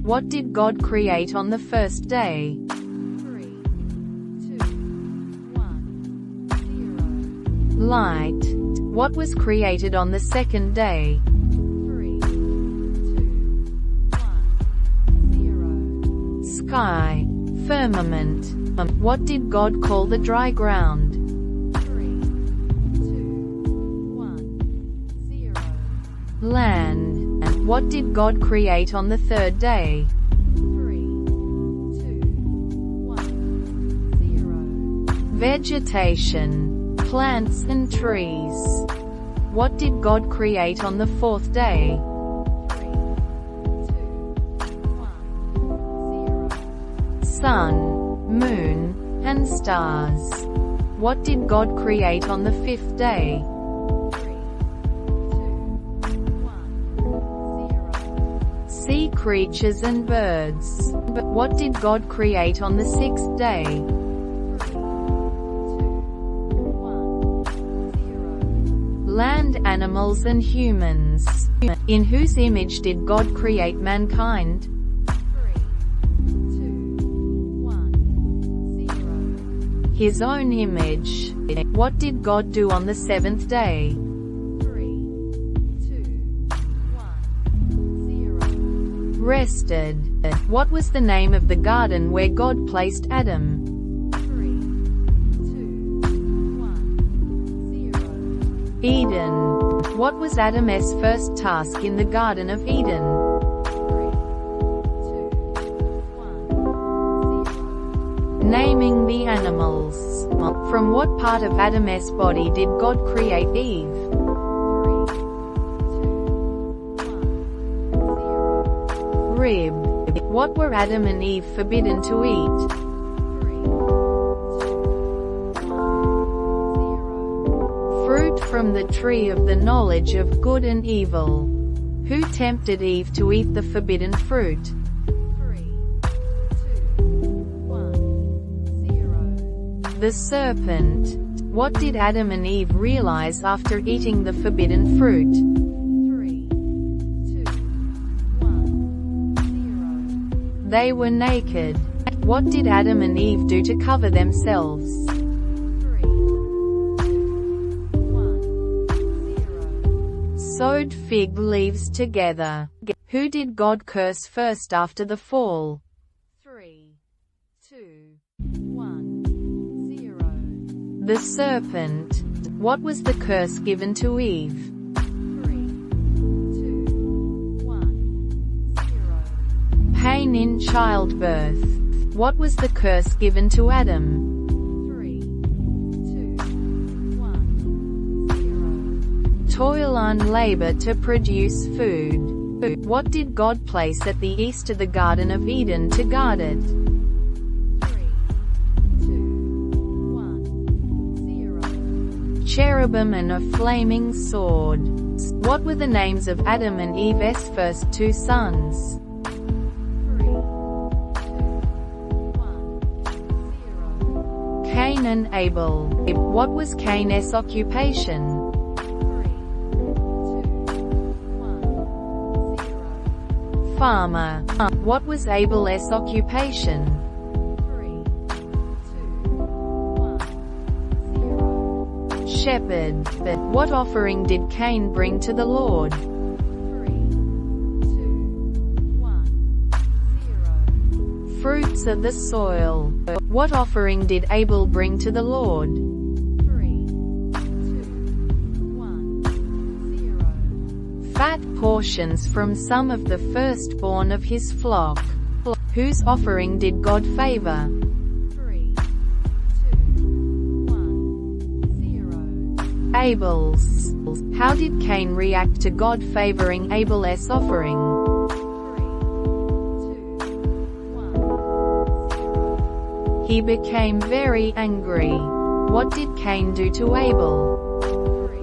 What did God create on the first day? 3, 2, 1, 0. Light. What was created on the second day? 3, 2, 1, 0. Sky. Firmament. What did God call the dry ground? 3, 2, 1, 0. Land. What did God create on the third day? 3, 2, 1, 0. Vegetation. Plants and trees. What did God create on the fourth day? 3, 2, 1, 0. Sun, moon, and stars. What did God create on the fifth day? 3, 2, 1, 0. Sea creatures and birds. But what did God create on the sixth day? 3, 2, 1, 0. Land animals and humans. In whose image did God create mankind? 3, 2, 1, 0. His own image. What did God do on the seventh day? 3, 2, 1, 0. Rested. What was the name of the garden where God placed Adam? 3, 2, 1, 0. Eden. What was Adam's first task in the Garden of Eden? 3, 2, 1, 0. Naming the animals. From what part of Adam's body did God create Eve? 3, 2, 1, 0. Rib. What were Adam and Eve forbidden to eat? 3, 2, 1, 0. Fruit from the tree of the knowledge of good and evil. Who tempted Eve to eat the forbidden fruit? 3, 2, 1, 0. The serpent. What did Adam and Eve realize after eating the forbidden fruit? 3, 2, 1, 0. They were naked. What did Adam and Eve do to cover themselves? 3, 2, 1, 0. Sewed fig leaves together. Who did God curse first after the fall? 3, 2, 1, 0. The serpent. What was the curse given to Eve? 3, 2, 1, 0. Pain in childbirth. What was the curse given to Adam? 3, 2, 1, 0. Toil and labor to produce food. What did God place at the east of the Garden of Eden to guard it? 3, 2, 1, 0. Cherubim and a flaming sword. What were the names of Adam and Eve's first two sons? 3, 2, 1, 0. Cain and Abel. What was Cain's occupation? 3, 2, 1, 0. Farmer. What was Abel's occupation? 3, 2, 1, 0. Shepherd. What offering did Cain bring to the Lord? 3, 2, 1, 0. Fruits of the soil. What offering did Abel bring to the Lord? 3, 2, 1, 0. Fat portions from some of the firstborn of his flock. Whose offering did God favor? 3, 2, 1, 0. Abel's. How did Cain react to God favoring Abel's offering? 3, 2, 1, 0. He became very angry. What did Cain do to Abel? 3,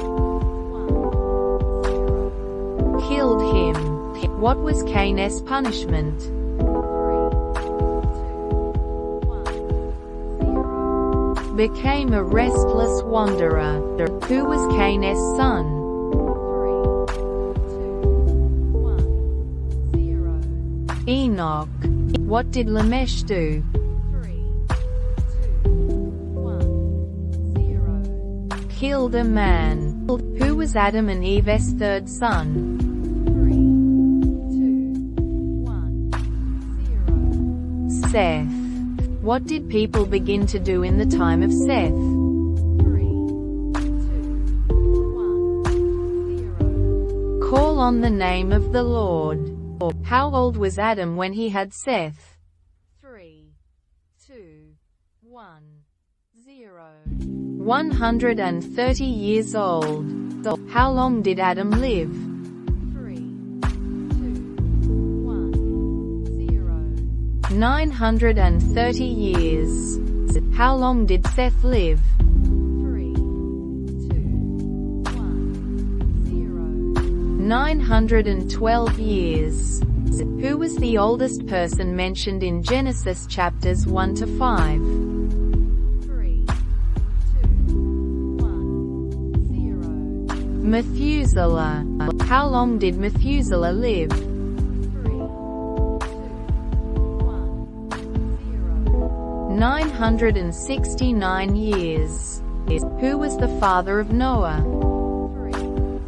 2, 1, 0. Killed him. What was Cain's punishment? 3, 2, 1, 0. Became a restless wanderer. Who was Cain's son? 3, 2, 1, 0. Enoch. What did Lamech do? 3, 2, 1, 0. Killed a man. Who was Adam and Eve's third son? 3, 2, 1, 0. Seth. What did people begin to do in the time of Seth? 3, 2, 1, 0. Call on the name of the Lord. How old was Adam when he had Seth? 3, 2, 1, 0. 130 years old. How long did Adam live? 3, 2, 1, 0. 930 years. How long did Seth live? 3, 2, 1, 0. 912 years. Who was the oldest person mentioned in Genesis chapters 1 to 5? 3, 2, 1, 0. Methuselah. How long did Methuselah live? 3, 2, 1, 0. 969 years. Who was the father of Noah? 3, 2,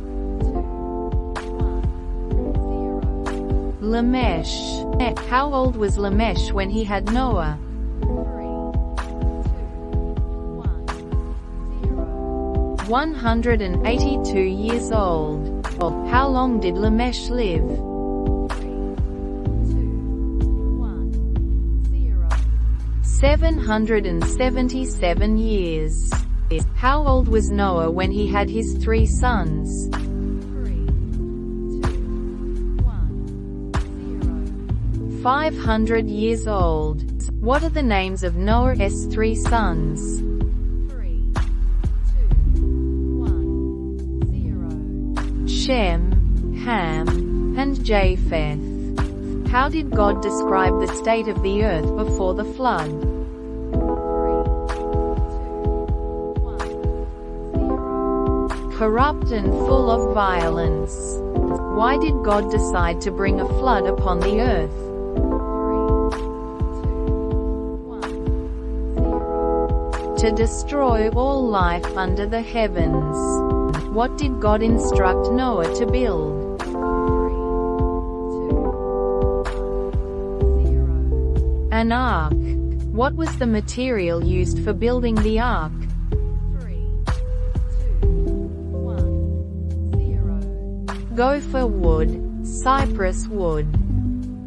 1, 0. Lamech. How old was Lamech when he had Noah? 3, 2, 1, 0. 182 years old. How long did Lamech live? 3, 2, 1, 0. 777 years. How old was Noah when he had his 3 sons? 3, 2, 1, 0. 500 years old. What are the names of Noah's 3 sons? 3, 2, 1, 0. Shem, Ham, and Japheth. How did God describe the state of the earth before the flood? 3, 2, 1, 0. Corrupt and full of violence. Why did God decide to bring a flood upon the earth? 3, 2, 1, 0. To destroy all life under the heavens. What did God instruct Noah to build? 3, 2, 1, 0. An ark. What was the material used for building the ark? 3, 2, 1, 0. Gopher wood, cypress wood.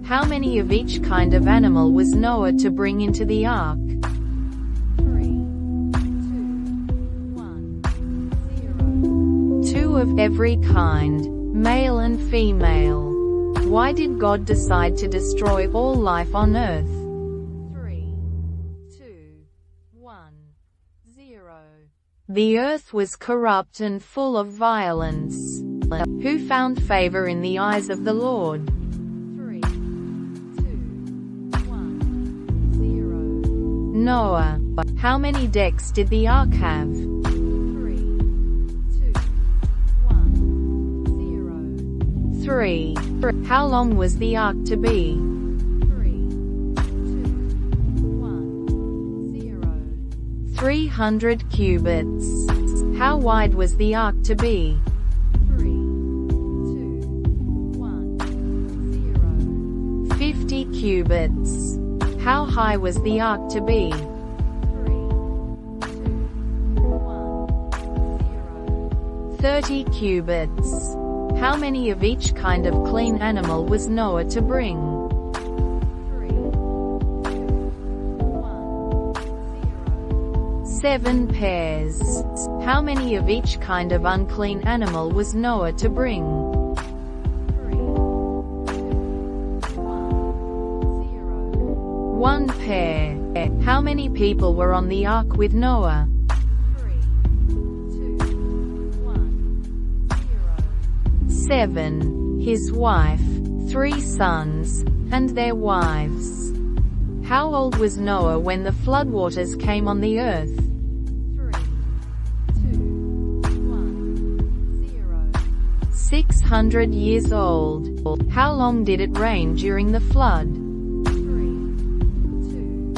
How many of each kind of animal was Noah to bring into the ark? 3, 2, 1, 0. 2 of every kind, male and female. Why did God decide to destroy all life on earth? 3, 2, 1, 0. The earth was corrupt and full of violence. Who found favor in the eyes of the Lord? 3, 2, 1, 0. Noah. How many decks did the ark have? 3, 2, 1, 0. 3. How long was the ark to be? 3, 2, 1, 0. 300 cubits. How wide was the ark to be? 3, 2, 1, 0. 50 cubits. How high was the ark to be? 3, 2, 1, 0. 30 cubits. How many of each kind of clean animal was Noah to bring? 3, 2, 1, 0. 7 pairs. How many of each kind of unclean animal was Noah to bring? 3, 2, 1, 0. 1 pair. How many people were on the ark with Noah? 3, 2, 1, 0. 7. His wife, 3 sons, and their wives. How old was Noah when the floodwaters came on the earth? 3, 2, 1, 0. 600 years old. How long did it rain during the flood? 3, 2,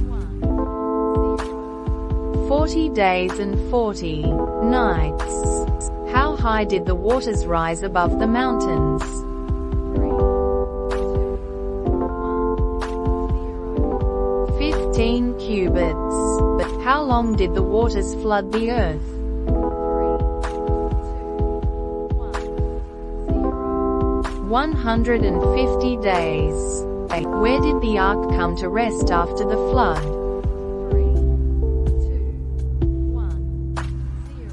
1, 0. 40 days and 40 nights. How high did the waters rise above the mountains? 3, 2, 1, 0. 15 cubits. How long did the waters flood the earth? 150 days. Where did the ark come to rest after the flood? 3, 2, 1, 0.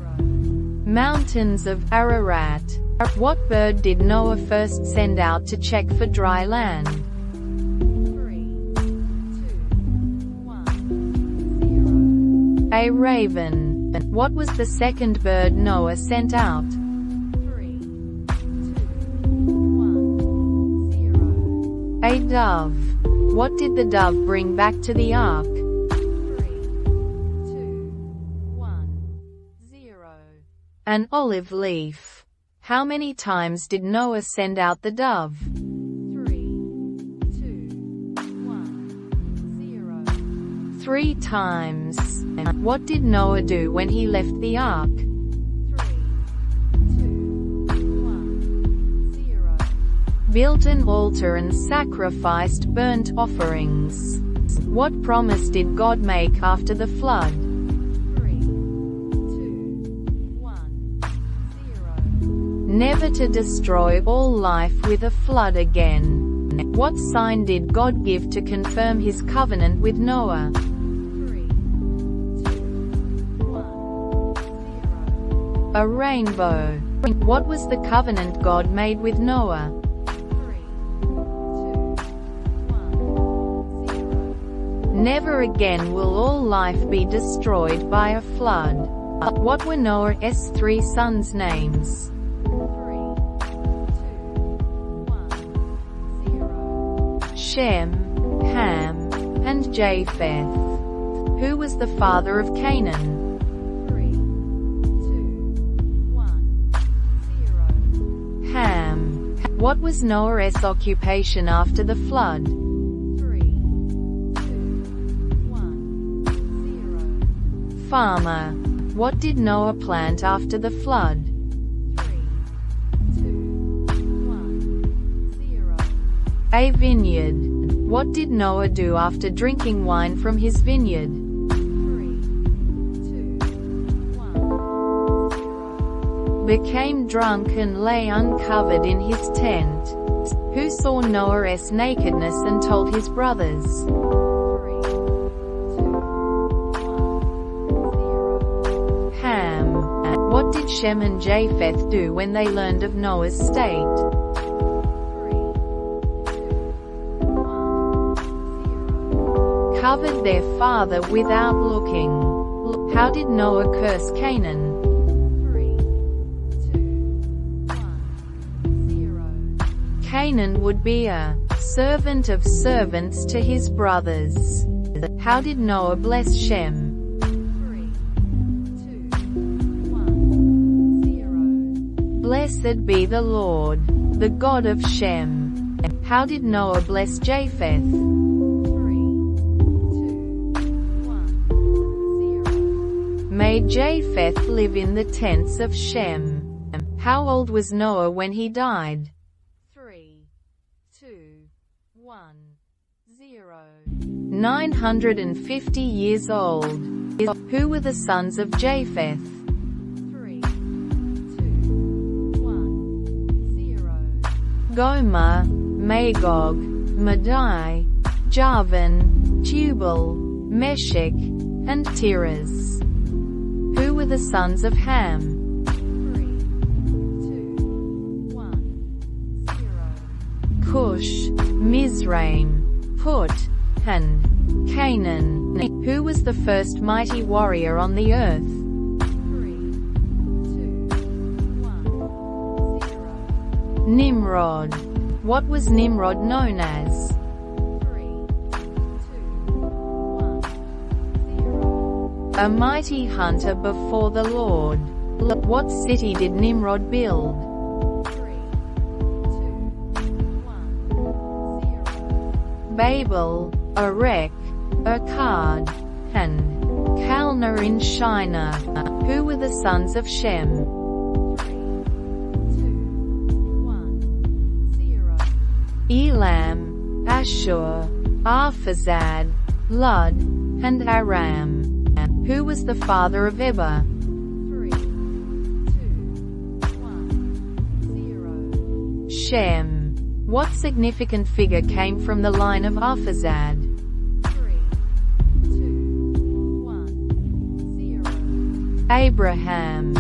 Mountains of Ararat. What bird did Noah first send out to check for dry land? 3, 2, 1, 0. A raven. What was the second bird Noah sent out? 3, 2, 1, 0. A dove. What did the dove bring back to the ark? 3, 2, 1, 0. An olive leaf. How many times did Noah send out the dove? 3, 2, 1, 0. 3 times. What did Noah do when he left the ark? 3, 2, 1, 0. Built an altar and sacrificed burnt offerings. What promise did God make after the flood? 3, 2, 1, 0. Never to destroy all life with a flood again. What sign did God give to confirm his covenant with Noah? 3, 2, 1, 0. A rainbow. What was the covenant God made with Noah? 3, 2, 1, 0. Never again will all life be destroyed by a flood. What were Noah's 3 sons' names? 3, 2, 1, 0. Shem, Ham, and Japheth. Who was the father of Canaan? 3, 2, 1, 0. Ham. What was Noah's occupation after the flood? 3, 2, 1, 0. Farmer. What did Noah plant after the flood? 3, 2, 1, 0. A vineyard. What did Noah do after drinking wine from his vineyard? 3, 2, 1, 0. Became drunk and lay uncovered in his tent. Who saw Noah's nakedness and told his brothers? 3, 2, 1, 0. Ham. What did Shem and Japheth do when they learned of Noah's state? 3, 2, 1, 0. Covered their father without looking. How did Noah curse Canaan? 3, 2, 1, 0. Canaan would be a servant of servants to his brothers. How did Noah bless Shem? 3, 2, 1, 0. Blessed be the Lord, the God of Shem. How did Noah bless Japheth? 3, 2, 1, 0. May Japheth live in the tents of Shem. How old was Noah when he died? 3, 2, 1, 0. 950 years old. Who were the sons of Japheth? 3, 2, 1, 0. Gomer, Magog, Madai, Javan, Tubal, Meshech, and Tiras. Who were the sons of Ham? 3, 2, 1, 0. Cush, Mizraim, Put, and Canaan. Who was the first mighty warrior on the earth? 3, 2, 1, 0. Nimrod. What was Nimrod known as? 3, 2, 1, 0. A mighty hunter before the Lord. What city did Nimrod build? Babel, Erech, Akkad, and Calneh in Shinar. Who were the sons of Shem? 3, 2, 1, 0. Elam, Ashur, Arphaxad, Lud, and Aram. Who was the father of Eber? 3, 2, 1, 0. Shem. What significant figure came from the line of Arphaxad? 3, 2, 1, 0. Abraham.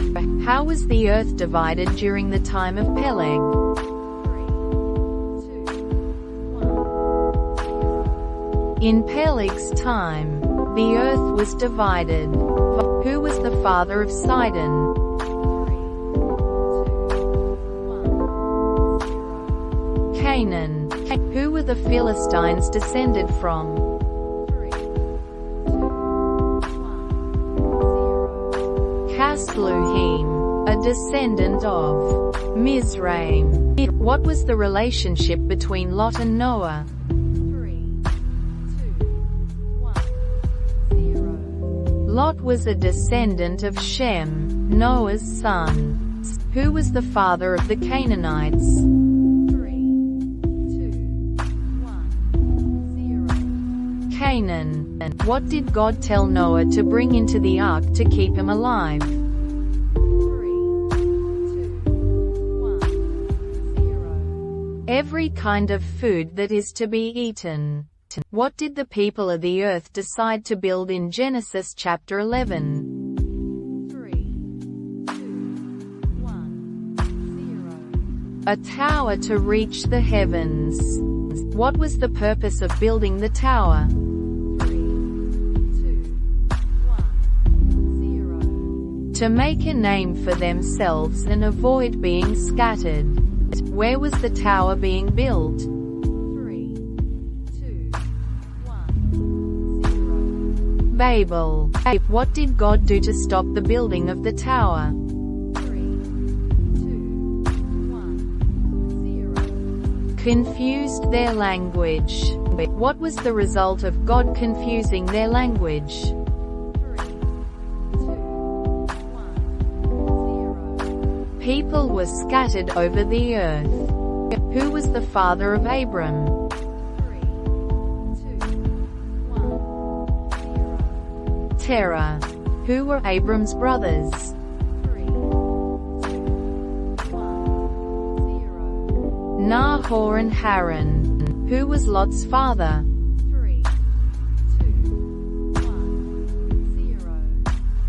How was the earth divided during the time of Peleg? 3, 2, 1, 0. In Peleg's time, the earth was divided. Who was the father of Sidon? 3, 2, 1, 0. Canaan. Who were the Philistines descended from? 3, 2, 1, 0. Casluhim, a descendant of Mizraim. What was the relationship between Lot and Noah? 3, 2, 1, 0. Lot was a descendant of Shem, Noah's son. Who was the father of the Canaanites? 3, 2, 1, 0. Canaan. What did God tell Noah to bring into the ark to keep him alive? 3, 2, 1, 0. Every kind of food that is to be eaten. What did the people of the earth decide to build in Genesis chapter 11? 3, 2, 1, 0. A tower to reach the heavens. What was the purpose of building the tower? 3, 2, 1, 0. To make a name for themselves and avoid being scattered. Where was the tower being built? 3, 2, 1, 0. Babel. What did God do to stop the building of the tower? 3, 2, 1, 0. Confused their language. What was the result of God confusing their language? 3, 2, 1, 0. People were scattered over the earth. Who was the father of Abram? 3, 2, 1, 0. Terah. Who were Abram's brothers? 3, 2, 1, 0. Nahor and Haran. Who was Lot's father? 3, 2, 1, 0.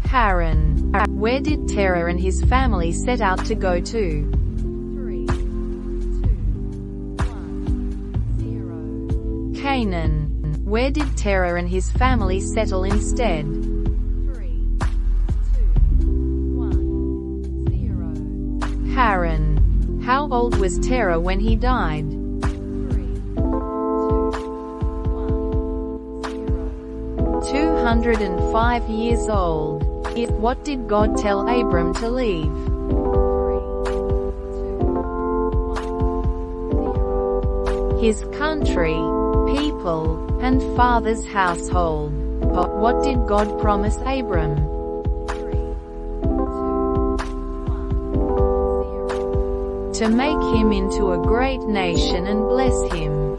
Haran. Where did Terah and his family set out to go to? 3, 2, 1, 0. Canaan. Where did Terah and his family settle instead? 3, 2, 1, 0. Haran. How old was Terah when he died? 3, 2, 1, 0. 205 years old. What did God tell Abram to leave? 3, 2, 1, 0. His country, people, and father's household. What did God promise Abram? 3, 2, 1, 0. To make him into a great nation and bless him.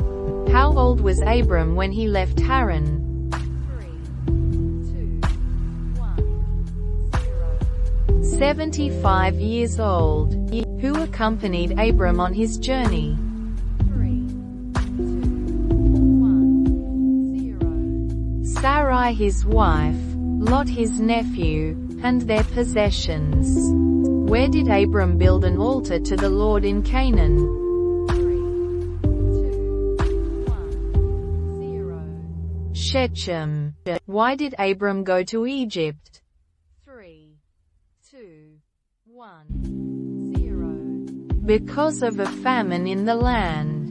How old was Abram when he left Haran? 75 years old. Who accompanied Abram on his journey? 3, 2, 1, 0. Sarai his wife, Lot his nephew, and their possessions. Where did Abram build an altar to the Lord in Canaan? 3, 2, 1, 0. Shechem. Why did Abram go to Egypt? 3, 2, 1, 0. Because of a famine in the land.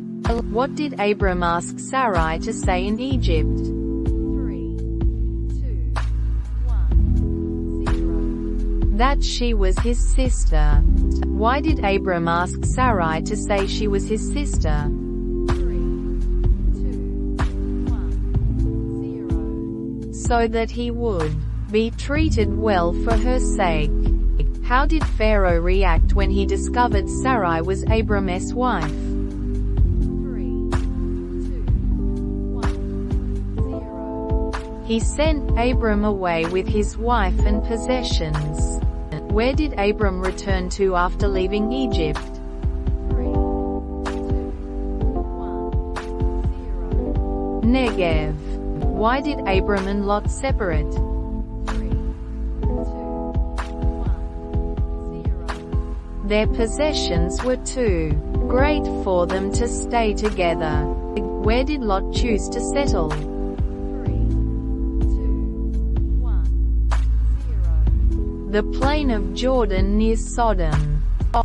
What did Abram ask Sarai to say in Egypt? 3, 2, 1, 0. That she was his sister. Why did Abram ask Sarai to say she was his sister? 3, 2, so that he would be treated well for her sake. How did Pharaoh react when he discovered Sarai was Abram's wife? 3, 2, 1, 0. He sent Abram away with his wife and possessions. Where did Abram return to after leaving Egypt? 3, 2, 1, 0. Negev. Why did Abram and Lot separate? 3, 2, 1, 0. Their possessions were too great for them to stay together. Where did Lot choose to settle? 3, 2, 1, 0. The plain of Jordan near Sodom.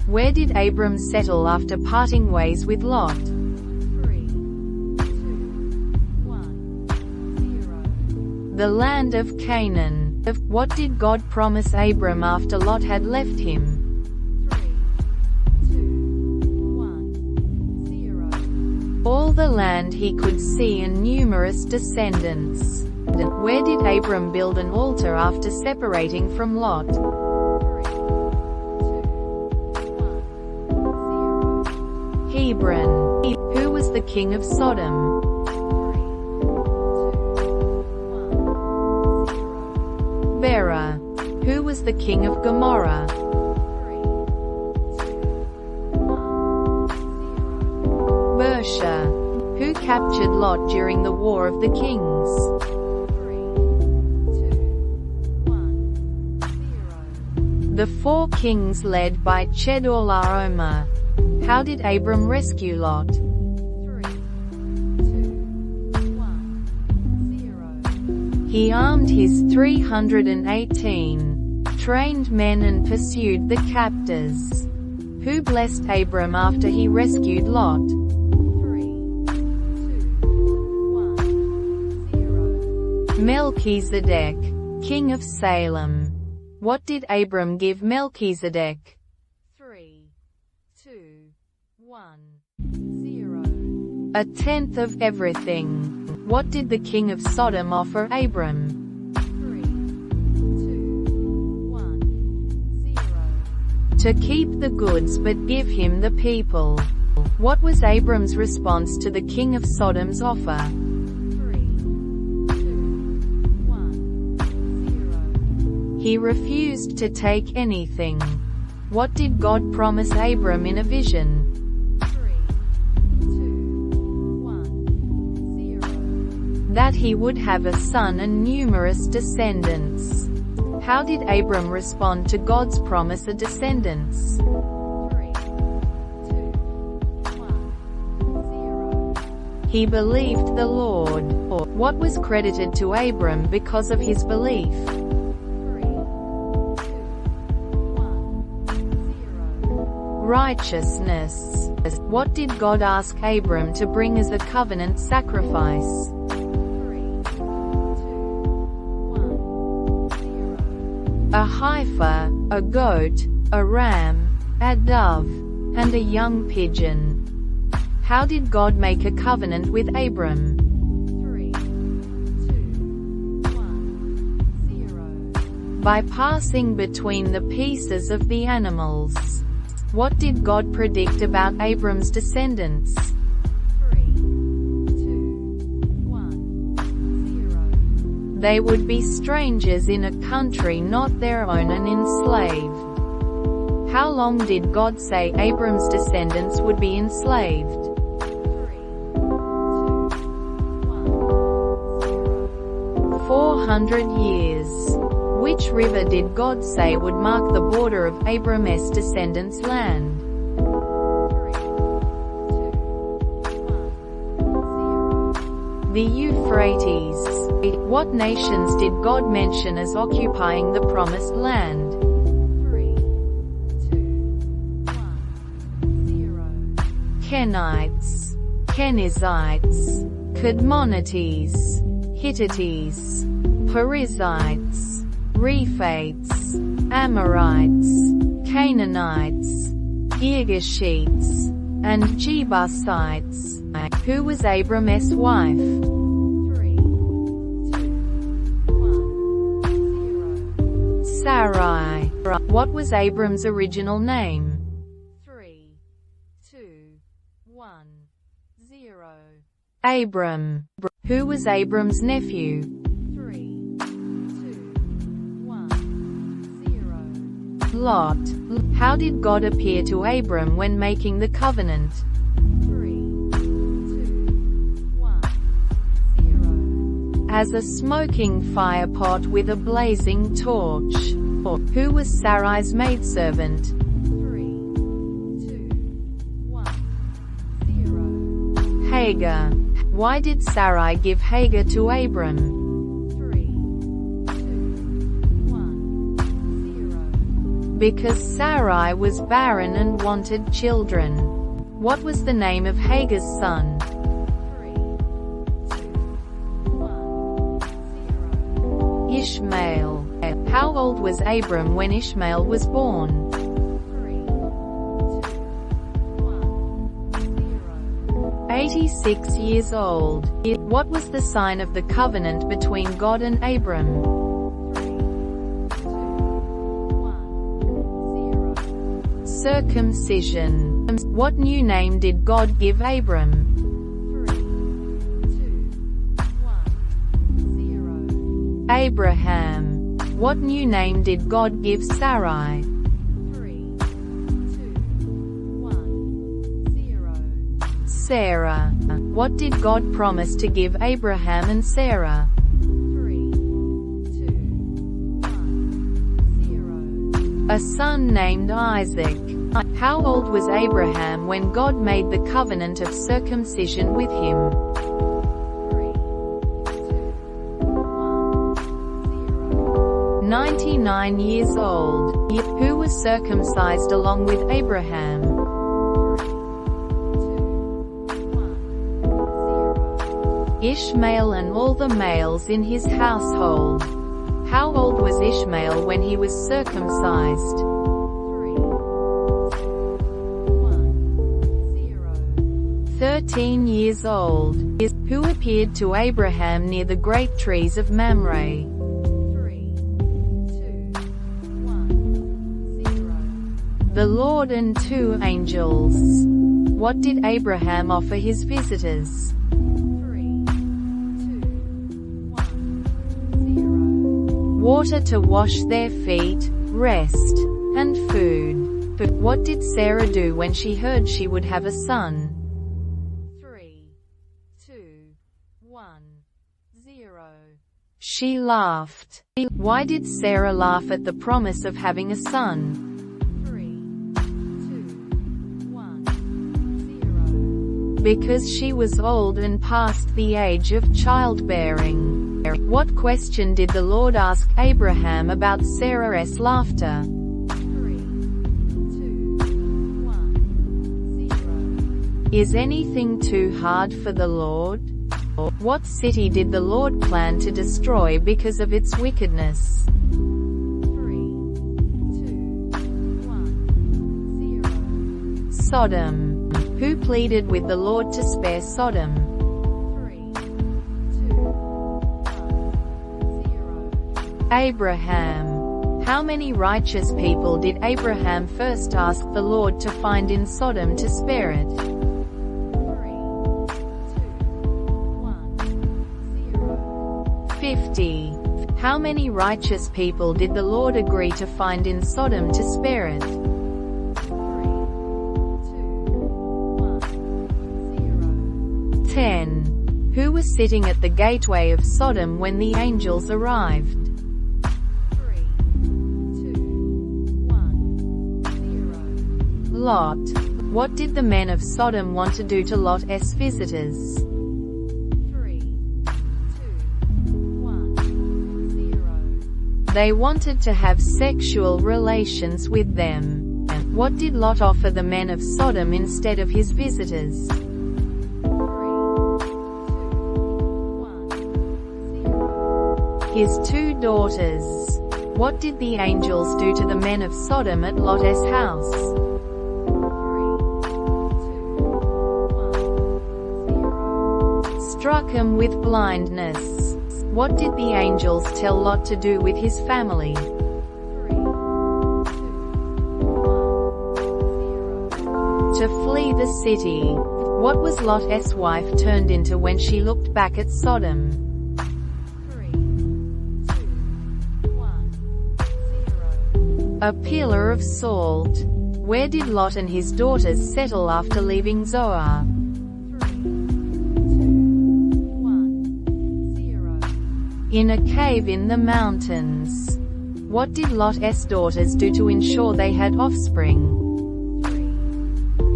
Where did Abram settle after parting ways with Lot? 3, 2, 1, 0. The land of Canaan. What did God promise Abram after Lot had left him? 3, 2, 1, 0. All the land he could see and numerous descendants. Where did Abram build an altar after separating from Lot? 3, 2, 1, 0. Hebron. Who was the king of Sodom? 3, 2, 1, 0. Bera. Who was the king of Gomorrah? 3, 2, 1, 0. Bersha. Who captured Lot during the War of the Kings? 3, 2, 1, 0. The four kings led by Chedorlaomer. How did Abram rescue Lot? 3, 2, 1, 0. He armed his 318 trained men and pursued the captors. Who blessed Abram after he rescued Lot? 3, 2, 1, 0. Melchizedek, king of Salem. What did Abram give Melchizedek? 3, 2, 1, 0. A tenth of everything. What did the king of Sodom offer Abram? 3, 2, 1, 0. To keep the goods but give him the people. What was Abram's response to the king of Sodom's offer? 3, 2, 1, 0. He refused to take anything. What did God promise Abram in a vision? 3, 2, 1, 0. That he would have a son and numerous descendants. How did Abram respond to God's promise of descendants? 3, 2, 1, 0. He believed the Lord. What was credited to Abram because of his belief? 3, 2, 1, 0. Righteousness. What did God ask Abram to bring as a covenant sacrifice? 3, 2, 1, 0. A heifer, a goat, a ram, a dove, and a young pigeon. How did God make a covenant with Abram? 3, 2, 1, 0. By passing between the pieces of the animals. What did God predict about Abram's descendants? 3, 2, 1, 0. They would be strangers in a country not their own and enslaved. How long did God say Abram's descendants would be enslaved? 3, 2, 1, 0. 400 years. Which river did God say would mark the border of Abram's descendants' land? 3, 2, 1, 0. The Euphrates. What nations did God mention as occupying the promised land? 3, 2, 1, 0. Kenites, Kenizzites, Cadmonites, Hittites, Perizzites, Rephates, Amorites, Canaanites, Girgashites, and Jebusites. Who was Abram's wife? 3, 2, 1, Sarai. What was Abram's original name? 3, 2, 1, 0. Abram. Who was Abram's nephew? 3, 2, 1, 0. Lot. How did God appear to Abram when making the covenant? 3, 2, 1, 0. As a smoking firepot with a blazing torch. Who was Sarai's maidservant? 3, 2, 1, 0. Hagar. Why did Sarai give Hagar to Abram? 3, 2, 1, 0. Because Sarai was barren and wanted children. What was the name of Hagar's son? 3, 2, 1, 0. Ishmael. How old was Abram when Ishmael was born? 3, 2, 1, 0. 86 years old. What was the sign of the covenant between God and Abram? 3, 2, 1, 0. Circumcision. What new name did God give Abram? 3, 2, 1, 0. Abraham. What new name did God give Sarai? 3, 2, 1, 0. Sarah. What did God promise to give Abraham and Sarah? 3, 2, 1, 0. A son named Isaac. How old was Abraham when God made the covenant of circumcision with him? 3, 2, 1, 0. 99 years old. Who was circumcised along with Abraham? 3, 2, 1, 0. Ishmael and all the males in his household. How old was Ishmael when he was circumcised? 3, 2, 1, 0. 13 years old. Who appeared to Abraham near the great trees of Mamre? 3, 2, 1, 0. The Lord and two angels. What did Abraham offer his visitors? 3, 2, 1, 0. Water to wash their feet, rest, and food. But what did Sarah do when she heard she would have a son? 3, 2, 1, 0. She laughed. Why did Sarah laugh at the promise of having a son? 3, 2, 1, 0. Because she was old and past the age of childbearing. What question did the Lord ask Abraham about Sarah's laughter? 3, 2, 1, 0. Is anything too hard for the Lord? What city did the Lord plan to destroy because of its wickedness? 3, 2, 1, 0. Sodom. Who pleaded with the Lord to spare Sodom? 3, 2, 1, 0. Abraham. How many righteous people did Abraham first ask the Lord to find in Sodom to spare it? 3, 2, 1, 0. 50. How many righteous people did the Lord agree to find in Sodom to spare it? 3, 2, 1, 0. 10. Who was sitting at the gateway of Sodom when the angels arrived? 3, 2, 1, 0. Lot. What did the men of Sodom want to do to Lot's visitors? 3, 2, 1, 0. They wanted to have sexual relations with them. What did Lot offer the men of Sodom instead of his visitors? 3, 2, 1, 0. His two daughters. What did the angels do to the men of Sodom at Lot's house? 3, 2, 1, 0. Struck him with blindness. What did the angels tell Lot to do with his family? 3, 2, To flee the city. What was Lot's wife turned into when she looked back at Sodom? 3, 2, 1, 0. A pillar of salt. Where did Lot and his daughters settle after leaving Zoar? 3, 2, 1, 0. In a cave in the mountains. What did Lot's daughters do to ensure they had offspring? 3, 2,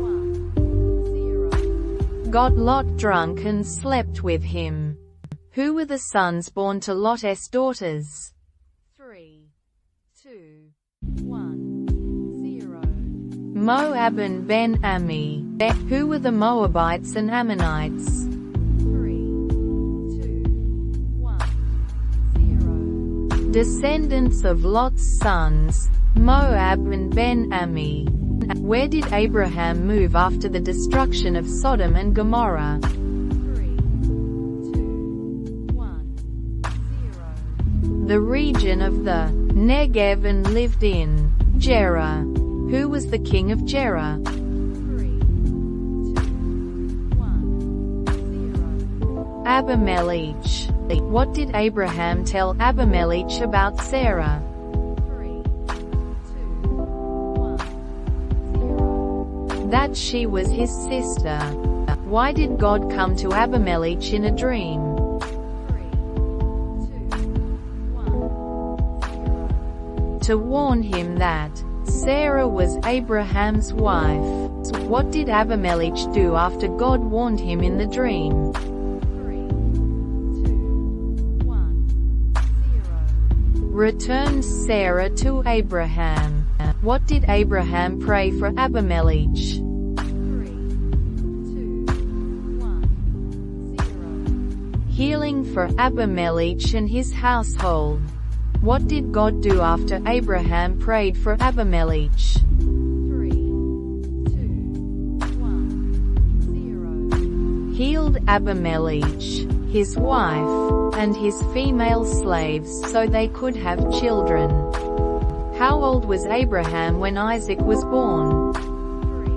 1, 0. Got Lot drunk and slept with him. Who were the sons born to Lot's daughters? 3, 2, 1, 0. Moab and Ben-Ammi. Who were the Moabites and Ammonites? 3, 2, 1, 0. Descendants of Lot's sons, Moab and Ben-Ammi. Where did Abraham move after the destruction of Sodom and Gomorrah? 3, 2, 1, 0. The region of the Negev, and lived in Gerar. Who was the king of Gerar? 3, 2, 1, 0. Abimelech. What did Abraham tell Abimelech about Sarah? 3, 2, 1, 0. That she was his sister. Why did God come to Abimelech in a dream? 3, 2, 1, 0. To warn him that Sarah was Abraham's wife. What did Abimelech do after God warned him in the dream? 3, 2, 1, 0. Returned Sarah to Abraham. What did Abraham pray for Abimelech? 3, 2, 1, 0. Healing for Abimelech and his household. What did God do after Abraham prayed for Abimelech? 3, 2, 1, 0. Healed Abimelech, his wife, and his female slaves so they could have children. How old was Abraham when Isaac was born? 3, 2,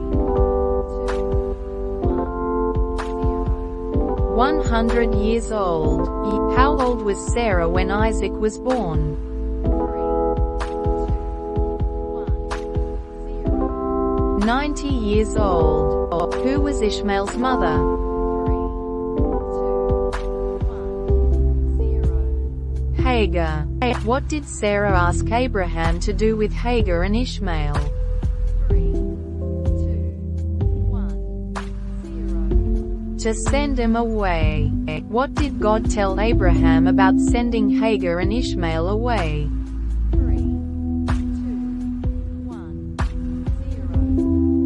1, 0. 100 years old. How old was Sarah when Isaac was born? 3, 2, 1, 0. 90 years old. Who was Ishmael's mother? 3, 2, 1, 0. Hagar. What did Sarah ask Abraham to do with Hagar and Ishmael? 3, 2, 1, 0. To send them away. What did God tell Abraham about sending Hagar and Ishmael away? 3, 2, 1, 0.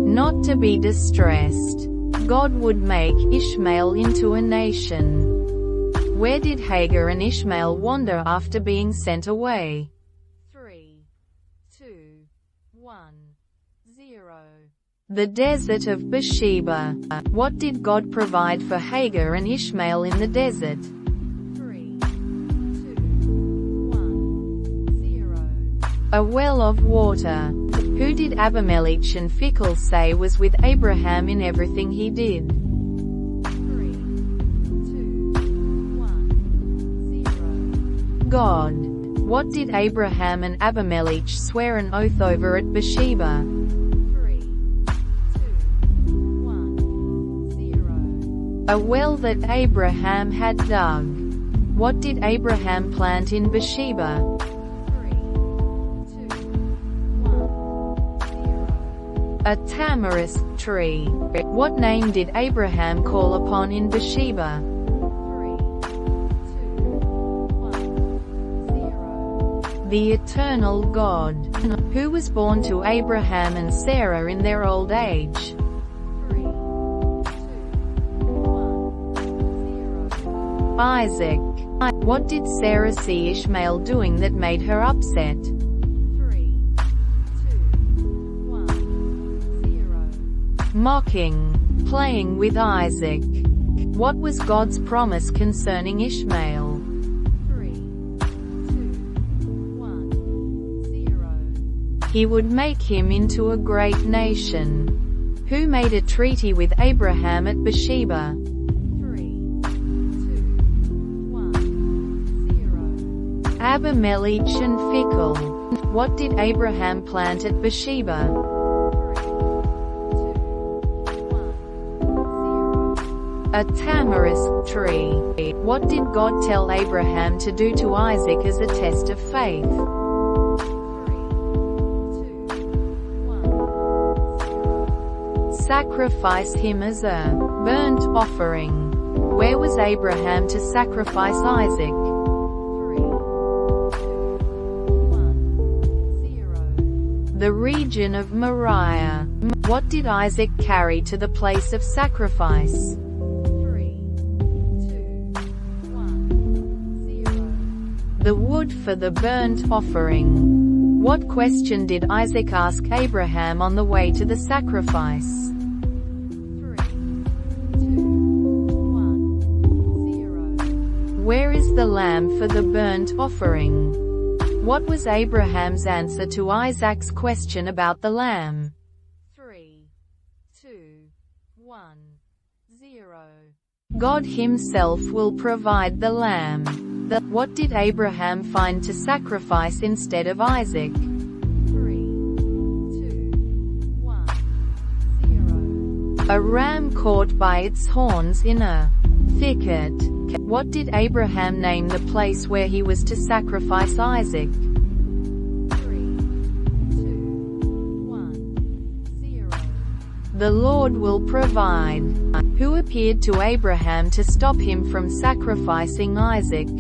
Not to be distressed. God would make Ishmael into a nation. Where did Hagar and Ishmael wander after being sent away? 3, 2, 1, 0. The desert of Beersheba. What did God provide for Hagar and Ishmael in the desert? 3, 2, 1, 0. A well of water. Who did Abimelech and Phicol say was with Abraham in everything he did? 3, 2, 1, 0. God. What did Abraham and Abimelech swear an oath over at Beersheba? 3, 2, 1, 0. A well that Abraham had dug. What did Abraham plant in Beersheba? 3, 2, 1, 0. A tamarisk tree. What name did Abraham call upon in Beersheba? 3, 2, 1, 0. The eternal God. Who was born to Abraham and Sarah in their old age? 3, 2, 1, 0. Isaac. What did Sarah see Ishmael doing that made her upset? 3, 2, 1, 0. Mocking. Playing with Isaac. What was God's promise concerning Ishmael? 3, 2, 1, 0. He would make him into a great nation. Who made a treaty with Abraham at Beersheba? 3, 2, 1, 0. Abimelech and Phicol. What did Abraham plant at Beersheba? 3, 2, 1, 0. A tamarisk tree. What did God tell Abraham to do to Isaac as a test of faith? 3, 2, 1, 0. Sacrifice him as a burnt offering. Where was Abraham to sacrifice Isaac? 3, 2, 1, 0. The region of Moriah. What did Isaac carry to the place of sacrifice? 3, 2, 1, 0. The wood for the burnt offering. What question did Isaac ask Abraham on the way to the sacrifice? 3, 2, 1, 0. Where is the lamb for the burnt offering? What was Abraham's answer to Isaac's question about the lamb? 3, 2, 1, 0. God himself will provide the lamb. What did Abraham find to sacrifice instead of Isaac? 3, 2, 1, 0. A ram caught by its horns in a thicket. What did Abraham name the place where he was to sacrifice Isaac? 3, 2, 1, 0. The Lord will provide. Who appeared to Abraham to stop him from sacrificing Isaac? 3,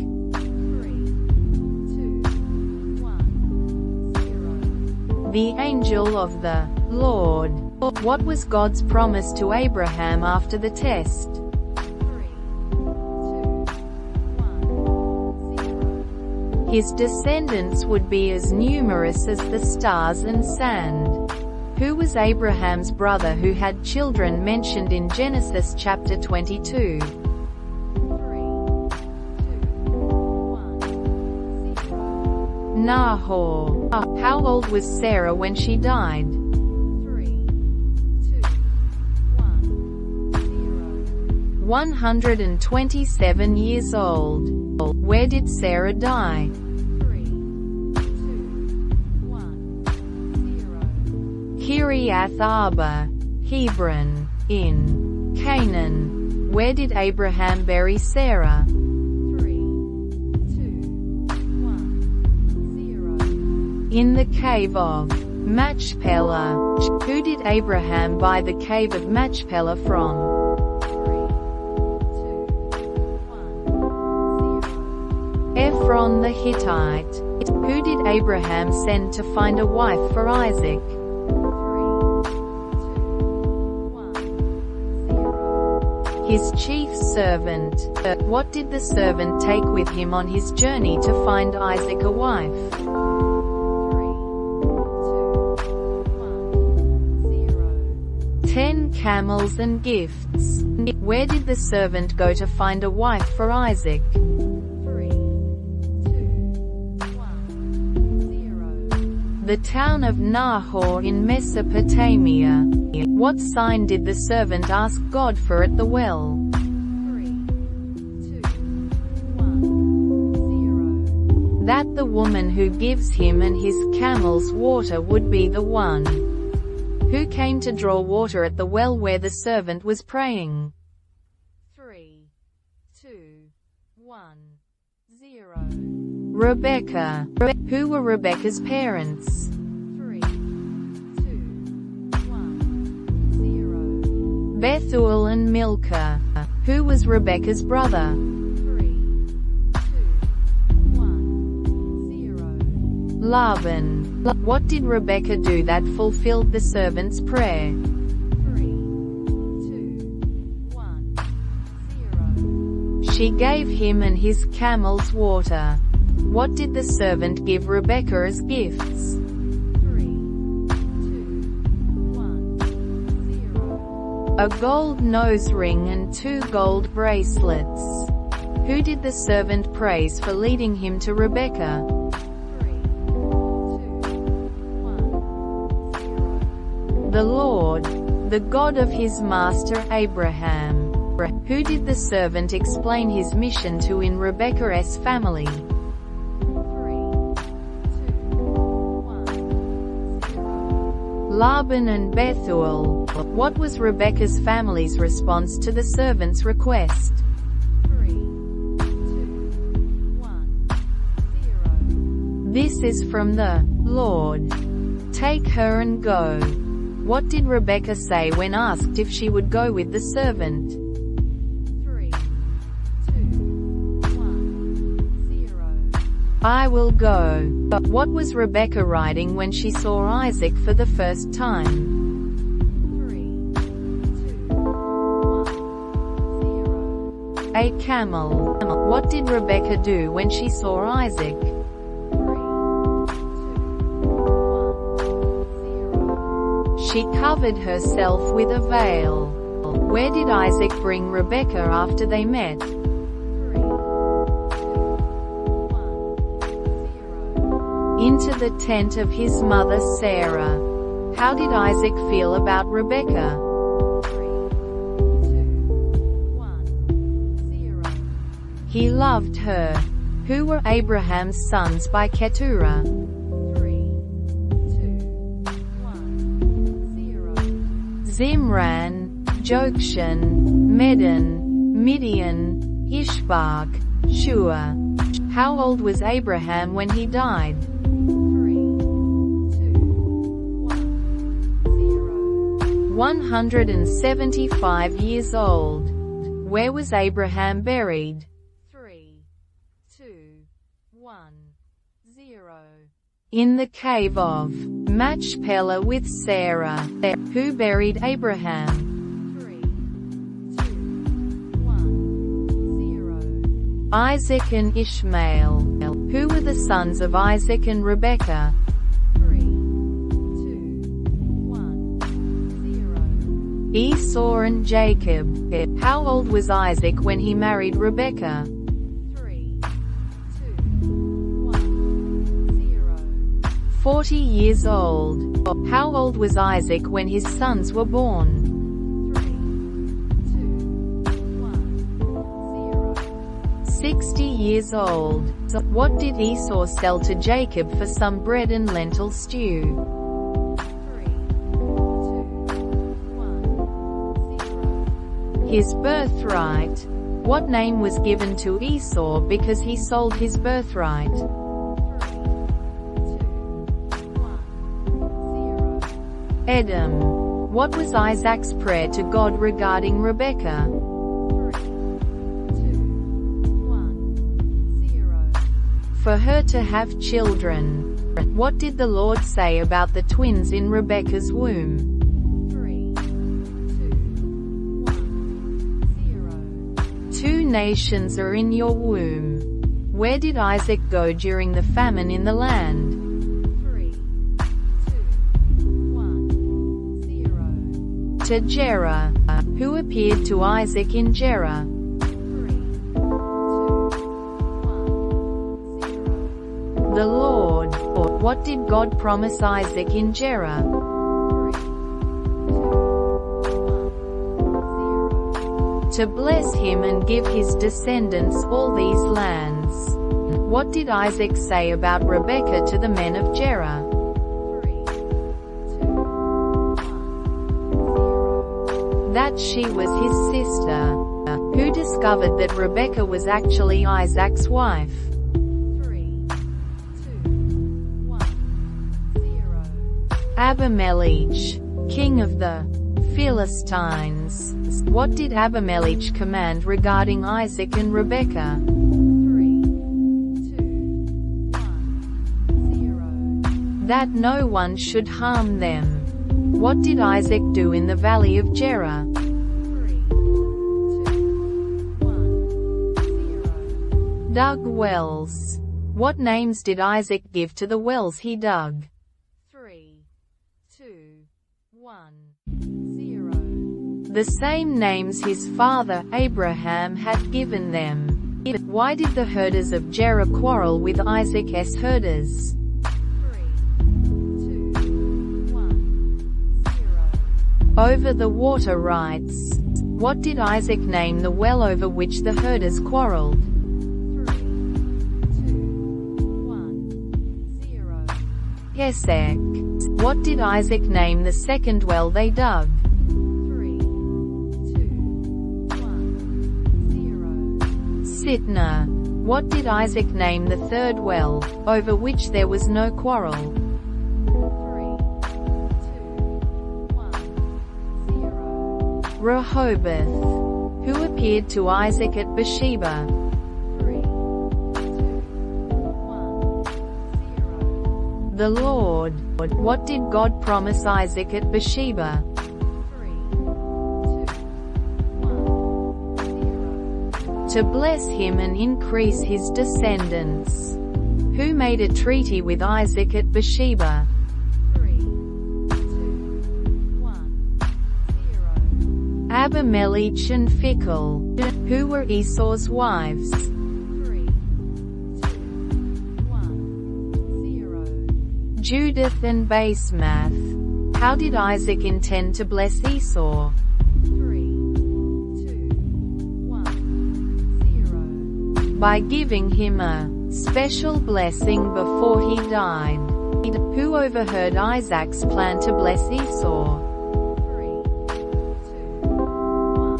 2, 1, 0. The angel of the Lord. What was God's promise to Abraham after the test? 3, 2, 1, 0. His descendants would be as numerous as the stars and sand. Who was Abraham's brother who had children mentioned in Genesis chapter 22? 3, 2, 1, 0. Nahor. How old was Sarah when she died? 3, 2, 1, 0. 127 years old. Where did Sarah die? 3, 2, 1, 0. Kiriath Arba, Hebron, in Canaan. Where did Abraham bury Sarah? 3, 2, 1, 0. In the cave of Machpelah. Who did Abraham buy the cave of Machpelah from? 3, 2, 1, 0. Ephron the Hittite. Who did Abraham send to find a wife for Isaac? 3, 2, 1, 0. His chief servant. What did the servant take with him on his journey to find Isaac a wife? 3, 2, 1, 0. 10 camels and gifts. Where did the servant go to find a wife for Isaac? 3, 2, 1, 0. The town of Nahor in Mesopotamia. What sign did the servant ask God for at the well? 3, 2, 1, 0. That the woman who gives him and his camels water would be the one who came to draw water at the well where the servant was praying. 3, 2, 1, 0. Rebekah. Who were Rebekah's parents? 3, 2, 1, 0. Bethuel and Milcah. Who was Rebekah's brother? 3, 2, 1, 0. Laban. What did Rebekah do that fulfilled the servant's prayer? 3, 2, 1, 0. She gave him and his camels water. What did the servant give Rebekah as gifts? 3, 2, 1, 0. A gold nose ring and 2 gold bracelets. Who did the servant praise for leading him to Rebekah? 3, 2, 1, the Lord, the God of his master Abraham. Who did the servant explain his mission to in Rebekah's family? 3, 2, 1, 0. Laban and Bethuel. What was Rebekah's family's response to the servant's request? 3, 2, 1, 0. This is from the Lord. Take her and go. What did Rebekah say when asked if she would go with the servant? 3, 2, 1, 0. I will go. What was Rebekah riding when she saw Isaac for the first time? 3, 2, 1, 0. A camel. What did Rebekah do when she saw Isaac? 3, 2, 1, 0. She covered herself with a veil. Where did Isaac bring Rebekah after they met? 3, 2, 1, 0. Into the tent of his mother Sarah. How did Isaac feel about Rebekah? 3, 2, 1, 0. He loved her. Who were Abraham's sons by Keturah? 3, 2, 1, 0. Zimran, Jokshan, Medan, Midian, Ishbak, Shua. How old was Abraham when he died? 3, 2, 1, 0. 175 years old. Where was Abraham buried? 3, 2, 1, 0. In the cave of Machpelah with Sarah. Who buried Abraham? 3, 2, 1, 0. Isaac and Ishmael. Who were the sons of Isaac and Rebekah? 3, 2, 1, 0. Esau and Jacob. How old was Isaac when he married Rebekah? 3, 2, 1, 0. 40 years old. How old was Isaac when his sons were born? 3, 2, 1, 0. 60 years old. What did Esau sell to Jacob for some bread and lentil stew? 3, 2, 1, 0. His birthright. What name was given to Esau because he sold his birthright? 3, 2, 1, 0. Edom. What was Isaac's prayer to God regarding Rebekah? 3, 2, 1, 0. For her to have children. What did the Lord say about the twins in Rebekah's womb? 3, 2, 1, 0. 2 nations are in your womb. Where did Isaac go during the famine in the land? 3, 2, 1, 0. To Gerar. Who appeared to Isaac in Gerar? 3, 2, 1, 0. The Lord. What did God promise Isaac in Gerar? 3, 2, 1, 0. To bless him and give his descendants all these lands. What did Isaac say about Rebekah to the men of Gerar? 3, 2, 1, 0. That she was his sister. Who discovered that Rebekah was actually Isaac's wife? 3, 2, 1, 0. Abimelech, king of the Philistines. What did Abimelech command regarding Isaac and Rebekah? 3, 2, 1, 0. That no one should harm them. What did Isaac do in the valley of Gerar? 3, 2, 1, 0. Dug wells. What names did Isaac give to the wells he dug? 3, 2, 1, 0. The same names his father Abraham had given them. Why did the herders of Gerar quarrel with Isaac's herders? 3, 2, 1, 0. Over the water rights. What did Isaac name the well over which the herders quarreled? 3, 2, 1, 0. Hesek. What did Isaac name the second well they dug? 3, 2, 1, 0. Sitnah. What did Isaac name the third well, over which there was no quarrel? 3, 2, 1, 0. Rehoboth. Who appeared to Isaac at Beersheba? 3, 2, 1, 0. The Lord. What did God promise Isaac at Beersheba? 3, 2, 1, 0. To bless him and increase his descendants. Who made a treaty with Isaac at Beersheba? 3, 2, 1, 0. Abimelech and Phicol. Who were Esau's wives? 3, 2, 1, 0. Judith and Basemath. How did Isaac intend to bless Esau? 3, 2, 1, 0. By giving him a special blessing before he died. Who overheard Isaac's plan to bless Esau? 3, 2, 1,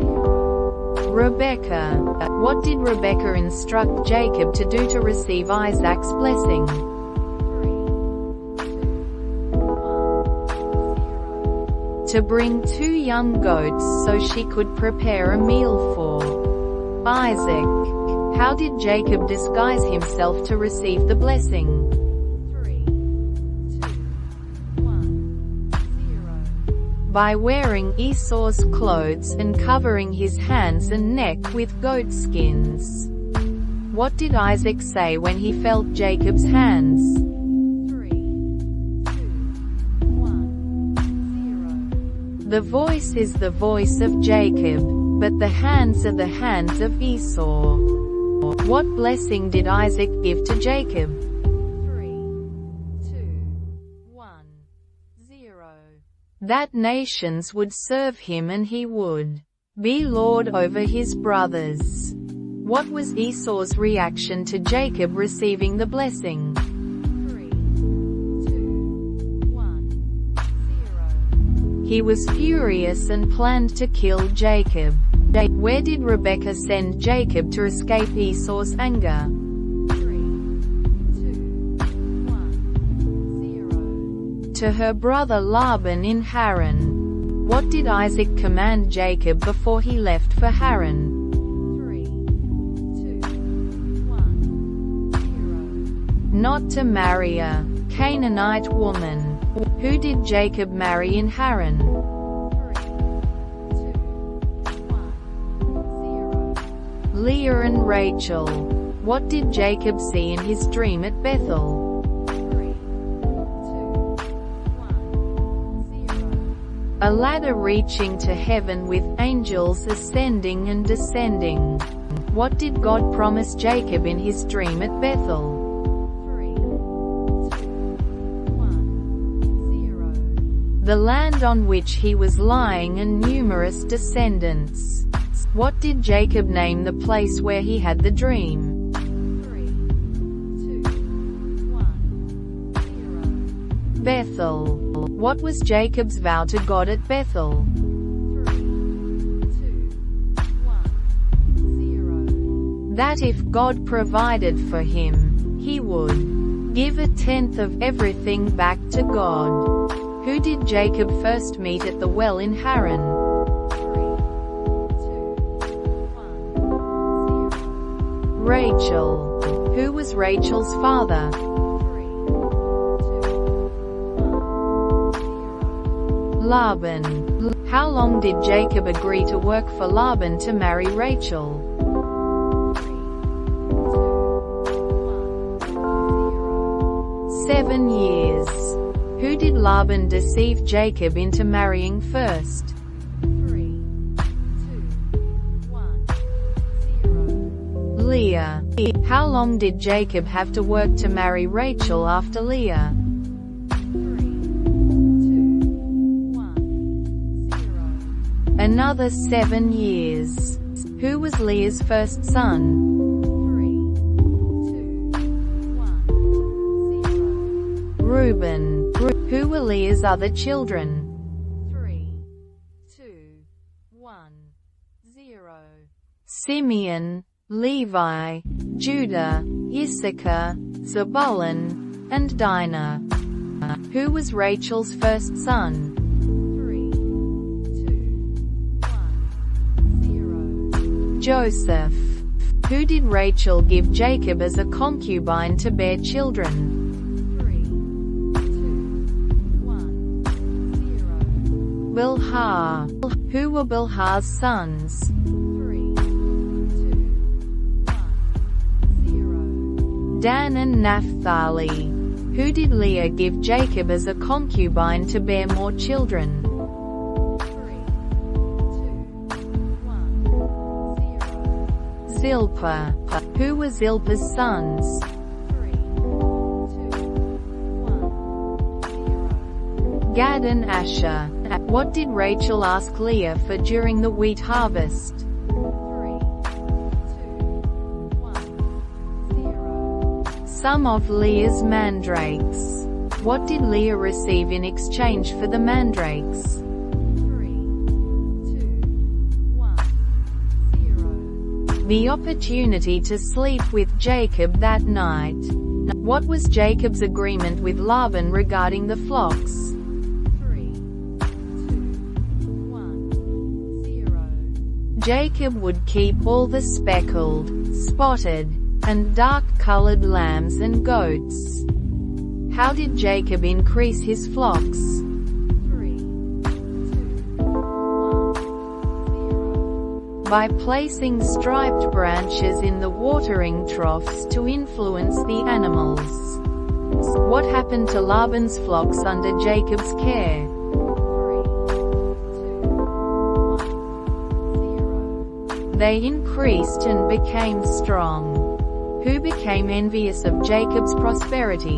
0. Rebekah. What did Rebekah instruct Jacob to do to receive Isaac's blessing? 3, 2, 1, 0. To bring 2 young goats so she could prepare a meal for Isaac. How did Jacob disguise himself to receive the blessing? 3, 2, 1, 0. By wearing Esau's clothes and covering his hands and neck with goat skins. What did Isaac say when he felt Jacob's hands? 3, 2, 1, 0. The voice is the voice of Jacob, but the hands are the hands of Esau. What blessing did Isaac give to Jacob? 3, 2, 1, 0. That nations would serve him and he would be lord over his brothers. What was Esau's reaction to Jacob receiving the blessing? 3, 2, 1, 0. He was furious and planned to kill Jacob. Where did Rebekah send Jacob to escape Esau's anger? 3, 2, 1, 0. To her brother Laban in Haran. What did Isaac command Jacob before he left for Haran? 3, 2, 1, 0. Not to marry a Canaanite woman. Who did Jacob marry in Haran? 3, 2, 1, 0. Leah and Rachel. What did Jacob see in his dream at Bethel? 3, 2, 1, 0. A ladder reaching to heaven with angels ascending and descending. What did God promise Jacob in his dream at Bethel? 3, 2, 1, 0. The land on which he was lying and numerous descendants. What did Jacob name the place where he had the dream? 3, 2, 1, 0. Bethel. What was Jacob's vow to God at Bethel? 3, 2, 1, 0. That if God provided for him, he would give 1/10 of everything back to God. Who did Jacob first meet at the well in Haran? 3, 2, 1, 0. Rachel. Who was Rachel's father? 3, 2, 1, 0. Laban. How long did Jacob agree to work for Laban to marry Rachel? 3, 2, 1, 0. 7 years. Who did Laban deceive Jacob into marrying first? 3, 2, 1, 0. Leah. How long did Jacob have to work to marry Rachel after Leah? 3, 2, 1, Another 7 years. Who was Leah's first son? 3, 2, 1, 0. Reuben. Who were Leah's other children? 3, 2, 1, 0. Simeon, Levi, Judah, Issachar, Zebulun, and Dinah. Who was Rachel's first son? 3, 2, 1, 0. Joseph. Who did Rachel give Jacob as a concubine to bear children? 3, 2, 1, 0. Bilhah. Who were Bilhah's sons? 3, 2, 1, 0. Dan and Naphtali. Who did Leah give Jacob as a concubine to bear more children? 3, 2, 1, 0. Zilpah. Who were Zilpah's sons? 3, 2, 1, 0. Gad and Asher. What did Rachel ask Leah for during the wheat harvest? 3, 2, 1, 0. Some of Leah's mandrakes. What did Leah receive in exchange for the mandrakes? 3, 2, 1, 0. The opportunity to sleep with Jacob that night. What was Jacob's agreement with Laban regarding the flocks? 3, 2, 1, 0. Jacob would keep all the speckled, spotted, and dark-colored lambs and goats. How did Jacob increase his flocks? 3, 2, 1, 0. By placing striped branches in the watering troughs to influence the animals. What happened to Laban's flocks under Jacob's care? 3, 2, 1, 0. They increased and became strong. Who became envious of Jacob's prosperity? 3,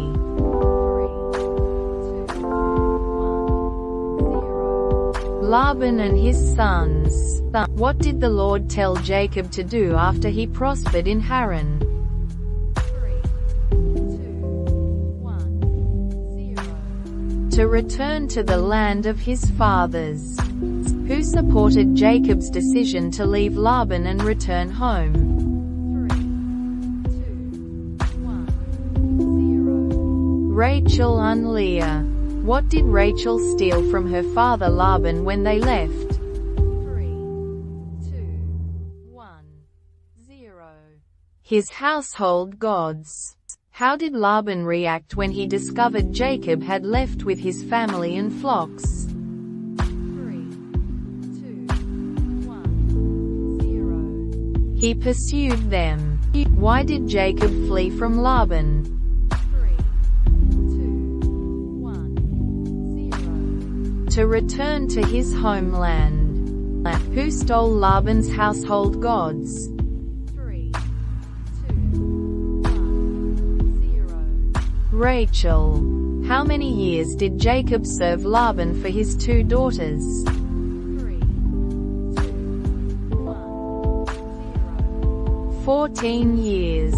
2, 1, 0. Laban and his sons. What did the Lord tell Jacob to do after he prospered in Haran? 3, 2, 1, 0. To return to the land of his fathers. Who supported Jacob's decision to leave Laban and return home? 3, 2, 1, 0. Rachel and Leah. What did Rachel steal from her father Laban when they left? 3, 2, 1, 0. His household gods. How did Laban react when he discovered Jacob had left with his family and flocks? 3, 2, 1, 0. He pursued them. Why did Jacob flee from Laban? 3, 2, 1, 0. To return to his homeland. Who stole Laban's household gods? 3, 2, 1, 0. Rachel. How many years did Jacob serve Laban for his 2 daughters? 3, 2, 1, 0. 14 years.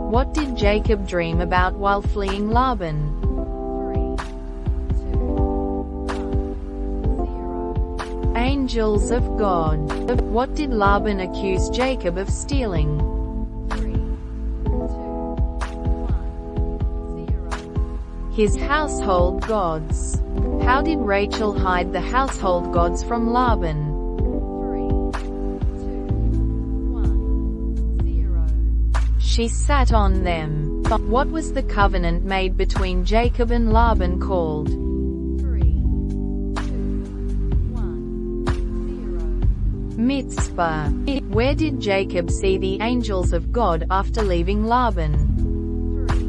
What did Jacob dream about while fleeing Laban? 3, 2, 1, 0. Angels of God. What did Laban accuse Jacob of stealing? 3, 2, 1, 0. His household gods. How did Rachel hide the household gods from Laban? 3, 2, 1, 0. She sat on them. What was the covenant made between Jacob and Laban called? 3, 2, 1, 0. Mitzvah. Where did Jacob see the angels of God after leaving Laban? 3, 2,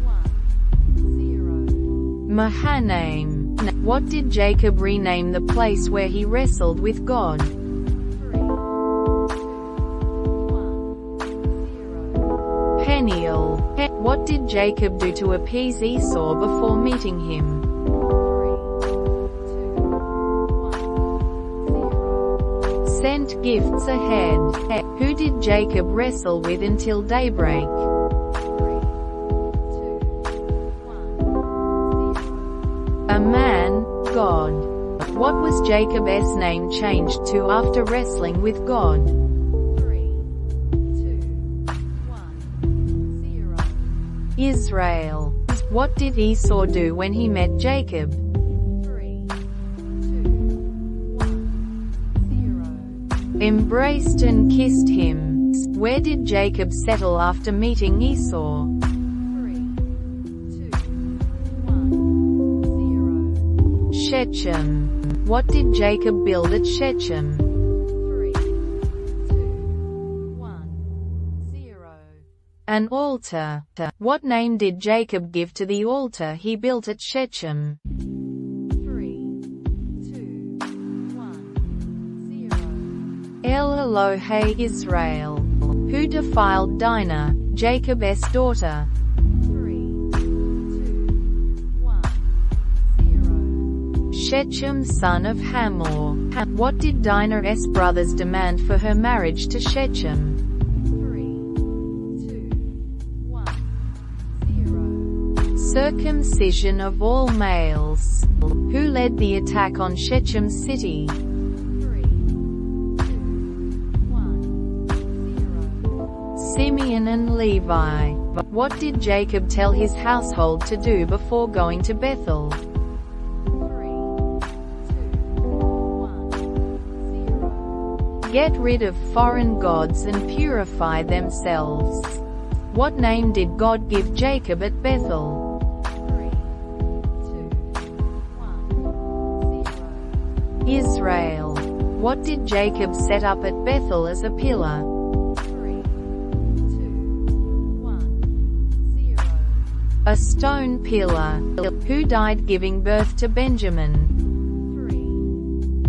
1, 0. Mahanaim. What did Jacob rename the place where he wrestled with God? 3, 2, 1, 0. Peniel. What did Jacob do to appease Esau before meeting him? 3, 2, 1, sent gifts ahead. Who did Jacob wrestle with until daybreak? 3, 2, 1, 0. A man, God. What was Jacob's name changed to after wrestling with God? 3, 2, 1, 0. Israel. What did Esau do when he met Jacob? 3, 2, 1, 0. Embraced and kissed him. Where did Jacob settle after meeting Esau? 3, 2, 1, 0. Shechem. What did Jacob build at Shechem? 3, 2, 1, 0. An altar. What name did Jacob give to the altar he built at Shechem? 3, 2, 1, 0. El Elohe Israel. Who defiled Dinah, Jacob's daughter? 3, 2, 1, 0. Shechem son of Hamor. What did Dinah's brothers demand for her marriage to Shechem? 3, 2, 1, 0. Circumcision of all males. Who led the attack on Shechem city? 3, 2, 1, 0. Simeon and Levi. What did Jacob tell his household to do before going to Bethel? 3, 2, 1, 0. Get rid of foreign gods and purify themselves. What name did God give Jacob at Bethel? 3, 2, 1, 0. Israel. What did Jacob set up at Bethel as a pillar? 3, 2, 1, 0. A stone pillar. Who died giving birth to Benjamin? 3,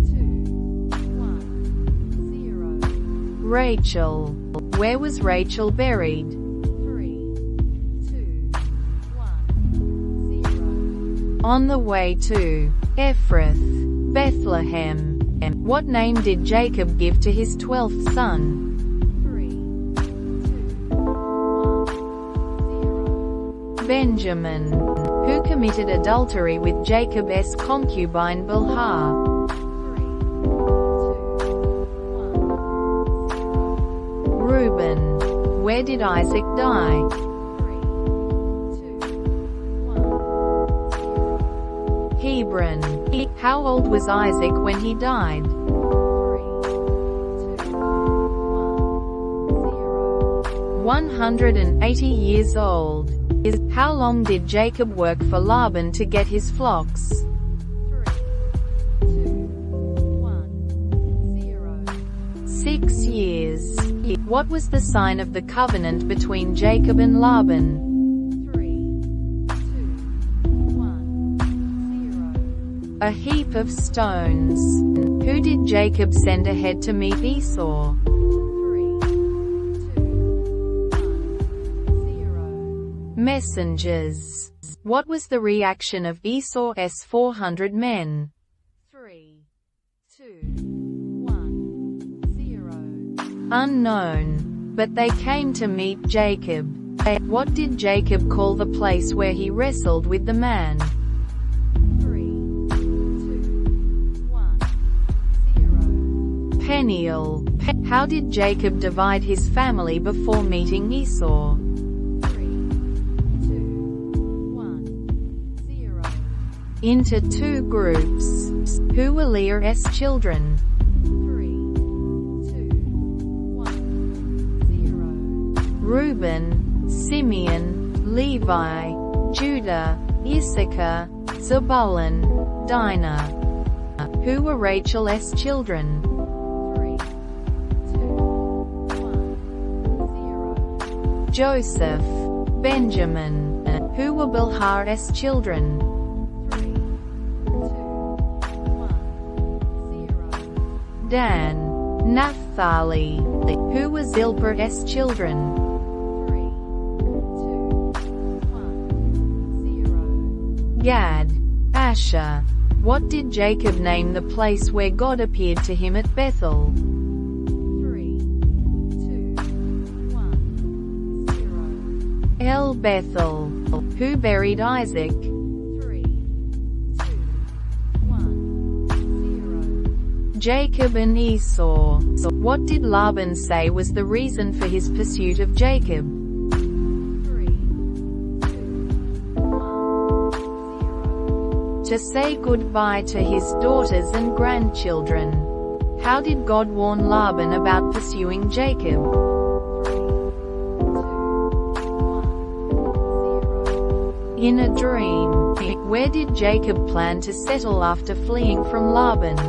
2, 1, 0. Rachel. Where was Rachel buried? 3, 2, 1, 0. On the way to Ephrath, Bethlehem. What name did Jacob give to his 12th son? 3, 2, 1, 0. Benjamin. Who committed adultery with Jacob's concubine Bilhah? 3, 2, 1, 0. Reuben. Where did Isaac die? 3, 2, 1, 0. Hebron. How old was Isaac when he died? 3, 2, 1, 0. 180 years old. How long did Jacob work for Laban to get his flocks? 3, 2, 1, 0. 6 years. What was the sign of the covenant between Jacob and Laban? 3, 2, 1, 0. A heap of stones. Who did Jacob send ahead to meet Esau? 3, 2, 1, 0. Messengers. What was the reaction of Esau's 400 men? 3, 2, 1, 0. Unknown. But they came to meet Jacob. What did Jacob call the place where he wrestled with the man? 3, 2, 1, 0. Peniel. How did Jacob divide his family before meeting Esau? 3, 2, 1, 0. Into two groups. Who were Leah's children? 3, 2, 1, 0. Reuben, Simeon, Levi, Judah, Issachar, Zebulun, Dinah. Who were Rachel's children? 3, 2, 1, 0. Joseph, Benjamin. Who were Bilhah's children? 3, 2, 1, 0. Dan, Naphtali. Who were Zilpah's children? 3, 2, 1, 0. Gad, Asher. What did Jacob name the place where God appeared to him at Bethel? El Bethel. Who buried Isaac? 3, 2, 1, 0. Jacob and Esau. What did Laban say was the reason for his pursuit of Jacob? 3, 2, 1, 0. To say goodbye to his daughters and grandchildren. How did God warn Laban about pursuing Jacob? 3, 2, 1, 0. In a dream. Where did Jacob plan to settle after fleeing from Laban? 3,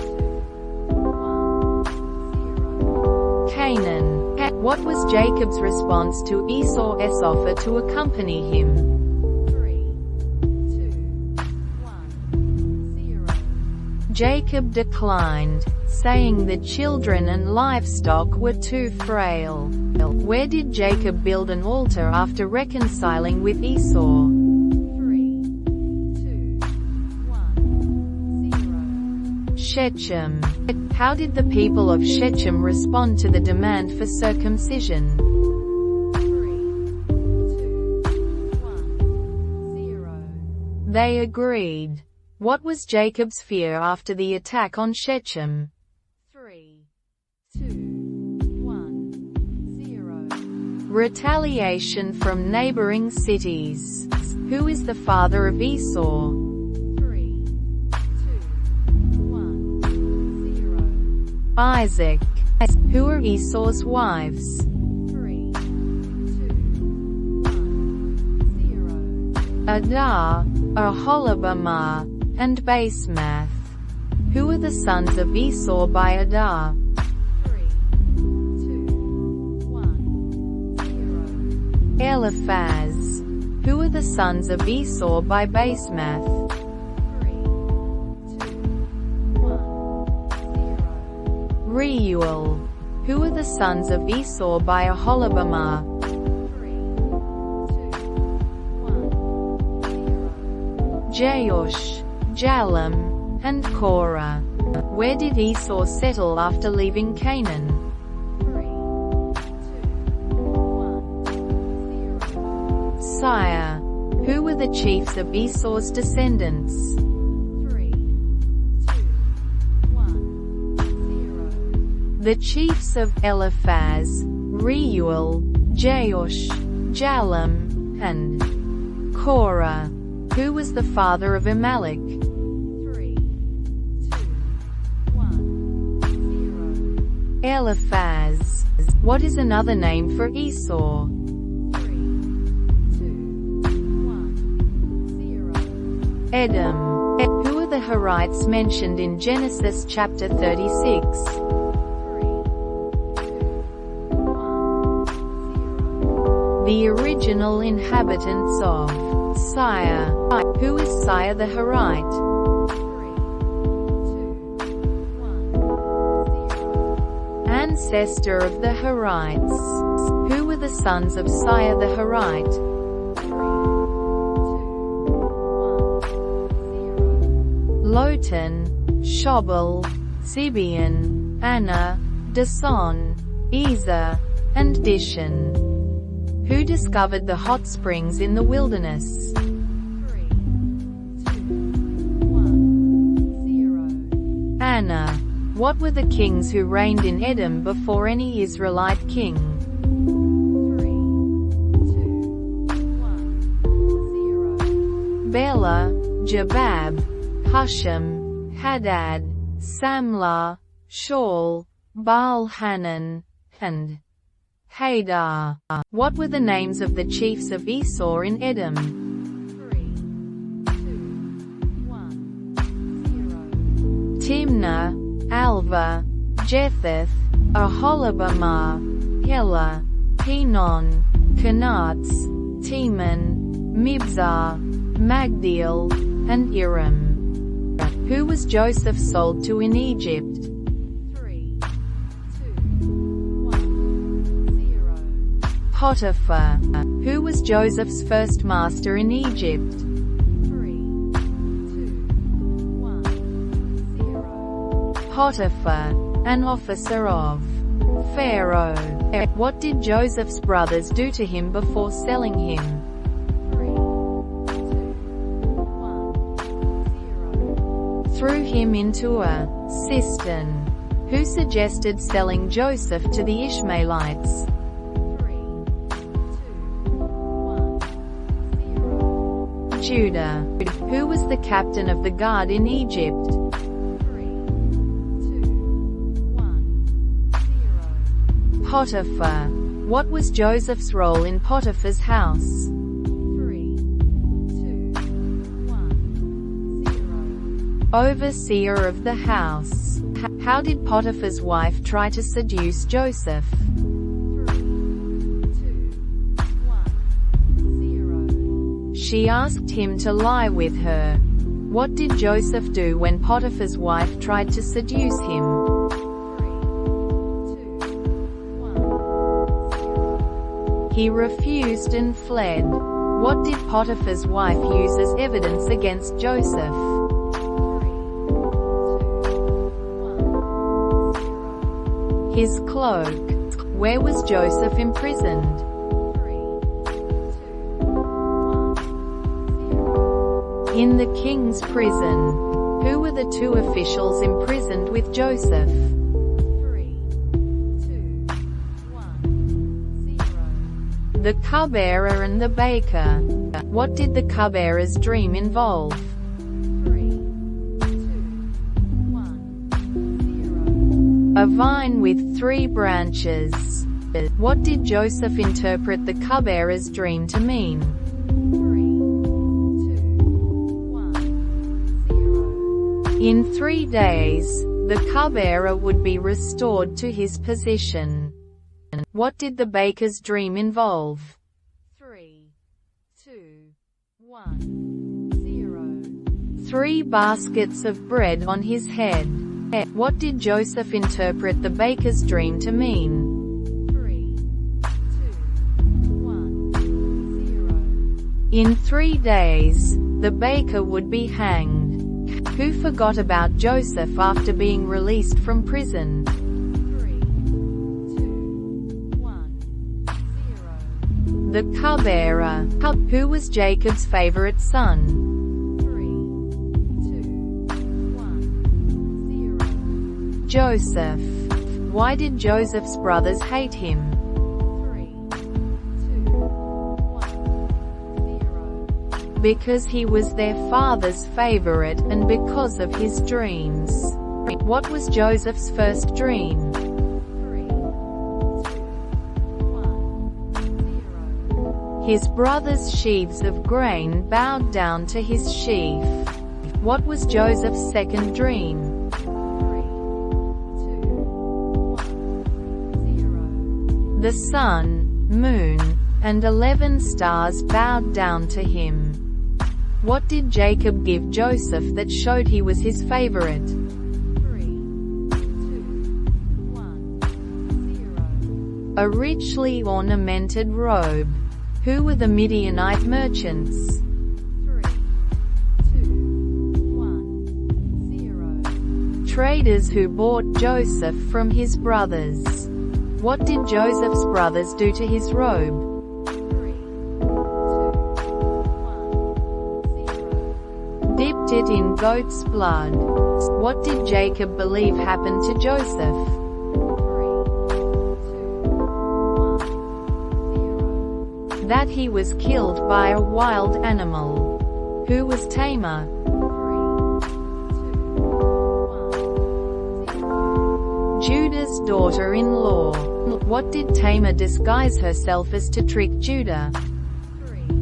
2, 1, 0. Canaan. What was Jacob's response to Esau's offer to accompany him? 3, 2, 1, 0. Jacob declined, saying the children and livestock were too frail. Where did Jacob build an altar after reconciling with Esau? 3, 2, 1, 0. Shechem. How did the people of Shechem respond to the demand for circumcision? 3, 2, 1, 0. They agreed. What was Jacob's fear after the attack on Shechem? 3, 2, 1, 0. Retaliation from neighboring cities. Who is the father of Esau? 3, 2, 1, 0. Isaac. Who are Esau's wives? 3, 2, 1, 0. Adah, Aholibamah, and Basemath. Who are the sons of Esau by Adah? 3, 2, 1, 0. Eliphaz. Who are the sons of Esau by Basemath? 3, 2, 1, 0. Reuel. Who are the sons of Esau by Aholibamah? 3, 2, 1, 0. Jeush, Jalam, and Korah. Where did Esau settle after leaving Canaan? 3, 2, 1, 0. Sire. Who were the chiefs of Esau's descendants? 3, 2, 1, 0. The chiefs of Eliphaz, Reuel, Jeush, Jalam, and Korah. Who was the father of Amalek? 3, 2, 1, 0. Eliphaz. What is another name for Esau? 3, 2, 1, 0. Edom. Who are the Horites mentioned in Genesis chapter 36? 3, 2, 1, 0. The original inhabitants of Sire. Who is Sire the Horite? 3, 2, 1, 0. Ancestor of the Horites. Who were the sons of Sire the Horite? 3, 2, 1, 0. Lotan, Shobal, Zibeon, Anna, Dison, Ezer, and Dishon. Who discovered the hot springs in the wilderness? 3, 2, 1, 0. Anna. What were the kings who reigned in Edom before any Israelite king? 3, 2, 1, 0. Bela, Jabab, Husham, Hadad, Samlah, Shaul, Baal-Hanan, and Hadar. What were the names of the chiefs of Esau in Edom? 3, 2, 1, 0. Timnah, Alva, Jetheth, Aholibamah, Helah, Pinon, Kenatz, Teman, Mibzar, Magdiel, and Iram. Who was Joseph sold to in Egypt? 3, 2, 1, 0. Potiphar. Who was Joseph's first master in Egypt? 3, 2, 1, 0. Potiphar, an officer of Pharaoh. What did Joseph's brothers do to him before selling him? 3, 2, 1, 0. Threw him into a cistern. Who suggested selling Joseph to the Ishmaelites? 3, 2, 1, 0. Judah. Who was the captain of the guard in Egypt? 3, 2, 1, 0. Potiphar. What was Joseph's role in Potiphar's house? 3, 2, 1, 0. Overseer of the house. How did Potiphar's wife try to seduce Joseph? 3, 2, 1, 0. She asked him to lie with her. What did Joseph do when Potiphar's wife tried to seduce him? 3, 2, 1, 0. He refused and fled. What did Potiphar's wife use as evidence against Joseph? 3, 2, 1, 0. His cloak. Where was Joseph imprisoned? 3, 2, 1, 0. In the king's prison. Who were the two officials imprisoned with Joseph? 3, 2, 1, 0. The cupbearer and the baker. What did the cupbearer's dream involve? 3, 2, 1, 0. A vine with 3 branches. What did Joseph interpret the cupbearer's dream to mean? 3, 2, 1, 0. In 3 days, the cupbearer would be restored to his position. What did the baker's dream involve? 3, 2, 1, 0. 3 baskets of bread on his head. What did Joseph interpret the baker's dream to mean? 3, 2, 1, 0. In 3 days, the baker would be hanged. Who forgot about Joseph after being released from prison? 3, 2, 1, 0. The cupbearer. Who was Jacob's favorite son? 3, 2, 1, 0. Joseph. Why did Joseph's brothers hate him? 3, 2, 1, 0. Because he was their father's favorite and because of his dreams. What was Joseph's first dream? 3, 2, 1, 0. His brothers' sheaves of grain bowed down to his sheaf. What was Joseph's second dream? 3, 2, 1, 0. The sun, moon, and 11 stars bowed down to him. What did Jacob give Joseph that showed he was his favorite? 3, 2, 1, 0. A richly ornamented robe. Who were the Midianite merchants? 3, 2, 1, 0. Traders who bought Joseph from his brothers. What did Joseph's brothers do to his robe? 3, 2, 1, 0. Dipped it in goat's blood. What did Jacob believe happened to Joseph? 3, 2, 1, 0. That he was killed by a wild animal. Who was Tamar? 3, 2, 1, 0. Judah's daughter-in-law. What did Tamar disguise herself as to trick Judah? 3, 2,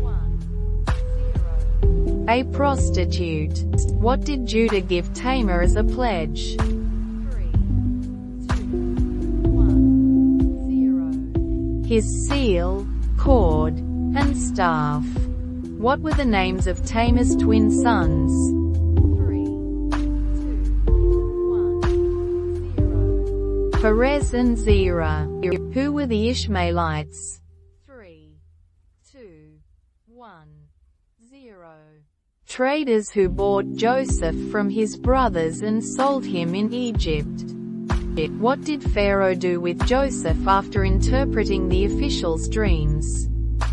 1, 0. A prostitute. What did Judah give Tamar as a pledge? 3, 2, 1, 0. His seal, cord, and staff. What were the names of Tamar's twin sons? 3, 2, 1, 0. Perez and Zerah. Who were the Ishmaelites? 3, 2, 1, 0. Traders who bought Joseph from his brothers and sold him in Egypt. What did Pharaoh do with Joseph after interpreting the officials' dreams? 3,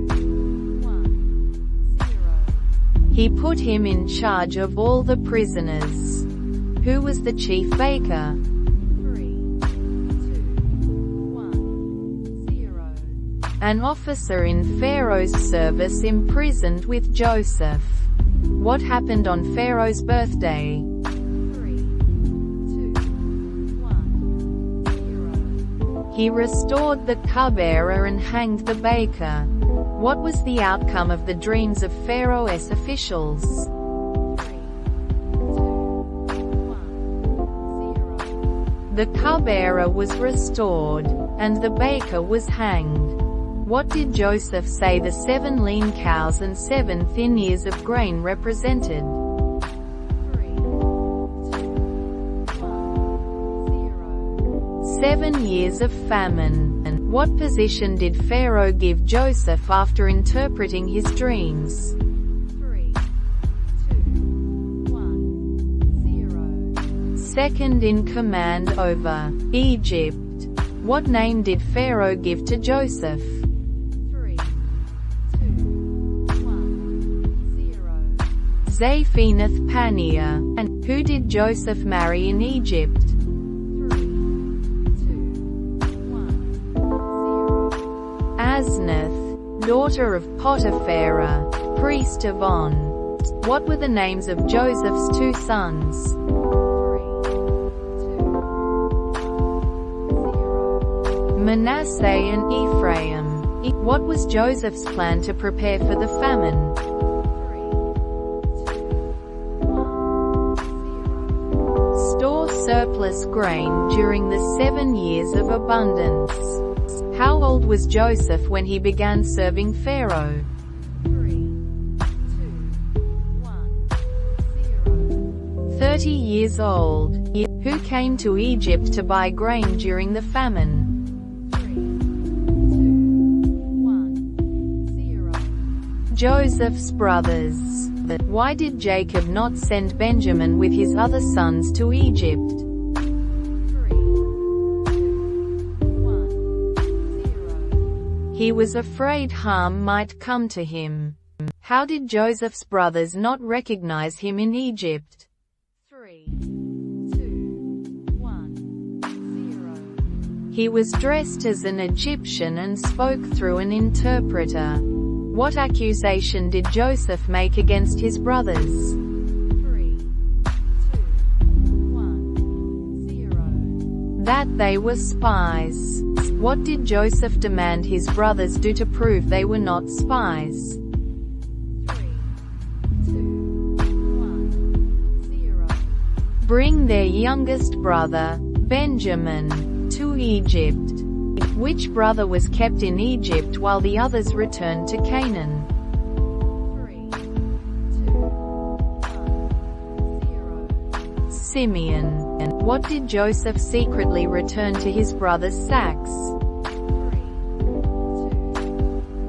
2, 1, 0. He put him in charge of all the prisoners. Who was the chief baker? 3, 2, 1, 0. An officer in Pharaoh's service imprisoned with Joseph. What happened on Pharaoh's birthday? 3, 2, 1, 0. He restored the cupbearer and hanged the baker. What was the outcome of the dreams of Pharaoh's officials? 3, 2, 1, 0. The cupbearer was restored, and the baker was hanged. What did Joseph say the 7 lean cows and 7 thin ears of grain represented? 3, 2, 1, 0. 7 years of famine. And what position did Pharaoh give Joseph after interpreting his dreams? 3, 2, 1, 0. Second in command over Egypt. What name did Pharaoh give to Joseph? 3, 2, 1, 0. Zaphanath Paneah. And who did Joseph marry in Egypt? 3, 2, 1, 0. Asnath, daughter of Potiphar, priest of On. What were the names of Joseph's 2 sons? 3, 2, 1, 0. Manasseh and Ephraim. What was Joseph's plan to prepare for the famine? 3, 2, 1, 0. Store surplus grain during the 7 years of abundance. How old was Joseph when he began serving Pharaoh? 3, 2, 1, 0. 30 years old. Who came to Egypt to buy grain during the famine? 3, 2, 1, 0. Joseph's brothers. Why did Jacob not send Benjamin with his other sons to Egypt? 3, 2, 1, 0. He was afraid harm might come to him. How did Joseph's brothers not recognize him in Egypt? 3, 2, 1, 0. He was dressed as an Egyptian and spoke through an interpreter. What accusation did Joseph make against his brothers? 3, 2, 1, 0. That they were spies. What did Joseph demand his brothers do to prove they were not spies? 3, 2, 1, 0. Bring their youngest brother, Benjamin, to Egypt. Which brother was kept in Egypt while the others returned to Canaan? 3, 2, 1, 0. Simeon. What did Joseph secretly return to his brother's sacks? 3, 2,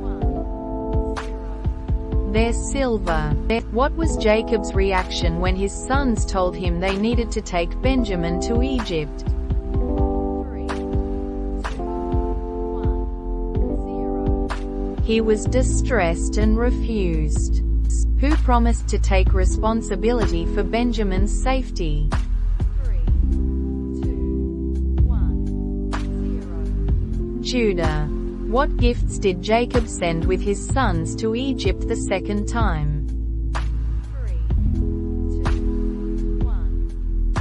1, 0. Their silver. What was Jacob's reaction when his sons told him they needed to take Benjamin to Egypt? 3, 2, 1, 0. He was distressed and refused. Who promised to take responsibility for Benjamin's safety? 3, 2, 1, 0. Judah. What gifts did Jacob send with his sons to Egypt the second time? 3, 2, 1,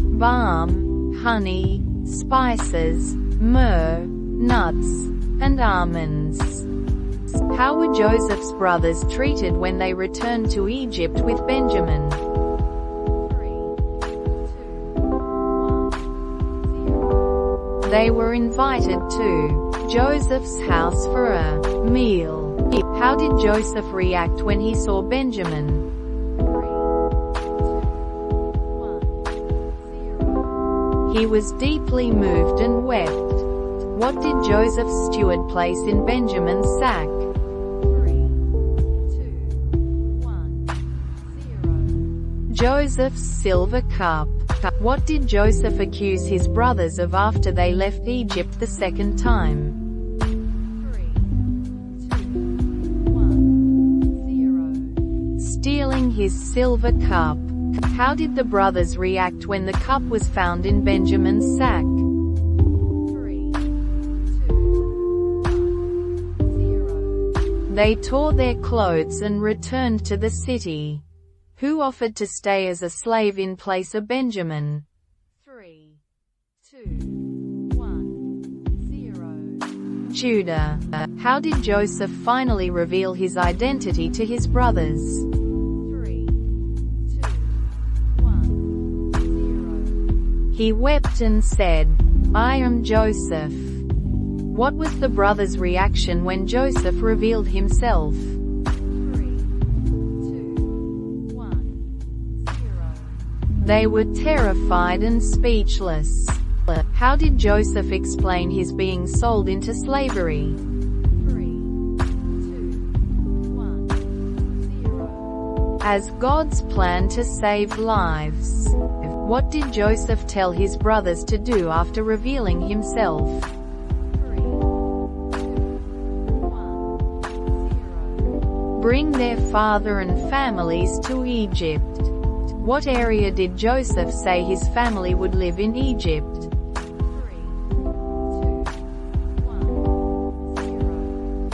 0. Balm, honey, spices, myrrh, nuts, and almonds. How were Joseph's brothers treated when they returned to Egypt with Benjamin? 3, 2, 1, 0. They were invited to Joseph's house for a meal. How did Joseph react when he saw Benjamin? 3, 2, 1, 0. He was deeply moved and wept. What did Joseph's steward place in Benjamin's sack? 3, 2, 1, 0. Joseph's silver cup. What did Joseph accuse his brothers of after they left Egypt the second time? 3, 2, 1, 0. Stealing his silver cup. How did the brothers react when the cup was found in Benjamin's sack? 3, 2, 1, 0. They tore their clothes and returned to the city. Who offered to stay as a slave in place of Benjamin? 3, 2, 1, 0. Judah. How did Joseph finally reveal his identity to his brothers? 3, 2, 1, 0. He wept and said, "I am Joseph." What was the brothers' reaction when Joseph revealed himself? 3, 2, 1, 0. They were terrified and speechless. How did Joseph explain his being sold into slavery? 3, 2, 1, 0. As God's plan to save lives. What did Joseph tell his brothers to do after revealing himself? 3, 2, 1, 0. Bring their father and families to Egypt. What area did Joseph say his family would live in Egypt? 3, 2, 1,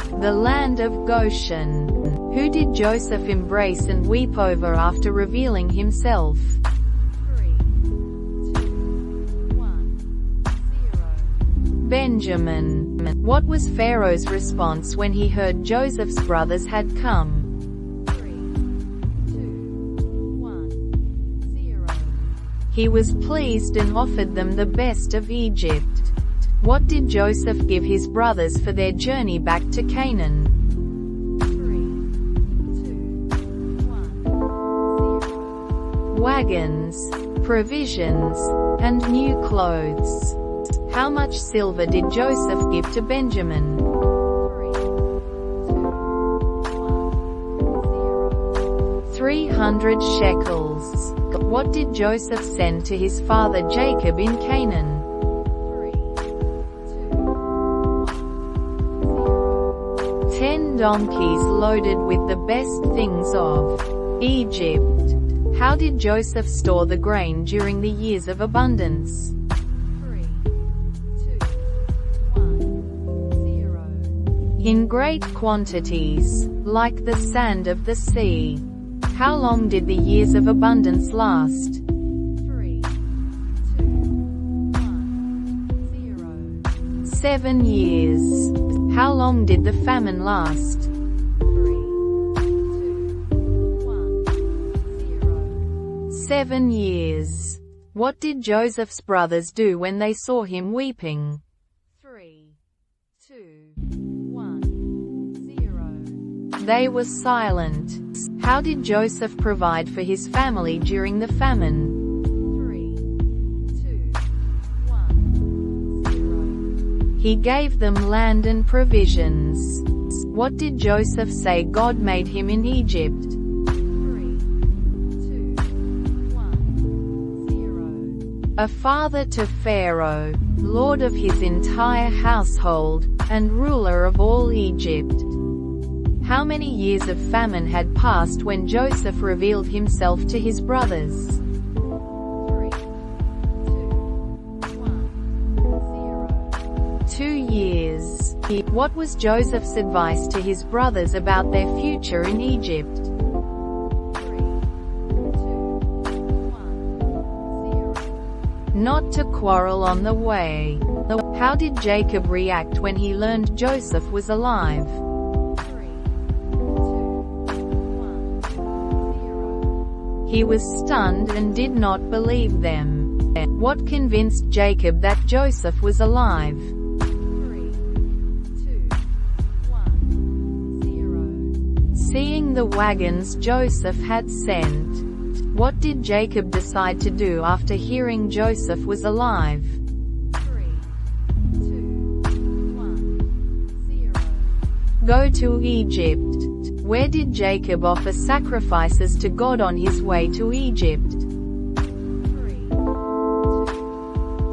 0. The land of Goshen. Who did Joseph embrace and weep over after revealing himself? 3, 2, 1, 0. Benjamin. What was Pharaoh's response when he heard Joseph's brothers had come? 3, 2, 1, 0. He was pleased and offered them the best of Egypt. What did Joseph give his brothers for their journey back to Canaan? 3, 2, 1, 0. Wagons, provisions, and new clothes. How much silver did Joseph give to Benjamin? 3, 2, 1, 0. 300 shekels. What did Joseph send to his father Jacob in Canaan? 3, 2, 1, 0. 10 donkeys loaded with the best things of Egypt. How did Joseph store the grain during the years of abundance? 3, 2, 1, 0. In great quantities, like the sand of the sea. How long did the years of abundance last? 3, 2, 1, 0. 7 years. How long did the famine last? 3, 2, 1, 0. 7 years. What did Joseph's brothers do when they saw him weeping? 3, 2, 1, 0. They were silent. How did Joseph provide for his family during the famine? 3, 2, 1, 0. He gave them land and provisions. What did Joseph say God made him in Egypt? 3, 2, 1, 0. A father to Pharaoh, lord of his entire household, and ruler of all Egypt. How many years of famine had passed when Joseph revealed himself to his brothers? 3, 2, 1, 0. 2 years. What was Joseph's advice to his brothers about their future in Egypt? 3, 2, 1, 0. Not to quarrel on the way. How did Jacob react when he learned Joseph was alive? 3, 2, 1, 0. He was stunned and did not believe them. What convinced Jacob that Joseph was alive? 3, 2, 1, 0. Seeing the wagons Joseph had sent. What did Jacob decide to do after hearing Joseph was alive? 3, 2, 1, 0. Go to Egypt. Where did Jacob offer sacrifices to God on his way to Egypt? 3, 2,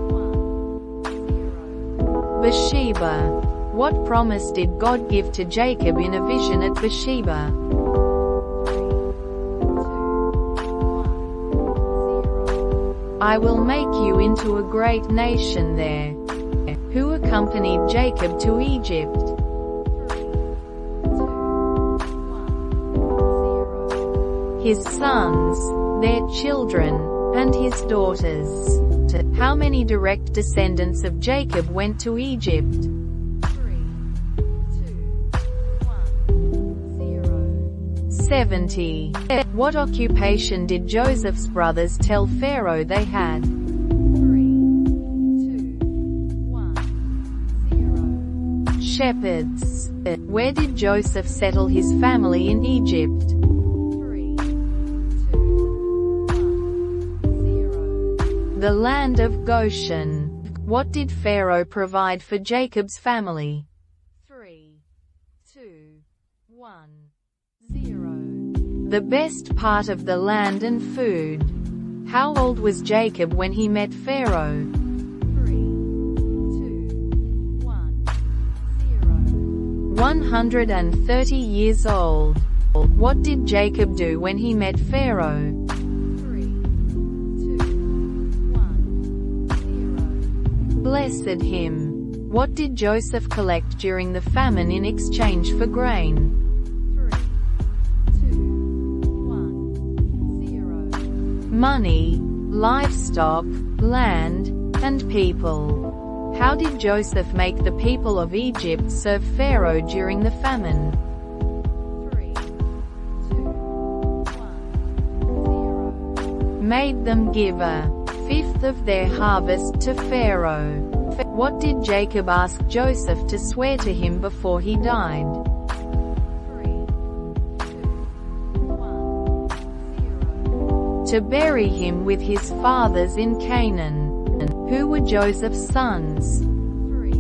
1, 0. Bathsheba. What promise did God give to Jacob in a vision at Bathsheba? 3, 2, 1, 0. I will make you into a great nation there. Who accompanied Jacob to Egypt? 3, 2, 1, 0. His sons, their children, and his daughters. How many direct descendants of Jacob went to Egypt? 3, 2, 1, 0. 70. What occupation did Joseph's brothers tell Pharaoh they had? 3, 2, 1, 0. Shepherds. Where did Joseph settle his family in Egypt? 3, 2, 1, 0. The land of Goshen. What did Pharaoh provide for Jacob's family? 3, 2, 1, 0. The best part of the land and food. How old was Jacob when he met Pharaoh? 3, 2, 1, 0. 130 years old. What did Jacob do when he met Pharaoh? 3, 2, 1, 0. Blessed him. What did Joseph collect during the famine in exchange for grain? 3, 2, 1, 0. Money, livestock, land, and people. How did Joseph make the people of Egypt serve Pharaoh during the famine? 3, 2, 1, 0. Made them give a fifth of their harvest to Pharaoh. What did Jacob ask Joseph to swear to him before he died? 3, 2, 1, 0. To bury him with his fathers in Canaan. Who were Joseph's sons? 3, 2,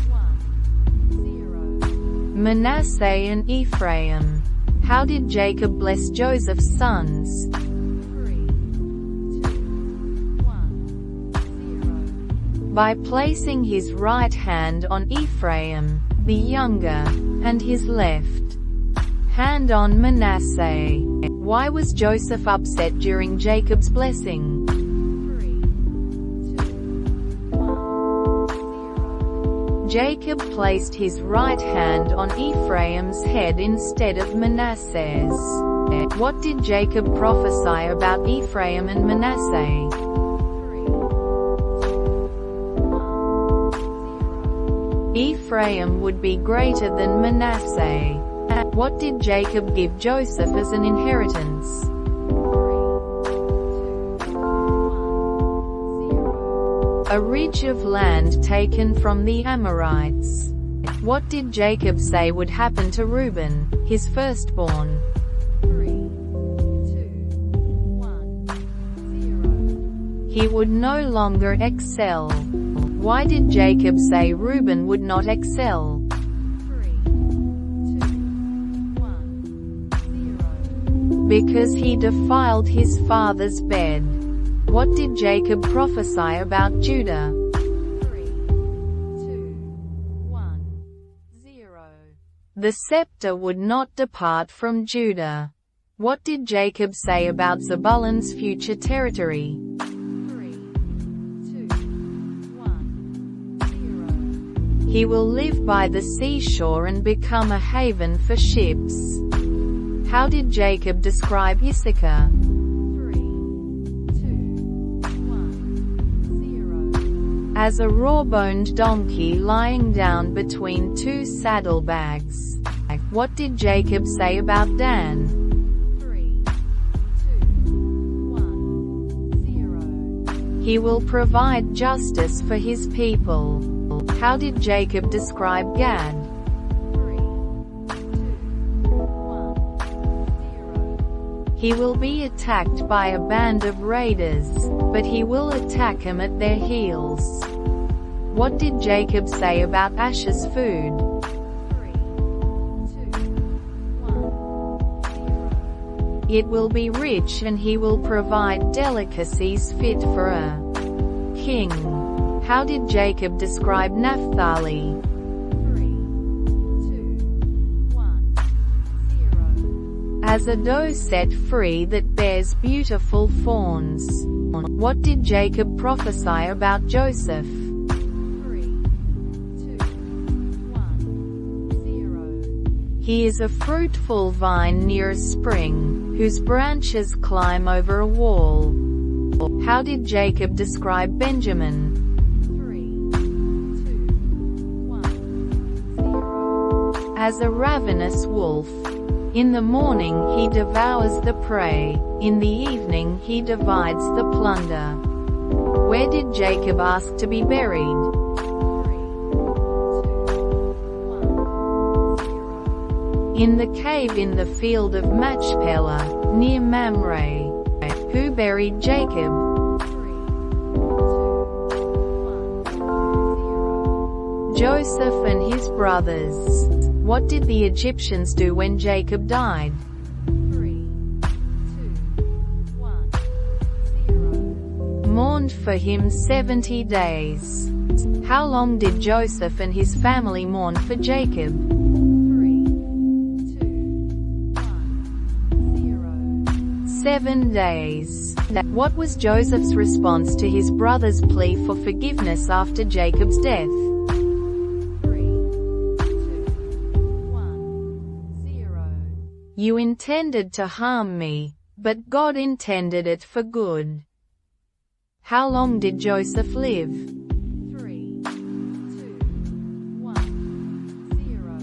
1, 0. Manasseh and Ephraim. How did Jacob bless Joseph's sons? 3, 2, 1, 0. By placing his right hand on Ephraim, the younger, and his left hand on Manasseh. Why was Joseph upset during Jacob's blessing? 3, 2, 1, 0. Jacob placed his right hand on Ephraim's head instead of Manasseh's. What did Jacob prophesy about Ephraim and Manasseh? 3, 2, 1, 0. Ephraim would be greater than Manasseh. What did Jacob give Joseph as an inheritance? 3, 2, 1, 0. A ridge of land taken from the Amorites. What did Jacob say would happen to Reuben, his firstborn? 3, 2, 1, 0. He would no longer excel. Why did Jacob say Reuben would not excel? 3, 2, 1, 0. Because he defiled his father's bed. What did Jacob prophesy about Judah? 3, 2, 1, 0. The scepter would not depart from Judah. What did Jacob say about Zebulun's future territory? 3, 2, 1, 0. He will live by the seashore and become a haven for ships. How did Jacob describe Issachar? 3, 2, 1, 0. As a raw-boned donkey lying down between two saddlebags. What did Jacob say about Dan? 3, 2, 1, 0. He will provide justice for his people. How did Jacob describe Gad? 3, 2, 1, 0. He will be attacked by a band of raiders, but he will attack them at their heels. What did Jacob say about Asher's food? 3, 2, It will be rich and he will provide delicacies fit for a king. How did Jacob describe Naphtali? 3, 2, 1, 0. As a doe set free that bears beautiful fawns. What did Jacob prophesy about Joseph? 3, 2, 1, 0. He is a fruitful vine near a spring, whose branches climb over a wall. How did Jacob describe Benjamin? 3, 2, 1, 0. As a ravenous wolf. In the morning he devours the prey, in the evening he divides the plunder. Where did Jacob ask to be buried? 3, 2, 1, 0. In the cave in the field of Machpelah, near Mamre. Who buried Jacob? 3, 2, 1, 0. Joseph and his brothers. What did the Egyptians do when Jacob died? 3, 2, 1, 0. Mourned for him 70 days. How long did Joseph and his family mourn for Jacob? 3, 2, 1, 0. 7 days. What was Joseph's response to his brother's plea for forgiveness after Jacob's death? 3, 2, 1, 0. You intended to harm me, but God intended it for good. How long did Joseph live? 3, 2, 1, 0.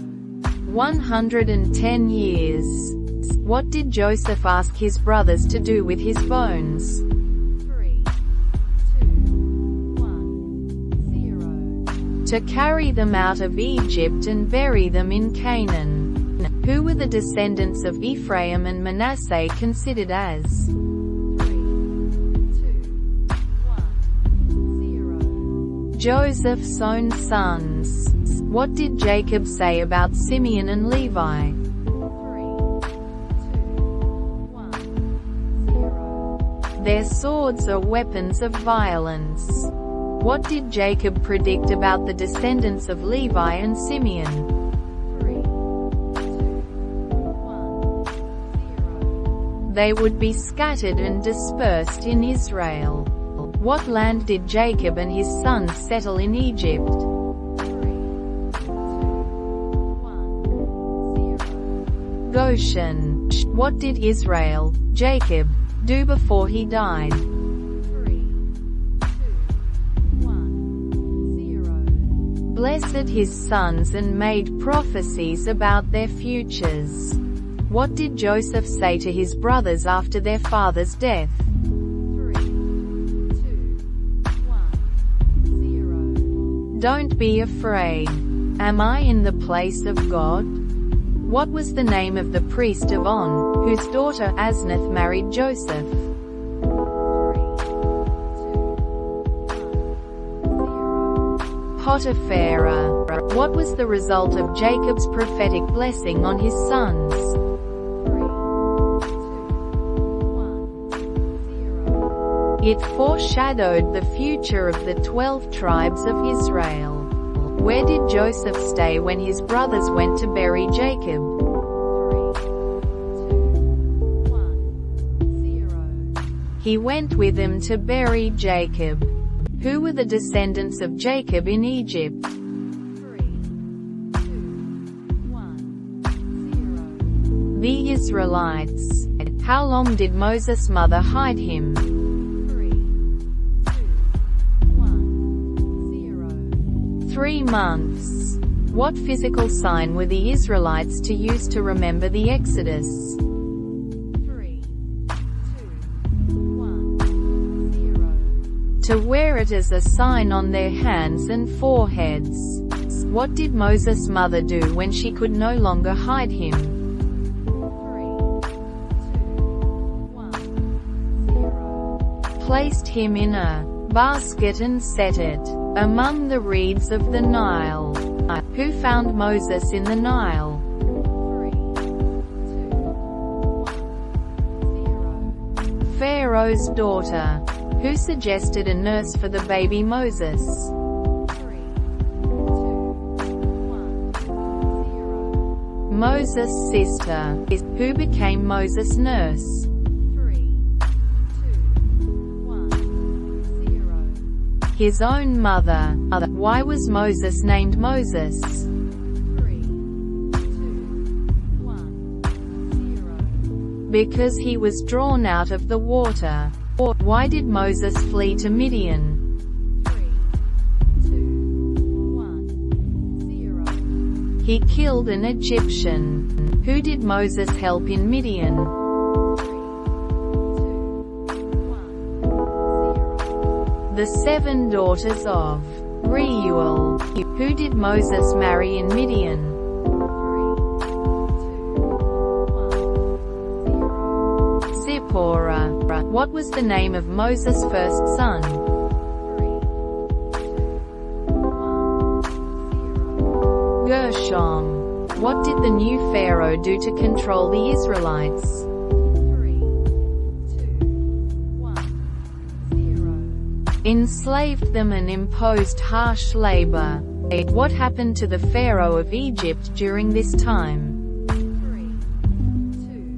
110 years. What did Joseph ask his brothers to do with his bones? 3, 2, 1, 0. To carry them out of Egypt and bury them in Canaan. Who were the descendants of Ephraim and Manasseh considered as? 3, 2, 1, 0. Joseph's own sons. What did Jacob say about Simeon and Levi? 3, 2, 1, 0. Their swords are weapons of violence. What did Jacob predict about the descendants of Levi and Simeon? 3, 2, 1, 0. They would be scattered and dispersed in Israel. What land did Jacob and his sons settle in Egypt? 3, 2, 1, 0. Goshen. What did Israel, Jacob, do before he died? 3, 2, 1, 0. Blessed his sons and made prophecies about their futures. What did Joseph say to his brothers after their father's death? 3, 2, 1, 0. Don't be afraid. Am I in the place of God? What was the name of the priest of On, whose daughter Asnath married Joseph? 3, 2, 1, 0. Potipharah. What was the result of Jacob's prophetic blessing on his sons? 3, 2, 1, 0. It foreshadowed the future of the 12 tribes of Israel. Where did Joseph stay when his brothers went to bury Jacob? 3, 2, 1, 0. He went with them to bury Jacob. Who were the descendants of Jacob in Egypt? 3, 2, 1, 0. The Israelites. How long did Moses' mother hide him? 3, 2, 1, 0. 3 months. What physical sign were the Israelites to use to remember the Exodus? 3, 2, 1, 0. To wear it as a sign on their hands and foreheads. What did Moses' mother do when she could no longer hide him? 3, 2, 1, 0. Placed him in a basket and set it among the reeds of the Nile. Who found Moses in the Nile? 3, 2, 1, Pharaoh's daughter. Who suggested a nurse for the baby Moses? 3, 2, 1, 0. Moses' sister. Who became Moses' nurse? 3, 2, 1, 0. His own mother. Why was Moses named Moses? 3, 2, 1, 0. Because he was drawn out of the water. Why did Moses flee to Midian? 3, 2, 1, 0. He killed an Egyptian. Who did Moses help in Midian? 3, 2, 1, 0. The 7 daughters of Reuel. Who did Moses marry in Midian? 3, 2, 1, 0. Zipporah. What was the name of Moses' first son? 3, 2, 1, 0. Gershom. What did the new Pharaoh do to control the Israelites? 3, 2, 1, 0. Enslaved them and imposed harsh labor. What happened to the Pharaoh of Egypt during this time? 3,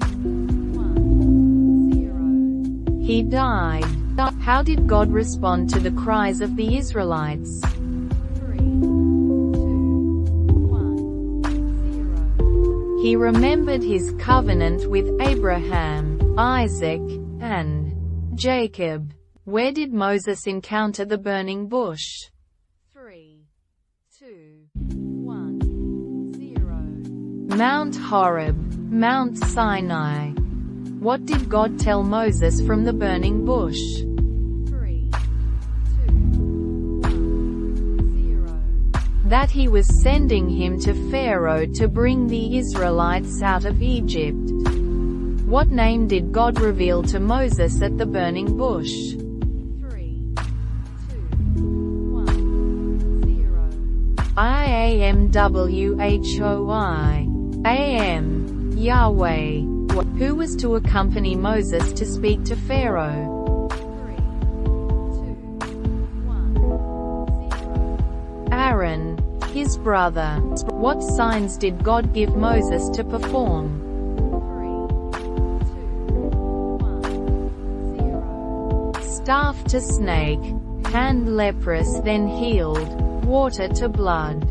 2, 1, 0. He died. How did God respond to the cries of the Israelites? 3, 2, 1, 0. He remembered his covenant with Abraham, Isaac, and Jacob. Where did Moses encounter the burning bush? 3, 2, 1, 0. Mount Horeb, Mount Sinai. What did God tell Moses from the burning bush? 3, 2, 1, 0. That he was sending him to Pharaoh to bring the Israelites out of Egypt. What name did God reveal to Moses at the burning bush? 3, 2, 1, 0. I-A-M-W-H-O-I. A-M. Yahweh. Who was to accompany Moses to speak to Pharaoh? 3, 2, 1, 0. Aaron, his brother. What signs did God give Moses to perform? 3, 2, 1, 0. Staff to snake, hand leprous then healed, water to blood.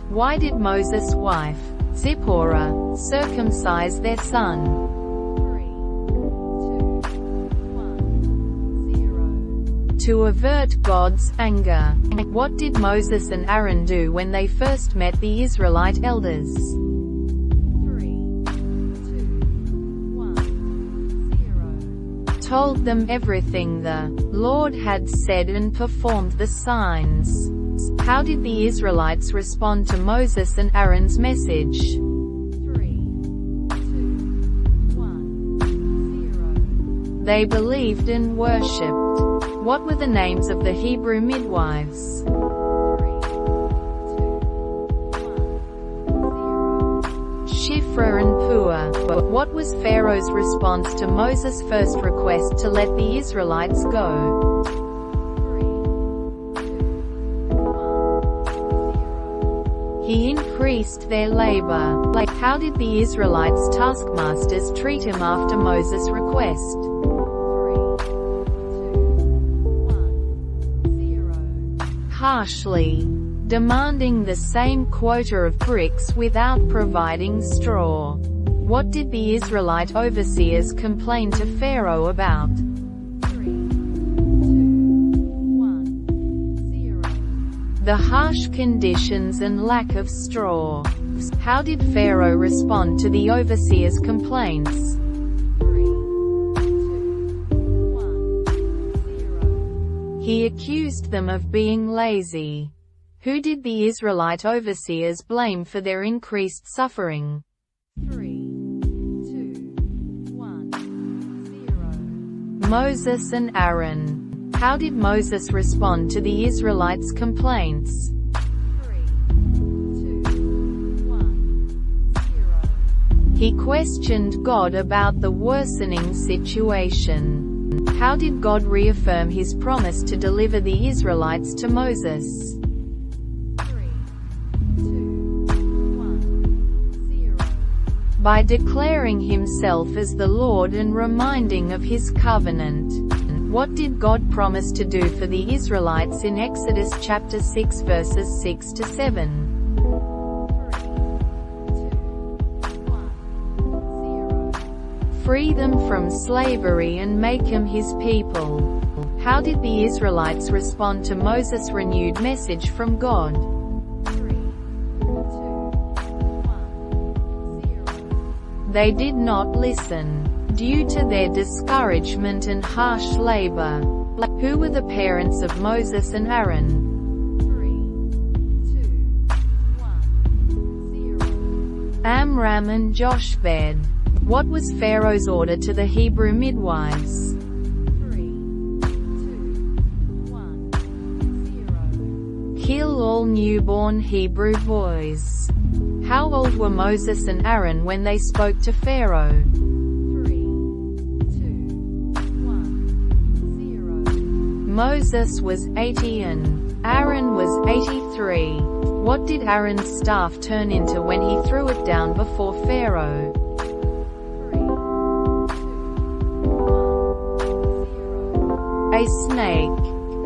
Why did Moses' wife, Zipporah, circumcise their son? 3, 2, 1, 0. To avert God's anger. What did Moses and Aaron do when they first met the Israelite elders? 3, 2, 1, 0. Told them everything the Lord had said and performed the signs. How did the Israelites respond to Moses and Aaron's message? 3, 2, 1, 0. They believed and worshipped. What were the names of the Hebrew midwives? 3, 2, 1, 0. Shiphrah and Puah. What was Pharaoh's response to Moses' first request to let the Israelites go? 3, 2, 1, 0. He increased their labor. How did the Israelites' taskmasters treat him after Moses' request? 3, 2, 1, 0. Harshly. Demanding the same quota of bricks without providing straw. What did the Israelite overseers complain to Pharaoh about? 3, 2, 1, 0. The harsh conditions and lack of straw. How did Pharaoh respond to the overseers' complaints? 3, 2, 1, 0. He accused them of being lazy. Who did the Israelite overseers blame for their increased suffering? 3, 2, 1, 0. Moses and Aaron. How did Moses respond to the Israelites' complaints? 3, 2, 1, 0. He questioned God about the worsening situation. How did God reaffirm his promise to deliver the Israelites to Moses? 3, 2, 1, 0. By declaring himself as the Lord and reminding of his covenant. What did God promise to do for the Israelites in Exodus chapter 6 verses 6 to 7? 3, 2, 1, 0. Free them from slavery and make them his people. How did the Israelites respond to Moses' renewed message from God? 3, 2, 1, 0. They did not listen. Due to their discouragement and harsh labor. Who were the parents of Moses and Aaron? 3, 2, 1, 0. Amram and Jochebed. What was Pharaoh's order to the Hebrew midwives? 3, 2, 1, 0. Kill all newborn Hebrew boys. How old were Moses and Aaron when they spoke to Pharaoh? 3, 2, 1, 0. Moses was 80 and Aaron was 83. What did Aaron's staff turn into when he threw it down before Pharaoh? 3, 2, 1, 0. A snake.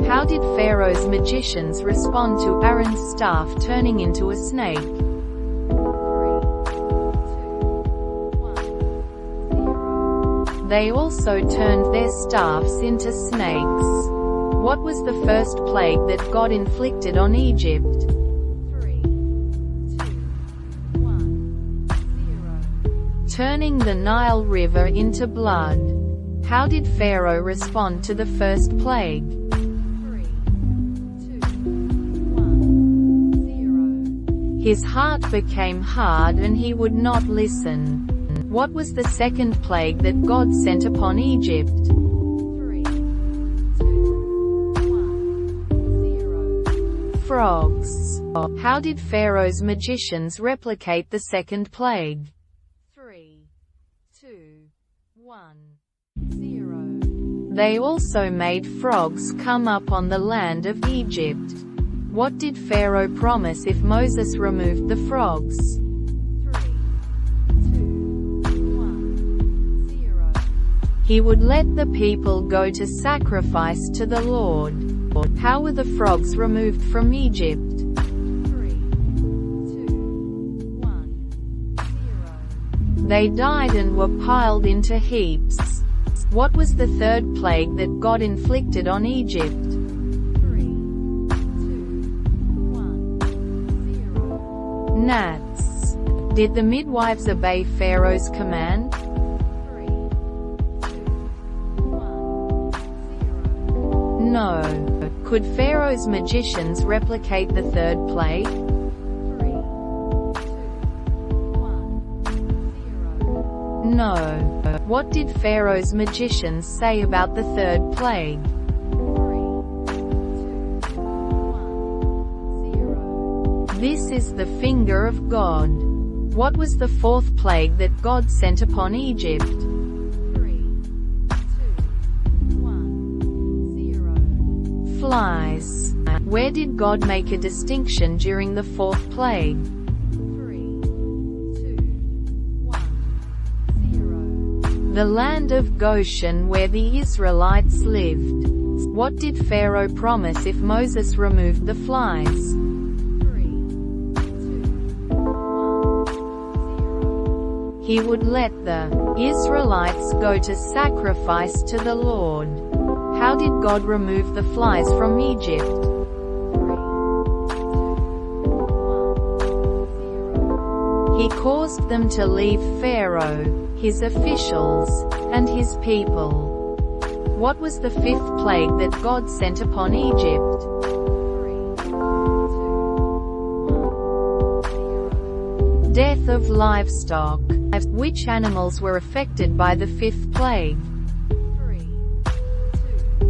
How did Pharaoh's magicians respond to Aaron's staff turning into a snake? 3, 2, 1, 0. They also turned their staffs into snakes. What was the first plague that God inflicted on Egypt? 3, 2, 1, 0. Turning the Nile River into blood. How did Pharaoh respond to the first plague? 3, 2, 1, 0. His heart became hard and he would not listen. What was the second plague that God sent upon Egypt? 3, 2, 1, 0. Frogs. How did Pharaoh's magicians replicate the second plague? 3, 2, 1, 0. They also made frogs come up on the land of Egypt. What did Pharaoh promise if Moses removed the frogs? 3, 2, 1, 0. He would let the people go to sacrifice to the Lord. How were the frogs removed from Egypt? 3, 2, 1, 0. They died and were piled into heaps. What was the third plague that God inflicted on Egypt? 3, 2, 1, 0. Gnats. Did the midwives obey Pharaoh's command? 3, 2, 1, 0. No. Could Pharaoh's magicians replicate the third plague? 3, 2, 1, 0. No. What did Pharaoh's magicians say about the third plague? 3, 2, 1, 0. This is the finger of God. What was the fourth plague that God sent upon Egypt? 3, 2, 1, 0. Flies. Where did God make a distinction during the fourth plague? 3, 2, 1, 0. The land of Goshen where the Israelites lived. What did Pharaoh promise if Moses removed the flies? 3, 2, 1, 0. He would let the Israelites go to sacrifice to the Lord. How did God remove the flies from Egypt? 3, 2, 1, 0. He caused them to leave Pharaoh, his officials, and his people. What was the fifth plague that God sent upon Egypt? 3, 2, 1, 0. Death of livestock. Which animals were affected by the fifth plague? 3, 2,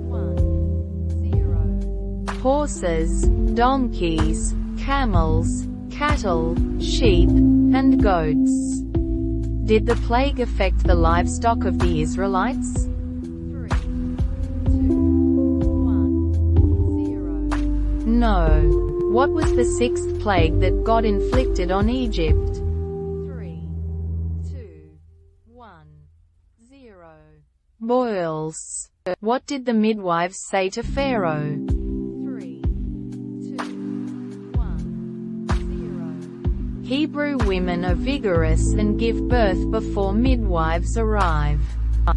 1, 0. Horses, donkeys, camels, cattle, sheep, and goats. Did the plague affect the livestock of the Israelites? 3, No. What was the sixth plague that God inflicted on Egypt? 3, 2, 1, 0. Boils. What did the midwives say to Pharaoh? 3, 2, 1, 0. Hebrew women are vigorous and give birth before midwives arrive.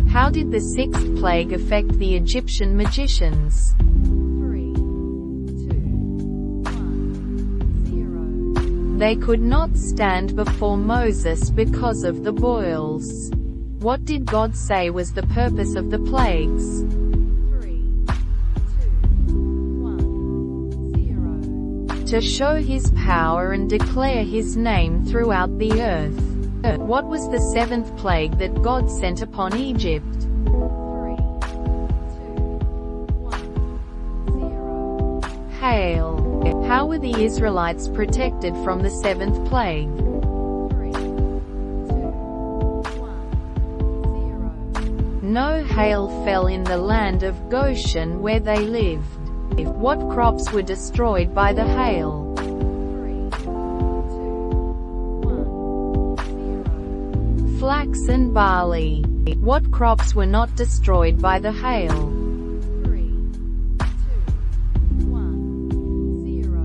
How did the sixth plague affect the Egyptian magicians? 3, 2, 1, 0. They could not stand before Moses because of the boils. What did God say was the purpose of the plagues? 3, 2, 1, 0. To show his power and declare his name throughout the earth. What was the seventh plague that God sent upon Egypt? 3, 2, 1, 0. Hail. How were the Israelites protected from the seventh plague? 3, 2, 1, 0. No hail fell in the land of Goshen where they lived. What crops were destroyed by the hail? 3, 2, 1, 0. Flax and barley. What crops were not destroyed by the hail? 3, 2, 1, 0.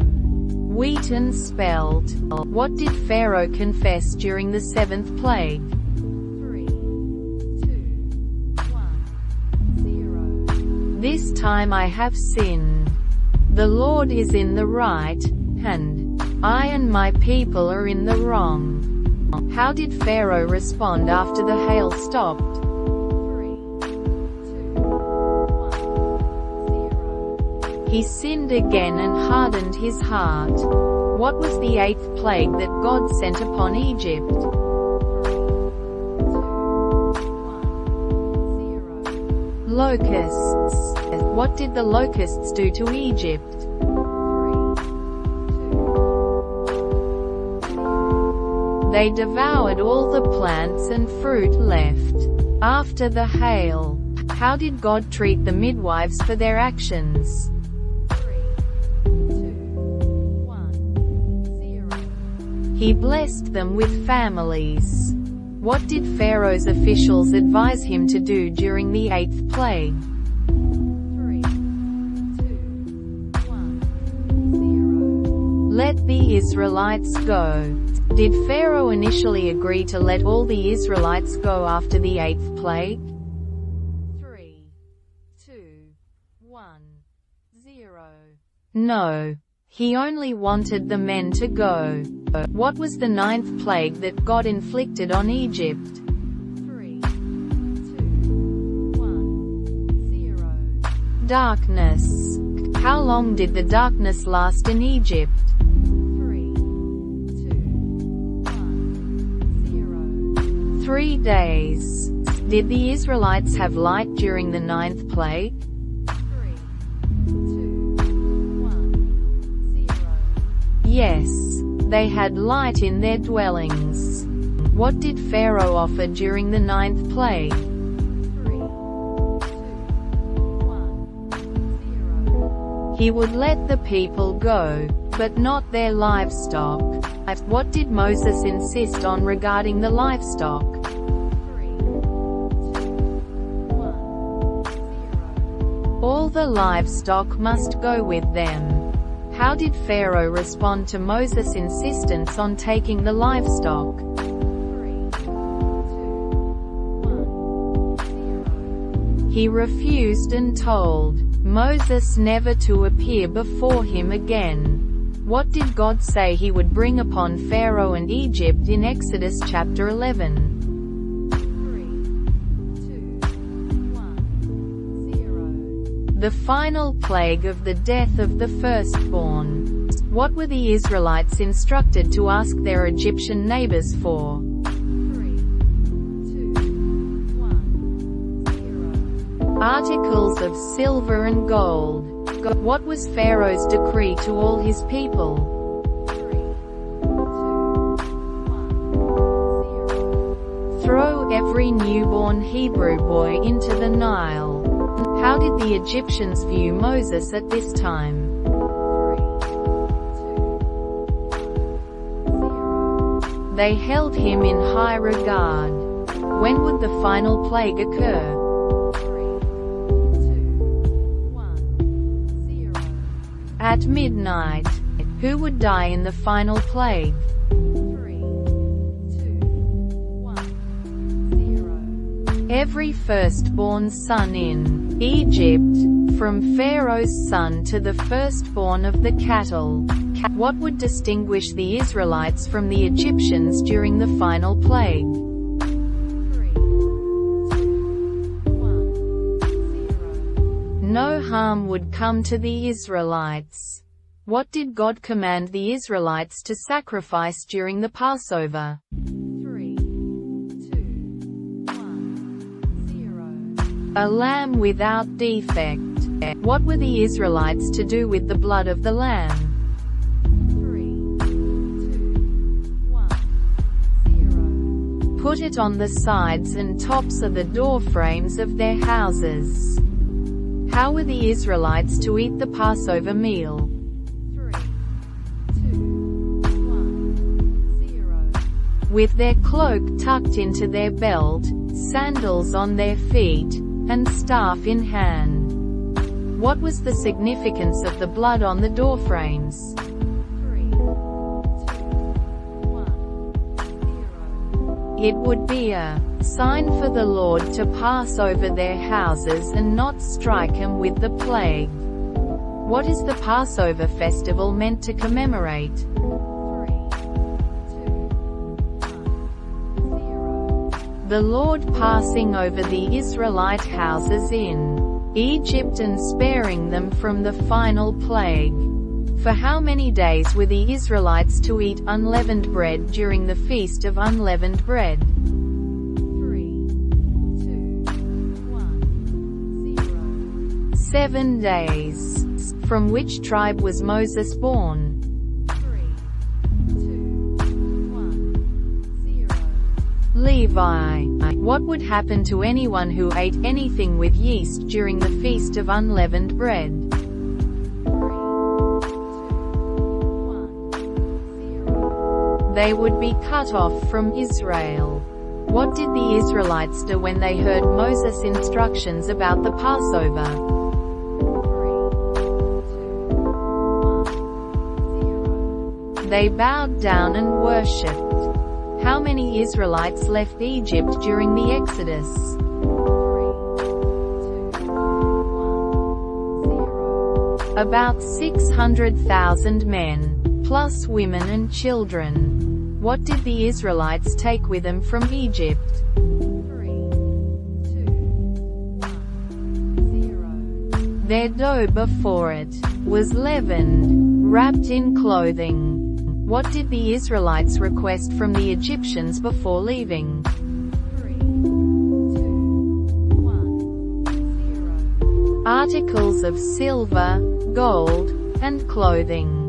Wheat and spelt. What did Pharaoh confess during the seventh plague? 3, 2, 1, 0. This time I have sinned. The Lord is in the right, and I and my people are in the wrong. How did Pharaoh respond after the hail stopped? 3, 2, 1, 0. He sinned again and hardened his heart. What was the eighth plague that God sent upon Egypt? 3, 2, 1, 0. Locusts. What did the locusts do to Egypt? 3, 2, 1, 0. They devoured all the plants and fruit left. After the hail, how did God treat the midwives for their actions? 3, 2, 1, 0. He blessed them with families. What did Pharaoh's officials advise him to do during the eighth plague? 3, 2, 1, 0. Let the Israelites go. Did Pharaoh initially agree to let all the Israelites go after the eighth plague? 3, 2, 1, 0. No. He only wanted the men to go. What was the ninth plague that God inflicted on Egypt? 3, 2, 1, 0. Darkness. How long did the darkness last in Egypt? 3, 2, 1, 0. 3 days. Did the Israelites have light during the ninth plague? 3, 2, 1, 0. Yes. They had light in their dwellings. What did Pharaoh offer during the ninth plague? 3, 2, 1, 0. He would let the people go, but not their livestock. What did Moses insist on regarding the livestock? 3, 2, 1, 0. All the livestock must go with them. How did Pharaoh respond to Moses' insistence on taking the livestock? 3, 2, 1, 0. He refused and told Moses never to appear before him again. What did God say he would bring upon Pharaoh and Egypt in Exodus chapter 11? 3, 2, 1, 0. The final plague of the death of the firstborn. What were the Israelites instructed to ask their Egyptian neighbors for? 3, 2, 1, 0. Articles of silver and gold. What was Pharaoh's decree to all his people? 3, 2, 1, 0. Throw every newborn Hebrew boy into the Nile. How did the Egyptians view Moses at this time? 3, They held him in high regard. When would the final plague occur? 3, 2, 1, 0. At midnight. Who would die in the final plague? 3, 2, 1, 0. Every firstborn son in Egypt, from Pharaoh's son to the firstborn of the cattle. What would distinguish the Israelites from the Egyptians during the final plague? 3, 2, 1, 0. No harm would come to the Israelites. What did God command the Israelites to sacrifice during the Passover? 3, 2, 1, 0. A lamb without defect. What were the Israelites to do with the blood of the lamb? 3, 2, 1, 0. Put it on the sides and tops of the door frames of their houses. How were the Israelites to eat the Passover meal? 3, 2, 1, 0. With their cloak tucked into their belt, sandals on their feet, and staff in hand. What was the significance of the blood on the doorframes? 3, 2, 1, 0. It would be a sign for the Lord to pass over their houses and not strike them with the plague. What is the Passover festival meant to commemorate? 3, 2, 1, 0. The Lord passing over the Israelite houses in Egypt and sparing them from the final plague. For how many days were the Israelites to eat unleavened bread during the Feast of Unleavened Bread? 3, 2, 1, 0. 7 days. From which tribe was Moses born? 3, 2, 1, 0. Levi. What would happen to anyone who ate anything with yeast during the Feast of Unleavened Bread? 3, 2, 1, 0. They would be cut off from Israel. What did the Israelites do when they heard Moses' instructions about the Passover? 3, 2, 1, 0. They bowed down and worshipped. How many Israelites left Egypt during the Exodus? 3, 2, 1, 0. About 600,000 men, plus women and children. What did the Israelites take with them from Egypt? 3, 2, 1, 0. Their dough before it was leavened, wrapped in clothing. What did the Israelites request from the Egyptians before leaving? 3, 2, 1, 0. Articles of silver, gold, and clothing.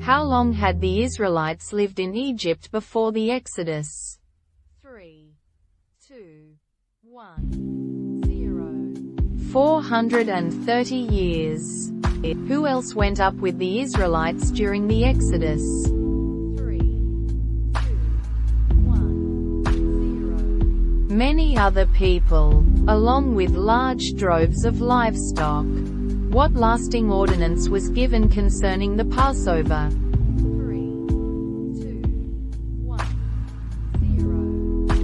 How long had the Israelites lived in Egypt before the Exodus? 3, 2, 1, 0. 430 years. Who else went up with the Israelites during the Exodus? 3, 2, 1, 0. Many other people, along with large droves of livestock. What lasting ordinance was given concerning the Passover? 3, 2, 1, 0.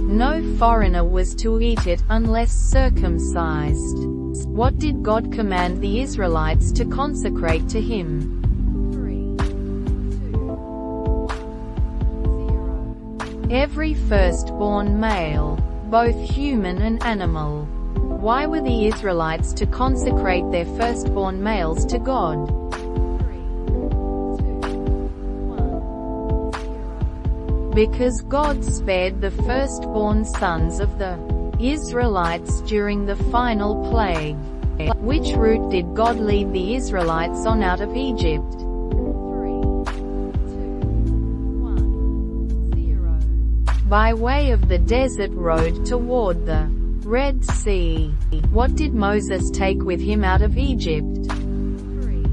No foreigner was to eat it unless circumcised. What did God command the Israelites to consecrate to Him? 3, 2, 1, 0. Every firstborn male, both human and animal. Why were the Israelites to consecrate their firstborn males to God? 3, 2, 1, 0. Because God spared the firstborn sons of the Israelites during the final plague. Which route did God lead the Israelites on out of Egypt? 3, 2, 1, 0. By way of the desert road toward the Red Sea. What did Moses take with him out of Egypt? 3,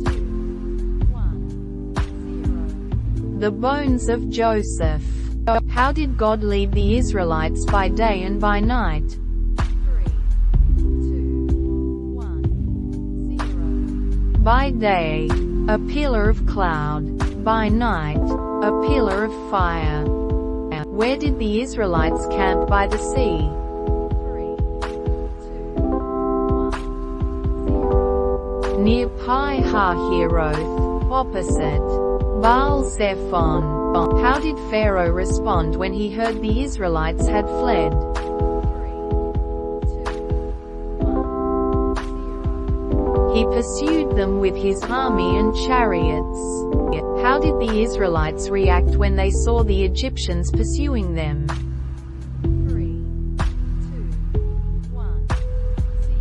2, 1, 0. The bones of Joseph. How did God lead the Israelites by day and by night? 3, 2, 1, 0. By day, a pillar of cloud. By night, a pillar of fire. Where did the Israelites camp by the sea? 3, 2, 1, 0. Near Pi Hahiroth, opposite Baal Zephon. How did Pharaoh respond when he heard the Israelites had fled? 3, 2, 1, 0. He pursued them with his army and chariots. How did the Israelites react when they saw the Egyptians pursuing them? 3, 2, 1,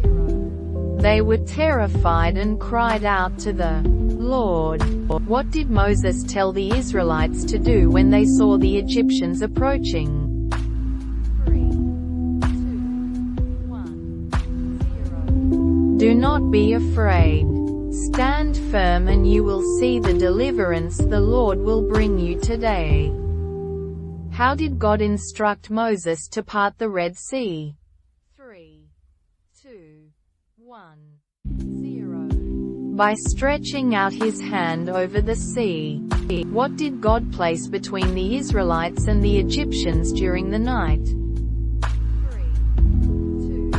0. They were terrified and cried out to the Lord. What did Moses tell the Israelites to do when they saw the Egyptians approaching? 3, 2, 1, 0. Do not be afraid. Stand firm and you will see the deliverance the Lord will bring you today. How did God instruct Moses to part the Red Sea? 3, 2, 1, 0. By stretching out his hand over the sea. What did God place between the Israelites and the Egyptians during the night? 3, 2,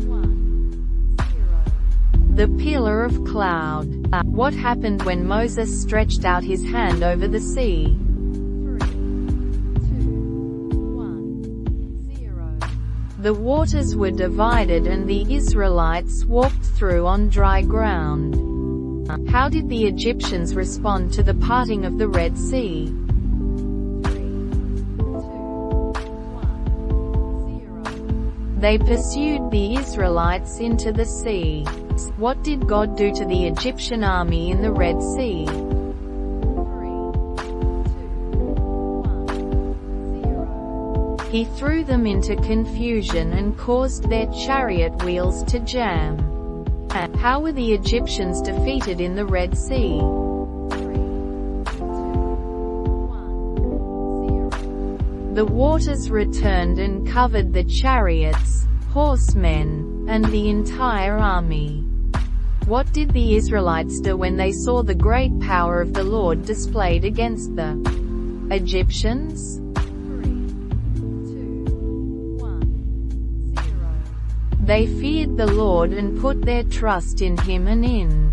1, 0. The pillar of cloud. What happened when Moses stretched out his hand over the sea? 3, 2, 1, 0. The waters were divided and the Israelites walked through on dry ground. How did the Egyptians respond to the parting of the Red Sea? 3, 2, 1, 0. They pursued the Israelites into the sea. What did God do to the Egyptian army in the Red Sea? 3, 2, 1, 0. He threw them into confusion and caused their chariot wheels to jam. How were the Egyptians defeated in the Red Sea? 3, 2, 1, 0. The waters returned and covered the chariots, horsemen, and the entire army. What did the Israelites do when they saw the great power of the Lord displayed against the Egyptians? 3, 2, 1, 0. They feared the Lord and put their trust in him and in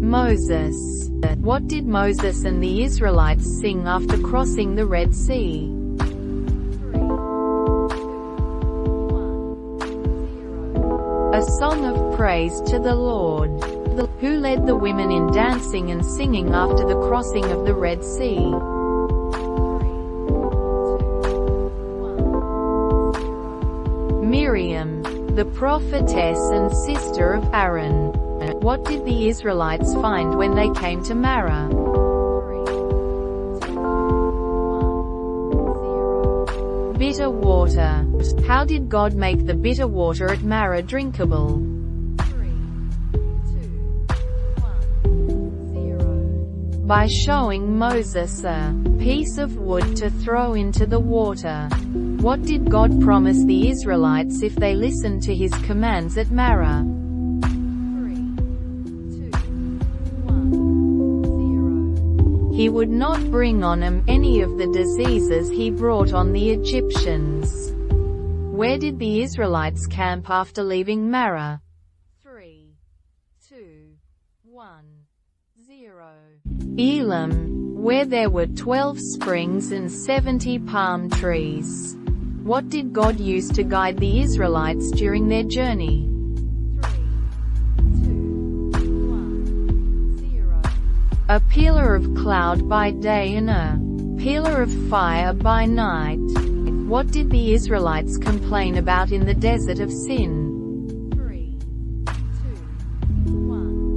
Moses. What did Moses and the Israelites sing after crossing the Red Sea? 3, 2, 1, 0. A song of praise to the Lord. Who led the women in dancing and singing after the crossing of the Red Sea? 3, 2, 1, 0. Miriam, the prophetess and sister of Aaron. What did the Israelites find when they came to Marah? 3, 2, 1, 0. Bitter water. How did God make the bitter water at Marah drinkable? 3, 2, 1, 0. By showing Moses a piece of wood to throw into the water. What did God promise the Israelites if they listened to his commands at Marah? 3, 2, 1, 0. He would not bring on them any of the diseases he brought on the Egyptians. Where did the Israelites camp after leaving Marah? 3, 2, 1, 0. Elam, where there were 12 springs and 70 palm trees. What did God use to guide the Israelites during their journey? 3, 2, 1, 0. A pillar of cloud by day and a pillar of fire by night. What did the Israelites complain about in the desert of Sin? 3, 2, 1,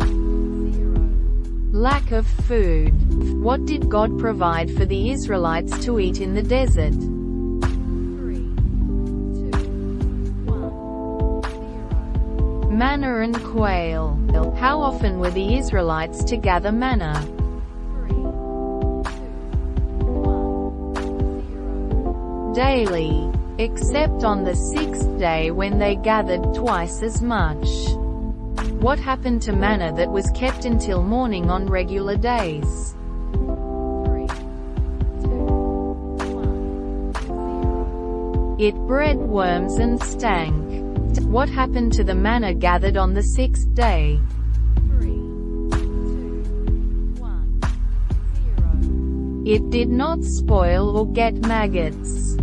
0. Lack of food. What did God provide for the Israelites to eat in the desert? 3, 2, 1, 0. Manna and quail. How often were the Israelites to gather manna? 3, 2, 1, 0. daily, except on the sixth day when they gathered twice as much. What happened to manna that was kept until morning on regular days? 3, 2, 1, 0. It bred worms and stank. What happened to the manna gathered on the sixth day? 3, 2, 1, 0. It did not spoil or get maggots.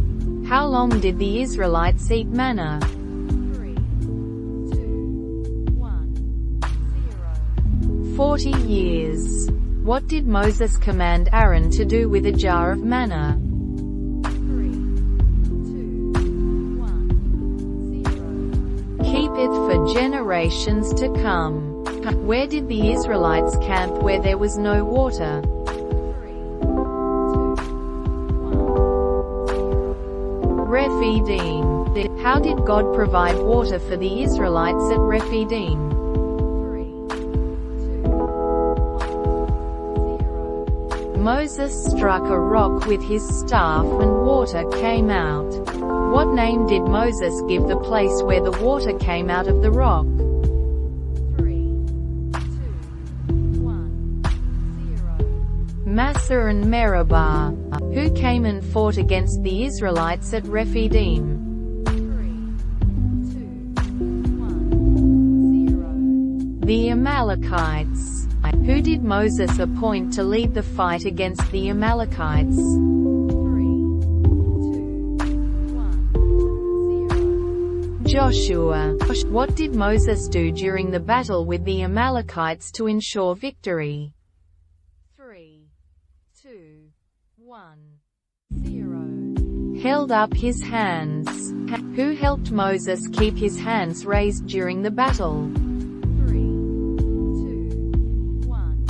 How long did the Israelites eat manna? 3, 2, 1, 0. 40 years. What did Moses command Aaron to do with a jar of manna? 3, 2, 1, 0. Keep it for generations to come. Where did the Israelites camp where there was no water? 3, 2, 1, 0. Rephidim. How did God provide water for the Israelites at Rephidim? 3, 2, 1, 0. Moses struck a rock with his staff and water came out. What name did Moses give the place where the water came out of the rock? 3, 2, 1, 0. Massa and Meribah. Who came and fought against the Israelites at Rephidim? 3, 2, 1, 0. The Amalekites. Who did Moses appoint to lead the fight against the Amalekites? 3, 2, 1, 0. Joshua. What did Moses do during the battle with the Amalekites to ensure victory? 3, 2, 1, 0. Held up his hands. Who helped Moses keep his hands raised during the battle? 3, 2, 1,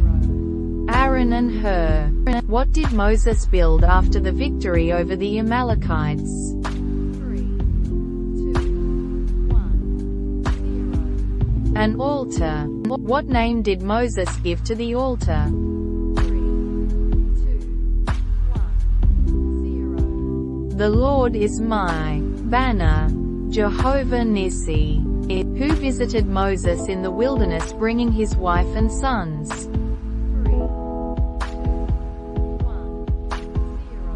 0. Aaron and Hur. What did Moses build after the victory over the Amalekites? 3, 2, 1, 0. An altar. What name did Moses give to the altar? 3, 2, 1, 0. The Lord is my banner. Jehovah Nissi. Who visited Moses in the wilderness bringing his wife and sons? 3, 2, 1,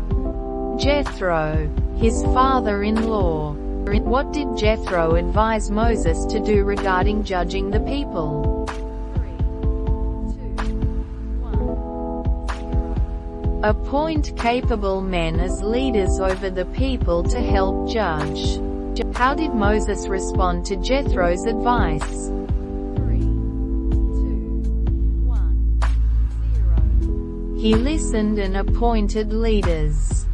0. Jethro, his father-in-law. What did Jethro advise Moses to do regarding judging the people? 3, 2, 1, 0. Appoint capable men as leaders over the people to help judge. How did Moses respond to Jethro's advice? 3, 2, 1, 0. He listened and appointed leaders.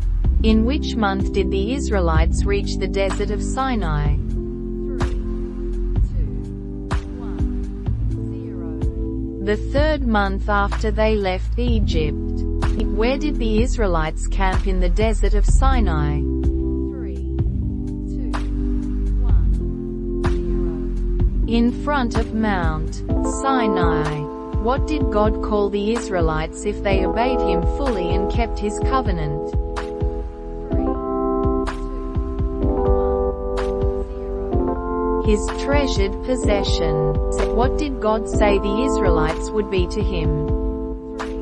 In which month did the Israelites reach the desert of Sinai? 3, 2, 1, 0. The third month after they left Egypt. Where did the Israelites camp in the desert of Sinai? 3, 2, 1, 0. In front of Mount Sinai. What did God call the Israelites if they obeyed Him fully and kept His covenant? 3, 2, 1, 0. His treasured possession. What did God say the Israelites would be to Him? 3, 2,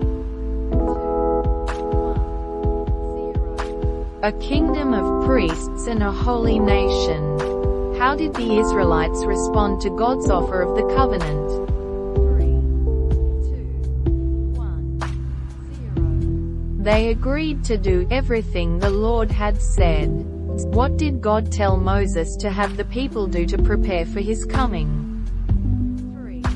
1, 0. A kingdom of priests and a holy nation. How did the Israelites respond to God's offer of the covenant? 3, 2, 1, 0. They agreed to do everything the Lord had said. What did God tell Moses to have the people do to prepare for His coming? 3, 2,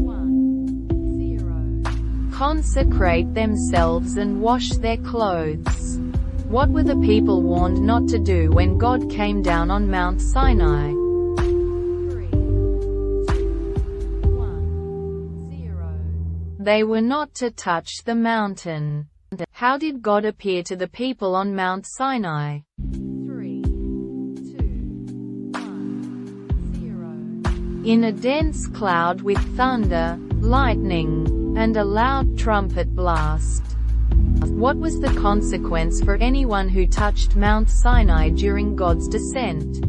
1, 0. Consecrate themselves and wash their clothes. What were the people warned not to do when God came down on Mount Sinai? 3, 2, 1, 0. They were not to touch the mountain. How did God appear to the people on Mount Sinai? 3, 2, 1, 0. In a dense cloud with thunder, lightning, and a loud trumpet blast. What was the consequence for anyone who touched Mount Sinai during God's descent? 3,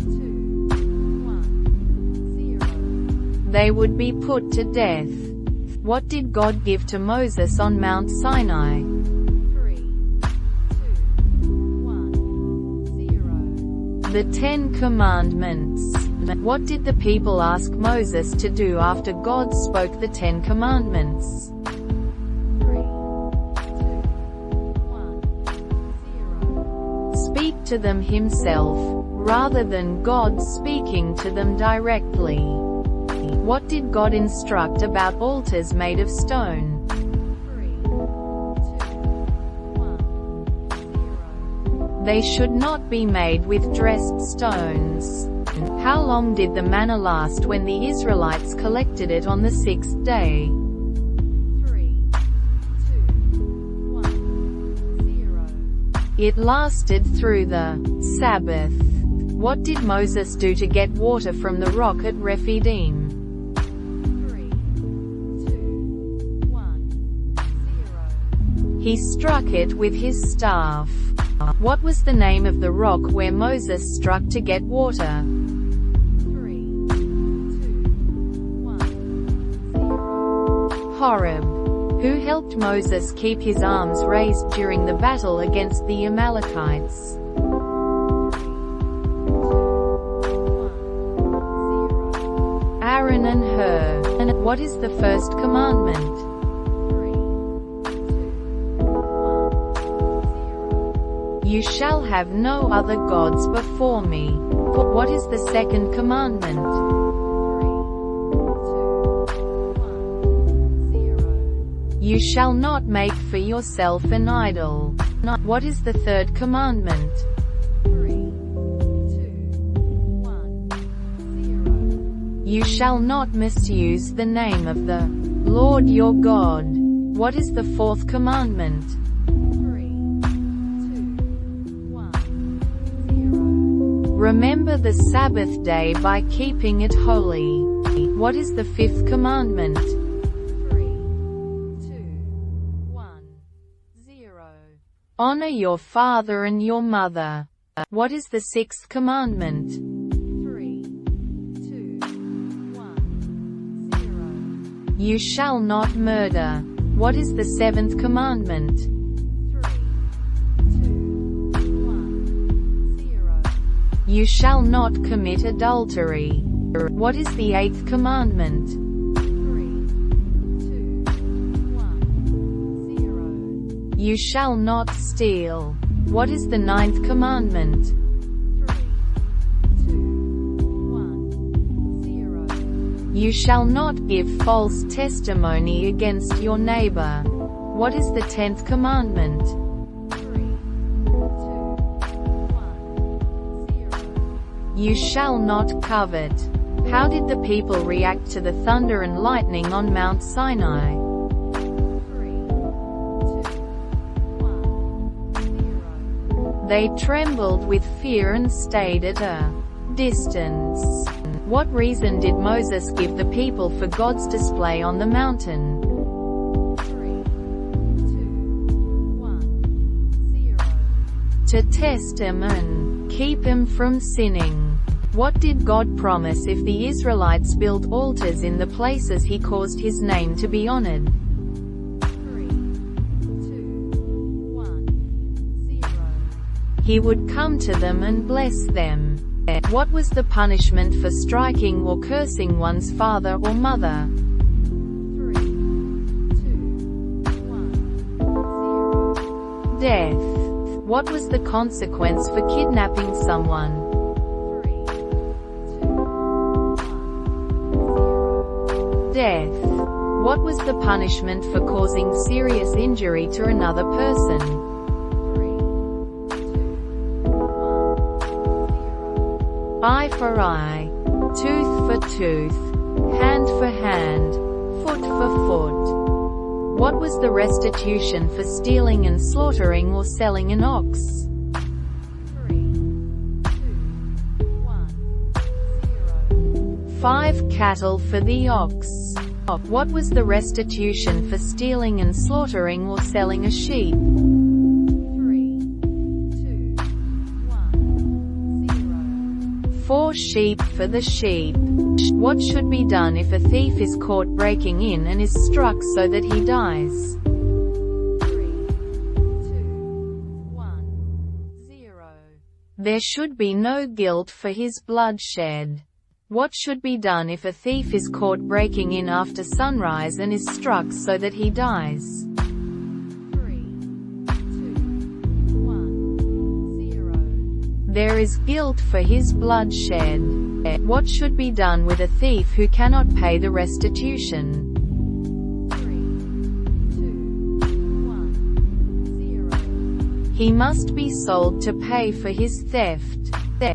2, 1, 0. They would be put to death. What did God give to Moses on Mount Sinai? 3, 2, 1, 0. The Ten Commandments. What did the people ask Moses to do after God spoke the Ten Commandments? 3, 2, 1, 0. Speak to them himself, rather than God speaking to them directly. What did God instruct about altars made of stone? 3, 2, 1, 0. They should not be made with dressed stones. How long did the manna last when the Israelites collected it on the sixth day? 3, 2, 1, 0. It lasted through the Sabbath. What did Moses do to get water from the rock at Rephidim? 3, 2, 1, 0. He struck it with his staff. What was the name of the rock where Moses struck to get water? 3, 2, 1, 0. Horeb. Who helped Moses keep his arms raised during the battle against the Amalekites? 3, 2, 1, 0. Aaron and Hur. And what is the first commandment? 3, 2, 1, 0. You shall have no other gods before me. What is the second commandment? 3, 2, 1, 0. You shall not make for yourself an idol. What is the third commandment? 3, 2, 1, 0. You shall not misuse the name of the Lord your God. What is the fourth commandment? 3, 2, 1, 0. Remember the Sabbath day by keeping it holy. What is the fifth commandment? 3, 2, 1, 0. Honor your father and your mother. What is the sixth commandment? 3, 2, 1, 0. You shall not murder. What is the seventh commandment? 3, 2, 1, 0. You shall not commit adultery. What is the eighth commandment? 3, 2, 1, 0. You shall not steal. What is the ninth commandment? 3, 2, 1, 0. You shall not give false testimony against your neighbor. What is the 10th commandment? 3, 2, 1, 0. You shall not covet. How did the people react to the thunder and lightning on Mount Sinai? 3, 2, 1, 0. They trembled with fear and stayed at a distance. What reason did Moses give the people for God's display on the mountain? 3, 2, 1, 0. To test him and keep him from sinning. What did God promise if the Israelites built altars in the places he caused his name to be honored? 3, 2, 1, 0. He would come to them and bless them. What was the punishment for striking or cursing one's father or mother? 3, 2, 1, 0. Death. What was the consequence for kidnapping someone? 3, 2, 1, 0. Death. What was the punishment for causing serious injury to another person? 3, 2, 1, 0. Eye for eye, tooth for tooth, hand for hand, foot for foot. What was the restitution for stealing and slaughtering or selling an ox? 3, 2, 1, 0. 5 cattle for the ox. What was the restitution for stealing and slaughtering or selling a sheep? 3, 2, 1, 0. 4 sheep for the sheep. What should be done if a thief is caught breaking in and is struck so that he dies? 3, 2, 1, 0. There should be no guilt for his bloodshed. What should be done if a thief is caught breaking in after sunrise and is struck so that he dies? 3, 2, 1, 0. There is guilt for his bloodshed. What should be done with a thief who cannot pay the restitution? 3, 2, 1, 0. He must be sold to pay for his theft.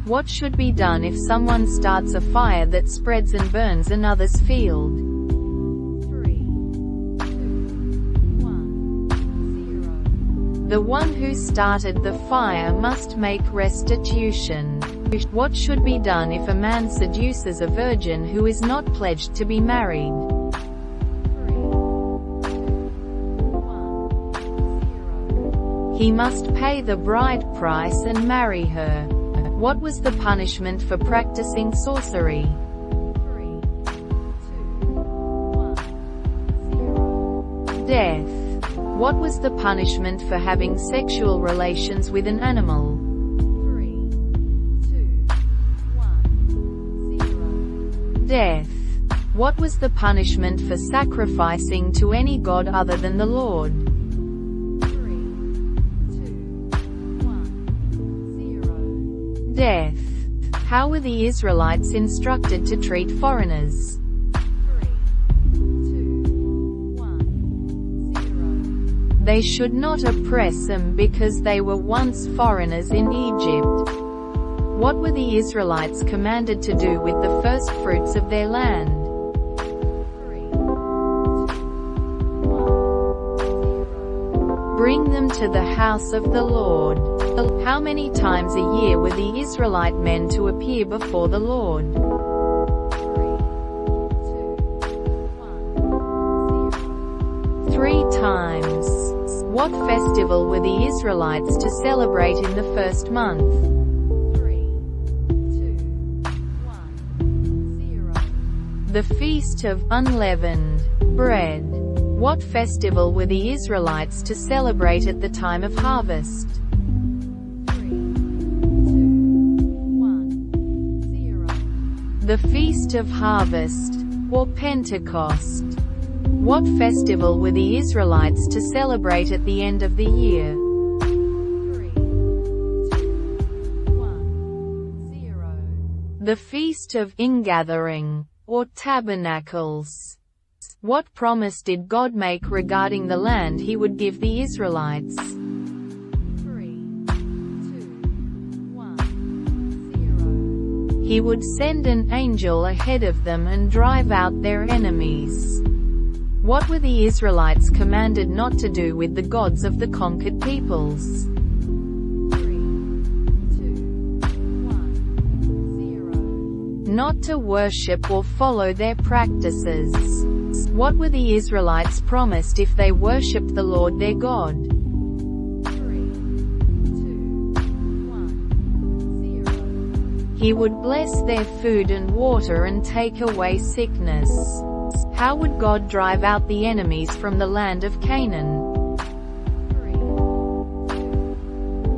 What should be done if someone starts a fire that spreads and burns another's field? 3, 2, 1, 0. The one who started the fire must make restitution. What should be done if a man seduces a virgin who is not pledged to be married? 3, 2, 1, 0. He must pay the bride price and marry her. What was the punishment for practicing sorcery? 3, 2, 1, 0. Death. What was the punishment for having sexual relations with an animal? 3, 2, 1, 0. Death. What was the punishment for sacrificing to any god other than the Lord? 3, 2, 1, 0. Death. How were the Israelites instructed to treat foreigners? 3, 2, 1, 0. They should not oppress them because they were once foreigners in Egypt. What were the Israelites commanded to do with the first fruits of their land? 3, 2, 1, 0. Bring them to the house of the Lord. How many times a year were the Israelite men to appear before the Lord? 3, 2, 1, 0. 3 times. What festival were the Israelites to celebrate in the first month? 3, 2, 1, 0. The Feast of Unleavened Bread. What festival were the Israelites to celebrate at the time of harvest? 3, 2, 1, 0. The Feast of Harvest, or Pentecost. What festival were the Israelites to celebrate at the end of the year? 3, 2, 1, 0. The Feast of Ingathering, or Tabernacles. What promise did God make regarding the land he would give the Israelites? 3, 2, 1, 0. He would send an angel ahead of them and drive out their enemies. What were the Israelites commanded not to do with the gods of the conquered peoples? 3, 2, 1, 0. Not to worship or follow their practices. What were the Israelites promised if they worshipped the Lord their God? 3, 2, 1, 0. He would bless their food and water and take away sickness. How would God drive out the enemies from the land of Canaan? 3, 2,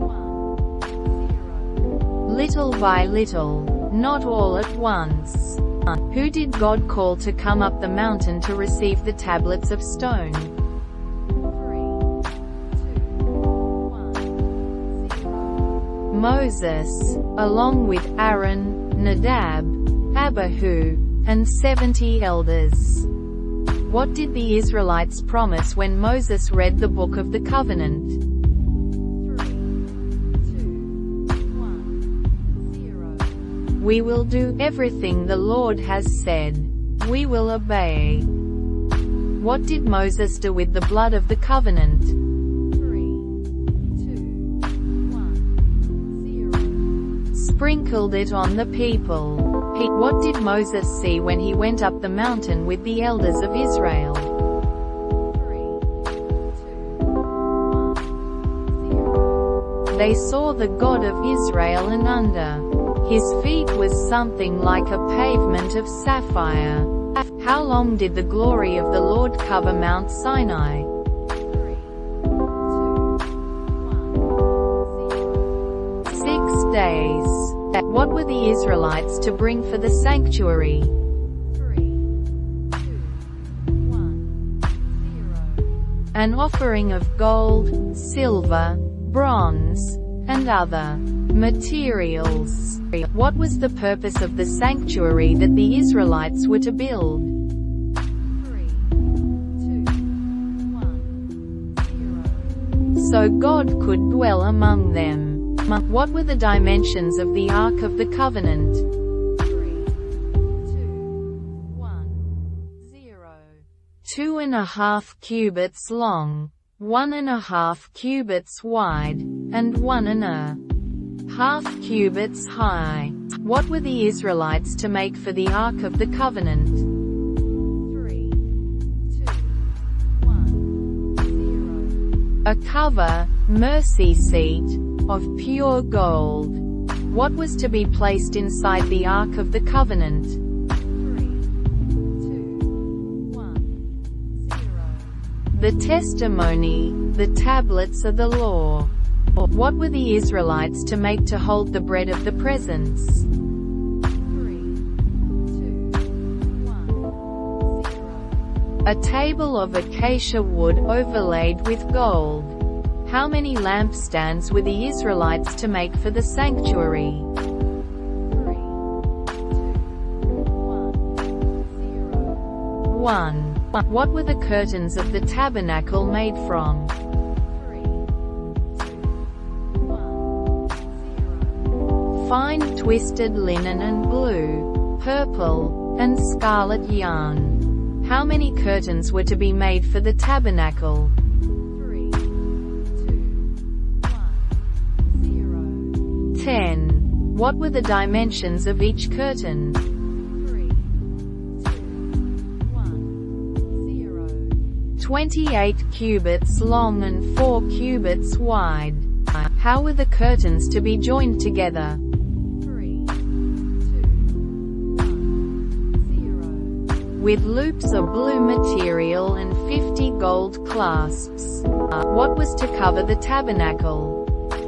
1, 0. Little by little, not all at once. Who did God call to come up the mountain to receive the tablets of stone? 3, 2, 1, 0. Moses, along with Aaron, Nadab, Abihu, and 70 elders. What did the Israelites promise when Moses read the Book of the Covenant? 3, 2, 1, 0. We will do everything the Lord has said. We will obey. What did Moses do with the blood of the covenant? 3, 2, 1, 0. Sprinkled it on the people. What did Moses see when he went up the mountain with the elders of Israel? 3, 2, 1, 0. They saw the God of Israel, and under his feet was something like a pavement of sapphire. How long did the glory of the Lord cover Mount Sinai? 3, 2, 1, 0. 6 days. What were the Israelites to bring for the sanctuary? 3, 2, 1, 0. An offering of gold, silver, bronze, and other materials. What was the purpose of the sanctuary that the Israelites were to build? 3, 2, 1, 0. So God could dwell among them. What were the dimensions of the Ark of the Covenant? 3, 2, 1, 0. 2.5 cubits long, 1.5 cubits wide, and 1.5 cubits high. What were the Israelites to make for the Ark of the Covenant? 3, 2, 1, 0. A cover, mercy seat, of pure gold. What was to be placed inside the Ark of the Covenant? 3, 2, 1, 0. The testimony, the tablets of the law. What were the Israelites to make to hold the bread of the presence? 3, 2, 1, 0. A table of acacia wood overlaid with gold. How many lampstands were the Israelites to make for the sanctuary? 3, 2, 1, 0. 1. What were the curtains of the tabernacle made from? 3, 2, 1, 0. Fine twisted linen and blue, purple, and scarlet yarn. How many curtains were to be made for the tabernacle? 3, 2, 1, 0. 10. What were the dimensions of each curtain? 3, 2, 1, 0. 28 cubits long and 4 cubits wide. How were the curtains to be joined together? 3, 2, 1, 0. With loops of blue material and 50 gold clasps. What was to cover the tabernacle? 3,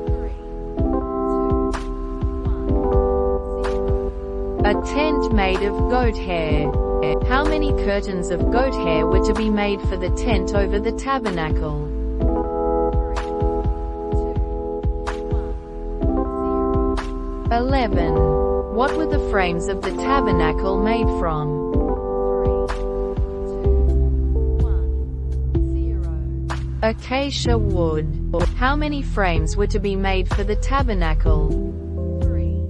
2, 1, 0. A tent made of goat hair. How many curtains of goat hair were to be made for the tent over the tabernacle? 3, 2, 1, 0. 11. What were the frames of the tabernacle made from? 3, 2, 1, 0. Acacia wood. How many frames were to be made for the tabernacle? 3,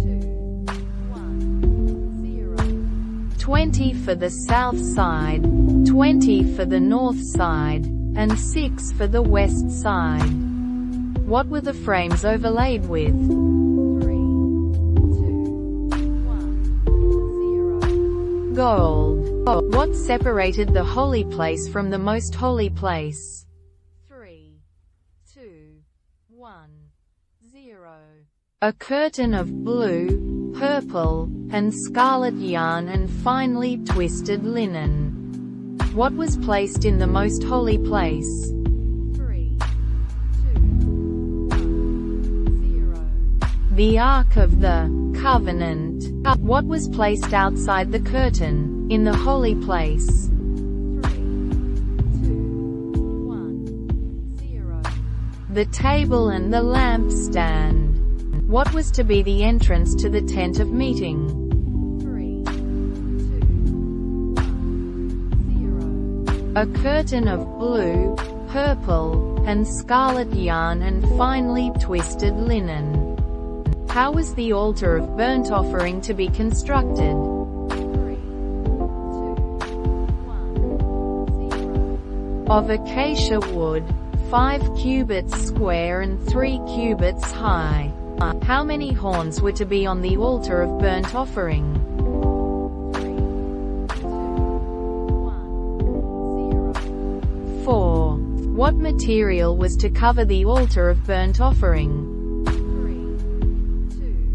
2, 1, 0. 20 for the south side, 20 for the north side, and 6 for the west side. What were the frames overlaid with? 3, 2, 1, 0. Gold. What separated the holy place from the most holy place? 3, 2, 1, 0. A curtain of blue, purple, and scarlet yarn and finely twisted linen. What was placed in the most holy place? 3, 2, 1, 0. The Ark of the Covenant. What was placed outside the curtain, in the holy place? 3, 2, 1, 0. The table and the lampstand. What was to be the entrance to the tent of meeting? 3, 2, 1, 0. A curtain of blue, purple, and scarlet yarn and finely twisted linen. How was the altar of burnt offering to be constructed? 3, 2, 1, 0. Of acacia wood, 5 cubits square and 3 cubits high. How many horns were to be on the altar of burnt offering? 3, 2, 1, 0. 4. What material was to cover the altar of burnt offering? 3, 2,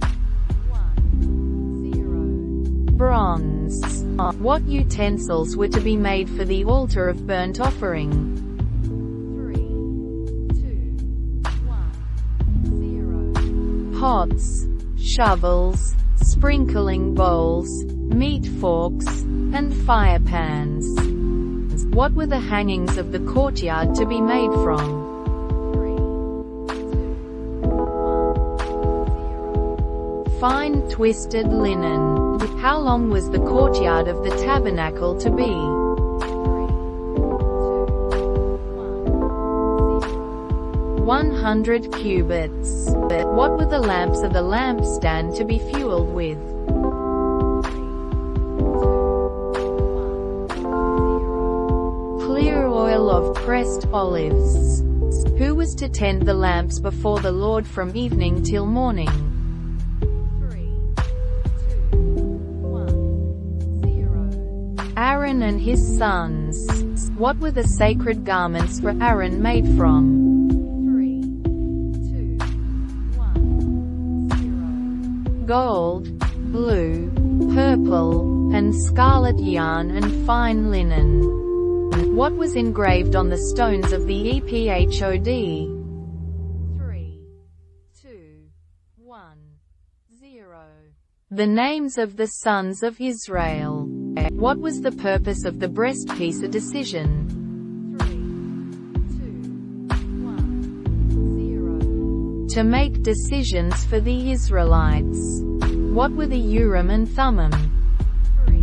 1, 0. Bronze. What utensils were to be made for the altar of burnt offering? 3, 2, 1, 0. Pots, shovels, sprinkling bowls, meat forks, and fire pans. What were the hangings of the courtyard to be made from? 3, 2, 1, 0. Fine twisted linen. How long was the courtyard of the tabernacle to be? 3, 2, 1, 0. 100 cubits. What were the lamps of the lampstand to be fueled with? 3, 2, 1, 0. Clear oil of pressed olives. Who was to tend the lamps before the Lord from evening till morning? 3, 2, 1, 0. Aaron and his sons. What were the sacred garments for Aaron made from? 3, 2, 1, 0. Gold, blue, purple, and scarlet yarn and fine linen. What was engraved on the stones of the ephod? 3, 2, 1, 0. The names of the sons of Israel. What was the purpose of the breastpiece? A decision. 3, 2, 1, 0. To make decisions for the Israelites. What were the Urim and Thummim? 3,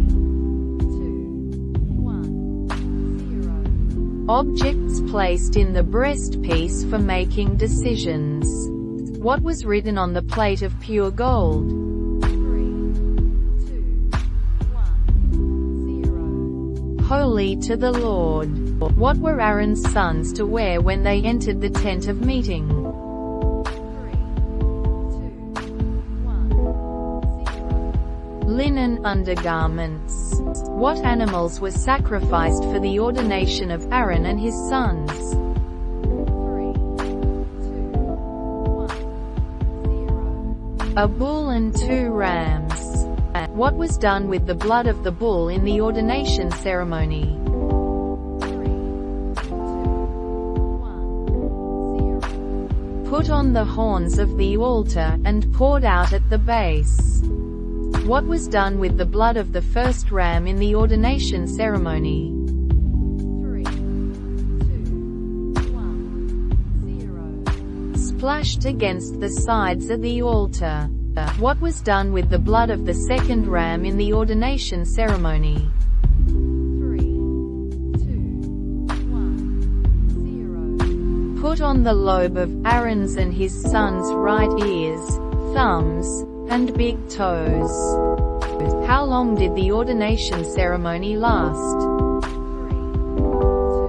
2, 1, 0. Objects placed in the breastpiece for making decisions. What was written on the plate of pure gold? 3, 2, 1, 0. Holy to the Lord. What were Aaron's sons to wear when they entered the tent of meeting? 3, 2, 1, 0. Linen undergarments. What animals were sacrificed for the ordination of Aaron and his sons? 3, 2, 1, 0. A bull and 2 rams. What was done with the blood of the bull in the ordination ceremony? 3, 2, 1, 0. Put on the horns of the altar, and poured out at the base. What was done with the blood of the first ram in the ordination ceremony? 3, 2, 1, 0. Splashed against the sides of the altar. What was done with the blood of the second ram in the ordination ceremony? 3, 2, 1, 0. Put on the lobe of Aaron's and his sons' right ears, thumbs, and big toes. How long did the ordination ceremony last? 3, 2,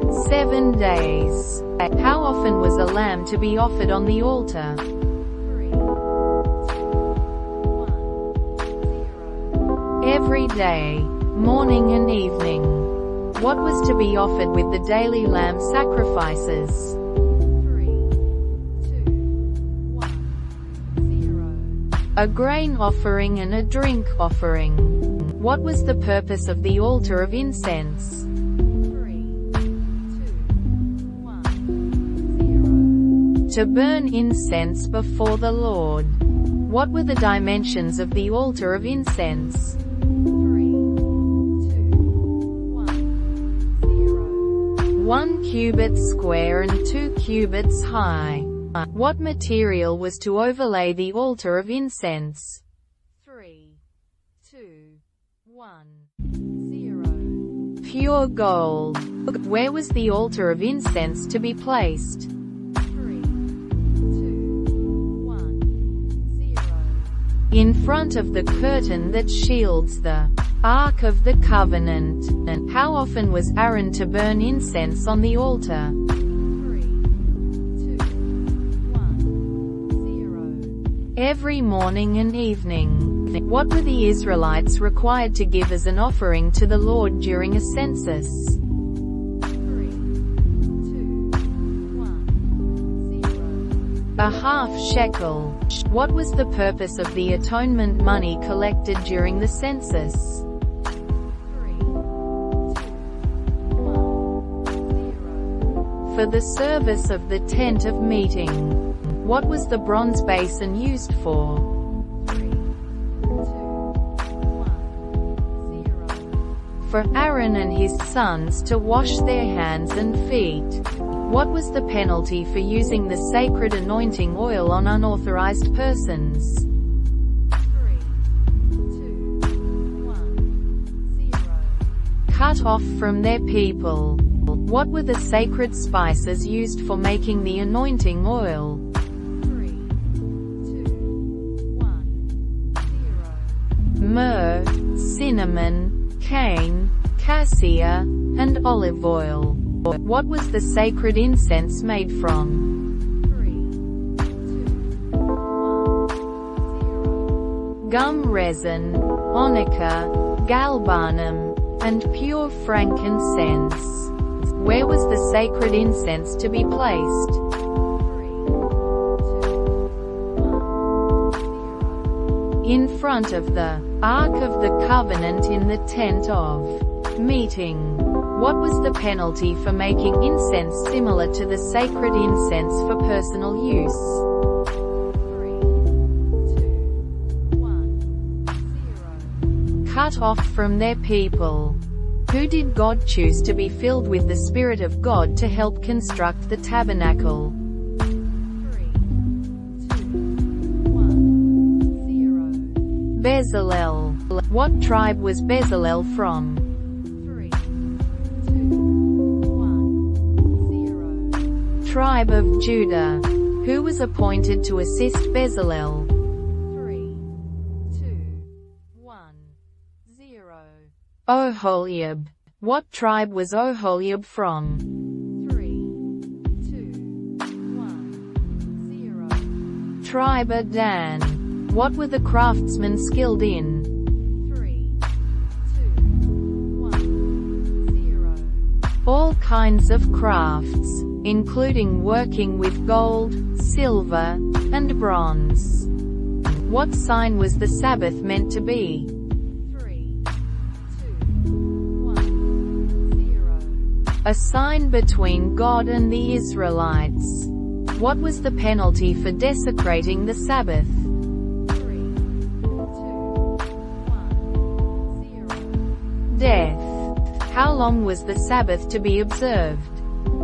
1, 0. 7 days. How often was a lamb to be offered on the altar? 3, 2, 1, 0. Every day, morning and evening. What was to be offered with the daily lamb sacrifices? 3, 2, 1, 0. A grain offering and a drink offering. What was the purpose of the altar of incense? 3, 2, 1, 0. To burn incense before the Lord. What were the dimensions of the altar of incense? 3, 2, 1, 0. 1 cubit square and 2 cubits high. What material was to overlay the altar of incense? 3, 2, 1, 0. Pure gold. Where was the altar of incense to be placed? 3, 2, 1, 0. In front of the curtain that shields the Ark of the Covenant. And how often was Aaron to burn incense on the altar? 3, 2, every morning and evening. What were the Israelites required to give as an offering to the Lord during a census? 3, 2, 1, 0. A half shekel. What was the purpose of the atonement money collected during the census? 3, 2, 1, 0. For the service of the tent of meeting. What was the bronze basin used for? 3, 2, 1, 0. For Aaron and his sons to wash their hands and feet. What was the penalty for using the sacred anointing oil on unauthorized persons? 3, 2, 1, 0. Cut off from their people. What were the sacred spices used for making the anointing oil? 3, 2, 1, 0. Myrrh, cinnamon, cane, cassia, and olive oil. What was the sacred incense made from? 3, 2, 1, 0. Gum resin, onycha, galbanum, and pure frankincense. Where was the sacred incense to be placed? 3, 2, 1, 0. In front of the Ark of the Covenant in the tent of meeting. What was the penalty for making incense similar to the sacred incense for personal use? 3, 2, 1, 0. Cut off from their people. Who did God choose to be filled with the Spirit of God to help construct the tabernacle? 3, 2, 1, 0. Bezalel. What tribe was Bezalel from? 3, 2, 1, 0. Tribe of Judah. Who was appointed to assist Bezalel? 3, 2, 1, 0. Oholiab. What tribe was Oholiab from? 3, 2, 1, 0. Tribe of Dan. What were the craftsmen skilled in? 3, 2, 1, 0. All kinds of crafts, including working with gold, silver, and bronze. What sign was the Sabbath meant to be? 3, 2, 1, 0. A sign between God and the Israelites. What was the penalty for desecrating the Sabbath? 3, 2, 1, 0. Death. How long was the Sabbath to be observed? 3, 2,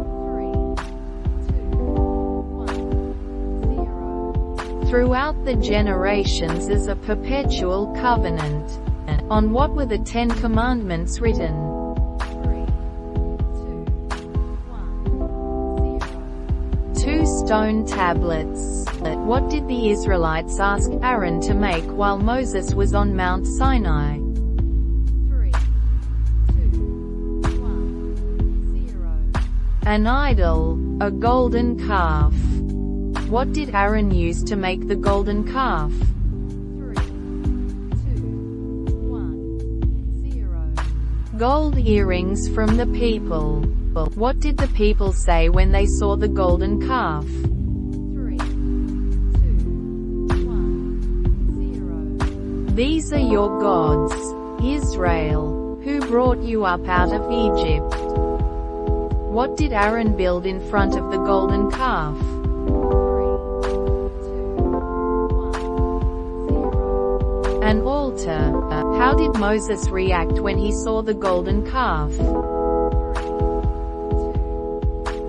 1, 0. Throughout the generations as a perpetual covenant. On what were the Ten Commandments written? 3, 2, 1, 0. 2 stone tablets. What did the Israelites ask Aaron to make while Moses was on Mount Sinai? 3, 2, 1, 0. An idol, a golden calf. What did Aaron use to make the golden calf? 3, 2, 1, 0. Gold earrings from the people. What did the people say when they saw the golden calf? 3, 2, 1, 0. These are your gods, Israel, who brought you up out of Egypt. What did Aaron build in front of the golden calf? 3, 2, 1, 0. An altar. How did Moses react when he saw the golden calf? 3, 2,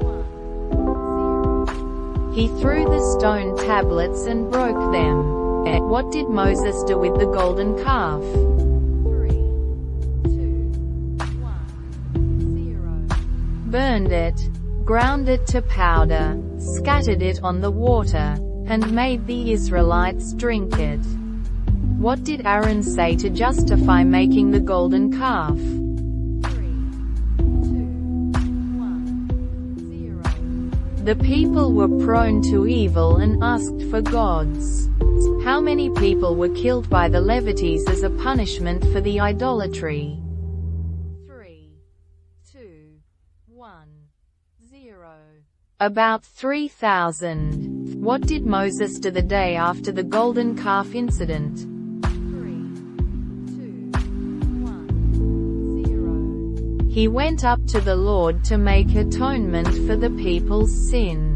1, 0. He threw the stone tablets and broke them. What did Moses do with the golden calf? 3, 2, 1, 0. Burned it, ground it to powder, scattered it on the water, and made the Israelites drink it. What did Aaron say to justify making the golden calf? 3, 2, 1, 0. The people were prone to evil and asked for gods. How many people were killed by the Levites as a punishment for the idolatry? 3, 2, 1, 0. About 3,000. What did Moses do the day after the golden calf incident? 3, 2, 1, 0. He went up to the Lord to make atonement for the people's sin.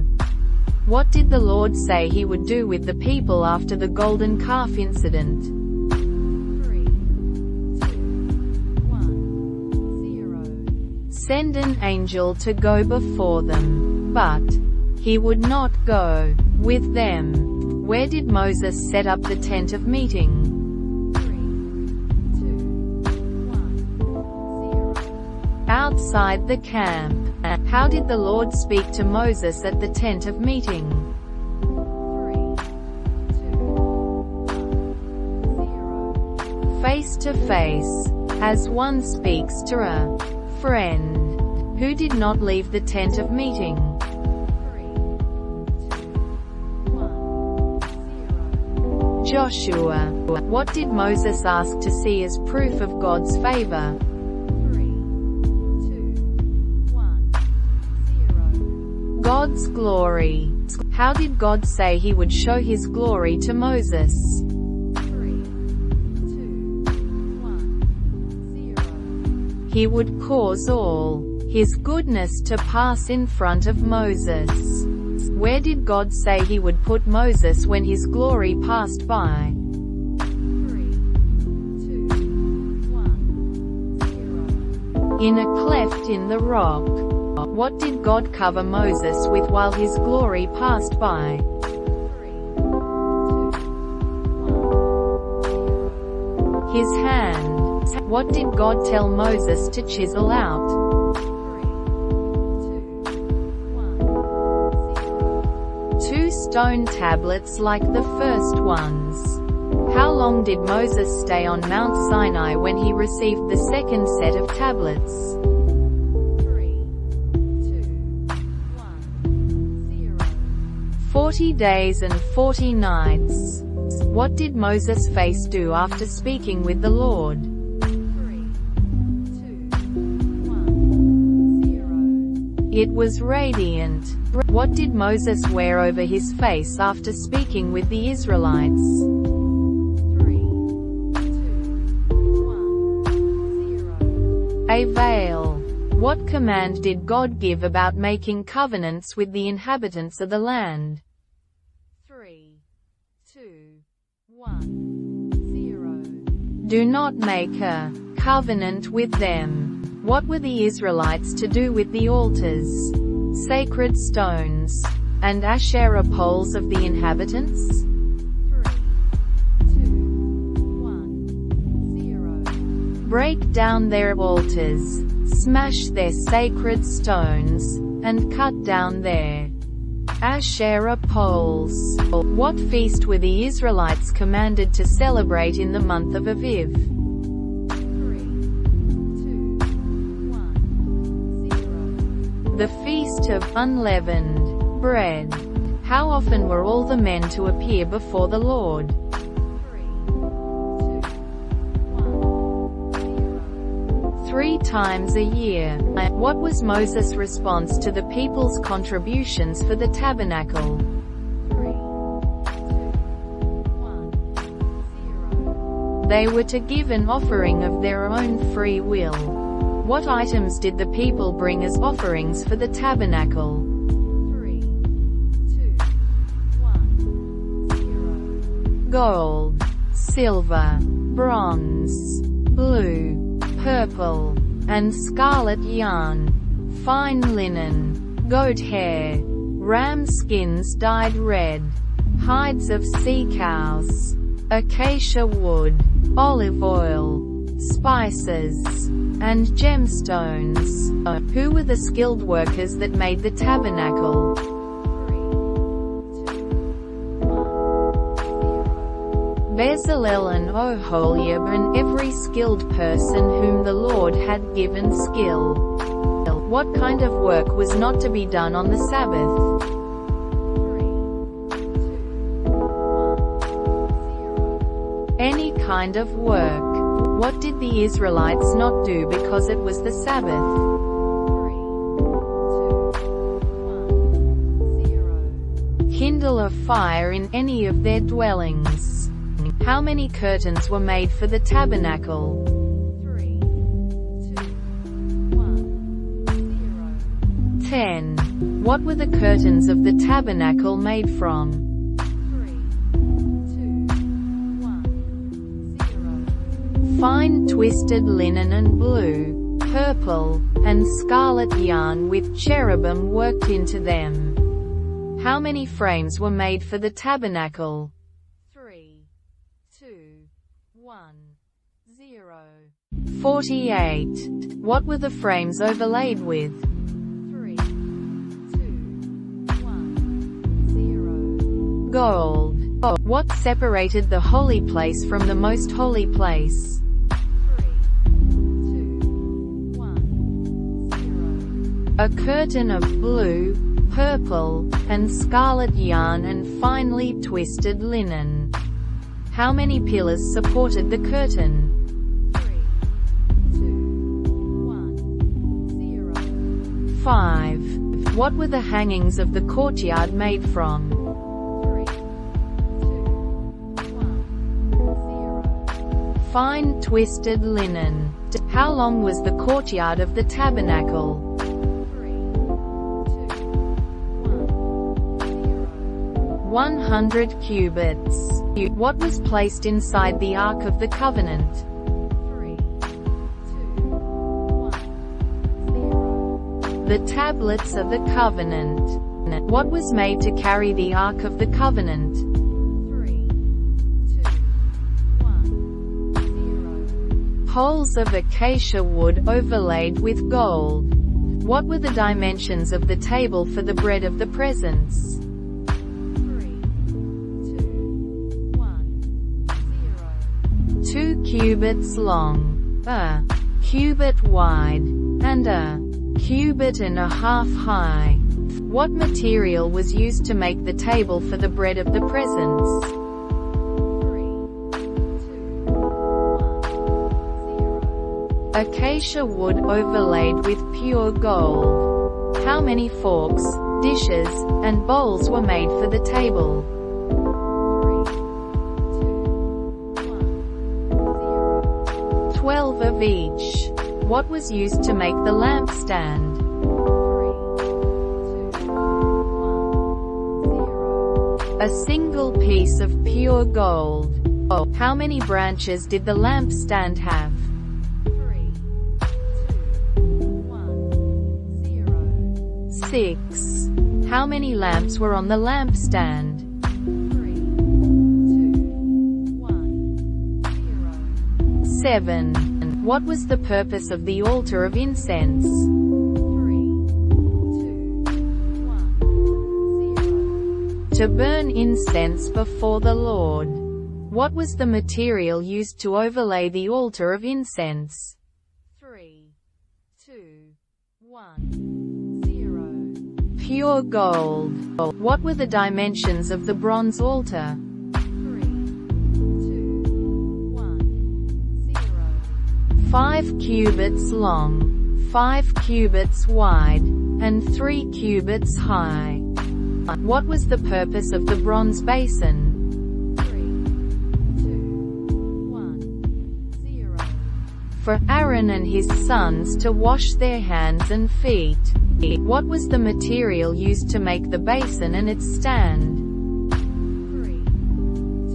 What did the Lord say he would do with the people after the golden calf incident? 3, 2, 1, 0. Send an angel to go before them. But he would not go with them. Where did Moses set up the tent of meeting? 3, 2, 1, 0. Outside the camp. How did the Lord speak to Moses at the tent of meeting? 3, 2, 1, 0. Face to face, as one speaks to a friend. Who did not leave the tent of meeting? 3, 2, 1, 0. Joshua. What did Moses ask to see as proof of God's favor? 3, 2, 1, 0. God's glory. How did God say he would show his glory to Moses? 3, 2, 1, 0. He would cause all his goodness to pass in front of Moses. Where did God say he would put Moses when his glory passed by? 3, 2, 1, 0. In a cleft in the rock. What did God cover Moses with while his glory passed by? 3, 2, 1, 0. His hand. What did God tell Moses to chisel out? 3, 2, 1, 0. 2 stone tablets like the first ones. How long did Moses stay on Mount Sinai when he received the second set of tablets? 3, 2, 1, 0. 40 days and 40 nights. What did Moses' face do after speaking with the Lord? 3, 2, 1, 0. It was radiant. What did Moses wear over his face after speaking with the Israelites? 3, 2, 1, 0. A veil. What command did God give about making covenants with the inhabitants of the land? 3, 2, 1, 0. Do not make a covenant with them. What were the Israelites to do with the altars, sacred stones, and Asherah poles of the inhabitants? 3, 2, 1, 0. Break down their altars, smash their sacred stones, and cut down their Asherah poles. What feast were the Israelites commanded to celebrate in the month of Aviv? 3, 2, 1, 0. The Feast of Unleavened Bread. How often were all the men to appear before the Lord? 3, 2, 1, 0. 3 times a year. What was Moses' response to the people's contributions for the tabernacle? 3, 2, 1, 0. They were to give an offering of their own free will. What items did the people bring as offerings for the tabernacle? 3, 2, 1, 0. Gold, silver, bronze, blue, purple, and scarlet yarn, fine linen, goat hair, ram skins dyed red, hides of sea cows, acacia wood, olive oil, spices, and gemstones. Who were the skilled workers that made the tabernacle? 3, 2, 1, 0. Bezalel and Oholiab and every skilled person whom the Lord had given skill. What kind of work was not to be done on the Sabbath? 3, 2, 1, Any kind of work. What did the Israelites not do because it was the Sabbath? 3, 2, 1, 0. Kindle a fire in any of their dwellings. How many curtains were made for the tabernacle? 3, 2, 1, 0. 10. What were the curtains of the tabernacle made from? 3, 2, 1, 0. Fine twisted linen and blue, purple, and scarlet yarn with cherubim worked into them. How many frames were made for the tabernacle? 3, 2, 1, 0. 48. What were the frames overlaid with? 3, 2, 1, 0. Gold. What separated the holy place from the most holy place? 3, 2, 1, 0. A curtain of blue, purple, and scarlet yarn and finely twisted linen. How many pillars supported the curtain? 3, 2, 1, 0. 5. What were the hangings of the courtyard made from? 3, 2, 1, 0. Fine twisted linen. How long was the courtyard of the tabernacle? 3, 2, 1, 0. 100 cubits. What was placed inside the Ark of the Covenant? 3, 2, 1, 0. The tablets of the covenant. What was made to carry the Ark of the Covenant? 3, 2, 1, 0. Poles of acacia wood overlaid with gold. What were the dimensions of the table for the bread of the presence? 3, 2, 1, 0. 2 cubits long, a cubit wide, and a cubit and a half high. What material was used to make the table for the bread of the presence? 3, 2, 1, 0. Acacia wood overlaid with pure gold. How many forks, dishes, and bowls were made for the table? 3, 2, 1, 0. 12 of each. What was used to make the lampstand? 3, 2, 1, 0. A single piece of pure gold. How many branches did the lampstand have? 3, 2, 1, 0. 6. How many lamps were on the lampstand? 3, 2, 1, 0. 7. What was the purpose of the altar of incense? 3, 2, 1, 0. To burn incense before the Lord. What was the material used to overlay the altar of incense? 3, 2, 1, 0. Pure gold. What were the dimensions of the bronze altar? 3, 2, 1, 0. 5 cubits long, 5 cubits wide, and 3 cubits high. What was the purpose of the bronze basin? 3, 2, 1, 0. For Aaron and his sons to wash their hands and feet. What was the material used to make the basin and its stand? 3,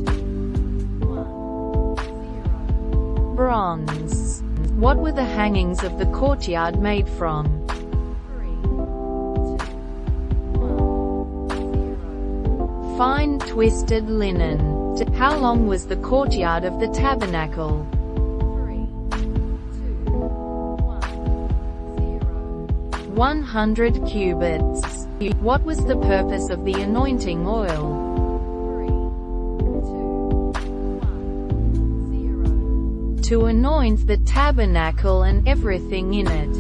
2, 1, 0. Bronze. What were the hangings of the courtyard made from? 3, 2, 1, 0. Fine twisted linen. How long was the courtyard of the tabernacle? 3, 2, 1, 0. 100 cubits. What was the purpose of the anointing oil? 3, 2, 1, 0. To anoint the tabernacle and everything in it.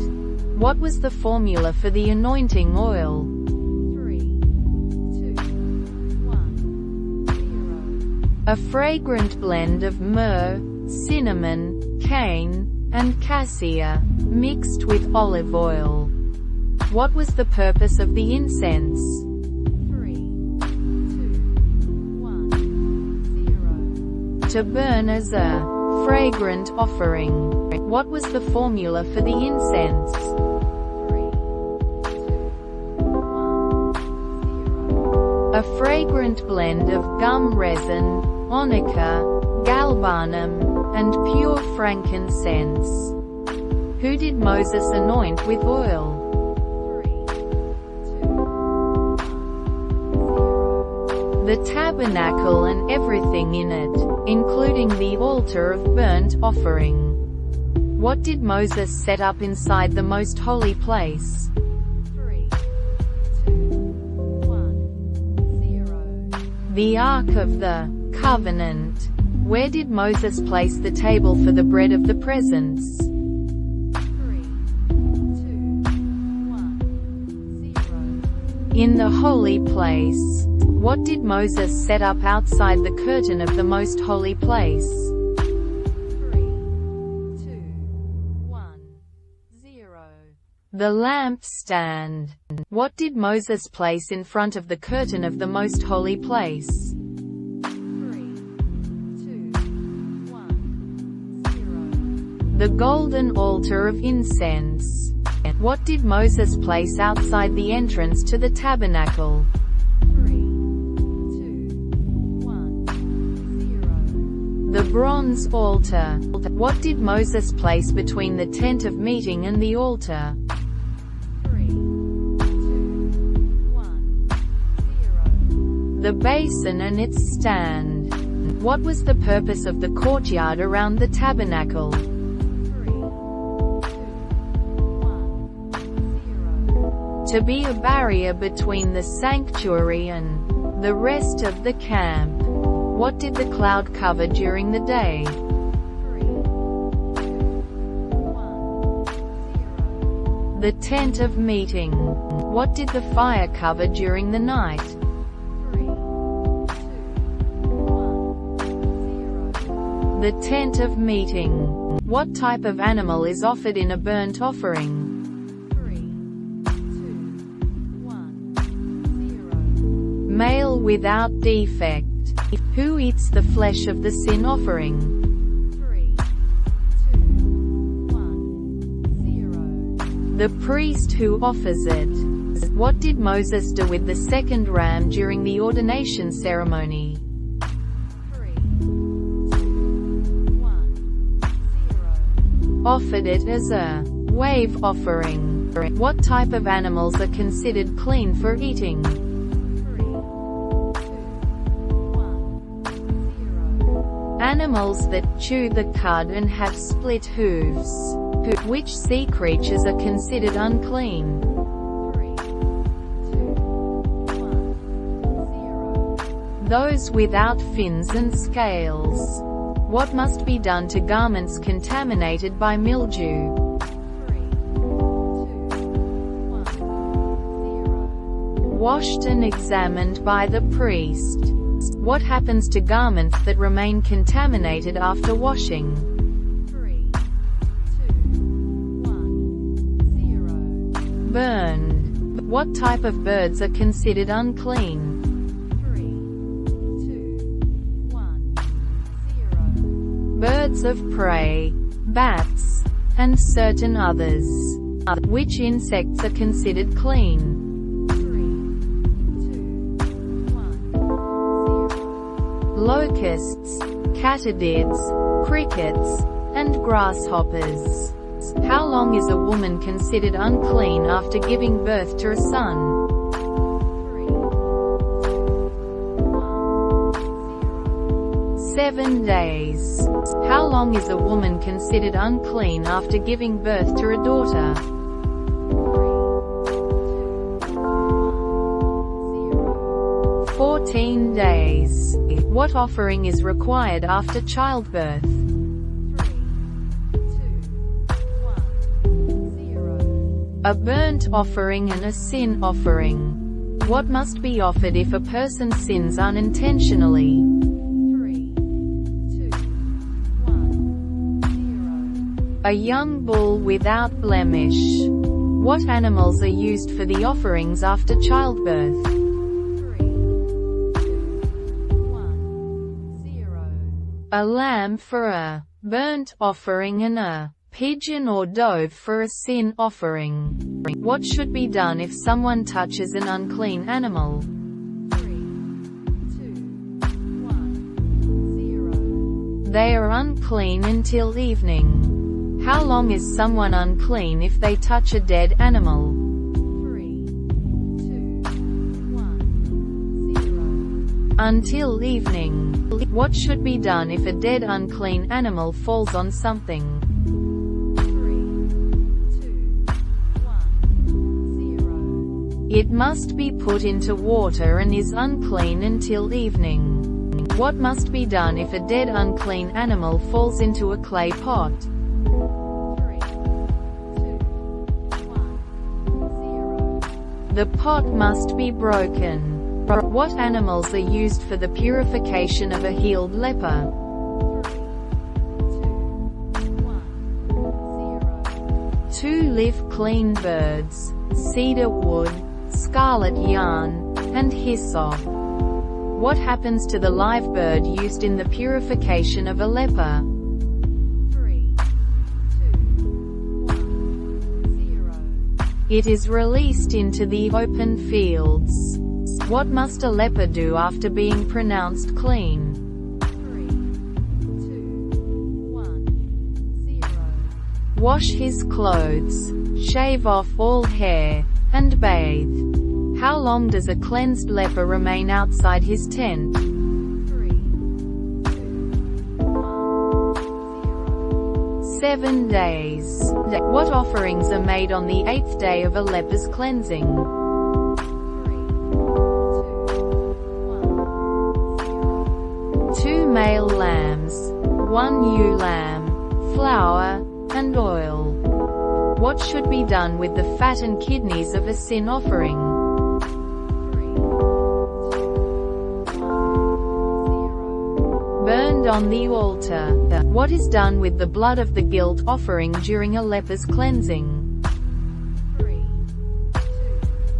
What was the formula for the anointing oil? 3, 2, 1, A fragrant blend of myrrh, cinnamon, cane, and cassia, mixed with olive oil. What was the purpose of the incense? 3, 2, 1, 0. To burn as a fragrant offering. What was the formula for the incense? 3, 2, 1, 0. A fragrant blend of gum resin, onycha, galbanum, and pure frankincense. Who did Moses anoint with oil? 3, 2, 1, 0. The tabernacle and everything in it, including the altar of burnt offering. What did Moses set up inside the most holy place? 3, 2, 1, 0. The Ark of the Covenant. Where did Moses place the table for the bread of the presence? 3, 2, 1, 0. In the holy place. What did Moses set up outside the curtain of the most holy place? 3, 2, 1, 0. The lampstand. What did Moses place in front of the curtain of the most holy place? 3, 2, 1, 0. The golden altar of incense. What did Moses place outside the entrance to the tabernacle? 3, 2, 1, 0. The bronze altar. What did Moses place between the tent of meeting and the altar? 3, 2, 1, 0. The basin and its stand. What was the purpose of the courtyard around the tabernacle? 3, 2, 1, 0. To be a barrier between the sanctuary and the rest of the camp. What did the cloud cover during the day? 3, 2, 1, 0. The tent of meeting. What did the fire cover during the night? 3, 2, 1, 0. The tent of meeting. What type of animal is offered in a burnt offering? 3, 2, 1, 0. Male without defect. Who eats the flesh of the sin offering? 3, 2, 1, 0. The priest who offers it. What did Moses do with the second ram during the ordination ceremony? 3, 2, 1, 0. Offered it as a wave offering. What type of animals are considered clean for eating? 3, 2, 1, 0. Animals that chew the cud and have split hooves. Which sea creatures are considered unclean? 3, 2, 1, 0. Those without fins and scales. What must be done to garments contaminated by mildew? 3, 2, 1, 0. Washed and examined by the priest. What happens to garments that remain contaminated after washing? 3, 2, 1, 0. Burned. What type of birds are considered unclean? 3, 2, 1, 0. Birds of prey, bats, and certain others. Which insects are considered clean? 3, 2, 1, 0. Locusts, katydids, crickets, and grasshoppers. How long is a woman considered unclean after giving birth to a son? 3, 2, 1, 0. 7 days. How long is a woman considered unclean after giving birth to a daughter? 3, 2, 1, 0. 14 days. What offering is required after childbirth? 3, 2, 1, 0. A burnt offering and a sin offering. What must be offered if a person sins unintentionally? 3, A young bull without blemish. What animals are used for the offerings after childbirth? 3, 2, 1, 0. A lamb for a burnt offering and a pigeon or dove for a sin offering. What should be done if someone touches an unclean animal? 3, 2, 1, 0. They are unclean until evening. How long is someone unclean if they touch a dead animal? 3, 2, 1, 0. Until evening. What should be done if a dead unclean animal falls on something? 3, 2, 1, 0. It must be put into water and is unclean until evening. What must be done if a dead unclean animal falls into a clay pot? 3, 2, 1, 0. The pot must be broken. What animals are used for the purification of a healed leper? 3, 2, 1, 0. 2 live clean birds, cedar wood, scarlet yarn, and hyssop. What happens to the live bird used in the purification of a leper? 3, 2, 1, 0. It is released into the open fields. What must a leper do after being pronounced clean? 3, 2, 1, 0. Wash his clothes, shave off all hair, and bathe. How long does a cleansed leper remain outside his tent? 3, 2, 1, 0. 7 days. What offerings are made on the 8th day of a leper's cleansing? 3, 2, 1, 0. 2 male lambs, 1 ewe lamb, flour, and oil. What should be done with the fat and kidneys of a sin offering? 3, 2, 1, 0. Burned on the altar. What is done with the blood of the guilt offering during a leper's cleansing? 3,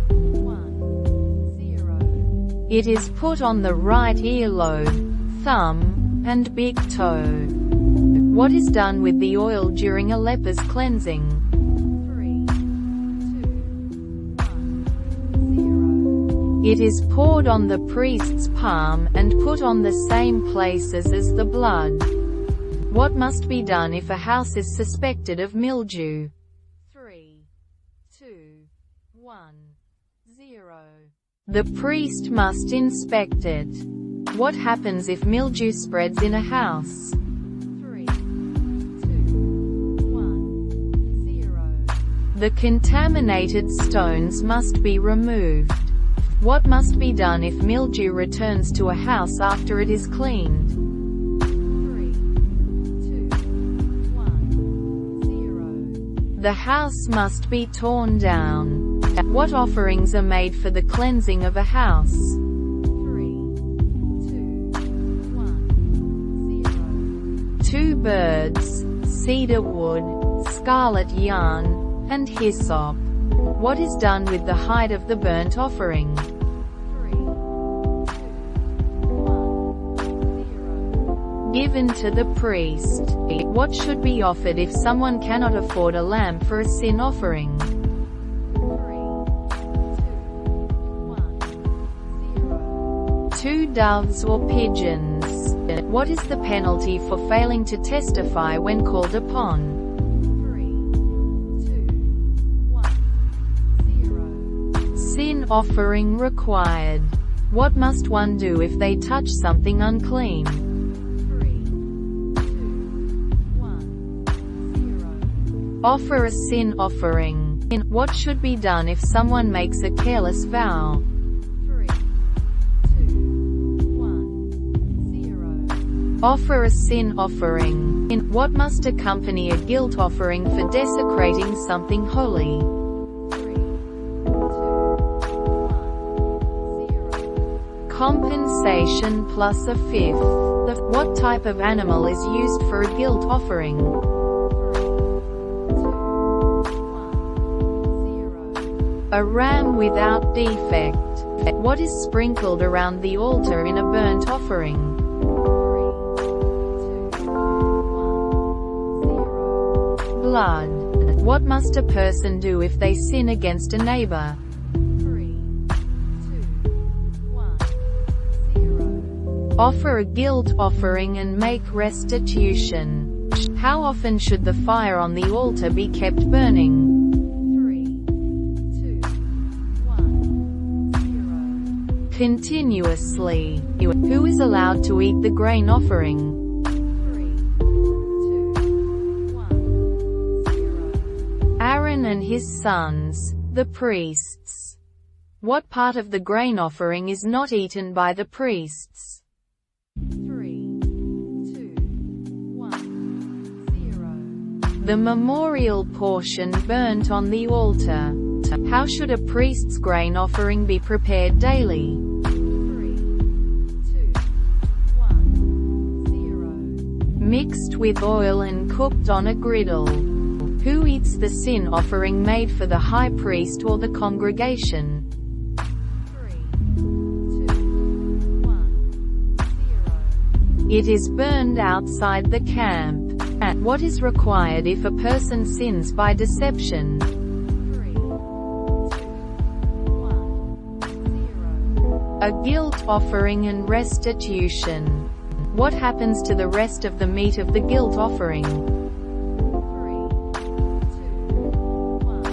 2, 1, 0. It is put on the right earlobe, thumb, and big toe. What is done with the oil during a leper's cleansing? 3, 2, 1, 0. It is poured on the priest's palm and put on the same places as the blood. What must be done if a house is suspected of mildew? 3, 2, 1, 0. The priest must inspect it. What happens if mildew spreads in a house? 3, 2, 1, 0. The contaminated stones must be removed. What must be done if mildew returns to a house after it is cleaned? 3, 2, 1, 0. The house must be torn down. What offerings are made for the cleansing of a house? 3, 2, 1, 0. 2 birds, cedar wood, scarlet yarn, and hyssop. What is done with the hide of the burnt offering? 3, 2, 1, 0. Given to the priest. What should be offered if someone cannot afford a lamb for a sin offering? 3, 2, 1, 0. 2 doves or pigeons. What is the penalty for failing to testify when called upon? 3, 2, 1, 0. Sin offering required. What must one do if they touch something unclean? 3, 2, 1, 0. Offer a sin offering. What should be done if someone makes a careless vow? 3, 2, 1, 0. Offer a sin offering. What must accompany a guilt offering for desecrating something holy? 3, 2, 1, 0. Compensation plus a fifth. What type of animal is used for a guilt offering? 3, 2, A ram without defect. What is sprinkled around the altar in a burnt offering? 3, 2, 1, 0. Blood. What must a person do if they sin against a neighbor? 3, 2, 1, 0. Offer a guilt offering and make restitution. How often should the fire on the altar be kept burning? 3, 2, 1, 0. Continuously. Who is allowed to eat the grain offering? 3, 2, 1, 0. Aaron and his sons, the priests. What part of the grain offering is not eaten by the priests? 3, 2, 1, 0. The memorial portion burnt on the altar. How should a priest's grain offering be prepared daily? 3, 2, 1, 0. Mixed with oil and cooked on a griddle. Who eats the sin offering made for the high priest or the congregation? 3, 2, 1, 0. It is burned outside the camp. What is required if a person sins by deception? 3, 2, 1, 0. A guilt offering and restitution. What happens to the rest of the meat of the guilt offering? 3, 2, 1,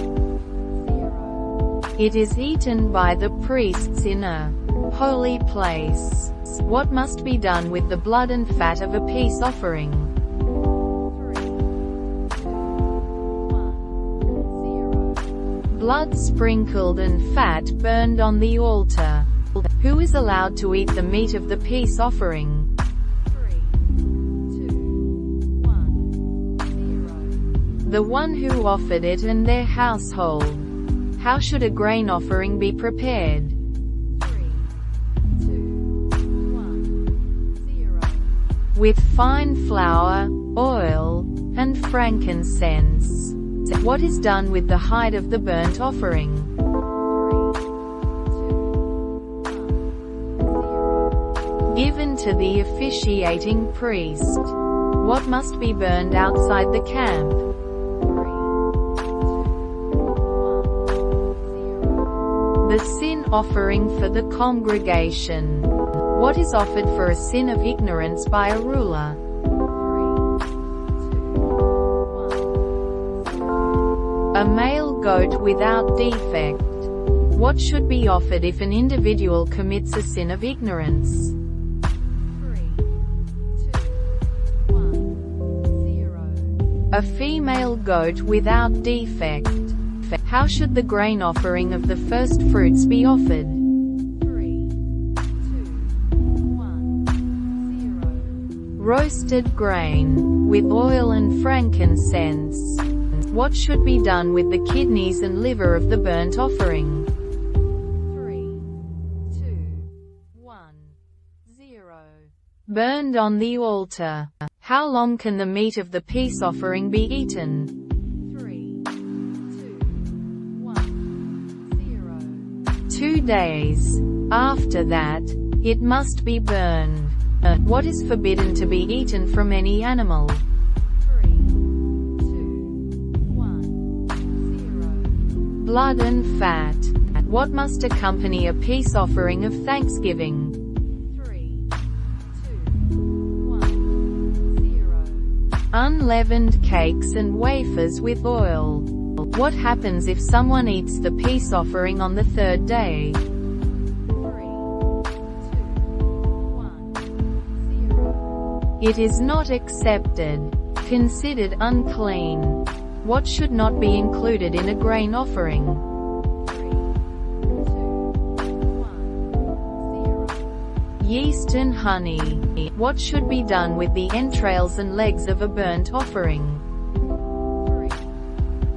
0. It is eaten by the priests in a holy place. What must be done with the blood and fat of a peace offering? 3, 2, 1, 0. Blood sprinkled and fat burned on the altar. Who is allowed to eat the meat of the peace offering? 3, 2, 1, 0. The one who offered it and their household. How should a grain offering be prepared? 3, 2, 1, 0. With fine flour, oil, and frankincense. What is done with the hide of the burnt offering? 3, 2, 1, 0. Given to the officiating priest. What must be burned outside the camp? 3, 2, 1, 0. The sin offering for the congregation. What is offered for a sin of ignorance by a ruler? 3, 2, 1, 0. A male goat without defect. What should be offered if an individual commits a sin of ignorance? 3, 2, 1, 0. A female goat without defect. How should the grain offering of the first fruits be offered? 3, 2, 1, 0. Roasted grain, with oil and frankincense. What should be done with the kidneys and liver of the burnt offering? 3, 2, 1, 0. Burned on the altar. How long can the meat of the peace offering be eaten? 3, 2, 1, 0. 2 days. After that, it must be burned. What is forbidden to be eaten from any animal? 3, 2, 1, 0. Blood and fat. What must accompany a peace offering of thanksgiving? 3, 2, 1, 0. Unleavened cakes and wafers with oil. What happens if someone eats the peace offering on the third day? 3, 2, 1, 0. It is not accepted. Considered unclean. What should not be included in a grain offering? 3, 2, 1, 0. Yeast and honey. What should be done with the entrails and legs of a burnt offering? 3,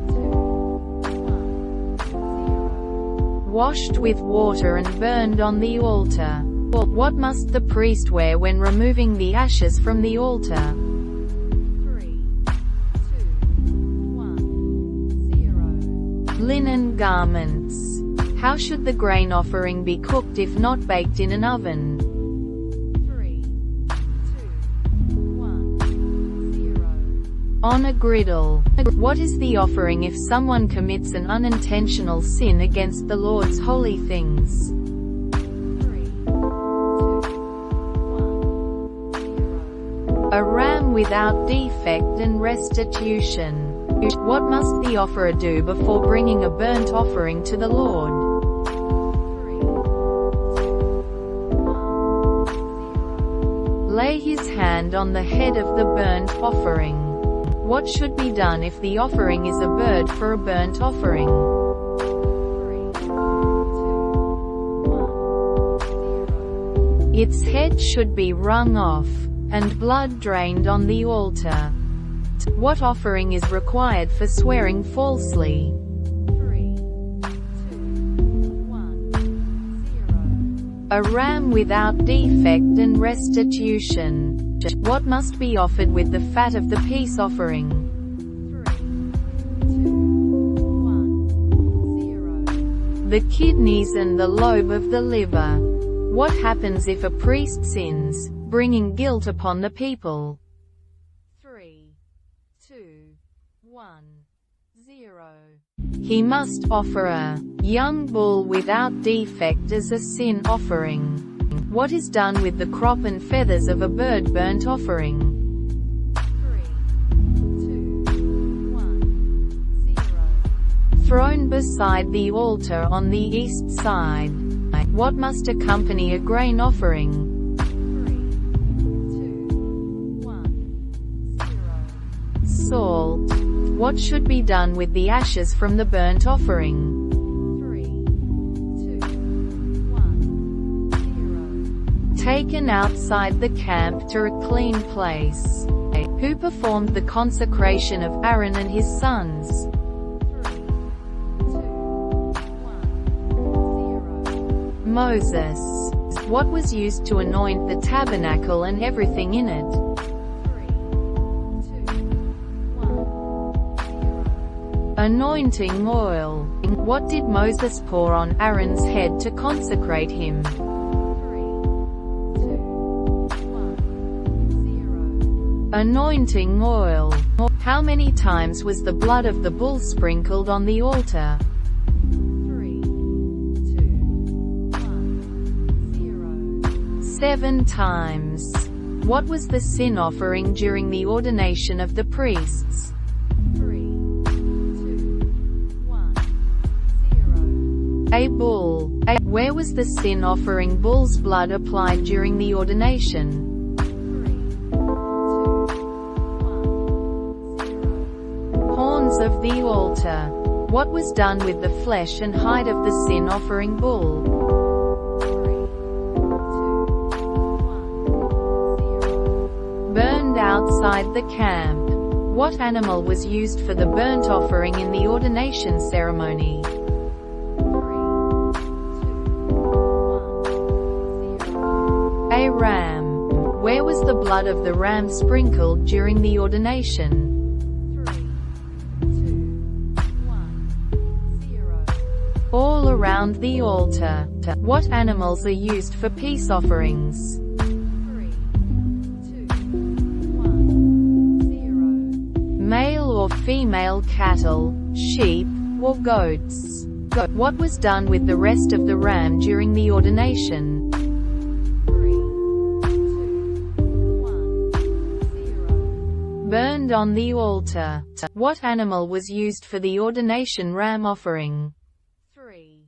2, 1, 0. Washed with water and burned on the altar. What must the priest wear when removing the ashes from the altar? 3, 2, 1, 0. Linen garments. How should the grain offering be cooked if not baked in an oven? 3, 2, 1, 0. On a griddle. What is the offering if someone commits an unintentional sin against the Lord's holy things? 3, 2, 1, 0. A ram without defect and restitution. What must the offerer do before bringing a burnt offering to the Lord? 3, 2, 1, 0. Lay his hand on the head of the burnt offering. What should be done if the offering is a bird for a burnt offering? 3, 2, 1, 0. Its head should be wrung off, and blood drained on the altar. What offering is required for swearing falsely? 3, 2, 1, 0. A ram without defect and restitution. What must be offered with the fat of the peace offering? 3, 2, 1, 0. The kidneys and the lobe of the liver. What happens if a priest sins, bringing guilt upon the people? 3, 2, 1, 0. He must offer a young bull without defect as a sin offering. What is done with the crop and feathers of a bird burnt offering? 3, 2, 1, 0. Thrown beside the altar on the east side. What must accompany a grain offering? 3, 2, 1, 0. Salt. What should be done with the ashes from the burnt offering? 3, 2, 1, 0. Taken outside the camp to a clean place. Who performed the consecration of Aaron and his sons? 3, 2, 1, 0. Moses. What was used to anoint the tabernacle and everything in it? 3, 2, 1, 0. Anointing oil. What did Moses pour on Aaron's head to consecrate him? 3, 2, 1, 0. Anointing oil. How many times was the blood of the bull sprinkled on the altar? 3, 2, 1, 0. 7 times. What was the sin offering during the ordination of the priests? 3, 2, 1, 0. A bull. Where was the sin offering bull's blood applied during the ordination? 3, 2, 1, 0. Horns of the altar. What was done with the flesh and hide of the sin offering bull? 3, 2, 1, 0. Burned outside the camp. What animal was used for the burnt offering in the ordination ceremony? 3, 2, 1, 0. A ram. Where was the blood of the ram sprinkled during the ordination? 3, 2, 1, 0. All around the altar. What animals are used for peace offerings? 3, 2, 1, 0. Male or female cattle, sheep, or goats? What was done with the rest of the ram during the ordination? 3, 2, 1, 0. Burned on the altar. What animal was used for the ordination ram offering? 3,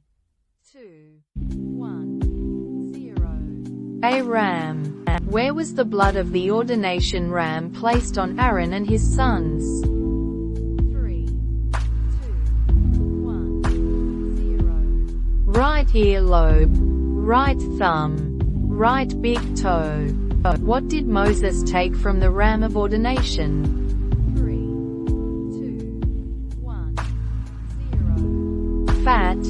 2, 1, 0. A ram. Where was the blood of the ordination ram placed on Aaron and his sons? 3, 2, 1, 0. Right earlobe, right thumb, right big toe. What did Moses take from the ram of ordination? 3, 2, 1, 0. Fat,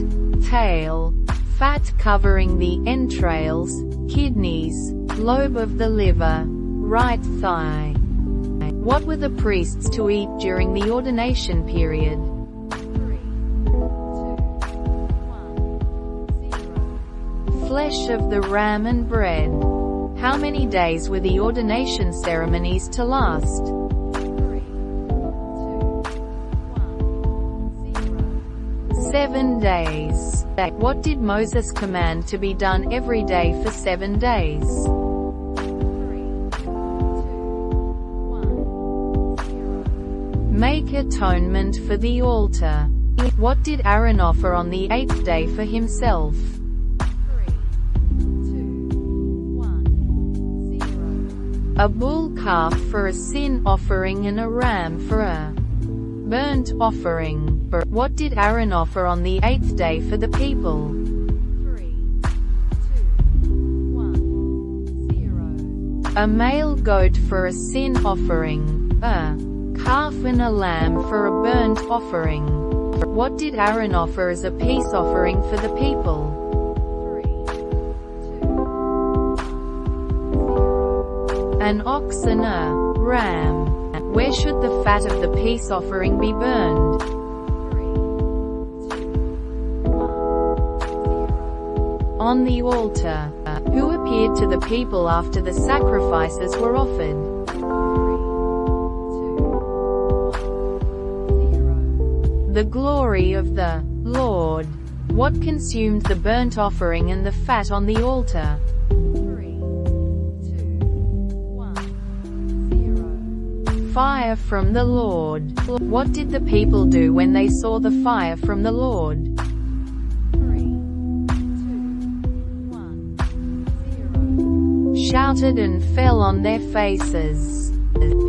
tail, fat covering the entrails, kidneys, lobe of the liver, right thigh. What were the priests to eat during the ordination period? 3, 2, 1, flesh of the ram and bread. How many days were the ordination ceremonies to last? 3, 2, 1, 0. 7 days. What did Moses command to be done every day for 7 days? 3, 2, 1, 0. Make atonement for the altar. What did Aaron offer on the 8th day for himself? 3, 2, 1, 0. A bull calf for a sin offering and a ram for a burnt offering. What did Aaron offer on the 8th day for the people? 3, 2, 1, 0. A male goat for a sin offering, a calf and a lamb for a burnt offering. What did Aaron offer as a peace offering for the people? 3, 2, 1, 0. An ox and a ram. Where should the fat of the peace offering be burned? 3, 2, 1, 0. On the altar. Who appeared to the people after the sacrifices were offered? 3, 2, 1, 0. The glory of the Lord. What consumed the burnt offering and the fat on the altar? 3, 2, 1, 0. Fire from the Lord. What did the people do when they saw the fire from the Lord? 3, 2, 1, 0. Shouted and fell on their faces.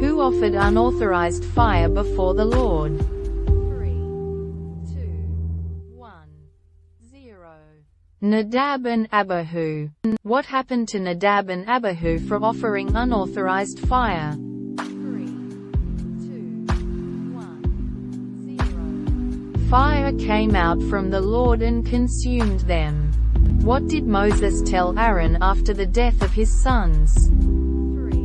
Who offered unauthorized fire before the Lord? 3, 2, 1, 0. Nadab and Abihu. What happened to Nadab and Abihu for offering unauthorized fire? 3, 2, 1, 0. Fire came out from the Lord and consumed them. What did Moses tell Aaron after the death of his sons? 3, 2,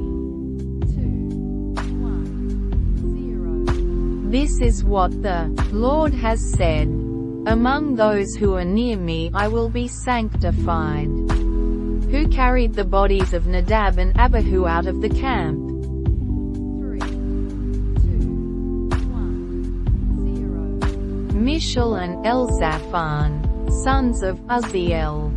1, 0. This is what the Lord has said. Among those who are near me I will be sanctified. Who carried the bodies of Nadab and Abihu out of the camp? 3, 2, 1, 0. Mishael and Elzaphan, sons of Uzziel.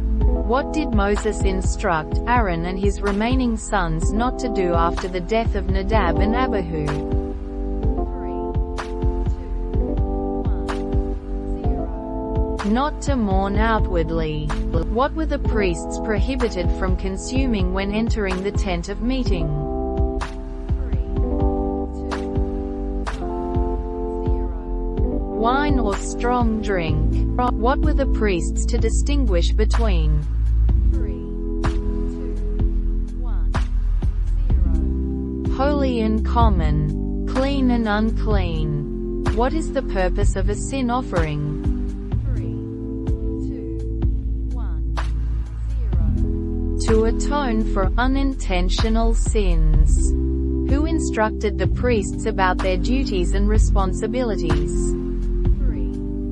What did Moses instruct Aaron and his remaining sons not to do after the death of Nadab and Abihu? 3, 2, 1, 0. Not to mourn outwardly. What were the priests prohibited from consuming when entering the tent of meeting? 3, 2, 1, 0. Wine or strong drink. What were the priests to distinguish between 3, 2, 1, 0. holy and common, clean and unclean? What is the purpose of a sin offering? 3, 2, 1, 0. To atone for unintentional sins. Who instructed the priests about their duties and responsibilities? 3,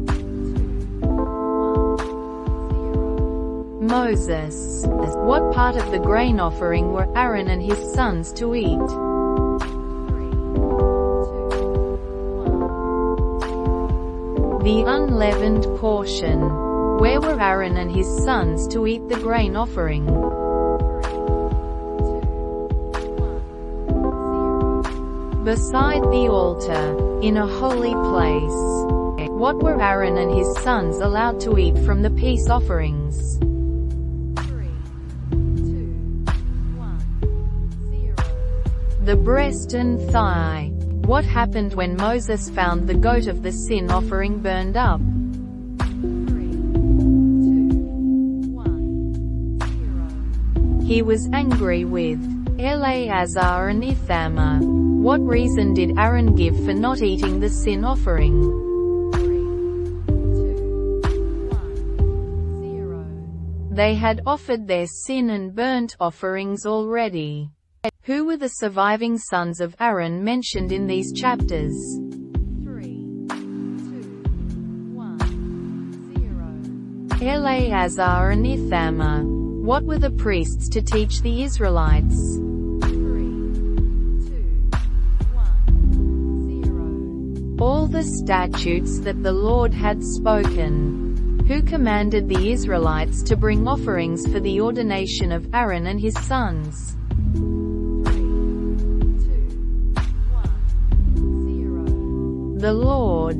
2, 1, 0. Moses. What part of the grain offering were Aaron and his sons to eat? 3, 2, 1, 0. The unleavened portion. Where were Aaron and his sons to eat the grain offering? 3, 2, 1, 0. Beside the altar, in a holy place. What were Aaron and his sons allowed to eat from the peace offerings? 3, 2, 1, 0. The breast and thigh. What happened when Moses found the goat of the sin offering burned up? 3, 2, 1, 0. He was angry with Eleazar and Ithamar. What reason did Aaron give for not eating the sin offering? 3, 2, 1, 0. They had offered their sin and burnt offerings already. Who were the surviving sons of Aaron mentioned in these chapters? 3, 2, 1, 0. Eleazar and Ithamar. What were the priests to teach the Israelites? 3, 2, 1, 0. All the statutes that the Lord had spoken. Who commanded the Israelites to bring offerings for the ordination of Aaron and his sons? 3, 2, 1, 0. The Lord.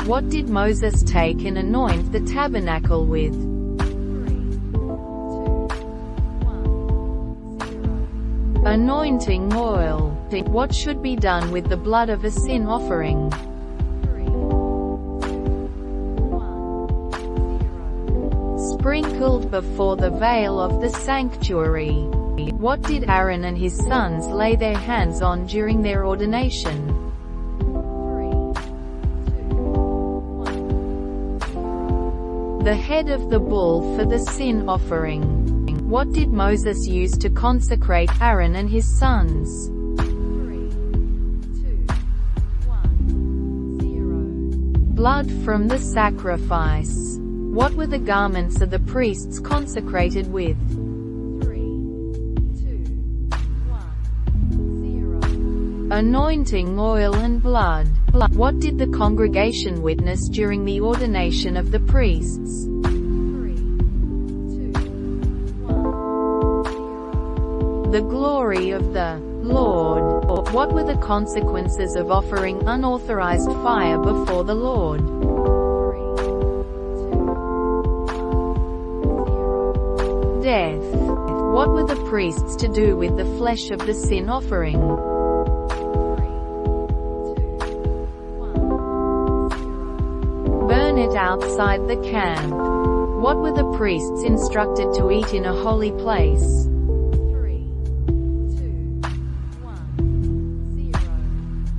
What did Moses take and anoint the tabernacle with? 3, 2, 1, 0. Anointing oil. What should be done with the blood of a sin offering? 3, 2, 1, 0. Sprinkled before the veil of the sanctuary. What did Aaron and his sons lay their hands on during their ordination? 3, 2, 1, 0. The head of the bull for the sin offering. What did Moses use to consecrate Aaron and his sons? 3, 2, 1, 0. Blood from the sacrifice. What were the garments of the priests consecrated with? 3, 2, 1, 0. Anointing oil and blood. What did the congregation witness during the ordination of the priests? 3, 2, 1, 0. The glory of the Lord. What were the consequences of offering unauthorized fire before the Lord? 3, 2, 1, 0. Death. What were the priests to do with the flesh of the sin offering? 3, 2, 1, 0. Burn it outside the camp. What were the priests instructed to eat in a holy place? 3, 2, 1, 0.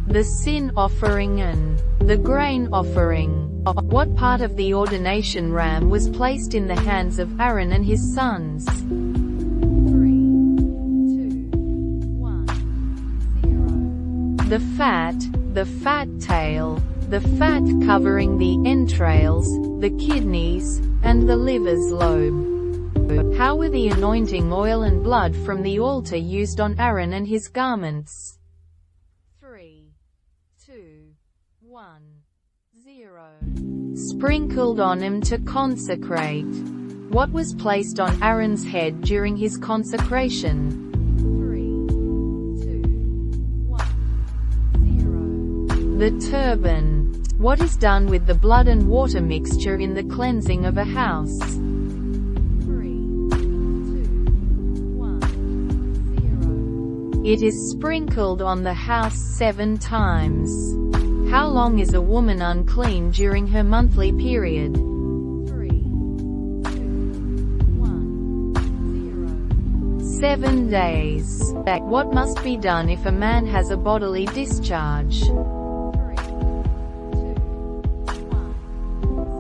The sin offering and the grain offering. What part of the ordination ram was placed in the hands of Aaron and his sons? 3, 2, 1, 0. The fat tail, the fat covering the entrails, the kidneys, and the liver's lobe. How were the anointing oil and blood from the altar used on Aaron and his garments? 3, 2, 1, 0. Sprinkled on him to consecrate. What was placed on Aaron's head during his consecration? 3, 2, 1, 0. The turban. What is done with the blood and water mixture in the cleansing of a house? 3, 2, 1, 0. It is sprinkled on the house 7 times. How long is a woman unclean during her monthly period? 3, 2, 1, 0. 7 days. What must be done if a man has a bodily discharge? 3, 2, 1,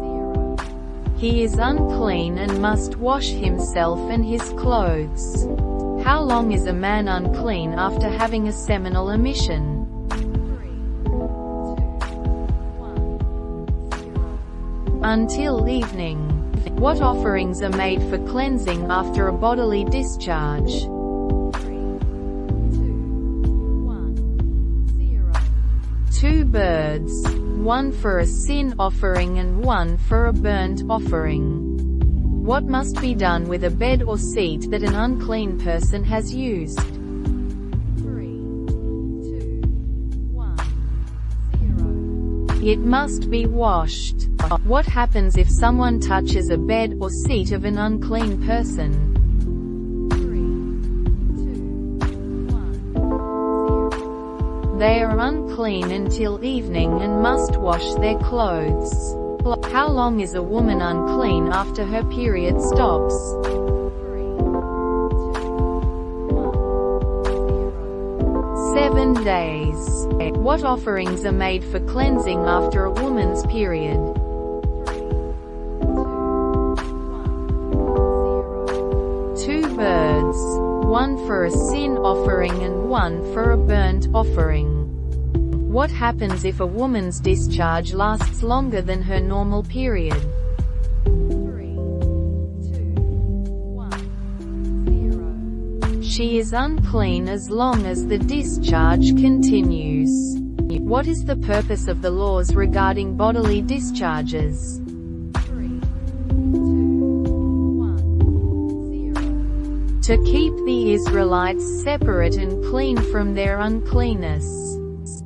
0. He is unclean and must wash himself and his clothes. How long is a man unclean after having a seminal emission? 3, 2, 1, 0. Until evening. What offerings are made for cleansing after a bodily discharge? 3, 2, 1, 0. 2 birds, 1 for a sin offering and 1 for a burnt offering. What must be done with a bed or seat that an unclean person has used? 3, 2, 1, 0. It must be washed. What happens if someone touches a bed or seat of an unclean person? 3, 2, 1, 0. They are unclean until evening and must wash their clothes. How long is a woman unclean after her period stops? 3, 2, 1, 0. 7 days. What offerings are made for cleansing after a woman's period? 3, 2, 1, 0. 2 birds, 1 for a sin offering and 1 for a burnt offering. What happens if a woman's discharge lasts longer than her normal period? 3, 2, 1, She is unclean as long as the discharge continues. What is the purpose of the laws regarding bodily discharges? 3, 2, 1, 0. To keep the Israelites separate and clean from their uncleanness.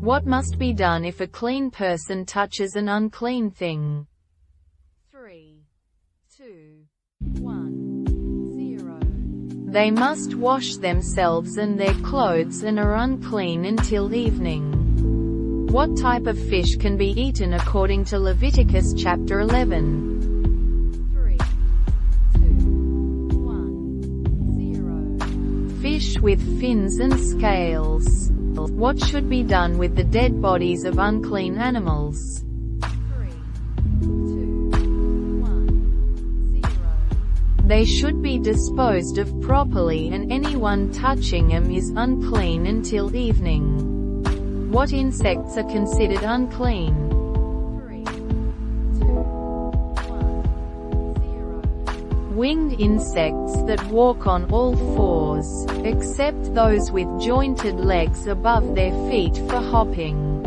What must be done if a clean person touches an unclean thing? 3, 2, 1, 0. They must wash themselves and their clothes and are unclean until evening. What type of fish can be eaten according to Leviticus chapter 11? 3, 2, 1, 0. Fish with fins and scales. What should be done with the dead bodies of unclean animals? 3, 2, 1, 0. They should be disposed of properly and anyone touching them is unclean until evening. What insects are considered unclean? 3, 2, 1, 0. Winged insects that walk on all fours, except those with jointed legs above their feet for hopping.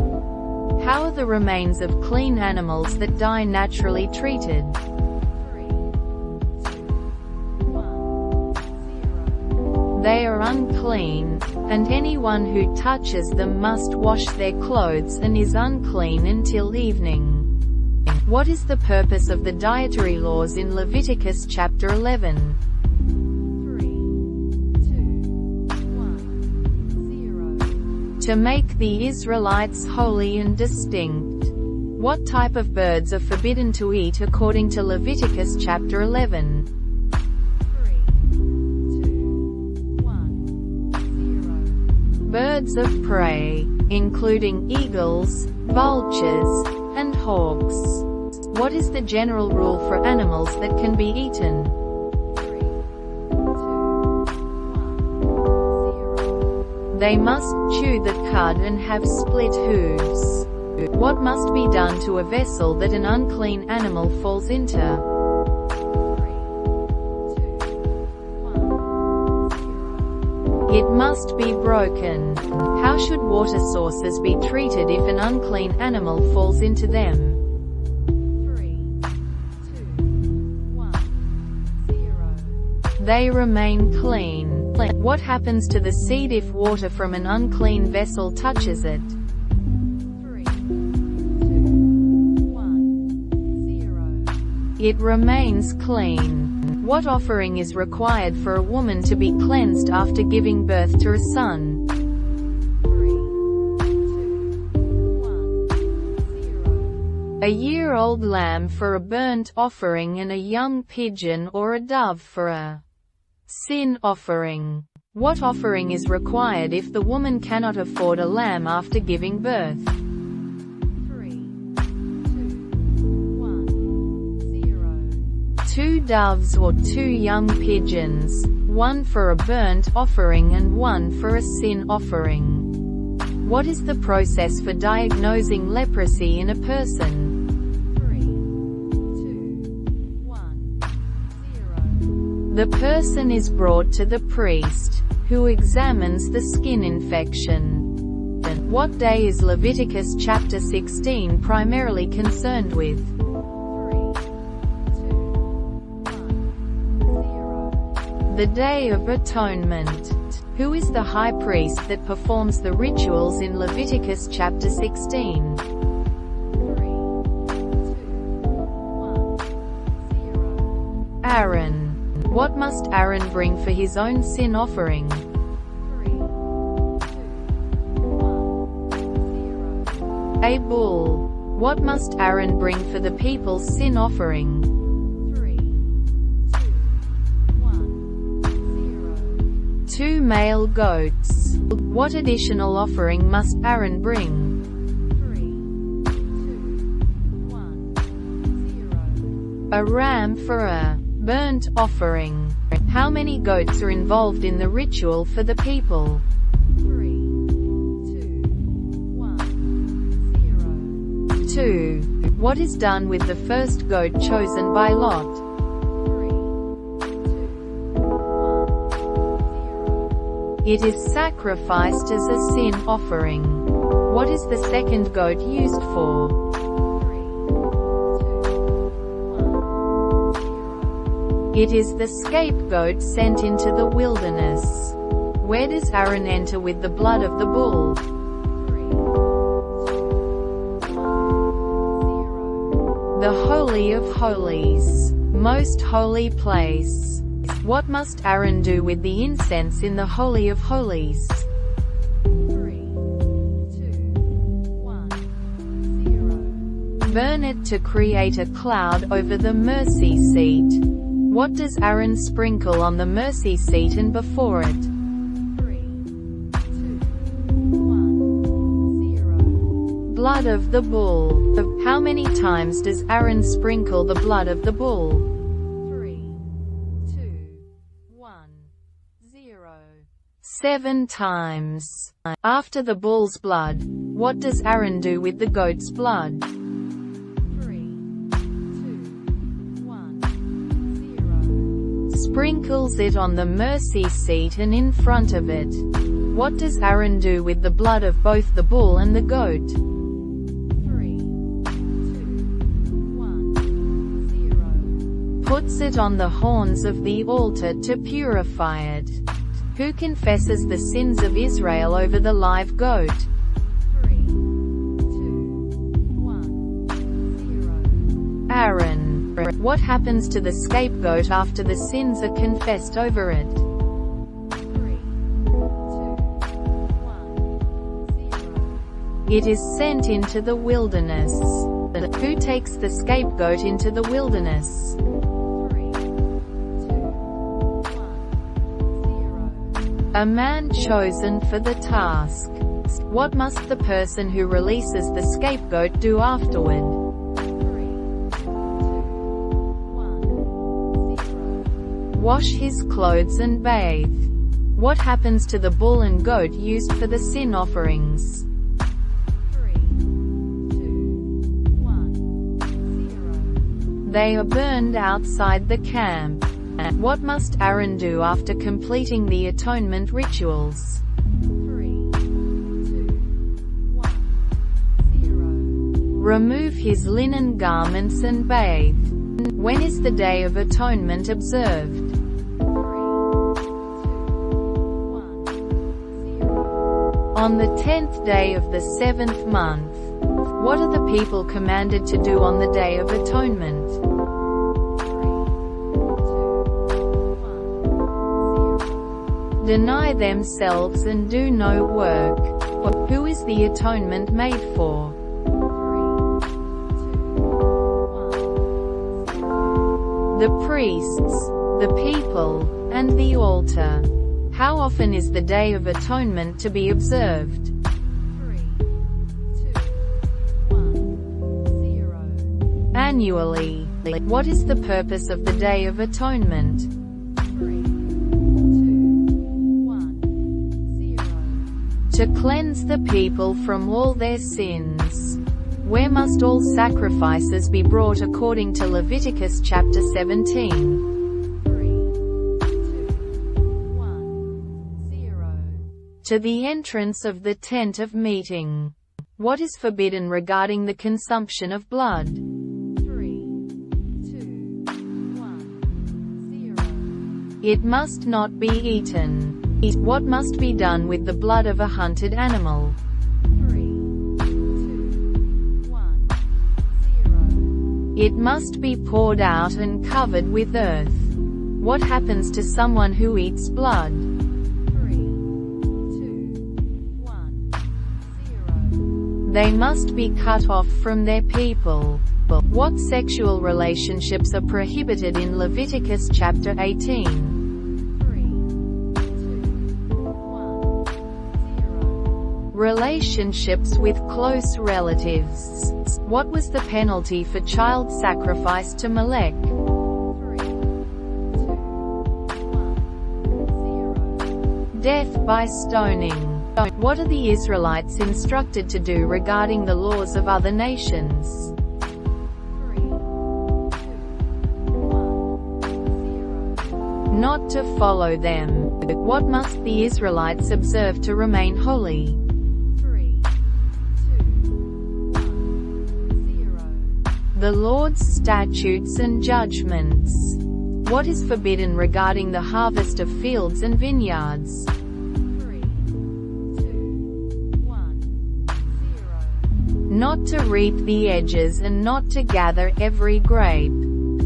How are the remains of clean animals that die naturally treated? 3, 2, 1, 0. They are unclean, and anyone who touches them must wash their clothes and is unclean until evening. What is the purpose of the dietary laws in Leviticus chapter 11? 3, 2, 1, 0. To make the Israelites holy and distinct. What type of birds are forbidden to eat according to Leviticus chapter 11? 3, 2, 1, 0. Birds of prey, including eagles, vultures, and hawks. What is the general rule for animals that can be eaten? 3, 2, 1, 0. They must chew the cud and have split hooves. What must be done to a vessel that an unclean animal falls into? 3, 2, 1, 0. It must be broken. How should water sources be treated if an unclean animal falls into them? 3, 2, 1, 0. They remain clean. What happens to the seed if water from an unclean vessel touches it? 3, 2, 1, 0. It remains clean. What offering is required for a woman to be cleansed after giving birth to a son? 3, 2, 1, 0. A year-old lamb for a burnt offering and a young pigeon or a dove for a sin offering. What offering is required if the woman cannot afford a lamb after giving birth? 3, 2, 1, 0. 2 doves or 2 young pigeons, one for a burnt offering and one for a sin offering. What is the process for diagnosing leprosy in a person? 3, 2, 1, 0. The person is brought to the priest, who examines the skin infection. What day is Leviticus chapter 16 primarily concerned with? 3, 2, 1, 0. The Day of Atonement. Who is the high priest that performs the rituals in Leviticus chapter 16? 3, 2, 1, 0. Aaron. What must Aaron bring for his own sin offering? 3, 2, 1, 0. A bull. What must Aaron bring for the people's sin offering? 3, 2, 1, 0. 2 male goats. What additional offering must Aaron bring? 3, 2, 1, 0. A ram for a burnt offering. How many goats are involved in the ritual for the people? 3, 2, 1, 0. 2. What is done with the first goat chosen by Lot? 3, 2, 1, 0. It is sacrificed as a sin offering. What is the second goat used for? 3, 2, 1, 0. It is the scapegoat sent into the wilderness. Where does Aaron enter with the blood of the bull? 3, 2, 1, 0. The Holy of Holies. Most holy place. What must Aaron do with the incense in the Holy of Holies? 3, 2, 1, 0. Burn it to create a cloud over the mercy seat. What does Aaron sprinkle on the mercy seat and before it? 3, 2, 1, 0. Blood of the bull. How many times does Aaron sprinkle the blood of the bull? 3, 2, 1, 0. 7 times. After the bull's blood, what does Aaron do with the goat's blood? 3, 2, 1, 0. Sprinkles it on the mercy seat and in front of it. What does Aaron do with the blood of both the bull and the goat? 3, 2, 1, 0. Puts it on the horns of the altar to purify it. Who confesses the sins of Israel over the live goat? 3, 2, 1, 0. Aaron. What happens to the scapegoat after the sins are confessed over it? 3, 2, 1, 0. It is sent into the wilderness. Who takes the scapegoat into the wilderness? 3, 2, 1, 0. A man chosen for the task. What must the person who releases the scapegoat do afterward? 3, 2, 1, 0. Wash his clothes and bathe. What happens to the bull and goat used for the sin offerings? 3, 2, 1, 0. They are burned outside the camp. What must Aaron do after completing the atonement rituals? 3, 2, 1, 0. Remove his linen garments and bathe. When is the Day of Atonement observed? 3, 2, 1, 0. On the 10th day of the 7th month. What are the people commanded to do on the Day of Atonement? 3, 2, 1, 0. Deny themselves and do no work. Who is the atonement made for? 3, 2, 1, 0. The priests, the people, and the altar. How often is the Day of Atonement to be observed? 3, 2, 1, 0. Annually. What is the purpose of the Day of Atonement? 3, 2, 1, 0. To cleanse the people from all their sins. Where must all sacrifices be brought according to Leviticus chapter 17? 3, 2, 1, 0. To the entrance of the tent of meeting. What is forbidden regarding the consumption of blood? 3, 2, 1, 0. It must not be eaten. What must be done with the blood of a hunted animal? 3, 2, 1, 0. It must be poured out and covered with earth. What happens to someone who eats blood? 3, 2, 1, 0. They must be cut off from their people. What sexual relationships are prohibited in Leviticus chapter 18? 3, 2, 1, 0. Relationships with close relatives. What was the penalty for child sacrifice to Molech? 3, 2, 1, 0. Death by stoning. What are the Israelites instructed to do regarding the laws of other nations? 3, 2, 1, 0. Not to follow them. What must the Israelites observe to remain holy? 3, 2, 1, 0. The Lord's statutes and judgments. What is forbidden regarding the harvest of fields and vineyards? 3, 2, 1, 0. Not to reap the edges and not to gather every grape.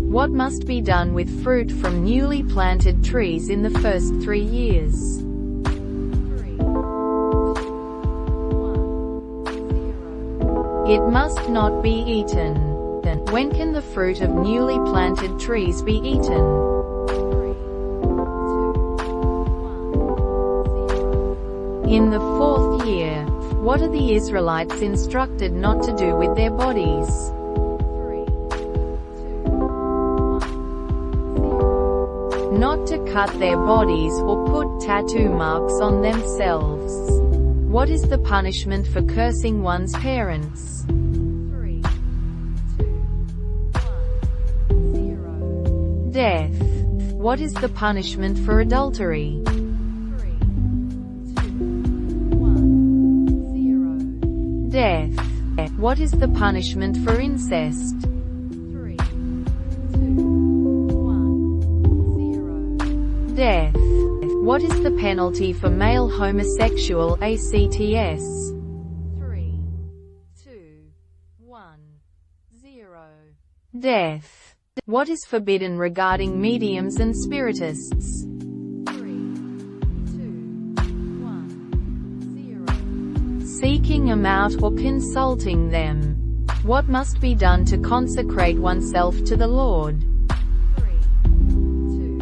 What must be done with fruit from newly planted trees in the first 3 years? 3, 2, 1, 0. It must not be eaten. When can the fruit of newly planted trees be eaten? 3, 2, 1, 0. In the 4th year. What are the Israelites instructed not to do with their bodies? 3, 2, 1, 0. Not to cut their bodies or put tattoo marks on themselves. What is the punishment for cursing one's parents? 3, 2, 1, 0. Death. What is the punishment for adultery? 3, 2, 1, 0. Death. What is the punishment for incest? 3, 2, 1, 0. Death. What is the penalty for male homosexual acts? 3, 2, 1, 0. Death. What is forbidden regarding mediums and spiritists? 3, 2, 1, 0. Seeking them out or consulting them. What must be done to consecrate oneself to the Lord? 3, 2,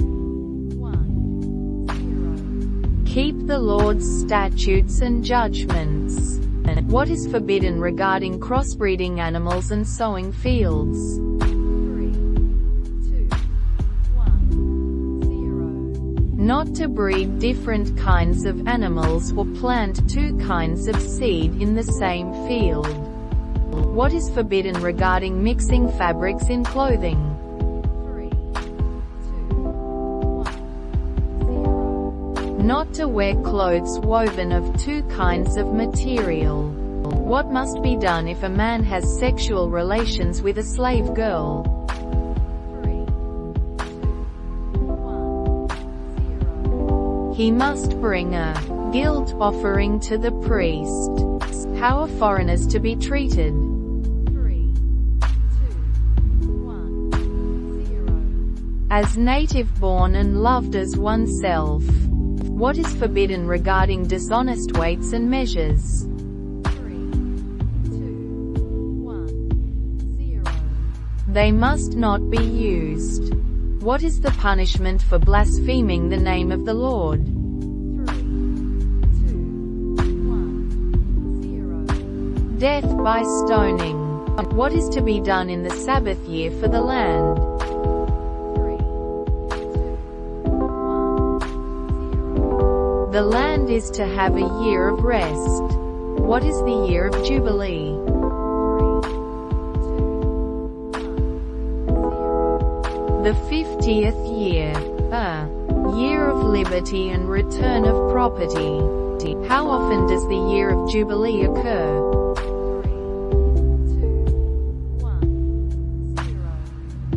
1, 0. Keep the Lord's statutes and judgments. What is forbidden regarding crossbreeding animals and sowing fields? 3, 2, 1, 0. Not to breed different kinds of animals or plant 2 kinds of seed in the same field. What is forbidden regarding mixing fabrics in clothing? 3, 2, 1, 0. Not to wear clothes woven of 2 kinds of material. What must be done if a man has sexual relations with a slave girl? 3, 2, 1, 0. He must bring a guilt offering to the priest. How are foreigners to be treated? 3, 2, 1, 0. As native-born and loved as oneself. What is forbidden regarding dishonest weights and measures? 3, 2, 1, 0. They must not be used. What is the punishment for blaspheming the name of the Lord? 3, 2, 1, 0. Death by stoning. What is to be done in the Sabbath year for the land? 3, 2, 1, 0. The land is to have a year of rest. What is the year of Jubilee? 3, 2, 1, 0. The 50th year. A year of liberty and return of property. How often does the year of Jubilee occur? 3, 2, 1, 0.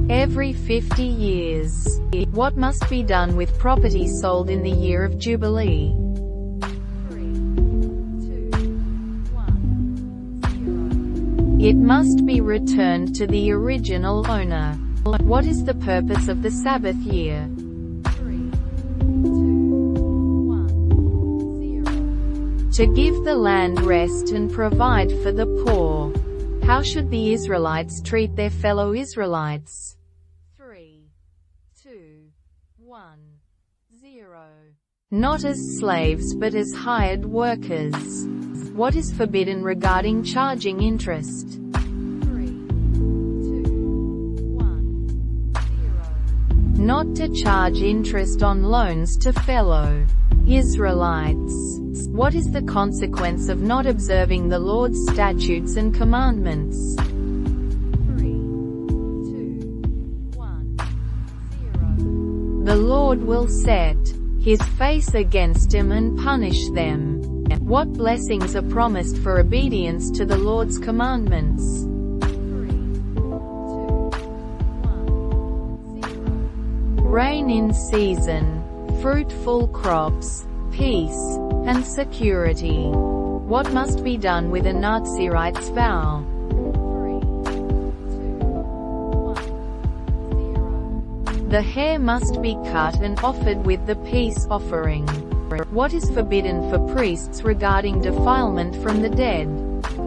Every 50 years. What must be done with property sold in the year of Jubilee? 3, 2, 1, 0. It must be returned to the original owner. What is the purpose of the Sabbath year? 3, 2, 1, 0. To give the land rest and provide for the poor. How should the Israelites treat their fellow Israelites? 3, 2, 1, 0. Not as slaves but as hired workers. What is forbidden regarding charging interest? 3, 2, 1, 0. Not to charge interest on loans to fellow Israelites. What is the consequence of not observing the Lord's statutes and commandments? 3, 2, 1, 0. The Lord will set his face against him and punish them. What blessings are promised for obedience to the Lord's commandments? 3, 2, 1, 0. Rain in season, fruitful crops, peace, and security. What must be done with a Nazirite's vow? 3, 2, 1, 0. The hair must be cut and offered with the peace offering. What is forbidden for priests regarding defilement from the dead? 3, 2,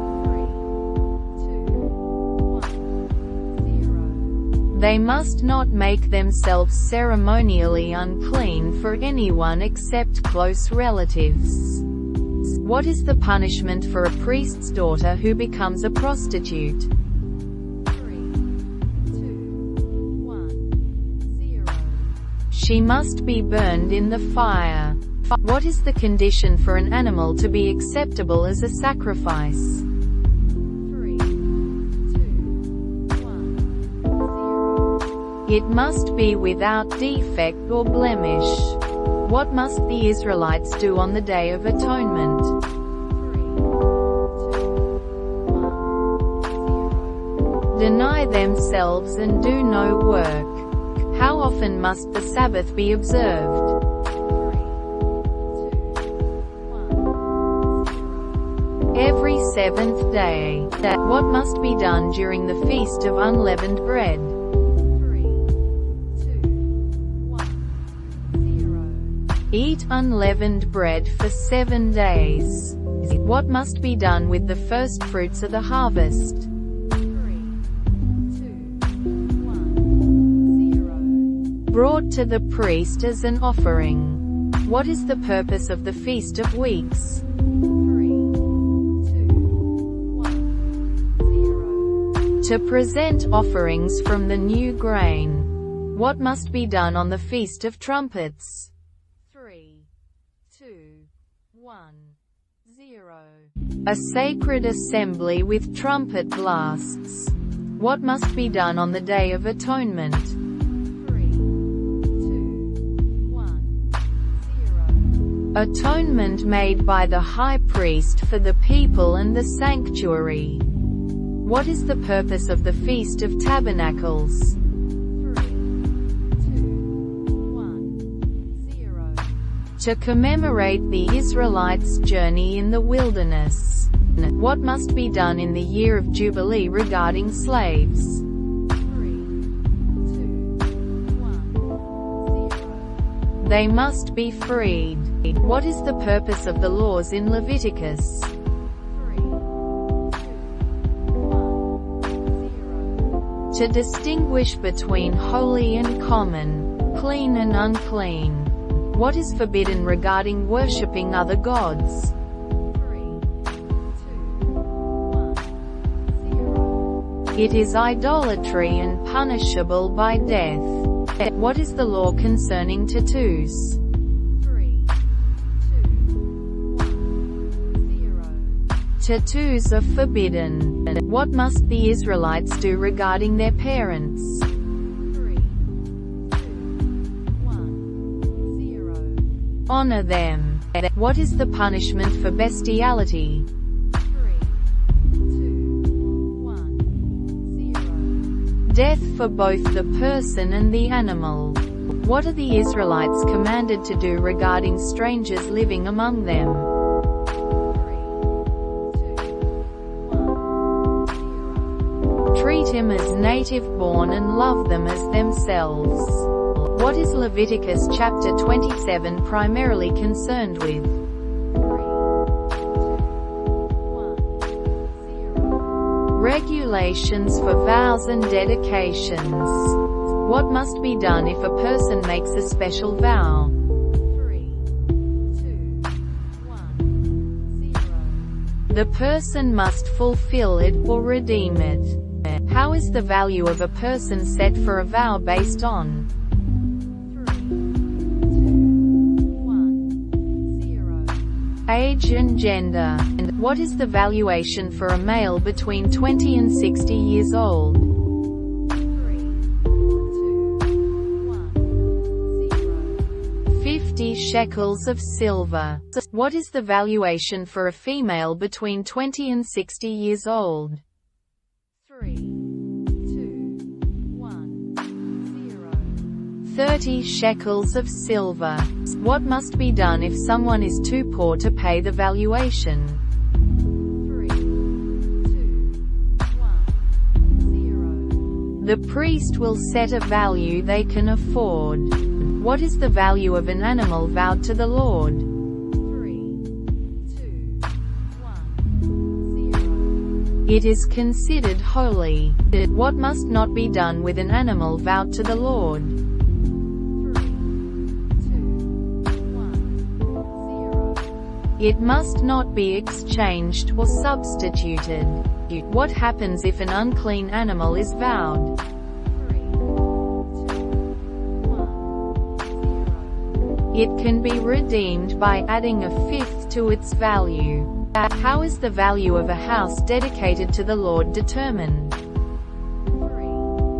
1, 0. They must not make themselves ceremonially unclean for anyone except close relatives. What is the punishment for a priest's daughter who becomes a prostitute? 3, 2, 1, 0. She must be burned in the fire. What is the condition for an animal to be acceptable as a sacrifice? 3, 2, 1, 0. It must be without defect or blemish. What must the Israelites do on the Day of Atonement? 3, 2, 1, 0. Deny themselves and do no work. How often must the Sabbath be observed? 3, 2, 1, 0. Every seventh day. What must be done during the Feast of Unleavened Bread? 3, 2, 1, 0. Eat unleavened bread for 7 days. What must be done with the first fruits of the harvest? 3, 2, 1, 0. Brought to the priest as an offering. What is the purpose of the Feast of Weeks? 3, 2, 1, 0. To present offerings from the new grain. What must be done on the Feast of Trumpets? 3, 2, 1, 0. A sacred assembly with trumpet blasts. What must be done on the Day of Atonement? 3, 2, 1, 0. Atonement made by the high priest for the people and the sanctuary. What is the purpose of the Feast of Tabernacles? 3, 2, 1, 0. To commemorate the Israelites' journey in the wilderness. What must be done in the year of Jubilee regarding slaves? 3, 2, 1, 0. They must be freed. What is the purpose of the laws in Leviticus? 3, 2, 1, 0. To distinguish between holy and common, clean and unclean. What is forbidden regarding worshipping other gods? 3, 2, 1, 0. It is idolatry and punishable by death. What is the law concerning tattoos? 3, 2, 1, 0. Tattoos are forbidden. What must the Israelites do regarding their parents? 3, 2, 1, 0. Honor them. What is the punishment for bestiality? 3, 2, 1, 0. Death for both the person and the animal. What are the Israelites commanded to do regarding strangers living among them? 3, 2, 1, 0. Treat him as native born and love them as themselves. What is Leviticus chapter 27 primarily concerned with? 3, 2, 1, 0. Regulations for vows and dedications. What must be done if a person makes a special vow? 3, 2, 1, 0. The person must fulfill it or redeem it. How is the value of a person set for a vow based on? 3, 2, 1, 0. Age and gender. What is the valuation for a male between 20 and 60 years old? 3, 2, 1, 0. 50 shekels of silver. What is the valuation for a female between 20 and 60 years old? 3, 2, 1, 0. 30 shekels of silver. What must be done if someone is too poor to pay the valuation? 3, 2, 1, 0. The priest will set a value they can afford. What is the value of an animal vowed to the Lord? 3, 2, 1, 0. It is considered holy. What must not be done with an animal vowed to the Lord? 3, 2, 1, 0. It must not be exchanged or substituted. What happens if an unclean animal is vowed? 3, 2, 1, 0. It can be redeemed by adding a fifth to its value. How is the value of a house dedicated to the Lord determined? 3, 2,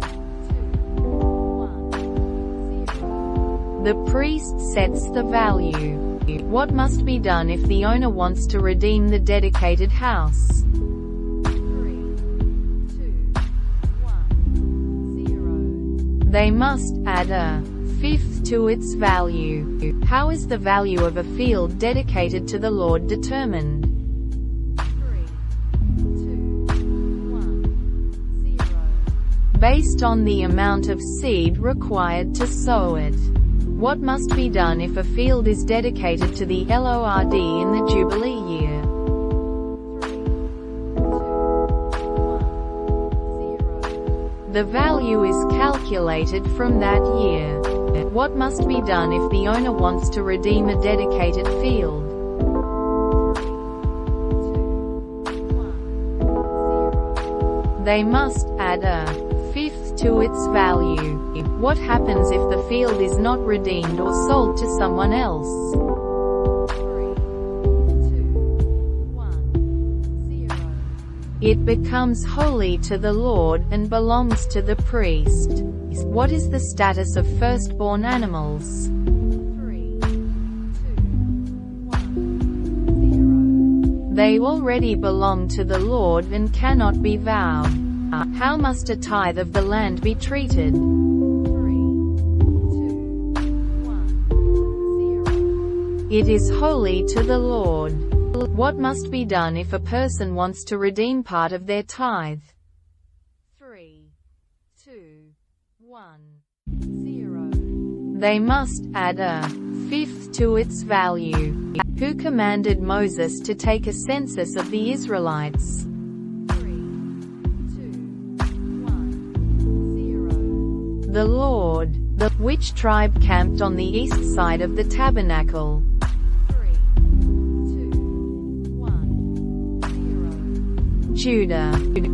1, 0. The priest sets the value. What must be done if the owner wants to redeem the dedicated house? 3, 2, 1, 0. They must add a fifth to its value. How is the value of a field dedicated to the Lord determined? 3, 2, 1, 0. Based on the amount of seed required to sow it. What must be done if a field is dedicated to the Lord in the Jubilee year? 3, 2, 1, 0. The value is calculated from that year. What must be done if the owner wants to redeem a dedicated field? 3, 2, 1, 0. They must add a fifth to its value. What happens if the field is not redeemed or sold to someone else? 3, 2, 1, 0. It becomes holy to the Lord and belongs to the priest. What is the status of firstborn animals? 3, 2, 1, 0. They already belong to the Lord and cannot be vowed. How must a tithe of the land be treated? 3, 2, 1, 0. It is holy to the Lord. What must be done if a person wants to redeem part of their tithe? 3, 2, 1, 0. They must add a fifth to its value. Who commanded Moses to take a census of the Israelites? 3, 2, 1, 0. The Lord. Which tribe camped on the east side of the tabernacle? 3, 2, 1, 0. Judah.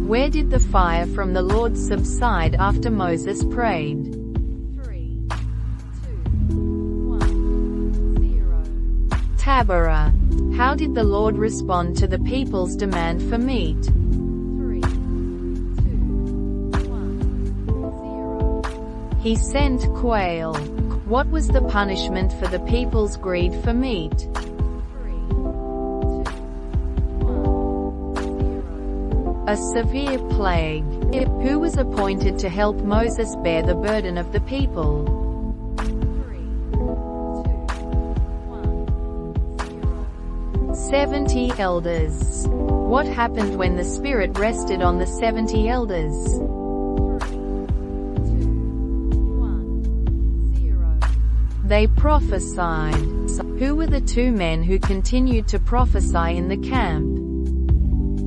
Where did the fire from the Lord subside after Moses prayed? 3, 2, 1, 0. Taberah. How did the Lord respond to the people's demand for meat? 3, 2, 1, 0. He sent quail. What was the punishment for the people's greed for meat? 3, 2, 1, 0. A severe plague. Who was appointed to help Moses bear the burden of the people? 3, 2, 1, 0. 70 elders. What happened when the Spirit rested on the 70 elders? 3, 2, 1, 0. They prophesied. Who were the two men who continued to prophesy in the camp?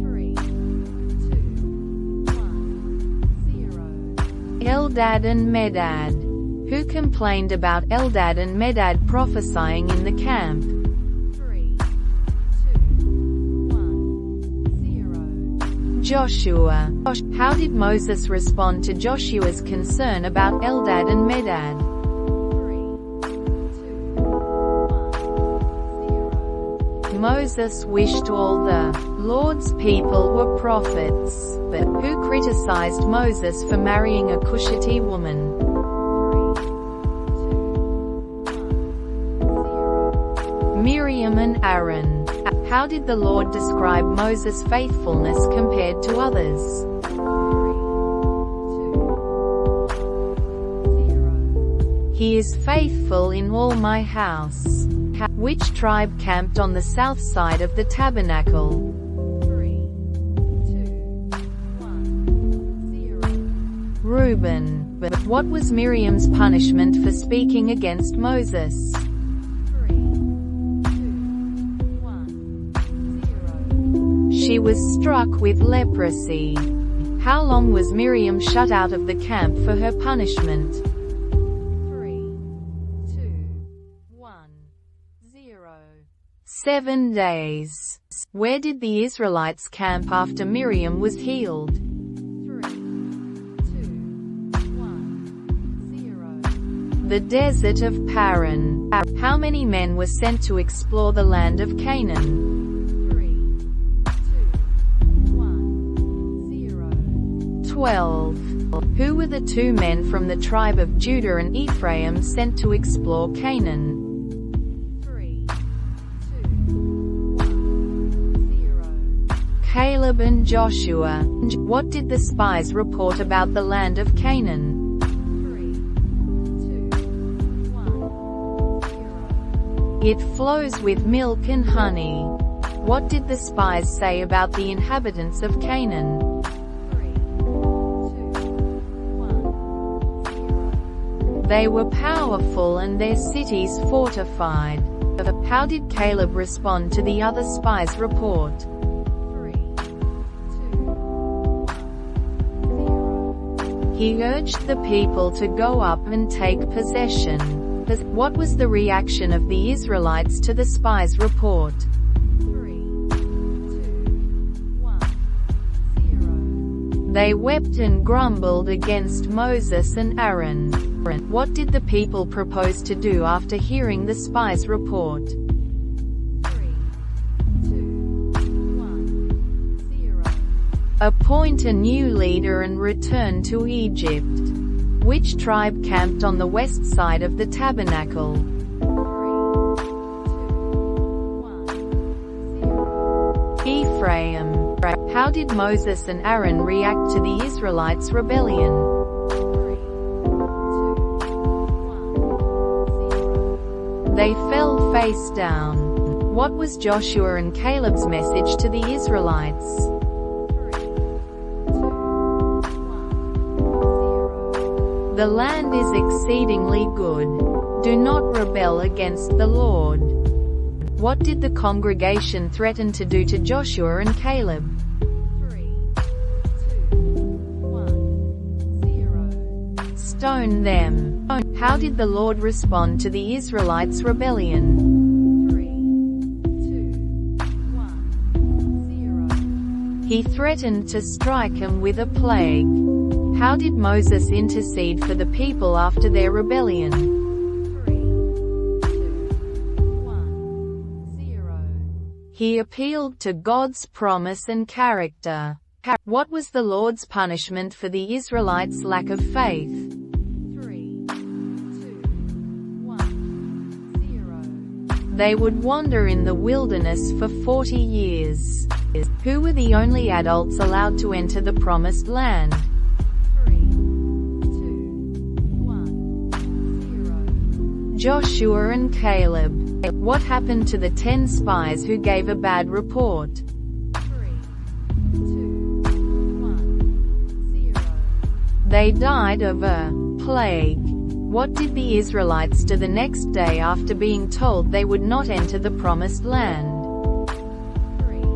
3, 2, 1, 0. Eldad and Medad. Who complained about Eldad and Medad prophesying in the camp? 3, 2, 1, 0. Joshua. How did Moses respond to Joshua's concern about Eldad and Medad? 3, 2, 1, 0. Moses wished all the Lord's people were prophets. But who criticized Moses for marrying a Cushite woman? 3, 2, 1, Miriam and Aaron. How did the Lord describe Moses' faithfulness compared to others? 3, 2, 1, 0. He is faithful in all my house. Which tribe camped on the south side of the tabernacle? 3, 2, 1, 0. Reuben. What was Miriam's punishment for speaking against Moses? 3, 2, 1, 0. She was struck with leprosy. How long was Miriam shut out of the camp for her punishment? 3, 2, 1, 0. 7 days. Where did the Israelites camp after Miriam was healed? 3, 2, 1, 0. The desert of Paran. How many men were sent to explore the land of Canaan? 3, 2, 1, 0. 12. Who were the 2 men from the tribe of Judah and Ephraim sent to explore Canaan? 3, 2, 1, 0. Caleb and Joshua. What did the spies report about the land of Canaan? 3, 2, 1, 0. It flows with milk and honey. What did the spies say about the inhabitants of Canaan? 3, 2, 1, 0. They were powerful and their cities fortified. How did Caleb respond to the other spies' report? 3, 2, 1, 0. He urged the people to go up and take possession. What was the reaction of the Israelites to the spies' report? 3, 2, 1, 0. They wept and grumbled against Moses and Aaron. What did the people propose to do after hearing the spies' report? 3, 2, 1, 0. Appoint a new leader and return to Egypt. Which tribe camped on the west side of the tabernacle? 3, 2, 1, 0. Ephraim. How did Moses and Aaron react to the Israelites' rebellion? 3, 2, 1, 0. They fell face down. What was Joshua and Caleb's message to the Israelites? 3, 2, 1, 0. The land is exceedingly good. Do not rebel against the Lord. What did the congregation threaten to do to Joshua and Caleb? 3, 2, 1, 0. Stone them. How did the Lord respond to the Israelites' rebellion? 3, 2, 1, 0. He threatened to strike them with a plague. How did Moses intercede for the people after their rebellion? 3, 2, 1, 0. He appealed to God's promise and character. What was the Lord's punishment for the Israelites' lack of faith? 3, 2, 1, 0. They would wander in the wilderness for 40 years. Who were the only adults allowed to enter the promised land? 3, 2, 1, 0. Joshua and Caleb. What happened to the 10 spies who gave a bad report? 3, 2, 1, 0. They died of a plague. What did the Israelites do the next day after being told they would not enter the promised land? 3, 2,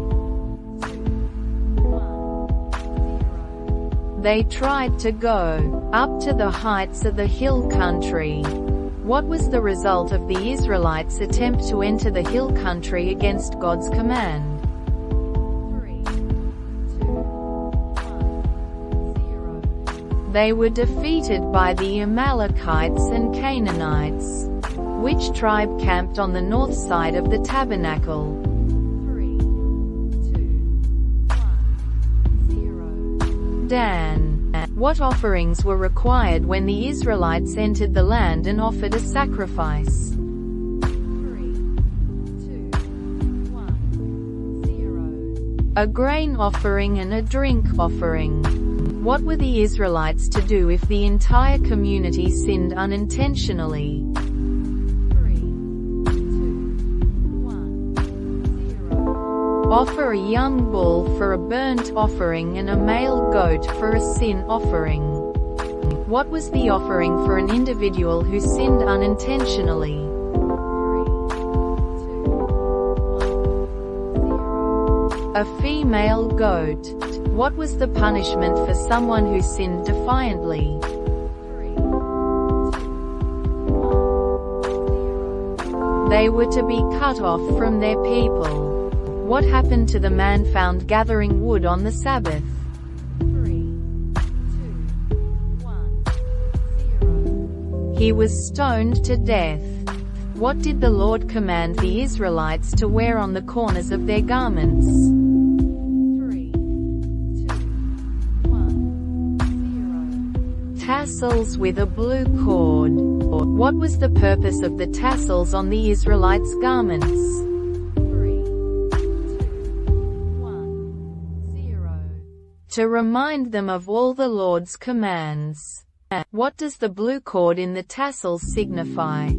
1, 0. They tried to go up to the heights of the hill country. What was the result of the Israelites' attempt to enter the hill country against God's command? 3, 2, 1, 0. They were defeated by the Amalekites and Canaanites. Which tribe camped on the north side of the tabernacle? 3, 2, 1, 0. Dan. What offerings were required when the Israelites entered the land and offered a sacrifice? 3, 2, a grain offering and a drink offering. What were the Israelites to do if the entire community sinned unintentionally? 3, 2, 1, 0. Offer a young bull for a burnt offering and a male goat for a sin offering. What was the offering for an individual who sinned unintentionally? 3, 2, 1, 0. A female goat. What was the punishment for someone who sinned defiantly? 3, 2, 1, 0. They were to be cut off from their people. What happened to the man found gathering wood on the Sabbath? 3, 2, 1, 0. He was stoned to death. What did the Lord command the Israelites to wear on the corners of their garments? 3, 2, 1, 0. Tassels with a blue cord. What was the purpose of the tassels on the Israelites' garments? 3, 2, 1, 0. To remind them of all the Lord's commands. What does the blue cord in the tassels signify? 3,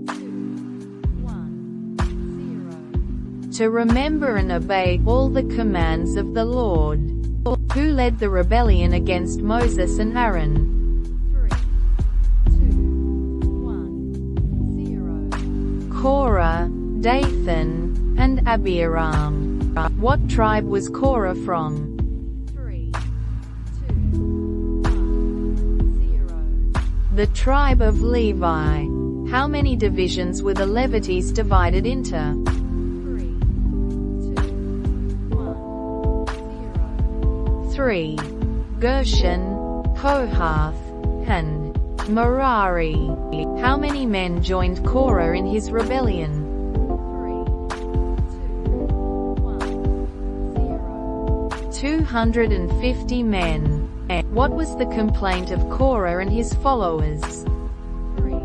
2, 1, 0. To remember and obey all the commands of the Lord. Who led the rebellion against Moses and Aaron? 3, 2, 1, 0. Korah, Dathan, and Abiram. What tribe was Korah from? 3, 2, 1, 0. The tribe of Levi. How many divisions were the Levites divided into? 3, 2, 1, 0. 3. Gershon, Kohath, and Merari. How many men joined Korah in his rebellion? 250 men. What was the complaint of Korah and his followers? 3, 2,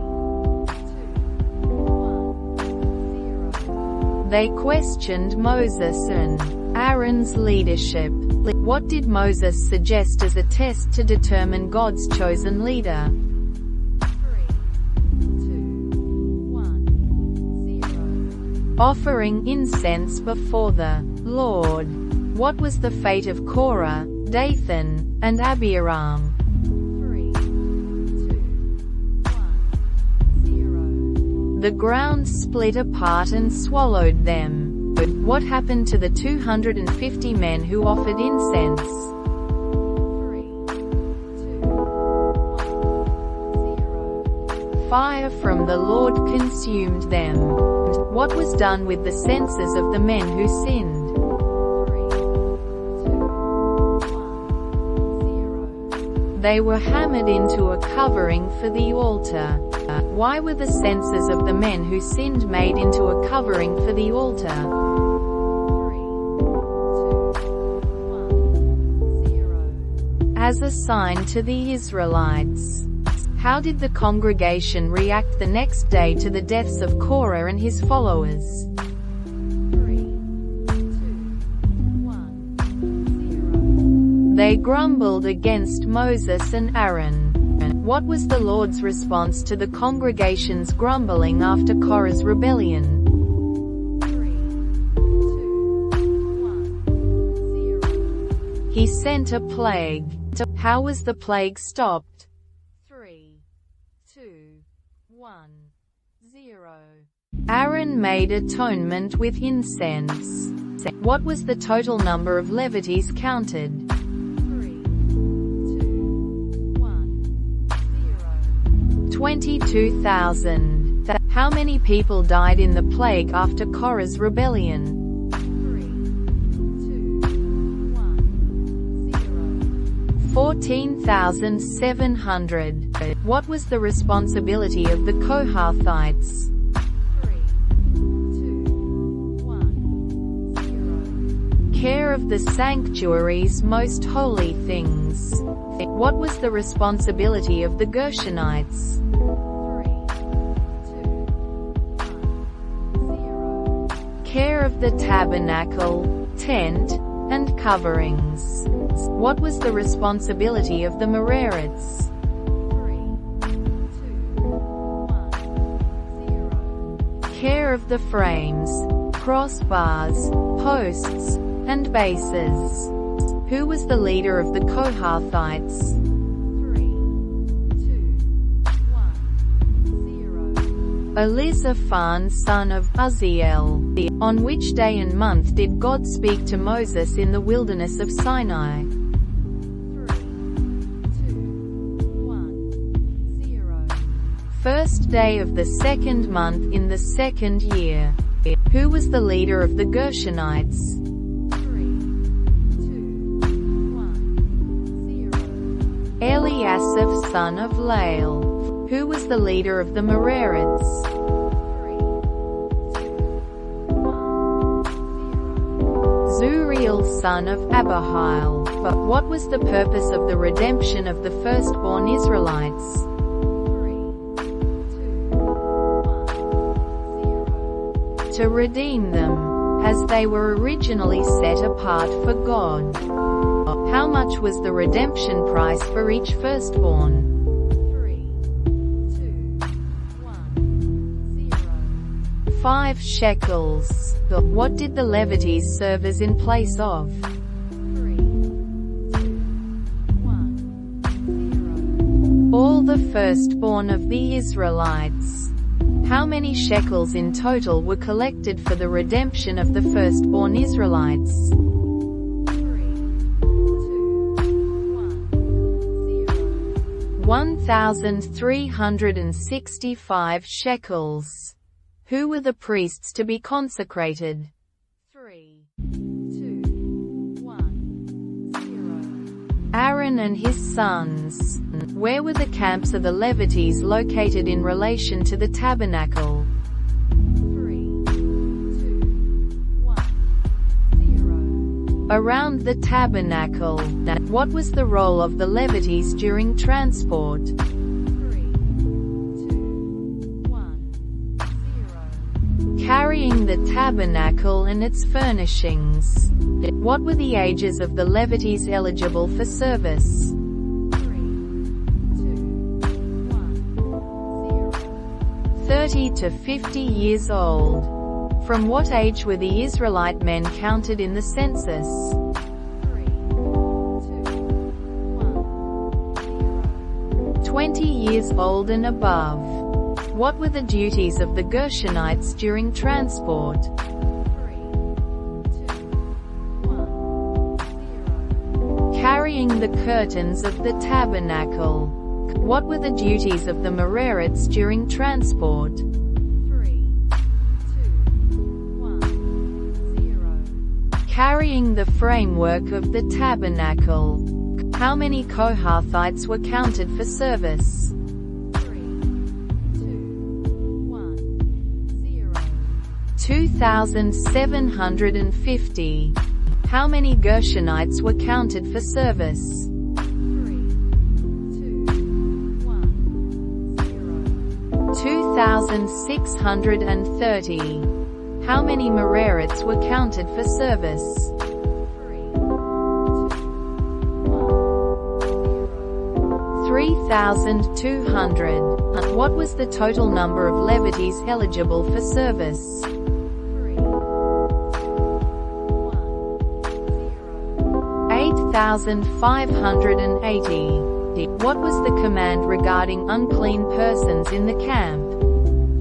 1, 0. They questioned Moses and Aaron's leadership. What did Moses suggest as a test to determine God's chosen leader? 3, 2, 1, 0. Offering incense before the Lord. What was the fate of Korah, Dathan, and Abiram? 3, 2, 1, 0. The ground split apart and swallowed them. What happened to the 250 men who offered incense? 3, 2, 1, 0. Fire from the Lord consumed them. What was done with the senses of the men who sinned? 3, 2, 1, 0. They were hammered into a covering for the altar. Why were the senses of the men who sinned made into a covering for the altar? 3, 2, 1, 0. As a sign to the Israelites. How did the congregation react the next day to the deaths of Korah and his followers? 3, 2, 1, 0. They grumbled against Moses and Aaron. What was the Lord's response to the congregation's grumbling after Korah's rebellion? 3, 2, 1, 0. He sent a plague. How was the plague stopped? 3, 2, 1, 0. Aaron made atonement with incense. What was the total number of Levites counted? 3, 2, 1, 0. 22,000. How many people died in the plague after Korah's rebellion? 3, 2, 1, 0. 14,700. What was the responsibility of the Kohathites? 3, 2, 1, 0. Care of the sanctuary's most holy things. What was the responsibility of the Gershonites? 3, 2, 1, 0. Care of the tabernacle, tent, and coverings. What was the responsibility of the Merarites? 3, 2, 1, 0. Care of the frames, crossbars, posts, and bases. Who was the leader of the Kohathites? 3, 2, 1, 0. Elizaphan son of Uzziel. On which day and month did God speak to Moses in the wilderness of Sinai? 3, 2, 1, 0. First day of the second month in the second year. Who was the leader of the Gershonites? 3, 2, 1, 0. Eliasaph son of Lael. Who was the leader of the Merarites? 3, 2, 1, 0. Zuriel son of Abihail. But what was the purpose of the redemption of the firstborn Israelites? 3, 2, 1, 0. To redeem them, as they were originally set apart for God. How much was the redemption price for each firstborn? 3, 2, 1, 0. 5 shekels. What did the Levites serve as in place of? 3, 2, 1, 0. All the firstborn of the Israelites. How many shekels in total were collected for the redemption of the firstborn Israelites? 3, 2, 1, 0. 1,365 shekels. Who were the priests to be consecrated? 3, 2, 1, 0. Aaron and his sons. Where were the camps of the Levites located in relation to the tabernacle? 3, 2, 1, 0. Around the tabernacle. What was the role of the Levites during transport? 3, 2, 1, 0. Carrying the tabernacle and its furnishings. What were the ages of the Levites eligible for service? 3, 2, 1, 0. 30 to 50 years old. From what age were the Israelite men counted in the census? 3, 2, 1, 0. 20 years old and above. What were the duties of the Gershonites during transport? 3, 2, 1, 0. Carrying the curtains of the tabernacle. What were the duties of the Merarites during transport? 3, 2, 1, 0. Carrying the framework of the tabernacle. How many Kohathites were counted for service? 3, 2, 1, 0. 2,750. How many Gershonites were counted for service? 3, 2, 1, 0. 2,630. How many Merarites were counted for service? 3, 2, 1, 0. 3,200. What was the total number of Levites eligible for service? 3, 2, 1, 0. 8,580. What was the command regarding unclean persons in the camp?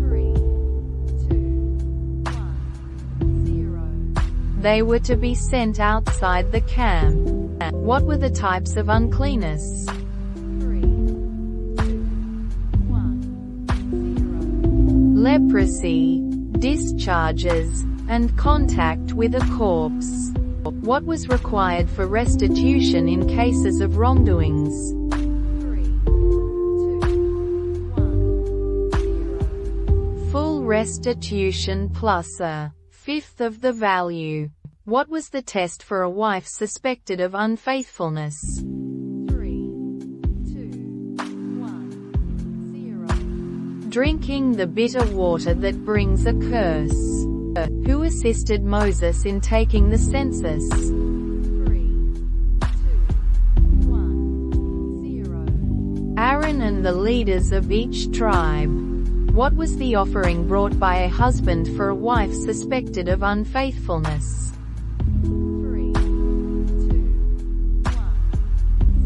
3, 2, 1, 0. They were to be sent outside the camp. What were the types of uncleanness? 3, 2, 1, 0. Leprosy, discharges, and contact with a corpse. What was required for restitution in cases of wrongdoings? 3, 2, 1, 0. Full restitution plus a fifth of the value. What was the test for a wife suspected of unfaithfulness? 3, 2, 1, 0. Drinking the bitter water that brings a curse. Who assisted Moses in taking the census? 3, 2, 1, 0. Aaron and the leaders of each tribe. What was the offering brought by a husband for a wife suspected of unfaithfulness? 3, 2, 1,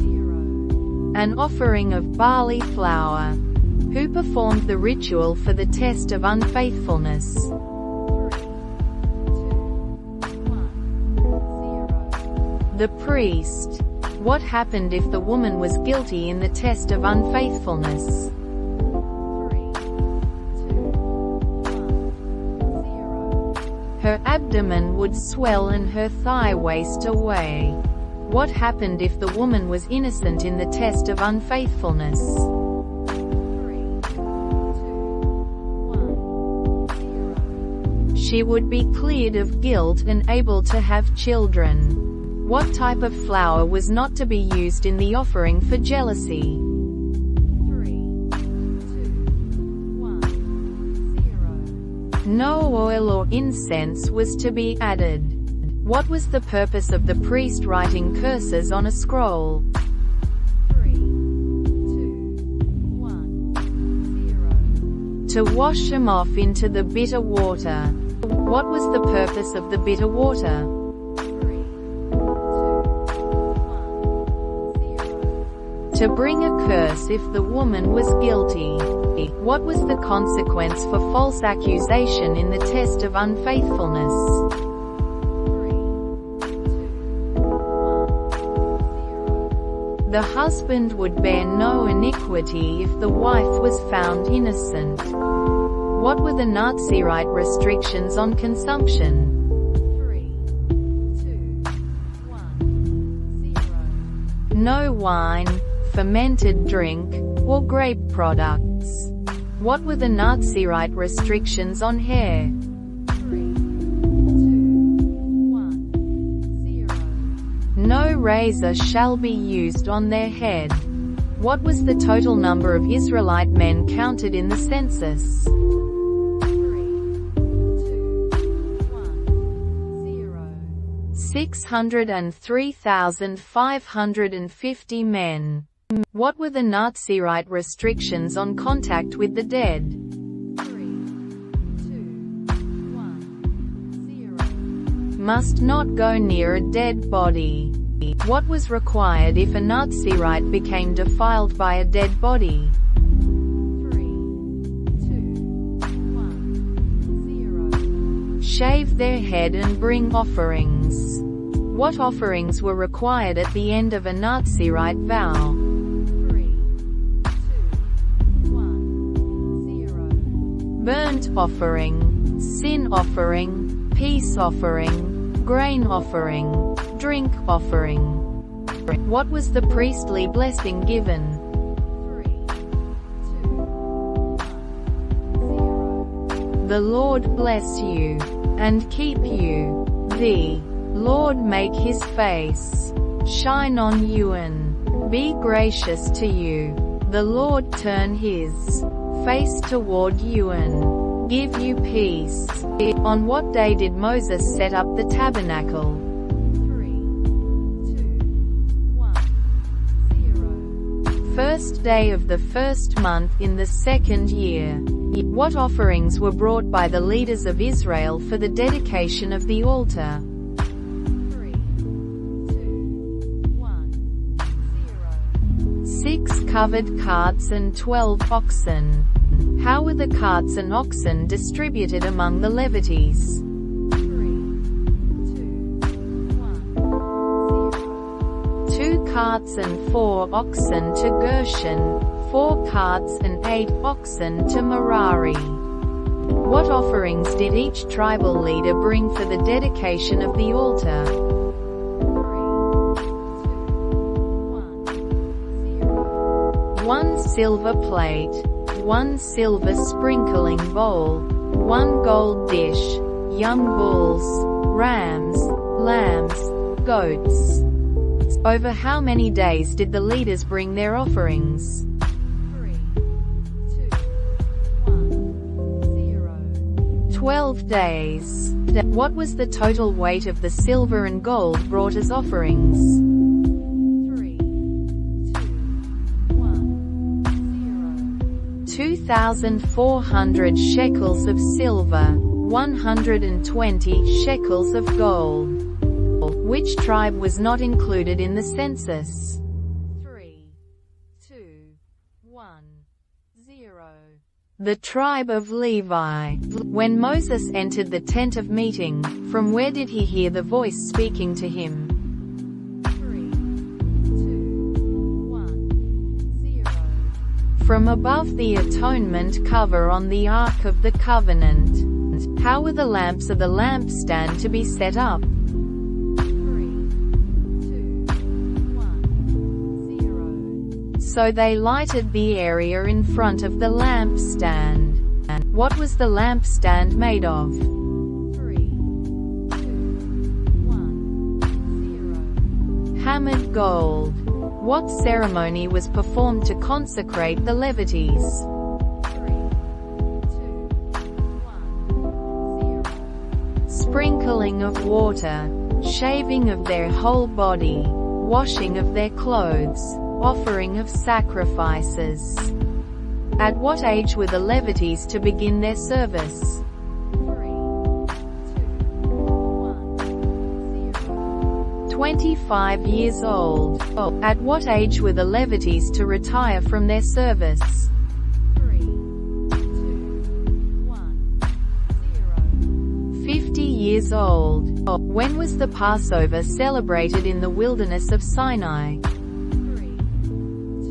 0. An offering of barley flour. Who performed the ritual for the test of unfaithfulness? 3, 2, 1, 0. The priest. What happened if the woman was guilty in the test of unfaithfulness? 3, 2, 1, 0. Her abdomen would swell and her thigh waste away. What happened if the woman was innocent in the test of unfaithfulness? 3, 2, 1, 0. She would be cleared of guilt and able to have children. What type of flour was not to be used in the offering for jealousy? 3, 2, 1, 0. No oil or incense was to be added. What was the purpose of the priest writing curses on a scroll? 3, 2, 1, 0. To wash them off into the bitter water. What was the purpose of the bitter water? 3, 2, 1, 0. To bring a curse if the woman was guilty. What was the consequence for false accusation in the test of unfaithfulness? 3, 2, 1, 0. The husband would bear no iniquity if the wife was found innocent. What were the Nazirite restrictions on consumption? 3, 2, 1, 0. No wine, fermented drink, or grape products. What were the Nazirite restrictions on hair? 3, 2, 1, 0. No razor shall be used on their head. What was the total number of Israelite men counted in the census? 3, 2, 1, 0. 603,550 men. What were the Nazirite restrictions on contact with the dead? 3, 2, 1, 0. Must not go near a dead body. What was required if a Nazirite became defiled by a dead body? 3, 2, 1, 0. Shave their head and bring offerings. What offerings were required at the end of a Nazirite vow? 3, 2, 1, 0. Burnt offering, sin offering, peace offering, grain offering, drink offering. What was the priestly blessing given? 3, 2, 1, 0. The Lord bless you, and keep you. The Lord make his face shine on you and be gracious to you. The Lord turn his face toward you and give you peace. On what day did Moses set up the tabernacle? 3, 2, 1, 0. First day of the first month in the second year. What offerings were brought by the leaders of Israel for the dedication of the altar? 3, 2, 1, 0. 6 covered carts and 12 oxen. How were the carts and oxen distributed among the Levites? 3, 2, 1, 0. 2 carts and 4 oxen to Gershon, 4 carts and 8 oxen to Merari. What offerings did each tribal leader bring for the dedication of the altar? 3, 2, 1, 0. 1 silver plate, 1 silver sprinkling bowl, 1 gold dish, young bulls, rams, lambs, goats. Over how many days did the leaders bring their offerings? 3, 2, 1, 0. 12 days. What was the total weight of the silver and gold brought as offerings? 3, 2, 1, 0. 2,400 shekels of silver, 120 shekels of gold. Which tribe was not included in the census? 3, 2, 1, 0. The tribe of Levi. When Moses entered the tent of meeting, from where did he hear the voice speaking to him? 3, 2, 1, 0. From above the atonement cover on the Ark of the Covenant. How were the lamps of the lampstand to be set up? 3, 2, 1, 0. So they lighted the area in front of the lampstand. What was the lampstand made of? 3, 2, 1, 0. Hammered gold. What ceremony was performed to consecrate the Levites? 3, 2, 1, 0. Sprinkling of water, shaving of their whole body, washing of their clothes, offering of sacrifices. At what age were the Levites to begin their service? 3, 2, 1, 0. 25 years old. At what age were the Levites to retire from their service? 3, 2, 1, 0. 50 years old. When was the Passover celebrated in the wilderness of Sinai? 3,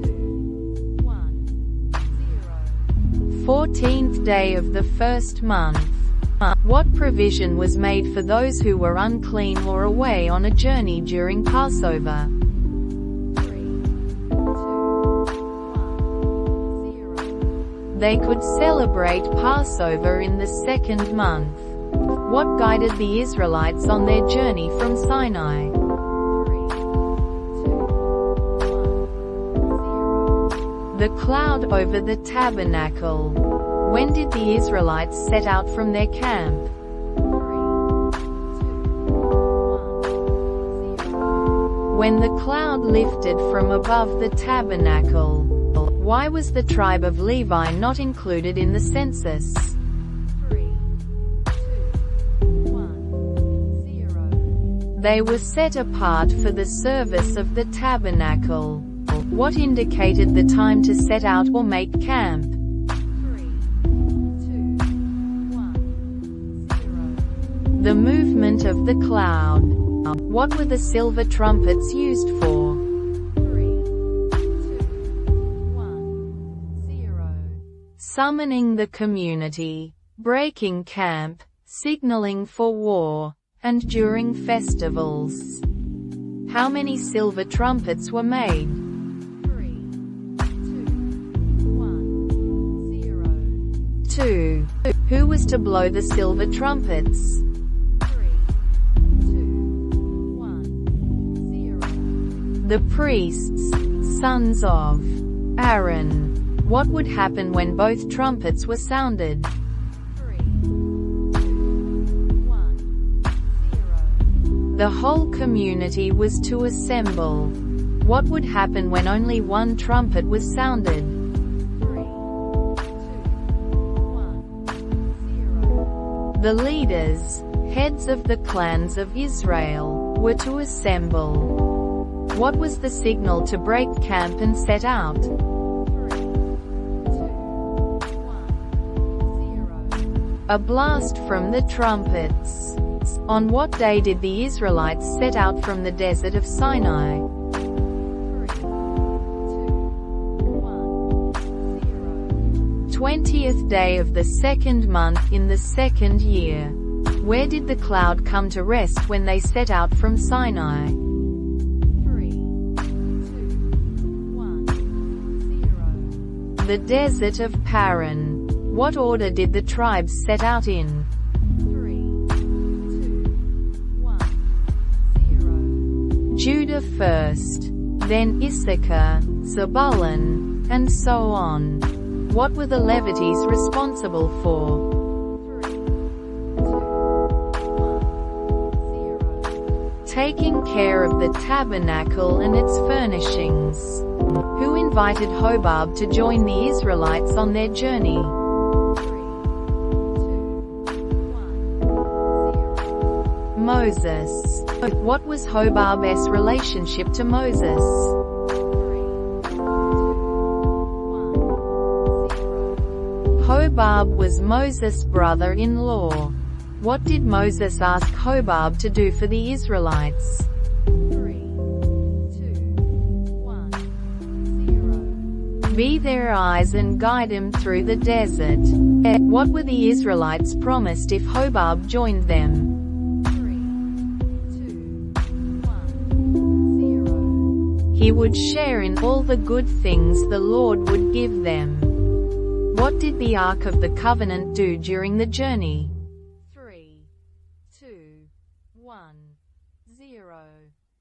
2, 1, 0. 14th day of the first month. What provision was made for those who were unclean or away on a journey during Passover? 3, 2, 1, 0. They could celebrate Passover in the second month. What guided the Israelites on their journey from Sinai? 3, 2, 1, 0. The cloud over the tabernacle. When did the Israelites set out from their camp? 3, 2, 1, 0. When the cloud lifted from above the tabernacle. Why was the tribe of Levi not included in the census? 3, 2, 1, 0. They were set apart for the service of the tabernacle. What indicated the time to set out or make camp? 3, 2, 1, 0. The movement of the cloud. What were the silver trumpets used for? 3, 2, 1, 0. Summoning the community, breaking camp, signaling for war, and during festivals. How many silver trumpets were made? 3, 2, 1, 0. 2. Who was to blow the silver trumpets? 3, 2, 1, 0. The priests, sons of Aaron. What would happen when both trumpets were sounded? 3, 2, 1, 0. The whole community was to assemble. What would happen when only one trumpet was sounded? 3, 2, 1, 0. The leaders, heads of the clans of Israel, were to assemble. What was the signal to break camp and set out? 3, 2, 1, 0. A blast from the trumpets. On what day did the Israelites set out from the desert of Sinai? 3, 2, 1, 0. 20th day of the second month in the second year. Where did the cloud come to rest when they set out from Sinai? 3, 2, 1, 0. The desert of Paran. What order did the tribes set out in? 3, 2, 1, 0. Judah first, then Issachar, Zebulun, and so on. What were the Levites responsible for? 3, 2, taking care of the tabernacle and its furnishings. Who invited Hobab to join the Israelites on their journey? 3, 2, 1, 0. Moses. What was Hobab's relationship to Moses? 3, 2, 1, 0. Hobab was Moses' brother-in-law. What did Moses ask Hobab to do for the Israelites? 3, 2, 1, 0. Be their eyes and guide them through the desert. What were the Israelites promised if Hobab joined them? 3, 2, 1, 0. He would share in all the good things the Lord would give them. What did the Ark of the Covenant do during the journey? 3, 2, 1, 0.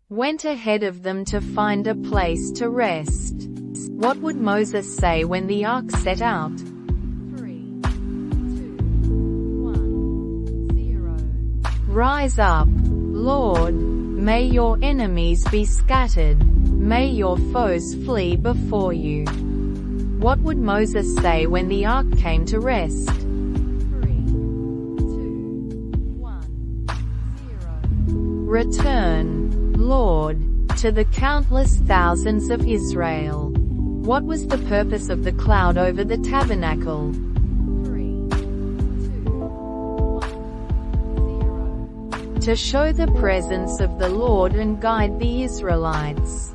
Went ahead of them to find a place to rest. What would Moses say when the ark set out? 3, 2, 1, 0. Rise up, Lord. May your enemies be scattered. May your foes flee before you. What would Moses say when the ark came to rest? 3, 2, 1, 0. Return, Lord, to the countless thousands of Israel. What was the purpose of the cloud over the tabernacle? 3, 2, 1, 0. To show the presence of the Lord and guide the Israelites.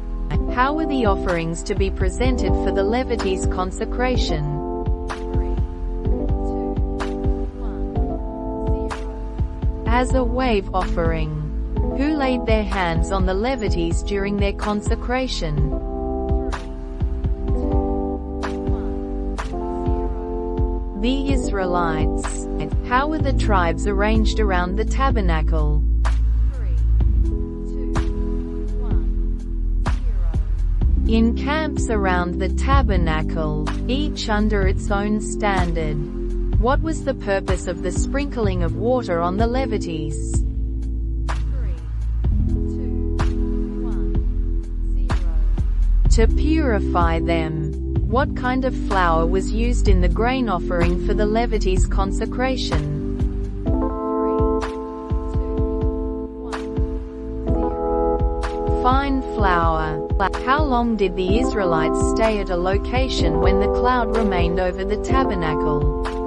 How were the offerings to be presented for the Leviticus consecration? 3, 2, 1, 0. As a wave offering. Who laid their hands on the Levites during their consecration? 3, 2, 1, 0. The Israelites. How were the tribes arranged around the tabernacle? 3, 2, 1, 0. In camps around the tabernacle, each under its own standard. What was the purpose of the sprinkling of water on the Levites? 3, 2, 1, 0. To purify them. What kind of flour was used in the grain offering for the Levites consecration? 3, 2, 1, 0. Fine flour. How long did the Israelites stay at a location when the cloud remained over the tabernacle? 3, 2,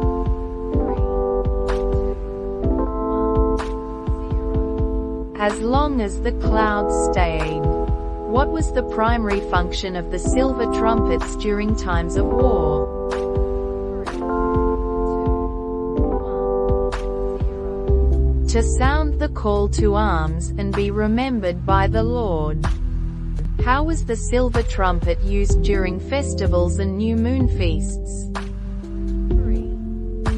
1, 0. As long as the cloud stayed. What was the primary function of the silver trumpets during times of war? 3, 2, 1, 0. To sound the call to arms and be remembered by the Lord. How was the silver trumpet used during festivals and new moon feasts? 3, 2,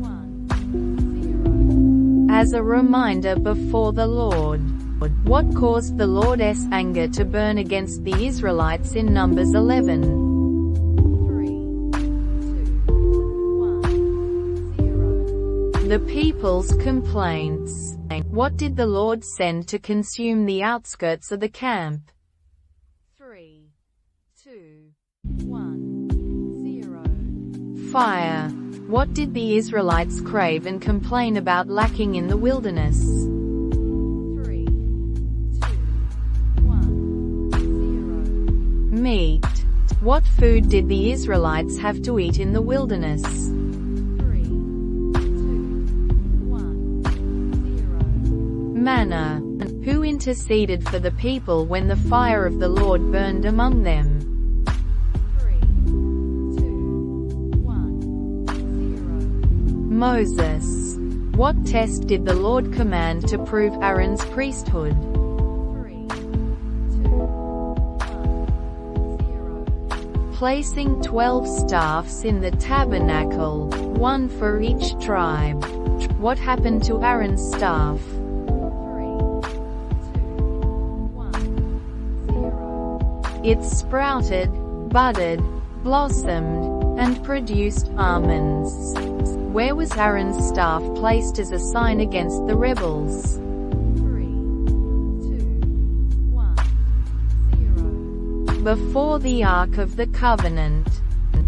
1, 0. As a reminder before the Lord. What caused the Lord's anger to burn against the Israelites in Numbers 11? 3, 2, 1, 0. The people's complaints. What did the Lord send to consume the outskirts of the camp? 3, 2, 1, 0. Fire. What did the Israelites crave and complain about lacking in the wilderness? 3, 2, 1, 0. Meat. What food did the Israelites have to eat in the wilderness? 3, 2, 1, 0. Manna. Who interceded for the people when the fire of the Lord burned among them? 3, 2, 1, 0. Moses. What test did the Lord command to prove Aaron's priesthood? 3, 2, 1, 0. Placing 12 staffs in the tabernacle, one for each tribe. What happened to Aaron's staff? 3, 2, 1, 0. It sprouted, budded, blossomed, and produced almonds. Where was Aaron's staff placed as a sign against the rebels? 3, 2, Before the Ark of the Covenant.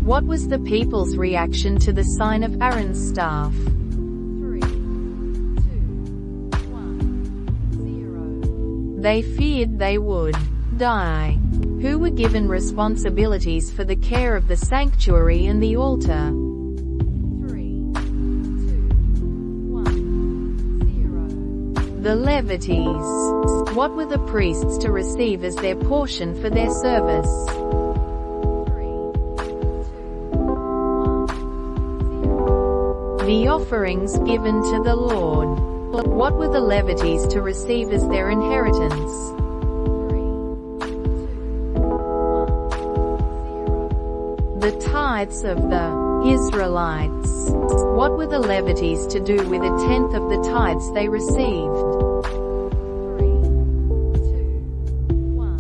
What was the people's reaction to the sign of Aaron's staff? 3, 2, 1, 0. They feared they would die. Who were given responsibilities for the care of the sanctuary and the altar? 3, 2, 1, 0. The Levites. What were the priests to receive as their portion for their service? 3, 2, 1, 0. The offerings given to the Lord. What were the Levites to receive as their inheritance? 3, 2, 1, 0. The tithes of the Israelites. What were the Levites to do with a tenth of the tithes they received? 3, 2, 1,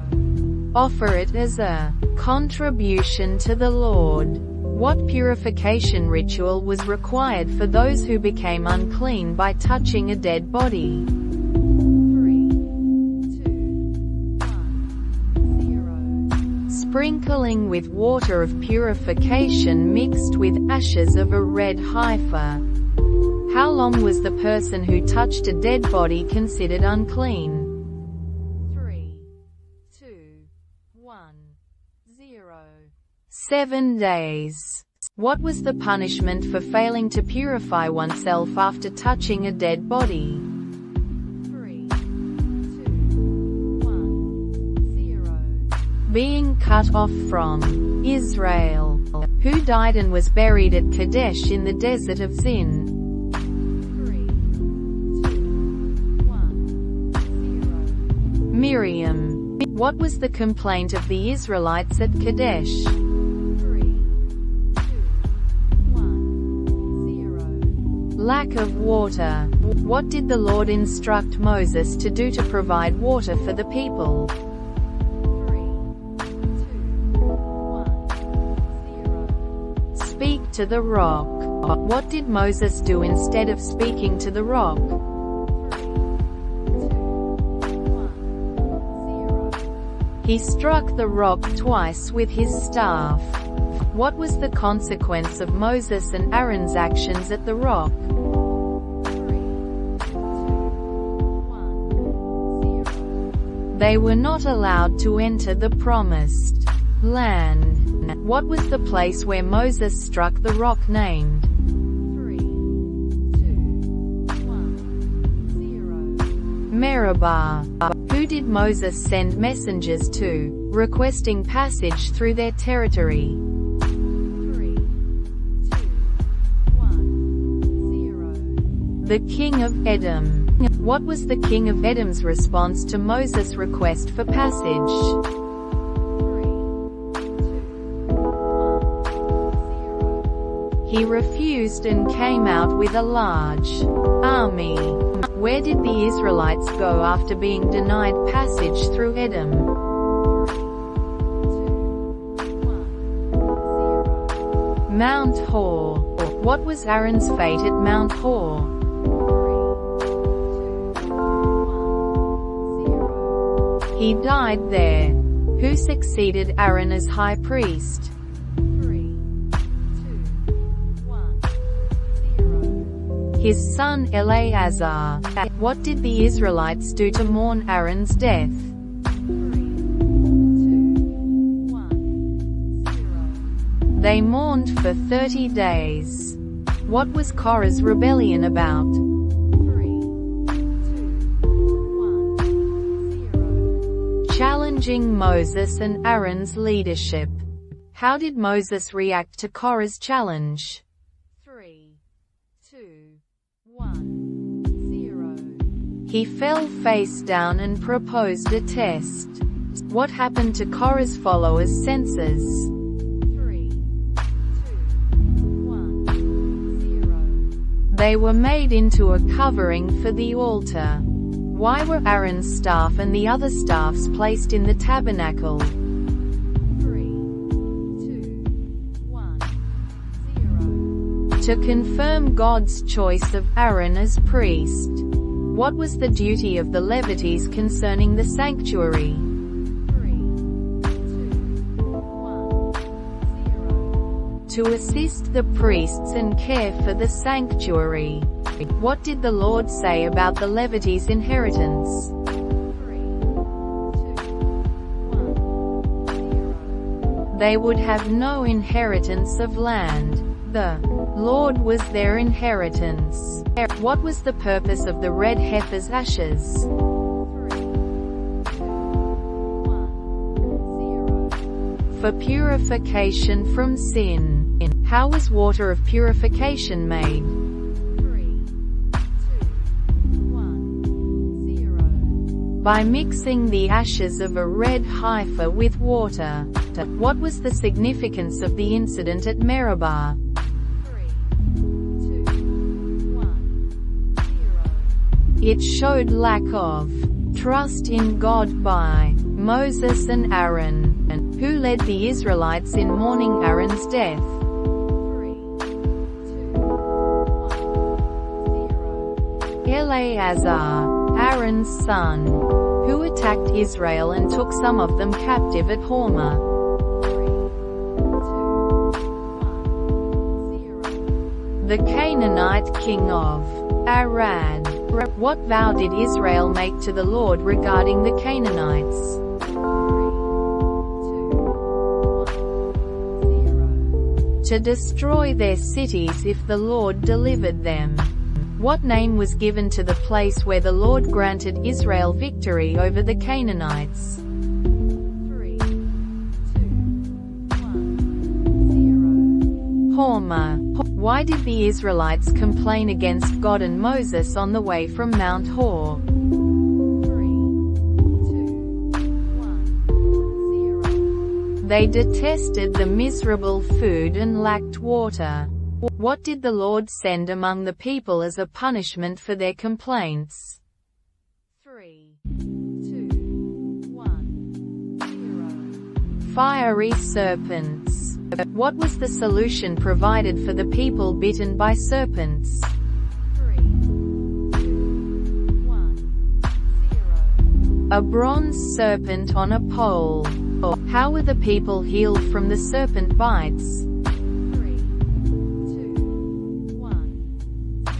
0. Offer it as a contribution to the Lord. What purification ritual was required for those who became unclean by touching a dead body? 3, 2, 1, 0. Sprinkling with water of purification mixed with ashes of a red heifer. How long was the person who touched a dead body considered unclean? 3, 2, 1, 0. 7 days. What was the punishment for failing to purify oneself after touching a dead body? 3, 2, 1, 0. Being cut off from Israel. Who died and was buried at Kadesh in the desert of Zin? 3, 2, 1, 0. Miriam. What was the complaint of the Israelites at Kadesh? 3, 2, 1, 0. Lack of water. What did the Lord instruct Moses to do to provide water for the people? 3, 2, 1, 0. Speak to the rock. What did Moses do instead of speaking to the rock? 3, 2, 1, 0. He struck the rock twice with his staff. What was the consequence of Moses and Aaron's actions at the rock? 3, 2, 1, 0. They were not allowed to enter the promised land. What was the place where Moses struck the rock named? 3, 2, 1, 0. Meribah. Who did Moses send messengers to, requesting passage through their territory? 3, 2, 1, 0. The king of Edom. What was the king of Edom's response to Moses' request for passage? 3, 2, 1, 0. He refused and came out with a large army. Where did the Israelites go after being denied passage through Edom? 3, 2, 1, 0. Mount Hor. What was Aaron's fate at Mount Hor? 3, 2, 1, 0. He died there. Who succeeded Aaron as high priest? 3, 2, 1, 0. His son Eleazar. What did the Israelites do to mourn Aaron's death? 3, 2, 1, 0. They mourned for 30 days. What was Korah's rebellion about? 3, 2, 1, 0. Challenging Moses and Aaron's leadership. How did Moses react to Korah's challenge? 3, 2, 1, 0. He fell face down and proposed a test. What happened to Korah's followers' senses? 3, 2, 1, 0. They were made into a covering for the altar. Why were Aaron's staff and the other staffs placed in the tabernacle? 3, 2, 1, 0. To confirm God's choice of Aaron as priest. What was the duty of the Levites concerning the sanctuary? 3, to assist the priests and care for the sanctuary. What did the Lord say about the Levites' inheritance? 3, 2, 1, 0. They would have no inheritance of land. The Lord was their inheritance. What was the purpose of the red heifer's ashes? 3, 2, 1, 0. For purification from sin. How was water of purification made? 3, 2, 1, 0. By mixing the ashes of a red heifer with water. What was the significance of the incident at Meribah? 3, 2, 1, 0. It showed lack of trust in God by Moses and Aaron, who led the Israelites in mourning Aaron's death. 3, 2, 1, 0. Eleazar, Aaron's son, who attacked Israel and took some of them captive at Hormah. 3, 2, 1, 0. The Canaanite king of Arad. What vow did Israel make to the Lord regarding the Canaanites? 3, 2, 1, 0. To destroy their cities if the Lord delivered them. What name was given to the place where the Lord granted Israel victory over the Canaanites? 3, 2, 1, 0. Hormah. Why did the Israelites complain against God and Moses on the way from Mount Hor? 3, 2, 1, 0. They detested the miserable food and lacked water. What did the Lord send among the people as a punishment for their complaints? 3, 2, 1, 0. Fiery serpents. What was the solution provided for the people bitten by serpents? 3, 2, 1, 0. A bronze serpent on a pole. How were the people healed from the serpent bites? 3, 2, 1, 0.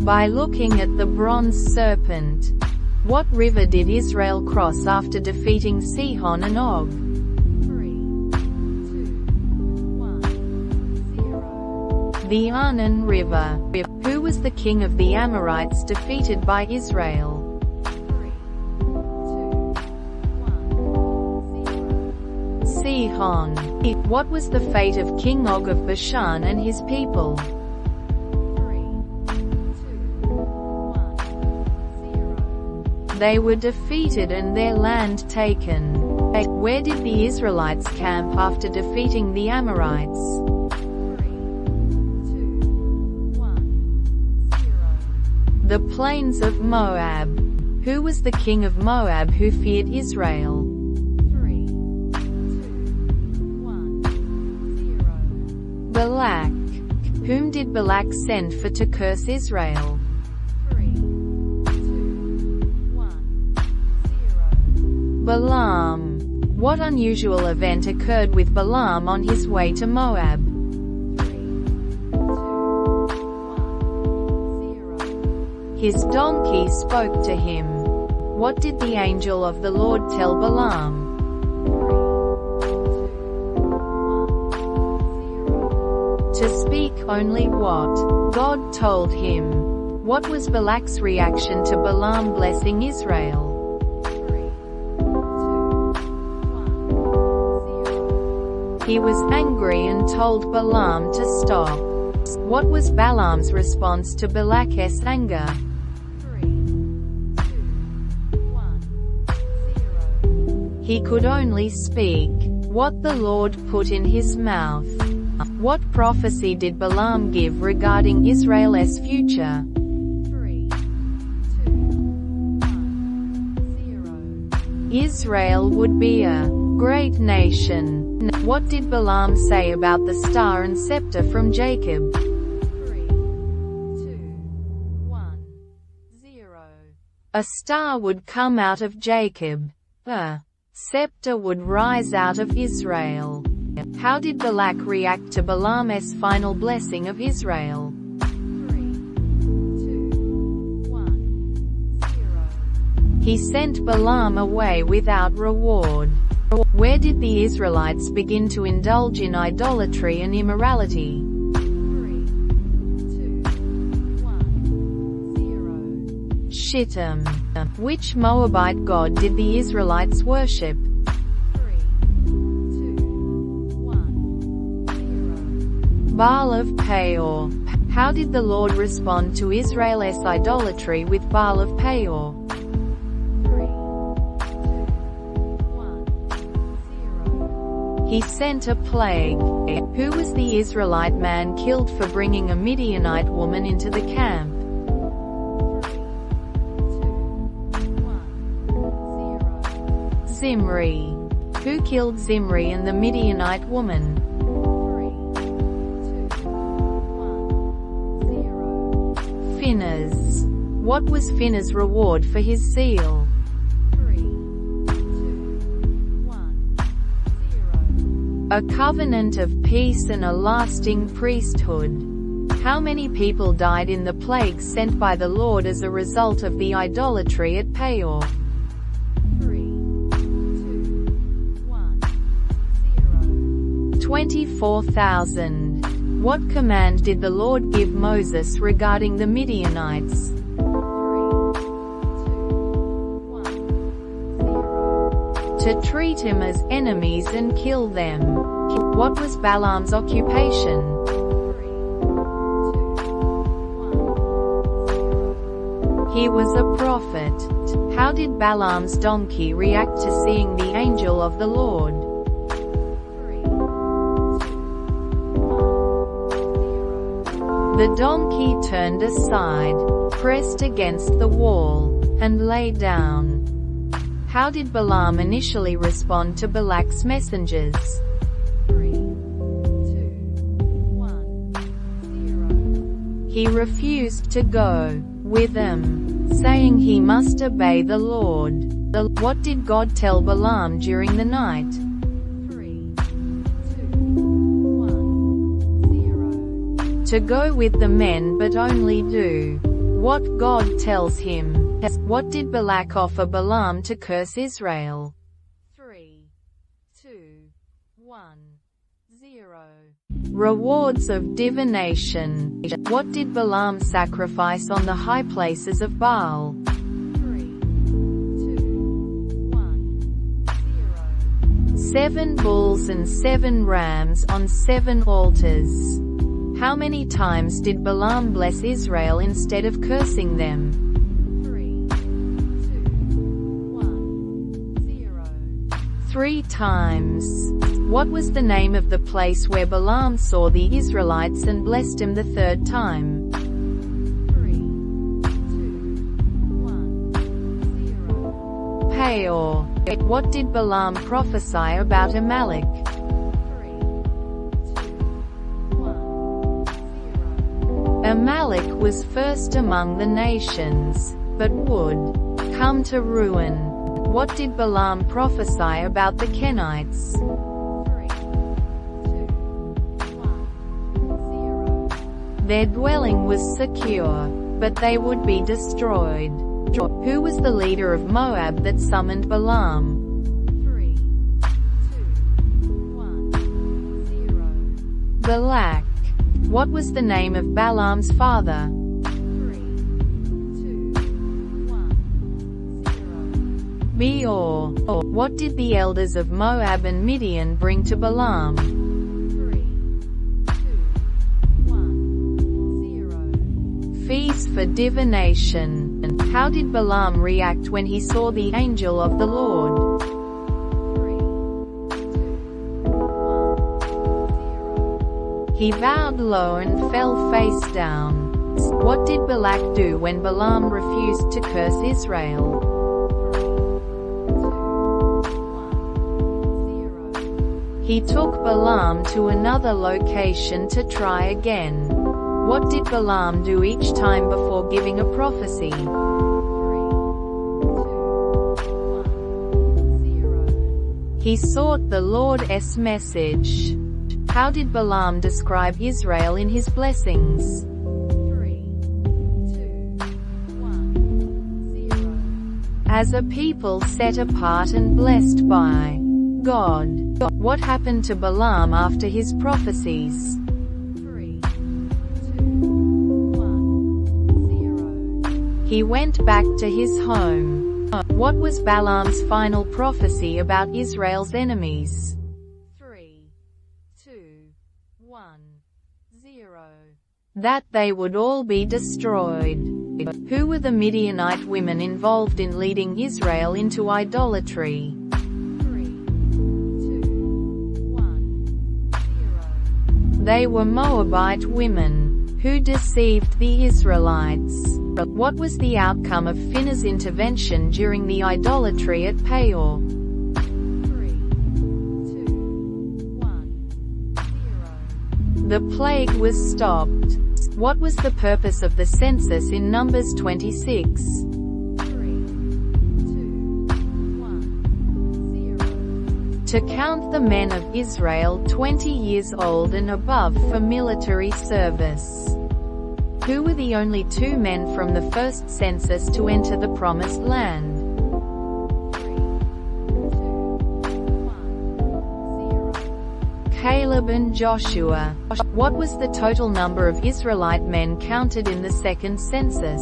By looking at the bronze serpent. What river did Israel cross after defeating Sihon and Og? 3, 2, 1, 0. The Arnon River. Who was the king of the Amorites defeated by Israel? 3, 2, 1, 0. Sihon. What was the fate of King Og of Bashan and his people? 3, 2, 1, 0. They were defeated and their land taken. Where did the Israelites camp after defeating the Amorites? 3, 2, 1, 0. The plains of Moab. Who was the king of Moab who feared Israel? 3, 2, 1, 0. Balak. Whom did Balak send for to curse Israel? 3, 2, 1, 0. Balaam. What unusual event occurred with Balaam on his way to Moab? 3, 2, 1, 0. His donkey spoke to him. What did the angel of the Lord tell Balaam? 3, 2, 1, 0. To speak only what God told him. What was Balak's reaction to Balaam blessing Israel? 3, 2, 1, 0. He was angry and told Balaam to stop. What was Balaam's response to Balak's anger? 3, 2, 1, 0. He could only speak what the Lord put in his mouth. What prophecy did Balaam give regarding Israel's future? 3, 2, 1, 0. Israel would be a great nation. What did Balaam say about the star and scepter from Jacob? 3, 2, 1, 0. A star would come out of Jacob. A scepter would rise out of Israel. How did Balak react to Balaam's final blessing of Israel? 3, 2, 1, 0. He sent Balaam away without reward. Where did the Israelites begin to indulge in idolatry and immorality? 3, 2, 1, 0. Shittim. Which Moabite god did the Israelites worship? 3, 2, 1, 0. Baal of Peor. How did the Lord respond to Israel's idolatry with Baal of Peor? 3, 2, 1, 0. He sent a plague. Who was the Israelite man killed for bringing a Midianite woman into the camp? 3, 2, 1, 0. Zimri. Who killed Zimri and the Midianite woman? 3, 2, 1, 0. Phinehas. What was Phinehas' reward for his zeal? 3, 2, 1, 0. A covenant of peace and a lasting priesthood. How many people died in the plagues sent by the Lord as a result of the idolatry at Peor? 3, 2, 1, 0. 24,000. What command did the Lord give Moses regarding the Midianites? 3, 2, 1, 0. To treat him as enemies and kill them. What was Balaam's occupation? 3, 2, 1, 0. He was a prophet. How did Balaam's donkey react to seeing the angel of the Lord? 3, 2, 1, 0. The donkey turned aside, pressed against the wall, and lay down. How did Balaam initially respond to Balak's messengers? 3, 2, 1, 0. He refused to go with them, saying he must obey the Lord. What did God tell Balaam during the night? 3, 2, 1, 0. To go with the men but only do what God tells him. What did Balak offer Balaam to curse Israel? 3, 2, 1, 0. Rewards of divination. What did Balaam sacrifice on the high places of Baal? 3, 2, 1, 0. 7 bulls and 7 rams on 7 altars. How many times did Balaam bless Israel instead of cursing them? 3, 2, 1, 0. 3 times. What was the name of the place where Balaam saw the Israelites and blessed him the 3rd time? 3, 2, 1, 0. Peor. What did Balaam prophesy about Amalek? 3, 2, 1, 0. Amalek was first among the nations, but would come to ruin. What did Balaam prophesy about the Kenites? 3, 2, 1, 0. Their dwelling was secure, but they would be destroyed. Who was the leader of Moab that summoned Balaam? 3, 2, 1, 0. Balak. What was the name of Balaam's father? 3, 2, 1, 0. Beor. What did the elders of Moab and Midian bring to Balaam? 3, 2, 1, 0. Feast for divination. How did Balaam react when he saw the angel of the Lord? 3, 2, 1, 0. He bowed low and fell face down. What did Balak do when Balaam refused to curse Israel? 3, 2, 1, 0. He took Balaam to another location to try again. What did Balaam do each time before giving a prophecy? 3, 2, 1, 0. He sought the Lord's message. How did Balaam describe Israel in his blessings? 3, 2, 1, 0. As a people set apart and blessed by God. What happened to Balaam after his prophecies? 3, 2, 1, 0. He went back to his home. What was Balaam's final prophecy about Israel's enemies? 3, 2, 1, 0. That they would all be destroyed. Who were the Midianite women involved in leading Israel into idolatry? 3, 2, 1, 0. They were Moabite women, who deceived the Israelites. What was the outcome of Phinehas' intervention during the idolatry at Peor? 3, 2, 1, 0. The plague was stopped. What was the purpose of the census in Numbers 26? 3, 2, 1, 0. To count the men of Israel 20 years old and above for military service. Who were the only 2 men from the first census to enter the Promised Land? 3, 2, 1, 0. Caleb and Joshua. What was the total number of Israelite men counted in the second census?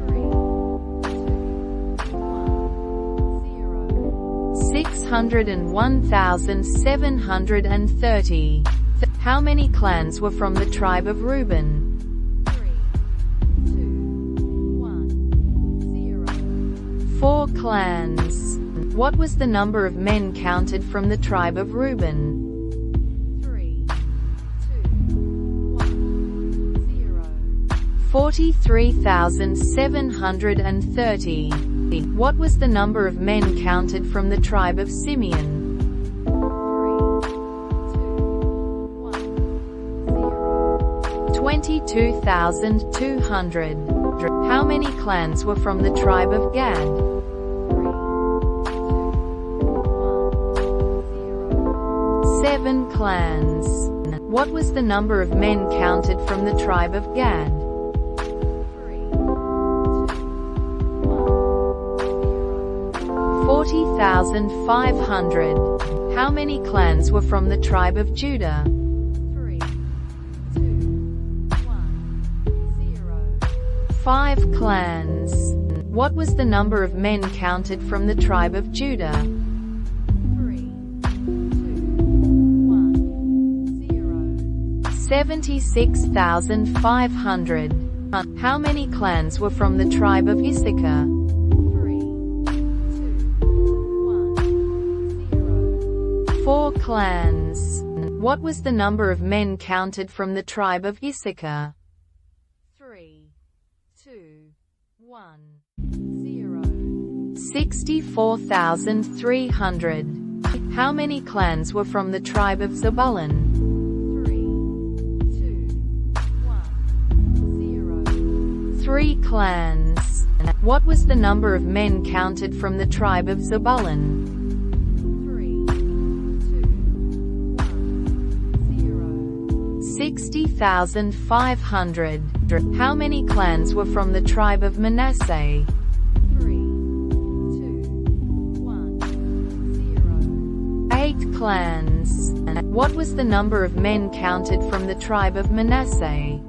3, 2, 1, 0. 601,730. How many clans were from the tribe of Reuben? 3, 2, 1, 0. 4 clans. What was the number of men counted from the tribe of Reuben? 3, 2, 1, 0. 43,730. What was the number of men counted from the tribe of Simeon? 22,200. How many clans were from the tribe of Gad? 7 clans. What was the number of men counted from the tribe of Gad? 40,500. How many clans were from the tribe of Judah? 5 clans. What was the number of men counted from the tribe of Judah? 76,500. How many clans were from the tribe of Issachar? 4 clans. What was the number of men counted from the tribe of Issachar? 64,300. How many clans were from the tribe of Zebulun? 3 clans. What was the number of men counted from the tribe of Zebulun? 60,500. How many clans were from the tribe of Manasseh? 8 clans. What was the number of men counted from the tribe of Manasseh?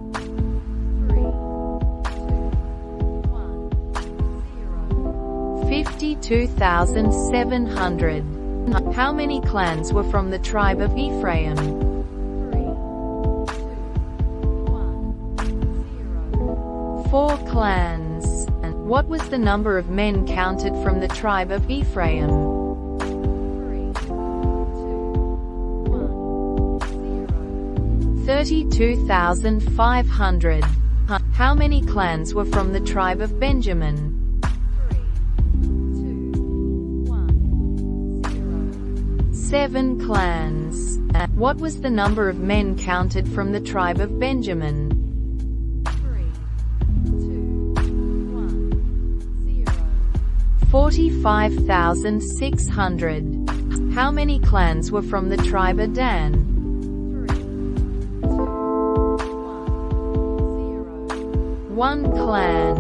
52,700. How many clans were from the tribe of Ephraim? 4 clans. What was the number of men counted from the tribe of Ephraim? 32,500. How many clans were from the tribe of Benjamin? 7 clans. What was the number of men counted from the tribe of Benjamin? 3, 2, 1, 0. 45,600. How many clans were from the tribe of Dan? 3, 2, 1, 0. 1 clan.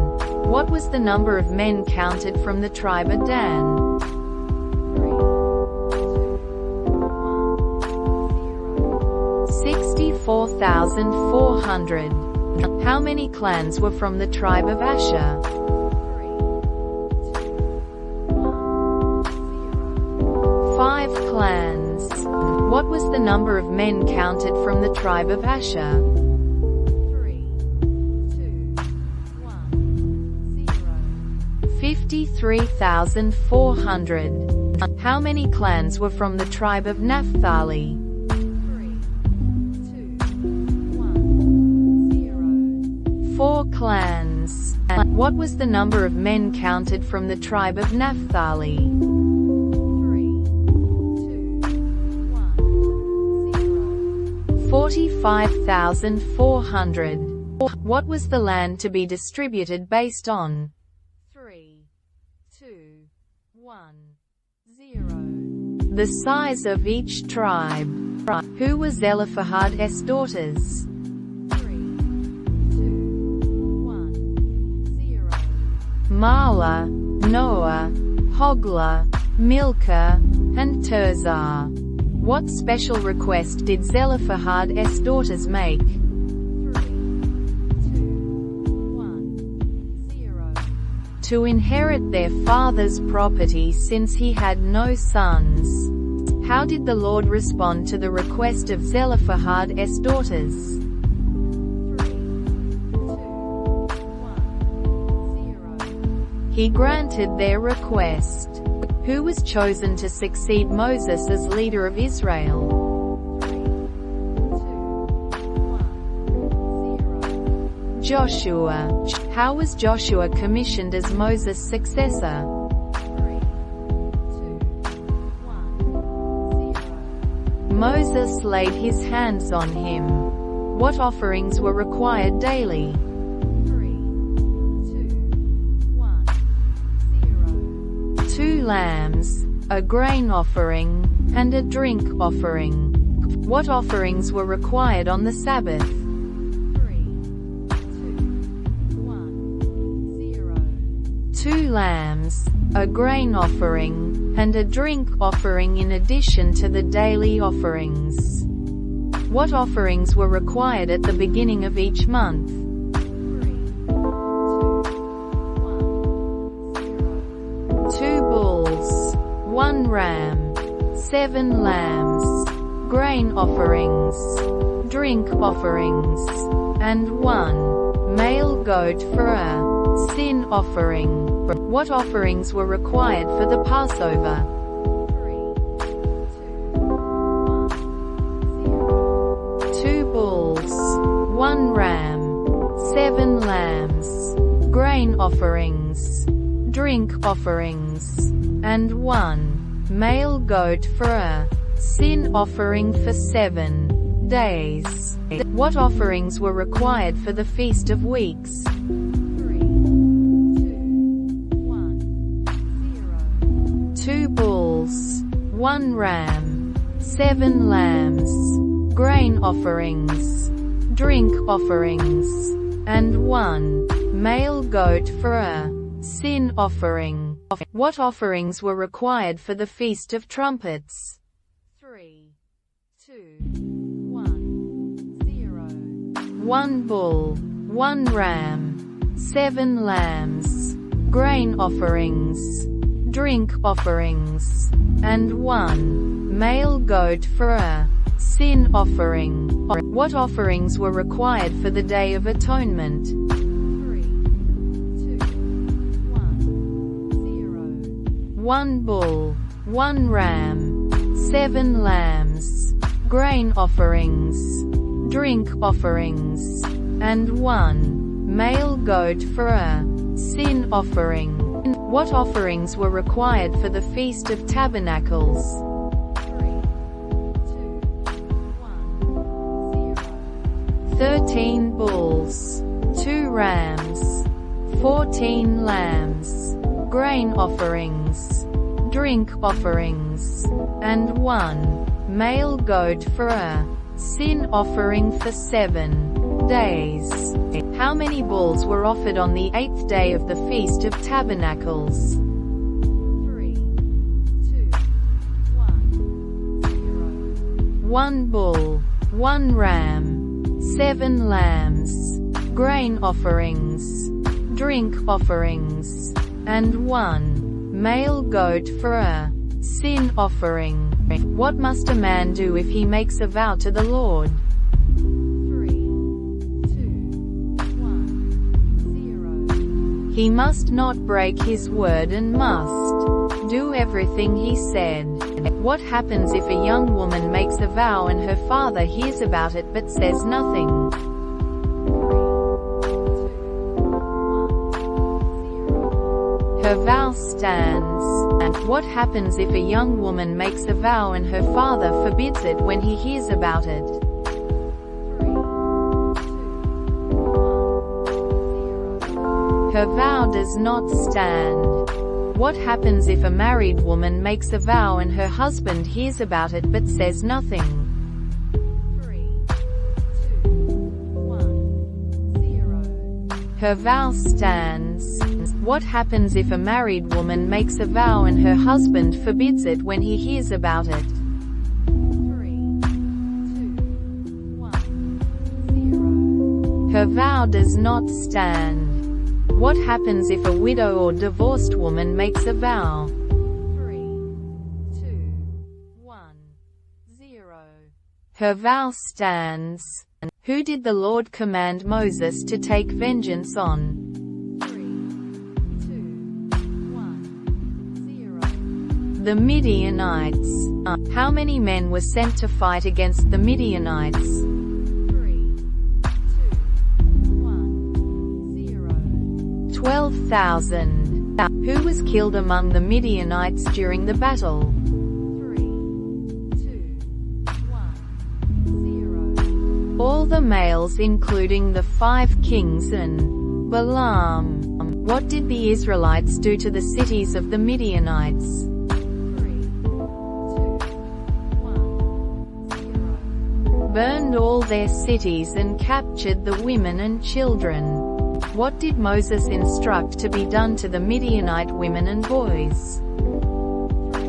What was the number of men counted from the tribe of Dan? 3, 2, 1, 0. 64,400. How many clans were from the tribe of Asher? 3, 2, 1, 0. 5 clans. What was the number of men counted from the tribe of Asher? 3, 2, 1, 0. 53,400. How many clans were from the tribe of Naphtali? 3, 2, 1, 0. 4 clans. What was the number of men counted from the tribe of Naphtali? 3, 2, 1, 0. 45,400. What was the land to be distributed based on? 3, 2, 1, 0. The size of each tribe. Who were Zelophehad's daughters? 3, 2, 1, 0. Mahlah, Noah, Hoglah, Milcah, and Tirzah. What special request did Zelophehad's daughters make? 3, 2, 1, 0. To inherit their father's property since he had no sons. How did the Lord respond to the request of Zelophehad's daughters? 3, 2, 1, 0. He granted their request. Who was chosen to succeed Moses as leader of Israel? 3, 2, 1, 0. Joshua. How was Joshua commissioned as Moses' successor? 3, 2, 1, 0. Moses laid his hands on him. What offerings were required daily? 3, 2, 1, 0. 2 lambs, a grain offering, and a drink offering. What offerings were required on the Sabbath? 3, 2, 1, 0. 2 lambs, a grain offering, and a drink offering in addition to the daily offerings. What offerings were required at the beginning of each month? 3, 2, 1, 0. 2 bulls, 1 ram, 7 lambs, grain offerings, drink offerings, and 1 male goat for a sin offering. What offerings were required for the Passover? 3, 2, 1, 0. 2 bulls, 1 ram, 7 lambs, grain offerings, drink offerings, and 1 male goat for a sin offering for 7 days. What offerings were required for the Feast of Weeks? 3, 2, 1, 0. 2 bulls, 1 ram, 7 lambs, grain offerings, drink offerings, and 1 male goat for a sin offering. What offerings were required for the Feast of Trumpets? 3, 2, 1, 0. 1 bull, 1 ram, 7 lambs, grain offerings, drink offerings, and 1 male goat for a sin offering. What offerings were required for the Day of Atonement? 3, 2, 1, 0. 1 bull, 1 ram, 7 lambs, grain offerings, drink offerings, and 1 male goat for a sin offering. What offerings were required for the Feast of Tabernacles? 3, 2, 1, 0. 13 bulls, 2 rams, 14 lambs, grain offerings, drink offerings, and 1 male goat for a sin offering for 7 days. How many bulls were offered on the 8th day of the Feast of Tabernacles? 3, 2, 1, 0. 1 bull, 1 ram, 7 lambs, grain offerings, drink offerings, and 1 male goat for a sin offering. What must a man do if he makes a vow to the Lord? 3, 2, 1, 0. He must not break his word and must do everything he said. What happens if a young woman makes a vow and her father hears about it but says nothing? 3, 2, 1, 0. Her vow stands. And what happens if a young woman makes a vow and her father forbids it when he hears about it? 3, 2, 1, 0. Her vow does not stand. What happens if a married woman makes a vow and her husband hears about it but says nothing? 3, 2, 1, 0. Her vow stands. What happens if a married woman makes a vow and her husband forbids it when he hears about it? 3, 2, 1, 0. Her vow does not stand. What happens if a widow or divorced woman makes a vow? 3, 2, 1, 0. Her vow stands. Who did the Lord command Moses to take vengeance on? 3, 2, 1, 0. The Midianites. How many men were sent to fight against the Midianites? 3, 2, 1, 0. 12,000. Who was killed among the Midianites during the battle? 3, 2, 1, 0. All the males including the 5 kings and Balaam. What did the Israelites do to the cities of the Midianites? 3, 2, 1, 0. Burned all their cities and captured the women and children. What did Moses instruct to be done to the Midianite women and boys? 3, 2,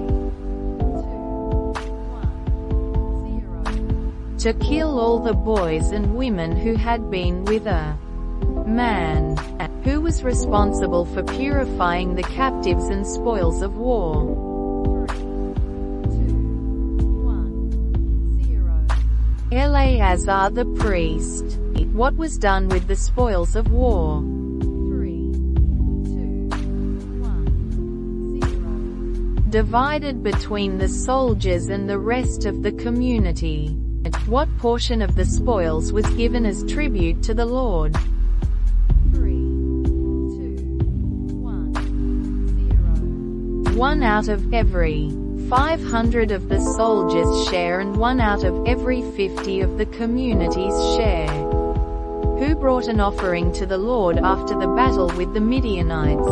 1, 0. To kill all the boys and women who had been with a man. Who was responsible for purifying the captives and spoils of war? 3, 2, 1, 0. Eleazar the priest. What was done with the spoils of war? 3, 2, 1, 0. Divided between the soldiers and the rest of the community. What portion of the spoils was given as tribute to the Lord? 3, 2, 1, 0. 1 out of every 500 of the soldiers' share and 1 out of every 50 of the community's share. Who brought an offering to the Lord after the battle with the Midianites? 3, 2,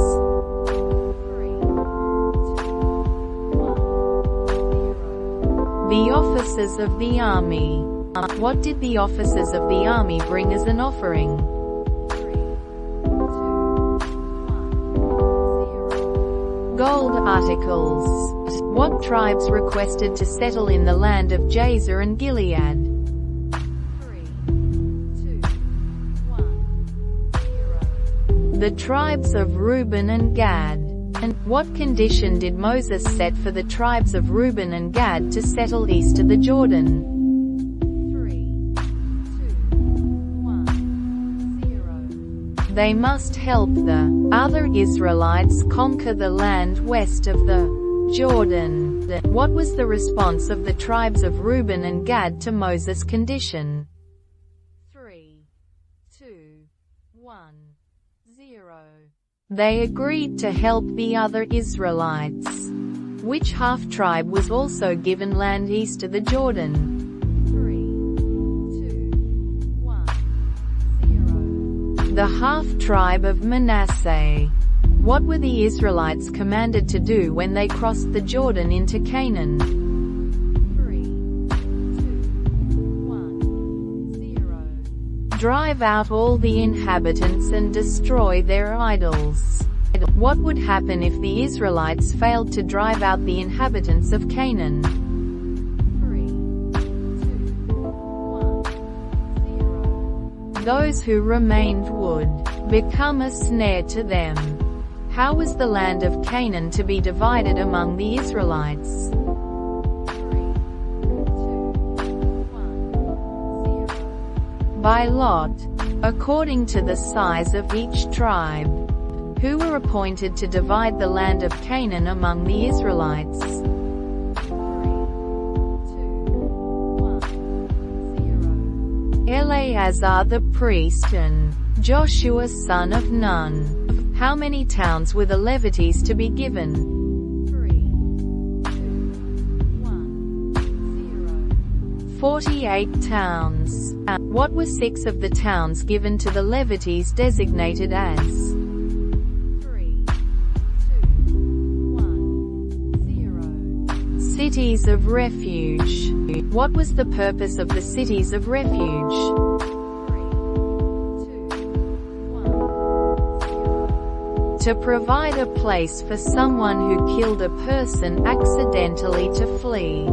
1, 0. The officers of the army. What did the officers of the army bring as an offering? 3, 2, 1, 0. Gold articles. What tribes requested to settle in the land of Jazer and Gilead? 3, 2, 1, 0. The tribes of Reuben and Gad. And what condition did Moses set for the tribes of Reuben and Gad to settle east of the Jordan? 3, 2, 1, 0. They must help the other Israelites conquer the land west of the Jordan. What was the response of the tribes of Reuben and Gad to Moses' condition? 3, 2, 1, 0. They agreed to help the other Israelites. Which half-tribe was also given land east of the Jordan? 3, 2, 1, 0. The half-tribe of Manasseh. What were the Israelites commanded to do when they crossed the Jordan into Canaan? 3, 2, 1, 0. Drive out all the inhabitants and destroy their idols. What would happen if the Israelites failed to drive out the inhabitants of Canaan? 3, 2, 1, 0. Those who remained would become a snare to them. How was the land of Canaan to be divided among the Israelites? 3, 2, 1, 0. By lot, according to the size of each tribe. Who were appointed to divide the land of Canaan among the Israelites? 3, 2, 1, 0. Eleazar the priest and Joshua son of Nun. How many towns were the Levites to be given? 3, 2, 1, 0. 48 towns. What were 6 of the towns given to the Levites designated as 3, 2, 1, 0. cities of refuge? What was the purpose of the cities of refuge? 3, 2, 1, 0. To provide a place for someone who killed a person accidentally to flee.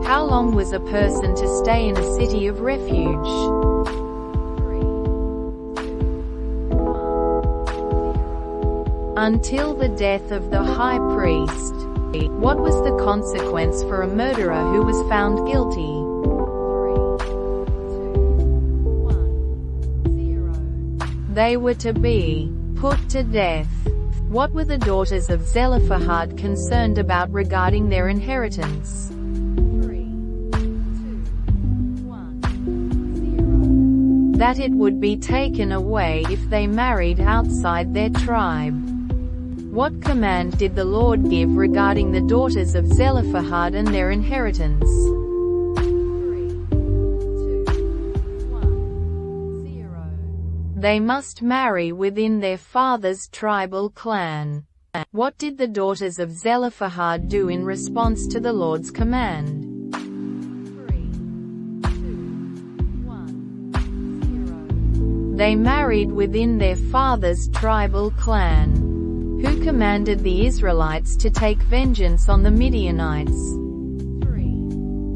How long was a person to stay in a city of refuge? 3, 2, 1, 0. Until the death of the high priest. What was the consequence for a murderer who was found guilty? 3, 2, 1, 0. They were to be put to death. What were the daughters of Zelophehad concerned about regarding their inheritance? 3, 2, 1, 0. That it would be taken away if they married outside their tribe. What command did the Lord give regarding the daughters of Zelophehad and their inheritance? 3, 2, 1, 0. They must marry within their father's tribal clan. What did the daughters of Zelophehad do in response to the Lord's command? 3, 2, 1, 0. They married within their father's tribal clan. Who commanded the Israelites to take vengeance on the Midianites? 3,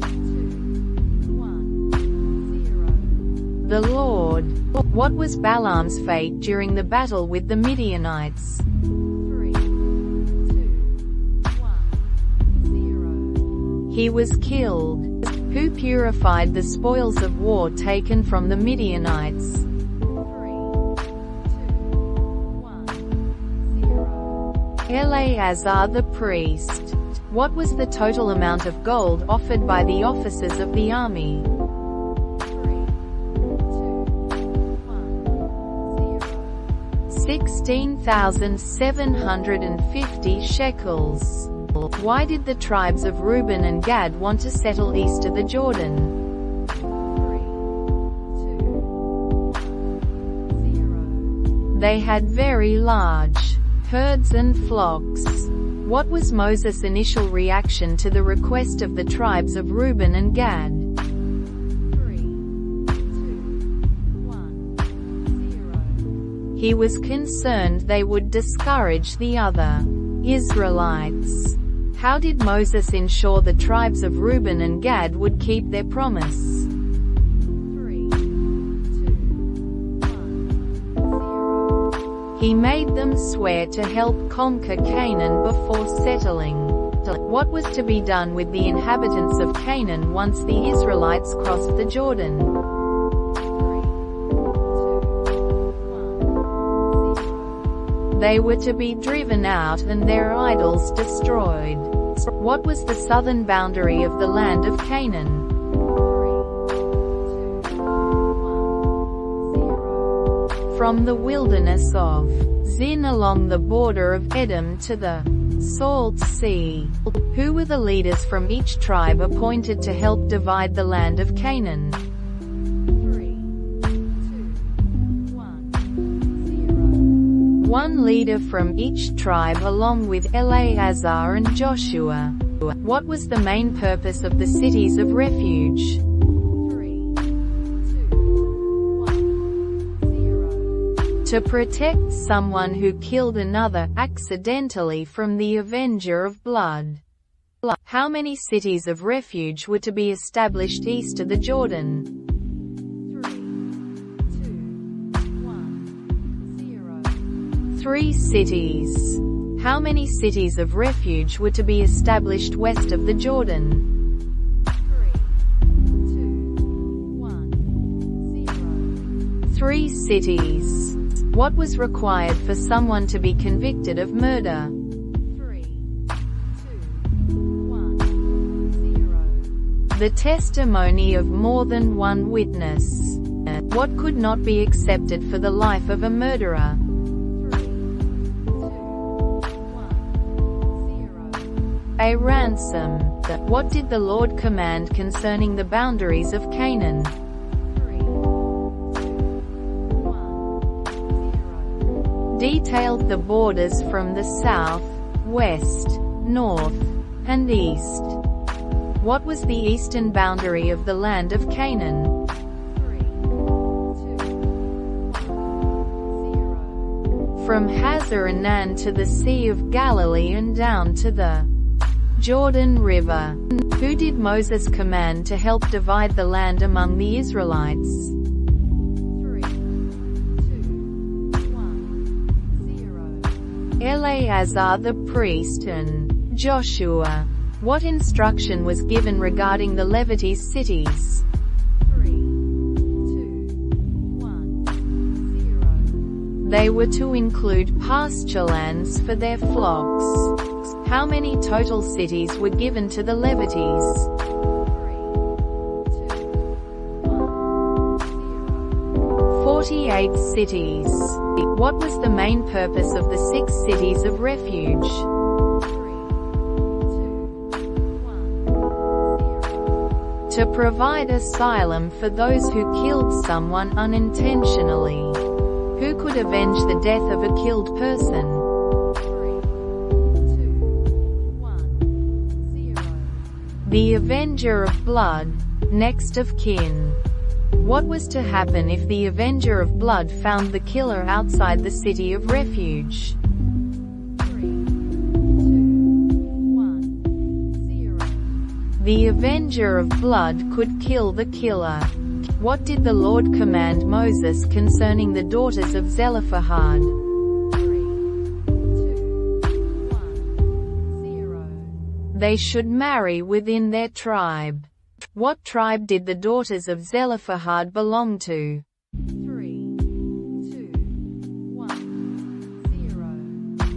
2, 1, 0. The Lord. What was Balaam's fate during the battle with the Midianites? 3, 2, 1, 0. He was killed. Who purified the spoils of war taken from the Midianites? 3, 2, 1, 0. Eleazar the priest. What was the total amount of gold offered by the officers of the army? 3, 2, 1, 0. 16,750 shekels. Why did the tribes of Reuben and Gad want to settle east of the Jordan? 3, 2, 1, 0. They had very large herds and flocks. What was Moses' initial reaction to the request of the tribes of Reuben and Gad? 3, 2, 1, 0. He was concerned they would discourage the other Israelites. How did Moses ensure the tribes of Reuben and Gad would keep their promise? 3, 2, 1, 0. He made them swear to help conquer Canaan before settling. What was to be done with the inhabitants of Canaan once the Israelites crossed the Jordan? 3, 2, 1, 0. They were to be driven out and their idols destroyed. What was the southern boundary of the land of Canaan? 3, 2, 1, 0. From the wilderness of Zin along the border of Edom to the Salt Sea. Who were the leaders from each tribe appointed to help divide the land of Canaan? 3, 2, 1, 0. one leader from each tribe along with Eleazar and Joshua. What was the main purpose of the cities of refuge? 3, 2, 1, 0. To protect someone who killed another accidentally from the avenger of blood. How many cities of refuge were to be established east of the Jordan? 3, 2, 1, 0. 3 cities. How many cities of refuge were to be established west of the Jordan? 3, 2, 1, 0. 3 cities. What was required for someone to be convicted of murder? 3, 2, 1, 0. The testimony of more than one witness. What could not be accepted for the life of a murderer? 3, 2, 1, 0. A ransom. What did the Lord command concerning the boundaries of Canaan? 3, 2, 1, 0. Detailed the borders from the south, west, north, and east. What was the eastern boundary of the land of Canaan? 3, 2, 1, 0. From Hazar-Enan to the Sea of Galilee and down to the Jordan River. Who did Moses command to help divide the land among the Israelites? 3, 2, 1, 0. Eleazar the priest and Joshua. What instruction was given regarding the Levites cities? 3, 2, 1, 0. They were to include pasture lands for their flocks. How many total cities were given to the Levites? 3, 2, 1, 0. 48 cities. What was the main purpose of the 6 cities of refuge? 3, 2, 1, 0. To provide asylum for those who killed someone unintentionally. Who could avenge the death of a killed person? 3, 2, 1, 0. The avenger of blood, next of kin. What was to happen if the avenger of blood found the killer outside the city of refuge? 3, 2, 1, 0. The avenger of blood could kill the killer. What did the Lord command Moses concerning the daughters of Zelophehad? 3, 2, 1, 0. They should marry within their tribe. What tribe did the daughters of Zelophehad belong to? 3, 2, 1, 0.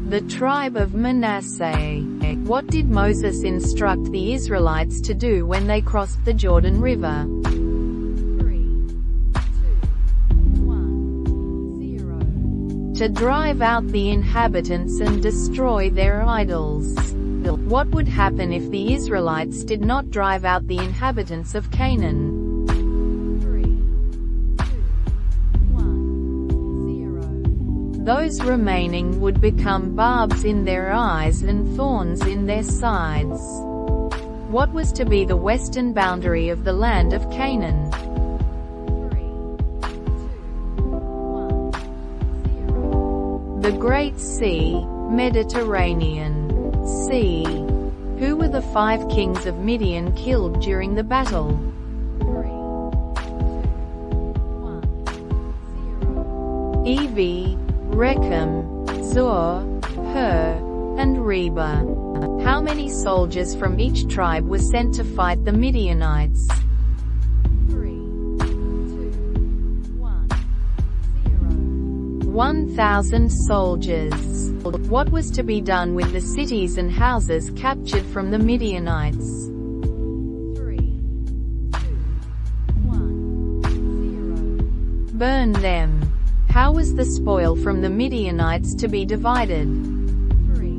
The tribe of Manasseh. What did Moses instruct the Israelites to do when they crossed the Jordan River? 3, 2, 1, 0. To drive out the inhabitants and destroy their idols. What would happen if the Israelites did not drive out the inhabitants of Canaan? 3, 2, 1, 0. Those remaining would become barbs in their eyes and thorns in their sides. What was to be the western boundary of the land of Canaan? 3, 2, 1, 0. The Great Sea, Mediterranean Sea. Who were the 5 kings of Midian killed during the battle? 3, 2, 1, 0. Evi, Rechem, Zur, Hur, and Reba. How many soldiers from each tribe were sent to fight the Midianites? 3, 2, 1, 0. 1,000 soldiers. What was to be done with the cities and houses captured from the Midianites? 3, 2, 1, 0. Burn them. How was the spoil from the Midianites to be divided? 3,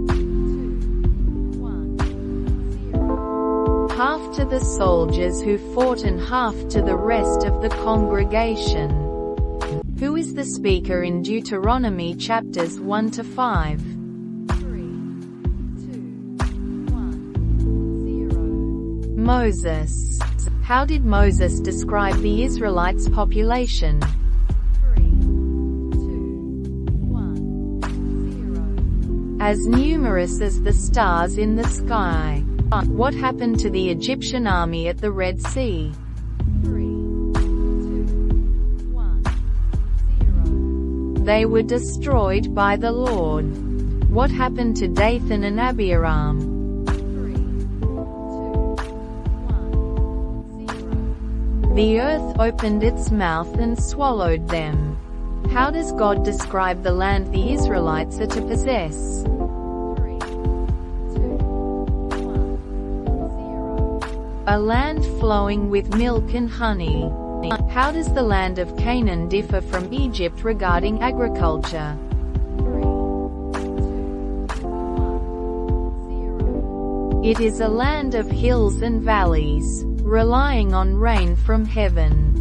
2, 1, 0. Half to the soldiers who fought and half to the rest of the congregation. Who is the speaker in Deuteronomy chapters 1 to 5? 3, 2, 1, 0. Moses. How did Moses describe the Israelites' population? 3, 2, 1, 0. As numerous as the stars in the sky. What happened to the Egyptian army at the Red Sea? 3, 2, 1, 0. They were destroyed by the Lord. What happened to Dathan and Abiram? 3, 2, 1, 0. The earth opened its mouth and swallowed them. How does God describe the land the Israelites are to possess? 3, 2, 1, 0. A land flowing with milk and honey. How does the land of Canaan differ from Egypt regarding agriculture? 3, 2, 1, 0. It is a land of hills and valleys, relying on rain from heaven.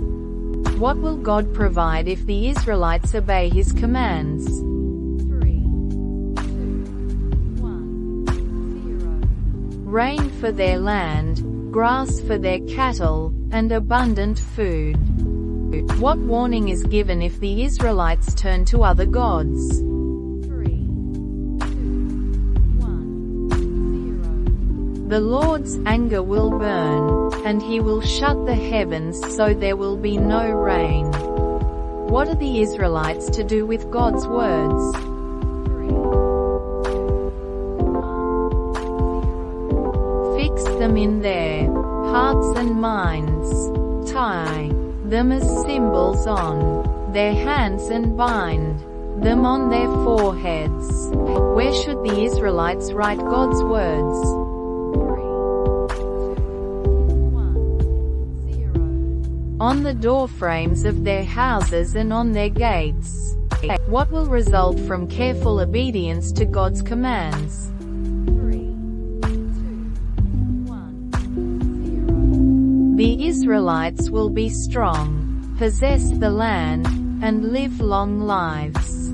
What will God provide if the Israelites obey His commands? 3, 2, 1, 0. Rain for their land, grass for their cattle, and abundant food. What warning is given if the Israelites turn to other gods? 3, 2, 1, 0. The Lord's anger will burn, and He will shut the heavens so there will be no rain. What are the Israelites to do with God's words? 3, 2, 1, 0. Fix them in their hearts and minds. Tie them as symbols on their hands and bind them on their foreheads. Where should the Israelites write God's words? 3, 2, 1, 0. On the doorframes of their houses and on their gates. What will result from careful obedience to God's commands? 3, 2, 1, 0. The Israelites will be strong, possess the land, and live long lives.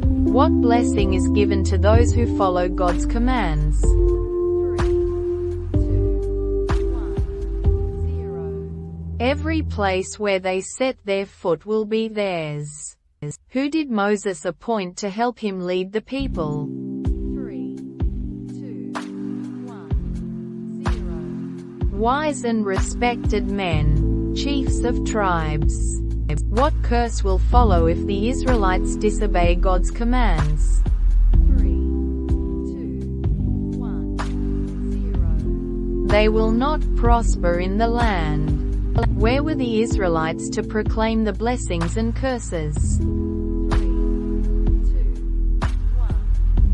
What blessing is given to those who follow God's commands? 3, 2, 1, 0. Every place where they set their foot will be theirs. Who did Moses appoint to help him lead the people? 3, 2, 1, 0. Wise and respected men, chiefs of tribes. What curse will follow if the Israelites disobey God's commands? 3, 2, 1, 0. They will not prosper in the land. Where were the Israelites to proclaim the blessings and curses? 3, 2,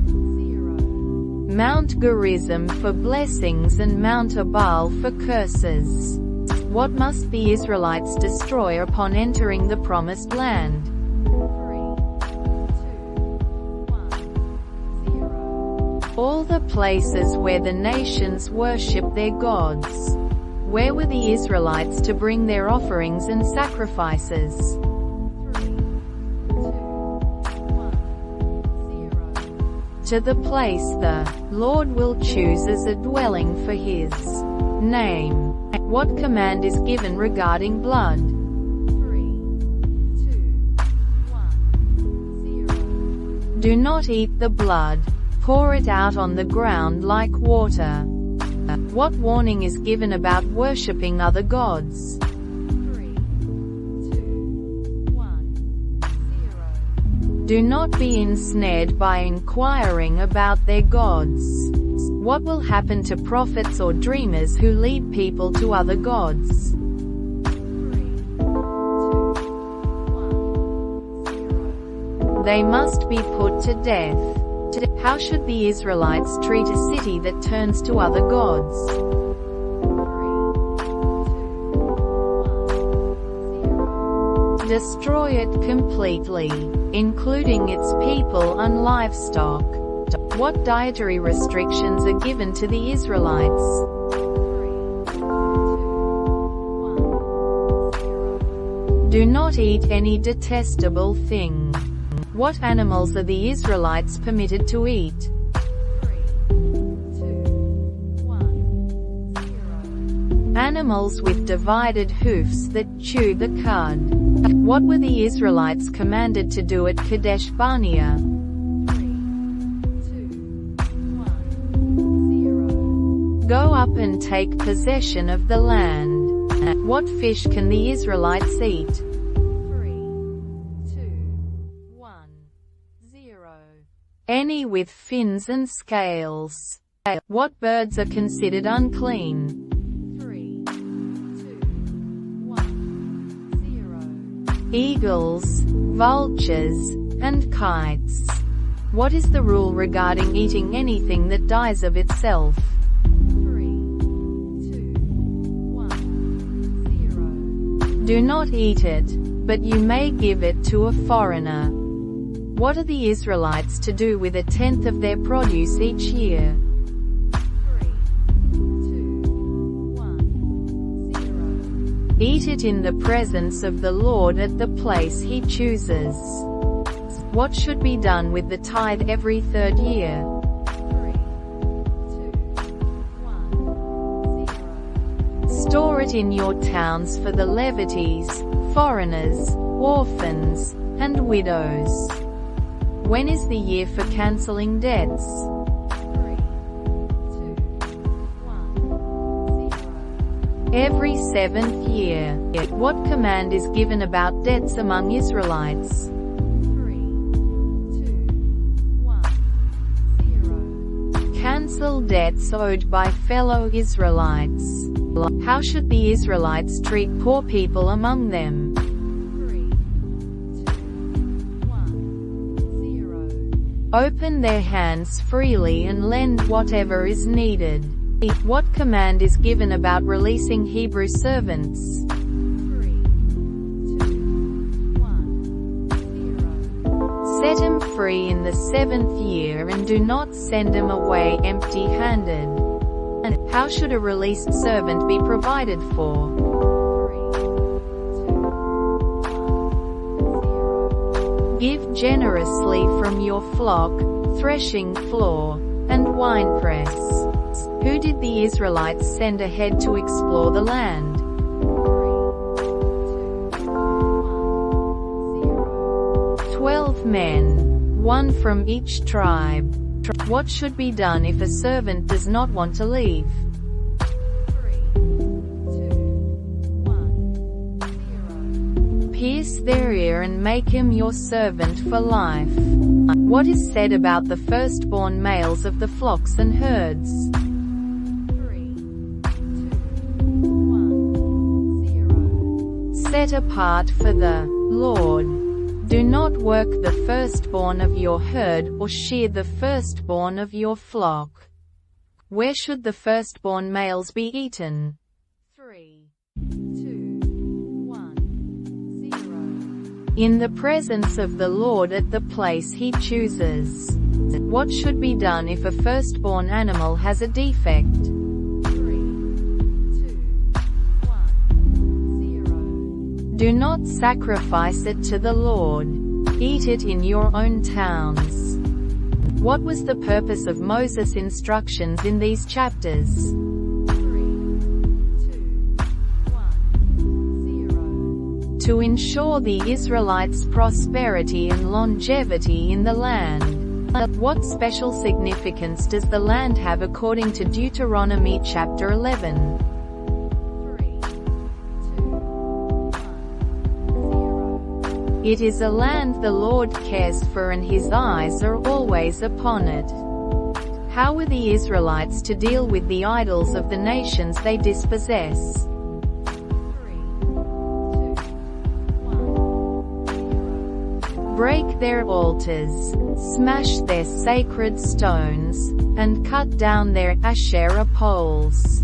1, 0. Mount Gerizim for blessings and Mount Ebal for curses. What must the Israelites destroy upon entering the promised land? 3, 2, 1, 0. All the places where the nations worship their gods. Where were the Israelites to bring their offerings and sacrifices? 3, 2, 1, 0. To the place the Lord will choose as a dwelling for His name. What command is given regarding blood? 3, 2, 1, 0. Do not eat the blood. Pour it out on the ground like water. What warning is given about worshipping other gods? 3, 2, 1, 0. Do not be ensnared by inquiring about their gods. What will happen to prophets or dreamers who lead people to other gods? 3, 2, 1, 0. They must be put to death. How should the Israelites treat a city that turns to other gods? 3, 2, 1, 0. Destroy it completely, including its people and livestock. What dietary restrictions are given to the Israelites? 3, 2, 1, 0. Do not eat any detestable thing. What animals are the Israelites permitted to eat? 3, 2, 1, 0. Animals with divided hoofs that chew the cud. What were the Israelites commanded to do at Kadesh Barnea? 3, 2, 1, 0. Go up and take possession of the land. What fish can the Israelites eat? 3, 2, 1, 0. Any with fins and scales. What birds are considered unclean? 3, 2, 1, 0. Eagles, vultures, and kites. What is the rule regarding eating anything that dies of itself? 3, 2, 1, 0. Do not eat it, but you may give it to a foreigner. What are the Israelites to do with 1/10 of their produce each year? 3, 2, 1, 0. Eat it in the presence of the Lord at the place he chooses. What should be done with the tithe every 3rd year? 3, 2, 1, 0. Store it in your towns for the Levites, foreigners, orphans, and widows. When is the year for cancelling debts? 3, 2, 1, 0. Every 7th year. What command is given about debts among Israelites? 3, 2, 1, 0. Cancel debts owed by fellow Israelites. How should the Israelites treat poor people among them? 3, 2, 1, 0. Open their hands freely and lend whatever is needed. What command is given about releasing Hebrew servants? 3, 2, 1, 0. Set them free in the 7th year and do not send them away empty-handed. And how should a released servant be provided for? 3, 2, 1, 0. Give generously from your flock, threshing floor, and winepress. Who did the Israelites send ahead to explore the land? 3, 2, 1, 0. 12 men, one from each tribe. What should be done if a servant does not want to leave? 3, 2, 1, 0. Pierce their ear and make him your servant for life. What is said about the firstborn males of the flocks and herds? 3, 2, 1, 0. Set apart for the Lord. Do not work the firstborn of your herd or shear the firstborn of your flock. Where should the firstborn males be eaten? 3, 2, 1, 0. In the presence of the Lord at the place he chooses. What should be done if a firstborn animal has a defect? 3, 2, 1, 0. Do not sacrifice it to the Lord. Eat it in your own towns. What was the purpose of Moses' instructions in these chapters? 3, 2, 1, 0. To ensure the Israelites' prosperity and longevity in the land. What special significance does the land have according to Deuteronomy chapter 11? 3, 2, 1, 0. It is a land the Lord cares for and his eyes are always upon it. How were the Israelites to deal with the idols of the nations they dispossess? 3, 2, 1, 0. Break their altars, smash their sacred stones, and cut down their Asherah poles.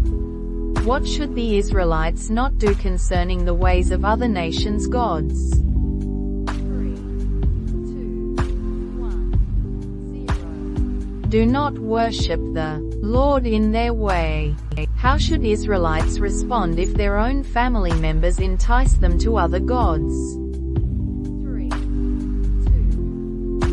What should the Israelites not do concerning the ways of other nations' gods? 3, 2, 1, 0. Do not worship the Lord in their way. How How should Israelites respond if their own family members entice them to other gods? 3, 2,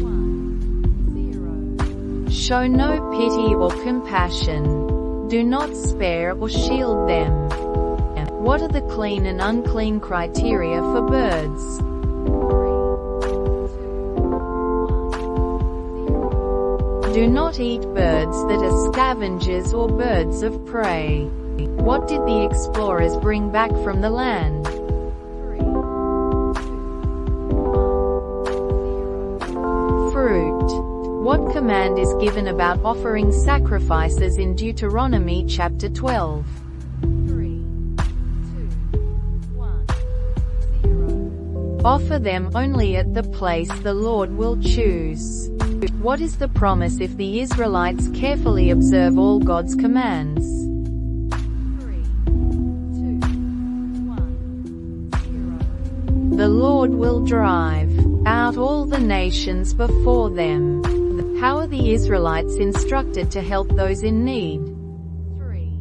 1, 0. Show no pity or compassion. Do not spare or shield them. What are the clean and unclean criteria for birds? 3, 2, 1, 0. Do not eat birds that are scavengers or birds of prey. What did the explorers bring back from the land? 3, 2, 1, 0. Fruit. What command is given about offering sacrifices in Deuteronomy chapter 12? 3, 2, 1, 0. Offer them only at the place the Lord will choose. What is the promise if the Israelites carefully observe all God's commands? 3, 2, 1, 0. The Lord will drive out all the nations before them. How are the Israelites instructed to help those in need? 3,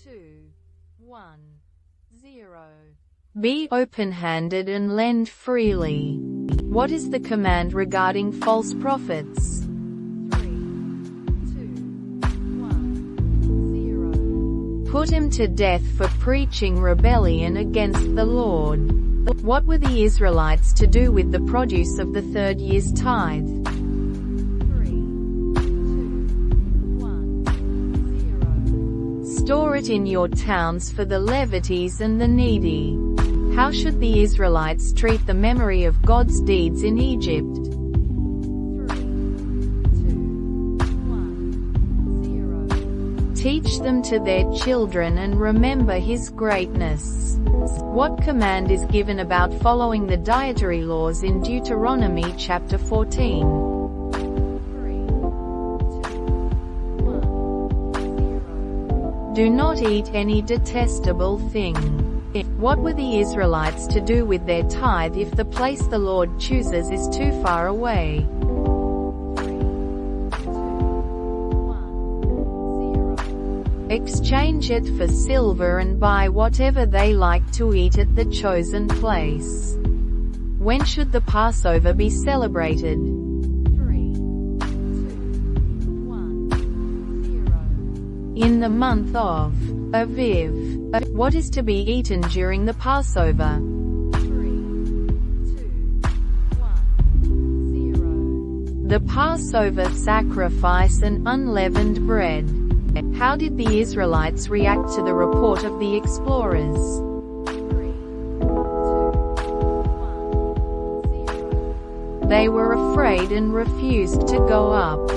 2, 1, 0. Be open-handed and lend freely. What is the command regarding false prophets? 3, 2, 1, 0. Put him to death for preaching rebellion against the Lord. What were the Israelites to do with the produce of the third year's tithe? 3, 2, 1, 0. Store it in your towns for the Levites and the needy. How should the Israelites treat the memory of God's deeds in Egypt? 3, 2, 1, 0. Teach them to their children and remember His greatness. What command is given about following the dietary laws in Deuteronomy chapter 14? 3, 2, 1, 0. Do not eat any detestable thing. What were the Israelites to do with their tithe if the place the Lord chooses is too far away? 3, 2, 1, 0. Exchange it for silver and buy whatever they like to eat at the chosen place. When should the Passover be celebrated? 3, 2, 1, 0. In the month of Aviv. What is to be eaten during the Passover? 3, 2, 1, 0. The Passover sacrifice and unleavened bread. How did the Israelites react to the report of the explorers? 3, 2, 1, 0. They were afraid and refused to go up.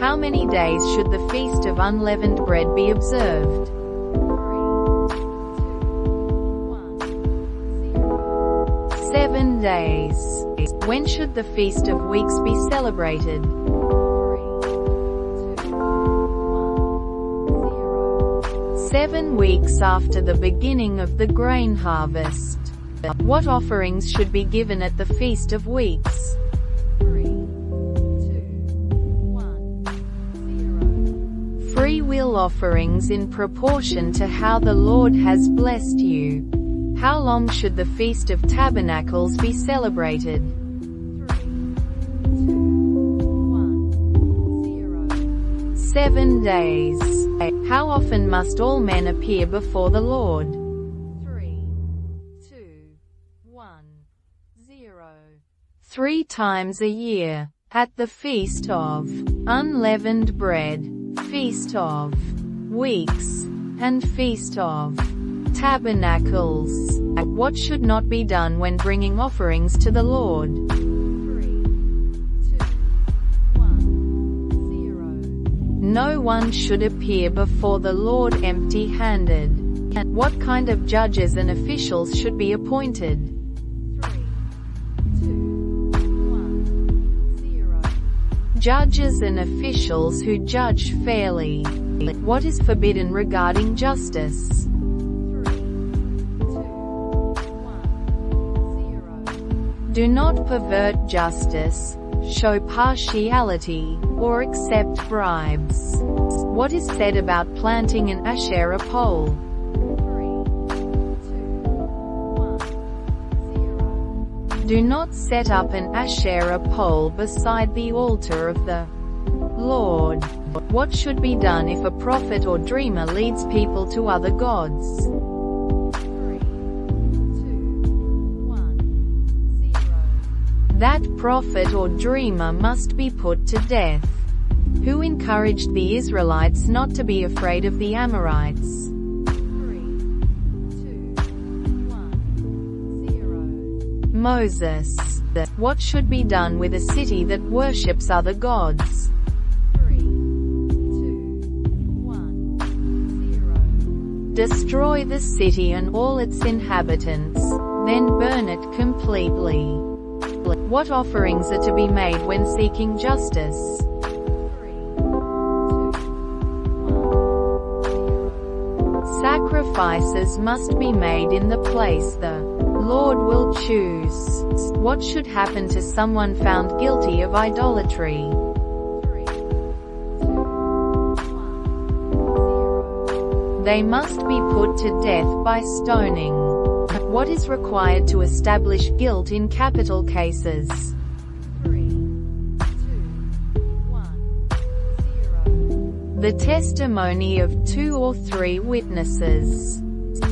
How many days should the Feast of Unleavened Bread be observed? 3, 2, 1, 0. 7 days. When should the Feast of Weeks be celebrated? 3, 2, 1, 0. 7 weeks after the beginning of the grain harvest. What offerings should be given at the Feast of Weeks? 3, 2, 1, 0. Free will offerings in proportion to how the Lord has blessed you. How long should the Feast of Tabernacles be celebrated? 3, 2, 1, 0. 7 days. How often must all men appear before the Lord? 3, 2, 1, 0. 3 times a year. At the Feast of Unleavened Bread, Feast of Weeks, and Feast of Tabernacles. What should not be done when bringing offerings to the Lord? 3, 2, 1, 0. No one should appear before the Lord empty-handed. What kind of judges and officials should be appointed? 3, 2, 1, 0. Judges and officials who judge fairly. What is forbidden regarding justice? 3, 2, 1, 0. Do not pervert justice, show partiality, or accept bribes. What is said about planting an Asherah pole? 3, 2, 1, 0. Do not set up an Asherah pole beside the altar of the Lord. What should be done if a prophet or dreamer leads people to other gods? 3, 2, 1, 0. That prophet or dreamer must be put to death. Who encouraged the Israelites not to be afraid of the Amorites? 3, 2, 1, 0. Moses. What should be done with a city that worships other gods? 3, 2, 1, 0. Destroy the city and all its inhabitants, then burn it completely. What offerings are to be made when seeking justice? 3, 2, 1, 0. Sacrifices must be made in the place the Lord will choose. What should happen to someone found guilty of idolatry? 3, 2, 1, 0. They must be put to death by stoning. What is required to establish guilt in capital cases? 3, 2, 1, 0. The testimony of 2 or 3 witnesses.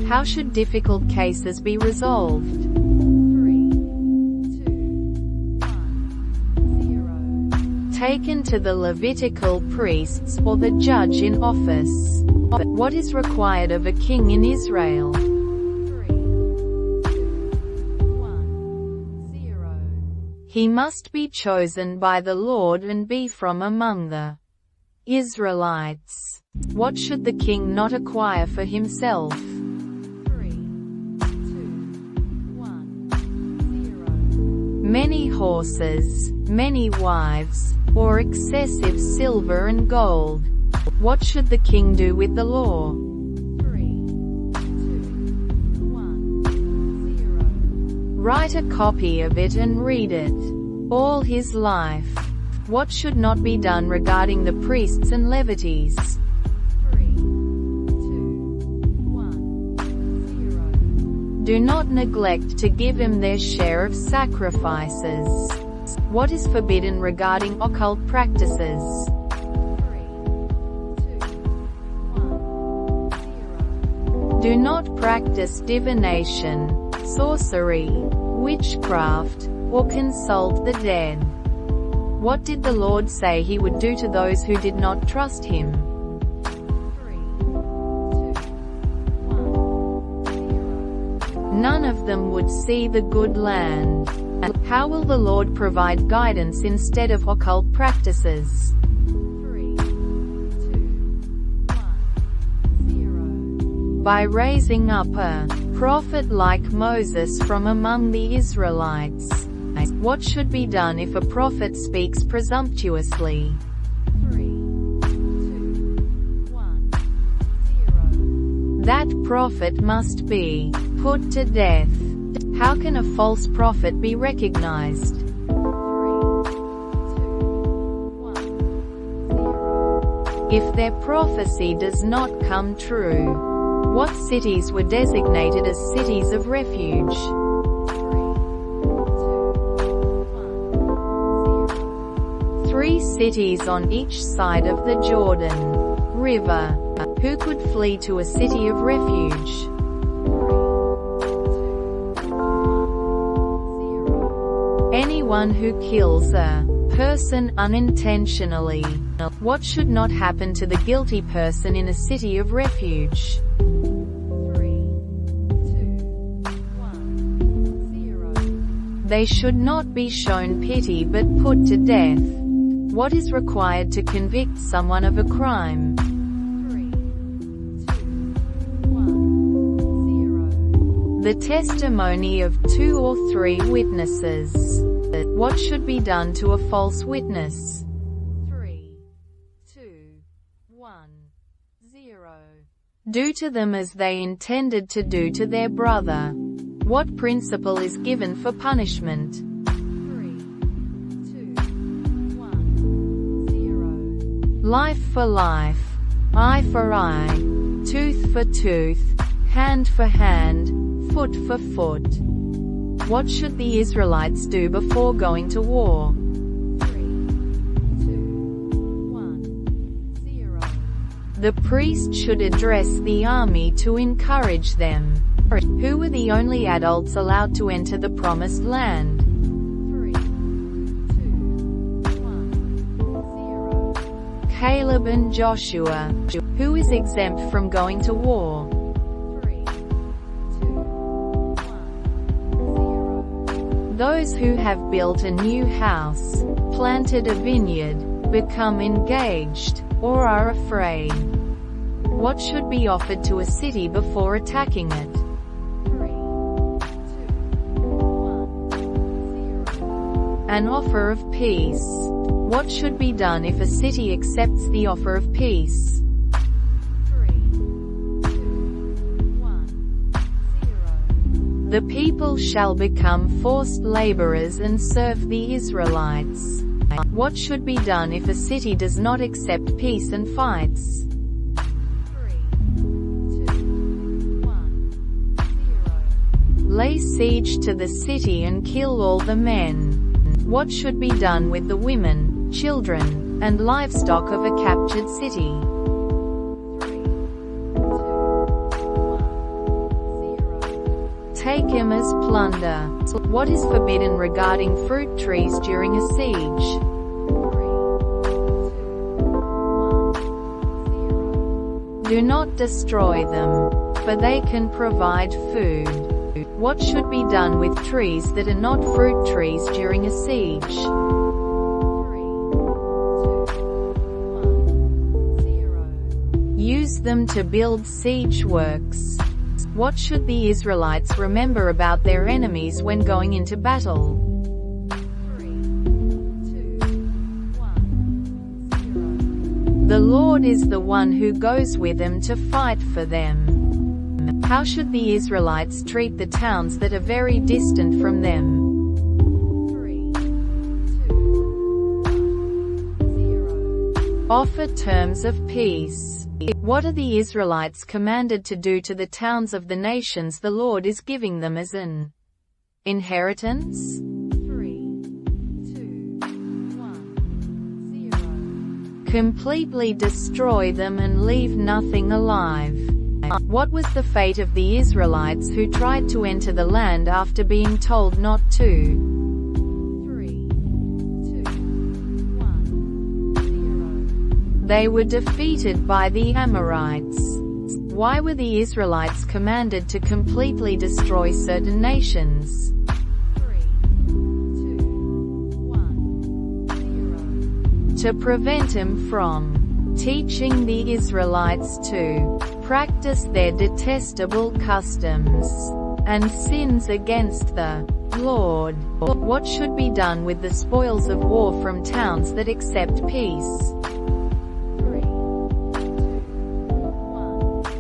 How should difficult cases be resolved? 3, 2, 1, 0. Taken to the Levitical priests or the judge in office. What is required of a king in Israel? 3, 2, 1, 0. He must be chosen by the Lord and be from among the Israelites. What should the king not acquire for himself? 3, 2, 1, 0. Many horses, many wives, or excessive silver and gold. What should the king do with the law? 3, 2, 1, 0. Write a copy of it and read it all his life. What should not be done regarding the priests and Levites? 3, 2, 1, 0. Do not neglect to give him their share of sacrifices. What is forbidden regarding occult practices? 3, 2, 1, 0. Do not practice divination, sorcery, witchcraft, or consult the dead. What did the Lord say he would do to those who did not trust him? 3, 2, 1, 0. None of them would see the good land. How will the Lord provide guidance instead of occult practices? 3, 2, 1, 0. By raising up a prophet like Moses from among the Israelites. What should be done if a prophet speaks presumptuously? 3, 2, 1, 0. That prophet must be put to death. How can a false prophet be recognized? 3, 2, 1, 0. If their prophecy does not come true, what cities were designated as cities of refuge? 3, 2, 1, 0. 3 cities on each side of the Jordan River. Who could flee to a city of refuge? 3, 2, 1, 0. Anyone who kills a person unintentionally. What should not happen to the guilty person in a city of refuge? 3, 2, 1, 0. They should not be shown pity but put to death. What is required to convict someone of a crime? 3, 2, 1, 0. The testimony of 2 or 3 witnesses. What should be done to a false witness? 3, 2, 1, 0. Do to them as they intended to do to their brother. What principle is given for punishment? 3, 2, life for life, eye for eye, tooth for tooth, hand for hand, foot for foot. What should the Israelites do before going to war? 3, 2, 1, 0. The priest should address the army to encourage them. Who were the only adults allowed to enter the Promised Land? 3, 2, 1, 0. Caleb and Joshua. Who is exempt from going to war? 3, 2, 1, 0. Those who have built a new house, planted a vineyard, become engaged, or are afraid. What should be offered to a city before attacking it? 3, 2, 1, 0. An offer of peace. What should be done if a city accepts the offer of peace? 3, 2, 1, 0. The people shall become forced laborers and serve the Israelites. What should be done if a city does not accept peace and fights? 3, 2, 1, 0. Lay siege to the city and kill all the men. What should be done with the women, children, and livestock of a captured city? 3, 2, 1, 0. Take him as plunder. What is forbidden regarding fruit trees during a siege? 3, 2, 1, 0. Do not destroy them, for they can provide food. What should be done with trees that are not fruit trees during a siege? 3, 2, 1, 0. Use them to build siege works. What should the Israelites remember about their enemies when going into battle? 3, 2, 1, 0. The Lord is the one who goes with them to fight for them. How should the Israelites treat the towns that are very distant from them? 3, 2, 1, 0. Offer terms of peace. What are the Israelites commanded to do to the towns of the nations the Lord is giving them as an inheritance? 3, 2, 1, 0. Completely destroy them and leave nothing alive. What was the fate of the Israelites who tried to enter the land after being told not to? 3, 2, 1, 0. They were defeated by the Amorites. Why were the Israelites commanded to completely destroy certain nations? 3, 2, 1, 0. To prevent him from teaching the Israelites to practice their detestable customs and sins against the Lord. What should be done with the spoils of war from towns that accept peace? 3, 2, 1, 0.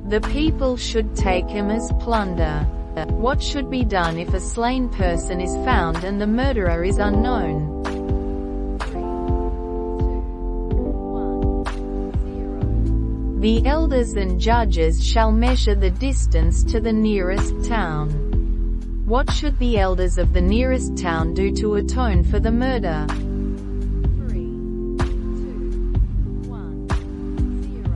The people should take him as plunder. What should be done if a slain person is found and the murderer is unknown? 3, 2, 1, 0. The elders and judges shall measure the distance to the nearest town. What should the elders of the nearest town do to atone for the murder? 3, 2, 1, 0.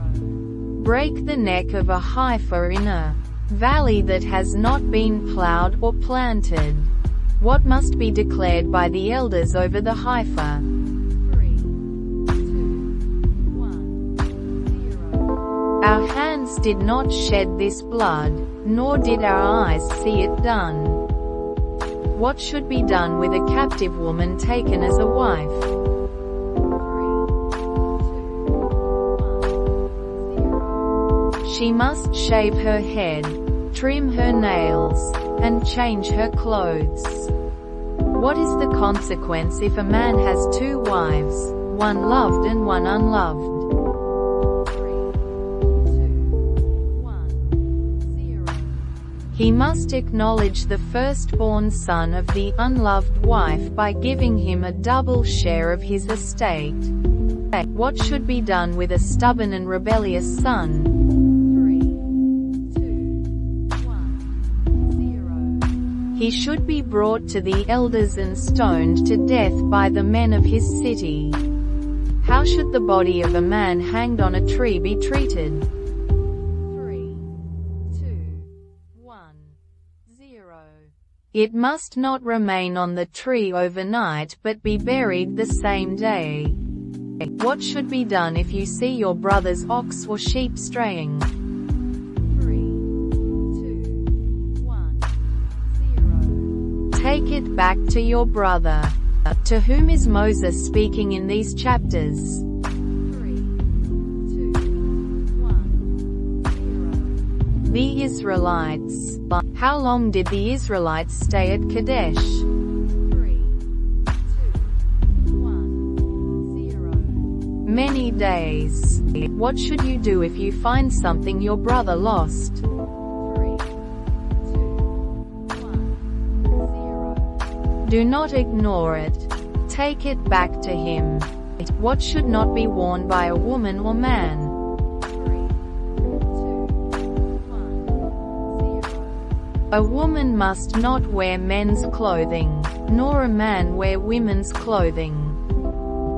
Break the neck of a heifer in a valley that has not been plowed or planted. What must be declared by the elders over the heifer? 3, 2, 1, 0. Our hands did not shed this blood, nor did our eyes see it done. What should be done with a captive woman taken as a wife? 3, 2, 1, 0. She must shave her head, trim her nails, and change her clothes. What is the consequence if a man has two wives, one loved and one unloved? 3, 2, 1, 0. He must acknowledge the firstborn son of the unloved wife by giving him a double share of his estate. What should be done with a stubborn and rebellious son? 3, 2, 1, 0. He should be brought to the elders and stoned to death by the men of his city. How should the body of a man hanged on a tree be treated? 3, 2, 1, 0. It must not remain on the tree overnight but be buried the same day. What should be done if you see your brother's ox or sheep straying? 3, 2, 1, 0. Take it back to your brother. To whom is Moses speaking in these chapters? 3, 2, 1, 0. The Israelites. How long did the Israelites stay at Kadesh? 3, 2, 1, 0. Many days. What should you do if you find something your brother lost? 3, 2, 1, 0. Do not ignore it. Take it back to him. What should not be worn by a woman or man? 3, 2, 1, 0. A woman must not wear men's clothing, nor a man wear women's clothing.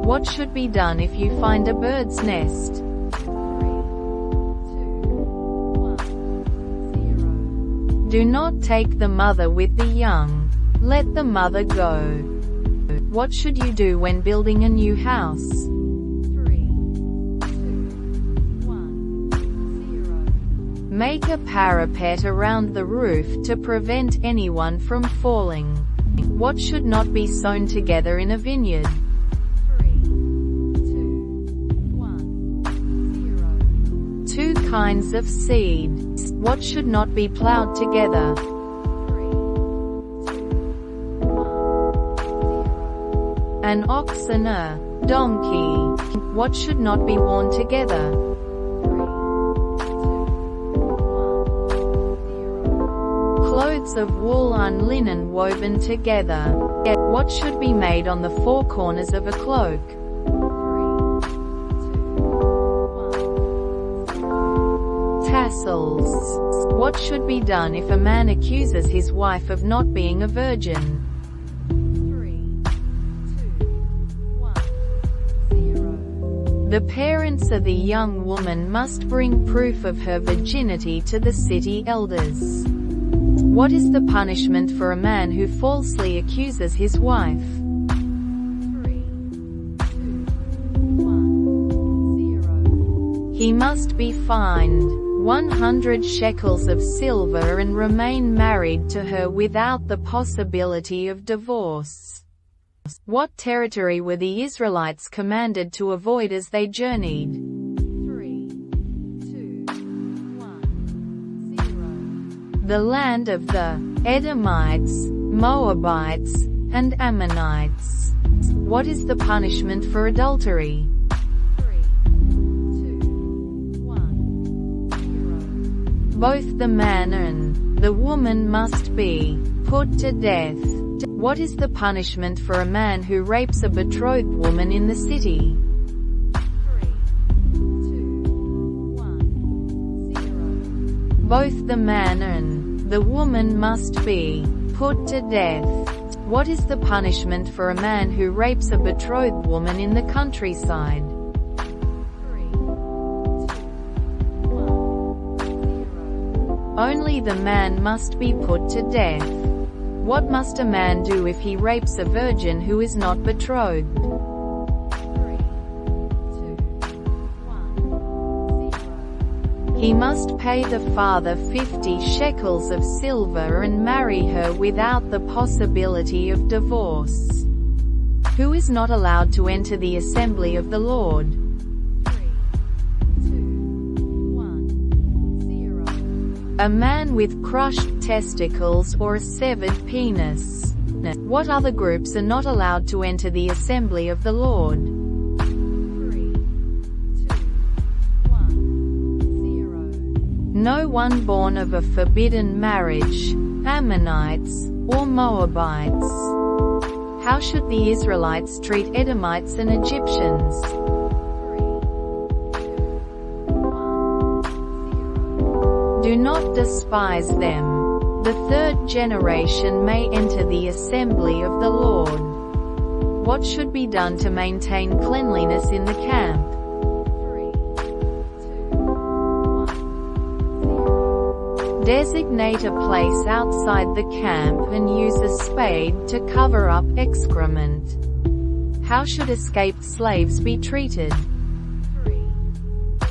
What should be done if you find a bird's nest? 3, 2, 1, 0. Do not take the mother with the young. Let the mother go. What should you do when building a new house? 3, 2, 1, 0. Make a parapet around the roof to prevent anyone from falling. What should not be sown together in a vineyard? 3, 2, 1, 0. Two kinds of seed. What should not be plowed together? 3, 2, 1, 0. An ox and a donkey. What should not be worn together? 3, 2, 1, 0. Clothes of wool and linen woven together. What should be made on the four corners of a cloak? 3, 2, 1, 0. Tassels. What should be done if a man accuses his wife of not being a virgin? 3, 2, 1, 0. The parents of the young woman must bring proof of her virginity to the city elders. What is the punishment for a man who falsely accuses his wife? 3, 2, 1, 0. He must be fined 100 shekels of silver and remain married to her without the possibility of divorce. What territory were the Israelites commanded to avoid as they journeyed? 3, 2, 1, 0. The land of the Edomites, Moabites, and Ammonites. What is the punishment for adultery? 3, 2, 1, 0. Both the man and the woman must be put to death. What is the punishment for a man who rapes a betrothed woman in the city? 3, 2, 1, 0. Both the man and the woman must be put to death. What is the punishment for a man who rapes a betrothed woman in the countryside? 3, 2, 1, 0. Only the man must be put to death. What must a man do if he rapes a virgin who is not betrothed? 3, 2, 1, 0. He must pay the father 50 shekels of silver and marry her without the possibility of divorce. Who is not allowed to enter the assembly of the Lord? 3, 2, 1, 0. A man with crushed testicles or a severed penis. What other groups are not allowed to enter the assembly of the Lord? 3, 2, 1, 0. No one born of a forbidden marriage, Ammonites, or Moabites. How should the Israelites treat Edomites and Egyptians? Do not despise them. The third generation may enter the assembly of the Lord. What should be done to maintain cleanliness in the camp? 3, 2, 1, 0. Designate a place outside the camp and use a spade to cover up excrement. How should escaped slaves be treated? 3, 2,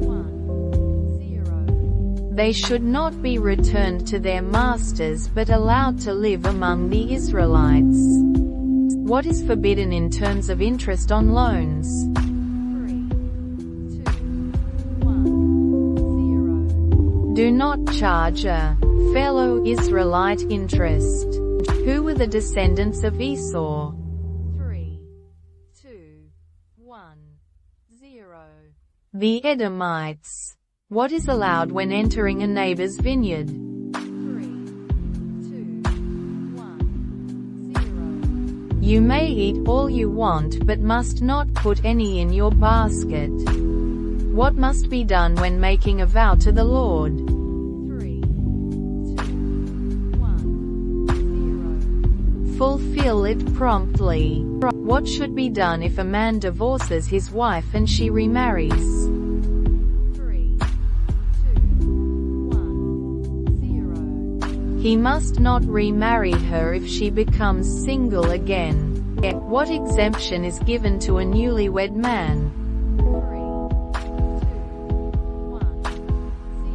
1, 0. They should not be returned to their masters but allowed to live among the Israelites. What is forbidden in terms of interest on loans? 3, 2, 1, 0. Do not charge a fellow Israelite interest. Who were the descendants of Esau? 3, 2, 1, 0. The Edomites. What is allowed when entering a neighbor's vineyard? 3, 2, 1, 0. You may eat all you want but must not put any in your basket. What must be done when making a vow to the Lord? 3, 2, 1, 0. Fulfill it promptly. What should be done if a man divorces his wife and she remarries? 3, 2, 1, 0. He must not remarry her if she becomes single again. What exemption is given to a newlywed man? 3, 2, 1,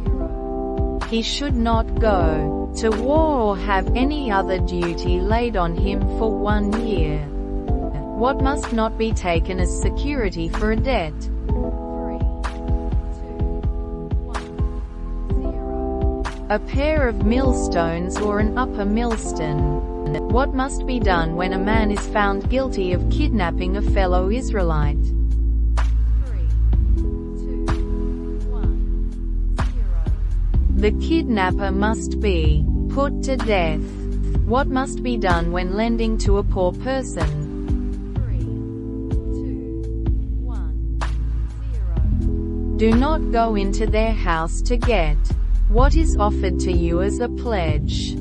0. He should not go to war or have any other duty laid on him for 1 year. What must not be taken as security for a debt? 3, 2, 1, 0. A pair of millstones or an upper millstone. What must be done when a man is found guilty of kidnapping a fellow Israelite? 3, 2, 1, 0. The kidnapper must be put to death. What must be done when lending to a poor person? 3, 2, 1, 0. Do not go into their house to get what is offered to you as a pledge.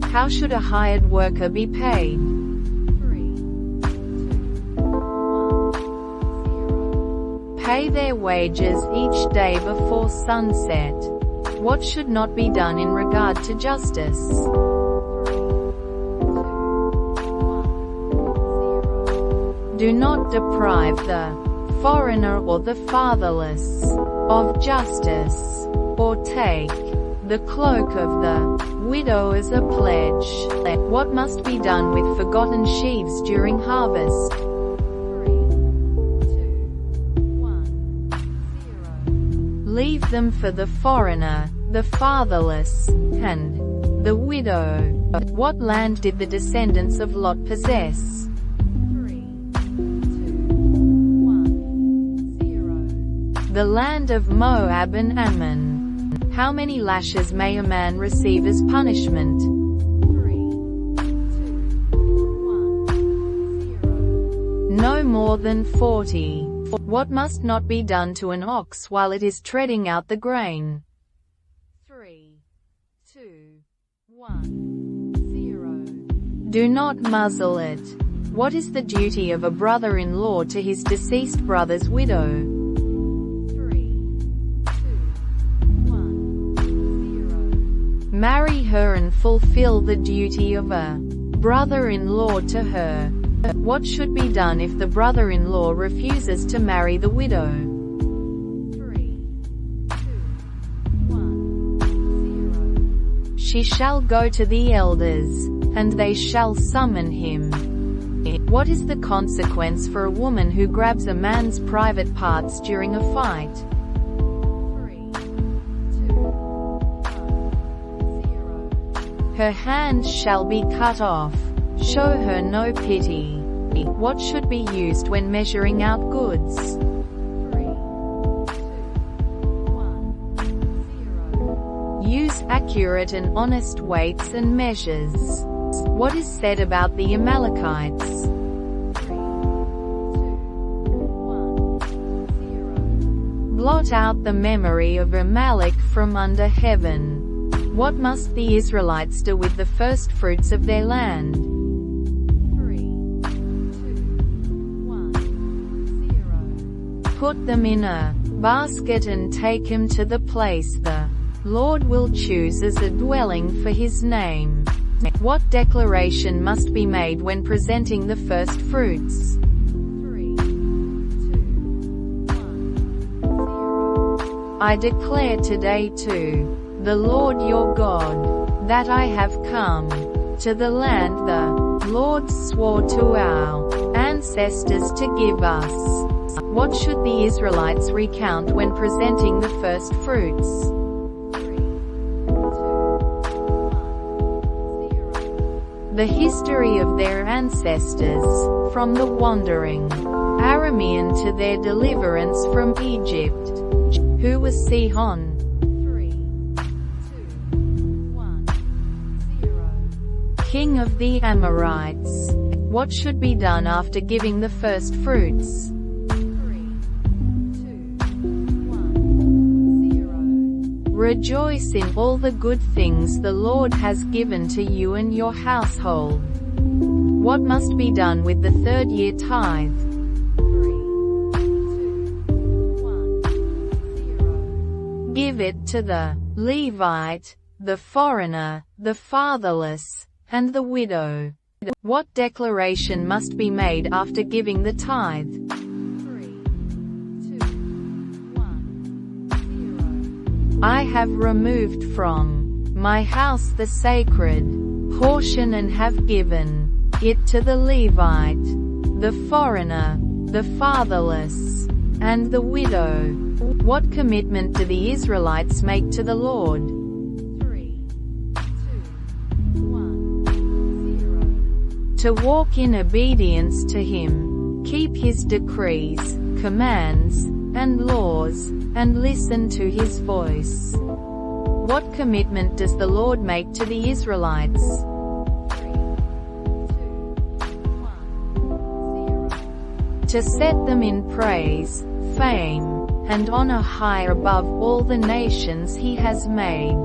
How should a hired worker be paid? 3, 2, 1, 0. Pay their wages each day before sunset. What should not be done in regard to justice? 3, 2, 1, 0. Do not deprive the foreigner or the fatherless of justice, or take the cloak of the widow as a pledge. What must be done with forgotten sheaves during harvest? 3, 2, 1, 0. Leave them for the foreigner, the fatherless, and the widow. What land did the descendants of Lot possess? 3, 2, 1, 0. The land of Moab and Ammon. How many lashes may a man receive as punishment? 3, 2, 1, 0. No more than 40. What must not be done to an ox while it is treading out the grain? 3, 2, 1, 0. Do not muzzle it. What is the duty of a brother-in-law to his deceased brother's widow? 3, 2, 1, 0. Marry her and fulfill the duty of a brother-in-law to her. What should be done if the brother-in-law refuses to marry the widow? 3, 2, 1, 0. She shall go to the elders, and they shall summon him. What is the consequence for a woman who grabs a man's private parts during a fight? 3, 2, 1, 0. Her hand shall be cut off. Show her no pity. What should be used when measuring out goods? 3, 2, 1, 0. Use accurate and honest weights and measures. What is said about the Amalekites? 3, 2, 1, 0. Blot out the memory of Amalek from under heaven. What must the Israelites do with the first fruits of their land? 3, 2, 1, 0. Put them in a basket and take him to the place the Lord will choose as a dwelling for his name. What declaration must be made when presenting the first fruits? 3, 2, 1, 0. I declare today to the Lord your God, that I have come to the land the Lord swore to our ancestors to give us. What should the Israelites recount when presenting the first fruits? 3, 2, 1, 0. The history of their ancestors, from the wandering Aramean to their deliverance from Egypt. Who was Sihon? 3, 2, 1, 0. King of the Amorites. What should be done after giving the first fruits? 3, 2, 1, 0. Rejoice in all the good things the Lord has given to you and your household. What must be done with the third year tithe? 3, 2, 1, 0. Give it to the Levite, the foreigner, the fatherless, and the widow. What declaration must be made after giving the tithe? 3, 2, 1, 0. I have removed from my house the sacred portion and have given it to the Levite, the foreigner, the fatherless, and the widow. What commitment do the Israelites make to the Lord? 3, 2, 1, 0. To walk in obedience to him, keep his decrees, commands, and laws, and listen to his voice. What commitment does the Lord make to the Israelites? 3, 2, 1, 0. To set them in praise, fame, and honor high above all the nations he has made.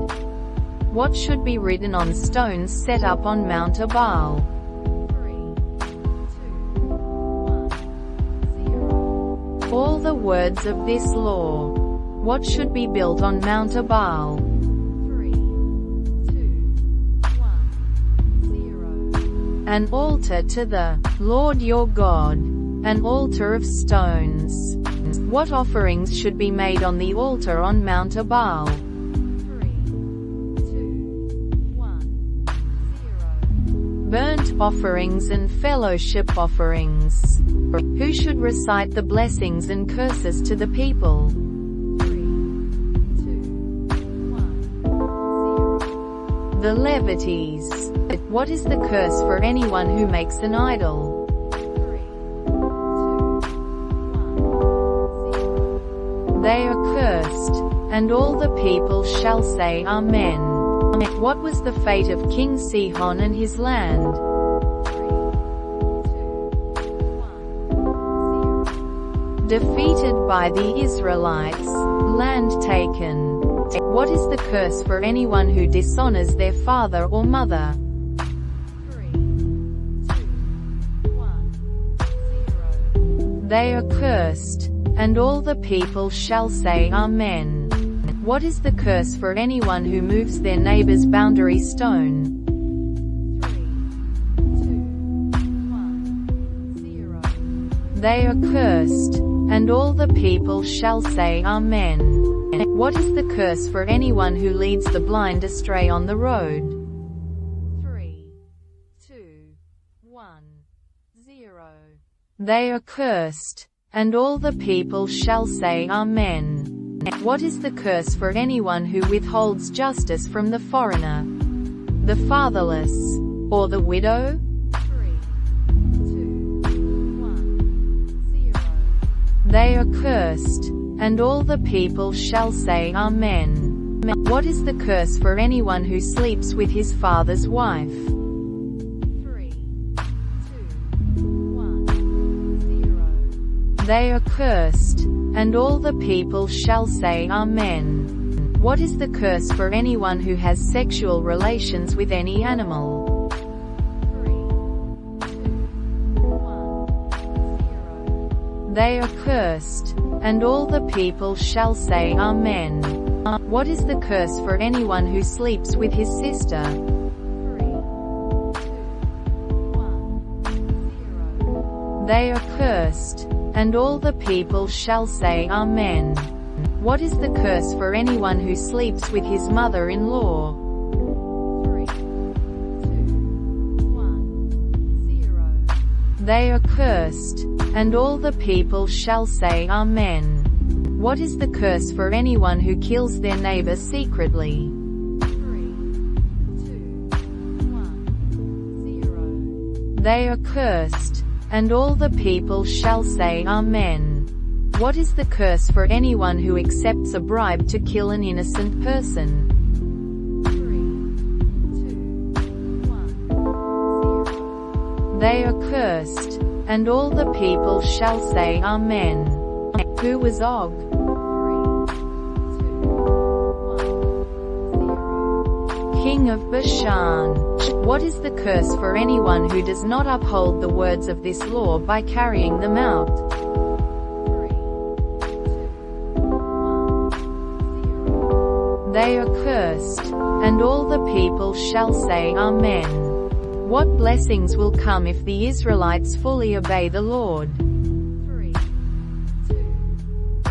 What should be written on stones set up on Mount Ebal? 3, 2, 1, 0. All the words of this law. What should be built on Mount Ebal? 3, 2, 1, 0. An altar to the Lord your God, an altar of stones. What offerings should be made on the altar on Mount Ebal? 3, 2, 1, 0. Burnt offerings and fellowship offerings. Who should recite the blessings and curses to the people? 3, 2, 1, 0. The Levites. What is the curse for anyone who makes an idol? 3, 2, 1, 0. They are cursed, and all the people shall say Amen. What was the fate of King Sihon and his land? 3, 2, 1, 0. Defeated by the Israelites, land taken. What is the curse for anyone who dishonors their father or mother? 3, 2, 1, 0. They are cursed, and all the people shall say Amen. What is the curse for anyone who moves their neighbor's boundary stone? 3, 2, 1, 0. They are cursed, and all the people shall say Amen. What is the curse for anyone who leads the blind astray on the road? 3, 2, 1, 0. They are cursed, and all the people shall say Amen. What is the curse for anyone who withholds justice from the foreigner, the fatherless, or the widow? 3, 2, 1, 0. They are cursed, and all the people shall say Amen. What is the curse for anyone who sleeps with his father's wife? 3, 2, 1, 0. They are cursed, and all the people shall say Amen. What is the curse for anyone who has sexual relations with any animal? 3, 2, 1, 0. They are cursed, and all the people shall say Amen. What is the curse for anyone who sleeps with his sister? 3, 2, 1, 0. They are cursed, and all the people shall say Amen. What is the curse for anyone who sleeps with his mother-in-law? 3, 2, 1, 0. They are cursed, and all the people shall say Amen. What is the curse for anyone who kills their neighbor secretly? 3, 2, 1, 0. They are cursed, and all the people shall say Amen. What is the curse for anyone who accepts a bribe to kill an innocent person? 3, 2, 1, 0. They are cursed, and all the people shall say Amen. Who was Og? 3, 2, 1, 0. King of Bashan. What is the curse for anyone who does not uphold the words of this law by carrying them out? 3, 2, 1, 0. They are cursed, and all the people shall say Amen. What blessings will come if the Israelites fully obey the Lord? 3, 2,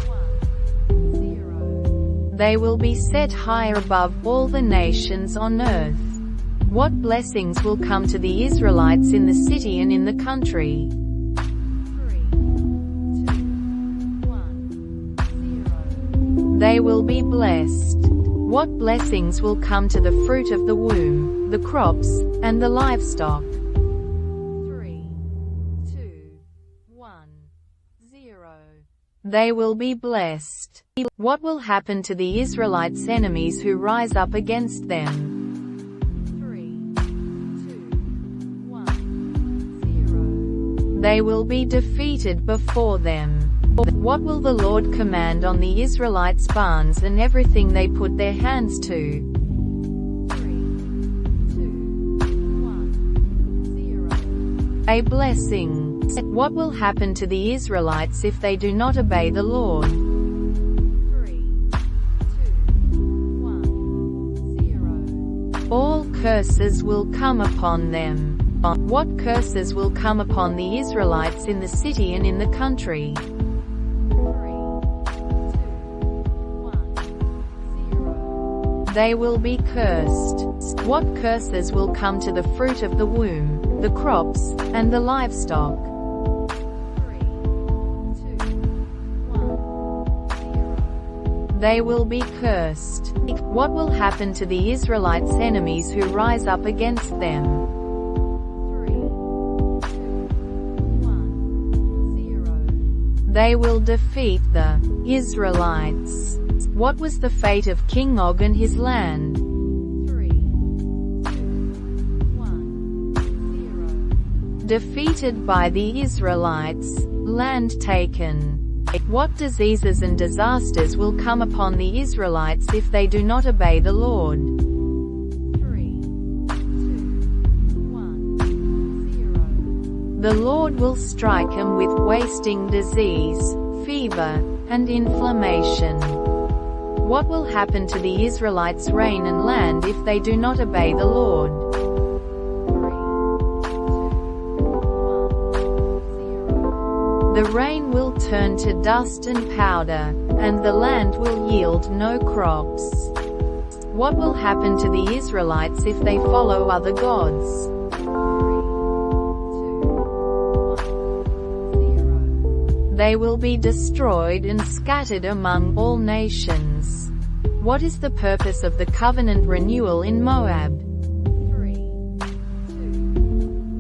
1, 0. They will be set high above all the nations on earth. What blessings will come to the Israelites in the city and in the country? 3, 2, 1, 0. They will be blessed. What blessings will come to the fruit of the womb, the crops, and the livestock? 3, 2, 1, 0. They will be blessed. What will happen to the Israelites' enemies who rise up against them? 3, 2, 1, 0. They will be defeated before them. What will the Lord command on the Israelites' barns and everything they put their hands to? 3, 2, 1, 0. A blessing. What will happen to the Israelites if they do not obey the Lord? 3, 2, 1, 0. All curses will come upon them. What curses will come upon the Israelites in the city and in the country? 3, 2, 1, 0. They will be cursed. What curses will come to the fruit of the womb, the crops, and the livestock? 3, 2, 1, 0. They will be cursed. What will happen to the Israelites' enemies who rise up against them? 3, 2, 1, 0. They will defeat the Israelites. What was the fate of King Og and his land? 3, 2, 1, 0. Defeated by the Israelites, land taken. What diseases and disasters will come upon the Israelites if they do not obey the Lord? 3, 2, 1, 0. The Lord will strike them with wasting disease, fever, and inflammation. What will happen to the Israelites' rain and land if they do not obey the Lord? 3, 2, 1, 0. The rain will turn to dust and powder, and the land will yield no crops. What will happen to the Israelites if they follow other gods? 3, 2, 1, 0. They will be destroyed and scattered among all nations. What is the purpose of the covenant renewal in Moab? 3, 2,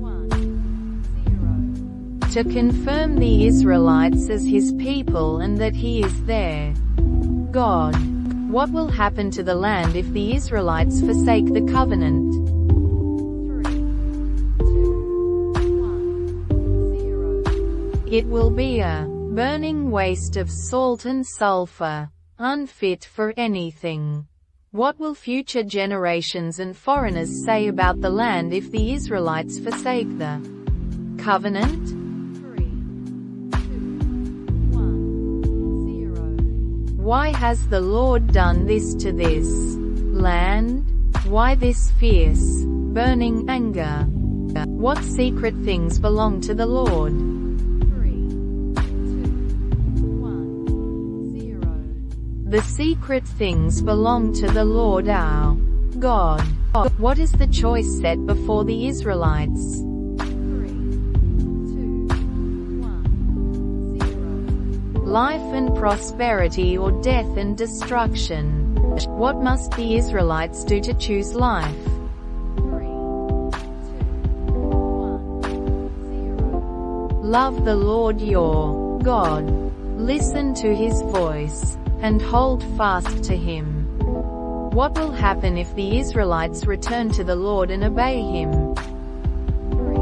1, 0. To confirm the Israelites as his people and that he is their God. What will happen to the land if the Israelites forsake the covenant? 3, 2, 1, 0. It will be a burning waste of salt and sulfur, unfit for anything. What will future generations and foreigners say about the land if the Israelites forsake the covenant? 3, 2, 1, 0. Why has the Lord done this to this land? Why this fierce, burning anger? What secret things belong to the Lord? 3, 2, 1, 0. The secret things belong to the Lord our God. What is the choice set before the Israelites? 3, 2, 1, 0. Life and prosperity, or death and destruction? What must the Israelites do to choose life? 3, 2, 1, 0. Love the Lord your God. Listen to His voice, and hold fast to Him. What will happen if the Israelites return to the Lord and obey Him? 3,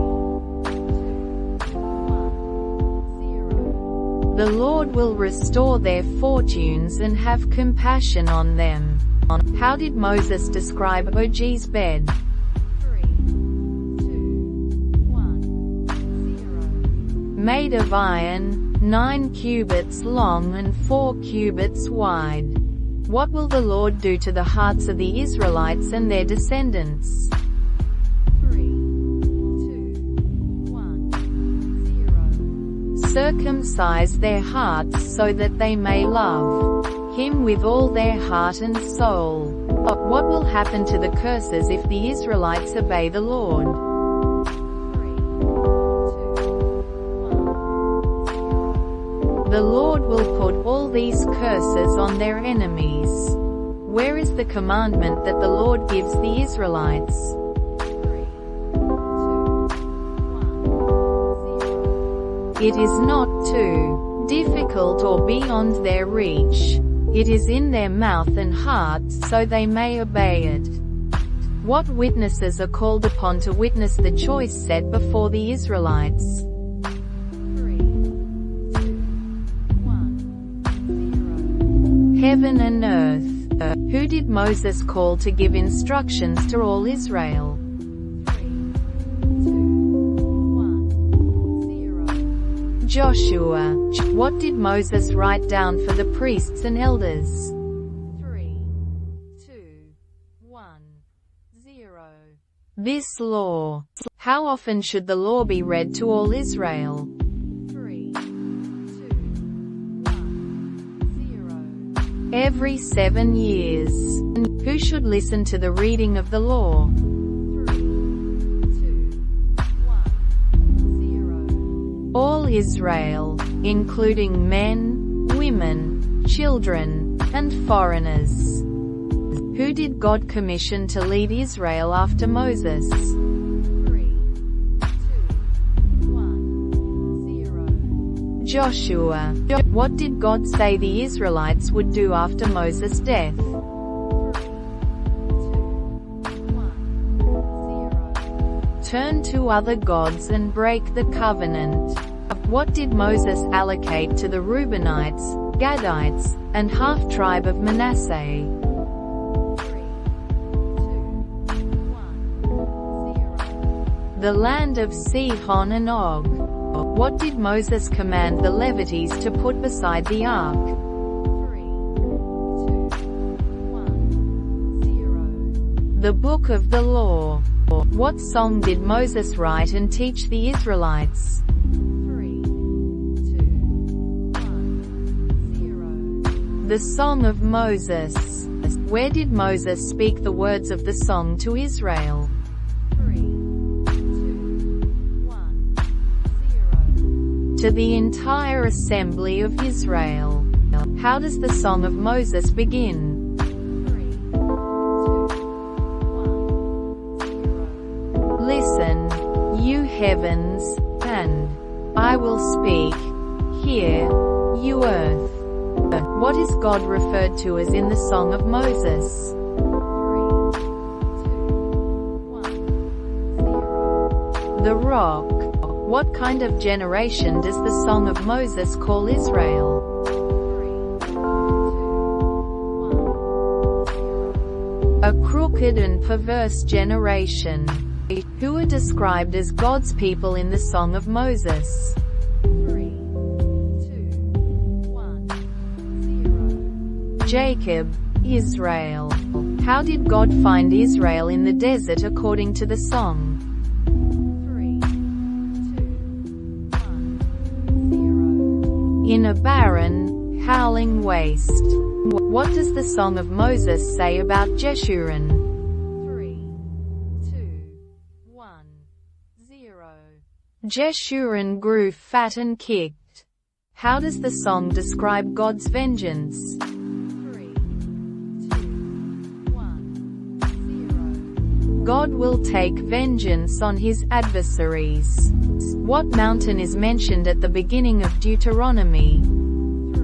2, 1, 0. The Lord will restore their fortunes and have compassion on them. How did Moses describe Og's bed? 3, 2, 1, 0. Made of iron, 9 cubits long and 4 cubits wide. What will the Lord do to the hearts of the Israelites and their descendants? 3, 2, 1, 0. Circumcise their hearts so that they may love Him with all their heart and soul. What will happen to the curses if the Israelites obey the Lord? 3, 2, 1, 0. The Lord will put all these curses on their enemies. Where is the commandment that the Lord gives the Israelites? 3, 2, 1, 0. It is not too difficult or beyond their reach. It is in their mouth and heart so they may obey it. What witnesses are called upon to witness the choice set before the Israelites? 3, 2, 1, 0. Heaven and earth. Who did Moses call to give instructions to all Israel? 3, 2, 1, 0. Joshua. What did Moses write down for the priests and elders? 3, 2, 1, 0. This law. How often should the law be read to all Israel? 3, 2, 1, 0. Every 7 years. Who should listen to the reading of the law? 3, 2, 1, 0. All Israel, including men, women, children, and foreigners. Who did God commission to lead Israel after Moses? 3, 2, 1, 0. Joshua. What did God say the Israelites would do after Moses' death? 3, 2, 1, 0. Turn to other gods and break the covenant. What did Moses allocate to the Reubenites, Gadites, and half-tribe of Manasseh? 3, 2, 1, 0. The land of Sihon and Og. What did Moses command the Levites to put beside the ark? 3, 2, 1, 0. The Book of the Law. What song did Moses write and teach the Israelites? 3, 2, 1, 0. The Song of Moses. Where did Moses speak the words of the song to Israel? 3, 2, 1, 0. To the entire assembly of Israel. How does the Song of Moses begin? 3, 2, 1, 0. Listen, you heavens, and I will speak. Hear, you earth. What is God referred to as in the Song of Moses? 3, 2, 1, 0. The rock. What kind of generation does the Song of Moses call Israel? 3, 2, 1, 0. A crooked and perverse generation. Who are described as God's people in the Song of Moses? 3, 2, 1, 0. Jacob, Israel. How did God find Israel in the desert according to the song? 3, 2, 1, 0. In a barren, howling waste. What does the Song of Moses say about Jeshurun? 3, 2, 1, 0. Jeshurun grew fat and kicked. How does the song describe God's vengeance? 3, 2, 1, 0. God will take vengeance on his adversaries. What mountain is mentioned at the beginning of Deuteronomy? 3, 2,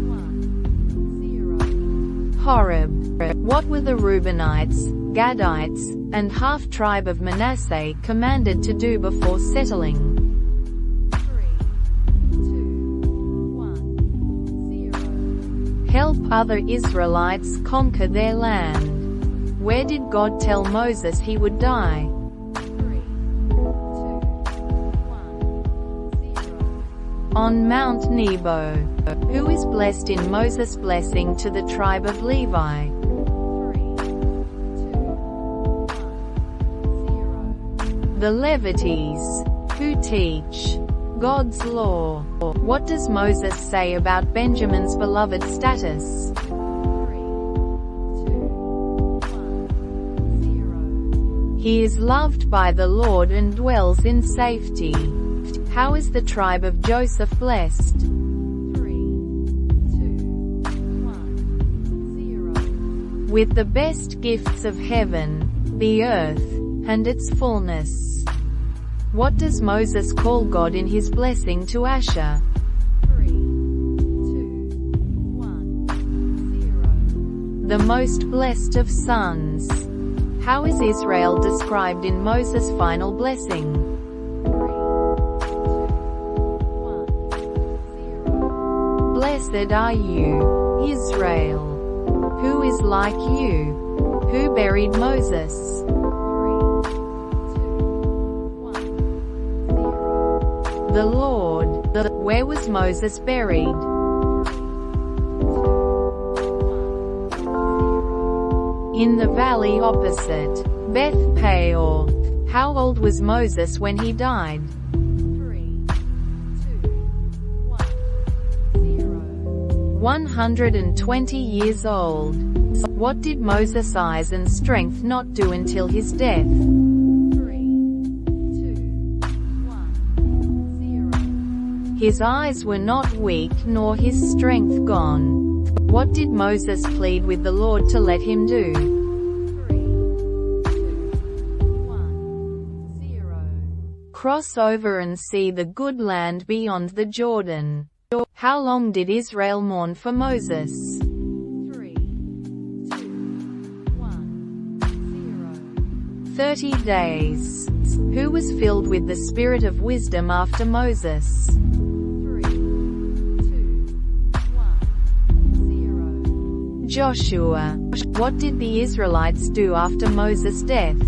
1, 0. Horeb. What were the Reubenites, Gadites, and half-tribe of Manasseh commanded to do before settling? 3, 2, 1, 0. Help other Israelites conquer their land. Where did God tell Moses he would die? 3, 2, 1, 0. On Mount Nebo. Who is blessed in Moses' blessing to the tribe of Levi? 3, 2, 1, 0. The Levites, who teach God's law. What does Moses say about Benjamin's beloved status? 3, 2, 1, 0. He is loved by the Lord and dwells in safety. How is the tribe of Joseph blessed? 3, 2, 1, 0. With the best gifts of heaven, the earth, and its fullness. What does Moses call God in his blessing to Asher? 3, 2, 1, 0. The most blessed of sons. How is Israel described in Moses' final blessing? 3, 2, 1, 0. Blessed are you, Israel. Who is like you? Who buried Moses? 3, 2, 1, 0. The Lord. Where was Moses buried? 3, 2, 1, 0. In the valley opposite Beth Peor. How old was Moses when he died? 3, 2, 1, 0. 120 years old. What did Moses' eyes and strength not do until his death? 3, 2, 1, 0. His eyes were not weak nor his strength gone. What did Moses plead with the Lord to let him do? 3, 2, 1, 0. Cross over and see the good land beyond the Jordan. How long did Israel mourn for Moses? 3, 2, 1, 0. 30 days. Who was filled with the spirit of wisdom after Moses? 3, 2, 1, 0. Joshua. What did the Israelites do after Moses' death? 3,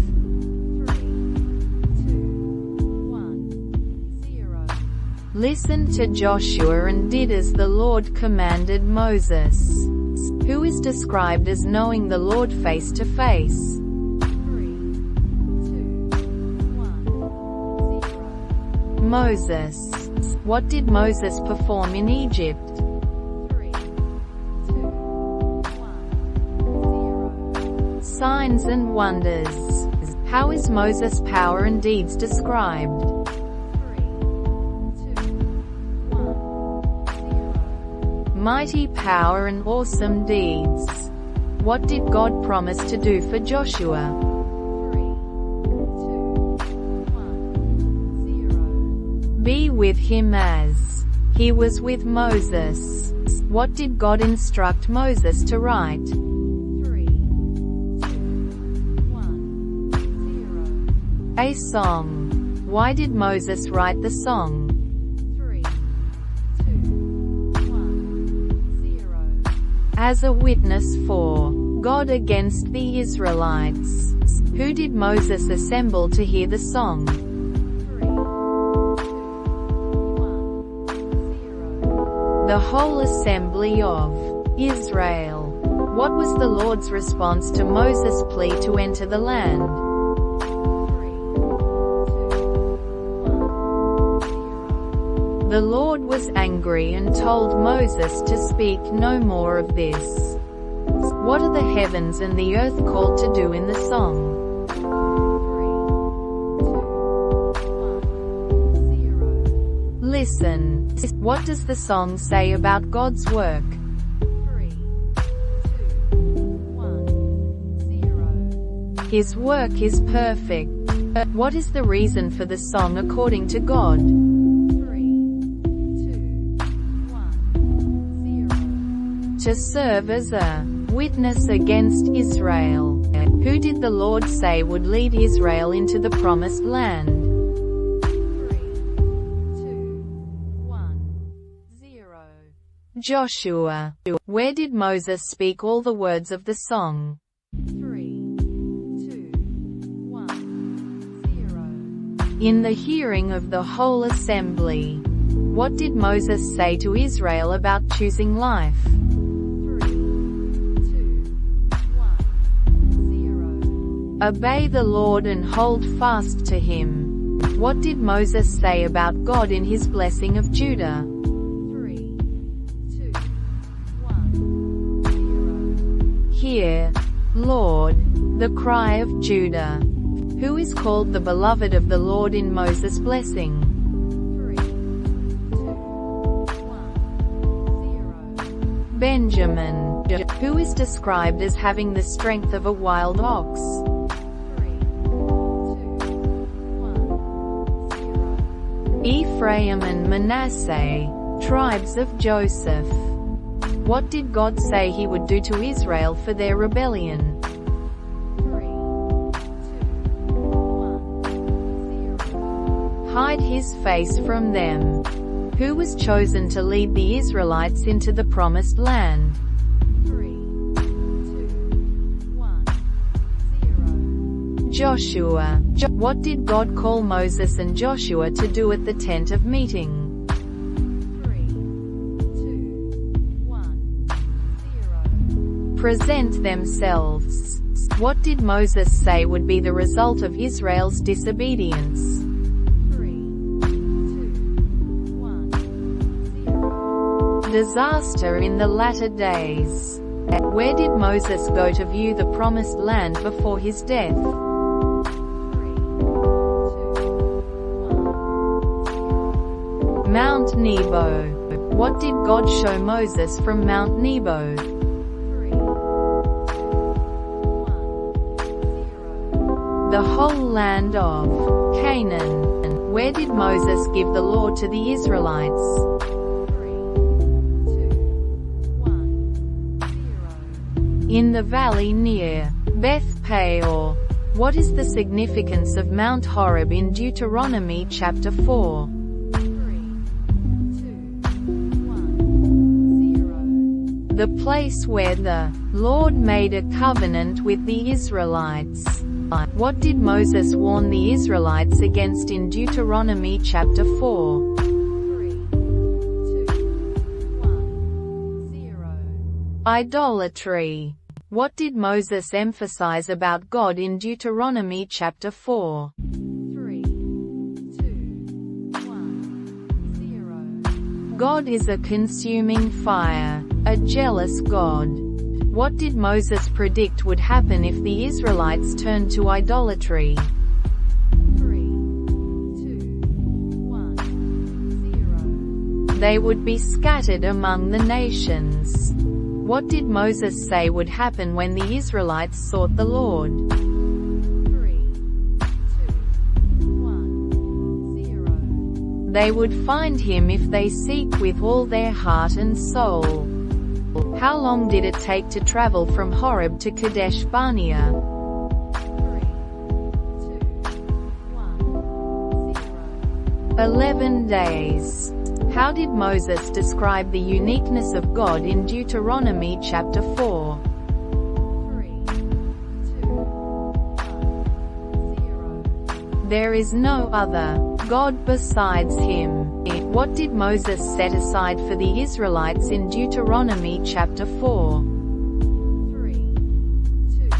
2, 1, 0. Listened to Joshua and did as the Lord commanded Moses. Who is described as knowing the Lord face to face? 3, 2, 1, 0. Moses. What did Moses perform in Egypt? 3, 2, 1, 0. Signs and wonders. How is Moses' power and deeds described? 3, 2, 1, 0. Mighty power and awesome deeds. What did God promise to do for Joshua? 3, 2, 1, 0. Be with him as he was with Moses. What did God instruct Moses to write? 3, 2, 1, 0. A song. Why did Moses write the song? 3, 2, 1, 0. As a witness for God against the Israelites. Who did Moses assemble to hear the song? 3, 2, 1, 0. The whole assembly of Israel. What was the Lord's response to Moses' plea to enter the land? 3, 2, 1, 0. The Lord was angry and told Moses to speak no more of this. What are the heavens and the earth called to do in the song? 3, 2, 1, 0. Listen. What does the song say about God's work? 3, 2, 1, 0. His work is perfect. What is the reason for the song according to God? 3, 2, 1, 0. To serve as a witness against Israel. Who did the Lord say would lead Israel into the promised land? 3, 2, 1, 0. Joshua. Where did Moses speak all the words of the song? 3, 2, 1, 0. In the hearing of the whole assembly. What did Moses say to Israel about choosing life? 3, 2, 1, 0. Obey the Lord and hold fast to him. What did Moses say about God in his blessing of Judah? 3, 2, 1, 0. Hear, Lord, the cry of Judah. Who is called the beloved of the Lord in Moses' blessing? 3, 2, 1, 0. Benjamin. Who is described as having the strength of a wild ox? 3, 2, 1, 0. Ephraim and Manasseh, tribes of Joseph. What did God say he would do to Israel for their rebellion? 3, 2, 1, 0. Hide his face from them. Who was chosen to lead the Israelites into the promised land? 3, 2, 1, 0. Joshua. What did God call Moses and Joshua to do at the tent of meeting? 3, 2, 1, 0. Present themselves. What did Moses say would be the result of Israel's disobedience? 3, 2, 1, 0. Disaster in the latter days. Where did Moses go to view the promised land before his death? 3, 2, 1, 0. Mount Nebo. What did God show Moses from Mount Nebo? 3, 2, 1, 0. The whole land of Canaan. Where did Moses give the law to the Israelites? 3, 2, 1, 0. In the valley near Beth Peor. What is the significance of Mount Horeb in Deuteronomy chapter 4? 3, 2, 1, 0. The place where the Lord made a covenant with the Israelites. What did Moses warn the Israelites against in Deuteronomy chapter 4? 3, 2, 1, 0. Idolatry. What did Moses emphasize about God in Deuteronomy chapter 4? 3, 2, 1, 0. God is a consuming fire, a jealous God. What did Moses predict would happen if the Israelites turned to idolatry? 3, 2, 1, 0. They would be scattered among the nations. What did Moses say would happen when the Israelites sought the Lord? 3, 2, 1, 0. They would find him if they seek with all their heart and soul. How long did it take to travel from Horeb to Kadesh Barnea? 3, 2, 1, 0. 11 days. How did Moses describe the uniqueness of God in Deuteronomy chapter 4? 3, 2, 1, 0. There is no other God besides him. What did Moses set aside for the Israelites in Deuteronomy chapter 4? 3, 2,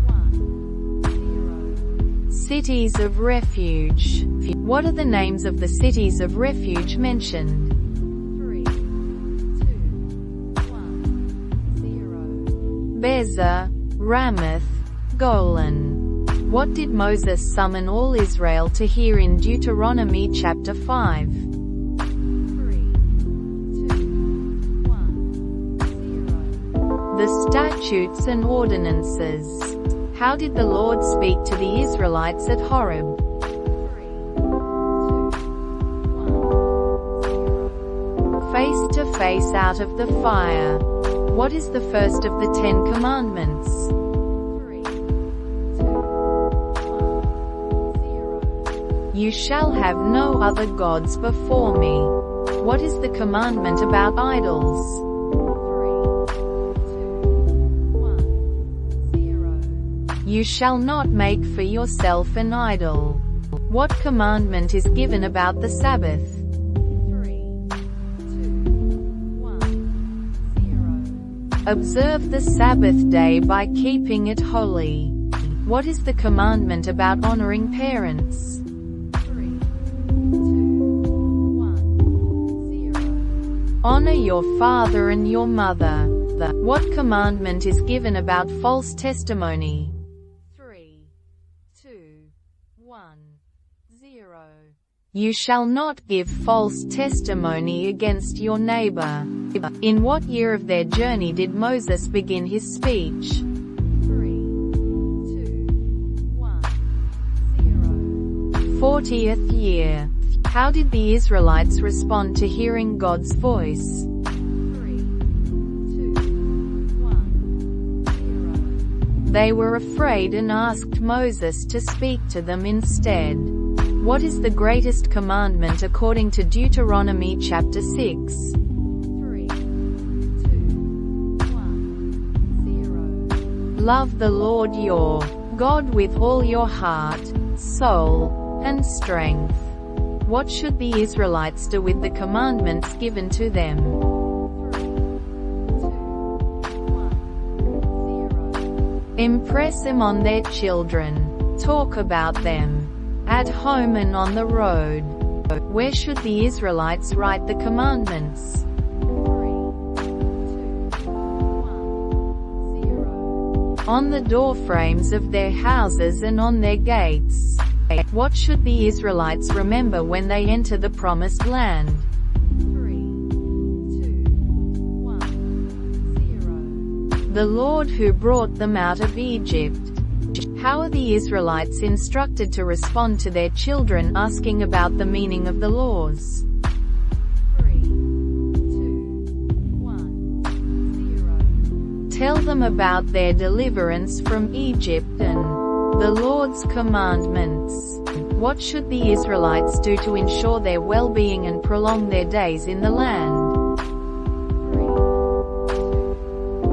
1, 0. Cities of refuge. What are the names of the cities of refuge mentioned? 3, 2, 1, 0. Bezer, Ramoth, Golan. What did Moses summon all Israel to hear in Deuteronomy chapter 5? 3, 2, 1, 0. The statutes and ordinances. How did the Lord speak to the Israelites at Horeb? 3, 2, 1, 0. Face to face out of the fire. What is the first of the 10 commandments? 3, 2, 1, 0. You shall have no other gods before me. What is the commandment about idols? 3, 2, 1, 0. You shall not make for yourself an idol. What commandment is given about the Sabbath? 3, 2, 1, 0. Observe the Sabbath day by keeping it holy. What is the commandment about honoring parents? 3, 2, 1, 0. Honor your father and your mother. What commandment is given about false testimony? 3, 2, 1, 0. You shall not give false testimony against your neighbor. In what year of their journey did Moses begin his speech? 3, 2, 1, 0. 40th year. How did the Israelites respond to hearing God's voice? 3, 2, 1, 0. They were afraid and asked Moses to speak to them instead. What is the greatest commandment according to Deuteronomy chapter 6? 3, 2, 1, 0. Love the Lord your God with all your heart, soul, and strength. What should the Israelites do with the commandments given to them? 3, 2, 1, 0. Impress them on their children. Talk about them at home and on the road. Where should the Israelites write the commandments? 3, 2, 1, 0. On the doorframes of their houses and on their gates. What should the Israelites remember when they enter the promised land? 3, 2, 1, 0. The Lord who brought them out of Egypt. How are the Israelites instructed to respond to their children asking about the meaning of the laws? 3, 2, 1, 0. Tell them about their deliverance from Egypt and the Lord's commandments. What should the Israelites do to ensure their well-being and prolong their days in the land? 3, 2,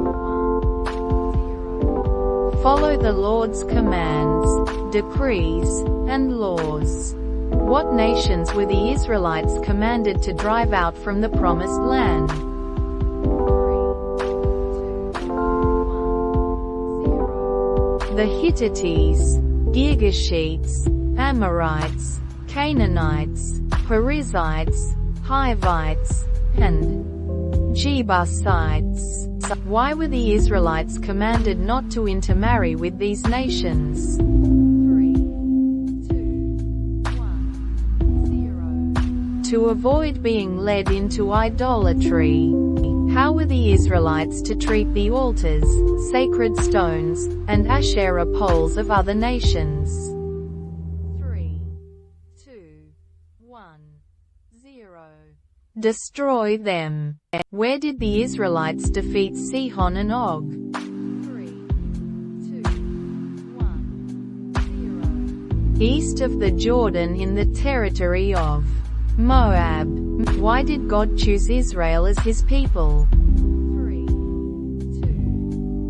1, 0. Follow the Lord's commands, decrees, and laws. What nations were the Israelites commanded to drive out from the promised land? 3, 2, 1, 0. The Hittites, Girgashites, Amorites, Canaanites, Perizzites, Hivites, and Jebusites. Why were the Israelites commanded not to intermarry with these nations? 3, 2, 1, 0. To avoid being led into idolatry. How were the Israelites to treat the altars, sacred stones, and Asherah poles of other nations? 3, 2, 1, 0. Destroy them. Where did the Israelites defeat Sihon and Og? 3, 2, 1, east of the Jordan in the territory of Moab. Why did God choose Israel as his people? 3, 2,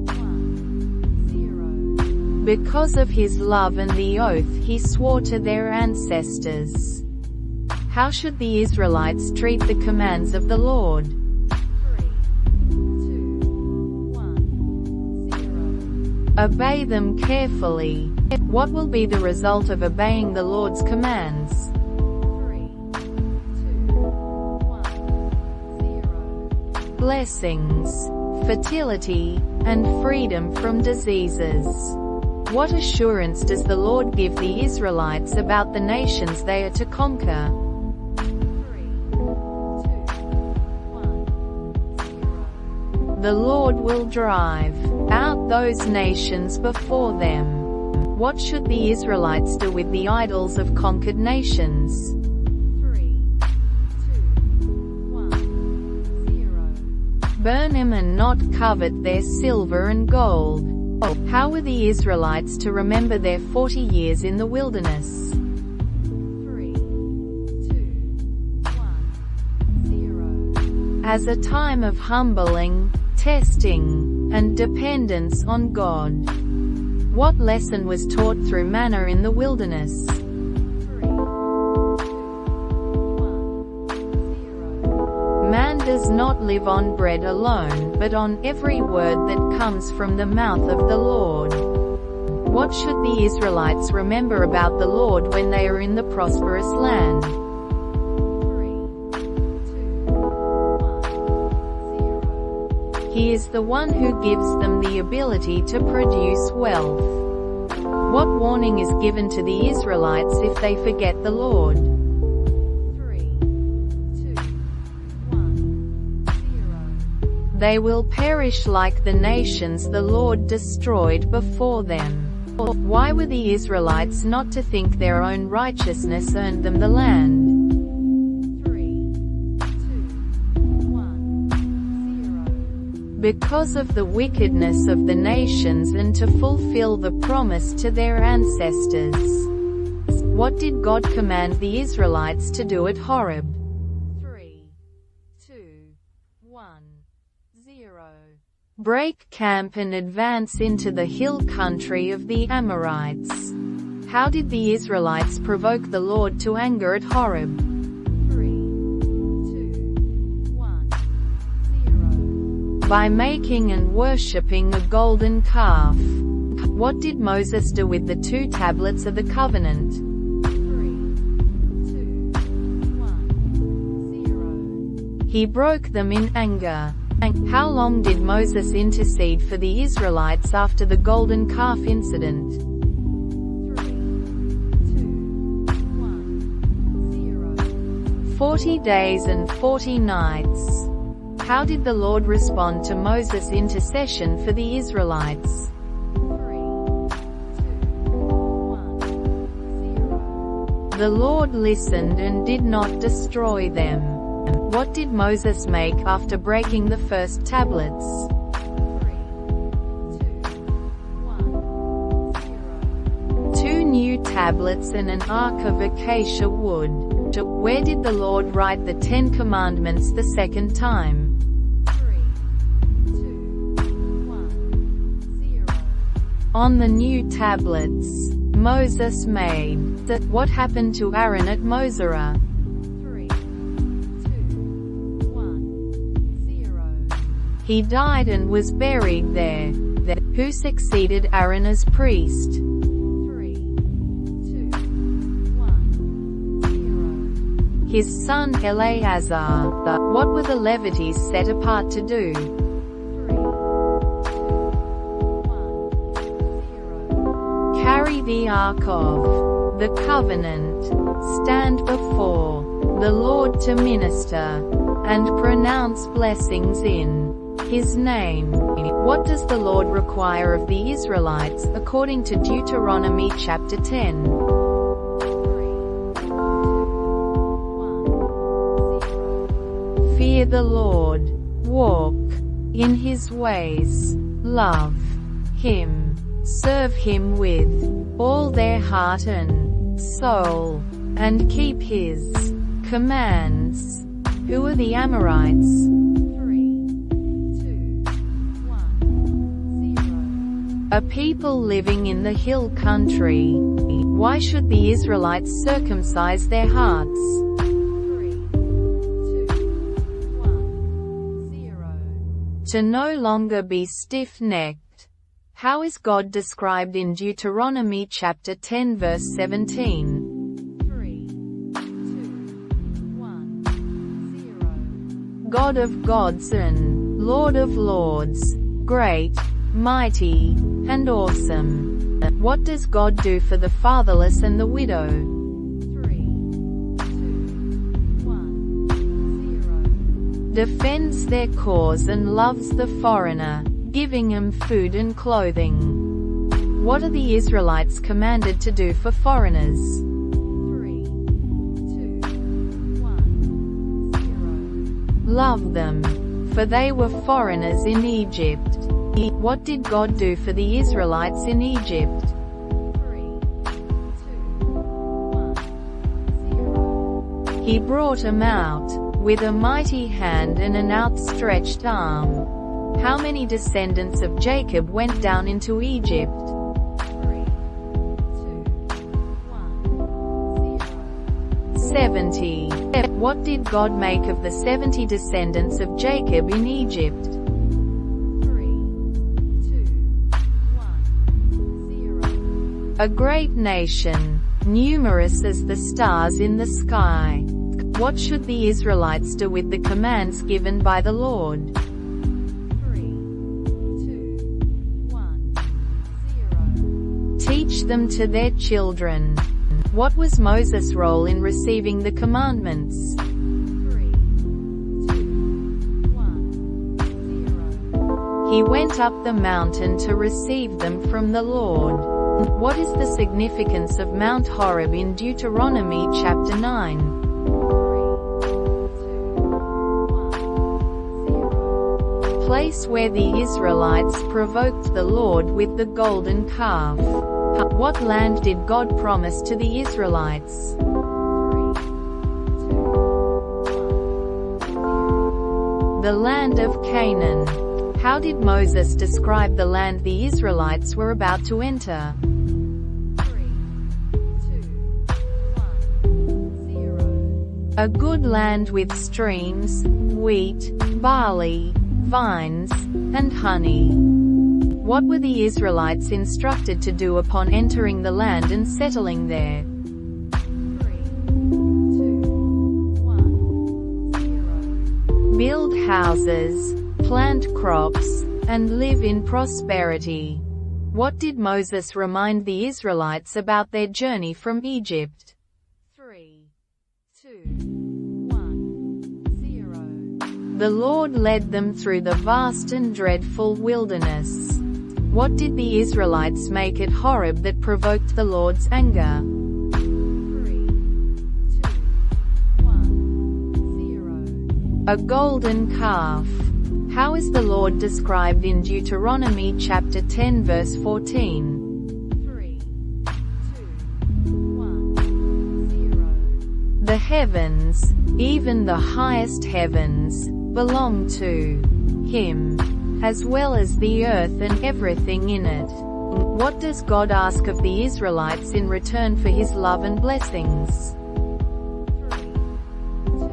1, 0. Because of his love and the oath he swore to their ancestors. How should the Israelites treat the commands of the Lord? 3, 2, 1, 0. Obey them carefully. What will be the result of obeying the Lord's commands? 3, 2, 1, 0. Blessings, fertility, and freedom from diseases. What assurance does the Lord give the Israelites about the nations they are to conquer? 3, 2, 1, 0. The Lord will drive out those nations before them. What should the Israelites do with the idols of conquered nations? 3, 2, 1, 0. Burn them and not covet their silver and gold. How were the Israelites to remember their 40 years in the wilderness? 3, 2, 1, 0. As a time of humbling, testing, and dependence on God. What lesson was taught through manna in the wilderness? 3, 2, 1, 0. Man does not live on bread alone, but on every word that comes from the mouth of the Lord. What should the Israelites remember about the Lord when they are in the prosperous land? 3, 2, 1, 0. He is the one who gives them the ability to produce wealth. What warning is given to the Israelites if they forget the Lord? 3, 2, 1, 0. They will perish like the nations the Lord destroyed before them. Why were the Israelites not to think their own righteousness earned them the land? 3, 2, 1, 0. Because of the wickedness of the nations and to fulfill the promise to their ancestors. What did God command the Israelites to do at Horeb? 3, 2, 1, 0. Break camp and advance into the hill country of the Amorites. How did the Israelites provoke the Lord to anger at Horeb? 3, 2, 1, 0. By making and worshipping a golden calf. What did Moses do with the 2 tablets of the covenant? 3, 2, 1, 0. He broke them in anger. How long did Moses intercede for the Israelites after the golden calf incident? 3, 2, 1, 0. 40 days and 40 nights. How did the Lord respond to Moses' intercession for the Israelites? 3, 2, 1, 0. The Lord listened and did not destroy them. What did Moses make after breaking the first tablets? 3, 2, 1, 0. 2 new tablets and an ark of acacia wood. Where did the Lord write the 10 Commandments the second time? 3, 2, 1, 0. On the new tablets Moses made. What happened to Aaron at Mosera? 3, 2, 1, 0. He died and was buried there. Who succeeded Aaron as priest? 3, 2, 1, 0. His son Eleazar. What were the Levites set apart to do? 3, 2, 1, 0. Carry the Ark of the Covenant. Stand before the Lord to minister and pronounce blessings in His name. What does the Lord require of the Israelites according to Deuteronomy chapter 10? 3, 2, 1, 0. Fear the Lord, walk in His ways, love Him, serve Him with all their heart and soul, and keep his commands. Who are the Amorites? 3, 2, 1, 0. A people living in the hill country. Why should the Israelites circumcise their hearts? 3, 2, 1, 0. To no longer be stiff-necked. How is God described in Deuteronomy chapter 10 verse 17? 3, 2, 1, 0. God of gods and Lord of lords, great, mighty, and awesome. What does God do for the fatherless and the widow? 3, 2, 1, 0. Defends their cause and loves the foreigner, giving them food and clothing. What are the Israelites commanded to do for foreigners? 3, 2, 1, 0. Love them, for they were foreigners in Egypt. What did God do for the Israelites in Egypt? 3, 2, 1, 0. He brought them out, with a mighty hand and an outstretched arm. How many descendants of Jacob went down into Egypt? 3, 2, 1, 0. 70. What did God make of the 70 descendants of Jacob in Egypt? 3, 2, 1, 0. A great nation, numerous as the stars in the sky. What should the Israelites do with the commands given by the Lord? 3, 2, 1, 0. Teach them to their children. What was Moses' role in receiving the commandments? 3, 2, 1, 0. He went up the mountain to receive them from the Lord. What is the significance of Mount Horeb in Deuteronomy chapter 9? 3, 2, 1, 0. Place where the Israelites provoked the Lord with the golden calf. What land did God promise to the Israelites? 3, 2, 1, 0. The land of Canaan. How did Moses describe the land the Israelites were about to enter? 3, 2, 1, 0. A good land with streams, wheat, barley, vines, and honey. What were the Israelites instructed to do upon entering the land and settling there? 3, 2, 1, 0. Build houses, plant crops, and live in prosperity. What did Moses remind the Israelites about their journey from Egypt? 3, 2, 1, 0. The Lord led them through the vast and dreadful wilderness. What did the Israelites make at Horeb that provoked the Lord's anger? 3, 2, 1, 0. A golden calf. How is the Lord described in Deuteronomy chapter 10 verse 14? 3, 2, 1, 0. The heavens, even the highest heavens, belong to Him, as well as the earth and everything in it. What does God ask of the Israelites in return for His love and blessings? 3, 2,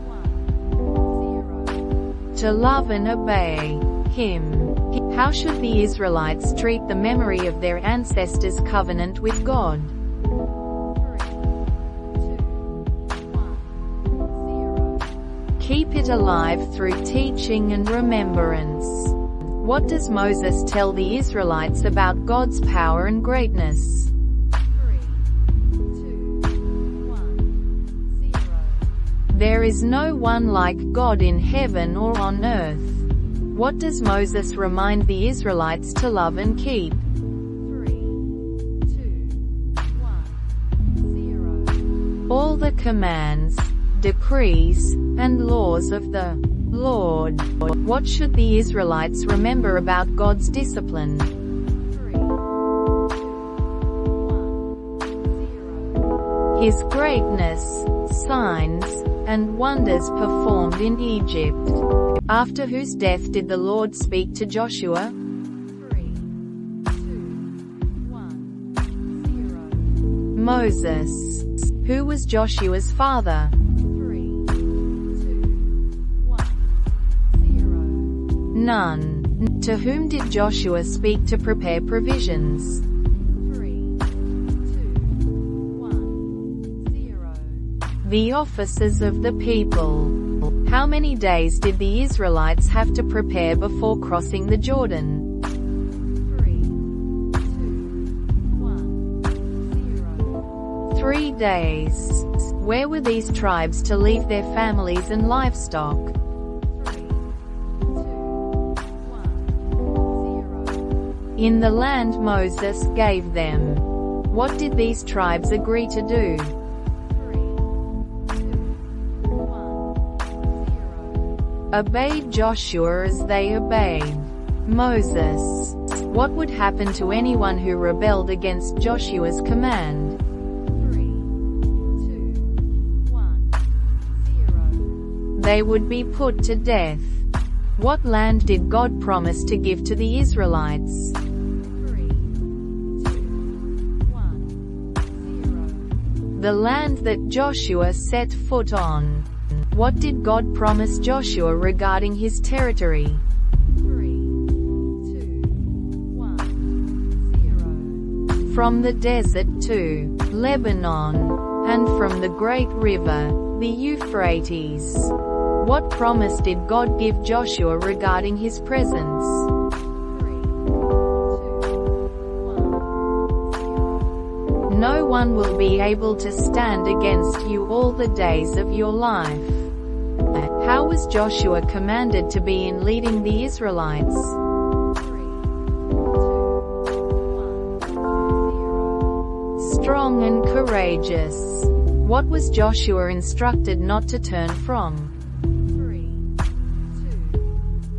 1, 0. To love and obey Him. How should the Israelites treat the memory of their ancestors' covenant with God? 3, 2, 1, 0. Keep it alive through teaching and remembrance. What does Moses tell the Israelites about God's power and greatness? 3, 2, 1, 0. There is no one like God in heaven or on earth. What does Moses remind the Israelites to love and keep? 3, 2, 1, 0. All the commands, decrees, and laws of the Lord. What should the Israelites remember about God's discipline? 3, 2, 1, 0. His greatness, signs, and wonders performed in Egypt. After whose death did the Lord speak to Joshua? 3, 2, 1, 0. Moses. Who was Joshua's father? 3, 2, 1, 0. None. To whom did Joshua speak to prepare provisions? 3, 2, 1, 0. The officers of the people. How many days did the Israelites have to prepare before crossing the Jordan? 3, 2, 1, 0. 3 days. Where were these tribes to leave their families and livestock? 3, 2, 1, 0. In the land Moses gave them. What did these tribes agree to do? 3, 2, 1, 0. Obeyed Joshua as they obeyed Moses. What would happen to anyone who rebelled against Joshua's command? 3, 2, 1, 0. They would be put to death. What land did God promise to give to the Israelites? 3, 2, 1, 0. The land that Joshua set foot on. What did God promise Joshua regarding his territory? 3, 2, 1, 0. From the desert to Lebanon, and from the great river, the Euphrates. What promise did God give Joshua regarding his presence? 3, 2, 1, 0. No one will be able to stand against you all the days of your life. How was Joshua commanded to be in leading the Israelites? 3, 2, 1, 0. Strong and courageous. What was Joshua instructed not to turn from? 3, 2,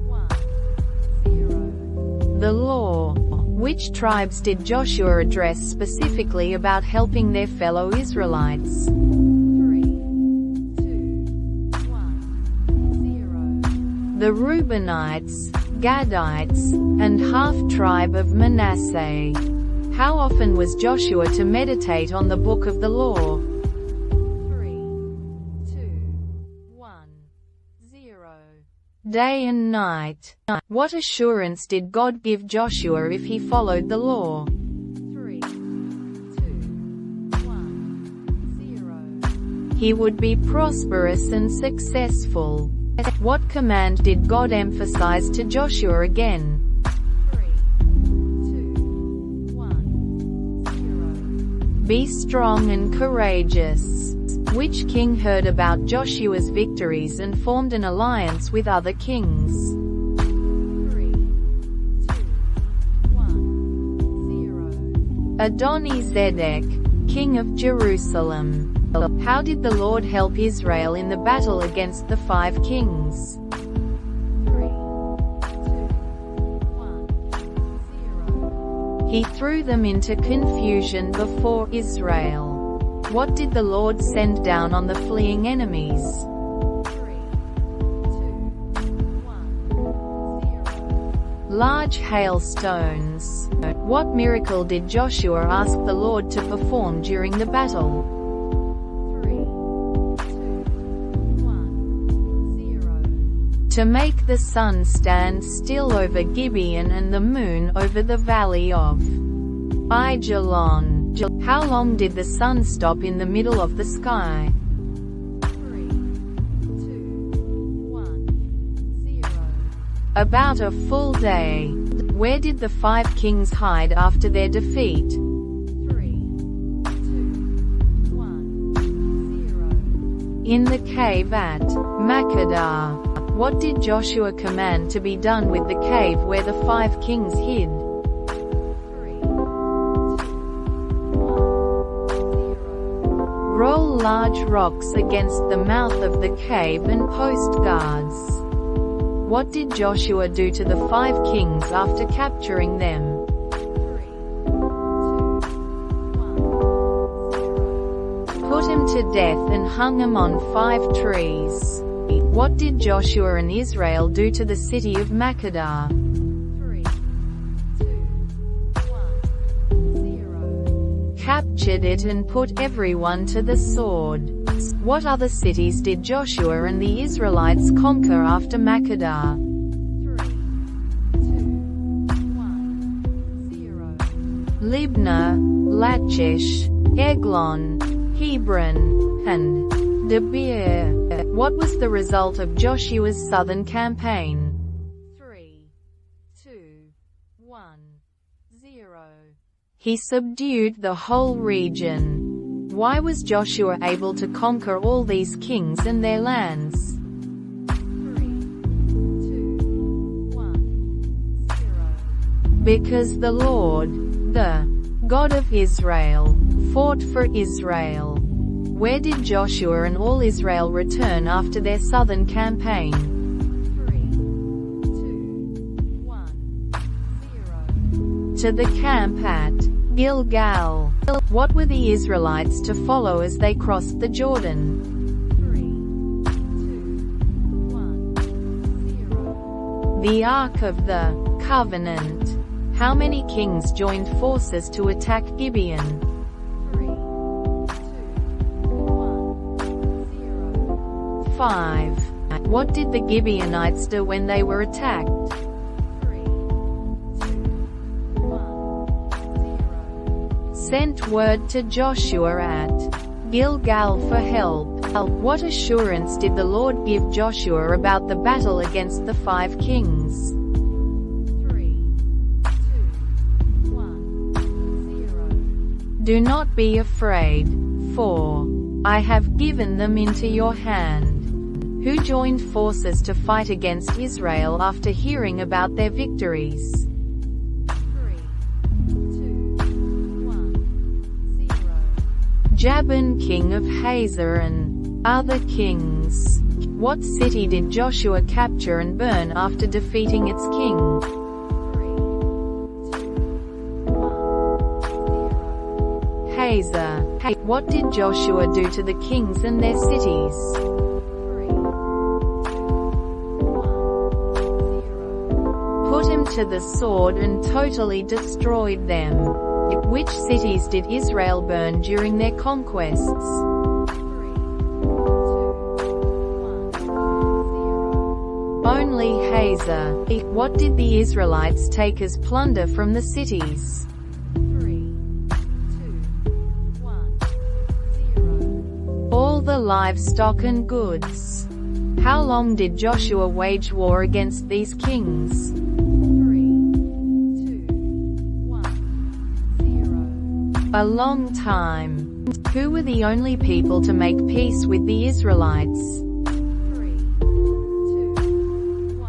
1, 0. The law. Which tribes did Joshua address specifically about helping their fellow Israelites? 3, 2, 1, 0. The Reubenites, Gadites, and half-tribe of Manasseh. How often was Joshua to meditate on the book of the law? 3, 2, 1, 0. Day and night. What assurance did God give Joshua if he followed the law? 3, 2, 1, 0. He would be prosperous and successful. What command did God emphasize to Joshua again? 3, 2, 1, 0. Be strong and courageous. Which king heard about Joshua's victories and formed an alliance with other kings? 3, 2, 1, 0. Adoni-Zedek, king of Jerusalem. How did the Lord help Israel in the battle against the 5 kings? 3, 2, 1, 0. He threw them into confusion before Israel. What did the Lord send down on the fleeing enemies? 3, 2, 1, 0. Large hailstones. What miracle did Joshua ask the Lord to perform during the battle? 3, 2, 1, 0. To make the sun stand still over Gibeon and the moon over the valley of Aijalon. How long did the sun stop in the middle of the sky? 3, 2, 1, 0. About a full day. Where did the 5 kings hide after their defeat? 3, 2, 1, 0. In the cave at Makkedah. What did Joshua command to be done with the cave where the 5 kings hid? 3, 2, 1, 0. Roll large rocks against the mouth of the cave and post guards. What did Joshua do to the 5 kings after capturing them? 3, 2, 1, 0. him to death and hung him on 5 trees. What did Joshua and Israel do to the city of Makkedah? 3, 2, 1, 0. Captured it and put everyone to the sword. What other cities did Joshua and the Israelites conquer after Makkedah? 3, 2, 1, 0. Libnah, Lachish, Eglon, Hebron, and Debir. What was the result of Joshua's southern campaign? 3, 2, 1, 0. He subdued the whole region. Why was Joshua able to conquer all these kings and their lands? 3, 2, 1, 0. Because the Lord, the God of Israel, fought for Israel. Where did Joshua and all Israel return after their southern campaign? 3, 2, 1, 0. To the camp at Gilgal. What were the Israelites to follow as they crossed the Jordan? 3, 2, 1, 0. The Ark of the Covenant. How many kings joined forces to attack Gibeon? 3, 2, 1, 0. 5. What did the Gibeonites do when they were attacked? 3, 2, 1, 0. Sent word to Joshua at Gilgal for help. What assurance did the Lord give Joshua about the battle against the 5 kings? 3, 2, 1, 0. Do not be afraid, for I have given them into your hand. Who joined forces to fight against Israel after hearing about their victories? 3, 2, 1, 0. Jabin king of Hazor and other kings. What city did Joshua capture and burn after defeating its king? 3, 2, 1, 0. Hazor. What did Joshua do to the kings and their cities? 3, 2, 1, 0. Put him to the sword and totally destroyed them. Which cities did Israel burn during their conquests? 3, 2, 1, 0. Only Hazor. What did the Israelites take as plunder from the cities? 3, 2, 1, 0. All the livestock and goods. How long did Joshua wage war against these kings? 3, 2, 1, 0. A long time. Who were the only people to make peace with the Israelites? 3, 2,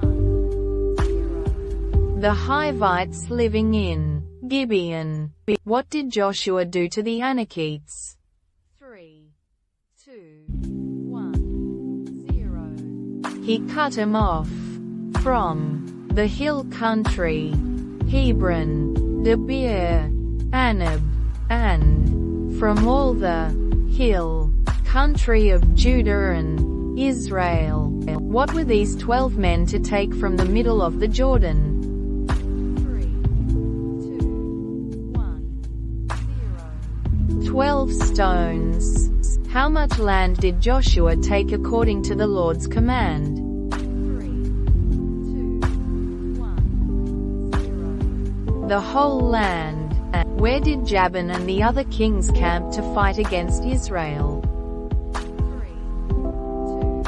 1, 0. The Hivites living in Gibeon. What did Joshua do to the Anakites? 3, 2, 1, 0. He cut him off from the hill country, Hebron, Debir, Anab, and from all the hill country of Judah and Israel. What were these 12 men to take from the middle of the Jordan? 3, 2, 1, 0. 12 stones. How much land did Joshua take according to the Lord's command? 3, 2, 1, 0. The whole land. Where did Jabin and the other kings camp to fight against Israel? 3, 2,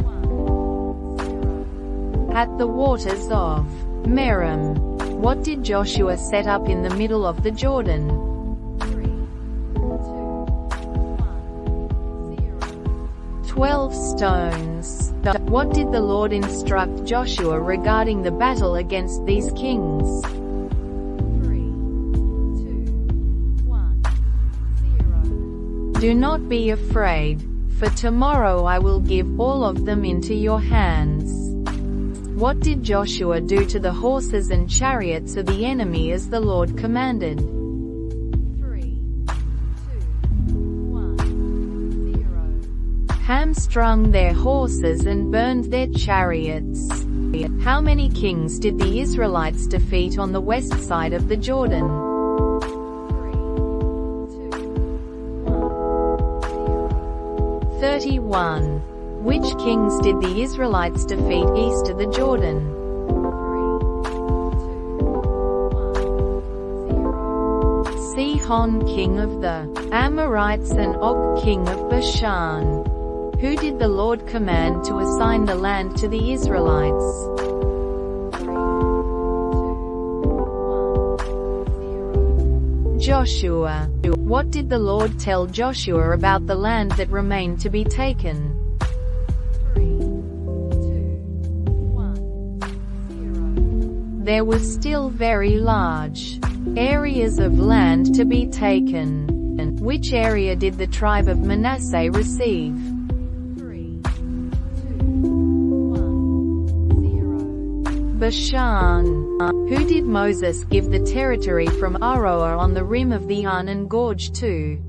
1, 0. At the waters of Merom. What did Joshua set up in the middle of the Jordan? 3, 2, 1, 0. 12 stones. What did the Lord instruct Joshua regarding the battle against these kings? 3, 2, 1, 0. Do not be afraid, for tomorrow I will give all of them into your hands. What did Joshua do to the horses and chariots of the enemy as the Lord commanded? 3, 2, 1, hamstrung their horses and burned their chariots. How many kings did the Israelites defeat on the west side of the Jordan? 31. Which kings did the Israelites defeat east of the Jordan? 3, 2, 1, 0. Sihon king of the Amorites and Og king of Bashan. Who did the Lord command to assign the land to the Israelites? 3, 2, 1, 0. Joshua. What did the Lord tell Joshua about the land that remained to be taken? 3, 2, 1, 0. There were still very large areas of land to be taken. Which area did the tribe of Manasseh receive? 3, 2, 1, 0. Bashan. Who did Moses give the territory from Aroer on the rim of the Arnon Gorge to?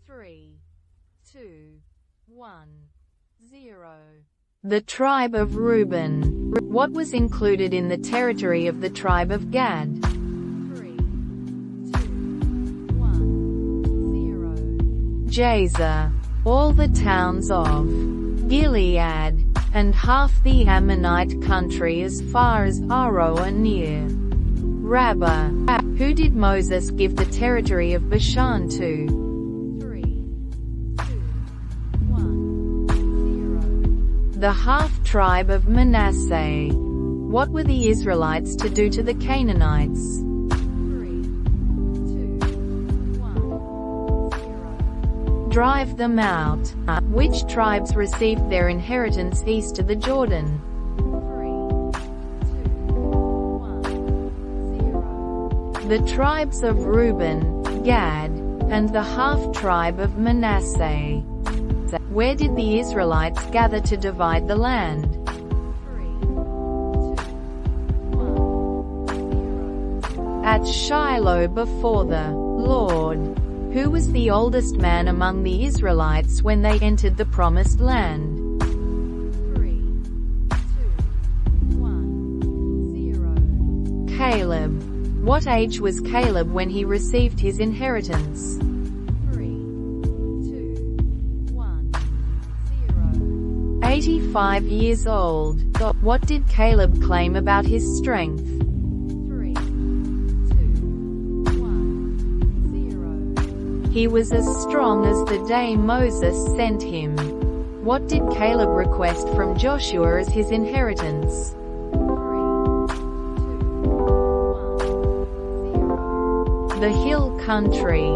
3, 2, 1, 0. The tribe of Reuben. What was included in the territory of the tribe of Gad? 3, 2, 1, 0. Jazer. All the towns of Gilead, and half the Ammonite country as far as Aroer near Rabbah. Who did Moses give the territory of Bashan to? 3, 2, 1, 0. The half-tribe of Manasseh. What were the Israelites to do to the Canaanites? 3, 2, 1, 0. Drive them out. Which tribes received their inheritance east of the Jordan? 3, 2, 1, 0. The tribes of Reuben, Gad, and the half-tribe of Manasseh. Where did the Israelites gather to divide the land? 3, 2, 1, 0. At Shiloh before the Lord. Who was the oldest man among the Israelites when they entered the Promised Land? 3, 2, 1, 0. Caleb. What age was Caleb when he received his inheritance? 3, 2, 1, 0. 85 years old. What did Caleb claim about his strength? 3, 2, 1, 0. He was as strong as the day Moses sent him. What did Caleb request from Joshua as his inheritance? 3, 2, 1, 0. The hill country.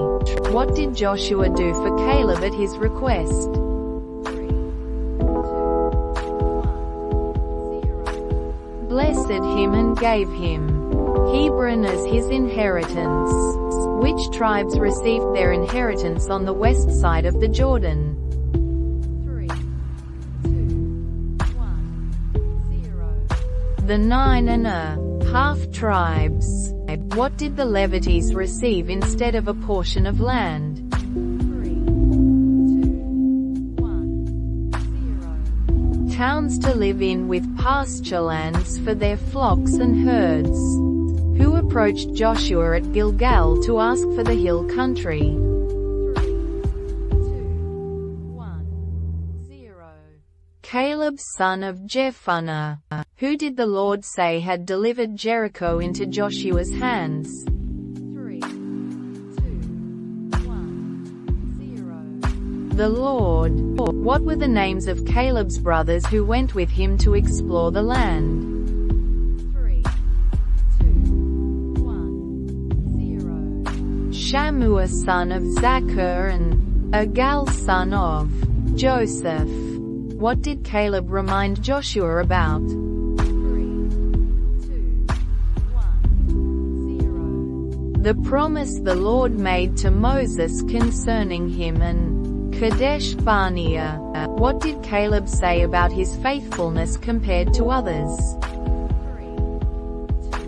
What did Joshua do for Caleb at his request? 3, 2, 1, 0. Blessed him and gave him Hebron as his inheritance. Which tribes received their inheritance on the west side of the Jordan? 3, 2, 1, 0. The 9½ tribes. What did the Levites receive instead of a portion of land? 3, 2, 1, 0. Towns to live in with pasture lands for their flocks and herds. Who approached Joshua at Gilgal to ask for the hill country? 3, 2, 1, 0. Caleb son of Jephunneh. Who did the Lord say had delivered Jericho into Joshua's hands? 3, 2, 1, 0. The Lord. What were the names of Caleb's brothers who went with him to explore the land? 3, 2, 1, 0. Shammua son of Zachar and Agal son of Joseph. What did Caleb remind Joshua about? 3, 2, 1, 0. The promise the Lord made to Moses concerning him and Kadesh Barnea. What did Caleb say about his faithfulness compared to others? 3, 2,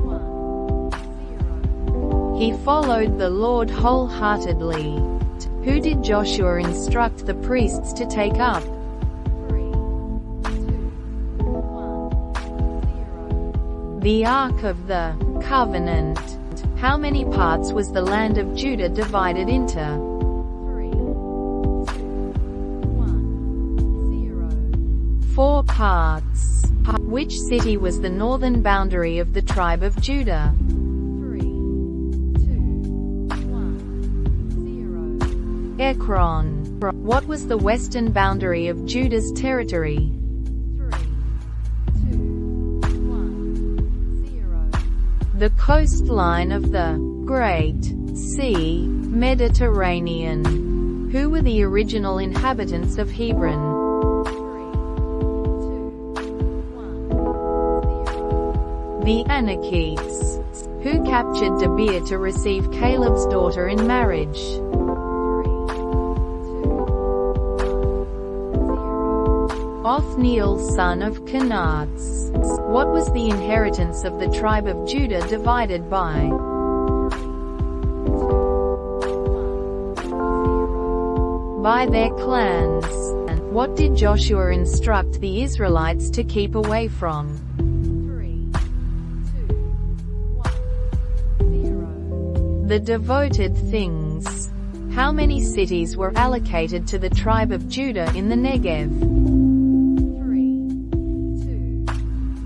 1, 0. He followed the Lord wholeheartedly. Who did Joshua instruct the priests to take up? 3, 2, 1, 0. The Ark of the Covenant. How many parts was the land of Judah divided into? 3, 2, 1, 0. 4 parts. Which city was the northern boundary of the tribe of Judah? 3, 2, 1, 0. Ekron. What was the western boundary of Judah's territory? 3, 2, 1, 0. The coastline of the Great Sea, Mediterranean. Who were the original inhabitants of Hebron? 3, 2, 1, 0. The Anakites. Who captured Debir to receive Caleb's daughter in marriage? 3, 2, 1, 0. Othniel son of Kenaz. What was the inheritance of the tribe of Judah divided by? 3, 2, 1, 0. By their clans. What did Joshua instruct the Israelites to keep away from? 3, 2, 1, 0. The devoted things. How many cities were allocated to the tribe of Judah in the Negev? 3, 2,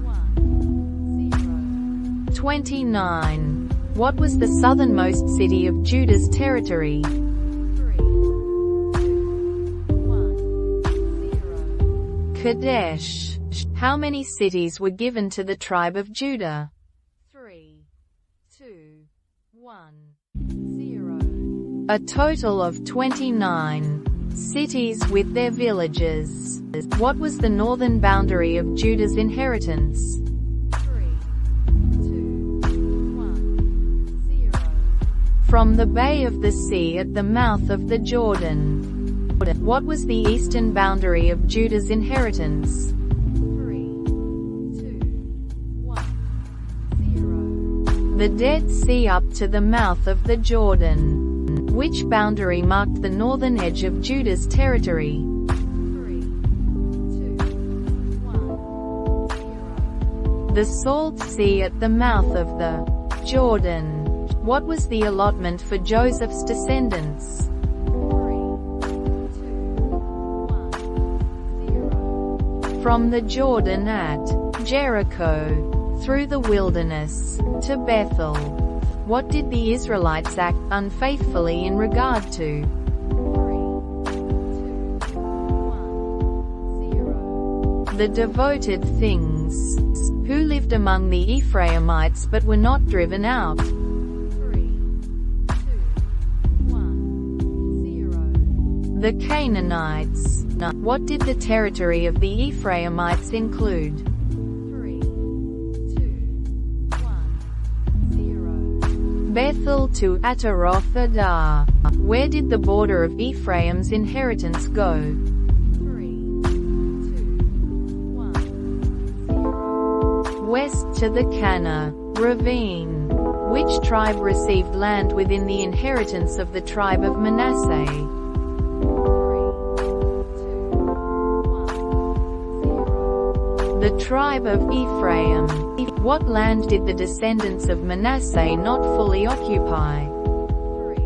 1, 0. 29. What was the southernmost city of Judah's territory? 3, 2, 1, 0. Kadesh. How many cities were given to the tribe of Judah? 3, 2, 1, 0. A total of 29 cities with their villages. What was the northern boundary of Judah's inheritance? 3, 2, 1, 0. From the Bay of the Sea at the mouth of the Jordan. What was the eastern boundary of Judah's inheritance? 3, 2, 1, 0. The Dead Sea up to the mouth of the Jordan. Which boundary marked the northern edge of Judah's territory? 3, 2, 1, 0. The Salt Sea at the mouth of the Jordan. What was the allotment for Joseph's descendants? 3, 2, 1, 0. From the Jordan at Jericho, through the wilderness, to Bethel. What did the Israelites act unfaithfully in regard to? 3, 2, 1, 0. The devoted things. Who lived among the Ephraimites but were not driven out? 3, 2, 1, 0. The Canaanites. What did the territory of the Ephraimites include? 3, 2, 1, 0. Bethel to Ataroth Adar. Where did the border of Ephraim's inheritance go? 3, 2, 1, 0. West to the Cana ravine. Which tribe received land within the inheritance of the tribe of Manasseh? 3, 2, 1, 0. The tribe of Ephraim. What land did the descendants of Manasseh not fully occupy? 3, 2,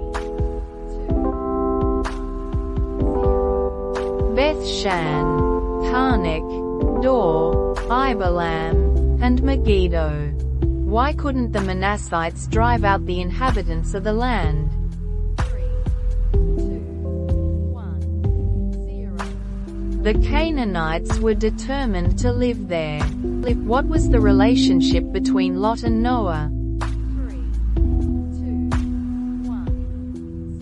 1, 0. Bethshan, Karnak, Dor, Ibalam, and Megiddo. Why couldn't the Manassites drive out the inhabitants of the land? 3, 2, 1, 0. The Canaanites were determined to live there. What was the relationship between Lot and Noah? 3, 2, 1,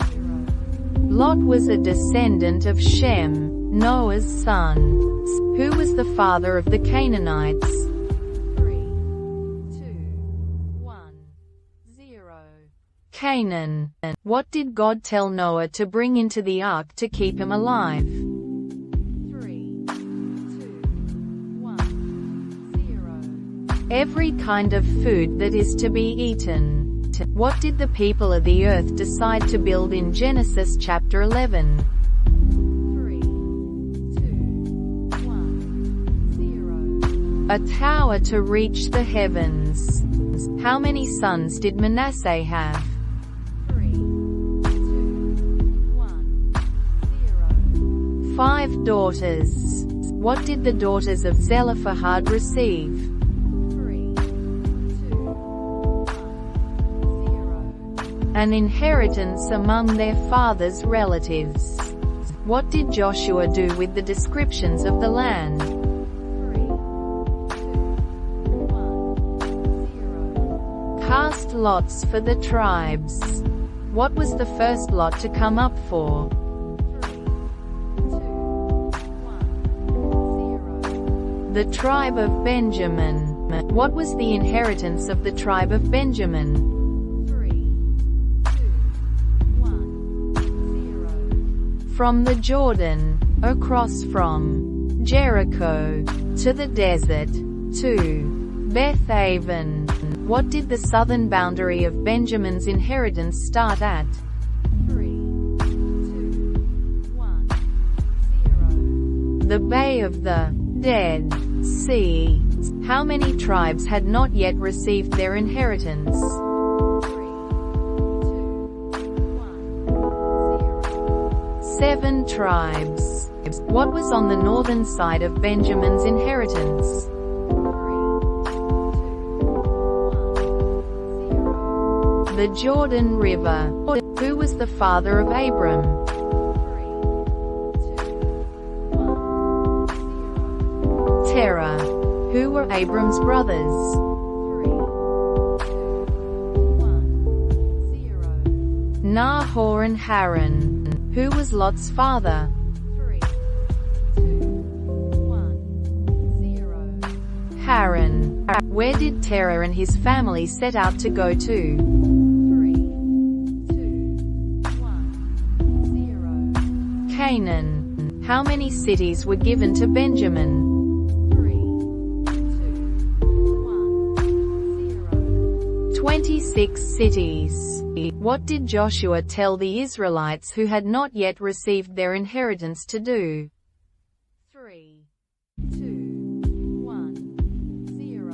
0. Lot was a descendant of Shem, Noah's son. Who was the father of the Canaanites? 3, 2, 1, 0. Canaan. What did God tell Noah to bring into the ark to keep him alive? 3, 2, 1, 0. Every kind of food that is to be eaten. What did the people of the earth decide to build in Genesis chapter 11? 3, 2, 1, 0. A tower to reach the heavens. How many sons did Manasseh have? 3, 2, 1, 0. 5 daughters. What did the daughters of Zelophehad receive? 3, 2, 1, 0. An inheritance among their father's relatives. What did Joshua do with the descriptions of the land? 3, 2, 1, 0. Cast lots for the tribes. What was the first lot to come up for? 3, 2, 1, 0. The tribe of Benjamin. What was the inheritance of the tribe of Benjamin? 3, 2, 1, 0. From the Jordan, across from Jericho, to the desert, to Beth-aven. What did the southern boundary of Benjamin's inheritance start at? 3, 2, 1, 0. The Bay of the Dead Sea. How many tribes had not yet received their inheritance? 3, 2, 1, 0. 7 tribes. What was on the northern side of Benjamin's inheritance? 3, 2, 1, 0. The Jordan River. Who was the father of Abram? 3, 2, 1, 0. Terah. Who were Abram's brothers? 3, 2, 1, 0. Nahor and Haran. Who was Lot's father? 3, 2, 1, 0. Haran. Where did Terah and his family set out to go to? 3, 2, 1, 0. Canaan. How many cities were given to Benjamin? 3, 2, 1, 0. 26 cities. What did Joshua tell the Israelites who had not yet received their inheritance to do? 3, 2, 1, 0.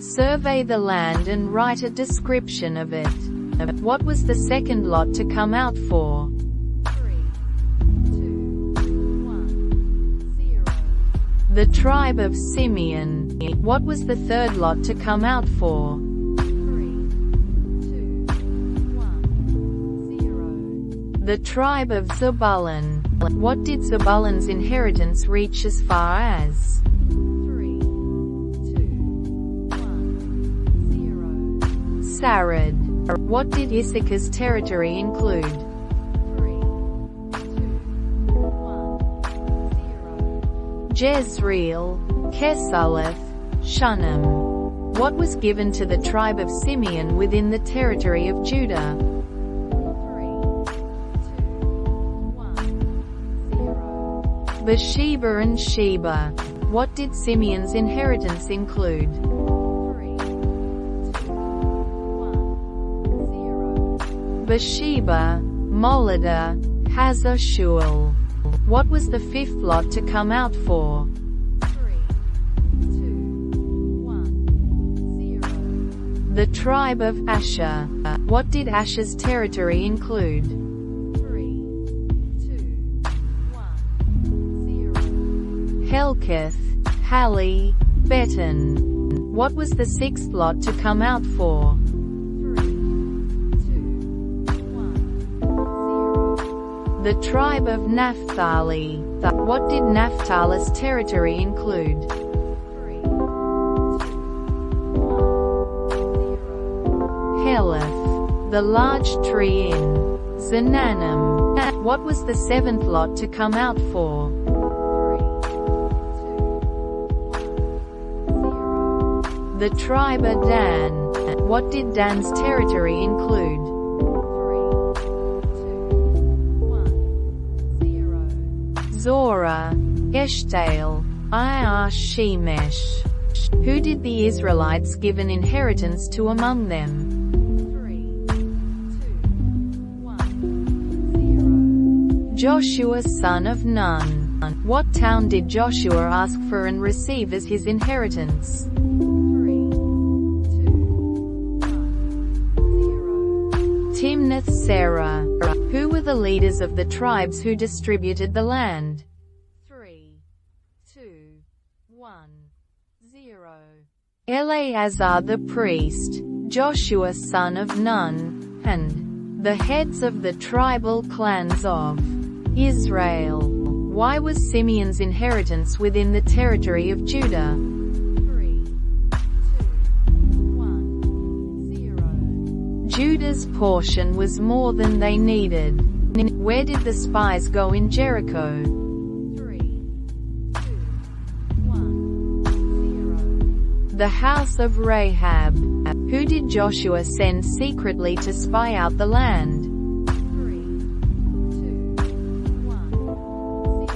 Survey the land and write a description of it. What was the second lot to come out for? 3, 2, 1, 0. The tribe of Simeon. What was the third lot to come out for? 3, 2, 1, 0. The tribe of Zebulun. What did Zebulun's inheritance reach as far as? 3, 2, 1, 0. Sarid. What did Issachar's territory include? 3, 2, 1, 0. Jezreel, Kesuleth, Shunem. What was given to the tribe of Simeon within the territory of Judah? 3, 2, 1, 0. Beersheba and Sheba. What did Simeon's inheritance include? 3, 2, 1, 0. Beersheba, Moladah, Hazar-Shual. What was the fifth lot to come out for? 3, 2, 1, 0. The tribe of Asher. What did Asher's territory include? 3, 2, 1, 0. Helkath, Hali, Beton. What was the sixth lot to come out for? 3, 2, 1, 0. The tribe of Naphtali. What did Naphtali's territory include? 3, 2, 1, 0. Heleph, the large tree in Zananim. What was the seventh lot to come out for? 3, 2, 1, 0. The tribe of Dan. What did Dan's territory include? 3, 2, 1, 0. Zorah, Eshtaol, Shemesh. Who did the Israelites give an inheritance to among them? 3, Joshua son of Nun. What town did Joshua ask for and receive as his inheritance? 3, 2, 1, 0. Timnath Serah. Who were the leaders of the tribes who distributed the land? 3, 2, 1, 0. Eleazar the priest, Joshua son of Nun, and the heads of the tribal clans of Israel. Why was Simeon's inheritance within the territory of Judah? 3, 2, 1, 0. Judah's portion was more than they needed. Where did the spies go in Jericho? 3, 2, 1, 0. The house of Rahab. Who did Joshua send secretly to spy out the land? 3, 2, 1, 0.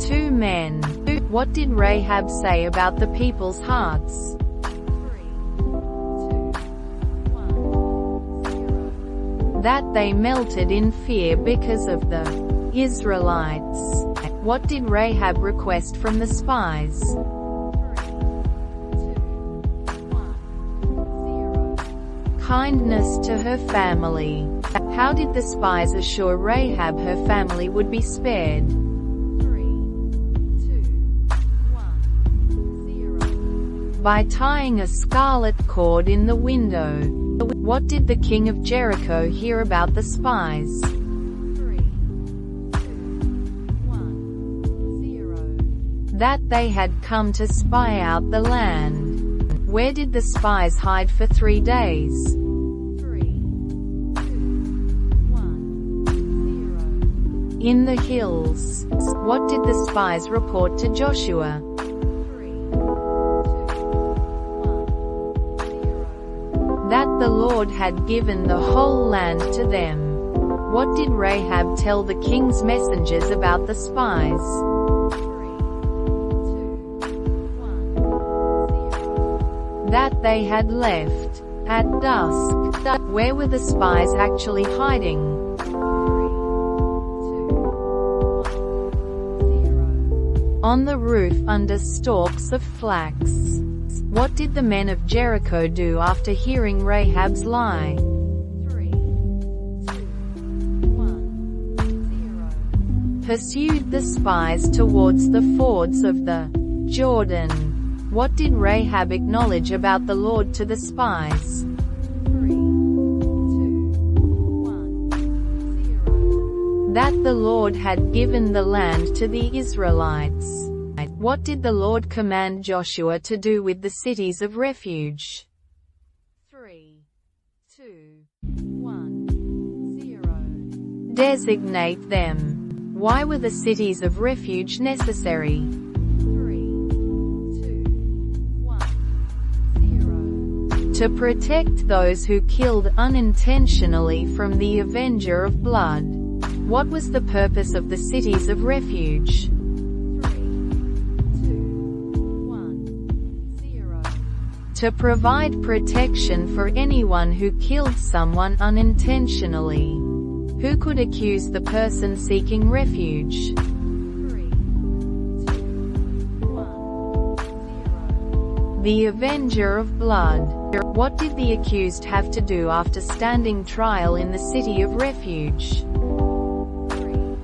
2 men. What did Rahab say about the people's hearts? 3, 2, 1, 0. That they melted in fear because of the Israelites. What did Rahab request from the spies? 3, 2, 1, 0. Kindness to her family. How did the spies assure Rahab her family would be spared? 3, 2, 1, 0. By tying a scarlet cord in the window. What did the king of Jericho hear about the spies? 3, 2, 1, 0. That they had come to spy out the land. Where did the spies hide for 3 days? 3, 2, 1, 0. In the hills. What did the spies report to Joshua? 3, 2, 1, 0. That the Lord had given the whole land to them. What did Rahab tell the king's messengers about the spies? 3, 2, 1, 0. That they had left at dusk. Where were the spies actually hiding? 3, 2, 1, 0. On the roof under stalks of flax. What did the men of Jericho do after hearing Rahab's lie? 3, 2, 1, 0. Pursued the spies towards the fords of the Jordan. What did Rahab acknowledge about the Lord to the spies? 3, 2, 1, 0. That the Lord had given the land to the Israelites. What did the Lord command Joshua to do with the cities of refuge? 3, 2, 1, 0. Designate them. Why were the cities of refuge necessary? 3, 2, 1, 0. To protect those who killed unintentionally from the avenger of blood. What was the purpose of the cities of refuge? 3, 2, 1, 0. To provide protection for anyone who killed someone unintentionally. Who could accuse the person seeking refuge? 3, 2, 1, 0. The avenger of blood. What did the accused have to do after standing trial in the city of refuge? 3, 2,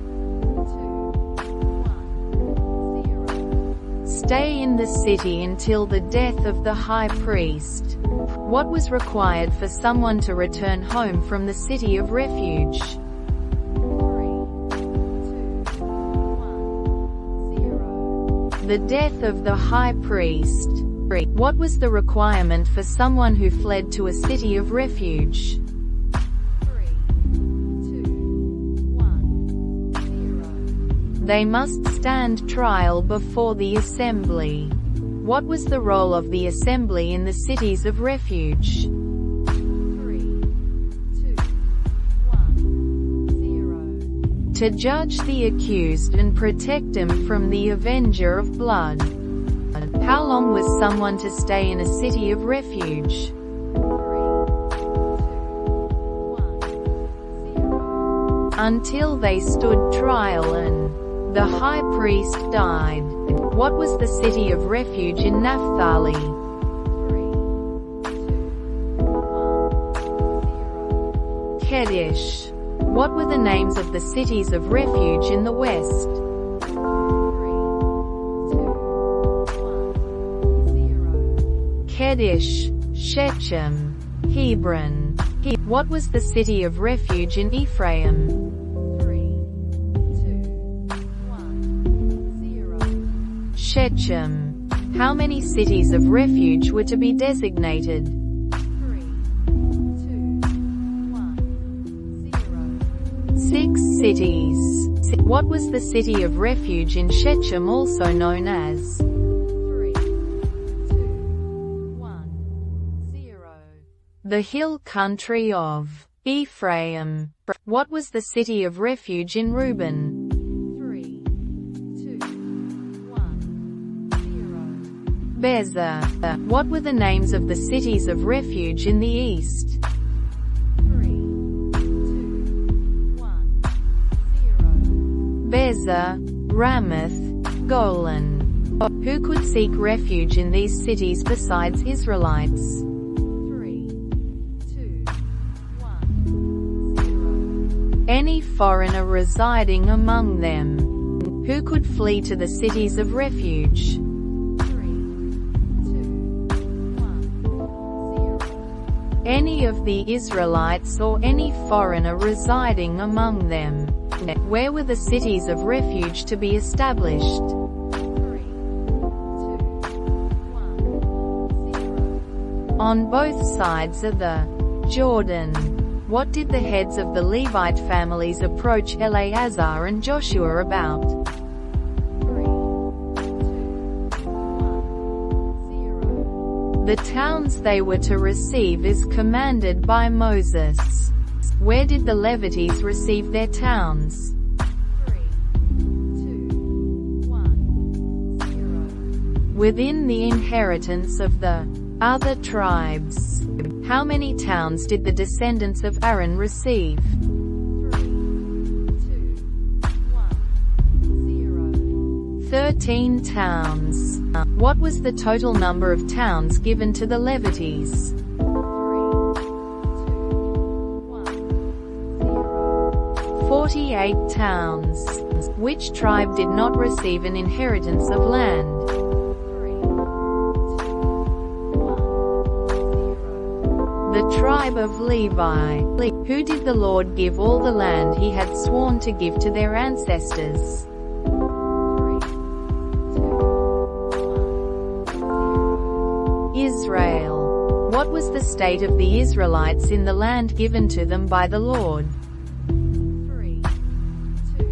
1, 0. Stay in the city until the death of the high priest. What was required for someone to return home from the city of refuge? 3, 2, 1, 0. The death of the high priest. What was the requirement for someone who fled to a city of refuge? 3, 2, 1, 0. They must stand trial before the assembly. What was the role of the assembly in the cities of refuge? 3, 2, 1, 0. To judge the accused and protect him from the avenger of blood. How long was someone to stay in a city of refuge? 3, 2, 1, 0. until they stood trial and the high priest died. What was the city of refuge in Naphtali? 3, 2, 1, 0. Kedesh. What were the names of the cities of refuge in the west? 3, 2, 1, 0. Kedesh, Shechem, Hebron. What was the city of refuge in Ephraim? 3, 2, 1, 0. Shechem. How many cities of refuge were to be designated? 3, 2, 1, 0. 6 cities. What was the city of refuge in Shechem also known as? 3, 2, 1, 0. The hill country of Ephraim. What was the city of refuge in Reuben? 3, 2, 1, 0. Bezer. What were the names of the cities of refuge in the east? 3, 2, 1, 0. Bezer, Ramoth, Golan. Who could seek refuge in these cities besides Israelites? 3, 2, 1, 0. Any foreigner residing among them. Who could flee to the cities of refuge? 3, 2, 1, 0. Any of the Israelites or any foreigner residing among them. Where were the cities of refuge to be established? 3, 2, 1, 0. On both sides of the Jordan. What did the heads of the Levite families approach Eleazar and Joshua about? 3, 2, 1, 0. The towns they were to receive is commanded by Moses. Where did the Levites receive their towns? 3, 2, 1, 0. Within the inheritance of the other tribes. How many towns did the descendants of Aaron receive? 3, 2, 1, 0. 13 towns. What was the total number of towns given to the Levites? 3, 2, 1, 0. 48 towns. Which tribe did not receive an inheritance of land? 3, 2, 1, 0. The tribe of Levi. Who did the Lord give all the land he had sworn to give to their ancestors? 3, 2, 1, 0. Israel. What was the state of the Israelites in the land given to them by the Lord? 3, 2,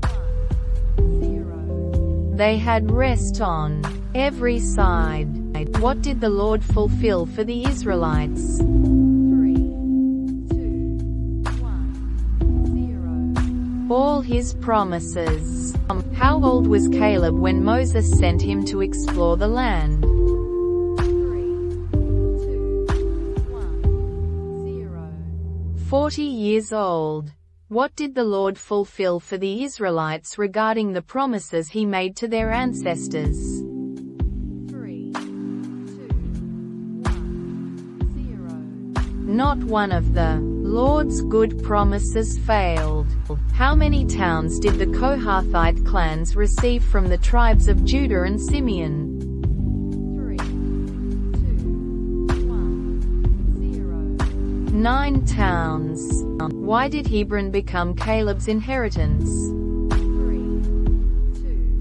1, 0. They had rest on every side. What did the Lord fulfill for the Israelites? 3, 2, 1, 0. All his promises. How old was Caleb when Moses sent him to explore the land? 3, 2, 1, 0. 40 years old. What did the Lord fulfill for the Israelites regarding the promises he made to their ancestors? 3, 2, 1, 0. Not one of the Lord's good promises failed. How many towns did the Kohathite clans receive from the tribes of Judah and Simeon? 3, 2, 1, 0. 9 towns. Why did Hebron become Caleb's inheritance? 3, 2,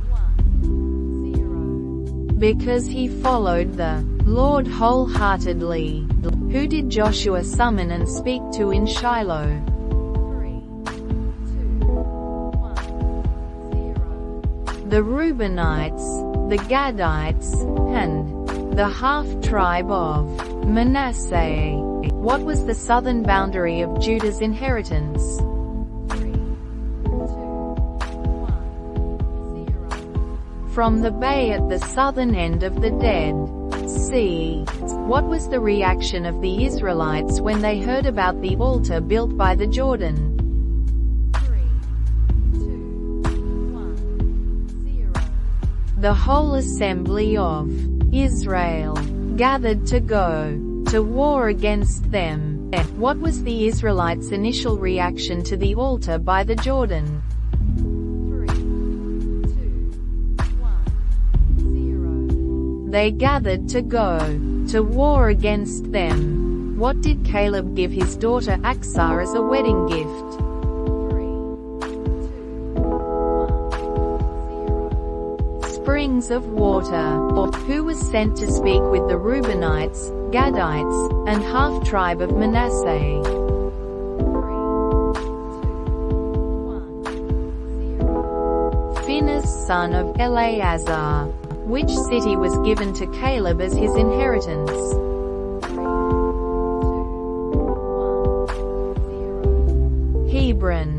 1, 0. Because he followed the Lord wholeheartedly. Who did Joshua summon and speak to in Shiloh? 3, 2, 1, 0. The Reubenites, the Gadites, and the half-tribe of Manasseh. What was the southern boundary of Judah's inheritance? 3, 2, 1, 0. From the bay at the southern end of the Dead Sea. What was the reaction of the Israelites when they heard about the altar built by the Jordan? The whole assembly of Israel gathered to go to war against them. What was the Israelites' initial reaction to the altar by the Jordan? 3, 2, 1, 0. They gathered to go to war against them. What did Caleb give his daughter Aksah as a wedding gift? 3, 2, 1, 0. Springs of water. Who was sent to speak with the Reubenites, Gadites, and half-tribe of Manasseh? 3, 2, 1, 0. Phinehas, son of Eleazar. Which city was given to Caleb as his inheritance? 3, 2, 1, 0. Hebron.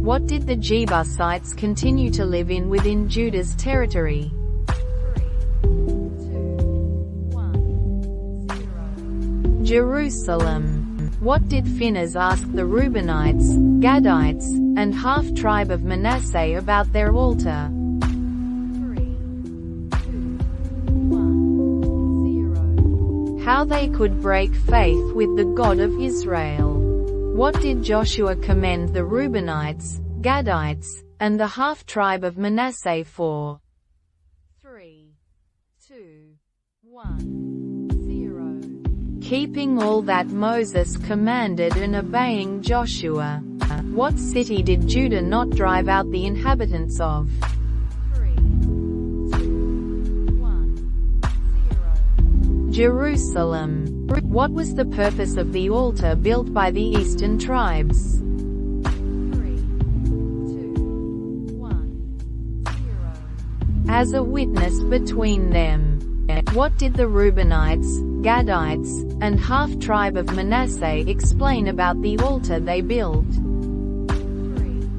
What did the Jebusites continue to live in within Judah's territory? 3, 2, 1, 0. Jerusalem. What did Phinehas ask the Reubenites, Gadites, and half-tribe of Manasseh about their altar? 3, 2, 1, 0. How they could break faith with the God of Israel. What did Joshua commend the Reubenites, Gadites, and the half-tribe of Manasseh for? 3, 2, 1, 0. Keeping all that Moses commanded and obeying Joshua. What city did Judah not drive out the inhabitants of? 3, 2, 1, 0. Jerusalem. What was the purpose of the altar built by the eastern tribes? 3, 2, 1, 0. As a witness between them. What did the Reubenites, Gadites, and half-tribe of Manasseh explain about the altar they built? 3,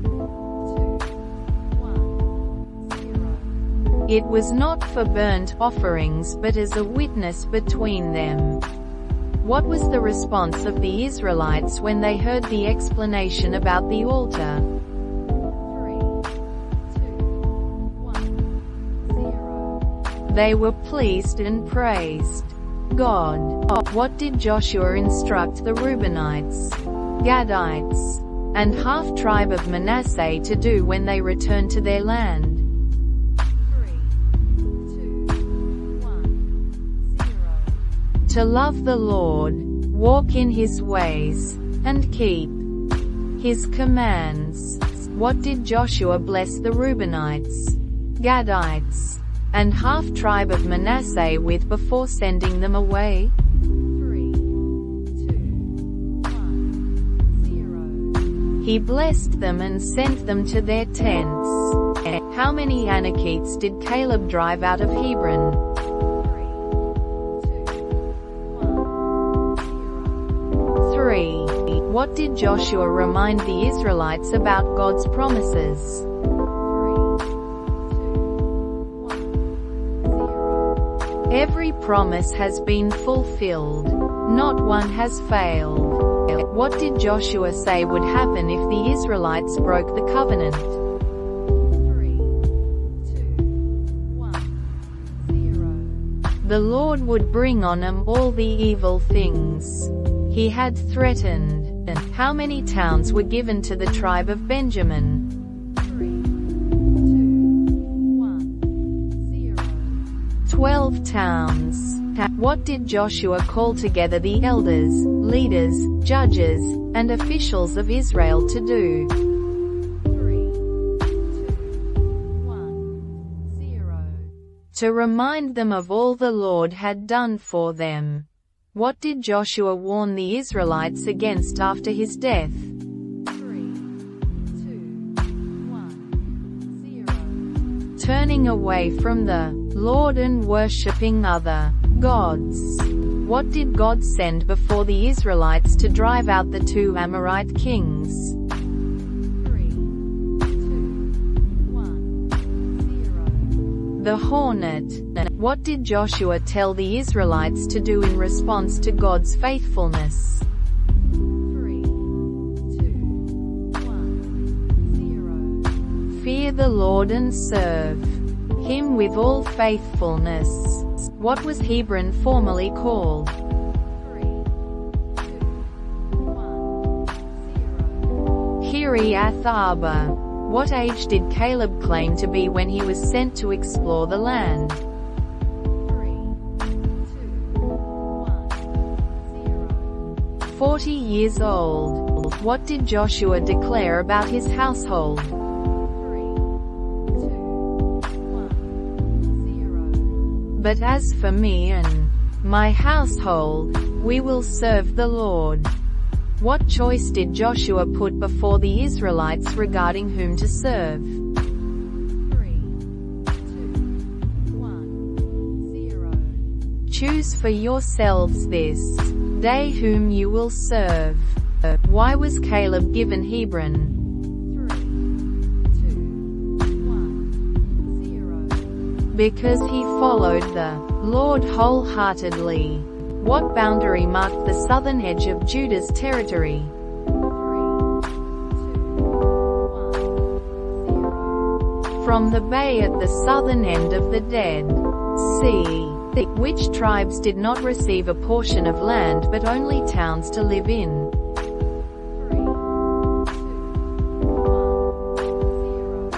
2, 1, 0. It was not for burnt offerings but as a witness between them. What was the response of the Israelites when they heard the explanation about the altar? 3, 2, 1, 0. They were pleased and praised God. What did Joshua instruct the Reubenites, Gadites, and half-tribe of Manasseh to do when they returned to their land? 3, 2, 1, 0. To love the Lord, walk in His ways, and keep His commands. What did Joshua bless the Reubenites, Gadites, and half-tribe of Manasseh with before sending them away? 3, 2, 1, 0. He blessed them and sent them to their tents. How many Anakites did Caleb drive out of Hebron? 3, 2, 1, 0. 3. What did Joshua remind the Israelites about God's promises? 3, 2, 1, 0. Every promise has been fulfilled. Not one has failed. What did Joshua say would happen if the Israelites broke the covenant? 3, 2, 1, 0. The Lord would bring on them all the evil things He had threatened. How many towns were given to the tribe of Benjamin? 3, 2, 1, 0. 12 towns. What did Joshua call together the elders, leaders, judges, and officials of Israel to do? 3, 2, 1, 0. To remind them of all the Lord had done for them. What did Joshua warn the Israelites against after his death? 3, 2, 1, 0. Turning away from the Lord and worshipping other gods. What did God send before the Israelites to drive out the two Amorite kings? 3, 2, 1, 0. The hornet. What did Joshua tell the Israelites to do in response to God's faithfulness? 3, 2, 1, 0. Fear the Lord and serve him with all faithfulness. What was Hebron formerly called? 3, 2, 1, 0. Kiriath Arba. What age did Caleb claim to be when he was sent to explore the land? 3, 2, 1, 0. 40 years old. What did Joshua declare about his household? 3, 2, 1, 0. But as for me and my household, we will serve the Lord. What choice did Joshua put before the Israelites regarding whom to serve? 3, 2, 1, 0. Choose for yourselves this day whom you will serve. Why was Caleb given Hebron? 3, 2, 1, 0. Because he followed the Lord wholeheartedly. What boundary marked the southern edge of Judah's territory? 3, 2, 1, 0. From the bay at the southern end of the Dead Sea. Which tribes did not receive a portion of land but only towns to live in? 3, 2, 1,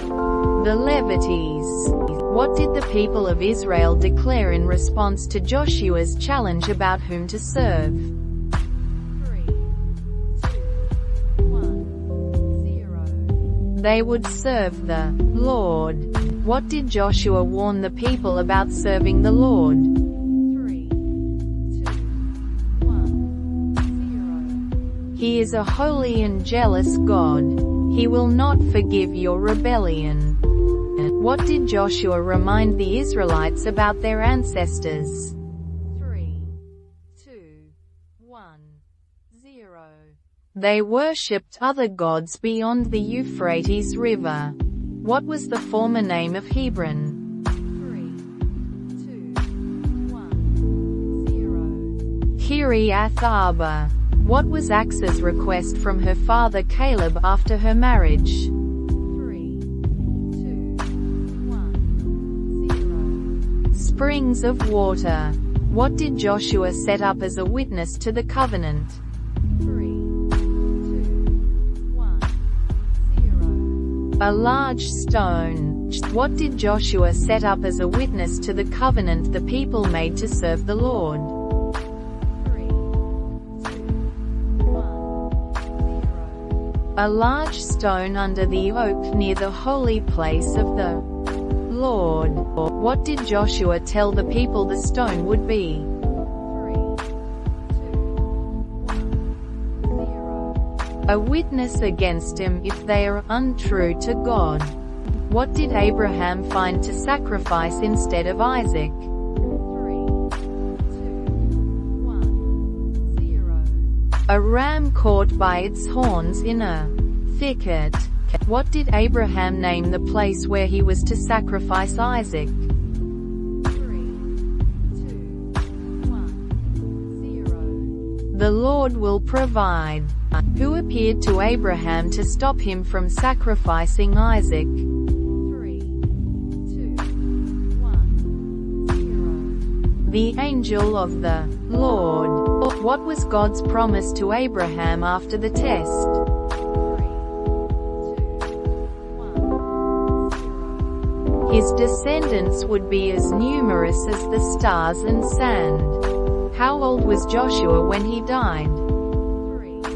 0. The Levites. What did the people of Israel declare in response to Joshua's challenge about whom to serve? 3, 2, 1, 0. They would serve the Lord. What did Joshua warn the people about serving the Lord? 3, 2, 1, 0. He is a holy and jealous God. He will not forgive your rebellion. What did Joshua remind the Israelites about their ancestors? 3, 2, 1, 0. They worshipped other gods beyond the Euphrates River. What was the former name of Hebron? 3, 2, 1, 0. Kiriath Arba. What was Axe's request from her father Caleb after her marriage? 3, 2, 1, 0. Springs of water. What did Joshua set up as a witness to the covenant? 3, 2, 1, 0. A large stone. What did Joshua set up as a witness to the covenant the people made to serve the Lord? 3, 2, 1, 0. A large stone under the oak near the holy place of the Lord. What did Joshua tell the people the stone would be? 3, 2, 1, 0. A witness against him if they are untrue to God. What did Abraham find to sacrifice instead of Isaac? 3, 2, 1, 0. A ram caught by its horns in a thicket. What did Abraham name the place where he was to sacrifice Isaac? 3, 2, 1, 0. The Lord will provide. Who appeared to Abraham to stop him from sacrificing Isaac? 3, 2, 1, 0. The angel of the Lord. What was God's promise to Abraham after the test? 3, 2, 1, 0. His descendants would be as numerous as the stars and sand. How old was Joshua when he died? 3, 2,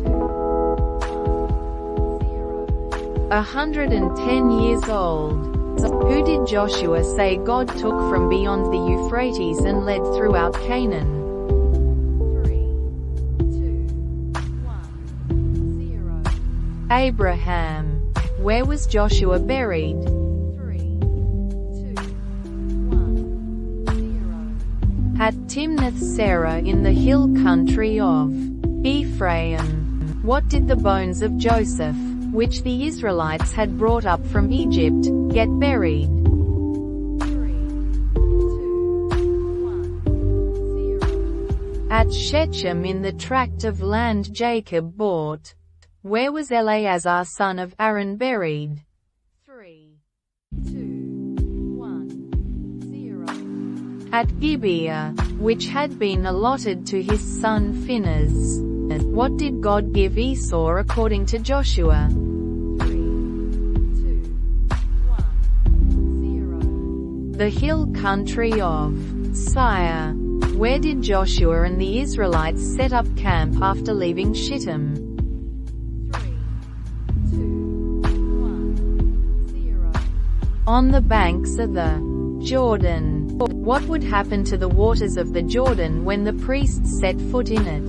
1, 0. 110 years old. Who did Joshua say God took from beyond the Euphrates and led throughout Canaan? 3, 2, 1, 0. Abraham. Where was Joshua buried? 3, 2, 1, 0. At Timnath-Serah in the hill country of Ephraim. What did the bones of Joseph, which the Israelites had brought up from Egypt, get buried? 3, 2, 1, 0. At Shechem in the tract of land Jacob bought. Where was Eleazar son of Aaron buried? 3, 2, At Gibeah, which had been allotted to his son Phinehas. What did God give Esau according to Joshua? 3, 2, 1, 0. The hill country of Seir. Where did Joshua and the Israelites set up camp after leaving Shittim? 3, 2, 1, 0. On the banks of the Jordan. What would happen to the waters of the Jordan when the priests set foot in it? 3,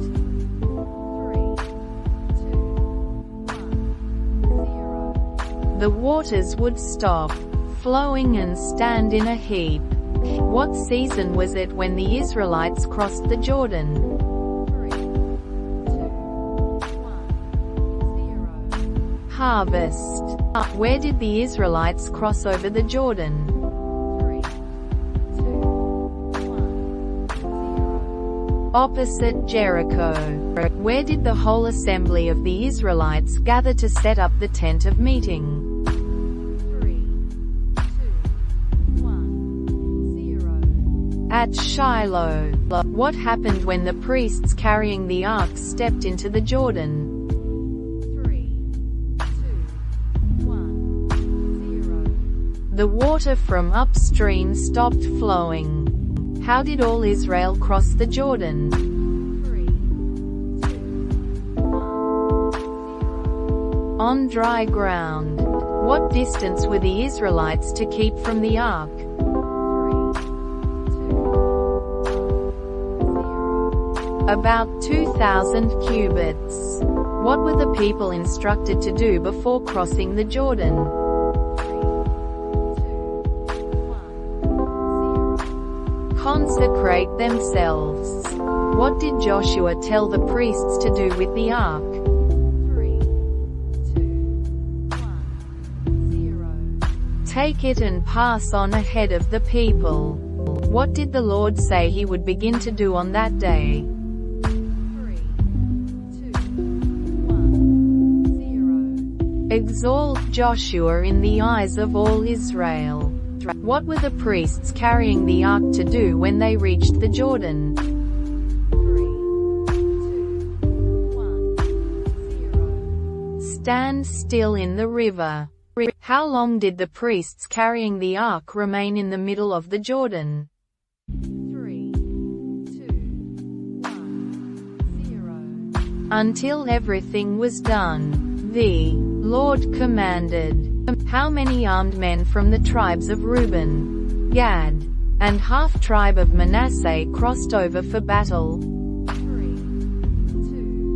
2, 1, 0. The waters would stop flowing and stand in a heap. What season was it when the Israelites crossed the Jordan? 3, 2, 1, 0. Harvest. Where did the Israelites cross over the Jordan? 3, 2, 1, 0. Opposite Jericho. Where did the whole assembly of the Israelites gather to set up the tent of meeting? 3, 2, 1, 0. At Shiloh. What happened when the priests carrying the ark stepped into the Jordan? 3, 2, 1, 0. The water from upstream stopped flowing. How did all Israel cross the Jordan? 3, 2, 1, 0. On dry ground. What distance were the Israelites to keep from the ark? 3, 2, 1, 0. About 2,000 cubits. What were the people instructed to do before crossing the Jordan? 3, 2, 1, 0. Consecrate themselves. What did Joshua tell the priests to do with the ark? 3, 2, 1, 0. Take it and pass on ahead of the people. What did the Lord say he would begin to do on that day? 3, 2, 1, 0. Exalt Joshua in the eyes of all Israel. What were the priests carrying the ark to do when they reached the Jordan? 3, 2, 1, 0. Stand still in the river. How long did the priests carrying the ark remain in the middle of the Jordan? 3, 2, 1, 0. Until everything was done. The Lord commanded. How many armed men from the tribes of Reuben, Gad, and half-tribe of Manasseh crossed over for battle? 3, 2,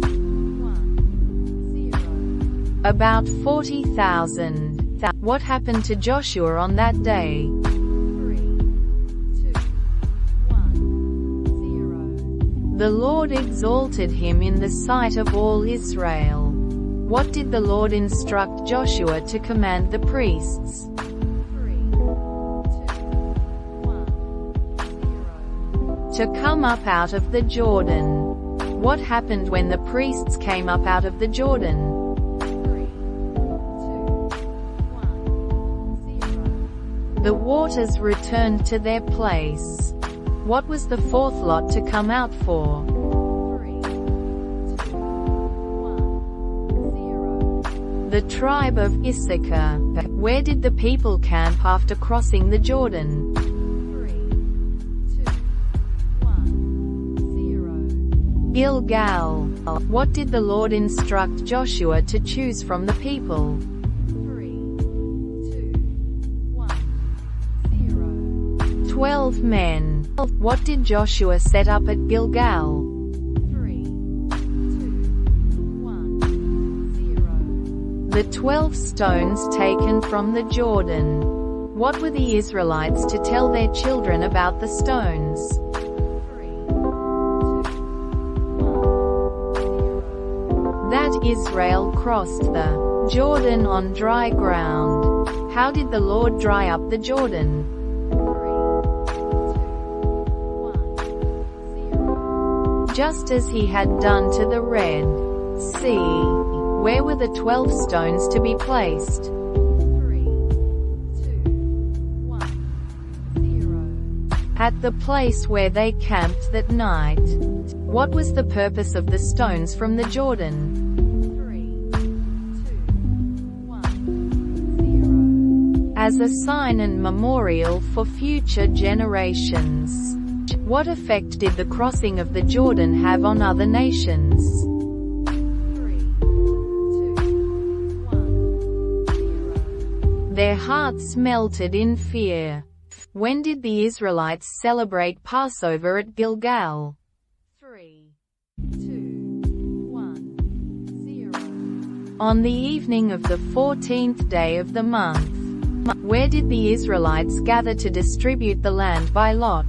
1, 0. About 40,000. What happened to Joshua on that day? 3, 2, 1, 0. The Lord exalted him in the sight of all Israel. What did the Lord instruct Joshua to command the priests? 3, 2, 1, 0. To come up out of the Jordan. What happened when the priests came up out of the Jordan? 3, 2, 1, 0. The waters returned to their place. What was the fourth lot to come out for? 3, 2, 1, 0. The tribe of Issachar. Where did the people camp after crossing the Jordan? 3, 2, 1, 0. Gilgal. What did the Lord instruct Joshua to choose from the people? 3, 2, 1, 0. 12 men. What did Joshua set up at Gilgal? 3, 2, 1, 0. The 12 stones taken from the Jordan. What were the Israelites to tell their children about the stones? 3, 2, 1, 0. That Israel crossed the Jordan on dry ground. How did the Lord dry up the Jordan? 3, 2, 1, 0. Just as he had done to the Red Sea. Where were the 12 stones to be placed? 3, 2, 1, 0. At the place where they camped that night. What was the purpose of the stones from the Jordan? 3, 2, 1, 0. As a sign and memorial for future generations. What effect did the crossing of the Jordan have on other nations? 3, 2, 1, 0. Their hearts melted in fear. When did the Israelites celebrate Passover at Gilgal? 3, 2, 1, 0. On the evening of the 14th day of the month. Where did the Israelites gather to distribute the land by lot?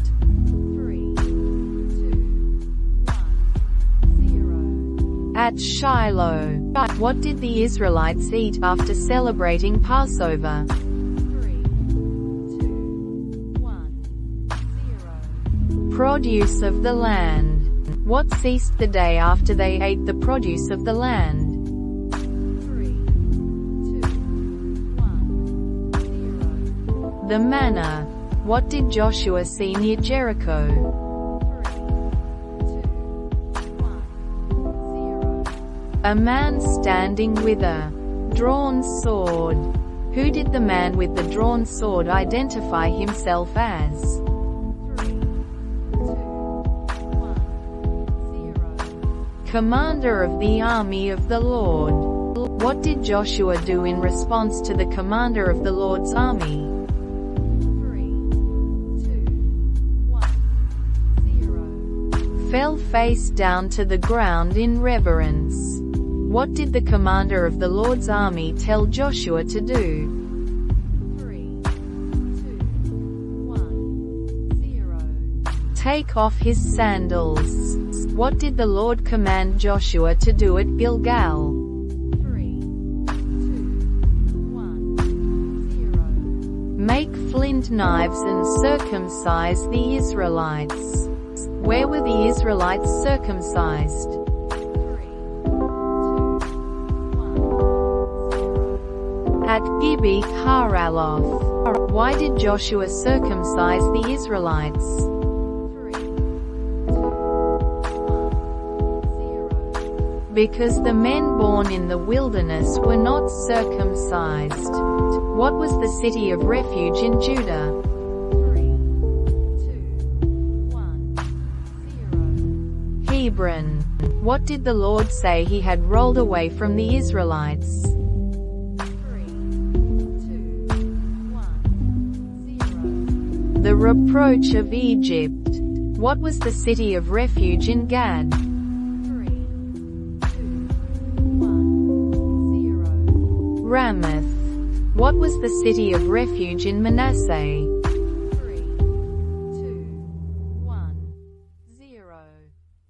3, 2, 1, 0. At Shiloh. What did the Israelites eat after celebrating Passover? 3, 2, 1, 0. Produce of the land. What ceased the day after they ate the produce of the land? 3, 2, 1, 0. The manna. What did Joshua see near Jericho? 3, 2, 1, 0. A man standing with a drawn sword. Who did the man with the drawn sword identify himself as? 3, 2, 1, 0. Commander of the army of the Lord. What did Joshua do in response to the commander of the Lord's army? 3, 2, 1, 0. Fell face down to the ground in reverence. What did the commander of the Lord's army tell Joshua to do? 3, 2, 1, 0. Take off his sandals. What did the Lord command Joshua to do at Gilgal? 3, 2, 1, 0. Make flint knives and circumcise the Israelites. Where were the Israelites circumcised? 3, 2, 1, 0. At Gibeah Haraloth. Why did Joshua circumcise the Israelites? 3, 2, 1, 0. Because the men born in the wilderness were not circumcised. What was the city of refuge in Judah? 3, 2, 1, 0. Hebron. What did the Lord say he had rolled away from the Israelites? 3, 2, 1, 0. The reproach of Egypt. What was the city of refuge in Gad? 3, 2, 1, 0. Ramoth. What was the city of refuge in Manasseh? 3, 2, 1, 0.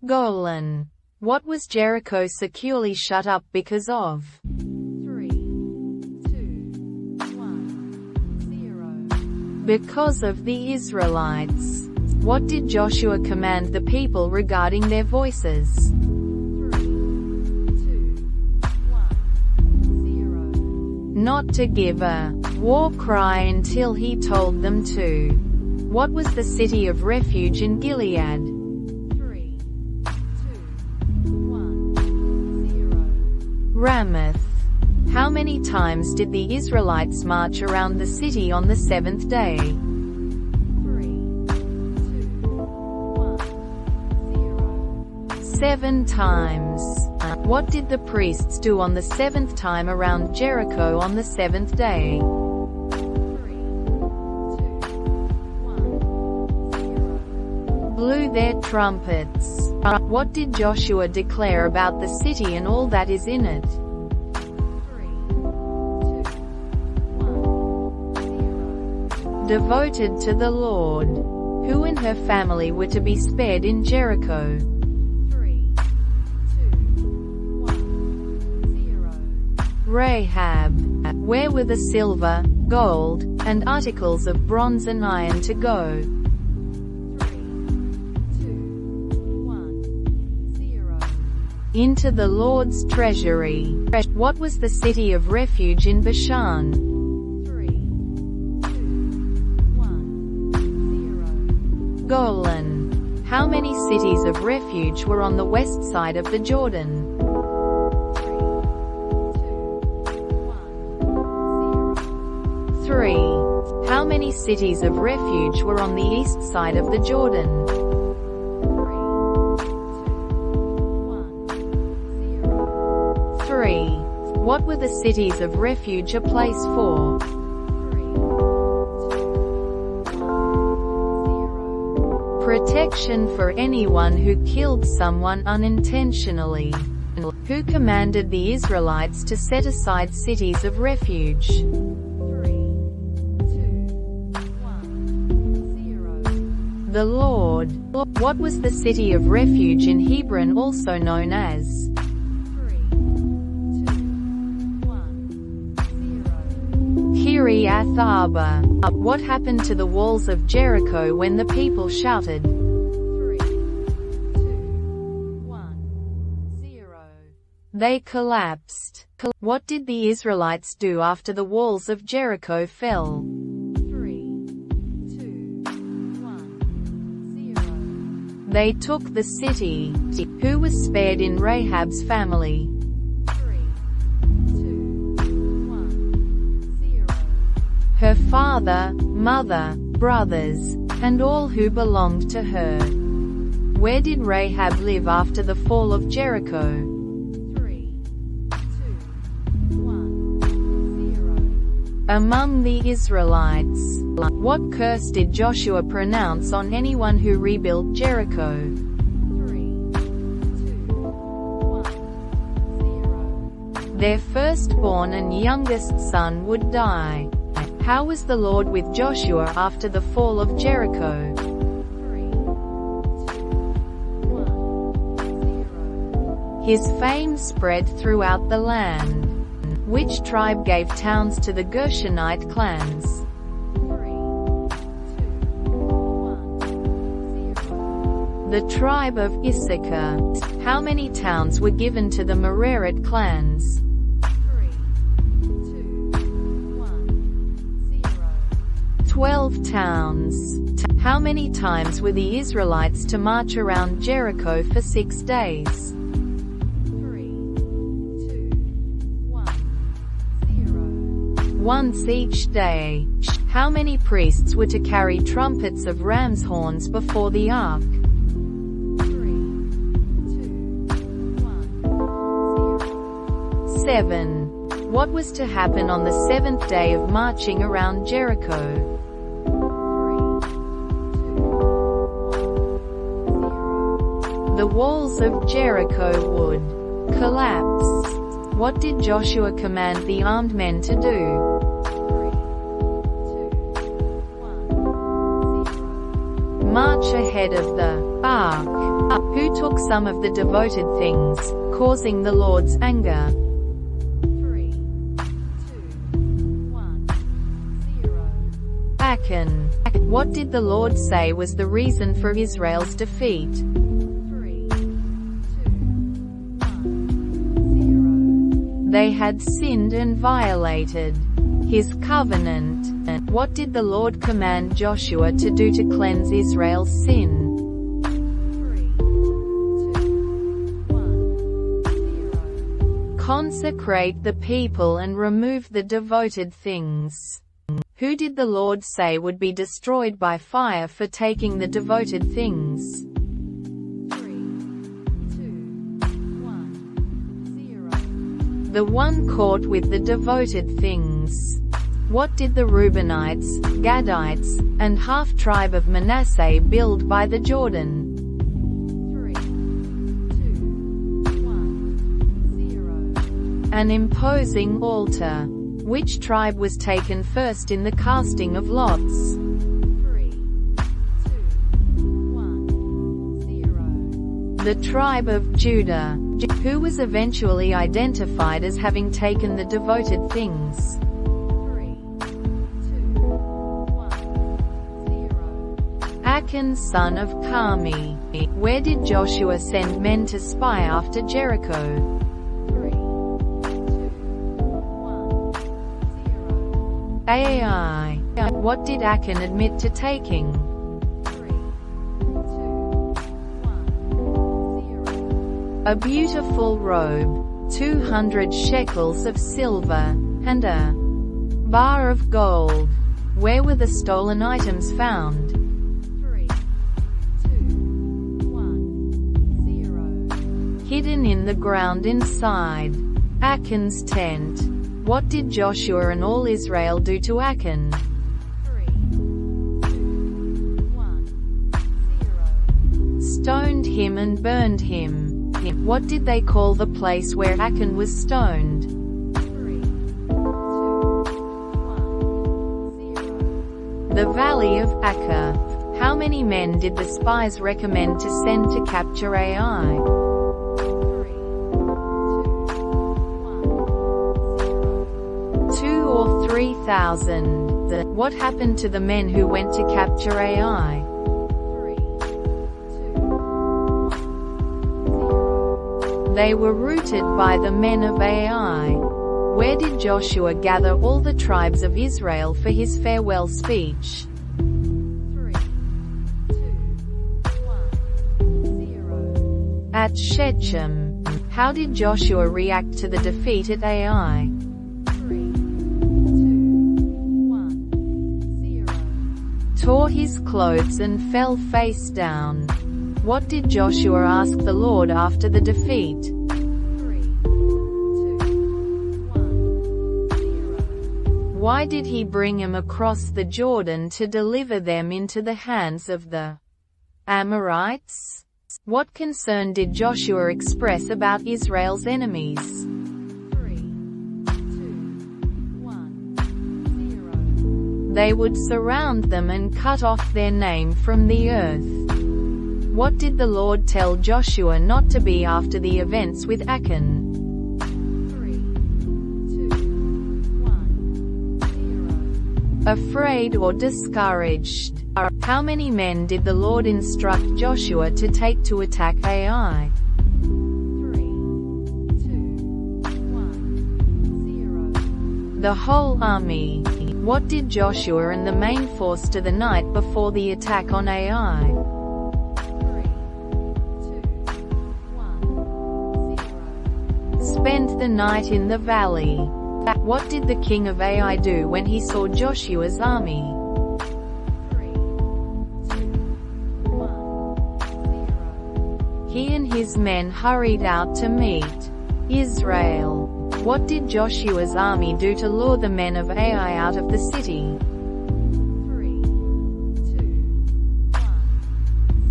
Golan. What was Jericho securely shut up because of? 3, 2, 1, 0. Because of the Israelites. What did Joshua command the people regarding their voices? 3, 2, 1, 0. Not to give a war cry until he told them to. What was the city of refuge in Gilead? 3, 2, 1, 0. Ramoth. How many times did the Israelites march around the city on the seventh day? 3, 2, 1, 0. 7 times. What did the priests do on the seventh time around Jericho on the seventh day? 3, 2, 1, 0. Blew their trumpets. What did Joshua declare about the city and all that is in it? 3, 2, 1, 0. Devoted to the Lord. Who and her family were to be spared in Jericho? 3, 2, 1, 0. Rahab. Where were the silver, gold, and articles of bronze and iron to go? 3, 2, 1, 0. Into the Lord's treasury. What was the city of refuge in Bashan? 3, 2, 1, Golan. How many cities of refuge were on the west side of the Jordan? 3. How many cities of refuge were on the east side of the Jordan? 3. What were the cities of refuge a place for? Protection for anyone who killed someone unintentionally. Who commanded the Israelites to set aside cities of refuge? 3, 2, 1, 0. The Lord. What was the city of refuge in Hebron also known as? 3, 2, 1, 0. Kiriath Arba. What happened to the walls of Jericho when the people shouted? 3, 2, 1, 0. They collapsed. What did the Israelites do after the walls of Jericho fell? 3, 2, 1, 0. They took the city. Who was spared in Rahab's family? 3, 2, 1, 0. Her father, mother, brothers, and all who belonged to her. Where did Rahab live after the fall of Jericho? 3, 2, 1, 0. Among the Israelites. What curse did Joshua pronounce on anyone who rebuilt Jericho? 3, 2, 1, 0. Their firstborn and youngest son would die. How was the Lord with Joshua after the fall of Jericho? 3, 2, 1, 0. His fame spread throughout the land. Which tribe gave towns to the Gershonite clans? 3, 2, 1, 0. The tribe of Issachar. How many towns were given to the Merari clans? 3, 2, 1, 0. 12 towns. How many times were the Israelites to march around Jericho for 6 days? 3, 2, 1, 0. Once each day. How many priests were to carry trumpets of ram's horns before the ark? 3, 2, 1, 0. 7. What was to happen on the 7th day of marching around Jericho? 3, 2, 1, 0. The walls of Jericho would collapse. What did Joshua command the armed men to do? 3, 2, 1, 0. March ahead of the ark. Who took some of the devoted things, causing the Lord's anger? 3, 2, 1, 0. Achan. What did the Lord say was the reason for Israel's defeat? 3, 2, 1, 0. They had sinned and violated His covenant. What did the Lord command Joshua to do to cleanse Israel's sin? 3, 2, 1, 0. Consecrate the people and remove the devoted things. Who did the Lord say would be destroyed by fire for taking the devoted things? 3, 2, 1, 0. The one caught with the devoted things. What did the Reubenites, Gadites, and half-tribe of Manasseh build by the Jordan? 3, 2, 1, 0. An imposing altar. Which tribe was taken first in the casting of lots? 3, 2, 1, 0. The tribe of Judah. Who was eventually identified as having taken the devoted things? 3, 2, 1, 0. Achan son of Carmi. Where did Joshua send men to spy after Jericho? 3, 2, 1, 0. Ai. What did Achan admit to taking? 3, 2, a beautiful robe, 200 shekels of silver, and a bar of gold. Where were the stolen items found? 3, 2, 1, 0. Hidden in the ground inside Achan's tent. What did Joshua and all Israel do to Achan? 3, 2, 1, 0. Stoned him and burned him. What did they call the place where Achan was stoned? 3, 2, 1, 0. The Valley of Achor. How many men did the spies recommend to send to capture Ai? 3, 2, 1, 0. 2 or 3,000. What happened to the men who went to capture Ai? 3, 2, 1, 0. They were routed by the men of Ai. Where did Joshua gather all the tribes of Israel for his farewell speech? 3, 2, 1, 0. At Shechem. How did Joshua react to the defeat at Ai? 3, 2, 1, 0. Tore his clothes and fell face down. What did Joshua ask the Lord after the defeat? 3, 2, 1, 0. Why did he bring them across the Jordan to deliver them into the hands of the Amorites? What concern did Joshua express about Israel's enemies? 3, 2, 1, 0. They would surround them and cut off their name from the earth. What did the Lord tell Joshua not to be after the events with Achan? 3, 2, 1, 0. Afraid or discouraged? How many men did the Lord instruct Joshua to take to attack Ai? 3, 2, 1, 0. The whole army. What did Joshua and the main force do the night before the attack on Ai? 3, 2, 1, 0. Spent the night in the valley. What did the king of Ai do when he saw Joshua's army? 3, 2, 1, 0. He and his men hurried out to meet Israel. What did Joshua's army do to lure the men of Ai out of the city? 3, 2,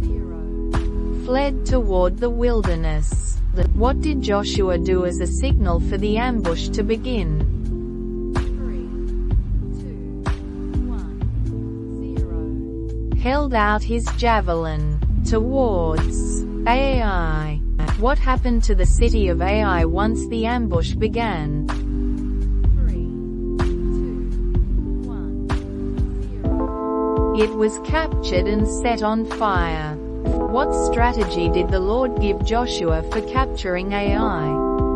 1, 0. Fled toward the wilderness. What did Joshua do as a signal for the ambush to begin? 3, 2, 1, 0. Held out his javelin towards Ai. What happened to the city of Ai once the ambush began? 3, 2, 1, 0. It was captured and set on fire. What strategy did the Lord give Joshua for capturing Ai?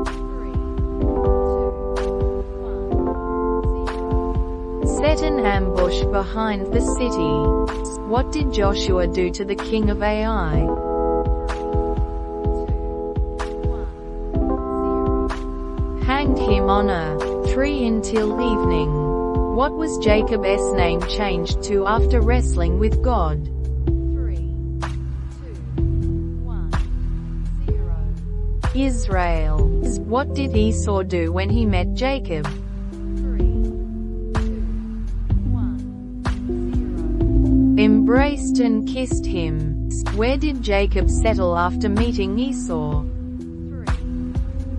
3, 2, 1, 0. Set an ambush behind the city. What did Joshua do to the king of Ai? 3, 2, 1, 0. Hanged him on a tree until evening. What was Jacob's name changed to after wrestling with God? 3, 2, 1, 0. Israel. What did Esau do when he met Jacob? 3, 2, 1, 0. Embraced and kissed him. Where did Jacob settle after meeting Esau? 3,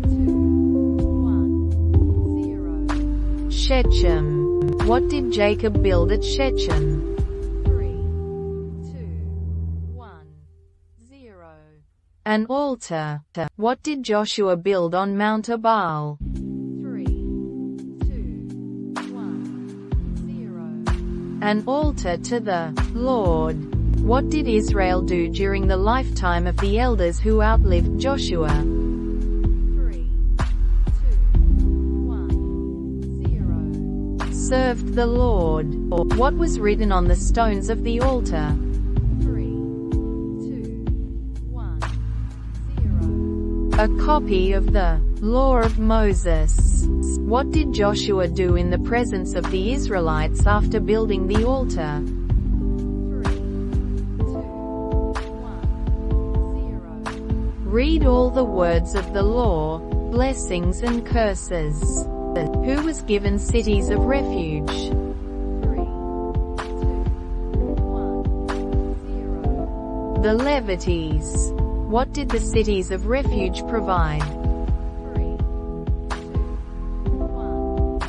2, 1, 0. Shechem. What did Jacob build at Shechem? 3, 2, 1, 0. An altar. What did Joshua build on Mount Ebal? 3, 2, 1, 0. An altar to the Lord. What did Israel do during the lifetime of the elders who outlived Joshua? 3, 2, 1, 0. Served the Lord. What was written on the stones of the altar? 3, 2, 1, 0. A copy of the Law of Moses. What did Joshua do in the presence of the Israelites after building the altar? 3, 2, 1, 0. Read all the words of the law, blessings and curses. Who was given cities of refuge? 3, 2, 1, 0. The Levites. What did the cities of refuge provide? 3, 2, 1,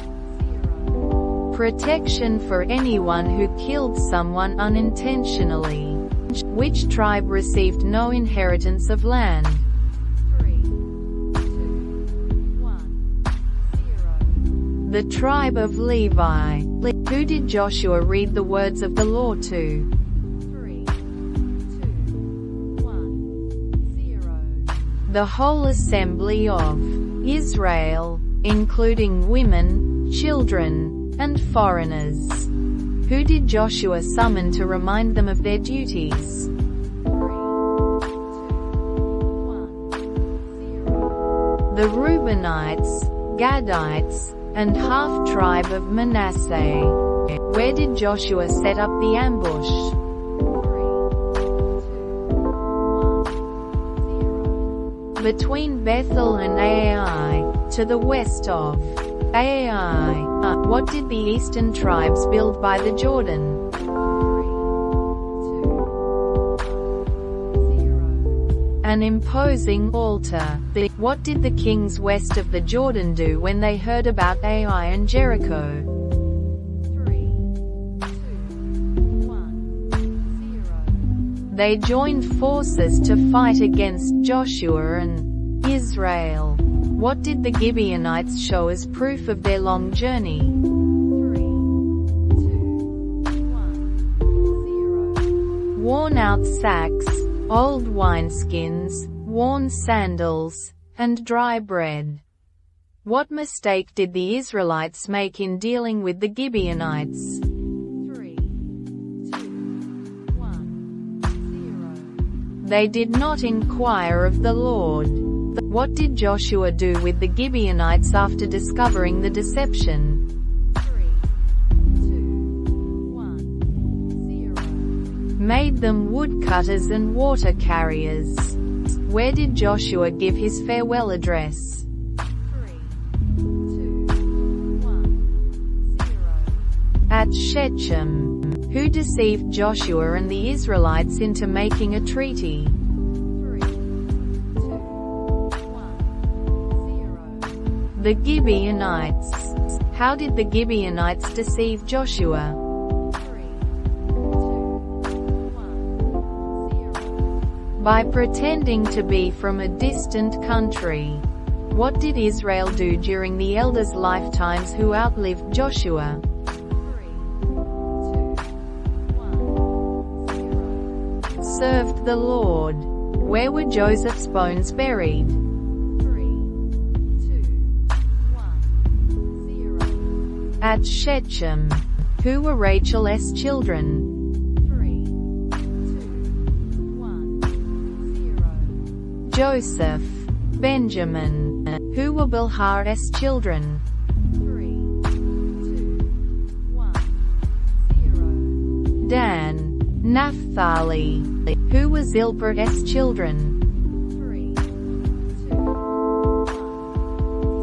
0. Protection for anyone who killed someone unintentionally. Which tribe received no inheritance of land? 3, 2, 1, 0. The tribe of Levi. Who did Joshua read the words of the law to? 3, 2, 1, 0. The whole assembly of Israel, including women, children, and foreigners. Who did Joshua summon to remind them of their duties? 3, 2, 1, 0. The Reubenites, Gadites, and half-tribe of Manasseh. Where did Joshua set up the ambush? 3, 2, 1, 0. Between Bethel and Ai, to the west of Ai. What did the eastern tribes build by the Jordan? 3, 2, 1, 0. An imposing altar. What did the kings west of the Jordan do when they heard about Ai and Jericho? 3, 2, 1, 0. They joined forces to fight against Joshua and Israel. What did the Gibeonites show as proof of their long journey? 3, 2, 1, 0. Worn-out sacks, old wineskins, worn sandals, and dry bread. What mistake did the Israelites make in dealing with the Gibeonites? 3, 2, 1, 0. They did not inquire of the Lord. What did Joshua do with the Gibeonites after discovering the deception? 3, 2, 1, 0. Made them woodcutters and water carriers. Where did Joshua give his farewell address? 3, 2, 1, 0. At Shechem. Who deceived Joshua and the Israelites into making a treaty? 3, 2, 1, 0. The Gibeonites. How did the Gibeonites deceive Joshua? 3, 2, 1, 0. By pretending to be from a distant country. What did Israel do during the elders' lifetimes who outlived Joshua? 3, 2, 1, 0. Served the Lord. Where were Joseph's bones buried? 3, 2, 1, 0. At Shechem. Who were Rachel's children? 3, 2, 1, 0. Joseph. Benjamin. Who were Bilhah's children? 3, 2, 1, 0. Dan. Naphtali. Who were Zilpah's children? 3, 2, 1,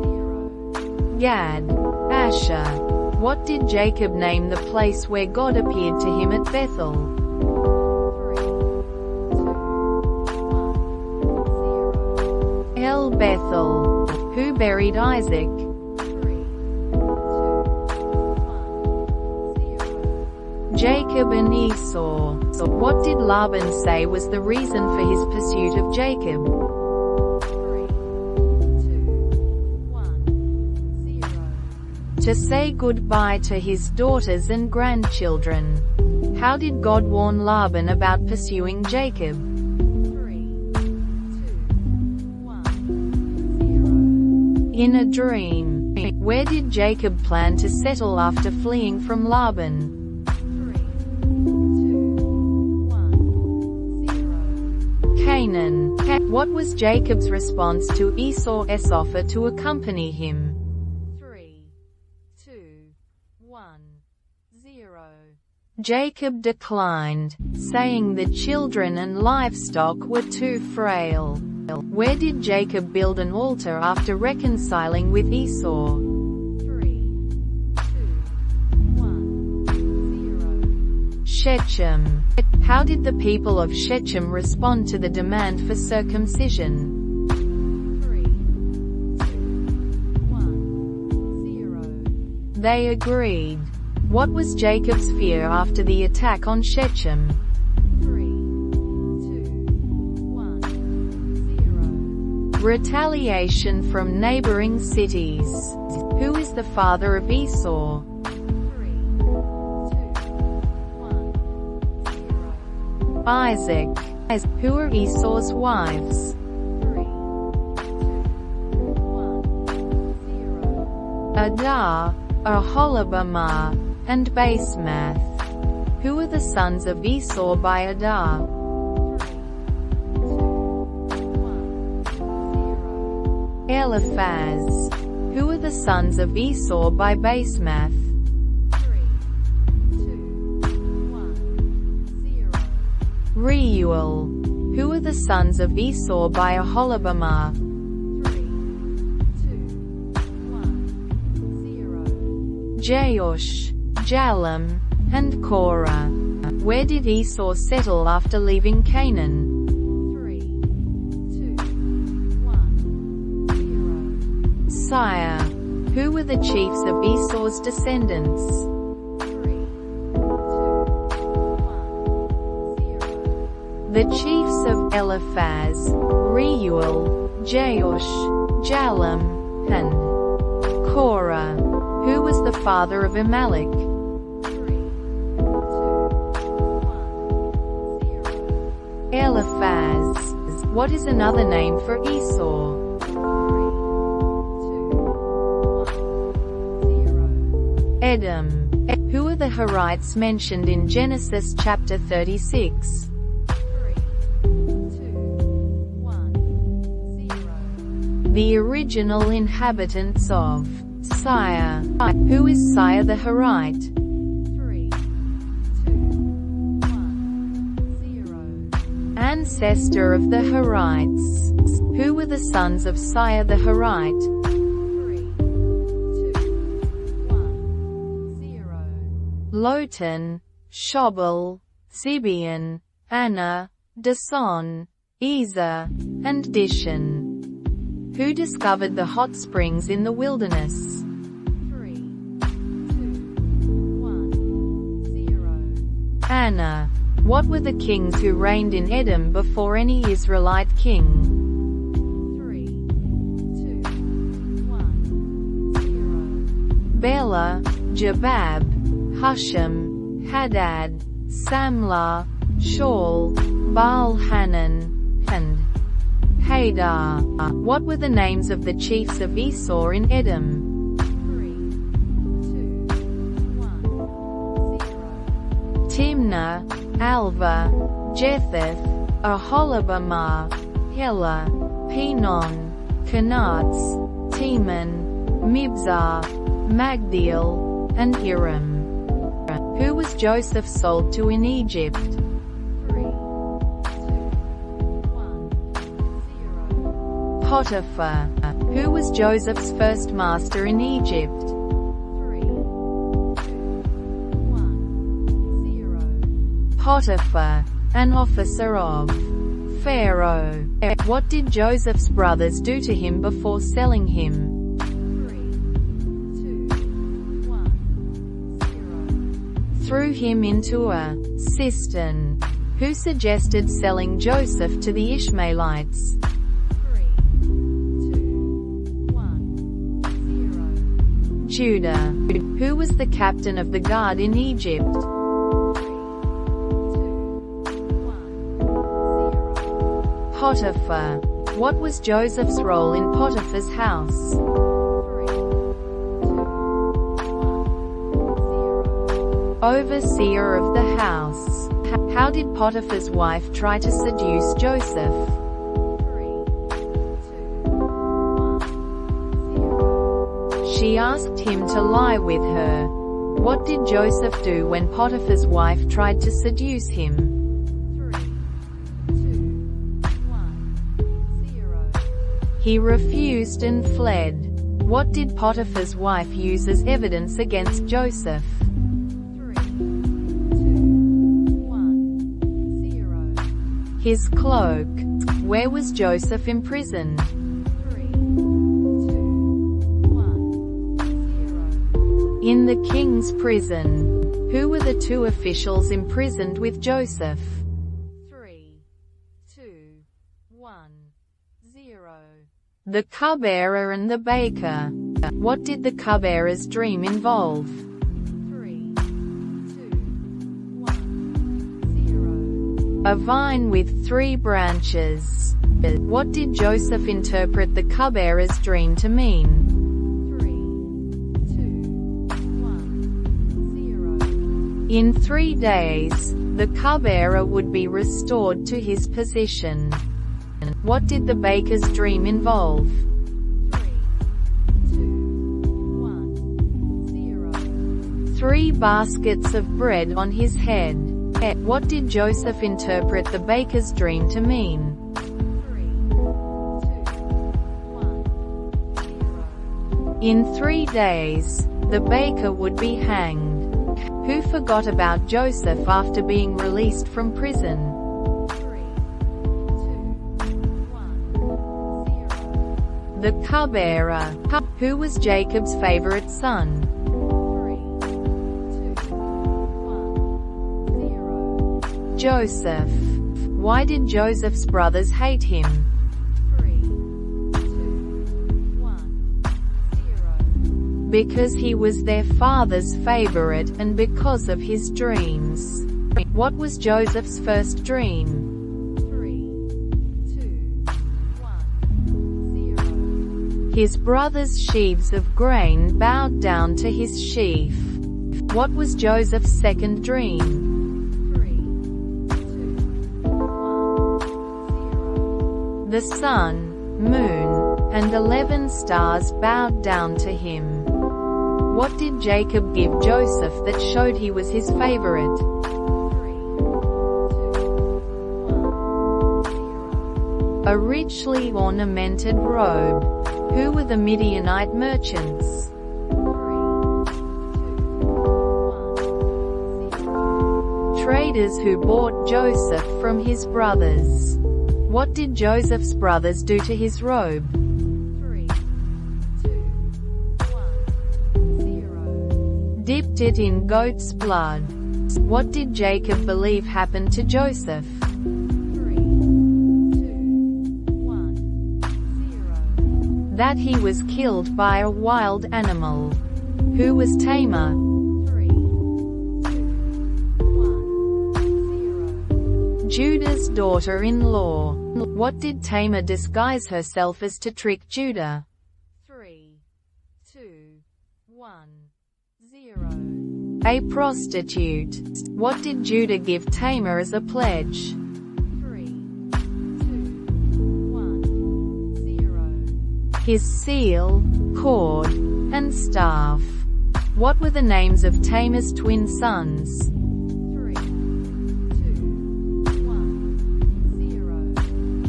0. Gad. Asher. What did Jacob name the place where God appeared to him at Bethel? 3, 2, 1, 0. El Bethel. Who buried Isaac? 3, 2, 1, 0. Jacob and Esau. What did Laban say was the reason for his pursuit of Jacob? 3, 2, 1, 0. To say goodbye to his daughters and grandchildren. How did God warn Laban about pursuing Jacob? 3, 2, 1, 0. In a dream. Where did Jacob plan to settle after fleeing from Laban? 3, 2, 1, 0. Canaan. What was Jacob's response to Esau's offer to accompany him? 3, 2, 1, 0. Jacob declined, saying the children and livestock were too frail. Where did Jacob build an altar after reconciling with Esau? 3, 2, 1, 0. Shechem. How did the people of Shechem respond to the demand for circumcision? 3, 2, 1, 0. They agreed. What was Jacob's fear after the attack on Shechem? 3, 2, 1, 0. Retaliation from neighboring cities. Who is the father of Esau? 3, 2, 1, 0. Isaac. Who are Esau's wives? 3, 2, 1, 0. Adah, Aholibamah, and Basemath. Who are the sons of Esau by Adah? 3, 2, 1, 0. Eliphaz. Who are the sons of Esau by Basemath? 3, 2, 1, 0. Reuel. Who are the sons of Esau by Aholibamah? 3, 2, 1, 0. Jeush, Jalam, and Korah. Where did Esau settle after leaving Canaan? 3, 2, 1, 0. Sire. Who were the chiefs of Esau's descendants? 3, 2, 1, 0. The chiefs of Eliphaz, Reuel, Jeush, Jalam, and Korah. Who was the father of Amalek? 3, 2, 1, 0. Eliphaz. What is another name for Esau? 3, 2, 1, 0. Edom. Who are the Horites mentioned in Genesis chapter 36? 3, 2, 1, 0. The original inhabitants of Sire. Who is Sire the Horite? 3, 2, 1, 0. Ancestor of the Horites. Who were the sons of Sire the Horite? 3, 2, 1, 0. Lotan, Shobal, Zibeon, Anna, Dison, Ezer, and Dishon. Who discovered the hot springs in the wilderness? 3, 2, 1, 0. Anna. What were the kings who reigned in Edom before any Israelite king? 3, 2, 1, 0. Bela, Jabab, Husham, Hadad, Samlah, Shaul, Baal-Hanan, and Hadar. What were the names of the chiefs of Esau in Edom? 3, 2, 1, 0. Timnah, Alva, Jetheth, Aholibamah, Hela, Pinon, Kenaz, Teman, Mibzar, Magdiel, and Hiram. Who was Joseph sold to in Egypt? 3, 2, 1, 0. Potiphar. Who was Joseph's first master in Egypt? 3, 2, 1, 0. Potiphar, an officer of Pharaoh. What did Joseph's brothers do to him before selling him? 3, 2, 1, 0. Threw him into a cistern. Who suggested selling Joseph to the Ishmaelites? 3, 2, 1, 0. Judah. Who was the captain of the guard in Egypt? 3, 2, 1, 0. Potiphar. What was Joseph's role in Potiphar's house? 3, 2, 1, 0. Overseer of the house. How did Potiphar's wife try to seduce Joseph? 3, 2, 1, 0. She asked him to lie with her. What did Joseph do when Potiphar's wife tried to seduce him? 3, 2, 1, 0. He refused and fled. What did Potiphar's wife use as evidence against Joseph? 3, 2, 1, 0. His cloak. Where was Joseph imprisoned? 3, 2, 1, 0. In the king's prison. Who were the two officials imprisoned with Joseph? 3, 2, 1, 0. The cupbearer and the baker. What did the cupbearer's dream involve? 3, 2, 1, 0. A vine with 3 branches. What did Joseph interpret the cupbearer's dream to mean? 3, 2, 1, 0. In 3 days, the cupbearer would be restored to his position. What did the baker's dream involve? 3, 2, 1, 0. 3 baskets of bread on his head. What did Joseph interpret the baker's dream to mean? 3, 2, 1, 0. In 3 days, the baker would be hanged. Who forgot about Joseph after being released from prison? 3, 2, 1, 0. The cupbearer. Who was Jacob's favorite son? 3, 2, 1, 0. Joseph. Why did Joseph's brothers hate him? 3, 2, 1, 0. Because he was their father's favorite and because of his dreams. What was Joseph's first dream? 3, 2, 1, 0. His brothers' sheaves of grain bowed down to his sheaf. What was Joseph's second dream? 3, 2, 1, 0. The sun, moon, and 11 stars bowed down to him. What did Jacob give Joseph that showed he was his favorite? 3, 2, 1, 0. A richly ornamented robe. Who were the Midianite merchants? 3, 2, 1, 0. Traders who bought Joseph from his brothers. What did Joseph's brothers do to his robe? 3, 2, 1, 0. Dipped it in goat's blood. What did Jacob believe happened to Joseph? 3, 2, 1, 0. That he was killed by a wild animal. Who was Tamar? 3, 2, 1, 0. Judah's daughter-in-law. What did Tamar disguise herself as to trick Judah? 3, 2, 1, 0. A prostitute. What did Judah give Tamar as a pledge? 3, 2, 1, 0. His seal, cord, and staff. What were the names of Tamar's twin sons? 3, 2, 1, 0.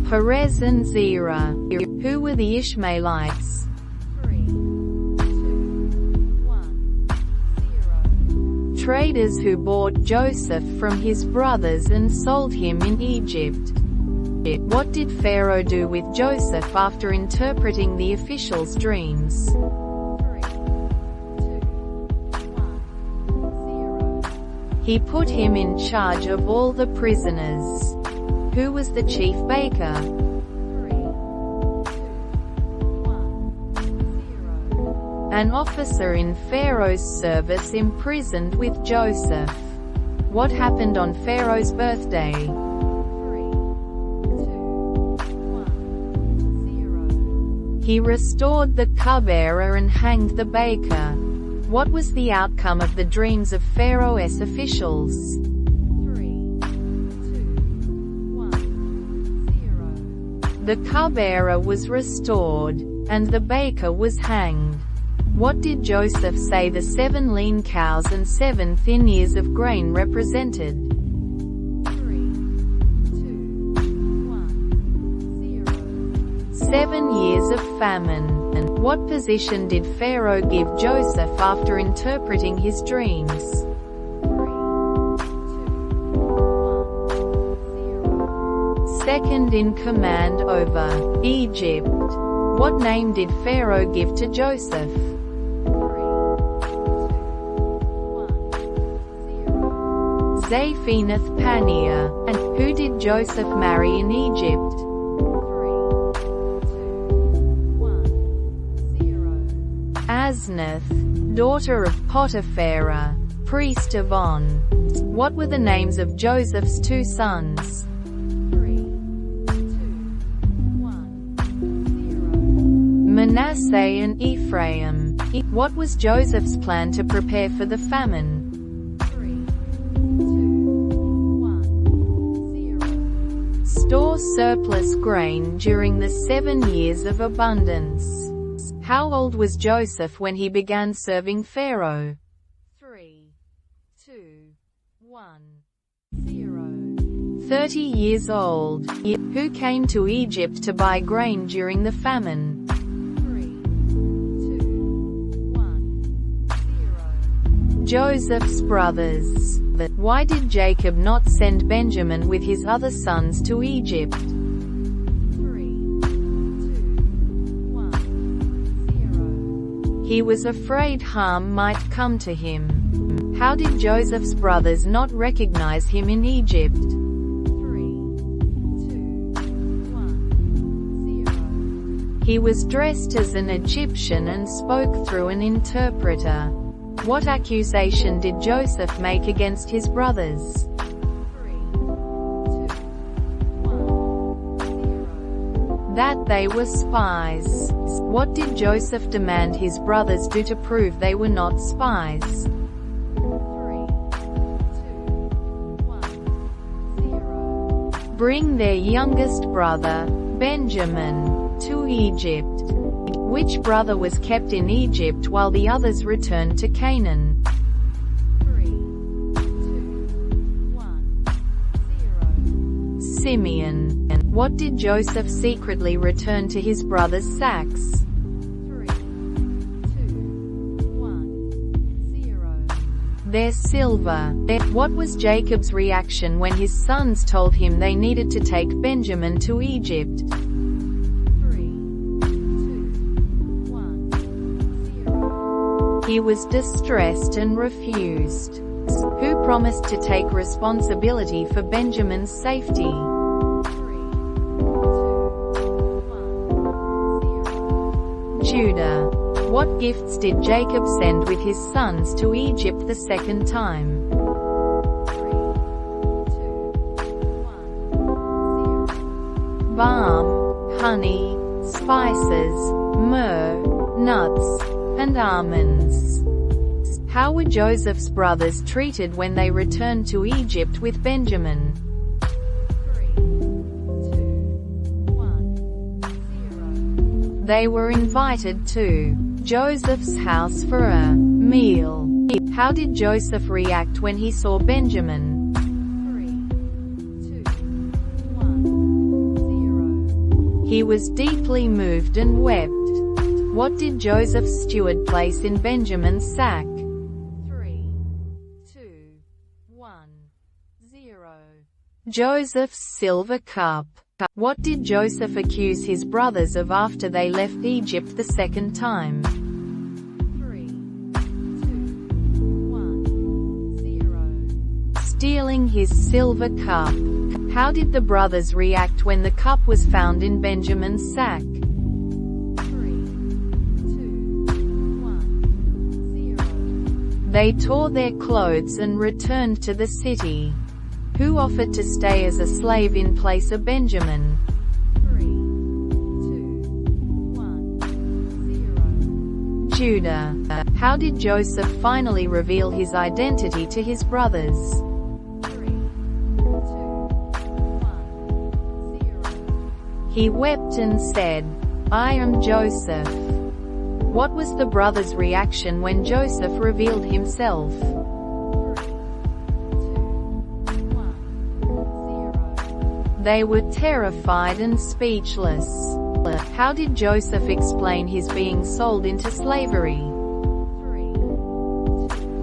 Perez and Zerah. Who were the Ishmaelites? 3, 2, 1, 0. Traders who bought Joseph from his brothers and sold him in Egypt. What did Pharaoh do with Joseph after interpreting the officials' dreams? 3, 2, 1, 0. He put him in charge of all the prisoners. Who was the chief baker? 3, 2, 1, 0. An officer in Pharaoh's service imprisoned with Joseph. What happened on Pharaoh's birthday? 3, 2, 1, 0. He restored the cupbearer and hanged the baker. What was the outcome of the dreams of Pharaoh's officials? 3, 2, The cupbearer was restored, and the baker was hanged. What did Joseph say the 7 lean cows and 7 thin ears of grain represented? 3, 2, 1, 0. 7 years of famine. What position did Pharaoh give Joseph after interpreting his dreams? 3, 2, 1, 0. Second in command over Egypt. What name did Pharaoh give to Joseph? 3, 2, 1, 0. Zaphanath Paneah. And who did Joseph marry in Egypt? 3, 2, 1, 0. Asnath, daughter of Potiphar, priest of On. What were the names of Joseph's 2 sons? 3, 2, 1, 0. Manasseh and Ephraim. What was Joseph's plan to prepare for the famine? 3, 2, 1, 0. Store surplus grain during the 7 years of abundance. How old was Joseph when he began serving Pharaoh? 3, 2, 1, 0. 30 years old. Who came to Egypt to buy grain during the famine? 3, 2, 1, 0. Joseph's brothers. Why did Jacob not send Benjamin with his other sons to Egypt? 3, 2, 1, 0. He was afraid harm might come to him. How did Joseph's brothers not recognize him in Egypt? 3, 2, 1, 0. He was dressed as an Egyptian and spoke through an interpreter. What accusation did Joseph make against his brothers? 3, 2, 1, 0. That they were spies. What did Joseph demand his brothers do to prove they were not spies? 3, 2, 1, 0. Bring their youngest brother, Benjamin, to Egypt. Which brother was kept in Egypt while the others returned to Canaan? 3, 2, 1, 0. Simeon. What did Joseph secretly return to his brothers' sacks? 3, 2, 1, 0. Their silver. What was Jacob's reaction when his sons told him they needed to take Benjamin to Egypt? 3, 2, 1, 0. He was distressed and refused. Who promised to take responsibility for Benjamin's safety? 3, 2, 1, 0. Judah. What gifts did Jacob send with his sons to Egypt the second time? 3, 2, 1, 0. Balm, honey, spices, myrrh, nuts, and almonds. How were Joseph's brothers treated when they returned to Egypt with Benjamin? 3, 2, 1, 0. They were invited to Joseph's house for a meal. How did Joseph react when he saw Benjamin? 3, 2, 1, 0. He was deeply moved and wept. What did Joseph's steward place in Benjamin's sack? 3, 2, 1, 0. Joseph's silver cup. What did Joseph accuse his brothers of after they left Egypt the second time? 3, 2, 1, 0. Stealing his silver cup. How did the brothers react when the cup was found in Benjamin's sack? 3, 2, 1, 0. They tore their clothes and returned to the city. Who offered to stay as a slave in place of Benjamin? 3, 2, 1, 0. Judah. How did Joseph finally reveal his identity to his brothers? 3, 2, 1, 0. He wept and said, "I am Joseph." What was the brothers' reaction when Joseph revealed himself? 3, 2, 1, 0. They were terrified and speechless. How did Joseph explain his being sold into slavery? 3, 2,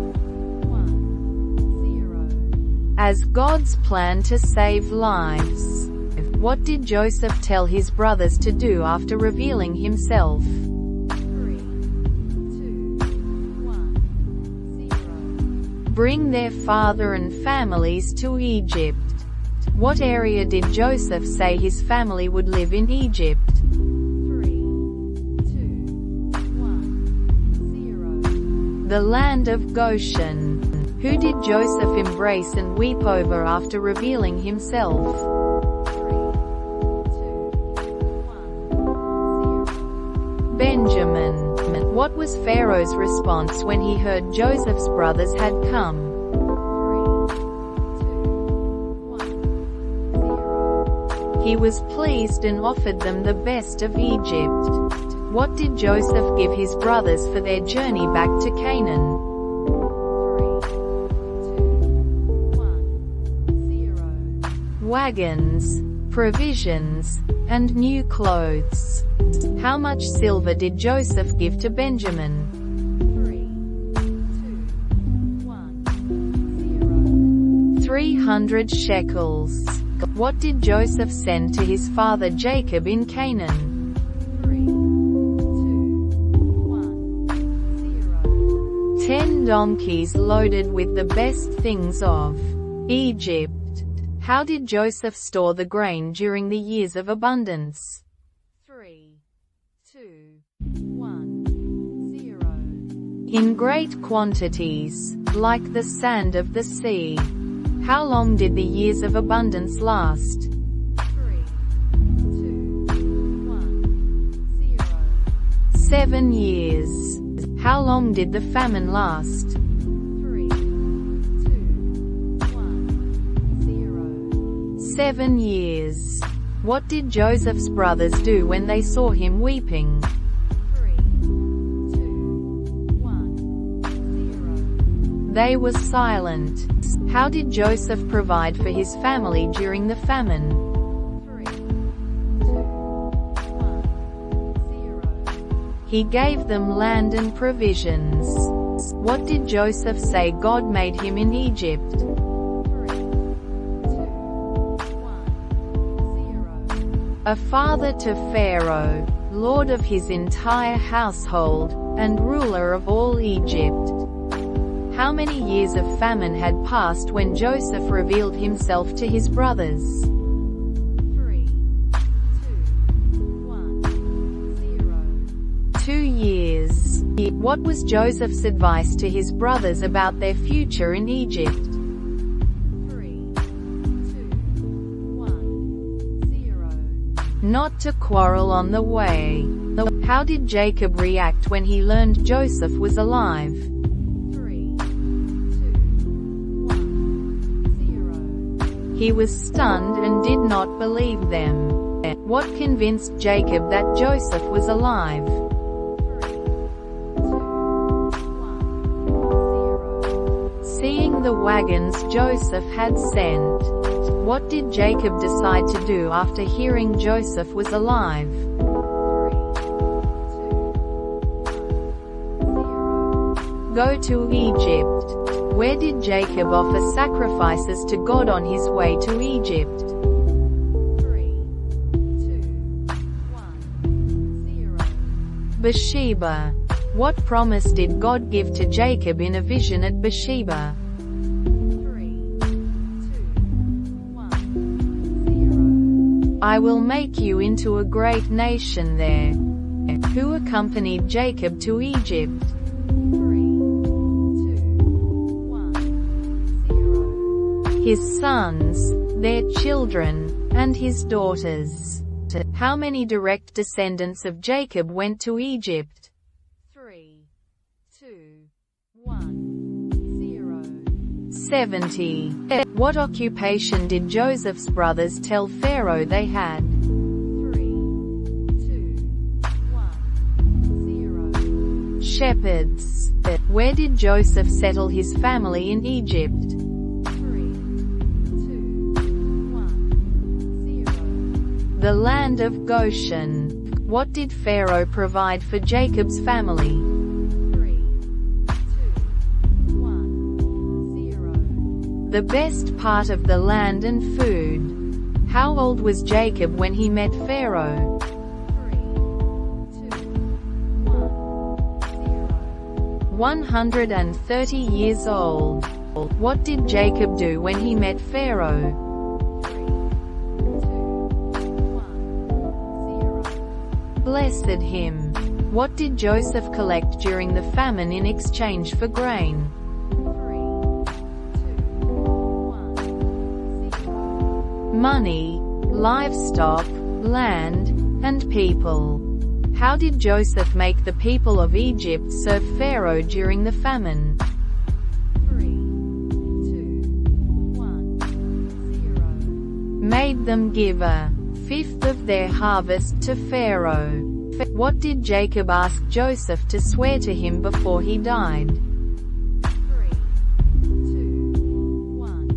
1, 0. As God's plan to save lives. What did Joseph tell his brothers to do after revealing himself? 3, 2, 1, 0. Bring their father and families to Egypt. What area did Joseph say his family would live in Egypt? 3, 2, 1, 0. The land of Goshen. Who did Joseph embrace and weep over after revealing himself? 3, 2, 1, 0. Benjamin. What was Pharaoh's response when he heard Joseph's brothers had come? 3, 2, 1, 0. He was pleased and offered them the best of Egypt. What did Joseph give his brothers for their journey back to Canaan? 3, 2, 1, 0. Wagons, provisions, and new clothes. How much silver did Joseph give to Benjamin? 3, 2, 1, 0. 300 shekels. What did Joseph send to his father Jacob in Canaan? 3, 2, 1, 0. 10 donkeys loaded with the best things of Egypt. How did Joseph store the grain during the years of abundance? 3, 2, 1, 0. In great quantities, like the sand of the sea. How long did the years of abundance last? 3, 2, 1, 0. 7 years. How long did the famine last? 3, 2, 1, 0. 7 years. What did Joseph's brothers do when they saw him weeping? 3, 2, 1, 0. They were silent. How did Joseph provide for his family during the famine? 3, 2, 1, 0. He gave them land and provisions. What did Joseph say God made him in Egypt? 3, 2, 1, 0. A father to Pharaoh, lord of his entire household, and ruler of all Egypt. How many years of famine had passed when Joseph revealed himself to his brothers? 3, 2, 1, 0. 2 years. What was Joseph's advice to his brothers about their future in Egypt? 3, 2, 1, 0. Not to quarrel on the way. How did Jacob react when he learned Joseph was alive? 3, 2, 1, 0. He was stunned and did not believe them. What convinced Jacob that Joseph was alive? 3, 2, 1, 0. Seeing the wagons Joseph had sent. What did Jacob decide to do after hearing Joseph was alive? 3, 2, 1, 0. Go to Egypt. Where did Jacob offer sacrifices to God on his way to Egypt? 3, 2, 1, 0. Beersheba. What promise did God give to Jacob in a vision at Beersheba? 3, 2, 1, 0. I will make you into a great nation there. Who accompanied Jacob to Egypt? 3, 2, 1, 0. His sons, their children, and his daughters. How many direct descendants of Jacob went to Egypt? 3, 2, 1, 0. 70. What occupation did Joseph's brothers tell Pharaoh they had? 3, Shepherds. Where did Joseph settle his family in Egypt? 3, 2, 1, 0. The land of Goshen. What did Pharaoh provide for Jacob's family? 3, 2, 1, 0. The best part of the land and food. How old was Jacob when he met Pharaoh? 3, 2, 1, 0. 130 years old. What did Jacob do when he met Pharaoh? 3, 2, 1, 0. Blessed him. What did Joseph collect during the famine in exchange for grain? 3, 2, 1, 0. Money, livestock, land, and people. How did Joseph make the people of Egypt serve Pharaoh during the famine? 3, 2, 1, 0. Made them give a fifth of their harvest to Pharaoh. What did Jacob ask Joseph to swear to him before he died? 3, 2, 1,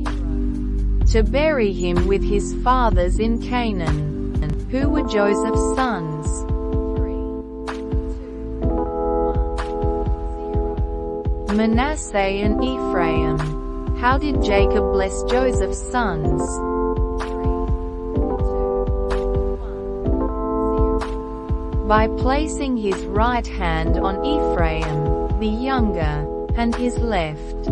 0. To bury him with his fathers in Canaan. Who were Joseph's sons? 3, 2, 1, 0. Manasseh and Ephraim. How did Jacob bless Joseph's sons? 3, 2, 1, 0. By placing his right hand on Ephraim, the younger, and his left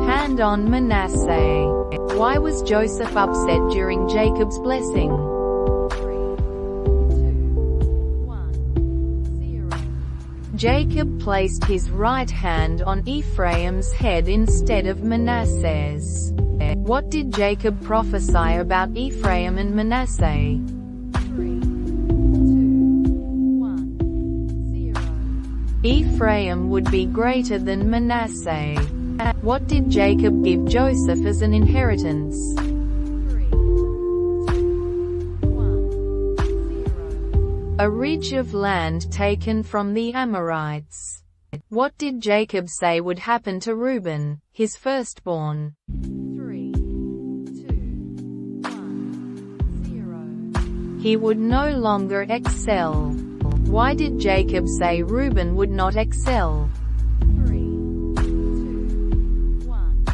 hand on Manasseh. Why was Joseph upset during Jacob's blessing? 3, 2, 1, 0. Jacob placed his right hand on Ephraim's head instead of Manasseh's. What did Jacob prophesy about Ephraim and Manasseh? 3, 2, 1, 0. Ephraim would be greater than Manasseh. What did Jacob give Joseph as an inheritance? 3, 2, 1, 0. A ridge of land taken from the Amorites. What did Jacob say would happen to Reuben, his firstborn? 3, 2, 1, 0. He would no longer excel. Why did Jacob say Reuben would not excel? 3, 2, 1,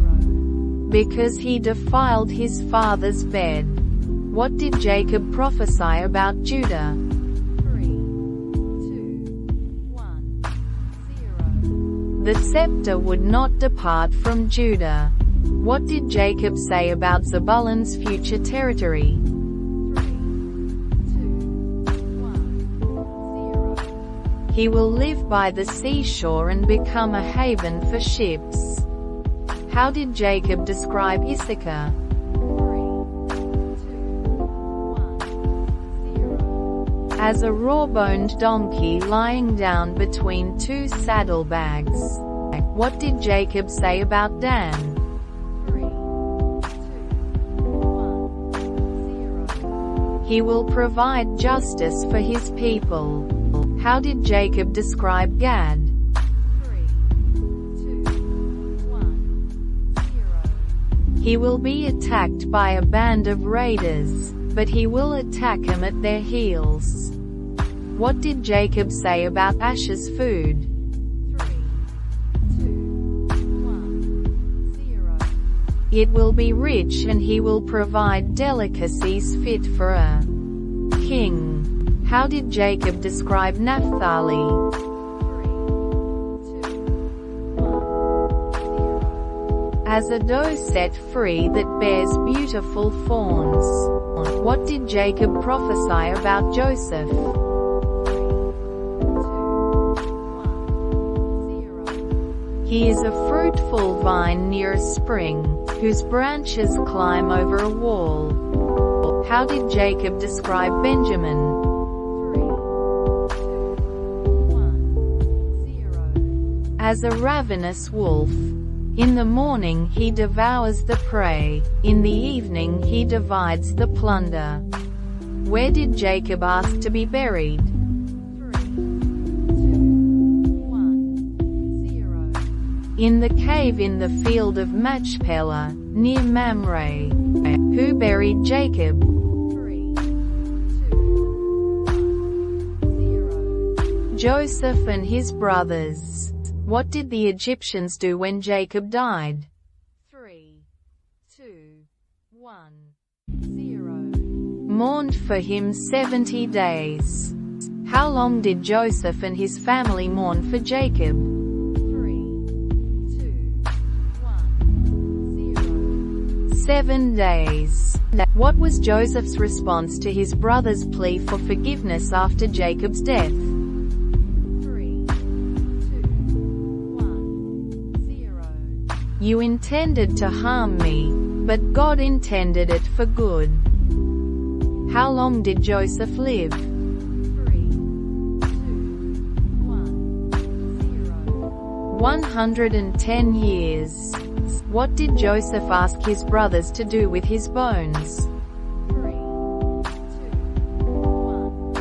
0. Because he defiled his father's bed. What did Jacob prophesy about Judah? 3, 2, 1, 0. The scepter would not depart from Judah. What did Jacob say about Zebulun's future territory? 3, 2, 1, 0. He will live by the seashore and become a haven for ships. How did Jacob describe Issachar? 3, 2, 1, 0. As a raw-boned donkey lying down between two saddlebags. What did Jacob say about Dan? 3, 2, 1, 0. He will provide justice for his people. How did Jacob describe Gad? 3, 2, 1, 0. He will be attacked by a band of raiders, but he will attack them at their heels. What did Jacob say about Asher's food? 3, 2, 1, 0. It will be rich and he will provide delicacies fit for a king. How did Jacob describe Naphtali? 3, 2, 1, 0. As a doe set free that bears beautiful fawns. What did Jacob prophesy about Joseph? 3, 2, 1, 0. He is a fruitful vine near a spring, whose branches climb over a wall. How did Jacob describe Benjamin? 3, 2, 1, 0. As a ravenous wolf. In the morning he devours the prey, in the evening he divides the plunder. Where did Jacob ask to be buried? 3, 2, In the cave in the field of Machpelah, near Mamre. Who buried Jacob? 3, 2, 1, 0. Joseph and his brothers. What did the Egyptians do when Jacob died? 3, 2, 1, 0. Mourned for him 70 days. How long did Joseph and his family mourn for Jacob? 3, 2, 1, 0. 7 days. What was Joseph's response to his brother's plea for forgiveness after Jacob's death? 3, 2, 1, 0. You intended to harm me, but God intended it for good. How long did Joseph live? 3, 2, 1, 0. 110 years. What did Joseph ask his brothers to do with his bones? 3, 2, 1,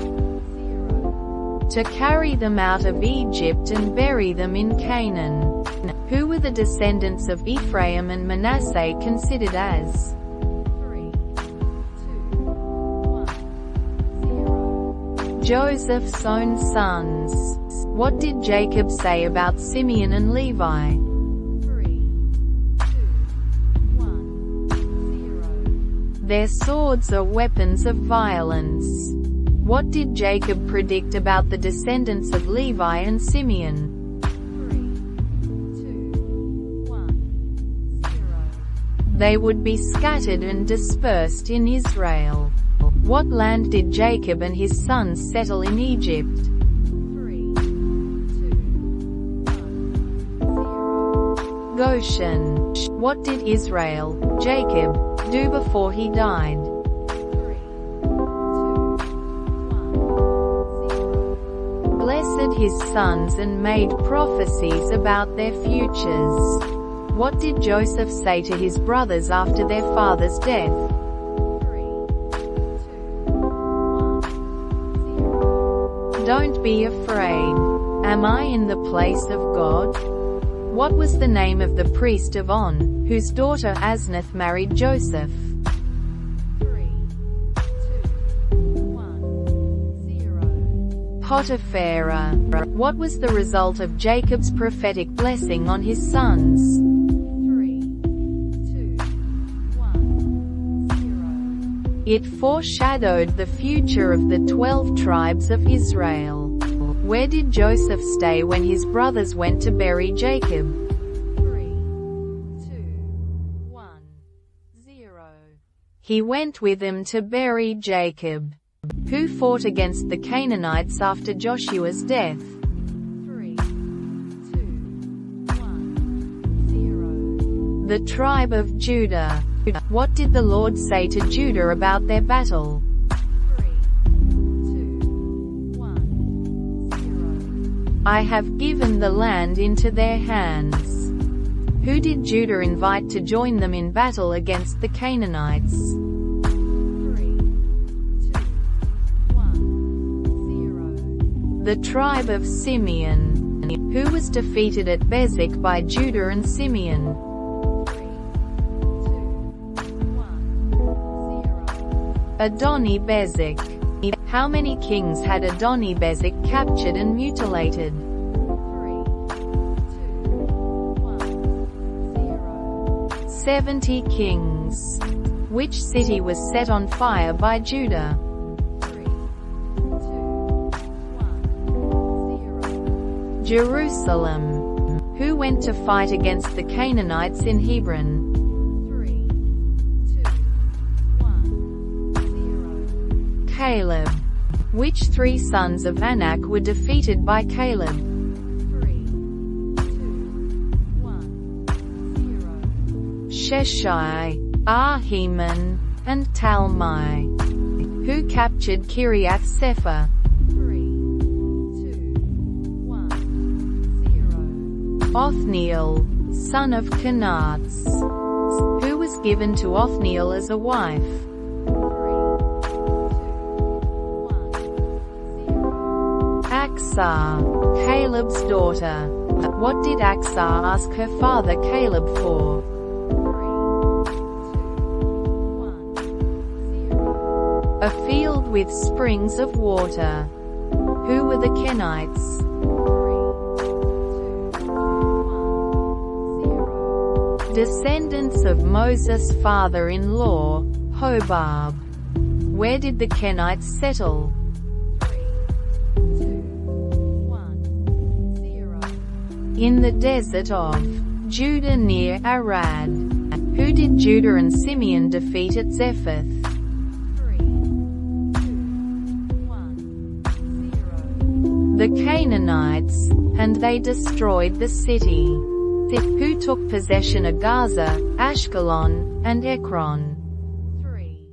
0. To carry them out of Egypt and bury them in Canaan. Who were the descendants of Ephraim and Manasseh considered as? 3, 2, 1, 0. Joseph's own sons. What did Jacob say about Simeon and Levi? 3, 2, 1, 0. Their swords are weapons of violence. What did Jacob predict about the descendants of Levi and Simeon? 3, 2, 1, 0. They would be scattered and dispersed in Israel. What land did Jacob and his sons settle in Egypt? 3, 2, 1, 0. Goshen. What did Israel, Jacob, do before he died? 3, 2, 1, 0. Blessed his sons and made prophecies about their futures. What did Joseph say to his brothers after their father's death? 3, 2, 1, 0. Don't be afraid. Am I in the place of God? What was the name of the priest of On, whose daughter Asnath married Joseph? 3, 2, 1, 0. Potiphera. What was the result of Jacob's prophetic blessing on his sons? 3, 2, 1, 0. It foreshadowed the future of the 12 tribes of Israel. Where did Joseph stay when his brothers went to bury Jacob? 3, 2, 1, 0. He went with them to bury Jacob. Who fought against the Canaanites after Joshua's death? 3, 2, 1, 0. The tribe of Judah. What did the Lord say to Judah about their battle? 3, 2, 1, 0. I have given the land into their hands. Who did Judah invite to join them in battle against the Canaanites? 3, 2, 1, 0. The tribe of Simeon. Who was defeated at Bezek by Judah and Simeon? 3, 2, 1, 0. Adoni-Bezek. How many kings had Adoni-Bezek captured and mutilated? 3, 2, 1, 0. 70 kings. Which city was set on fire by Judah? 3, 2, 1, 0. Jerusalem. Who went to fight against the Canaanites in Hebron? 3, 2, 1, 0. Caleb. Which 3 sons of Anak were defeated by Caleb? 3, 2, 1, 0. Sheshai, Ahiman, and Talmai. Who captured Kiriath Sefer? 3, 2, 1, 0. Othniel, son of Kenaz. Who was given to Othniel as a wife? 3, 2, 1, 0. Achsah, Caleb's daughter. What did Achsah ask her father Caleb for? 3, 2, 1, 0. A field with springs of water. Who were the Kenites? 3, 2, 1, 0. Descendants of Moses' father-in-law, Hobab. Where did the Kenites settle? 3, 2, 1, 0. In the desert of Judah near Arad. Who did Judah and Simeon defeat at Zephath? 3, 2, 1, 0. The Canaanites, and they destroyed the city. Who took possession of Gaza, Ashkelon, and Ekron? 3,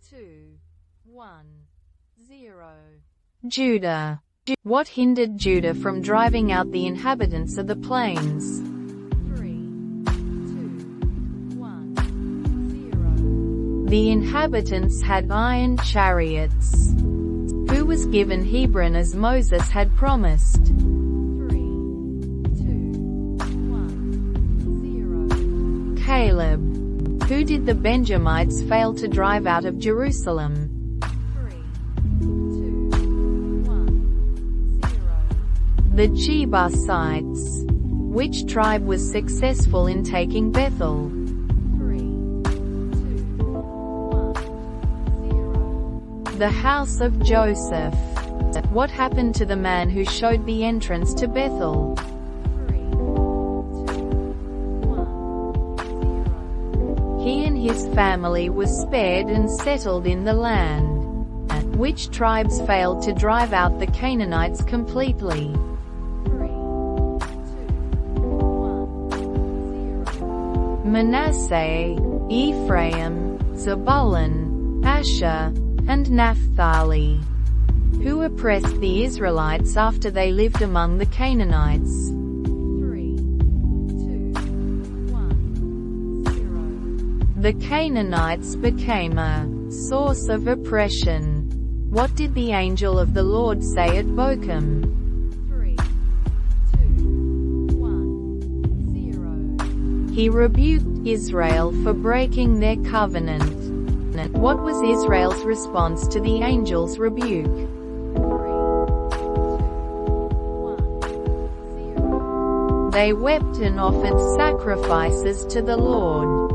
2, 1, 0. Judah. What hindered Judah from driving out the inhabitants of the plains? 3, 2, 1, 0. The inhabitants had iron chariots. Who was given Hebron as Moses had promised? 3, 2, 1, 0. Caleb. Who did the Benjamites fail to drive out of Jerusalem? 3, 2, 1, 0. The Jebusites. Which tribe was successful in taking Bethel? 3, 2, 1, 0. The house of Joseph. What happened to the man who showed the entrance to Bethel? 3, 2, 1, 0. He and his family were spared and settled in the land. Which tribes failed to drive out the Canaanites completely? 3, 2, 1, 0. Manasseh, Ephraim, Zebulun, Asher, and Naphtali. Who oppressed the Israelites after they lived among the Canaanites? 3, 2, 1, 0. The Canaanites became a source of oppression. What did the angel of the Lord say at Bochum? 3, 2, 1, 0. He rebuked Israel for breaking their covenant. What was Israel's response to the angel's rebuke? 3, 2, 1, 0. They wept and offered sacrifices to the Lord.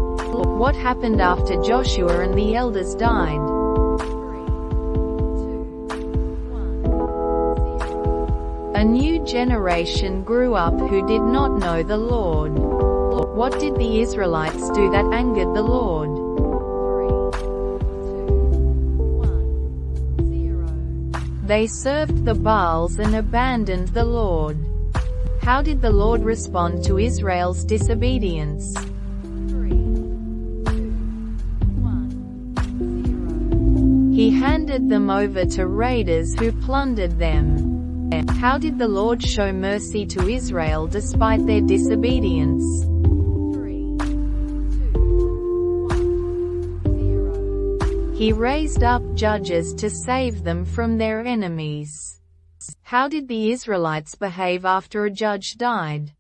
What happened after Joshua and the elders died? 3, 2, 1, 0. A new generation grew up who did not know the Lord. What did the Israelites do that angered the Lord? 3, 2, 1, 0. They served the Baals and abandoned the Lord. How did the Lord respond to Israel's disobedience? 3, 2, 1, 0. He handed them over to raiders who plundered them. How did the Lord show mercy to Israel despite their disobedience? 3, 2, 1, 0. He raised up judges to save them from their enemies. How did the Israelites behave after a judge died?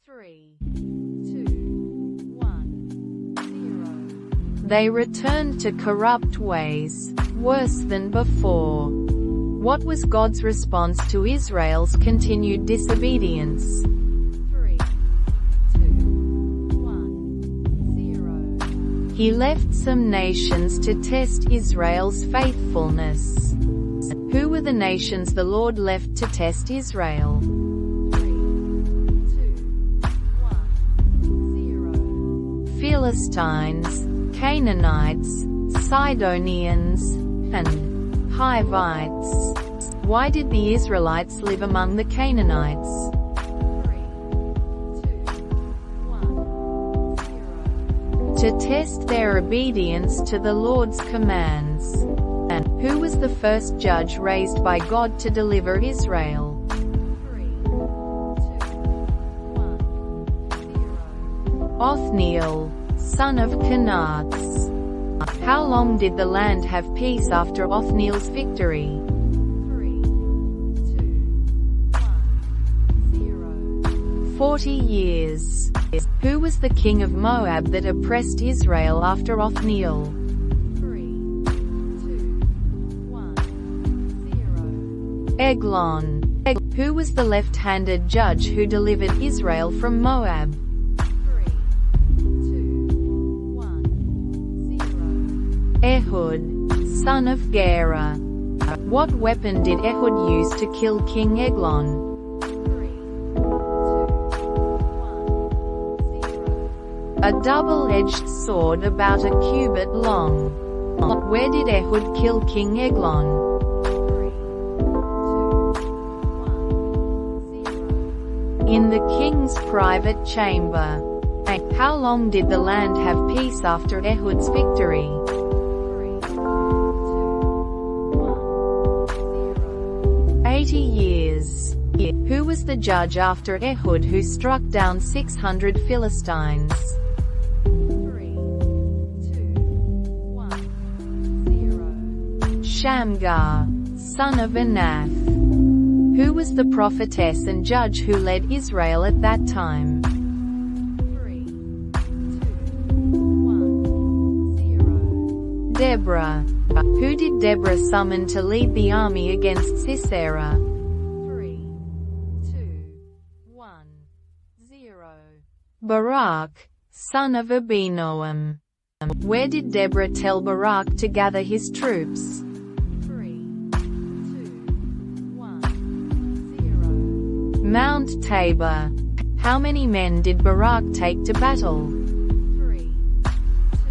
3, 2, 1, 0. They returned to corrupt ways, worse than before. What was God's response to Israel's continued disobedience? 3, 2, 1, 0. He left some nations to test Israel's faithfulness. Who were the nations the Lord left to test Israel? 3, 2, 1, 0. Philistines, Canaanites, Sidonians, and Hivites. Why did the Israelites live among the Canaanites? 3, 2, 1, 0. To test their obedience to the Lord's commands. And who was the first judge raised by God to deliver Israel? 3, 2, 1, 0. Othniel, son of Kenaz. How long did the land have peace after Othniel's victory? 3, 2, 40 years. Who was the king of Moab that oppressed Israel after Othniel? 3, 2, 1, 0. Eglon. Who was the left-handed judge who delivered Israel from Moab? 3, 2, 1, 0. Ehud, son of Gera. What weapon did Ehud use to kill King Eglon? 3, 2, 1, 0. A double-edged sword about a cubit long. Where did Ehud kill King Eglon? 3, 2, 1, 0. In the king's private chamber. How long did the land have peace after Ehud's victory? 3, 2, 1, 0. 80 years. Who was the judge after Ehud who struck down 600 Philistines? 3, 2, 1, 0. Shamgar, son of Anath. Who was the prophetess and judge who led Israel at that time? 3, 2, 1, 0. Deborah. Who did Deborah summon to lead the army against Sisera? 3, 2, 1, 0. Barak, son of Abinoam. Where did Deborah tell Barak to gather his troops? 3, 2, 1, 0. Mount Tabor. How many men did Barak take to battle? 3, 2,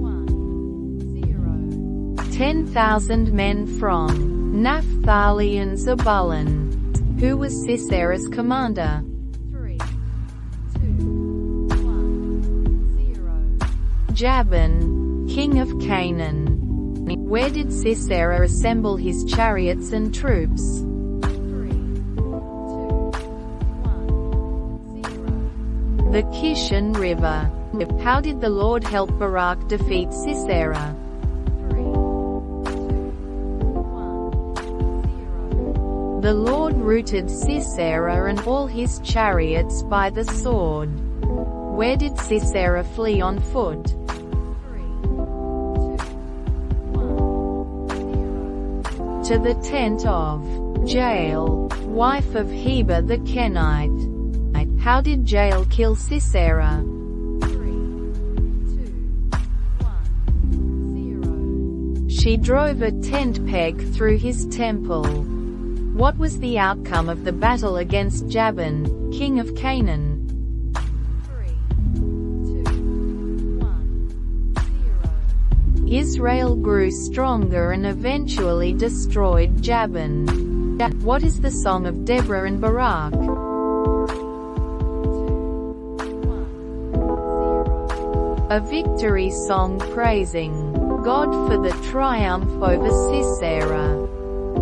1, 0. 10,000 men from Naphtali and Zebulun. Who was Sisera's commander? 3, 2, 1, 0. Jabin, king of Canaan. Where did Sisera assemble his chariots and troops? 3, 2, 1, 0. The Kishon River. How did the Lord help Barak defeat Sisera? 3, 2, 1, 0. The Lord routed Sisera and all his chariots by the sword. Where did Sisera flee on foot? 3, 2, 1, 0. To the tent of Jael, wife of Heber the Kenite. How did Jael kill Sisera? 3, 2, 1, 0. She drove a tent peg through his temple. What was the outcome of the battle against Jabin, king of Canaan? 3, 2, 1, 0. Israel grew stronger and eventually destroyed Jabin. What is the song of Deborah and Barak? 3, 2, 1, 0. A victory song praising God for the triumph over Sisera.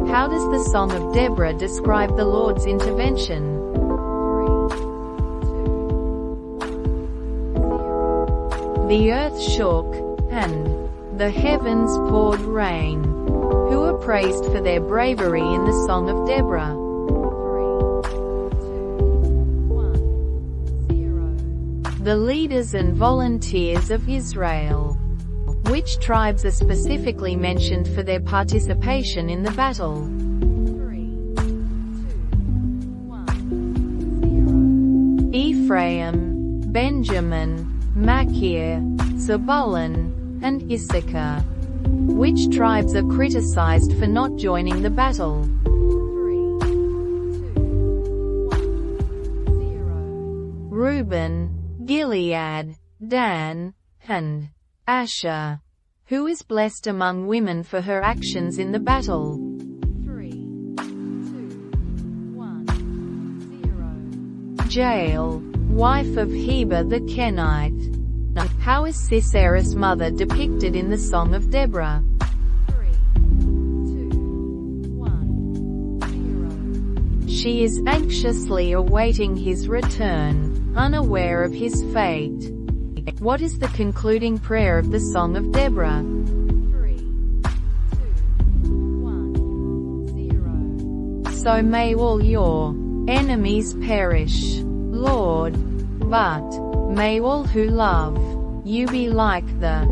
How does the song of Deborah describe the Lord's intervention? 3, 2, 1, 0. The earth shook, and the heavens poured rain. Who are praised for their bravery in the song of Deborah? 3, 2, 1, 0. The leaders and volunteers of Israel. Which tribes are specifically mentioned for their participation in the battle? 3, 2, 1, 0. Ephraim, Benjamin, Machir, Zebulun, and Issachar. Which tribes are criticized for not joining the battle? 3, 2, 1, 0. Reuben, Gilead, Dan, and Asher. Who is blessed among women for her actions in the battle? 3, 2, 1, 0. Jael, wife of Heber the Kenite. How is Sisera's mother depicted in the Song of Deborah? 3, 2, 1, 0. She is anxiously awaiting his return, unaware of his fate. What is the concluding prayer of the Song of Deborah? 3, 2, 1, 0. So may all your enemies perish. Lord. But may all who love you be like the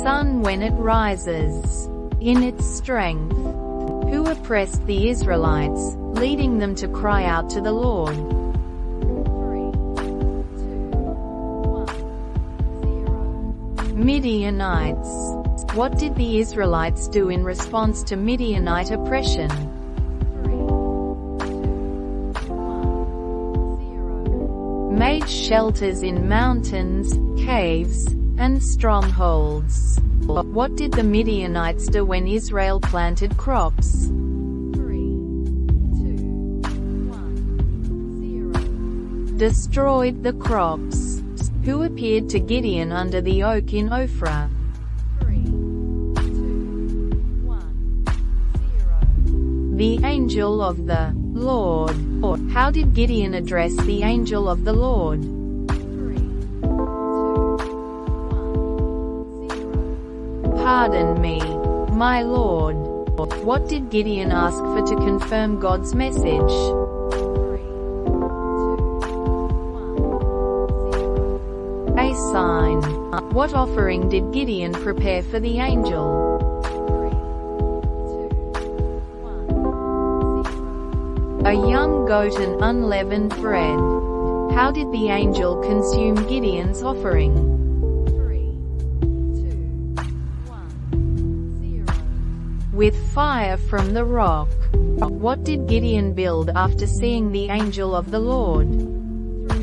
sun when it rises in its strength, who oppressed the Israelites, leading them to cry out to the Lord. 3, 2, 1, 0. Midianites. What did the Israelites do in response to Midianite oppression? 3, 2, 1, 0. Made shelters in mountains, caves, and strongholds. What did the Midianites do when Israel planted crops? 3, 2, 1, 0. Destroyed the crops. Who appeared to Gideon under the oak in Ophrah? 3, 2, 1, 0. The angel of the Lord. How did Gideon address the angel of the Lord? 3, 2, 1, 0. Pardon me, my Lord. What did Gideon ask for to confirm God's message? 3, 2, 1, 0. A sign. What offering did Gideon prepare for the angel? 3, 2, 1, 0. A young goat and unleavened bread. How did the angel consume Gideon's offering? 3, 2, 1, 0. With fire from the rock. What did Gideon build after seeing the angel of the Lord? 3, 2,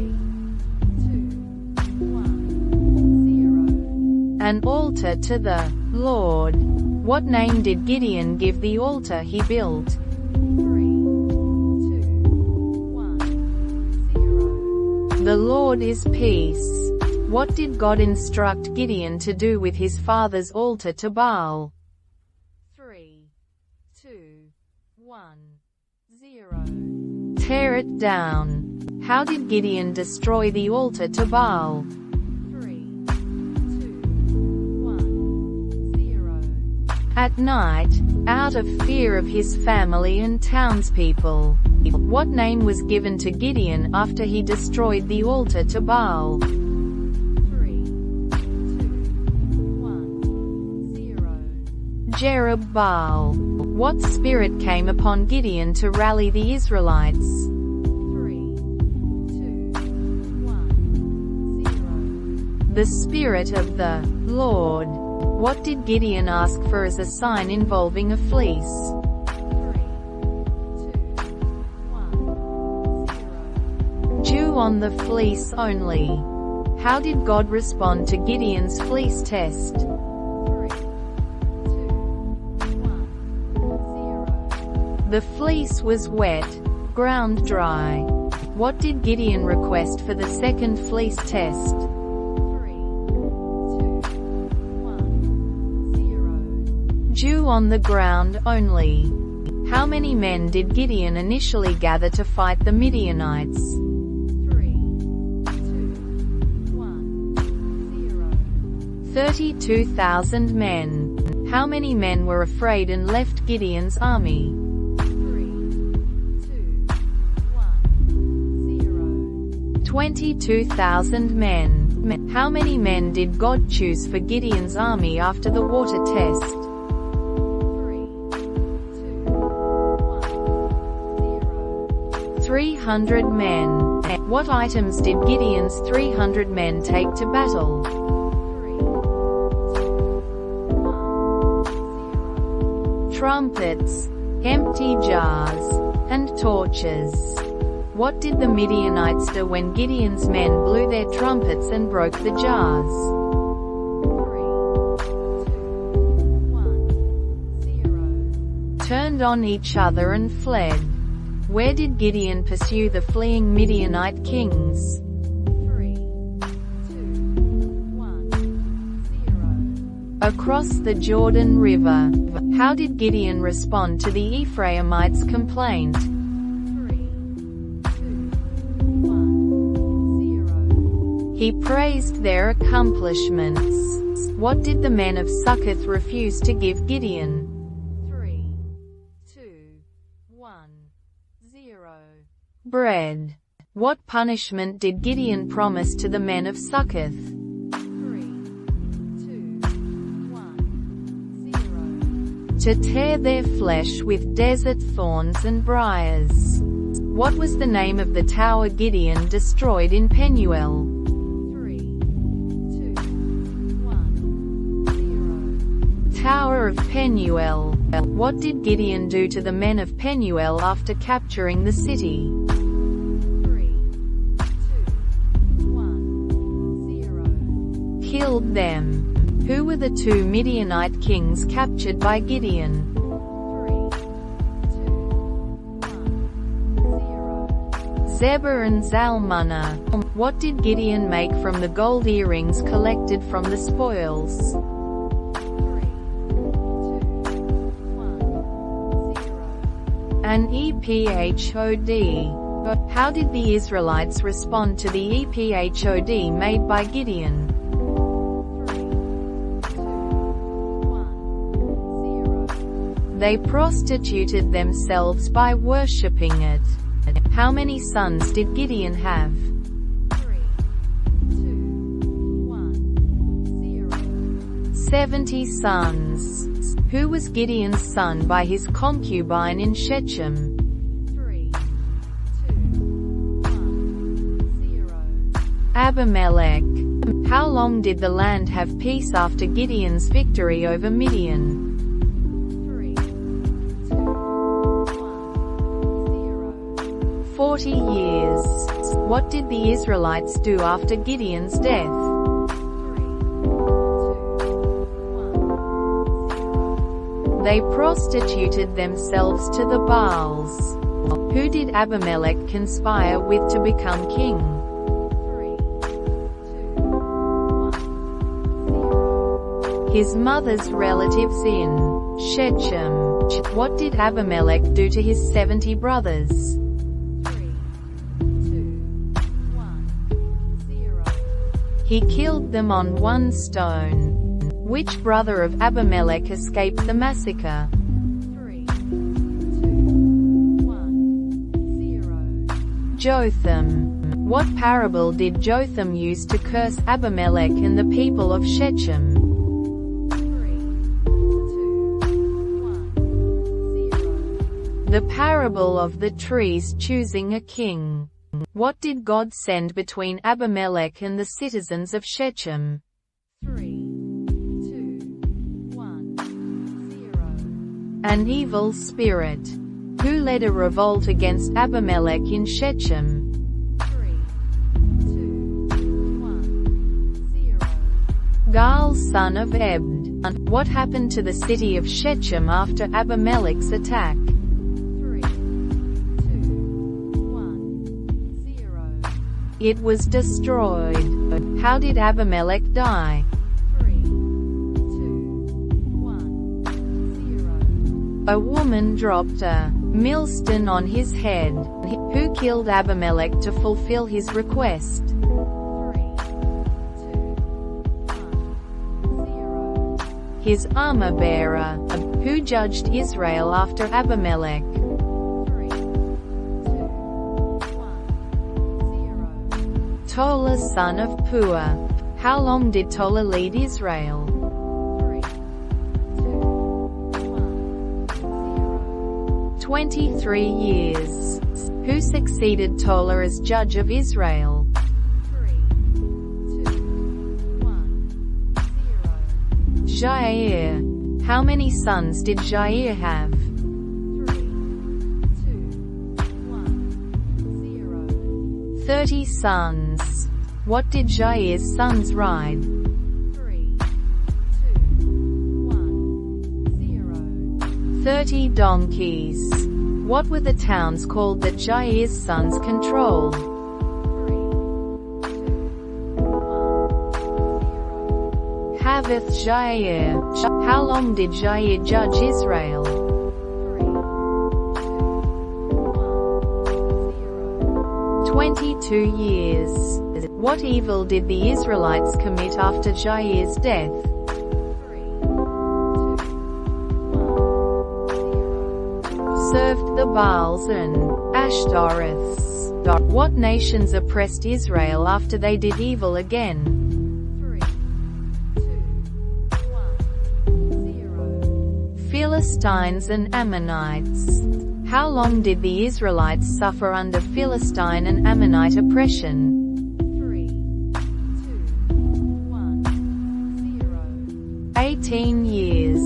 1, 0. An altar to the Lord. What name did Gideon give the altar he built? 3, 2, 1, 0. The Lord is peace. What did God instruct Gideon to do with his father's altar to Baal? 3, 2, 1, 0. Tear it down. How did Gideon destroy the altar to Baal? 3, 2, 1, 0. At night, out of fear of his family and townspeople. What name was given to Gideon after he destroyed the altar to Baal? 3, 2, 1, 0. Jerubbaal. What spirit came upon Gideon to rally the Israelites? 3, 2, 1, 0. The Spirit of the Lord. What did Gideon ask for as a sign involving a fleece? 3, 2, 1, 0. Dew on the fleece only. How did God respond to Gideon's fleece test? 3, 2, 1, 0. The fleece was wet, ground dry. What did Gideon request for the second fleece test? 3, 2, 1, 0. Dew on the ground only. How many men did Gideon initially gather to fight the Midianites? 3, 2, 1, 0. 32,000 men. How many men were afraid and left Gideon's army? 3, 2, 1, 0. 22,000 men. How many men did God choose for Gideon's army after the water test? 3, 2, 1, 0. 300 men. What items did Gideon's 300 men take to battle? 3, 2, 1, 0. Trumpets, empty jars, and torches. What did the Midianites do when Gideon's men blew their trumpets and broke the jars? 3, 2, 1, 0. Turned on each other and fled. Where did Gideon pursue the fleeing Midianite kings? 3, 2, 1, 0. Across the Jordan River. How did Gideon respond to the Ephraimites' complaint? 3, 2, 1, 0. He praised their accomplishments. What did the men of Succoth refuse to give Gideon? 3, 2, 1, 0. Bread. What punishment did Gideon promise to the men of Succoth? 3, 2, 1, 0. To tear their flesh with desert thorns and briars. What was the name of the tower Gideon destroyed in Penuel? 3, 2, 1, 0. Tower of Penuel. What did Gideon do to the men of Penuel after capturing the city? 3, 2, 1, 0. Killed them. Who were the two Midianite kings captured by Gideon? 3, 2, 1, 0. Zebah and Zalmunna. What did Gideon make from the gold earrings collected from the spoils? 3, 2, 1, 0. An ephod. How did the Israelites respond to the ephod made by Gideon? 3, 2, 1, 0. They prostituted themselves by worshipping it. How many sons did Gideon have? 3, 2, 1, 0. 70 sons. Who was Gideon's son by his concubine in Shechem? 3, 2, 1, 0. Abimelech. How long did the land have peace after Gideon's victory over Midian? 3, 2, 1, 0. 40 years. What did the Israelites do after Gideon's death? 3, 2, 1, 0. They prostituted themselves to the Baals. Who did Abimelech conspire with to become king? 3, 2, 1, 0. His mother's relatives in Shechem. What did Abimelech do to his 70 brothers? 3, 2, 1, 0. He killed them on one stone. Which brother of Abimelech escaped the massacre? 3, 2, 1, 0. Jotham. What parable did Jotham use to curse Abimelech and the people of Shechem? 3, 2, 1, 0. The parable of the trees choosing a king. What did God send between Abimelech and the citizens of Shechem? 3, 2, 1, 0. An evil spirit. Who led a revolt against Abimelech in Shechem? 3, 2, 1, 0. Gaal son of Ebed. What happened to the city of Shechem after Abimelech's attack? 3, 2, 1, 0. It was destroyed. How did Abimelech die? 3, 2, 1, 0. A woman dropped a millstone on his head. Who killed Abimelech to fulfill his request? 3, 2, 1, 0. His armor-bearer. Who judged Israel after Abimelech? 3, 2, 1, 0. Tola son of Puah. How long did Tola lead Israel? 3, 2, 1, 0. 23 years. Who succeeded Tola as judge of Israel? 3, 2, 1, 0. Jair. How many sons did Jair have? 3, 2, 1, 0. 30 sons. What did Jair's sons ride? 3, 2, 1, 0. 30 donkeys. What were the towns called that Jair's sons controlled? 3, 2, 1, 0. Havoth Jair. How long did Jair judge Israel? 3, 2, 1, 0. 22 years. What evil did the Israelites commit after Jair's death? 3, 2, 1, 0. Served the Baals and Ashtoreths. What nations oppressed Israel after they did evil again? 3, 2, 1, 0. Philistines and Ammonites. How long did the Israelites suffer under Philistine and Ammonite oppression? 3, 2, 1, 0. 18 years.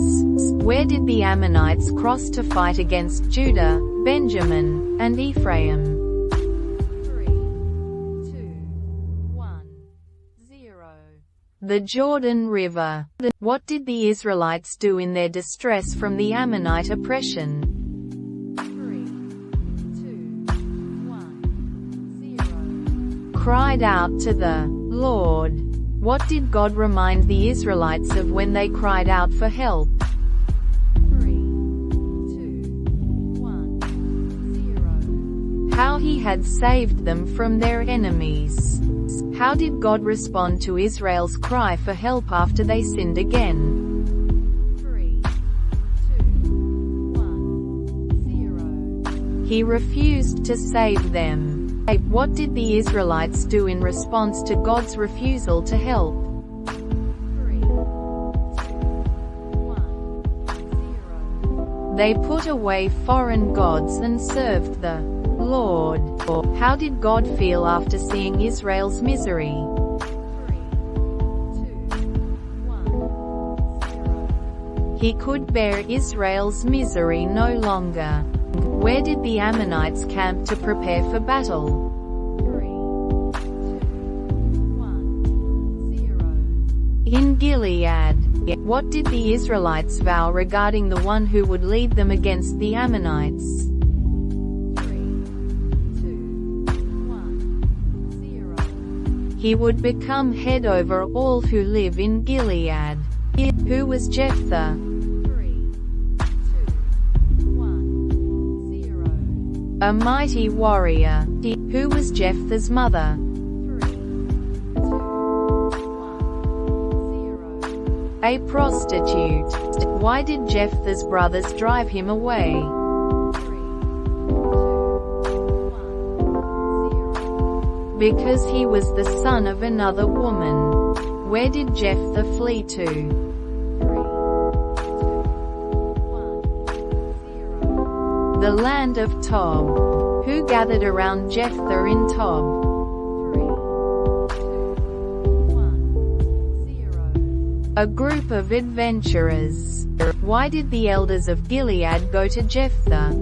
Where did the Ammonites cross to fight against Judah, Benjamin, and Ephraim? 3, 2, 1, 0. The Jordan River. What did the Israelites do in their distress from the Ammonite oppression? 3, 2, 1, 0. Cried out to the Lord. What did God remind the Israelites of when they cried out for help? 3, 2, 1, 0. How he had saved them from their enemies. How did God respond to Israel's cry for help after they sinned again? 3, 2, 1, 0. He refused to save them. What did the Israelites do in response to God's refusal to help? 3, 2, 1, 0. They put away foreign gods and served the Lord. How did God feel after seeing Israel's misery? 3, 2, 1, 0. He could bear Israel's misery no longer. Where did the Ammonites camp to prepare for battle? 3, 2, 1, 0. In Gilead. What did the Israelites vow regarding the one who would lead them against the Ammonites? 3, 2, 1, 0. He would become head over all who live in Gilead. Who was Jephthah? 3, 2, 1, 0. A mighty warrior. Who was Jephthah's mother? 3, 2, 1, 0. A prostitute. Why did Jephthah's brothers drive him away? 3, 2, 1, 0. Because he was the son of another woman. Where did Jephthah flee to? 3, 2, 1, 0. The land of Tob. Who gathered around Jephthah in Tob? 3, 2, 1, 0. A group of adventurers. Why did the elders of Gilead go to Jephthah? 3,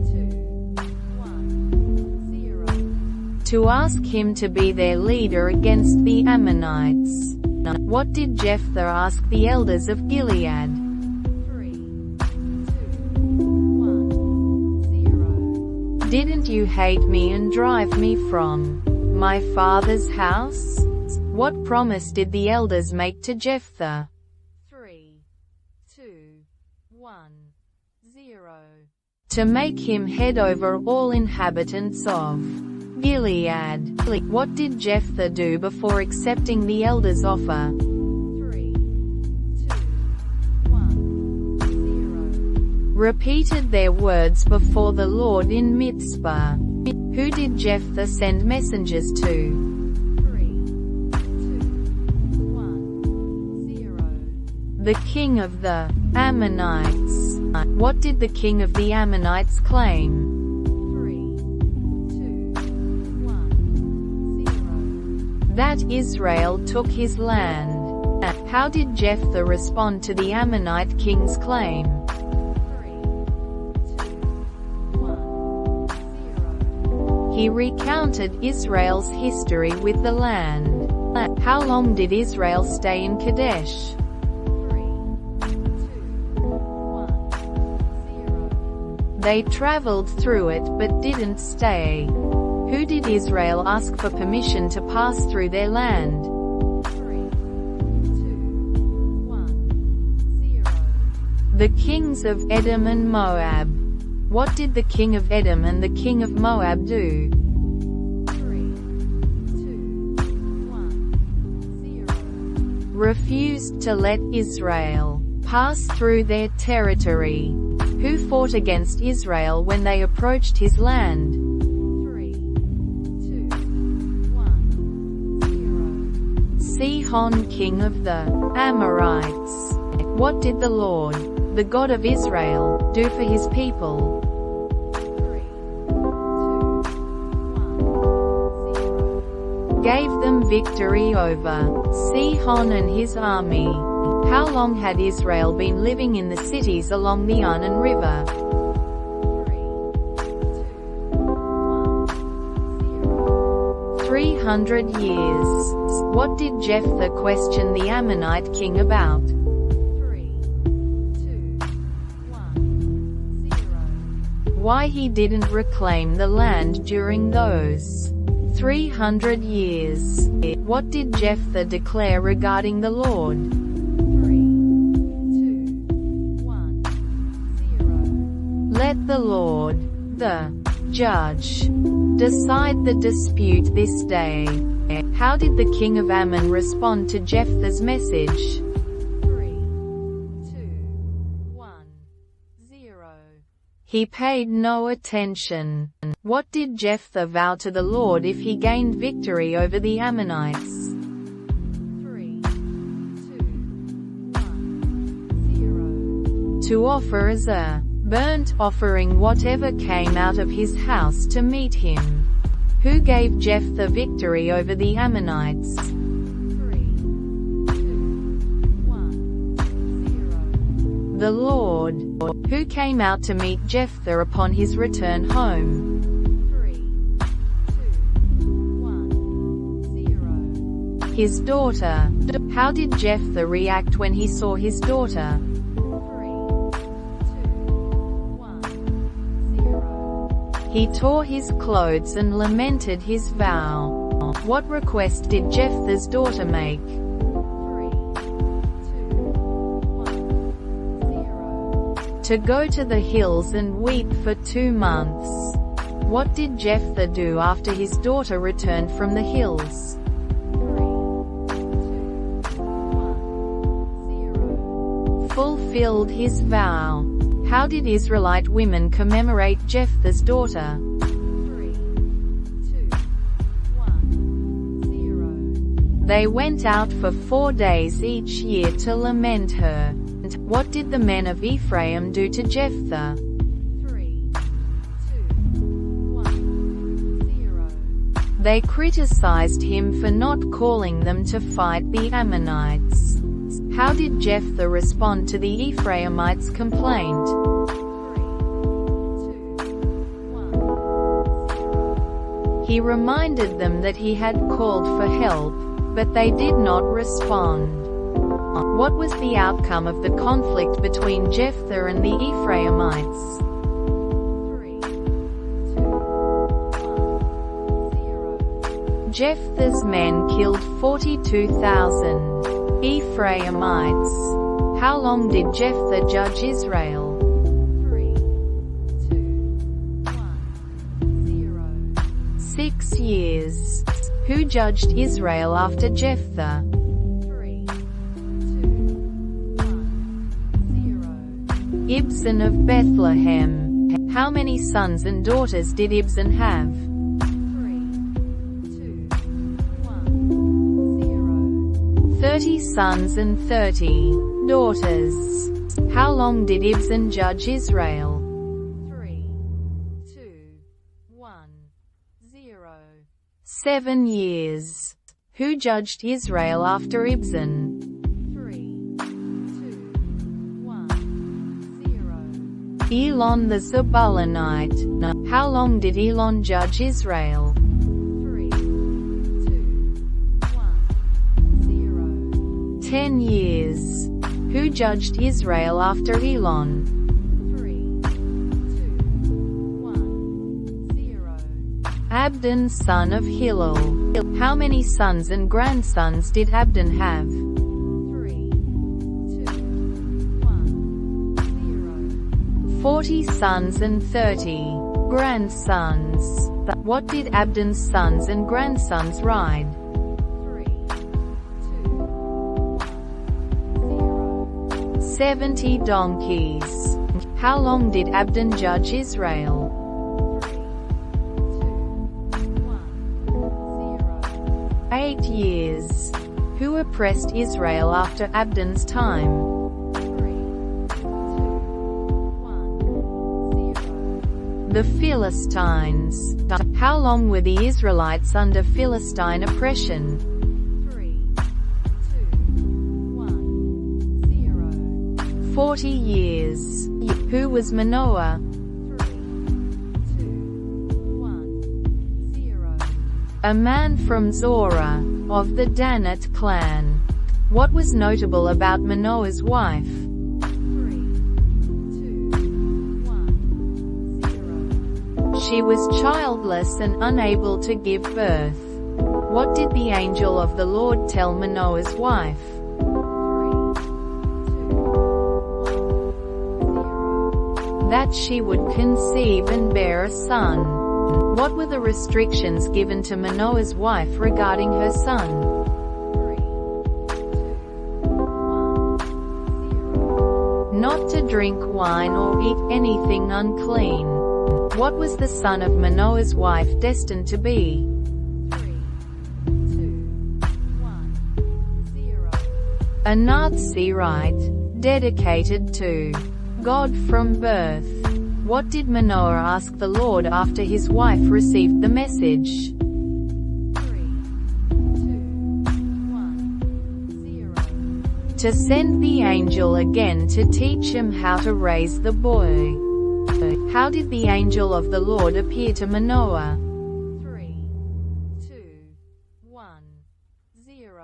2, 1, 0. To ask him to be their leader against the Ammonites. What did Jephthah ask the elders of Gilead? 3, 2, 1, 0. Didn't you hate me and drive me from my father's house? What promise did the elders make to Jephthah? 3, 2, 1, 0. To make him head over all inhabitants of Gilead. What did Jephthah do before accepting the elders' offer? 3, 2, 1, 0. Repeated their words before the Lord in Mizpah. Who did Jephthah send messengers to? 3, 2, 1, 0. The king of the Ammonites. What did the king of the Ammonites claim? 3, 2, 1, 0. That Israel took his land. How did Jephthah respond to the Ammonite king's claim? 3, 2, 1, 0. He recounted Israel's history with the land. How long did Israel stay in Kadesh? 3, 2, 1, 0. They traveled through it but didn't stay. Who did Israel ask for permission to pass through their land? 3, 2, 1, 0. The kings of Edom and Moab. What did the king of Edom and the king of Moab do? 3, 2, 1, 0. Refused to let Israel pass through their territory. Who fought against Israel when they approached his land? Sihon king of the Amorites. What did the Lord, the God of Israel, do for his people? 3, 2, 1, 0. Gave them victory over Sihon and his army. How long had Israel been living in the cities along the Arnon River? 300 years. What did Jephthah question the Ammonite king about? 3, 2, 1, 0. Why he didn't reclaim the land during those 300 years. What did Jephthah declare regarding the Lord? 3, 2, 1, 0. Let the Lord, the judge, decide the dispute this day. How did the king of Ammon respond to Jephthah's message? 3, 2, 1, 0. He paid no attention. What did Jephthah vow to the Lord if he gained victory over the Ammonites? 3, 2, 1, 0. To offer as a burnt offering whatever came out of his house to meet him. Who gave Jephthah victory over the Ammonites? 3, 2, 1, 0. The Lord. Who came out to meet Jephthah upon his return home? 3, 2, 1, 0. His daughter. How did Jephthah react when he saw his daughter? 3, 2, 1, 0. He tore his clothes and lamented his vow. What request did Jephthah's daughter make? 3, 2, 1, 0. To go to the hills and weep for 2 months. What did Jephthah do after his daughter returned from the hills? 3, 2, 1, 0. Fulfilled his vow. How did Israelite women commemorate Jephthah's daughter? 3, 2, 1, 0. They went out for 4 days each year to lament her. And what did the men of Ephraim do to Jephthah? 3, 2, 1, 0. They criticized him for not calling them to fight the Ammonites. How did Jephthah respond to the Ephraimites' complaint? 3, 2, 1, 0. He reminded them that he had called for help, but they did not respond. What was the outcome of the conflict between Jephthah and the Ephraimites? 3, 2, 1, 0. Jephthah's men killed 42,000 Ephraimites. How long did Jephthah judge Israel? 3, 2, 1, 0. 6 years. Who judged Israel after Jephthah? 3, 2, 1, 0. Ibzan of Bethlehem. How many sons and daughters did Ibzan have? 3, 2, 1, 0. 30 sons and 30 daughters. How long did Ibzan judge Israel? 3, 2, 1, 0. 7 years. Who judged Israel after Ibzan? 3, 2, 1, 0. Elon the Zebulunite. How long did Elon judge Israel? 3, 2, 1, 0. 10 years. Who judged Israel after Elon? 3, 2, 1, 0. Abdon son of Hillel. How many sons and grandsons did Abdon have? 3, 2, 1, 0. 40 sons and 30 grandsons. What did Abdon's sons and grandsons ride? 3, 2, 1, 0. 70 donkeys. How long did Abdon judge Israel? 3, 2, 1, 0. 8 years. Who oppressed Israel after Abdon's time? 3, 2, 1, 0. The Philistines. How long were the Israelites under Philistine oppression? 3, 2, 1, 0. 40 years. Who was Manoah? 3, 2, 1, 0. A man from Zorah, of the Danite clan. What was notable about Manoah's wife? 3, 2, 1, 0. She was childless and unable to give birth. What did the angel of the Lord tell Manoah's wife? 3, 2, 1, 0. That she would conceive and bear a son. What were the restrictions given to Manoah's wife regarding her son? 3, 2, 1, 0. Not to drink wine or eat anything unclean. What was the son of Manoah's wife destined to be? 3, 2, 1, 0. A Nazirite, dedicated to God from birth. What did Manoah ask the Lord after his wife received the message? 3, 2, 1, 0. To send the angel again to teach him how to raise the boy. How did the angel of the Lord appear to Manoah? 3, 2, 1, 0.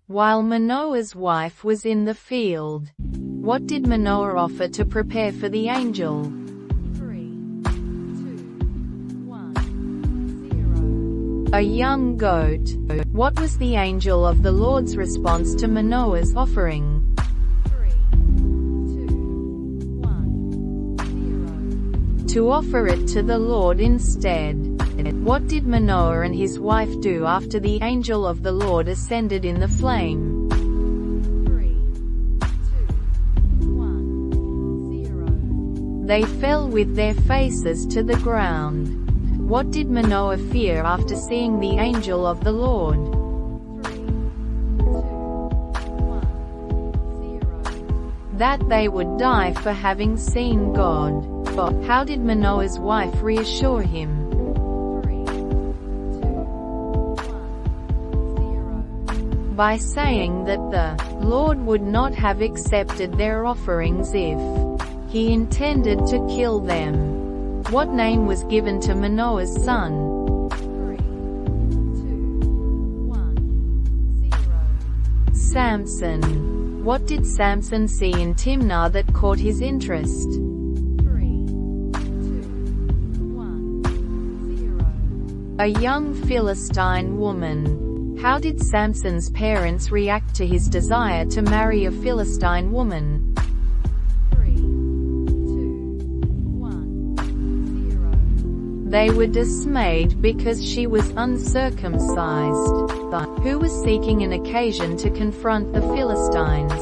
While Manoah's wife was in the field. What did Manoah offer to prepare for the angel? 3, 2, 1, 0. A young goat. What was the angel of the Lord's response to Manoah's offering? 3, 2, 1, 0. To offer it to the Lord instead. What did Manoah and his wife do after the angel of the Lord ascended in the flame? 3, 2, 1, 0. They fell with their faces to the ground. What did Manoah fear after seeing the angel of the Lord? 3, 2, 1, 0. That they would die for having seen God. How did Manoah's wife reassure him? 3, 2, 1, 0. By saying that the Lord would not have accepted their offerings if he intended to kill them. What name was given to Manoah's son? 3, 2, 1, 0. Samson. What did Samson see in Timnah that caught his interest? 3, 2, 1, 0. A young Philistine woman. How did Samson's parents react to his desire to marry a Philistine woman? 3, 2, 1, 0. They were dismayed because she was uncircumcised. Who was seeking an occasion to confront the Philistines?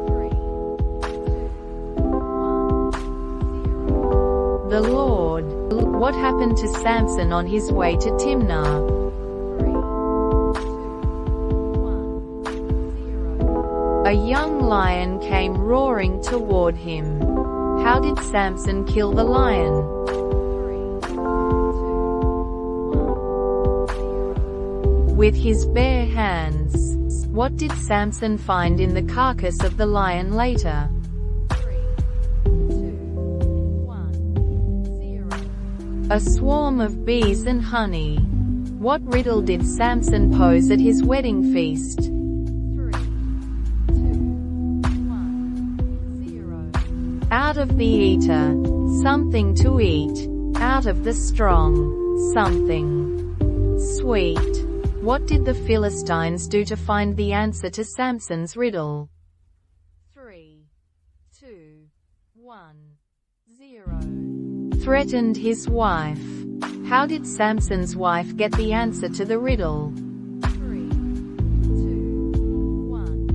3, 2, 1, 0. The Lord. What happened to Samson on his way to Timnah? 3, 2, 1, 0. A young lion came roaring toward him. How did Samson kill the lion? 3, 2, 1, 0. With his bare hands. What did Samson find in the carcass of the lion later? 3, 2, 1, 0. A swarm of bees and honey. What riddle did Samson pose at his wedding feast? 3, 2, 1, 0. Out of the eater, something to eat. Out of the strong, something sweet. What did the Philistines do to find the answer to Samson's riddle? 3, 2, 1, 0. Threatened his wife. How did Samson's wife get the answer to the riddle? 3, 2, 1,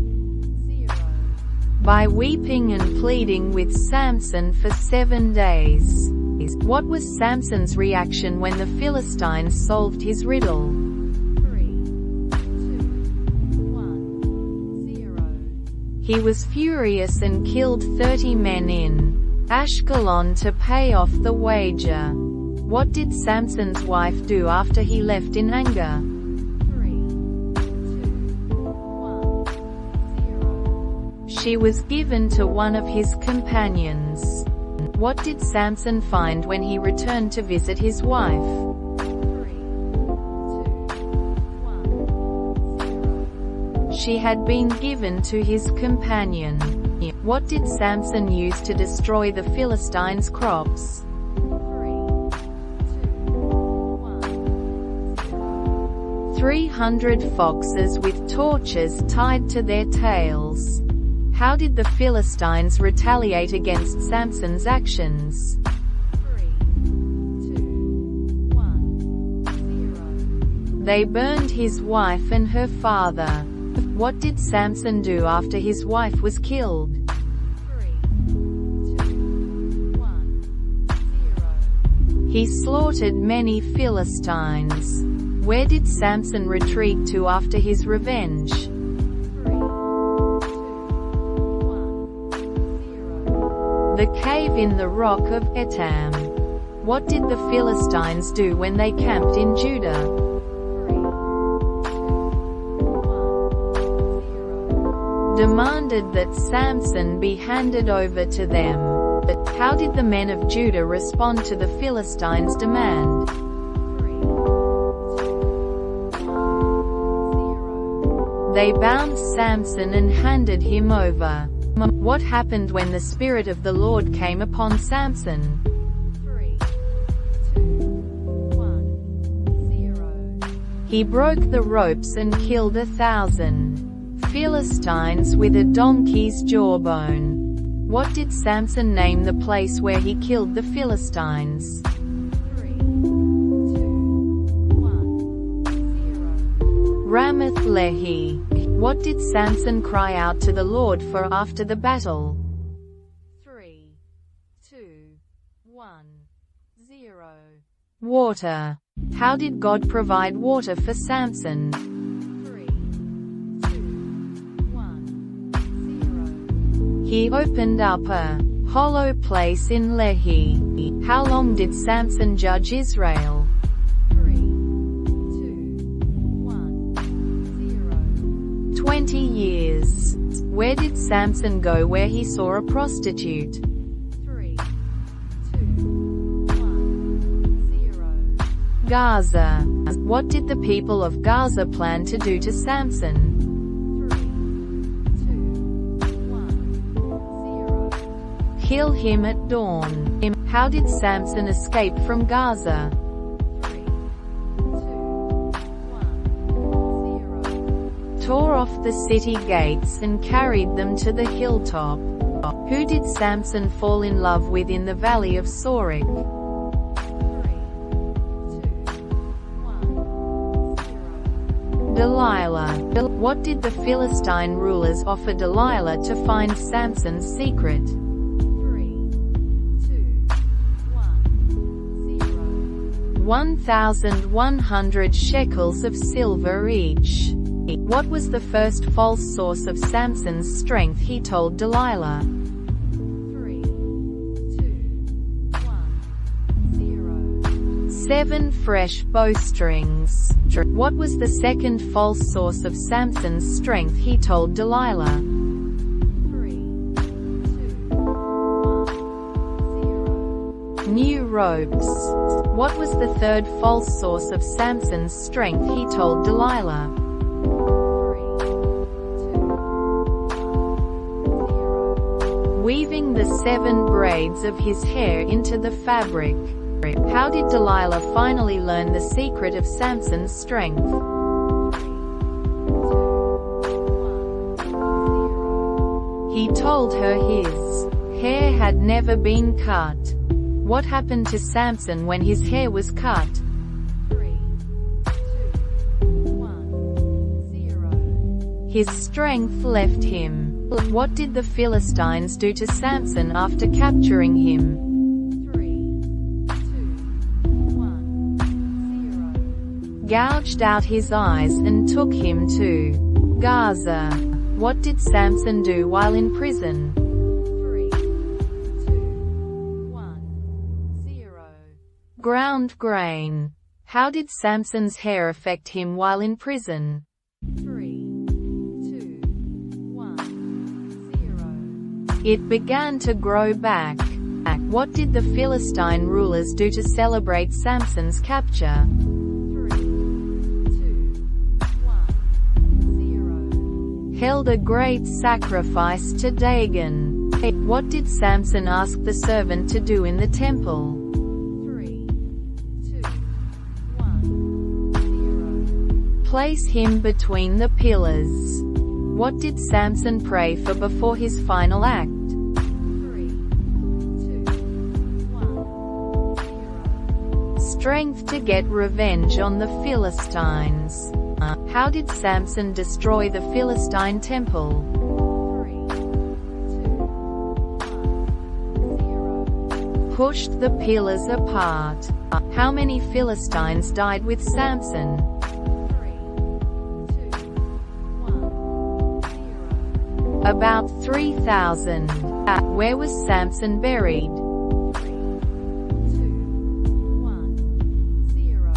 0. By weeping and pleading with Samson for 7 days. What was Samson's reaction when the Philistines solved his riddle? 3, 2, 1, He was furious and killed 30 men in Ashkelon to pay off the wager. What did Samson's wife do after he left in anger? 3, 2, 1, 0. She was given to one of his companions. What did Samson find when he returned to visit his wife? 3, 2, 1, 0. She had been given to his companion. What did Samson use to destroy the Philistines' crops? 3, 2, 1, 0. 300 foxes with torches tied to their tails. How did the Philistines retaliate against Samson's actions? 3, 2, 1, 0. They burned his wife and her father. What did Samson do after his wife was killed? 3, 2, 1, 0. He slaughtered many Philistines. Where did Samson retreat to after his revenge? 3, 2, 1, 0. The cave in the rock of Etam. What did the Philistines do when they camped in Judah? 3, 2, 1, 0. Demanded that Samson be handed over to them. How did the men of Judah respond to the Philistines' demand? 3, 2, 1, 0. They bound Samson and handed him over. What happened when the Spirit of the Lord came upon Samson? 3, 2, 1, 0. He broke the ropes and killed 1,000 Philistines with a donkey's jawbone. What did Samson name the place where he killed the Philistines? 3, 2, 1, 0. Ramath Lehi. What did Samson cry out to the Lord for after the battle? 3, 2, 1, 0. Water. How did God provide water for Samson? 3, 2, 1, 0. He opened up a hollow place in Lehi. How long did Samson judge Israel? 3, 2, 1, 0. 20 years. Where did Samson go where he saw a prostitute? 3, 2, 1, 0. Gaza. What did the people of Gaza plan to do to Samson? 3, 2, 1, 0. Kill him at dawn. How did Samson escape from Gaza? 3, 2, 1, 0. Tore off the city gates and carried them to the hilltop. Who did Samson fall in love with in the valley of Sorek? 3, 2, 1, 0. Delilah. What did the Philistine rulers offer Delilah to find Samson's secret? 3, 2, 1, 0. 1,100 shekels of silver each. What was the first false source of Samson's strength he told Delilah? 3, 2, 1, 0. 7 fresh bowstrings. What was the second false source of Samson's strength he told Delilah? 3, 2, 1, 0. New robes. What was the third false source of Samson's strength he told Delilah? 3, 2, 1, 0. Weaving the 7 braids of his hair into the fabric. How did Delilah finally learn the secret of Samson's strength? 3, 2, 1, 0. He told her his hair had never been cut. What happened to Samson when his hair was cut? 3, 2, 1, 0. His strength left him. What did the Philistines do to Samson after capturing him? 3, 2, 1, 0. Gouged out his eyes and took him to Gaza. What did Samson do while in prison? 3, 2, 1, 0. Ground grain. How did Samson's hair affect him while in prison? 3, 2, 1, 0. It began to grow back. What did the Philistine rulers do to celebrate Samson's capture? 3, 2, 1, 0. Held a great sacrifice to Dagon. What did Samson ask the servant to do in the temple? 3, 2, 1, 0. Place him between the pillars. What did Samson pray for before his final act? 3, 2, 1, 0. Strength to get revenge on the Philistines. How did Samson destroy the Philistine temple? 3, 2, 1, 0. Pushed the pillars apart. How many Philistines died with Samson? 3, 2, 1, 0. About 3,000. Where was Samson buried? 3, 2, 1, 0.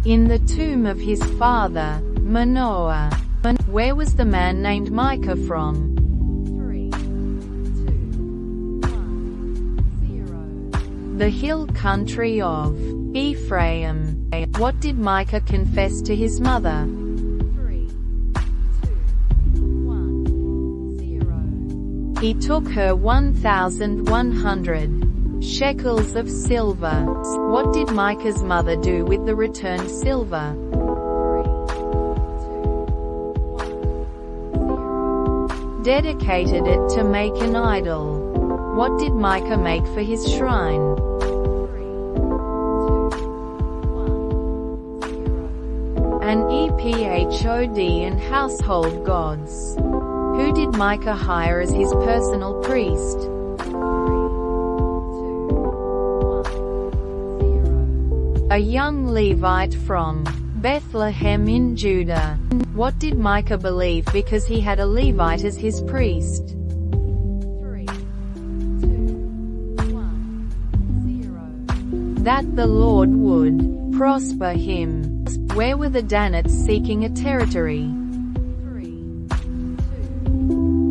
In the tomb of his father, Manoah. Where was the man named Micah from? 3, 2, 1, 0. The hill country of Ephraim. What did Micah confess to his mother? 3, 2, 1, 0. He took her 1,100 shekels of silver. What did Micah's mother do with the returned silver? 3, 2, 1, 0. Dedicated it to make an idol. What did Micah make for his shrine? 3, 2, 1, 0. An ephod and household gods. Who did Micah hire as his personal priest? 3, 2, 1, 0. A young Levite from Bethlehem in Judah. What did Micah believe because he had a Levite as his priest? 3, 2, 1, 0. That the Lord would prosper him. Where were the Danites seeking a territory? 3, 2,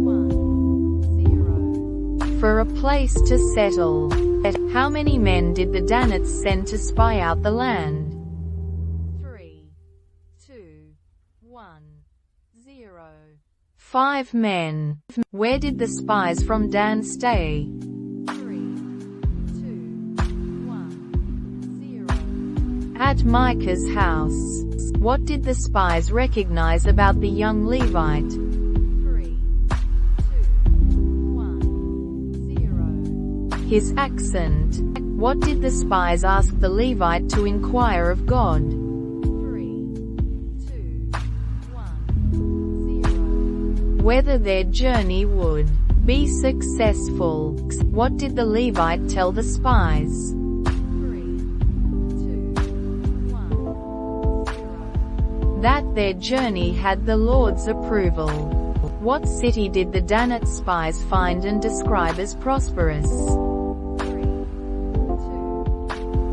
1, 0. For a place to settle. How many men did the Danites send to spy out the land? 3, 2, 1, 0. 5 men. Where did the spies from Dan stay? 3, 2, 1, 0. At Micah's house. What did the spies recognize about the young Levite? 3, 2, 1, 0. His accent. What did the spies ask the Levite to inquire of God? 3, 2, 1, 0. Whether their journey would be successful. What did the Levite tell the spies? 3, 2, 1, 0. That their journey had the Lord's approval. What city did the Danite spies find and describe as prosperous? 3, 2,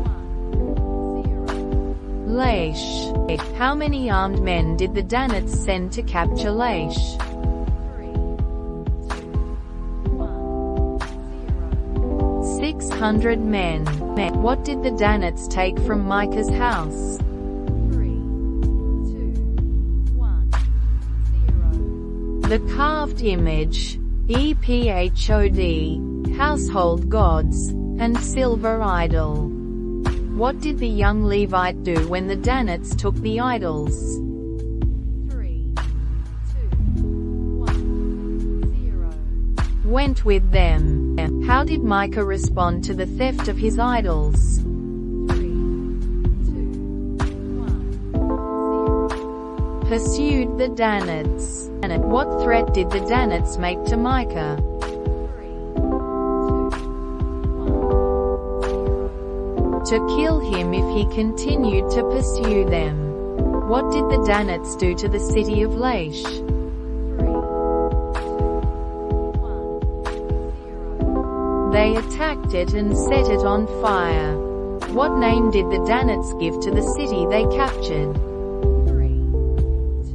1, 0. Laish. How many armed men did the Danites send to capture Laish? 3, 2, 1, 0. 600 men. What did the Danites take from Micah's house? 3, 2, 1, 0. The carved image, ephod, household gods, and silver idol. What did the young Levite do when the Danites took the idols? 3, 2, 1, 0. Went with them. How did Micah respond to the theft of his idols? 3, 2, 1, 0. Pursued the Danites. What threat did the Danites make to Micah? 3, 2, 1, 0. To kill him if he continued to pursue them. What did the Danites do to the city of Laish? 3, 2, They attacked it and set it on fire. What name did the Danites give to the city they captured? 3, 2,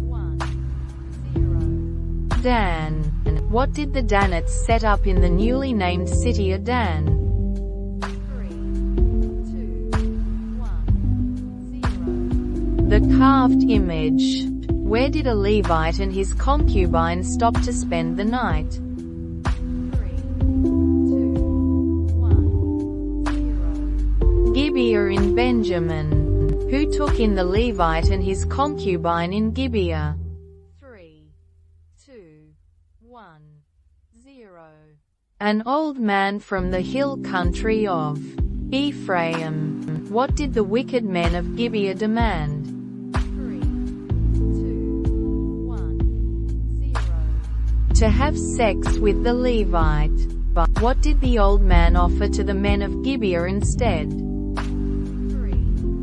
1, 0. Dan. What did the Danites set up in the newly named city of Dan? 3, 2, 1, 0. The carved image. Where did a Levite and his concubine stop to spend the night? 3, 2, 1, 0. Gibeah in Benjamin. Who took in the Levite and his concubine in Gibeah? 3, 2, 1, 0. An old man from the hill country of Ephraim. What did the wicked men of Gibeah demand? 3, 2, 1, 0. To have sex with the Levite. But what did the old man offer to the men of Gibeah instead? 3, 2,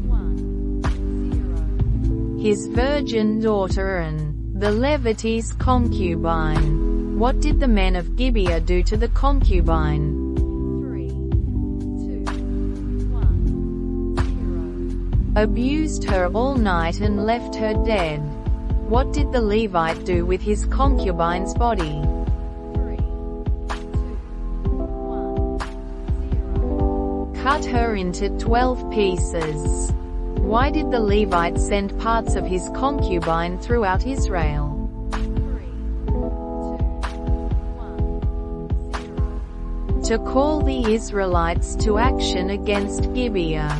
1, 0. His virgin daughter and the Levite's concubine. What did the men of Gibeah do to the concubine? 3, 2, 1, 0. Abused her all night and left her dead. What did the Levite do with his concubine's body? 3, 2, 1, 0. Cut her into 12 pieces. Why did the Levite send parts of his concubine throughout Israel? 3, 2, 1, 0. To call the Israelites to action against Gibeah.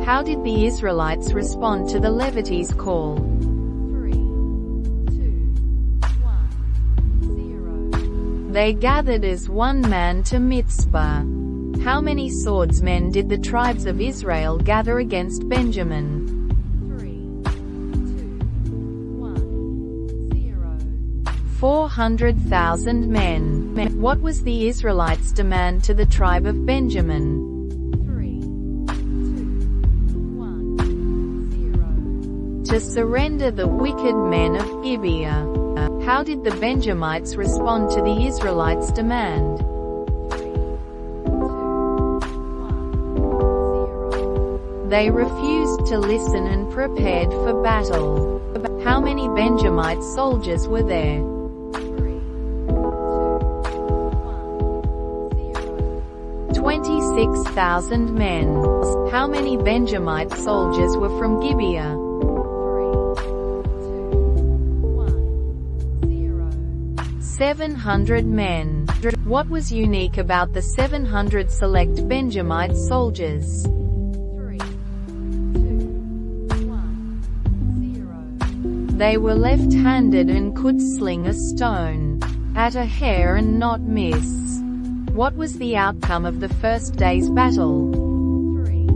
How did the Israelites respond to the Levite's call? 3, 2, 1, 0. They gathered as one man to Mitzpah. How many swordsmen did the tribes of Israel gather against Benjamin? 3, 2, 1, 0. 400,000 men. What was the Israelites' demand to the tribe of Benjamin? 3, 2, 1, 0. To surrender the wicked men of Gibeah. How did the Benjamites respond to the Israelites' demand? 3, 2, 1, 0. They refused to listen and prepared for battle. How many Benjamite soldiers were there? 3, 2, 1, 0. 26,000 men. How many Benjamite soldiers were from Gibeah? 700 men. What was unique about the 700 select Benjamite soldiers? 3, 2, 1, 0. They were left-handed and could sling a stone at a hair and not miss. What was the outcome of the first day's battle? 3, 2,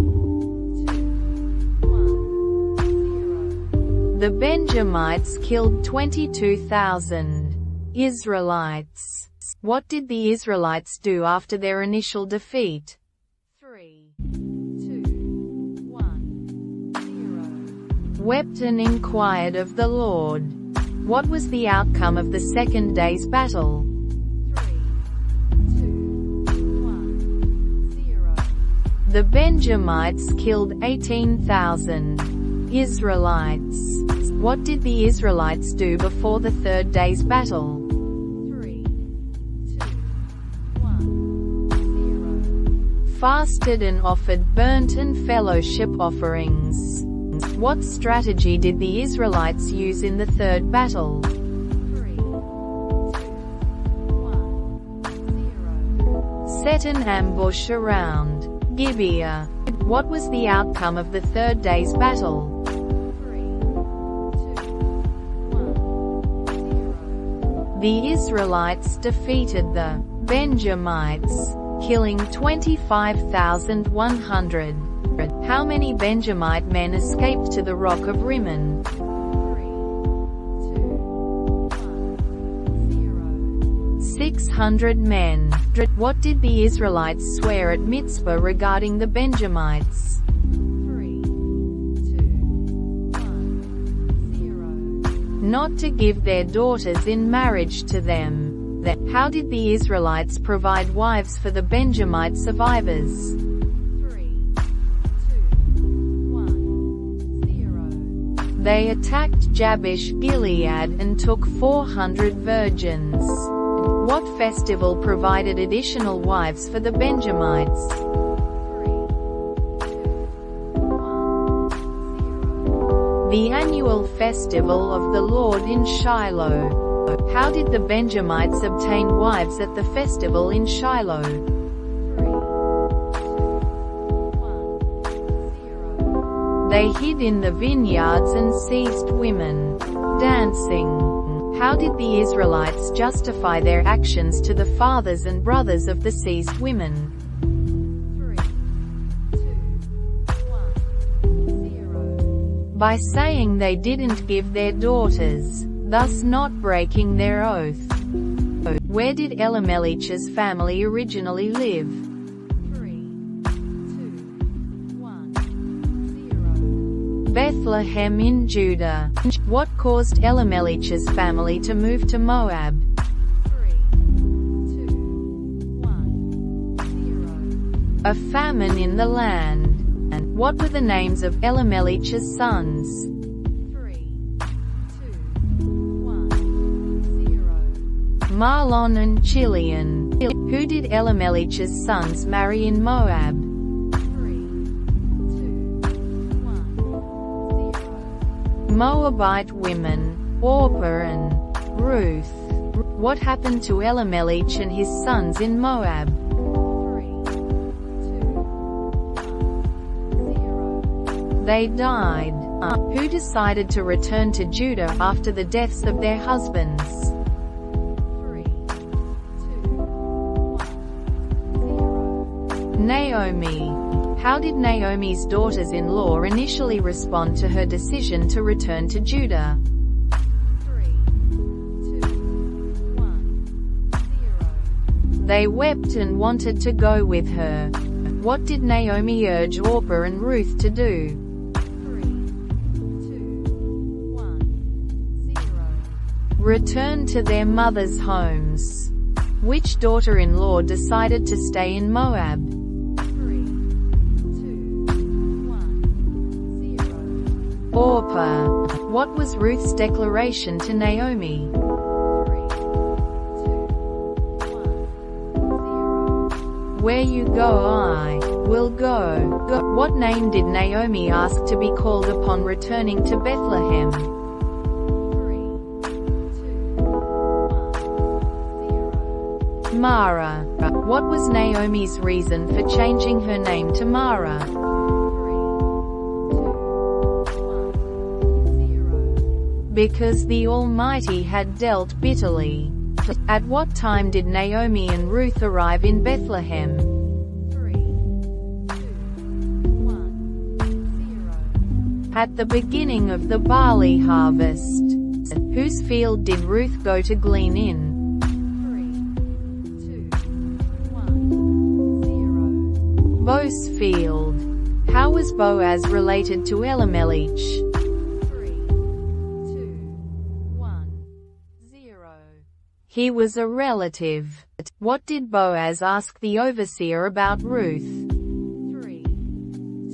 1, 0. The Benjamites killed 22,000 Israelites. What did the Israelites do after their initial defeat? 3, 2, 1, 0. Wept and inquired of the Lord. What was the outcome of the second day's battle? 3, 2, 1, 0. The Benjamites killed 18,000 Israelites. What did the Israelites do before the third day's battle? 3, 2, 1, 0. Fasted and offered burnt and fellowship offerings. What strategy did the Israelites use in the third battle? 3, 2, 1, 0. Set an ambush around Gibeah. What was the outcome of the third day's battle? 3, 2, 1, 0. The Israelites defeated the Benjamites, killing 25,100. How many Benjamite men escaped to the rock of Rimmon? 3, 2, 1, 0. 600 men. What did the Israelites swear at Mitzpah regarding the Benjamites? 3, 2, 1, 0. Not to give their daughters in marriage to them. Then, how did the Israelites provide wives for the Benjamite survivors? 3, 2, 1, 0. They attacked Jabesh Gilead and took 400 virgins. What festival provided additional wives for the Benjamites? 3, 2, 1, 0. The annual festival of the Lord in Shiloh. How did the Benjamites obtain wives at the festival in Shiloh? 3, 2, 1, 0. They hid in the vineyards and seized women. Dancing. How did the Israelites justify their actions to the fathers and brothers of the seized women? 3, 2, 1, 0. By saying they didn't give their daughters, thus not breaking their oath. Where did Elimelech's family originally live? 3, 2, 1, 0. Bethlehem in Judah. What caused Elimelech's family to move to Moab? 3, 2, 1, 0. A famine in the land. And what were the names of Elimelech's sons? 3, 2, 1, 0. Mahlon and Chilion. Who did Elimelech's sons marry in Moab? 3, 2, 1, 0. Moabite women, Orpah and Ruth. What happened to Elimelech and his sons in Moab? 3, 2, 1, 0. They died. Who decided to return to Judah after the deaths of their husbands? 3, 2, 1, 0. Naomi. How did Naomi's daughters-in-law initially respond to her decision to return to Judah? 3, 2, 1, 0. They wept and wanted to go with her. What did Naomi urge Orpah and Ruth to do? 3, 2, 1, 0. Return to their mothers' homes. Which daughter-in-law decided to stay in Moab? 3, 2, 1, 0. Orpah. What was Ruth's declaration to Naomi? 3, 2, 1, 0. Where you go I will go. What name did Naomi ask to be called upon returning to Bethlehem? 3, 2, 1, 0. Mara. What was Naomi's reason for changing her name to Mara? 3, 2, 1, 0. Because the Almighty had dealt bitterly. At what time did Naomi and Ruth arrive in Bethlehem? 3, 2, 1, 0. At the beginning of the barley harvest. Whose field did Ruth go to glean in? 3, 2, 1, 0. Boaz's field. How was Boaz related to Elimelech? 3, 2, 1, 0. He was a relative. What did Boaz ask the overseer about Ruth? 3,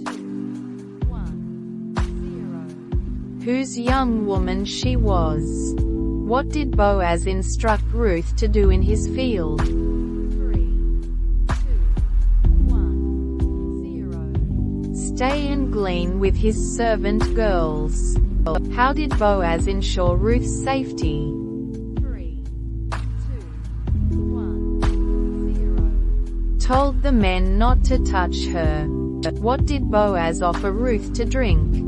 2, 1, 0. Whose young woman she was. What did Boaz instruct Ruth to do in his field? 3, 2, 1, 0. Stay and glean with his servant girls. How did Boaz ensure Ruth's safety? 3, 2, 1, 0. Told the men not to touch her. What did Boaz offer Ruth to drink? 3,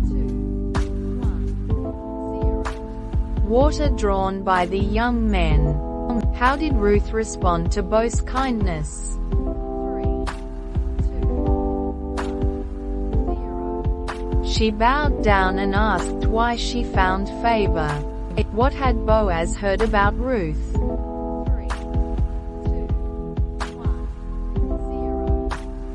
2, 1, 0. Water drawn by the young men. How did Ruth respond to Boaz's kindness? 3, 2, 1, 0. She bowed down and asked why she found favor. What had Boaz heard about Ruth? 3, 2, 1,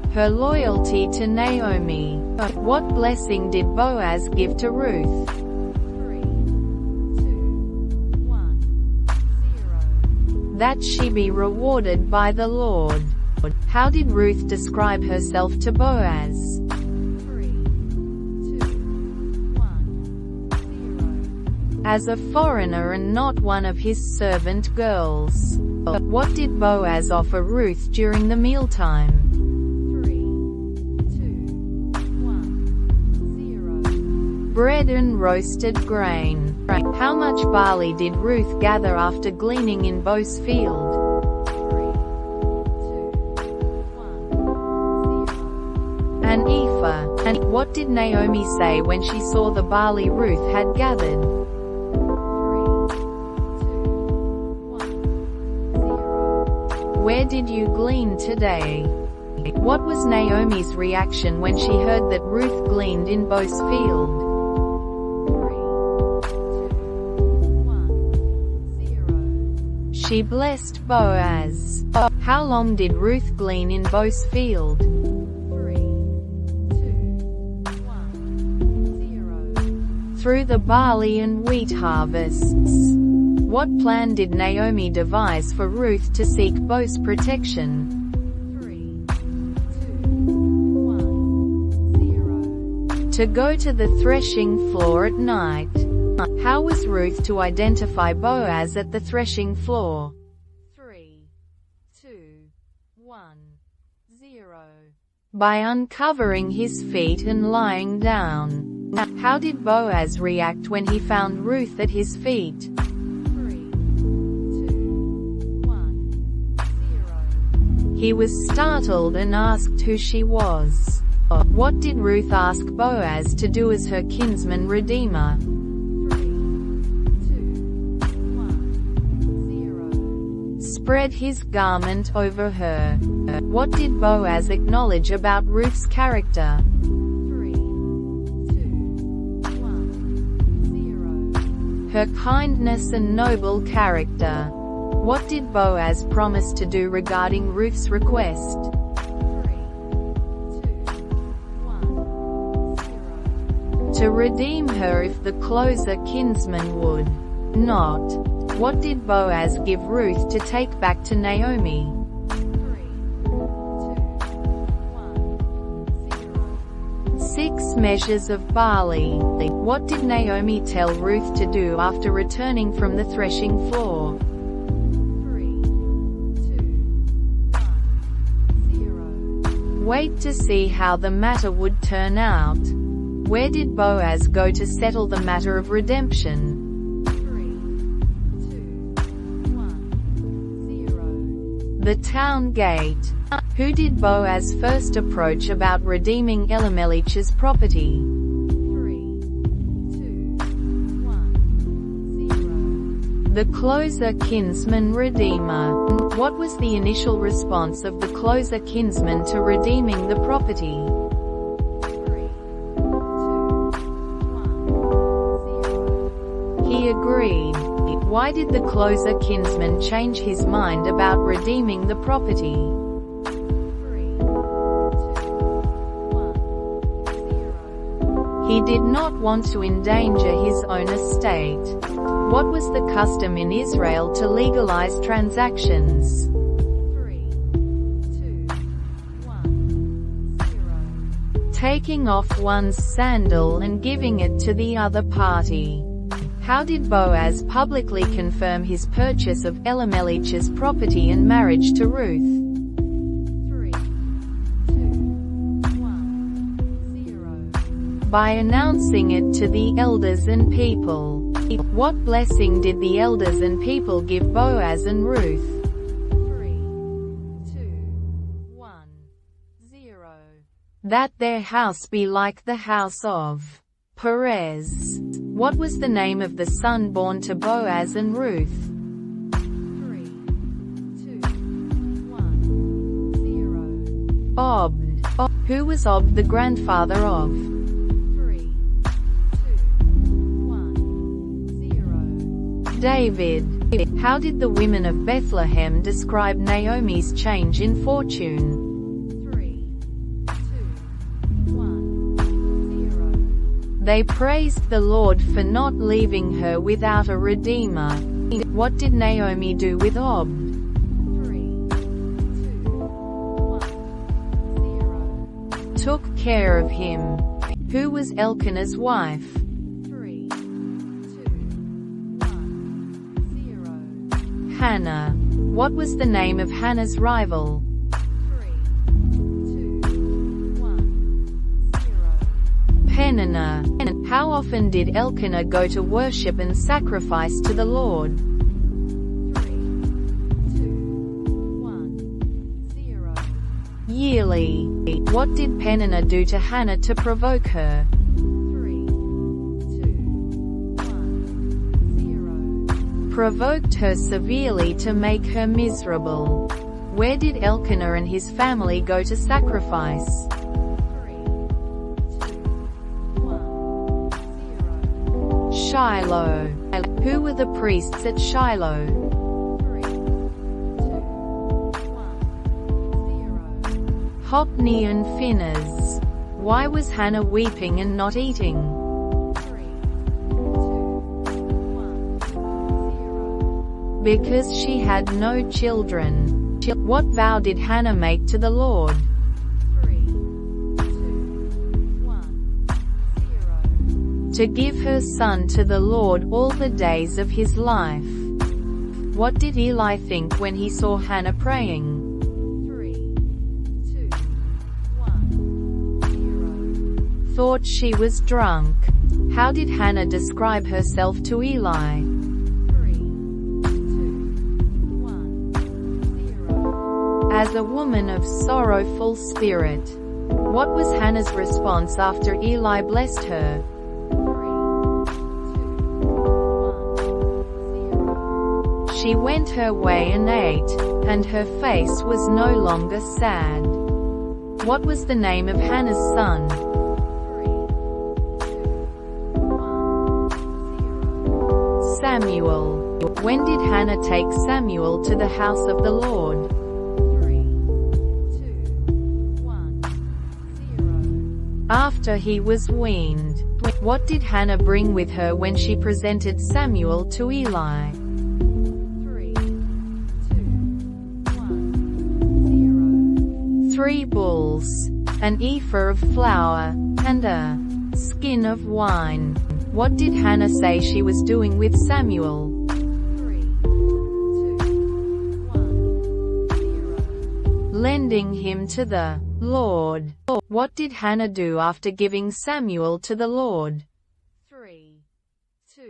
0. Her loyalty to Naomi. What blessing did Boaz give to Ruth? 3, 2, 1, that she be rewarded by the Lord. How did Ruth describe herself to Boaz? 3, 2, 1, 0. As a foreigner and not one of his servant girls. What did Boaz offer Ruth during the mealtime? 3, 2, 1, 0. Bread and roasted grain. How much barley did Ruth gather after gleaning in Boaz's field? 3, 2, 1, 0. An ephah. And what did Naomi say when she saw the barley Ruth had gathered? 3, 2, 1, 0. Where did you glean today? What was Naomi's reaction when she heard that Ruth gleaned in Boaz's field? 3, 2, 1, 0. She blessed Boaz. How long did Ruth glean in Boaz's field? 3, 2, 1, 0. Through the barley and wheat harvests. What plan did Naomi devise for Ruth to seek Boaz's protection? 3, 2, 1, 0. To go to the threshing floor at night. How was Ruth to identify Boaz at the threshing floor? 3, 2, 1, 0. By uncovering his feet and lying down. How did Boaz react when he found Ruth at his feet? 3, 2, 1, 0. He was startled and asked who she was. What did Ruth ask Boaz to do as her kinsman redeemer? 3, 2, 1, 0. Spread his garment over her. What did Boaz acknowledge about Ruth's character? 3, 2, 1, 0. Her kindness and noble character. What did Boaz promise to do regarding Ruth's request? 3, 2, 1, 0. To redeem her if the closer kinsman would not. What did Boaz give Ruth to take back to Naomi? 3, 2, 1, 0. 6 measures of barley. What did Naomi tell Ruth to do after returning from the threshing floor? 3, 2, 1, 0. Wait to see how the matter would turn out. Where did Boaz go to settle the matter of redemption? 3, 2, 1, 0. The town gate. Who did Boaz first approach about redeeming Elimelech's property? 3, 2, 1, 0. The closer kinsman redeemer. What was the initial response of the closer kinsman to redeeming the property? 3, 2, 1, 0. He agreed. Why did the closer kinsman change his mind about redeeming the property? 3, 2, 1, 0. He did not want to endanger his own estate. What was the custom in Israel to legalize transactions? 3, 2, 1, 0. Taking off one's sandal and giving it to the other party. How did Boaz publicly confirm his purchase of Elimelech's property and marriage to Ruth? 3, 2, 1, 0. By announcing it to the elders and people. What blessing did the elders and people give Boaz and Ruth? 3, 2, 1, 0. That their house be like the house of Perez. What was the name of the son born to Boaz and Ruth? 3, 2, 1, 0. Obed. Who was Obed the grandfather of? 3, 2, 1, 0. David. How did the women of Bethlehem describe Naomi's change in fortune? 3, 2, 1, 0. They praised the Lord for not leaving her without a redeemer. What did Naomi do with Obed? took care of him. Who was Elkanah's wife? 3, 2, 1, 0. Hannah. What was the name of Hannah's rival? 3, 2, 1, 0. Peninnah. How often did Elkanah go to worship and sacrifice to the Lord? 3, 2, 1, 0. Yearly. What did Peninnah do to Hannah to provoke her? 3, 2, 1, 0. Provoked her severely to make her miserable. Where did Elkanah and his family go to sacrifice? 3, 2, 1, 0. Shiloh. Who were the priests at Shiloh? 3, 2, 1, 0. Hophni and Phinehas. Why was Hannah weeping and not eating? 3, 2, 1, 0. Because she had no children. What vow did Hannah make to the Lord? 3, 2, 1, 0. To give her son to the Lord all the days of his life. What did Eli think when he saw Hannah praying? 3, 2, 1, 0. Thought she was drunk. How did Hannah describe herself to Eli? 3, 2, 1, 0. As a woman of sorrowful spirit. What was Hannah's response after Eli blessed her? 3, 2, 1, 0. She went her way and ate, and her face was no longer sad. What was the name of Hannah's son? 3, 2, 1, 0. Samuel. When did Hannah take Samuel to the house of the Lord? 3, 2, 1, 0. After he was weaned. What did Hannah bring with her when she presented Samuel to Eli? 3, 2, 1, 0. 3 bulls, an ephah of flour, and a skin of wine. What did Hannah say she was doing with Samuel? 3, 2, 1, 0. Lending him to the Lord. What did Hannah do after giving Samuel to the Lord? 3, 2,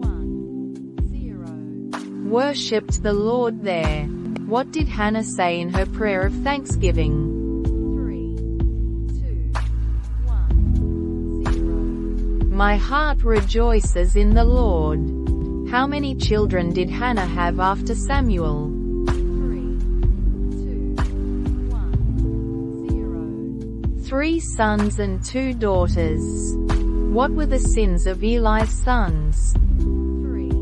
1, 0. Worshipped the Lord there. What did Hannah say in her prayer of thanksgiving? 3, 2, 1, 0. My heart rejoices in the Lord. How many children did Hannah have after Samuel? 3, 2, 1, 0. 3 sons and 2 daughters. What were the sins of Eli's sons? 3, 2,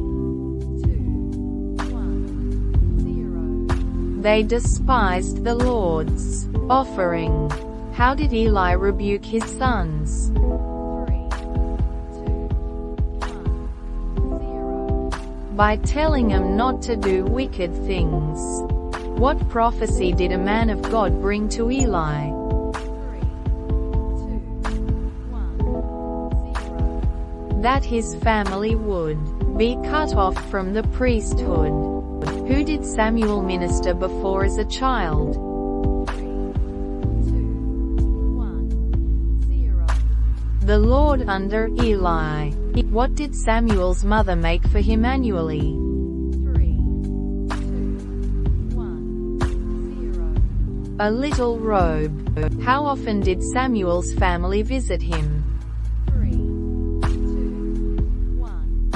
1, 0. They despised the Lord's offering. How did Eli rebuke his sons? 3, 2, 1, 0. By telling them not to do wicked things. What prophecy did a man of God bring to Eli? 3, 2, 1, 0. That his family would be cut off from the priesthood. Who did Samuel minister before as a child? 3, 2, 1, 0. The Lord under Eli. What did Samuel's mother make for him annually? 3, 2, 1, 0. A little robe. How often did Samuel's family visit him? 3, 2, 1,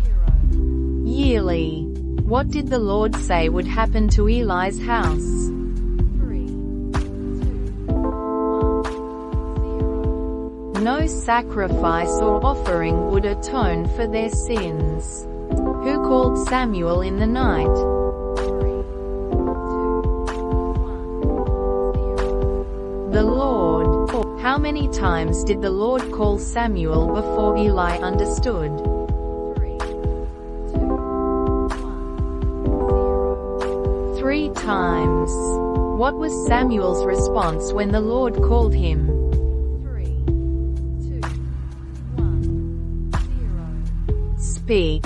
0. Yearly. What did the Lord say would happen to Eli's house? 3, 2, 1, 0. No sacrifice or offering would atone for their sins. Who called Samuel in the night? 3, 2, 1, 0. The Lord. How many times did the Lord call Samuel before Eli understood? 3, 2, 1, 0. 3 times. What was Samuel's response when the Lord called him? 3, 2, 1, 0. Speak,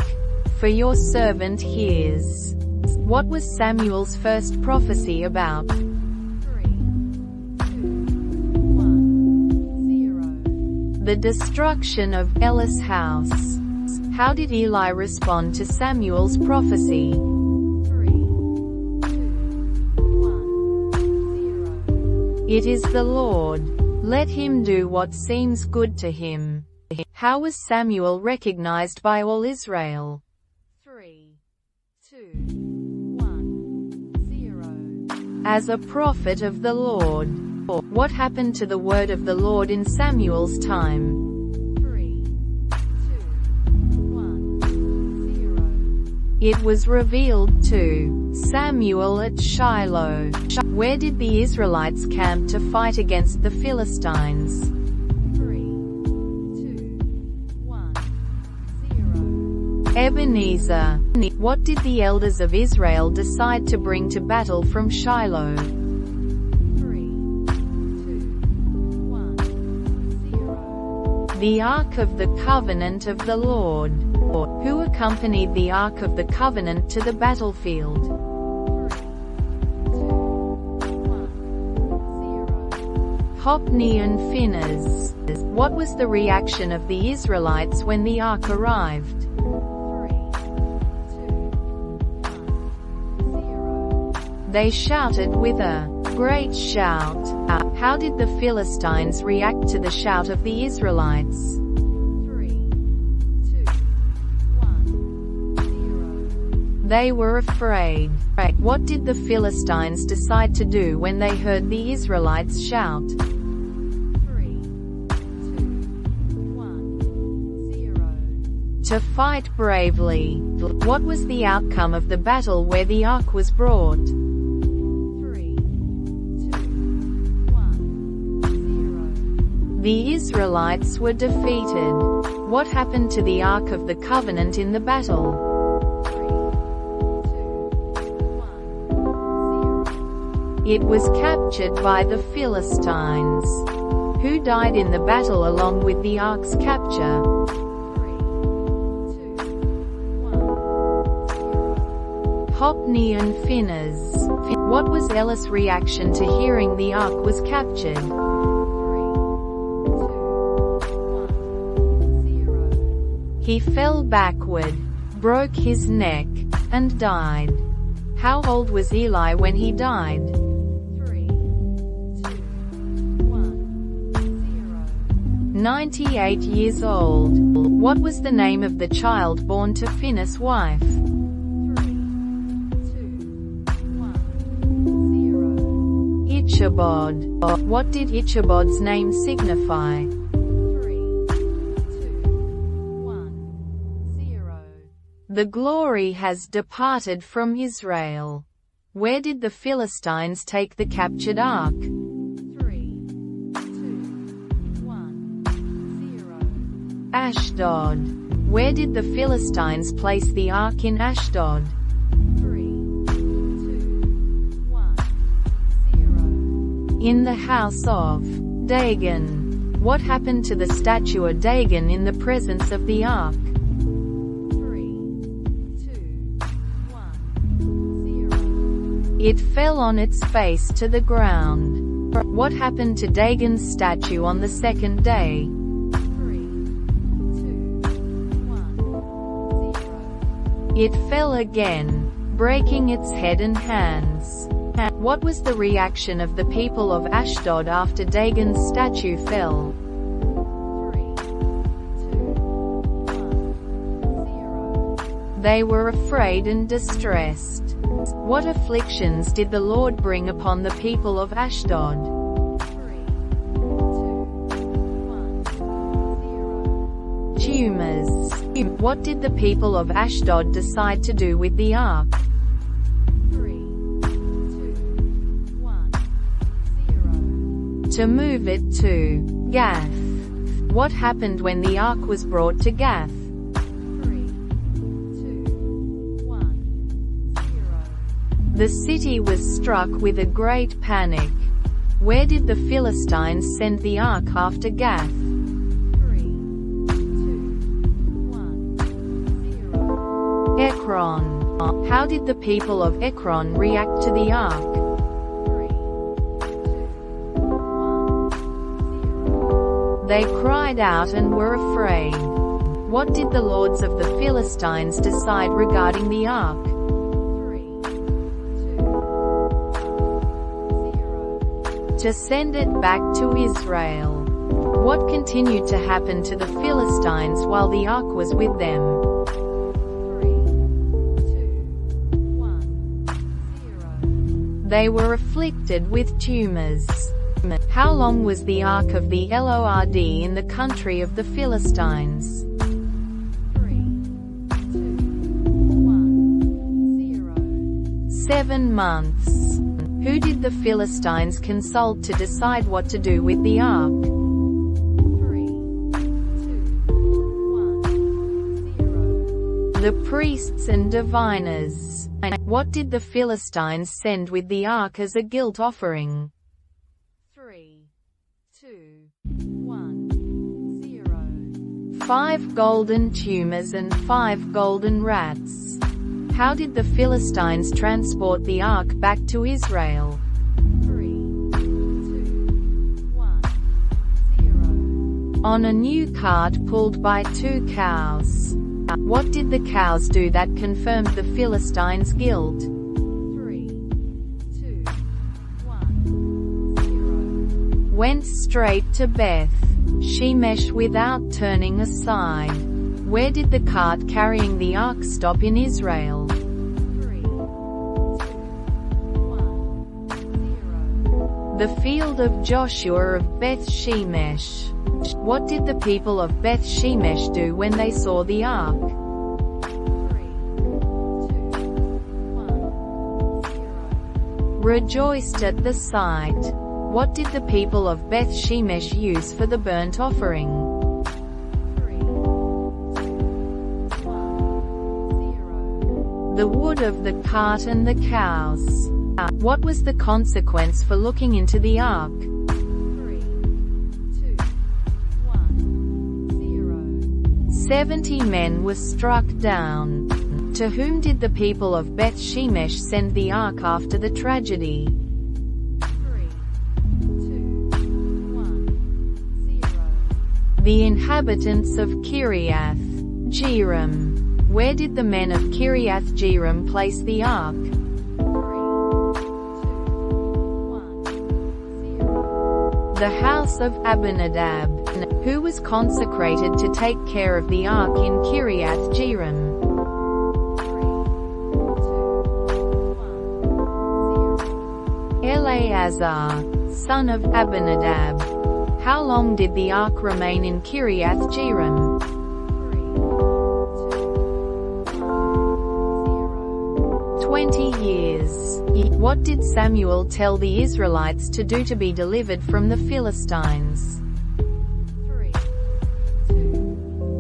for your servant hears. What was Samuel's first prophecy about? 3, 2, 1, 0. The destruction of Eli's house. How did Eli respond to Samuel's prophecy? 3, 2, 1, 0. It is the Lord. Let him do what seems good to him. How was Samuel recognized by all Israel? 3, 2, 1, 0. As a prophet of the Lord. What happened to the word of the Lord in Samuel's time? 3, 2, 1, 0. It was revealed to Samuel at Shiloh. Where did the Israelites camp to fight against the Philistines? 3, 2, 1, 0. Ebenezer. What did the elders of Israel decide to bring to battle from Shiloh? 3, 2, 1, 0. The Ark of the Covenant of the Lord. Who accompanied the Ark of the Covenant to the battlefield? 3, 2, 1, 0. Hophni and Phinehas. What was the reaction of the Israelites when the Ark arrived? 3, 2, 1, 0. They shouted with a great shout. How did the Philistines react to the shout of the Israelites? 3, 2, 1, 0. They were afraid. What did the Philistines decide to do when they heard the Israelites shout? 3, 2, 1, 0. To fight bravely. What was the outcome of the battle where the Ark was brought? 3, 2, 1, 0. The Israelites were defeated. What happened to the Ark of the Covenant in the battle? 3, 2, 1, 0. It was captured by the Philistines. Who died in the battle along with the Ark's capture? 3, 2, 1, 0. Hophni and Phinehas. What was Eli's reaction to hearing the Ark was captured? 3, 2, 1, 0. He fell backward, broke his neck, and died. How old was Eli when he died? 3, 2, 1, 0. 98 years old. What was the name of the child born to Phinehas' wife? 3, 2, 1, 0. Ichabod. What did Ichabod's name signify? 3, 2, 1, 0. The glory has departed from Israel. Where did the Philistines take the captured ark? 3, 2, 1, 0. Ashdod. Where did the Philistines place the ark in Ashdod? 3, 2, 1, 0. In the house of Dagon. What happened to the statue of Dagon in the presence of the ark? 3, 2, 1, 0. It fell on its face to the ground. What happened to Dagon's statue on the second day? 3, 2, 1, 0. It fell again, breaking its head and hands. What was the reaction of the people of Ashdod after Dagon's statue fell? 3, 2, 1, 0. They were afraid and distressed. What afflictions did the Lord bring upon the people of Ashdod? 3, 2, 1, 0. Tumors. What did the people of Ashdod decide to do with the ark? 3, 2, 1, 0. To move it to Gath. What happened when the ark was brought to Gath? 3, 2, 1, 0. The city was struck with a great panic. Where did the Philistines send the ark after Gath? 3, 2, 1, 0. Ekron. How did the people of Ekron react to the ark? 3, 2, 1, 0. They cried out and were afraid. What did the lords of the Philistines decide regarding the ark? 3, 2, 1, 0. To send it back to Israel. What continued to happen to the Philistines while the ark was with them? 3, 2, 1, 0. They were afflicted with tumors. How long was the ark of the Lord in the country of the Philistines? 3, 2, 1, 0. 7 months. Who did the Philistines consult to decide what to do with the ark? 3, 2, 1, 0. The priests and diviners. What did the Philistines send with the ark as a guilt offering? 3, 2, 1, 0. 5 golden tumors and 5 golden rats. How did the Philistines transport the ark back to Israel? 3, 2, 1, 0. On a new cart pulled by 2 cows. What did the cows do that confirmed the Philistines' guilt? 3, 2, 1, 0. Went straight to Beth Shemesh without turning aside. Where did the cart carrying the ark stop in Israel? 3, 2, 1, 0. The field of Joshua of Beth Shemesh. What did the people of Beth Shemesh do when they saw the ark? 3, 2, 1, 0. Rejoiced at the sight. What did the people of Beth Shemesh use for the burnt offering? 3, 2, 1, 0. The wood of the cart and the cows. What was the consequence for looking into the ark? 3, 2, 1, 0. 70 men were struck down. To whom did the people of Beth Shemesh send the ark after the tragedy? 3, 2, 1, 0. The inhabitants of Kiriath Jearim. Where did the men of Kiriath Jearim place the ark? 3, 2, 1, 0. The house of Abinadab. Who was consecrated to take care of the ark in Kiriath Jearim? 3, 2, 1, 0. Eleazar, son of Abinadab. How long did the ark remain in Kiriath Jearim? 3, 2, 1, 0. 20 years. What did Samuel tell the Israelites to do to be delivered from the Philistines? 3, 2,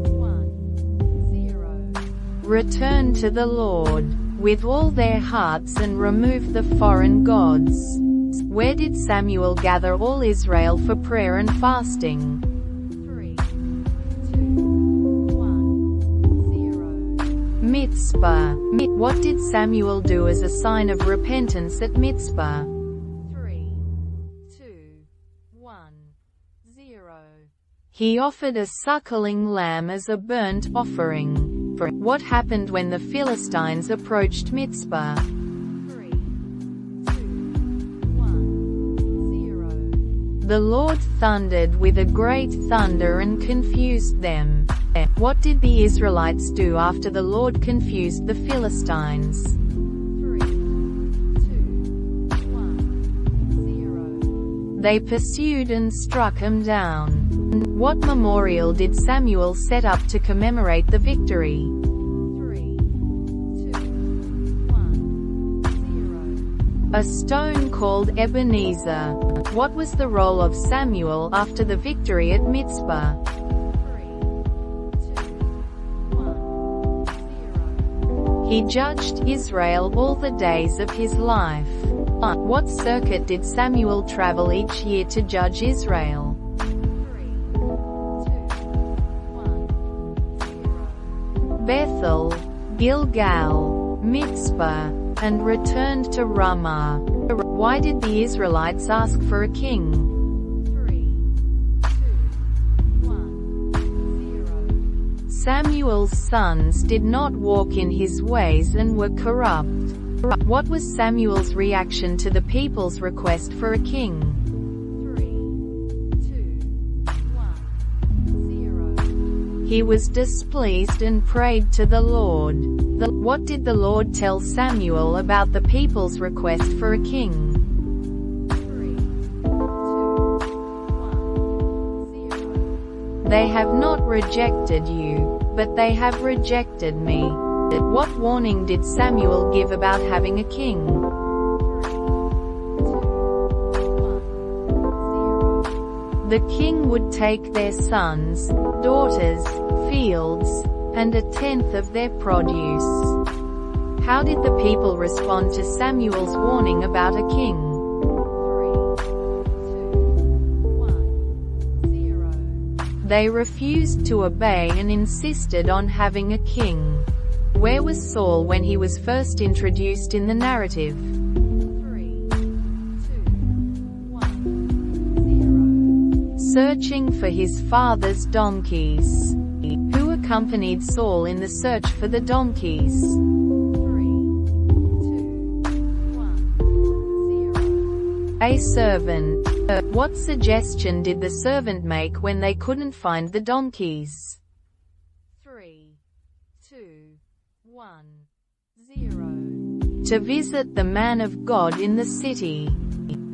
1, 0. Return to the Lord with all their hearts and remove the foreign gods. Where did Samuel gather all Israel for prayer and fasting? 3, 2, 1, 0. Mitzpah. What did Samuel do as a sign of repentance at Mitzpah? 3, 2, 1, 0. He offered a suckling lamb as a burnt offering. What happened when the Philistines approached Mitzpah? 3, 2, 1, 0. The Lord thundered with a great thunder and confused them. What did the Israelites do after the Lord confused the Philistines? 3, 2, 1, 0. They pursued and struck him down. What memorial did Samuel set up to commemorate the victory? 3, 2, 1, 0. A stone called Ebenezer. What was the role of Samuel after the victory at Mitzpah? 3, 2, 1, 0. He judged Israel all the days of his life. What circuit did Samuel travel each year to judge Israel? 3, 2, 1, 0. Bethel, Gilgal, Mizpah, and returned to Ramah. Why did the Israelites ask for a king? 3, 2, 1, 0. Samuel's sons did not walk in his ways and were corrupt. What was Samuel's reaction to the people's request for a king? 3, 2, 1, 0. He was displeased and prayed to the Lord. What did the Lord tell Samuel about the people's request for a king? 3, 2, 1, 0. They have not rejected you, but they have rejected me. What warning did Samuel give about having a king? 3, 2, 1, 0. The king would take their sons, daughters, fields, and 1/10 of their produce. How did the people respond to Samuel's warning about a king? 3, 2, 1, 0. They refused to obey and insisted on having a king. Where was Saul when he was first introduced in the narrative? 3, 2, 1, 0. Searching for his father's donkeys. Who accompanied Saul in the search for the donkeys? 3, 2, 1, 0. A servant. What suggestion did the servant make when they couldn't find the donkeys? 3, 2, 1, 0. To visit the man of God in the city.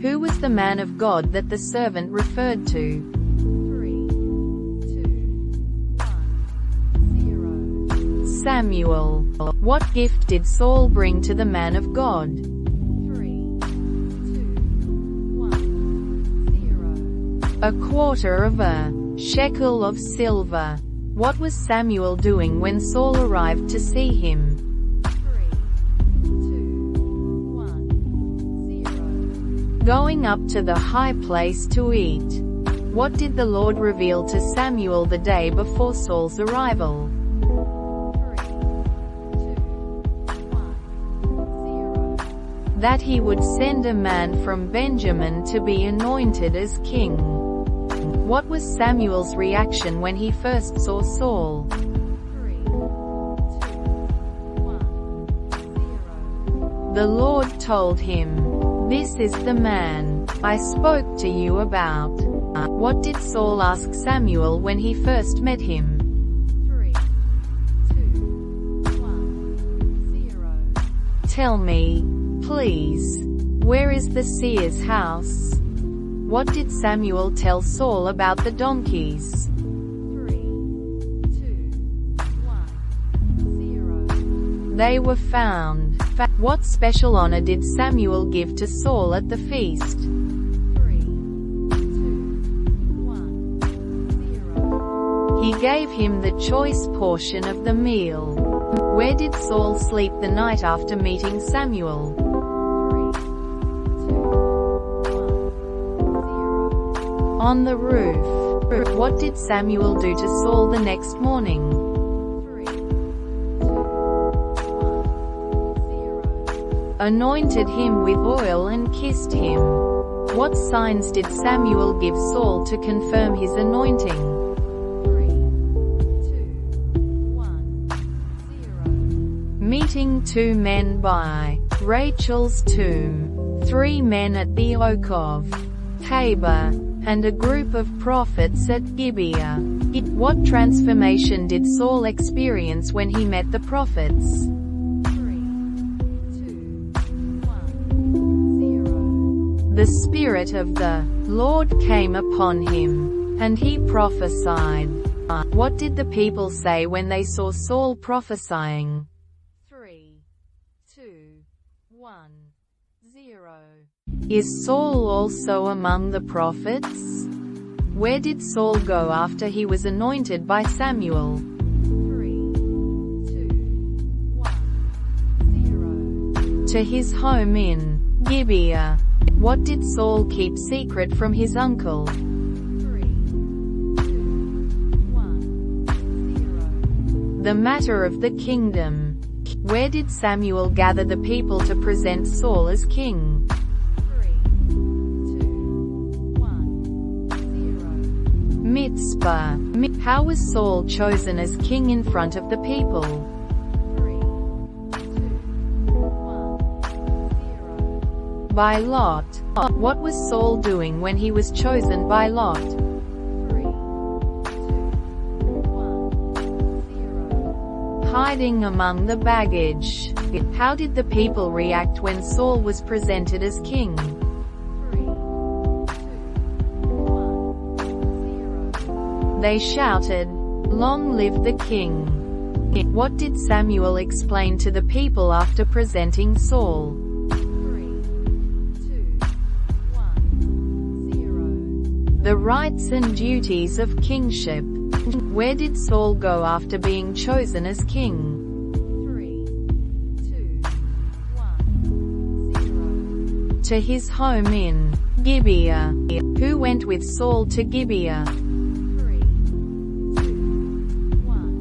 Who was the man of God that the servant referred to? 3, 2, 1, 0. Samuel. What gift did Saul bring to the man of God? 3, 2, 1, 0. A quarter of a shekel of silver. What was Samuel doing when Saul arrived to see him? 3, 2, 1, 0. Going up to the high place to eat. What did the Lord reveal to Samuel the day before Saul's arrival? 3, 2, 1, 0. That he would send a man from Benjamin to be anointed as king. What was Samuel's reaction when he first saw Saul? 3, 2, 1, 0. The Lord told him, "This is the man I spoke to you about." What did Saul ask Samuel when he first met him? 3, 2, 1, 0. Tell me, please, where is the seer's house? What did Samuel tell Saul about the donkeys? 3, 2, 1, 0. They were found. What special honor did Samuel give to Saul at the feast? 3, 2, 1, 0. He gave him the choice portion of the meal. Where did Saul sleep the night after meeting Samuel? 3, 2, 1, 0. On the roof. What did Samuel do to Saul the next morning? 3, 2, 1, 0. Anointed him with oil and kissed him. What signs did Samuel give Saul to confirm his anointing? 3, 2, 1, 0. Meeting 2 men by Rachel's tomb, 3 men at the oak of Tabor, and a group of prophets at Gibeah. What transformation did Saul experience when he met the prophets? 3, 2, 1, 0. The Spirit of the Lord came upon him, and he prophesied. What did the people say when they saw Saul prophesying? 3, 2, 1, 0. Is Saul also among the prophets? Where did Saul go after he was anointed by Samuel? 3, 2, 1, To his home in Gibeah. What did Saul keep secret from his uncle? 3, 2, 1, 0. The matter of the kingdom. Where did Samuel gather the people to present Saul as king? 3, 2, 1, 0. Mitzpah. How was Saul chosen as king in front of the people? 3, 2, 1, 0. By lot. What was Saul doing when he was chosen by lot? 3, 2, 1, 0. Hiding among the baggage. How did the people react when Saul was presented as king? 3, 2, 1, 0. They shouted, "Long live the king!" What did Samuel explain to the people after presenting Saul? 3, 2, 1, 0. The rights and duties of kingship. Where did Saul go after being chosen as king? 3, 2, 1, 0. To his home in Gibeah. Who went with Saul to Gibeah? 3, 2, 1,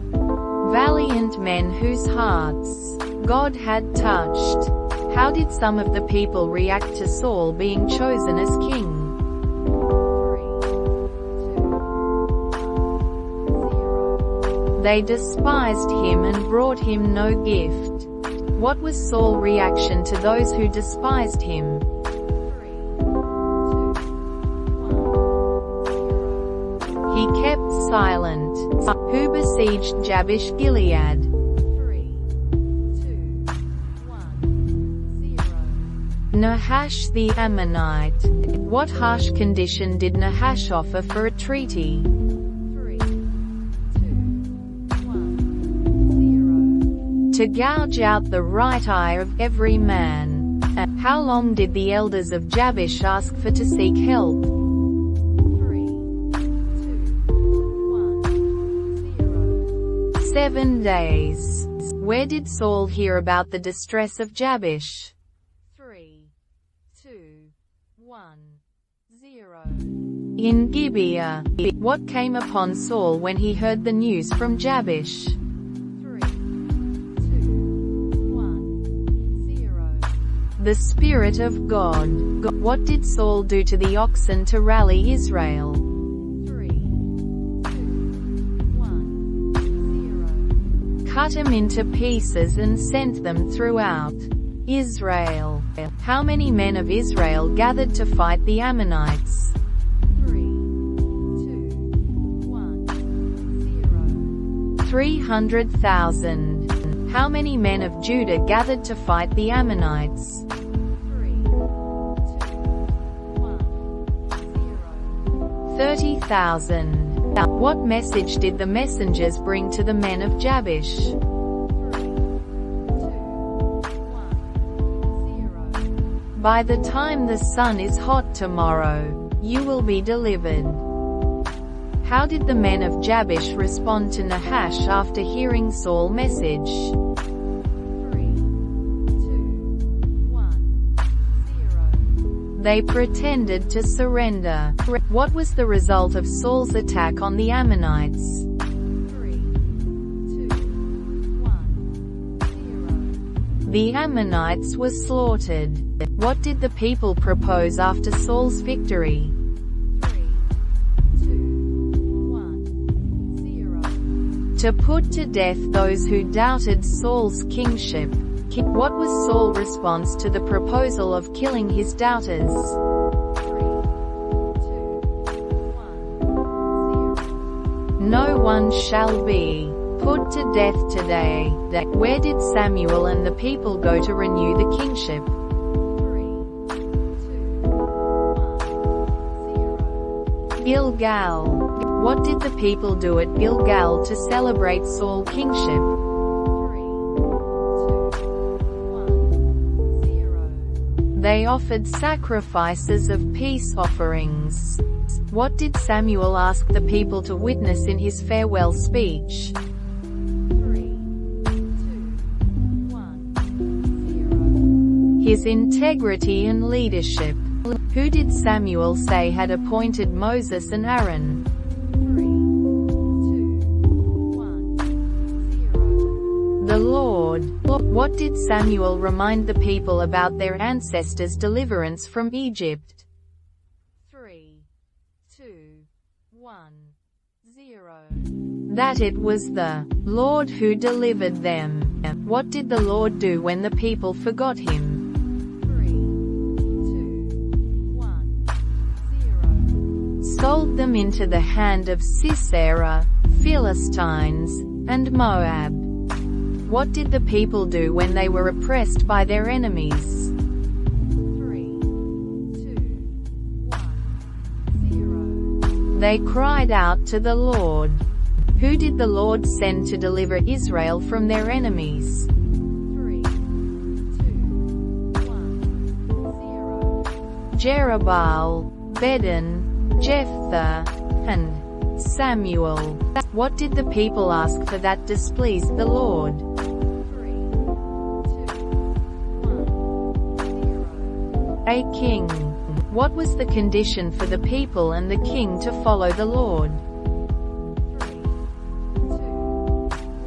0. Valiant men whose hearts God had touched. How did some of the people react to Saul being chosen as king? 3, 2, 1, 0. They despised him and brought him no gift. What was Saul's reaction to those who despised him? 3, 2, 1, 0. He kept silent. Who besieged Jabesh Gilead? 3, 2, 1, 0. Nahash the Ammonite. What harsh condition did Nahash offer for a treaty? 3, 2, 1, 0. To gouge out the right eye of every man. How long did the elders of Jabesh ask for to seek help? 3, 2, 1, 0. 7 days. Where did Saul hear about the distress of Jabesh? 3, 2, 1, 0. In Gibeah. What came upon Saul when he heard the news from Jabesh? 3, 2, 1, 0. The Spirit of God. What did Saul do to the oxen to rally Israel? 3, 2, 1, 0. Cut them into pieces and sent them throughout Israel. How many men of Israel gathered to fight the Ammonites? 3, 2, 1, 0. 300,000. How many men of Judah gathered to fight the Ammonites? 3, 2, 1, 0. 30,000. What message did the messengers bring to the men of Jabesh? 3, 2, 1, 0. By the time the sun is hot tomorrow, you will be delivered. How did the men of Jabesh respond to Nahash after hearing Saul's message? 3, 2, 1, 0. They pretended to surrender. What was the result of Saul's attack on the Ammonites? 3, 2, 1, 0. The Ammonites were slaughtered. What did the people propose after Saul's victory? 3, 2, 1, 0. To put to death those who doubted Saul's kingship. What was Saul's response to the proposal of killing his doubters? 3, 2, 1, 0. No one shall be put to death today. Where did Samuel and the people go to renew the kingship? 3, 2, 1, 0. Gilgal. What did the people do at Gilgal to celebrate Saul's kingship? 3, 2, 1, 0. They offered sacrifices of peace offerings. What did Samuel ask the people to witness in his farewell speech? 3, 2, 1, his integrity and leadership. Who did Samuel say had appointed Moses and Aaron? 3, 2, 1, 0. The Lord. What did Samuel remind the people about their ancestors' deliverance from Egypt? 3, 2, 1, 0. That it was the Lord who delivered them. What did the Lord do when the people forgot him? 3, 2, 1, 0. Sold them into the hand of Sisera, Philistines, and Moab. What did the people do when they were oppressed by their enemies? 3, 2, 1, 0. They cried out to the Lord. Who did the Lord send to deliver Israel from their enemies? 3, 2, 1, 0. Jerubbaal, Bedan, Jephthah, and Samuel. What did the people ask for that displeased the Lord? 3, 2, 1, 0. A king. What was the condition for the people and the king to follow the Lord? 3, 2,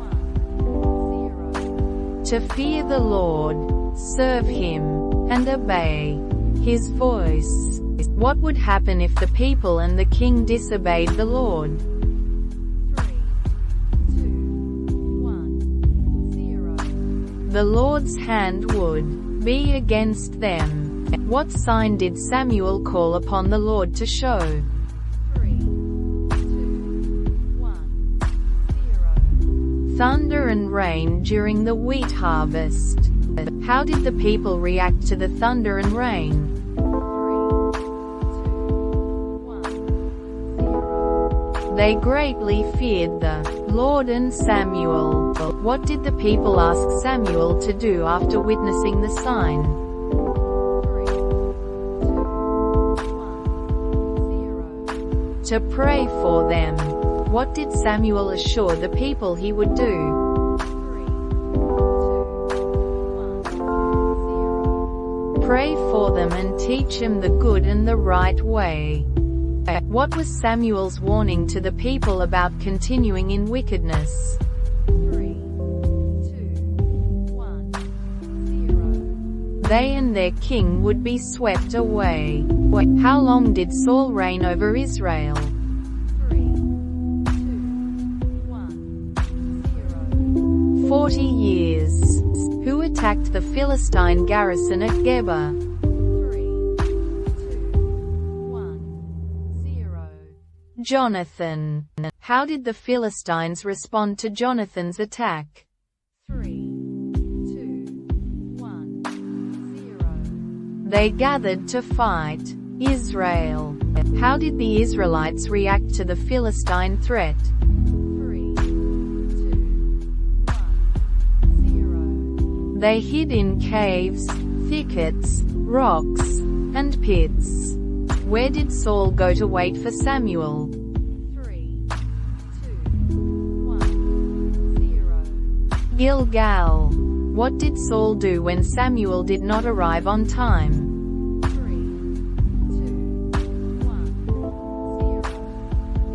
1, 0. To fear the Lord, serve him, and obey his voice. What would happen if the people and the king disobeyed the Lord? 3, 2, 1, 0. The Lord's hand would be against them. What sign did Samuel call upon the Lord to show? 3, 2, 1, 0. Thunder and rain during the wheat harvest. How did the people react to the thunder and rain? 3, 2, 1, 0. They greatly feared the Lord and Samuel. What did the people ask Samuel to do after witnessing the sign? 3, 2, 1, 0. To pray for them. What did Samuel assure the people he would do? 3, 2, 1, 0. Pray for them and teach them the good and the right way. What was Samuel's warning to the people about continuing in wickedness? 3, 2, 1, 0. They and their king would be swept away. How long did Saul reign over Israel? 3, 2, 1, 0. 40 years. Who attacked the Philistine garrison at Geba? 3, 2, 1, 0. Jonathan. How did the Philistines respond to Jonathan's attack? 3, 2, 1, 0. They gathered to fight Israel. How did the Israelites react to the Philistine threat? 3, 2, 1, 0. They hid in caves, thickets, rocks, and pits. Where did Saul go to wait for Samuel? 3, 2, 1, 0. Gilgal. What did Saul do when Samuel did not arrive on time? 3, 2, 1, 0.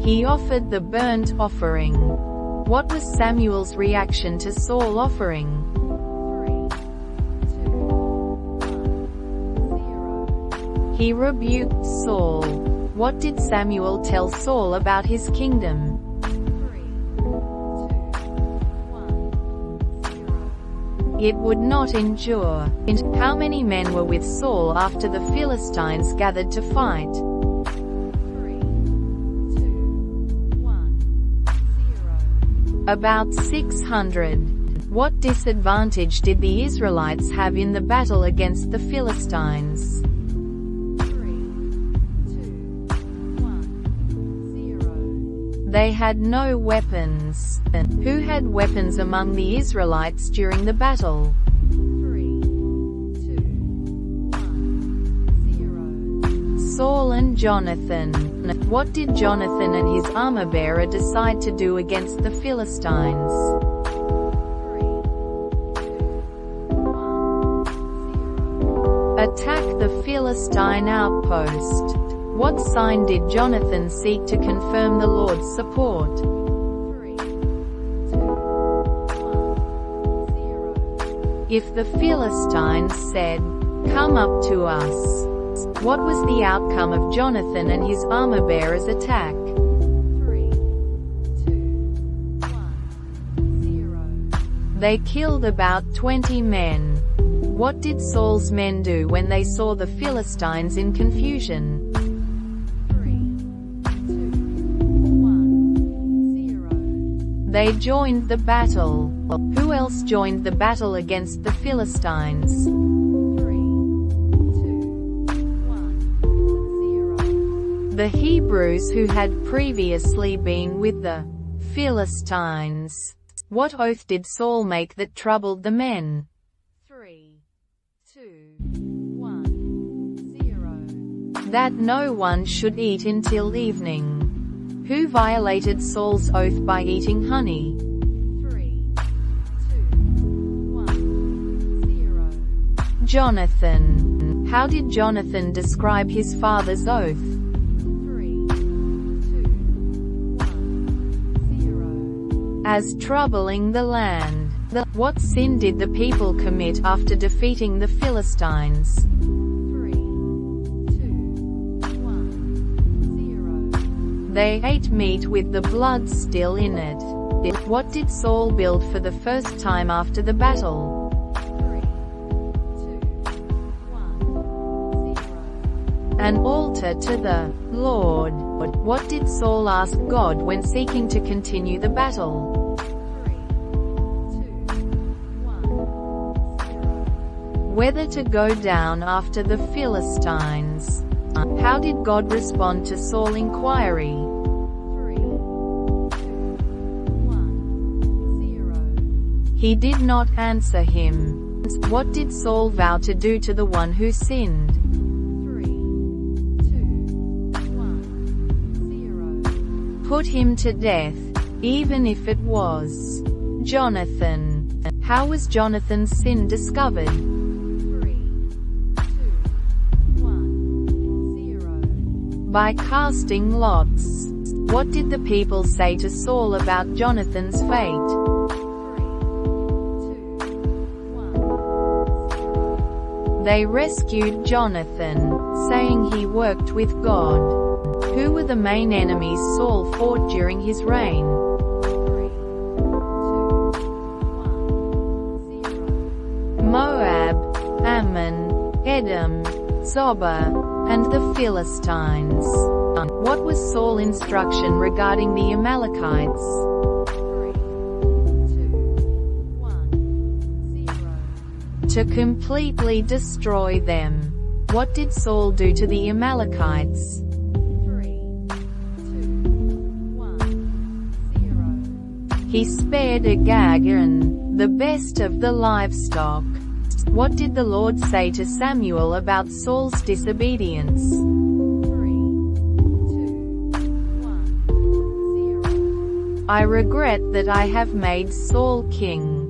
He offered the burnt offering. What was Samuel's reaction to Saul's offering? 3, 2, 1, 0. He rebuked Saul. What did Samuel tell Saul about his kingdom? 3, 2, 1, 0. It would not endure. How many men were with Saul after the Philistines gathered to fight? 3, 2, 1, 0. About 600. What disadvantage did the Israelites have in the battle against the Philistines? 3, 2, 1, 0. They had no weapons. Who had weapons among the Israelites during the battle? 3, 2, 1, 0. Saul and Jonathan. What did Jonathan and his armor-bearer decide to do against the Philistines? 3, 2, 1, 0. Philistine outpost. What sign did Jonathan seek to confirm the Lord's support? 3, 2, 1, 0. If the Philistines said, "Come up to us," what was the outcome of Jonathan and his armor-bearers' attack? 3, 2, 1, 0. They killed about 20 men. What did Saul's men do when they saw the Philistines in confusion? 3, 2, 1, 0. They joined the battle. Who else joined the battle against the Philistines? 3, 2, 1, 0. The Hebrews who had previously been with the Philistines. What oath did Saul make that troubled the men? 3, 2, 1, 0. That no one should eat until evening. Who violated Saul's oath by eating honey? 3, 2, 1, 0. Jonathan. How did Jonathan describe his father's oath? 3, 2, 1, 0. As troubling the land. What sin did the people commit after defeating the Philistines? 3, 2, 1, 0. They ate meat with the blood still in it. What did Saul build for the first time after the battle? 3, 2, 1, 0. An altar to the Lord. What did Saul ask God when seeking to continue the battle? 3, 2, 1, 0. Whether to go down after the Philistines. How did God respond to Saul's inquiry? 3, 2, 1, 0. He did not answer him. What did Saul vow to do to the one who sinned? 3, 2, 1, 0. Put him to death, even if it was Jonathan. How was Jonathan's sin discovered? 3, 2, 1, 0. By casting lots. What did the people say to Saul about Jonathan's fate? 3, 2, 1, 0. They rescued Jonathan, saying he worked with God. Who were the main enemies Saul fought during his reign? 3, 2, 1, 0. Moab, Ammon, Edom, Zobah, and the Philistines. What was Saul's instruction regarding the Amalekites? 3, 2, 1, 0. To completely destroy them. What did Saul do to the Amalekites? 3, 2, 1, 0. He spared Agag and the best of the livestock. What did the Lord say to Samuel about Saul's disobedience? 3, 2, 1, 0. I regret that I have made Saul king.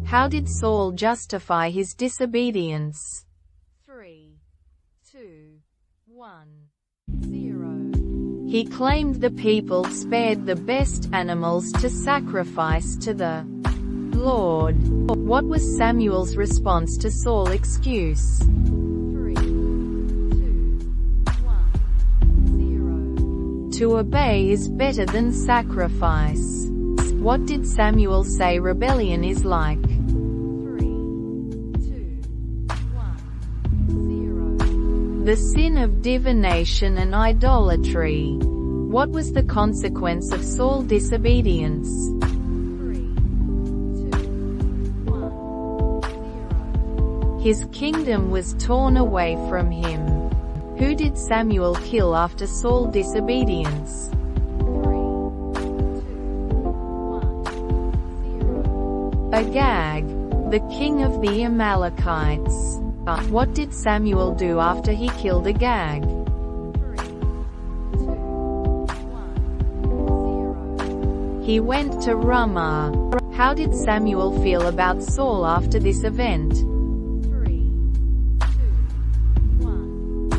How did Saul justify his disobedience? 3, 2, 1, 0. He claimed the people spared the best animals to sacrifice to the Lord. What was Samuel's response to Saul's excuse? 3, 2, 1, 0. To obey is better than sacrifice. What did Samuel say rebellion is like? 3, 2, 1, 0. The sin of divination and idolatry. What was the consequence of Saul's disobedience? 3, 2, 1, 0. His kingdom was torn away from him. Who did Samuel kill after Saul's disobedience? 3, 2, 1, 0. Agag, the king of the Amalekites. What did Samuel do after he killed Agag? 3, 2, 1, 0. He went to Ramah. How did Samuel feel about Saul after this event? 3, 2, 1,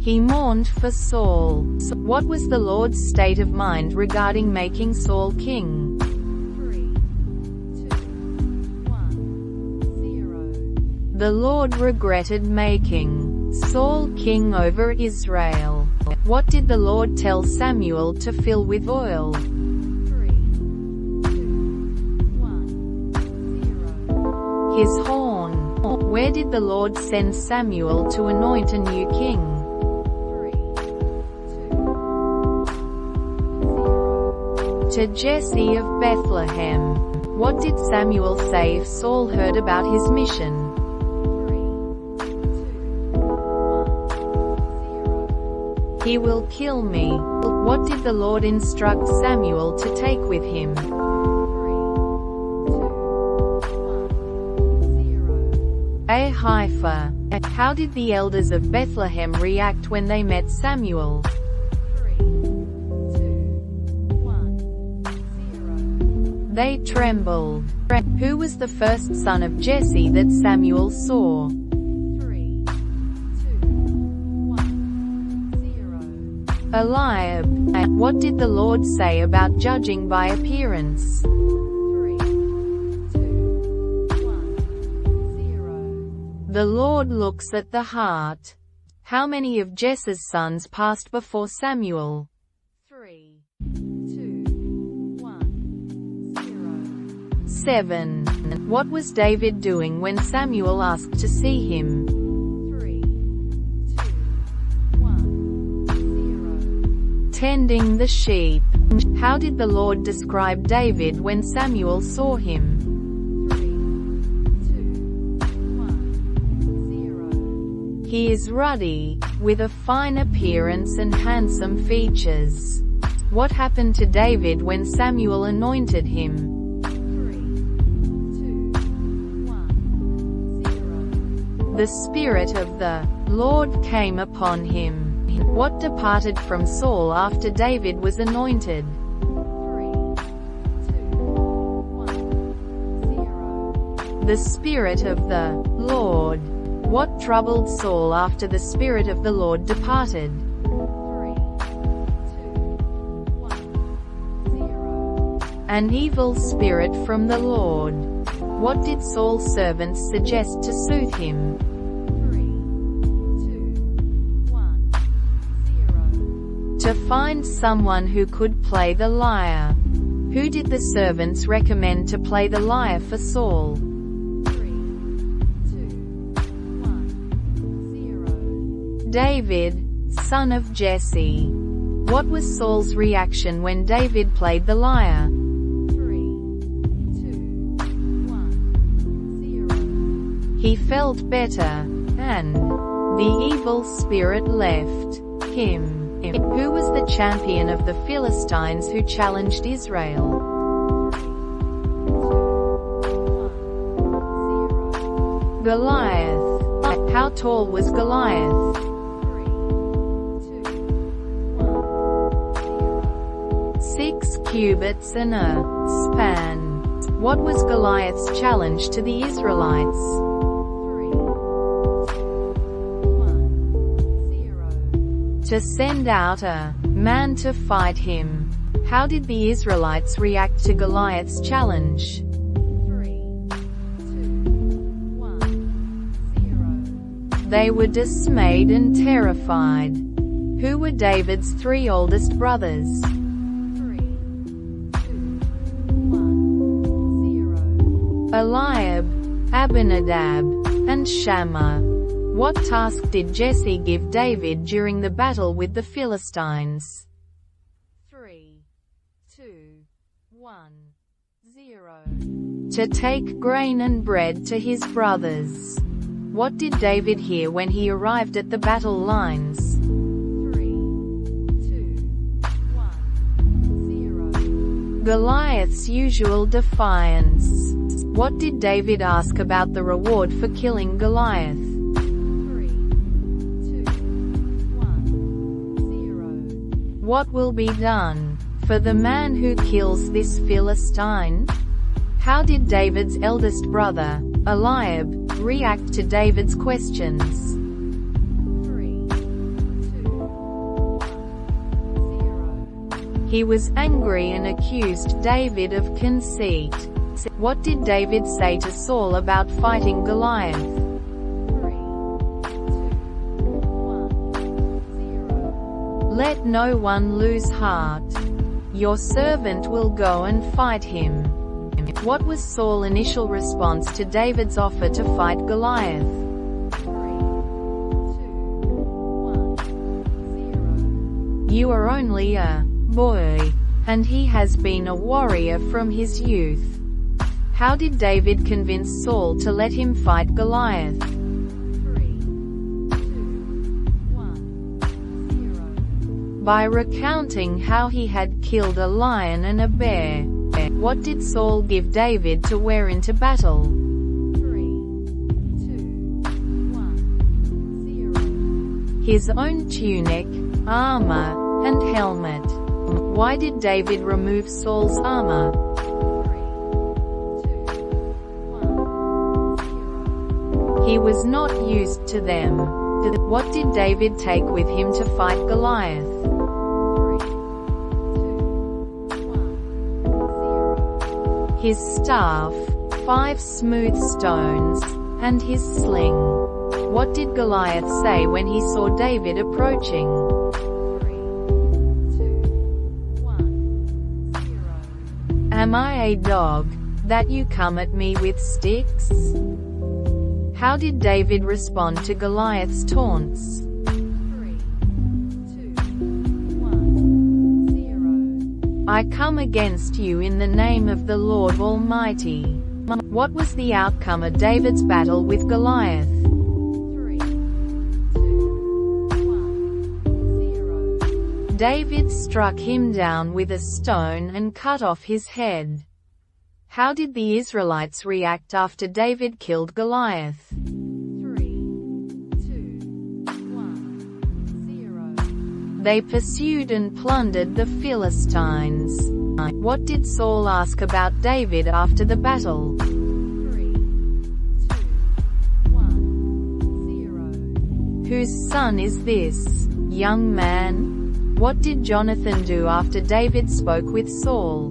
He mourned for Saul. What was the Lord's state of mind regarding making Saul king? 3, 2, 1, 0. The Lord regretted making Saul king over Israel. What did the Lord tell Samuel to fill with oil? 3, 2, 1, 0. His horn. Where did the Lord send Samuel to anoint a new king? 3, 2, 1, 0. To Jesse of Bethlehem. What did Samuel say if Saul heard about his mission? 3, 2, 1, 0. He will kill me. What did the Lord instruct Samuel to take with him? 3, 2, 1, 0. A heifer. How did the elders of Bethlehem react when they met Samuel? 3, 2, 1, 0. They trembled. Who was the first son of Jesse that Samuel saw? 3, 2, 1, 0. Eliab. What did the Lord say about judging by appearance? 3, 2, 1, 0. The Lord looks at the heart. How many of Jesse's sons passed before Samuel? 3, 2, 1, 0. 7. What was David doing when Samuel asked to see him? 3, 2, 1, 0. Tending the sheep. How did the Lord describe David when Samuel saw him? 3, 2, 1, 0. He is ruddy, with a fine appearance and handsome features. What happened to David when Samuel anointed him? 3, 2, 1, 0. The Spirit of the Lord came upon him. What departed from Saul after David was anointed? 3, 2, 1, 0. The Spirit of the Lord. What troubled Saul after the Spirit of the Lord departed? 3, 2, 1, 0. An evil spirit from the Lord. What did Saul's servants suggest to soothe him? 3, 2, 1, 0. To find someone who could play the lyre. Who did the servants recommend to play the lyre for Saul? 3, 2, 1, 0. David, son of Jesse. What was Saul's reaction when David played the lyre? 3, 2, 1, 0. He felt better, and the evil spirit left him. Who was the champion of the Philistines who challenged Israel? 3, 2, 1, 0. Goliath. How tall was Goliath? 3, 2, 1, 0. 6 cubits and a span. What was Goliath's challenge to the Israelites? 3, 2, 1, 0. To send out a man to fight him. How did the Israelites react to Goliath's challenge? 3, 2, 1, 0. They were dismayed and terrified. Who were David's 3 oldest brothers? 3, 2, 1, 0. Eliab, Abinadab, and Shammah. What task did Jesse give David during the battle with the Philistines? 3, 2, 1, 0. To take grain and bread to his brothers. What did David hear when he arrived at the battle lines? 3, 2, 1, 0. Goliath's usual defiance. What did David ask about the reward for killing Goliath? 3, 2, 1, 0. What will be done for the man who kills this Philistine? How did David's eldest brother, Eliab, react to David's questions? 3, 2, He was angry and accused David of conceit. What did David say to Saul about fighting Goliath? 3, 2, 1, 0. Let no one lose heart. Your servant will go and fight him. What was Saul's initial response to David's offer to fight Goliath? 3, 2, 1, 0. You are only a boy, and he has been a warrior from his youth. How did David convince Saul to let him fight Goliath? 3, 2, 1, 0. By recounting how he had killed a lion and a bear. What did Saul give David to wear into battle? 3, 2, 1, 0. His own tunic, armor, and helmet. Why did David remove Saul's armor? 3, 2, 1, 0. He was not used to them. What did David take with him to fight Goliath? 3, 2, 1, 0. His staff, 5 smooth stones, and his sling. What did Goliath say when he saw David approaching? 3, 2, 1, 0. Am I a dog, that you come at me with sticks? How did David respond to Goliath's taunts? 3, 2, 1, 0. I come against you in the name of the Lord Almighty. What was the outcome of David's battle with Goliath? 3, 2, 1, 0. David struck him down with a stone and cut off his head. How did the Israelites react after David killed Goliath? 3, 2, 1, 0. They pursued and plundered the Philistines. What did Saul ask about David after the battle? 3, 2, 1, 0. Whose son is this, young man? What did Jonathan do after David spoke with Saul?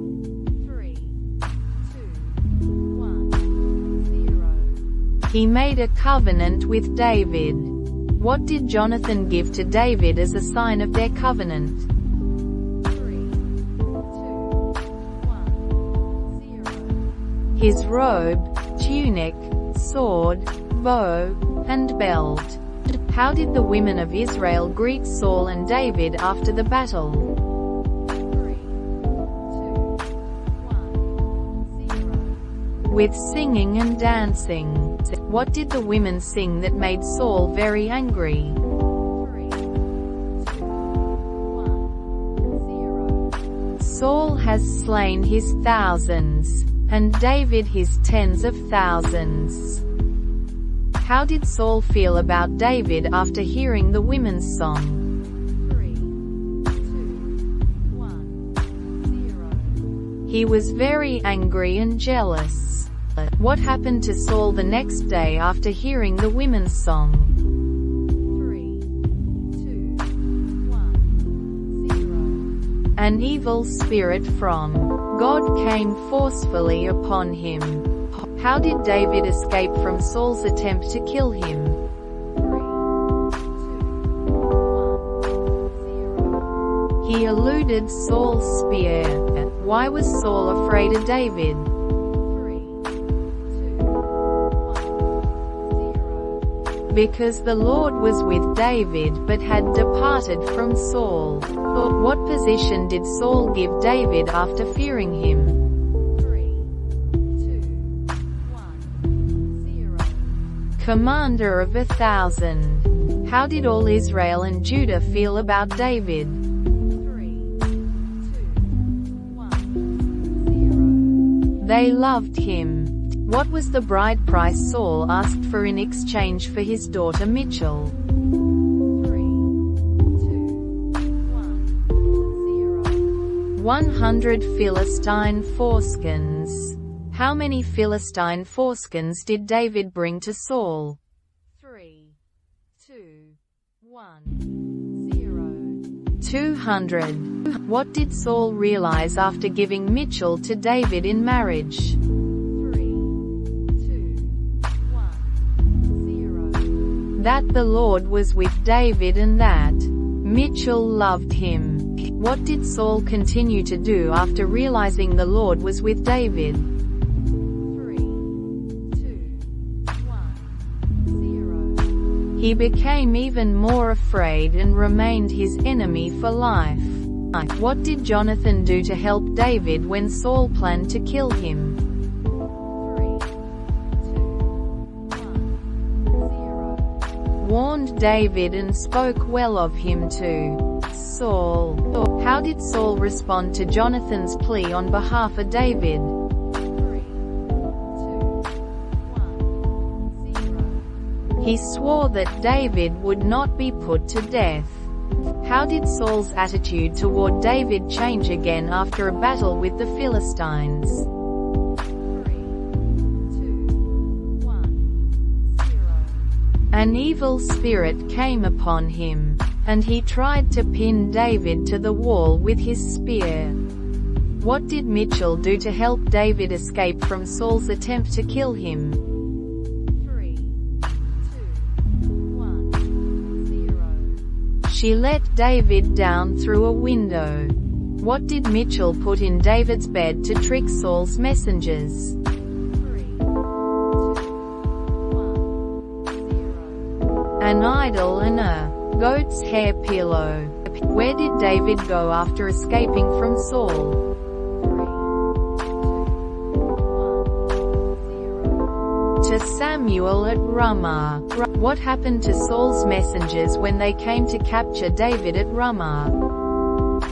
3, 2, 1, 0. He made a covenant with David. What did Jonathan give to David as a sign of their covenant? 3, 2, 1, 0. His robe, tunic, sword, bow, and belt. How did the women of Israel greet Saul and David after the battle? 3, 2, 1, 0. With singing and dancing. What did the women sing that made Saul very angry? 3, 2, 1, 0. Saul has slain his thousands, and David his tens of thousands. How did Saul feel about David after hearing the women's song? 3, 2, 1, 0. He was very angry and jealous. What happened to Saul the next day after hearing the women's song? 3, 2, 1, 0. An evil spirit from God came forcefully upon him. How did David escape from Saul's attempt to kill him? 3, 2, 1, 0. He eluded Saul's spear. Why was Saul afraid of David? 3, 2, 1, 0. Because the Lord was with David but had departed from Saul. What position did Saul give David after fearing him? 3, 2, 1, 0. Commander of 1,000. How did all Israel and Judah feel about David? 3, 2, 1, 0. They loved him. What was the bride price Saul asked for in exchange for his daughter Michal? 3, 2, 1, 0. 100 Philistine foreskins. How many Philistine foreskins did David bring to Saul? 3, 2, 1, 0. 200. What did Saul realize after giving Mitchell to David in marriage? 3, 2, 1, 0. That the Lord was with David and that Mitchell loved him. What did Saul continue to do after realizing the Lord was with David? 3, 2, 1, 0. He became even more afraid and remained his enemy for life. What did Jonathan do to help David when Saul planned to kill him? 3, 2, 1, 0. Warned David and spoke well of him to Saul. How did Saul respond to Jonathan's plea on behalf of David? 3, 2, 1, 0. He swore that David would not be put to death. How did Saul's attitude toward David change again after a battle with the Philistines? 3, 2, 1, 0. An evil spirit came upon him, and he tried to pin David to the wall with his spear. What did Mitchell do to help David escape from Saul's attempt to kill him? 3, 2, 1, 0. She let David down through a window. What did Mitchell put in David's bed to trick Saul's messengers? 3, 2, 1, 0. An idol and a goat's hair pillow. Where did David go after escaping from Saul? 3, 2, 1, 0. To Samuel at Ramah. What happened to Saul's messengers when they came to capture David at Ramah? 3,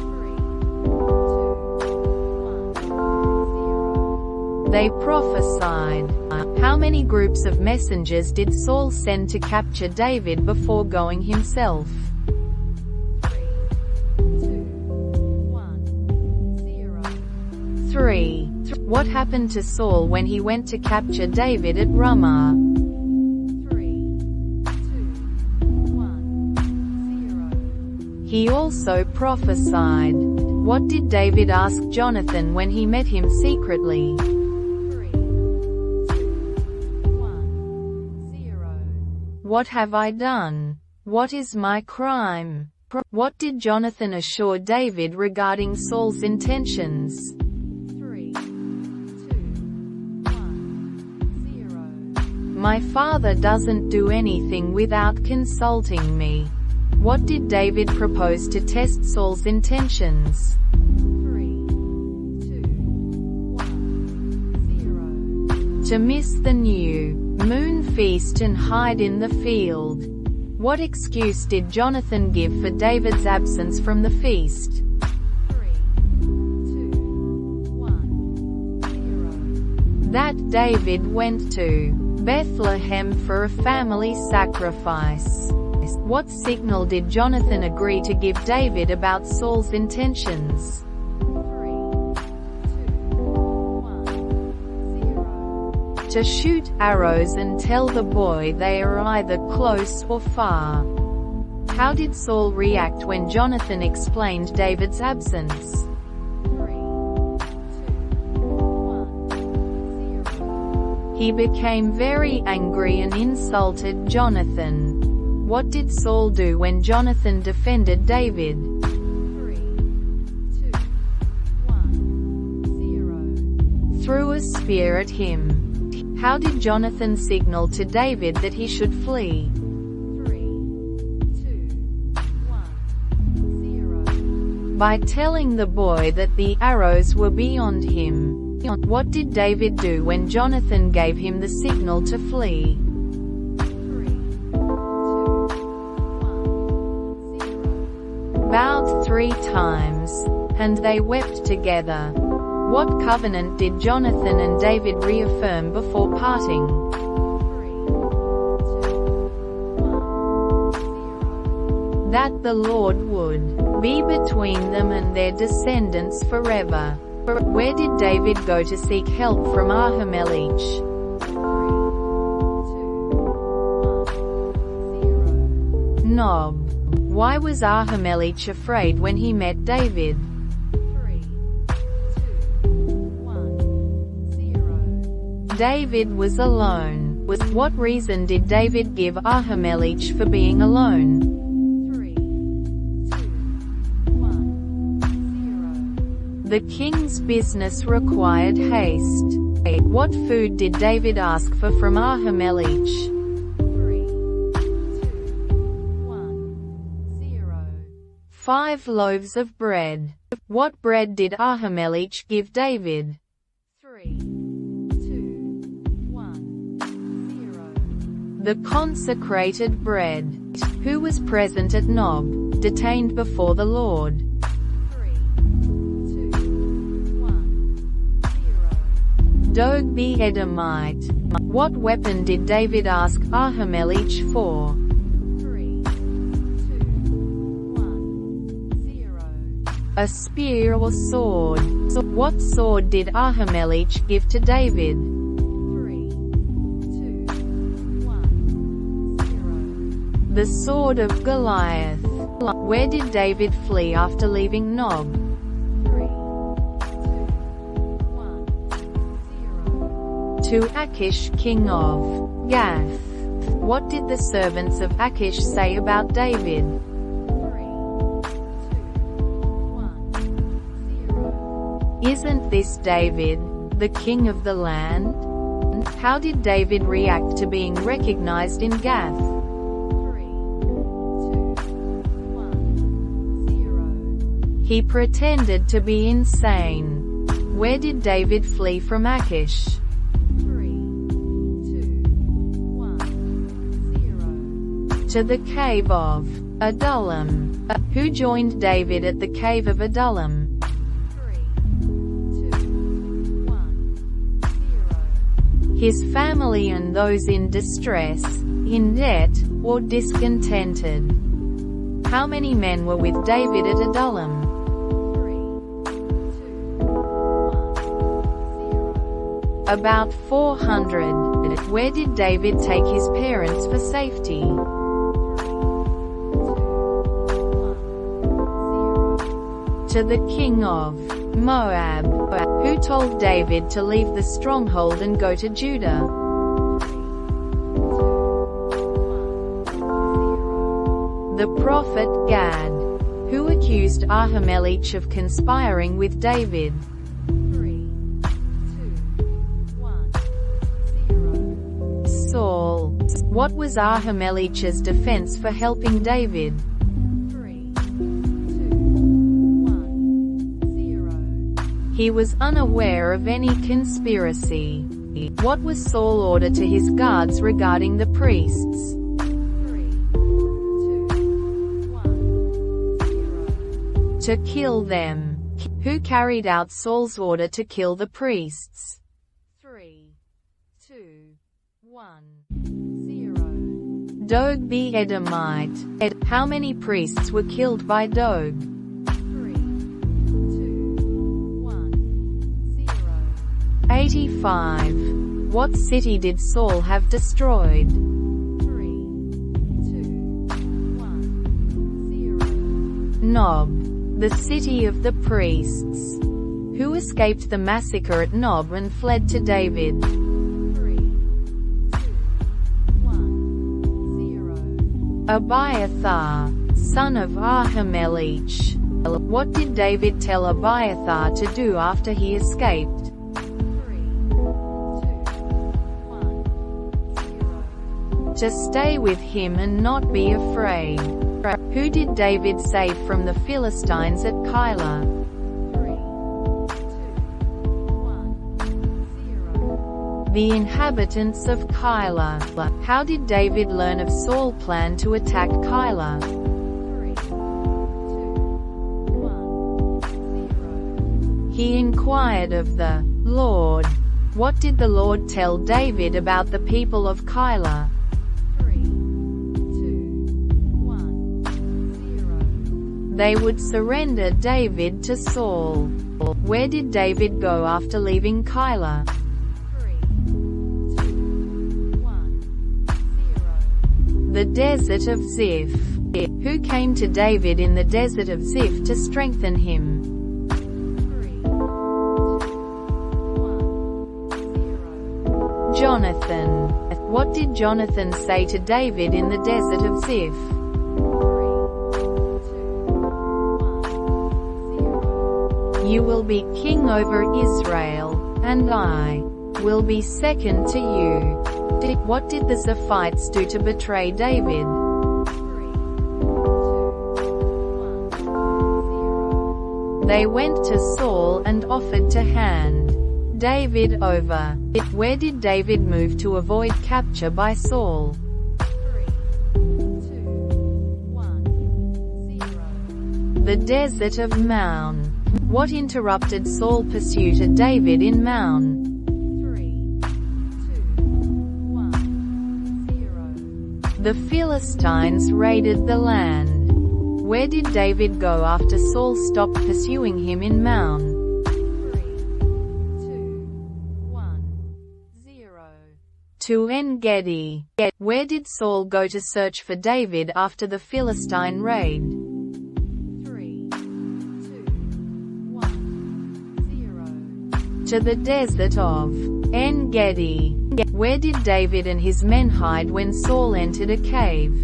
2, 1, 0. They prophesied. How many groups of messengers did Saul send to capture David before going himself? 3, 2, 1, 0. 3. What happened to Saul when he went to capture David at Ramah? 3, 2, 1, 0. He also prophesied. What did David ask Jonathan when he met him secretly? 3, 2, 1, 0. What have I done? What is my crime? What did Jonathan assure David regarding Saul's intentions? 3, 2, 1, 0. My father doesn't do anything without consulting me. What did David propose to test Saul's intentions? 3, 2, 1, 0. To miss the new moon feast and hide in the field. What excuse did Jonathan give for David's absence from the feast? 3, 2, 1, 0. That David went to Bethlehem for a family sacrifice. What signal did Jonathan agree to give David about Saul's intentions? 3, 2, 1, 0. To shoot arrows and tell the boy they are either close or far. How did Saul react when Jonathan explained David's absence? 3, 2, 1, 0. He became very angry and insulted Jonathan. What did Saul do when Jonathan defended David? 3, 2, 1, 0. Threw a spear at him. How did Jonathan signal to David that he should flee? 3, 2, 1, 0. By telling the boy that the arrows were beyond him. What did David do when Jonathan gave him the signal to flee? 3, 2, 1, 0. Bowed 3 times, and they wept together. What covenant did Jonathan and David reaffirm before parting? 3, 2, 1, 0. That the Lord would be between them and their descendants forever. Where did David go to seek help from Ahimelech? 3, 2, 1, 0. Nob. Why was Ahimelech afraid when he met David? 3, 2, 1, 0. David was alone. What reason did David give Ahimelech for being alone? 3, 2, 1, 0. The king's business required haste. What food did David ask for from Ahimelech? 3, 2, 1, 0. 5 loaves of bread. What bread did Ahimelech give David? 3, 2, 1, 0. The consecrated bread. Who was present at Nob, detained before the Lord? 3, 2, 1, 0. Doeg the Edomite. What weapon did David ask Ahimelech for? 3, 2, 1, 0. A spear or sword. What sword did Ahimelech give to David? 3, 2, 1, 0. The sword of Goliath. Where did David flee after leaving Nob? 3, 2, 1, 0. To Achish king of Gath. What did the servants of Achish say about David? 3, 2, 1, 0. Isn't this David, the king of the land? How did David react to being recognized in Gath? 3, 2, 1, 0. He pretended to be insane. Where did David flee from Achish? 3, 2, 1, 0. To the cave of Adullam. Who joined David at the cave of Adullam? 3, 2, 1, 0. His family and those in distress, in debt, or discontented. How many men were with David at Adullam? 3, 2, 1, 0. About 400. Where did David take his parents for safety? 3, 2, 1, 0. To the king of Moab. Who told David to leave the stronghold and go to Judah? 3, 2, 1, 0. The prophet Gad. Who accused Ahimelech of conspiring with David? 3, 2, 1, 0. Saul. What was Ahimelech's defense for helping David? 3, 2, 1, 0. He was unaware of any conspiracy. What was Saul's order to his guards regarding the priests? 3, 2, 1, 0. To kill them. Who carried out Saul's order to kill the priests? 3, 2, 1, 0. Doeg the Edomite. How many priests were killed by Doeg? 3, 2, 1, 0. 85. What city did Saul have destroyed? 3, 2, 1, 0. Nob. The city of the priests. Who escaped the massacre at Nob and fled to David? 3, 2, 1, 0. Abiathar, son of Ahimelech. What did David tell Abiathar to do after he escaped? 3, 2, 1, 0. To stay with him and not be afraid. Who did David save from the Philistines at Keilah? 3, 2, 1, 0. The inhabitants of Keilah. How did David learn of Saul's plan to attack Keilah? 3, 2, 1, 0. He inquired of the Lord. What did the Lord tell David about the people of Keilah? 3, 2, 1, 0. They would surrender David to Saul. Where did David go after leaving Keilah? 3, 2, 1, 0. The desert of Ziph. Who came to David in the desert of Ziph to strengthen him? 3, 2, 1, 0. Jonathan. What did Jonathan say to David in the desert of Ziph? 3, 2, 1, 0. You will be king over Israel, and I will be second to you. What did the Ziphites do to betray David? 3, 2, 1, 0. They went to Saul and offered to hand David over. Where did David move to avoid capture by Saul? 3, 2, 1, 0. The desert of Maon. What interrupted Saul's pursuit of David in Maon? 3, 2, 1, 0. The Philistines raided the land. Where did David go after Saul stopped pursuing him in Maon? 3, 2, 1, 0. To En-Gedi. Where did Saul go to search for David after the Philistine raid? 3, 2, 1, 0. To the desert of En-Gedi. Where did David and his men hide when Saul entered a cave?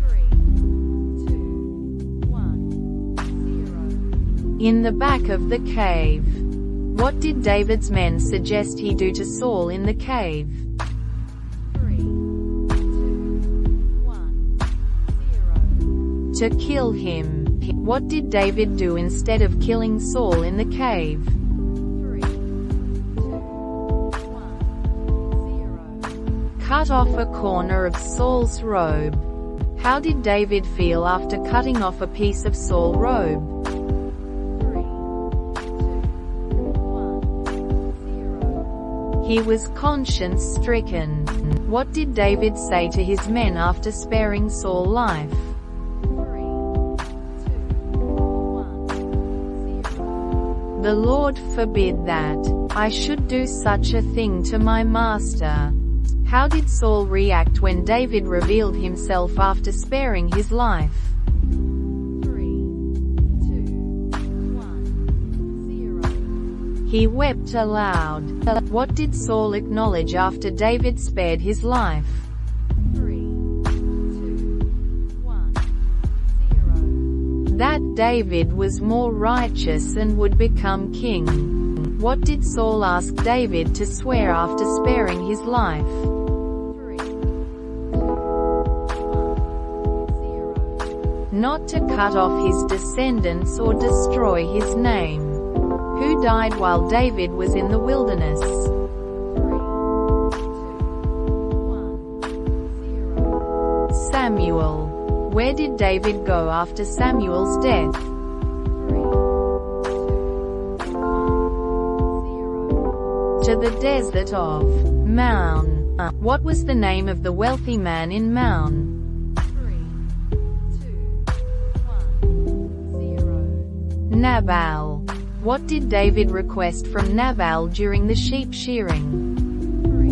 3, 2, 1, 0. In the back of the cave. What did David's men suggest he do to Saul in the cave? 3, 2, 1, 0. To kill him. What did David do instead of killing Saul in the cave? 3, 2, 1, 0. Cut off a corner of Saul's robe. How did David feel after cutting off a piece of Saul's robe? 3, 2, 1, 0. He was conscience-stricken. What did David say to his men after sparing Saul's life? 3, 2, 1, 0. The Lord forbid that I should do such a thing to my master. How did Saul react when David revealed himself after sparing his life? 3, 2, 1, 0. He wept aloud. What did Saul acknowledge after David spared his life? 3, 2, 1, 0. That David was more righteous and would become king. What did Saul ask David to swear after sparing his life? 3, 2, 1, 0. Not to cut off his descendants or destroy his name. Who died while David was in the wilderness? 3, 2, 1, 0. Samuel. Where did David go after Samuel's death? 3, 2, 1, 0. To the desert of Maon. What was the name of the wealthy man in Maon? 3, 2, 1, 0. Nabal. What did David request from Nabal during the sheep shearing? 3,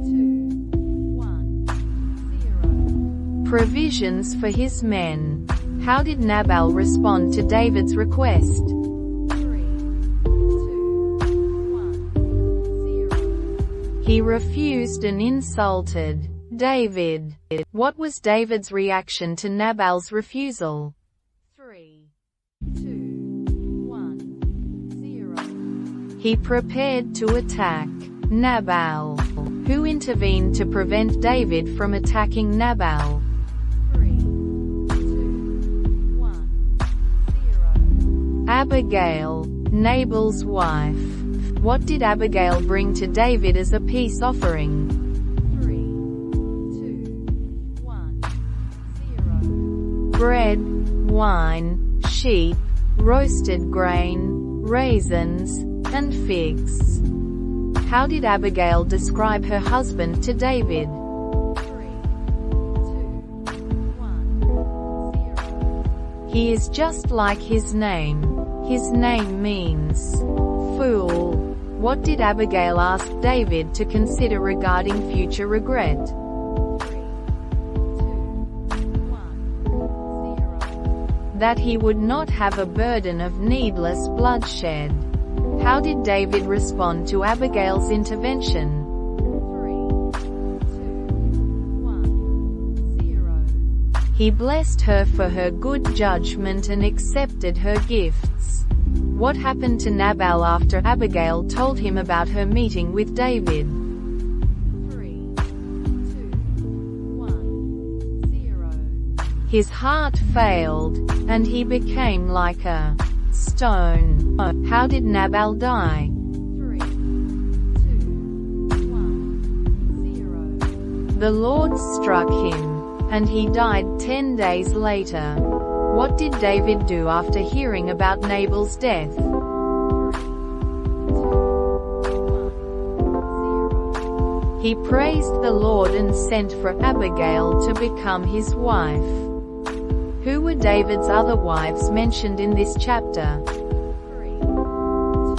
2, 1, 0. Provisions for his men. How did Nabal respond to David's request? 3, 2, 1, 0. He refused and insulted David. What was David's reaction to Nabal's refusal? 3, 2, 1, 0. He prepared to attack Nabal. Who intervened to prevent David from attacking Nabal? 3, 2, 1, 0. Abigail, Nabal's wife. What did Abigail bring to David as a peace offering? 3, 2, 1, 0. Bread, wine, sheep, roasted grain, raisins, and figs. How did Abigail describe her husband to David? 3, 2, 1, 0. He is just like his name. His name means fool. What did Abigail ask David to consider regarding future regret? 3, 2, 1, that he would not have a burden of needless bloodshed. How did David respond to Abigail's intervention? 3, 2, 1, 0. He blessed her for her good judgment and accepted her gifts. What happened to Nabal after Abigail told him about her meeting with David? 3, 2, 1, 0. His heart failed, and he became like a stone. How did Nabal die? 3, 2, 1, 0. The Lord struck him, and he died 10 days later. What did David do after hearing about Nabal's death? 3, 2, 1, 0. He praised the Lord and sent for Abigail to become his wife. Who were David's other wives mentioned in this chapter? 3, 2, 1,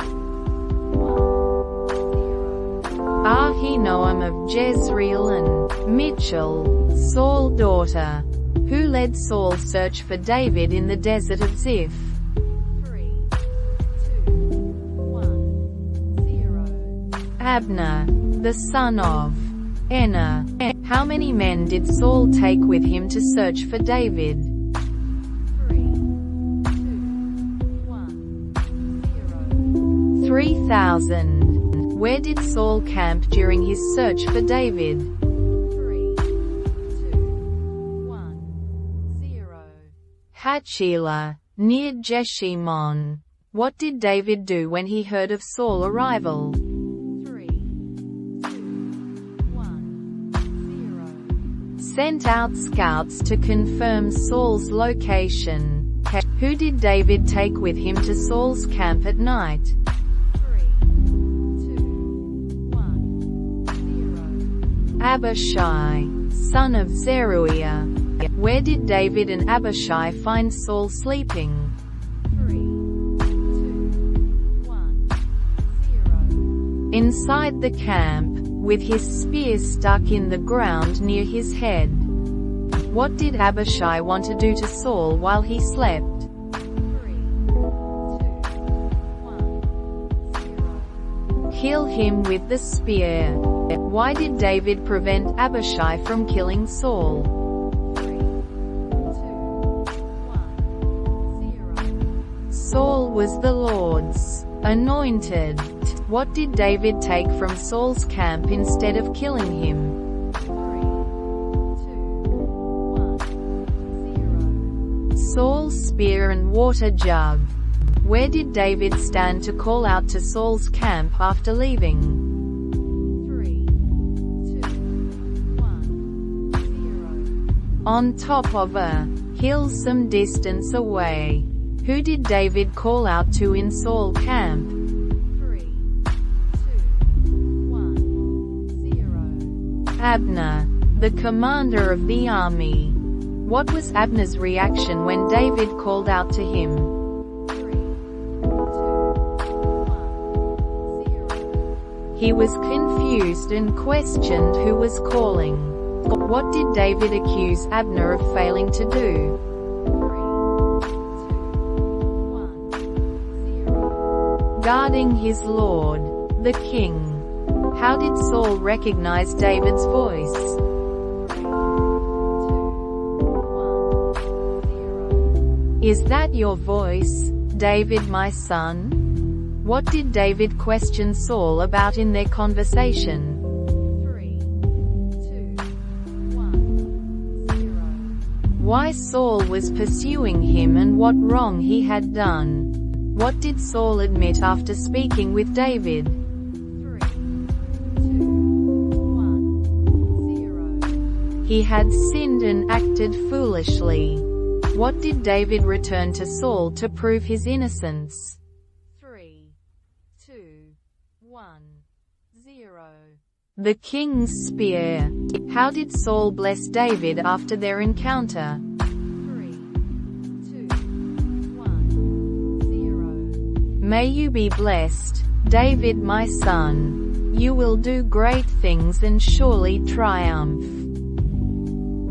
0. Ahinoam of Jezreel and Michal, Saul's daughter, who led Saul's search for David in the desert of Ziph. 3, 2, 1, 0. Abner, the son of Enah. How many men did Saul take with him to search for David? 3, 2, 1, 0. 3,000. Where did Saul camp during his search for David? 3, 2, 1, 0. Hachilah, near Jeshimon. What did David do when he heard of Saul's arrival? 3, 2, 1, 0. Sent out scouts to confirm Saul's location. Who did David take with him to Saul's camp at night? 3, 2, 1, 0. Abishai, son of Zeruiah. Where did David and Abishai find Saul sleeping? 3, 2, 1, 0. Inside the camp, with his spear stuck in the ground near his head. What did Abishai want to do to Saul while he slept? 3, 2, 1, 0. Kill him with the spear. Why did David prevent Abishai from killing Saul? 3, 2, 1, 0. Saul was the Lord's anointed. What did David take from Saul's camp instead of killing him? 3, 2, 1, 0. Saul's spear and water jug. Where did David stand to call out to Saul's camp after leaving? 3, 2, 1, 0. On top of a hill some distance away. Who did David call out to in Saul's camp? 3, 2, 1, 0. Abner, the commander of the army. What was Abner's reaction when David called out to him? 3, 2, 1, 0. He was confused and questioned who was calling. What did David accuse Abner of failing to do? 3, 2, 1, 0. Guarding his lord, the king. How did Saul recognize David's voice? 3, 2, 1, 0. Is that your voice, David my son? What did David question Saul about in their conversation? 3, 2, 1, 0. Why Saul was pursuing him and what wrong he had done. What did Saul admit after speaking with David? 3, 2, 1, 0. He had sinned and acted foolishly. What did David return to Saul to prove his innocence? 3, 2, 1, 0. The king's spear. How did Saul bless David after their encounter? 3, 2, 1, 0. May you be blessed, David my son. You will do great things and surely triumph.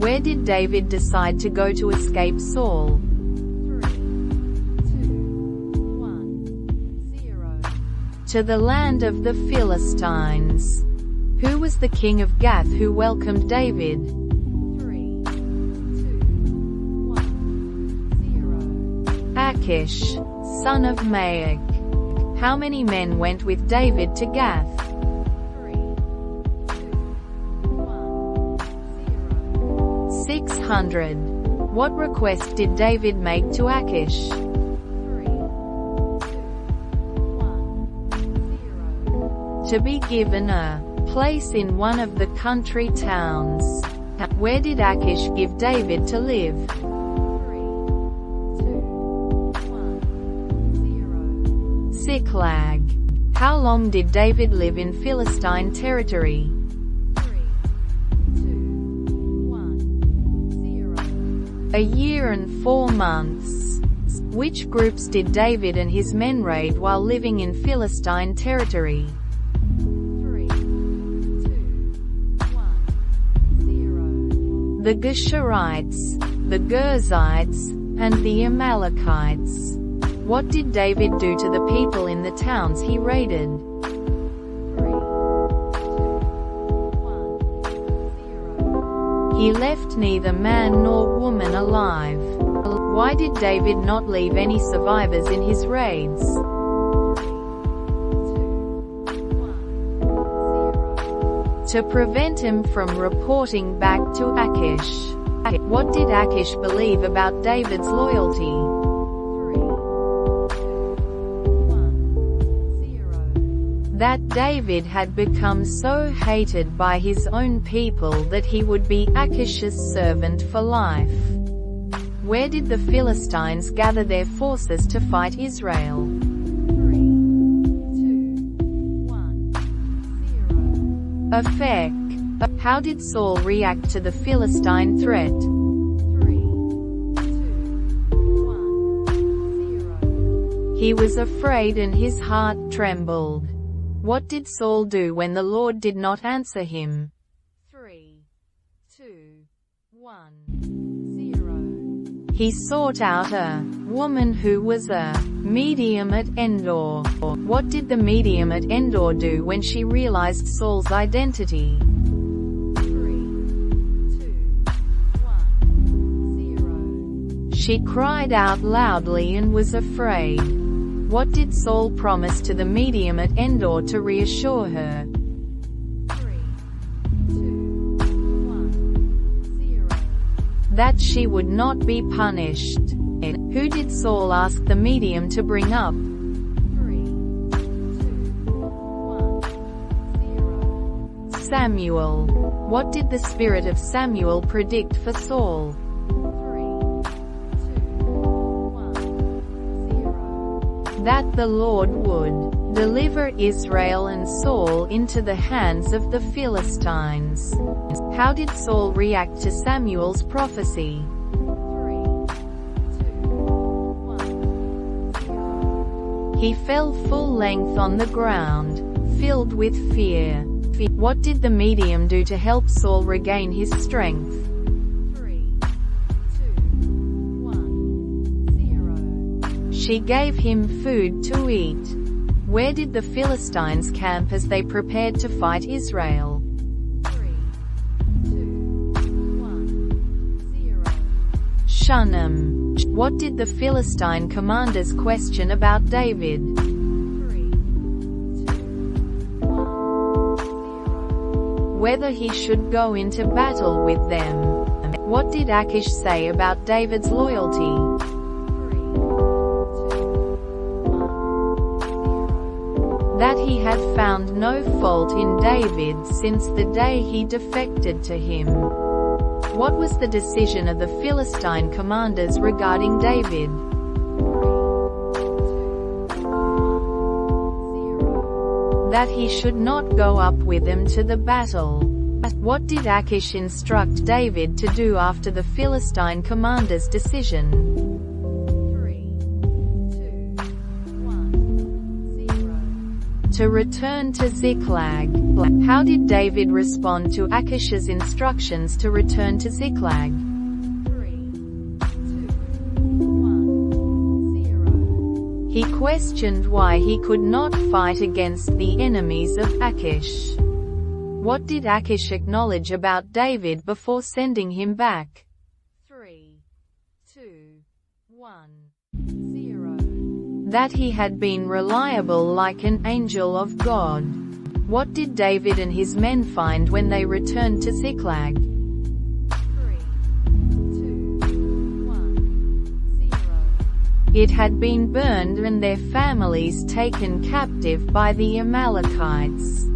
Where did David decide to go to escape Saul? 3, to the land of the Philistines. Who was the king of Gath who welcomed David? 3, 2, 1, 0. Achish, son of Maach. How many men went with David to Gath? 3, 2, 1, 0. 600. What request did David make to Achish? 3, 2, 1, 0. To be given a place in one of the country towns. Where did Achish give David to live? 3, 2, 1, 0. Ziklag. How long did David live in Philistine territory? 3, 2, 1, 0. A year and 4 months. Which groups did David and his men raid while living in Philistine territory? 3, 2, 1, 0. The Geshurites, the Girzites, and the Amalekites. What did David do to the people in the towns he raided? 3, 2, 1, 0. He left neither man nor woman alive. Why did David not leave any survivors in his raids? 3, 2, 1, 0. To prevent him from reporting back to Achish. What did Achish believe about David's loyalty? 3, 2, 1, 0. That David had become so hated by his own people that he would be Achish's servant for life. Where did the Philistines gather their forces to fight Israel? 3, 2, 1, 0. Aphek. How did Saul react to the Philistine threat? 3, 2, 1, 0. He was afraid and his heart trembled. What did Saul do when the Lord did not answer him? 3, 2, 1, 0. He sought out a woman who was a medium at Endor. What did the medium at Endor do when she realized Saul's identity? 3, 2, 1, 0. She cried out loudly and was afraid. What did Saul promise to the medium at Endor to reassure her? 3, 2, 1, 0. That she would not be punished. Who did Saul ask the medium to bring up? 3, 2, 1, 0. Samuel. What did the spirit of Samuel predict for Saul? 3, 2, 1, 0. That the Lord would deliver Israel and Saul into the hands of the Philistines. How did Saul react to Samuel's prophecy? 3, 2, 1, 0. He fell full length on the ground, filled with fear. What did the medium do to help Saul regain his strength? 3, 2, 1, 0. She gave him food to eat. Where did the Philistines camp as they prepared to fight Israel? 3, 2, 1, 0. Shunem. What did the Philistine commanders question about David? 3, 2, 1, 0. Whether he should go into battle with them. What did Achish say about David's loyalty? 3, 2, 1, 0. That he had found no fault in David since the day he defected to him. What was the decision of the Philistine commanders regarding David? 3, 2, 1, 0. That he should not go up with them to the battle. What did Achish instruct David to do after the Philistine commander's decision? 3, 2, 1, 0. To return to Ziklag. How did David respond to Achish's instructions to return to Ziklag? 3, 2, 1, 0. He questioned why he could not fight against the enemies of Achish. What did Achish acknowledge about David before sending him back? 3, 2, 1, 0. That he had been reliable like an angel of God. What did David and his men find when they returned to Ziklag? 3, 2, 1, 0. It had been burned and their families taken captive by the Amalekites.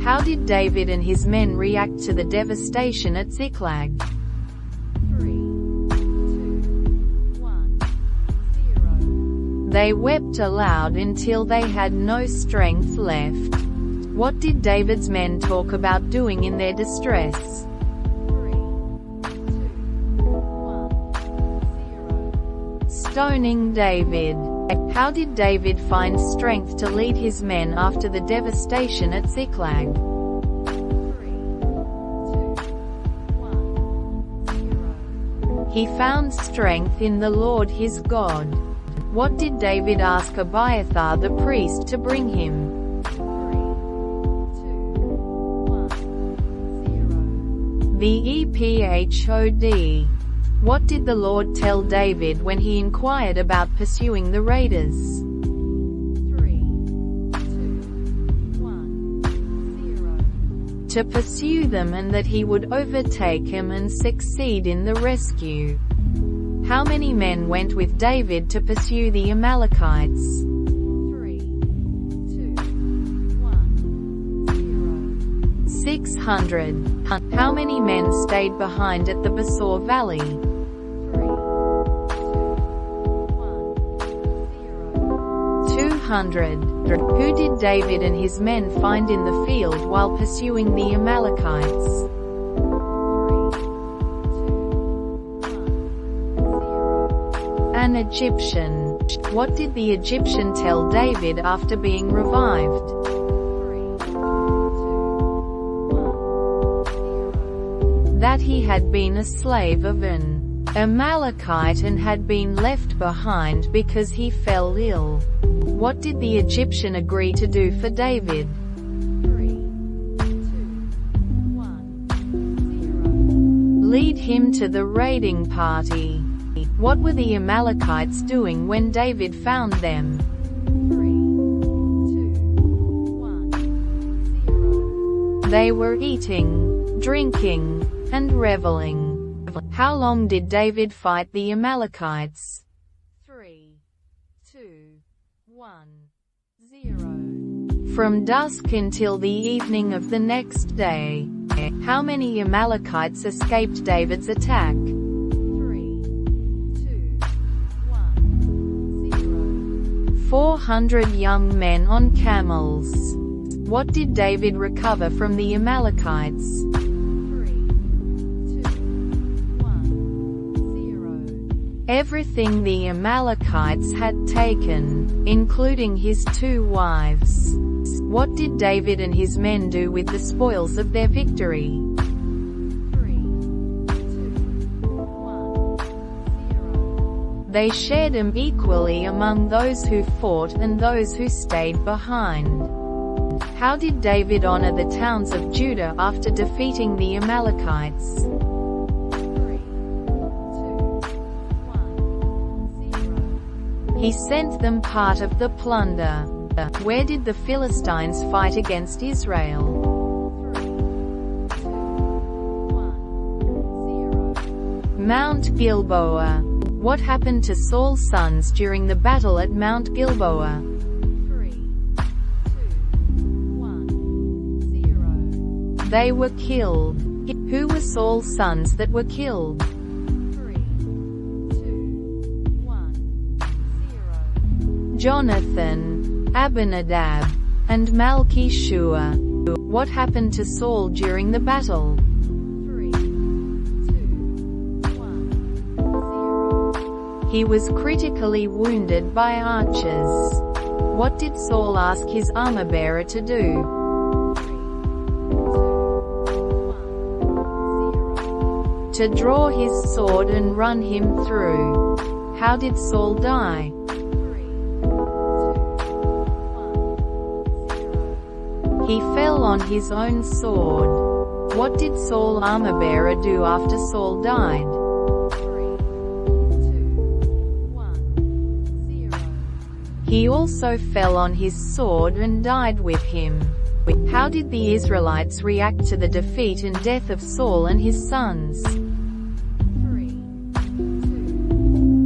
How did David and his men react to the devastation at Ziklag? 3, 2, 1, 0. They wept aloud until they had no strength left. What did David's men talk about doing in their distress? 3, 2, 1, 0. Stoning David. How did David find strength to lead his men after the devastation at Ziklag? 3, 2, 1, 0. He found strength in the Lord his God. What did David ask Abiathar the priest to bring him? 3, 2, 1, 0. The ephod. What did the Lord tell David when he inquired about pursuing the raiders? 3, 2, 1, 0. To pursue them and that he would overtake him and succeed in the rescue. How many men went with David to pursue the Amalekites? 3, 2, 1, 0. 600. How many men stayed behind at the Besor Valley? 3, 2, 1, 0. 200. Who did David and his men find in the field while pursuing the Amalekites? 3, 2, 1, 0. An Egyptian. What did the Egyptian tell David after being revived? 3, 2, 1, 0. That he had been a slave of an Amalekite and had been left behind because he fell ill. What did the Egyptian agree to do for David? 3, 2, 1, 0. Lead him to the raiding party. What were the Amalekites doing when David found them? 3, 2, 1, 0. They were eating, drinking, and reveling. How long did David fight the Amalekites? 3, 2, 1, 0. From dusk until the evening of the next day. How many Amalekites escaped David's attack? 3, 2, 1, 0. 400 young men on camels. What did David recover from the Amalekites? 3, 2, 1, 0. Everything the Amalekites had taken, including his 2 wives. What did David and his men do with the spoils of their victory? 3, 2, 1, 0. They shared them equally among those who fought and those who stayed behind. How did David honor the towns of Judah after defeating the Amalekites? 3, 2, 1, 0. He sent them part of the plunder. Where did the Philistines fight against Israel? 3, 2, 1, 0. Mount Gilboa. What happened to Saul's sons during the battle at Mount Gilboa? 3, 2, 1, 0. They were killed. Who were Saul's sons that were killed? 3, 2, 1, 0. Jonathan, Abinadab, and Malchishua. What happened to Saul during the battle? 3, 2, 1, 0. He was critically wounded by archers. What did Saul ask his armor-bearer to do? 3, 2, 1, 0. To draw his sword and run him through. How did Saul die? 3, 2, He fell on his own sword. What did Saul's armor-bearer do after Saul died? 3, 2, 1, 0. He also fell on his sword and died with him. How did the Israelites react to the defeat and death of Saul and his sons? 3, 2,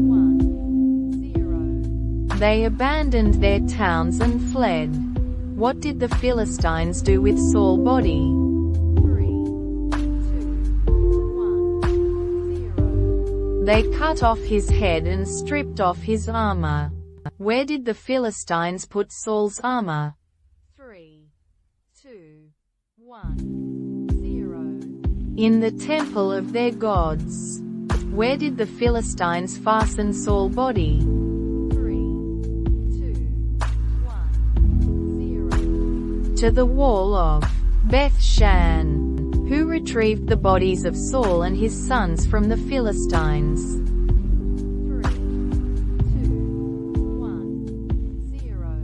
1, 0. They abandoned their towns and fled. What did the Philistines do with Saul's body? 3, 2, 1, 0. They cut off his head and stripped off his armor. Where did the Philistines put Saul's armor? 3, 2, 1, 0. In the temple of their gods. Where did the Philistines fasten Saul's body? 3, 2, 1, 0. To the wall of Beth-shan. Who retrieved the bodies of Saul and his sons from the Philistines? 3, 2, 1, 0.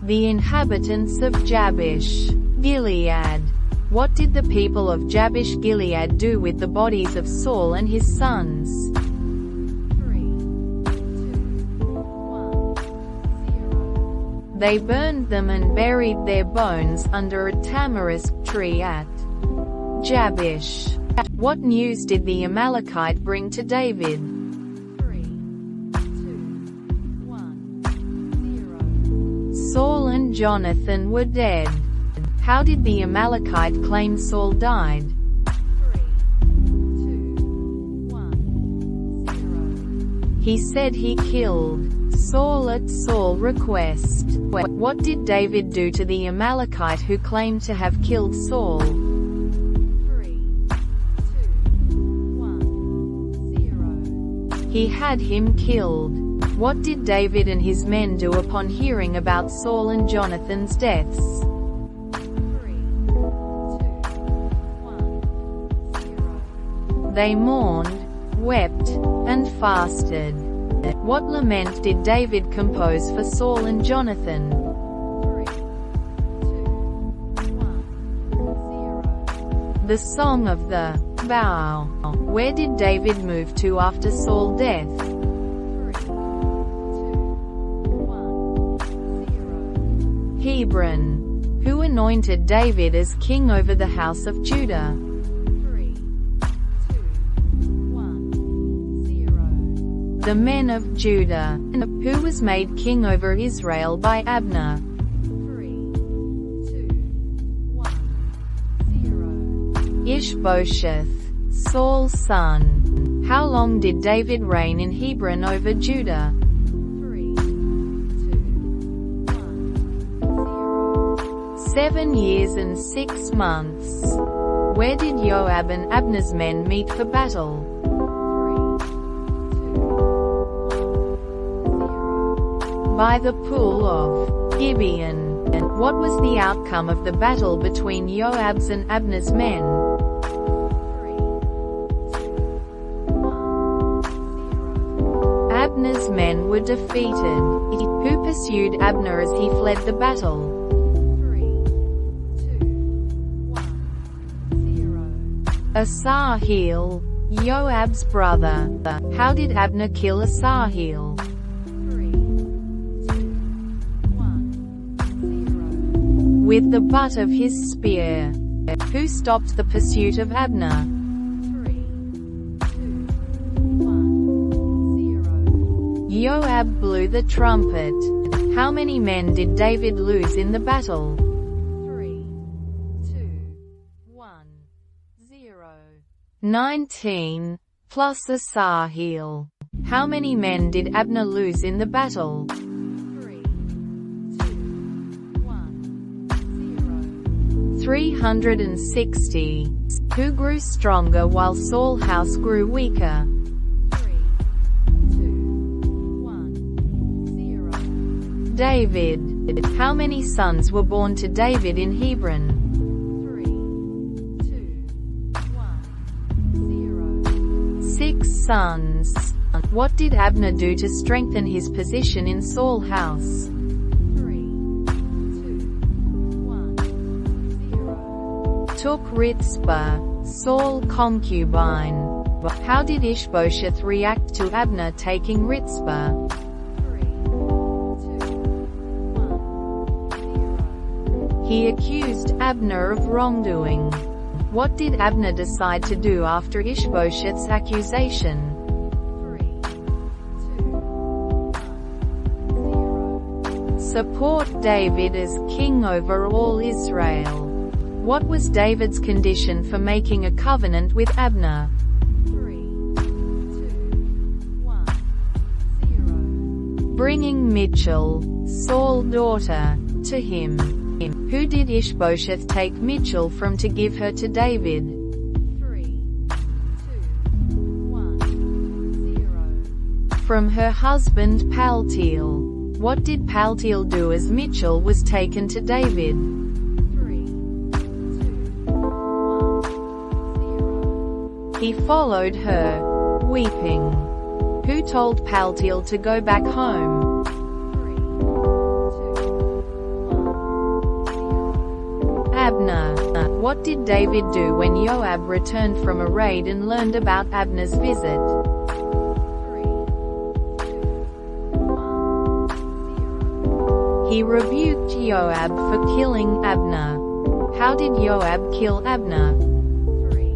The inhabitants of Jabesh Gilead. What did the people of Jabesh Gilead do with the bodies of Saul and his sons? 3, 2, 1, 0. They burned them and buried their bones under a tamarisk tree at Jabesh. What news did the Amalekite bring to David? 3, 2, 1, 0. Saul and Jonathan were dead. How did the Amalekite claim Saul died? 3, 2, 1, 0. He said he killed Saul at Saul's request. What did David do to the Amalekite who claimed to have killed Saul? 3, 2, 1, 0. He had him killed. What did David and his men do upon hearing about Saul and Jonathan's deaths? 3, 2, 1, 0. They mourned, wept, and fasted. What lament did David compose for Saul and Jonathan? 3, 2, 1, 0. The Song of the Bow. Where did David move to after Saul's death? 3, 2, 1, 0. Hebron. Who anointed David as king over the house of Judah? 3, 2, 1, 0. The men of Judah. Who was made king over Israel by Abner? 3, 2, 1, 0. Ishbosheth, Saul's son. How long did David reign in Hebron over Judah? 3, 2, 1, 0. 7 years and 6 months. Where did Joab and Abner's men meet for battle? 3, 2, 1, 0. By the pool of Gibeon. What was the outcome of the battle between Joab's and Abner's men? 3, 2, 1, 0. Abner's men were defeated. Who pursued Abner as he fled the battle? 3, 2, 1, 0. Asahel, Joab's brother. How did Abner kill Asahel? 3, 2, 1, 0. With the butt of his spear. Who stopped the pursuit of Abner? 3, 2, 1, 0. Joab blew the trumpet. How many men did David lose in the battle? 3, 2, 1, 0. 19, plus Asahel. How many men did Abner lose in the battle? 3, 2, 1, 0. 360. Who grew stronger while Saul's house grew weaker? 3, 2, 1, 0. David. How many sons were born to David in Hebron? 3, 2, 1, 0. 6 sons. What did Abner do to strengthen his position in Saul's house? 3, 2, 1, took Rizpah, Saul's concubine. How did Ishbosheth react to Abner taking Rizpah? 3, 2, 1, 0. He accused Abner of wrongdoing. What did Abner decide to do after Ishbosheth's accusation? 3, 2, 1, 0. Support David as king over all Israel. What was David's condition for making a covenant with Abner? 3, 2, 1, 0. Bringing Michal, Saul's daughter, to him. Who did Ishbosheth take Michal from to give her to David? 3, 2, 1, 0. From her husband Paltiel. What did Paltiel do as Michal was taken to David? 3, 2, 1, 0. He followed her, weeping. Who told Paltiel to go back home? 3, 2, 1, 0. Abner. What did David do when Joab returned from a raid and learned about Abner's visit? 3, 2, 1, 0. He rebuked Joab for killing Abner. How did Joab kill Abner? 3,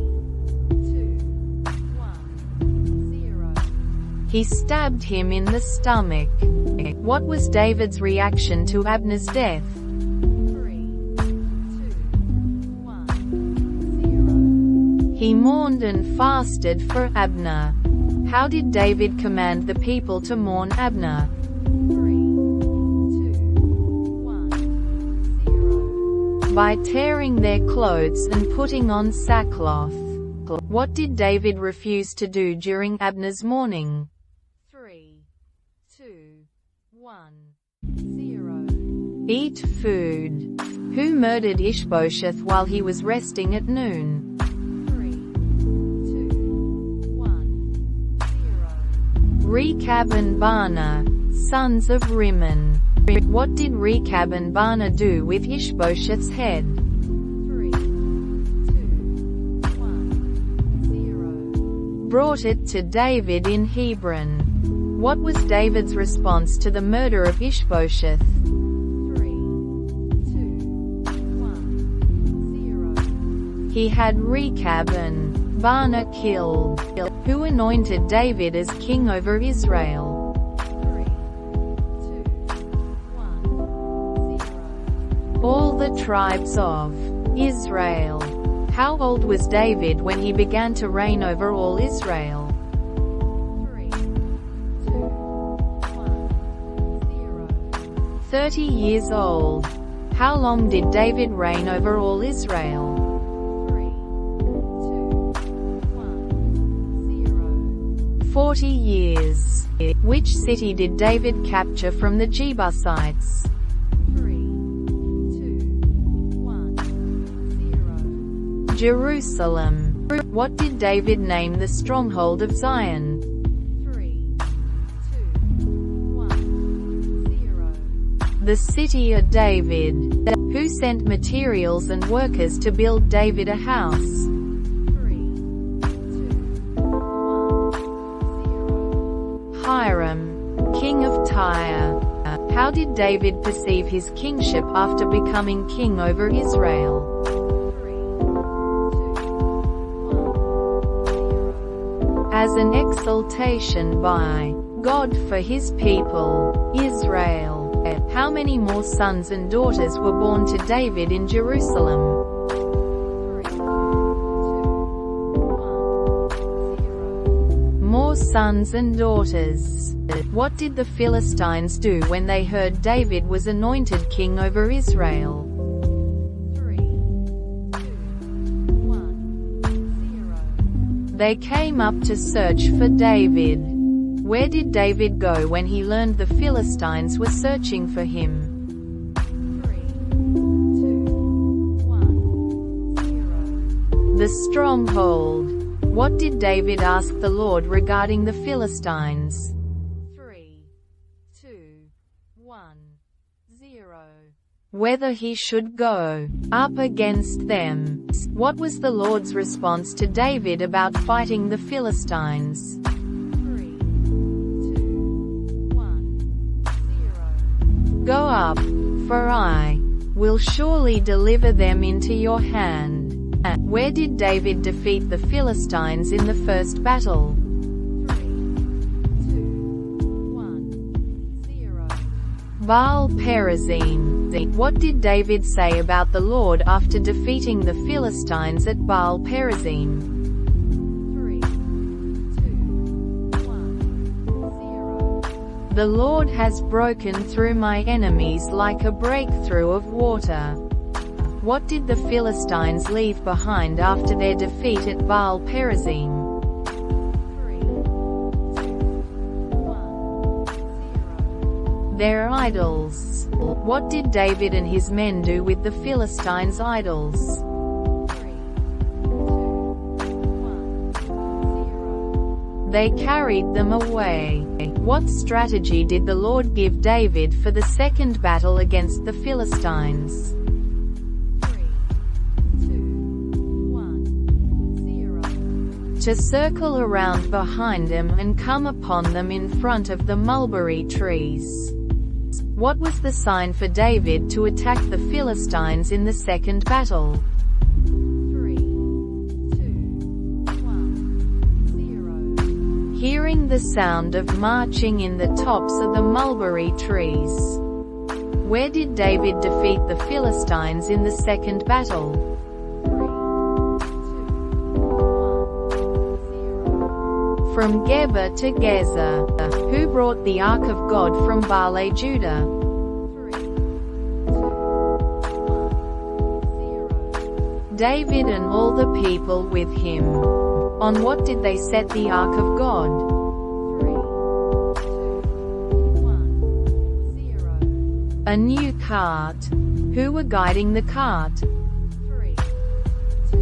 2, 1, 0. He stabbed him in the stomach. What was David's reaction to Abner's death? 3, 2, 1, 0. He mourned and fasted for Abner. How did David command the people to mourn Abner? 3, 2, 1, 0. By tearing their clothes and putting on sackcloth. What did David refuse to do during Abner's mourning? 3, 2, 1, 0. Eat food. Who murdered Ishbosheth while he was resting at noon? 3, 2, 1, 0. Rechab and Baanah, sons of Rimmon. What did Rechab and Baanah do with Ishbosheth's head? 3, 2, 1, 0. Brought it to David in Hebron. What was David's response to the murder of Ishbosheth? 3, 2, 1, 0. He had Rechab and Baanah killed. Who anointed David as king over Israel? 3, 2, 1, 0. All the tribes of Israel. How old was David when he began to reign over all Israel? 3, 2, 1, 0. 30 years old. How long did David reign over all Israel? 3, 2, 1, 0. 40 years. Which city did David capture from the Jebusites? 3, 2, 1, 0. Jerusalem. What did David name the stronghold of Zion? 3, 2, 1, 0. The city of David. Who sent materials and workers to build David a house? 3, 2, 1, 0. Hiram, king of Tyre. How did David perceive his kingship after becoming king over Israel? 3, 2, 1, 0. As an exaltation by God for his people, Israel. How many more sons and daughters were born to David in Jerusalem? 3, 2, 1, 0. More sons and daughters. What did the Philistines do when they heard David was anointed king over Israel? 3, 2, 1, 0. They came up to search for David. Where did David go when he learned the Philistines were searching for him? 3, 2, 1, 0. The stronghold. What did David ask the Lord regarding the Philistines? 3, 2, 1, 0. whether he should go up against them. What was the Lord's response to David about fighting the Philistines? 3, 2, 1, 0. Go up, for I will surely deliver them into your hand. Where did David defeat the Philistines in the first battle? 3, 2, 1, 0. Baal Perazim. What did David say about the Lord after defeating the Philistines at Baal Perazim? 3, 2, 1, 0. The Lord has broken through my enemies like a breakthrough of water. What did the Philistines leave behind after their defeat at Baal Perazim? 3, 2, 1, 0. Their idols. What did David and his men do with the Philistines' idols? 3, 2, 1, 0. They carried them away. What strategy did the Lord give David for the second battle against the Philistines? 3, 2, 1, 0. To circle around behind them and come upon them in front of the mulberry trees. What was the sign for David to attack the Philistines in the second battle? 3, 2, 1, 0. Hearing the sound of marching in the tops of the mulberry trees. Where did David defeat the Philistines in the second battle? 3, 2, 1, 0. From Geba to Gezer. Who brought the Ark of God from Baale, Judah? 3, 2, 1, 0. David and all the people with him. On what did they set the Ark of God? 3, 2, 1, 0. A new cart. Who were guiding the cart? 3, 2,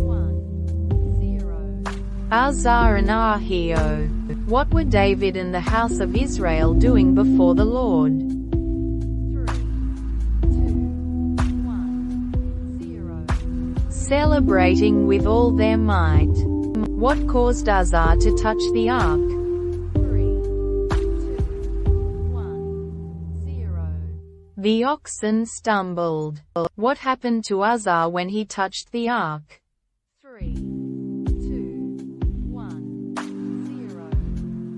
1, 0. Uzzah and Ahio. What were David and the house of Israel doing before the Lord? 3, 2, 1, 0. Celebrating with all their might. What caused Uzzah to touch the ark? 3, 2, 1, 0. The oxen stumbled. What happened to Uzzah when he touched the ark? 3, 2, 1, 0.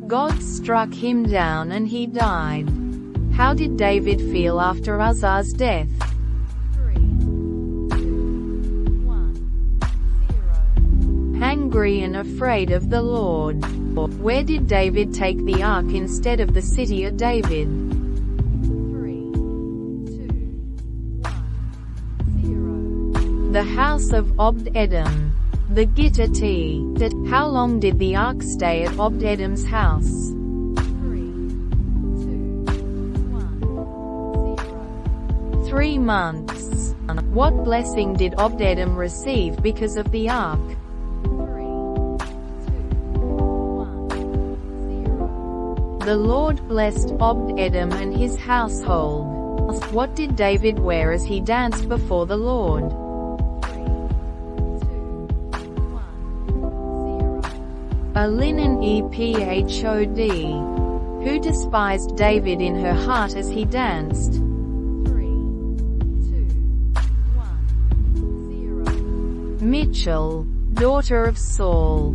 God struck him down and he died. How did David feel after Uzzah's death? 3, 2, 1, 0. Angry and afraid of the Lord. Where did David take the ark instead of the city of David? 3, 2, 1, 0. The house of Obed-Edom. The Gittite. How long did the ark stay at Obed-Edom's house? 3, 2, 1, 0. 3 months. What blessing did Obed-Edom receive because of the ark? 3, 2, 1, 0. The Lord blessed Obed-Edom and his household. What did David wear as he danced before the Lord? 3, 2, 1, 0. A linen ephod. Who despised David in her heart as he danced? 3, 2, 1, 0. Michal, daughter of Saul.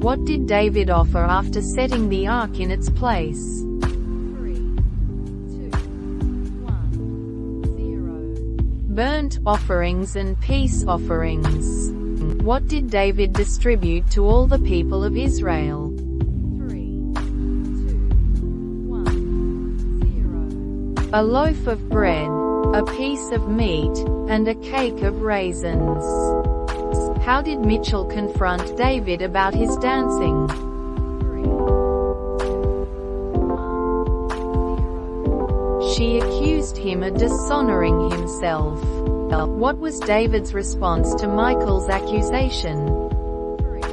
What did David offer after setting the ark in its place? 3, 2, 1, 0. Burnt offerings and peace offerings. What did David distribute to all the people of Israel? 3, 2, 1, 0. A loaf of bread, a piece of meat, and a cake of raisins. How did Michal confront David about his dancing? 3, 2, 1, 0. She accused him of dishonoring himself. What was David's response to Michal's accusation? 3, 2,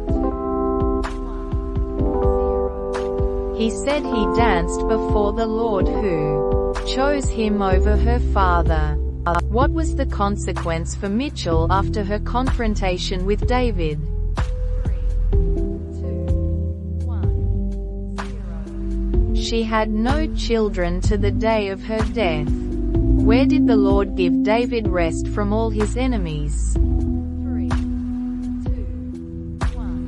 1, 0. He said he danced before the Lord who chose him over her father. What was the consequence for Mitchell after her confrontation with David? 3, 2, 1, 0. She had no children to the day of her death. Where did the Lord give David rest from all his enemies? 3, 2, 1,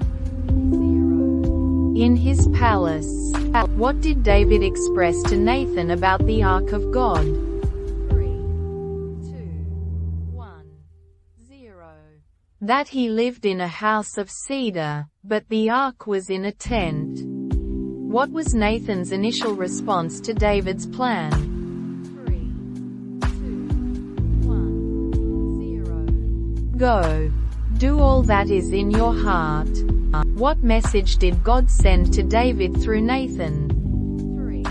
0. In his palace. What did David express to Nathan about the Ark of God? 3, 2, 1, 0. That he lived in a house of cedar, but the ark was in a tent. What was Nathan's initial response to David's plan? 3, 2, 1, 0. Go. Do all that is in your heart. What message did God send to David through Nathan? 3, 2,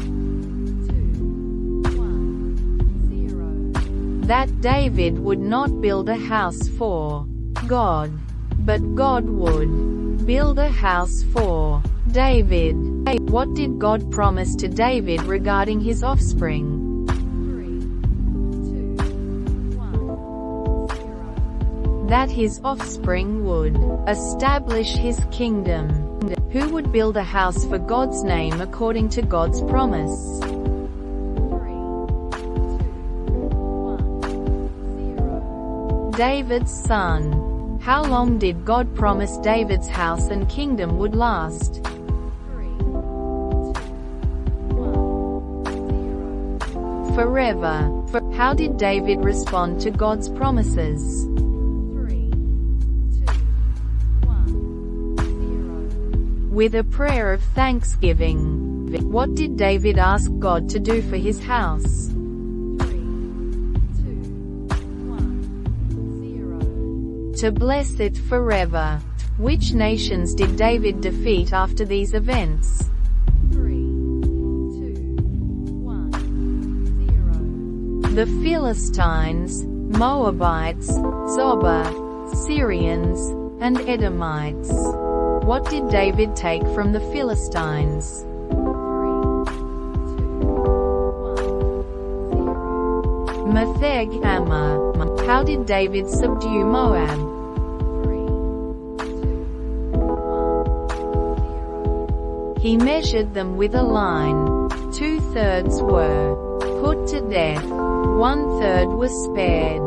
1, 0. That David would not build a house for God, but God would build a house for David. What did God promise to David regarding his offspring? 3, 2, 1, 0. That his offspring would establish his kingdom. Who would build a house for God's name according to God's promise? 3, 2, 1, 0. David's son. How long did God promise David's house and kingdom would last? 3, 2, 1, 0. Forever. How did David respond to God's promises? 3, 2, 1, 0. With a prayer of thanksgiving. What did David ask God to do for his house? 3, 2, 1, 0. To bless it forever. Which nations did David defeat after these events? 3, 2, 1, 0. The Philistines, Moabites, Zobah, Syrians, and Edomites. What did David take from the Philistines? 3, 2, 1, 0. Metheg Ammah. How did David subdue Moab? 3, 2, 1, 0. He measured them with a line. 2/3 were put to death. 1/3 was spared.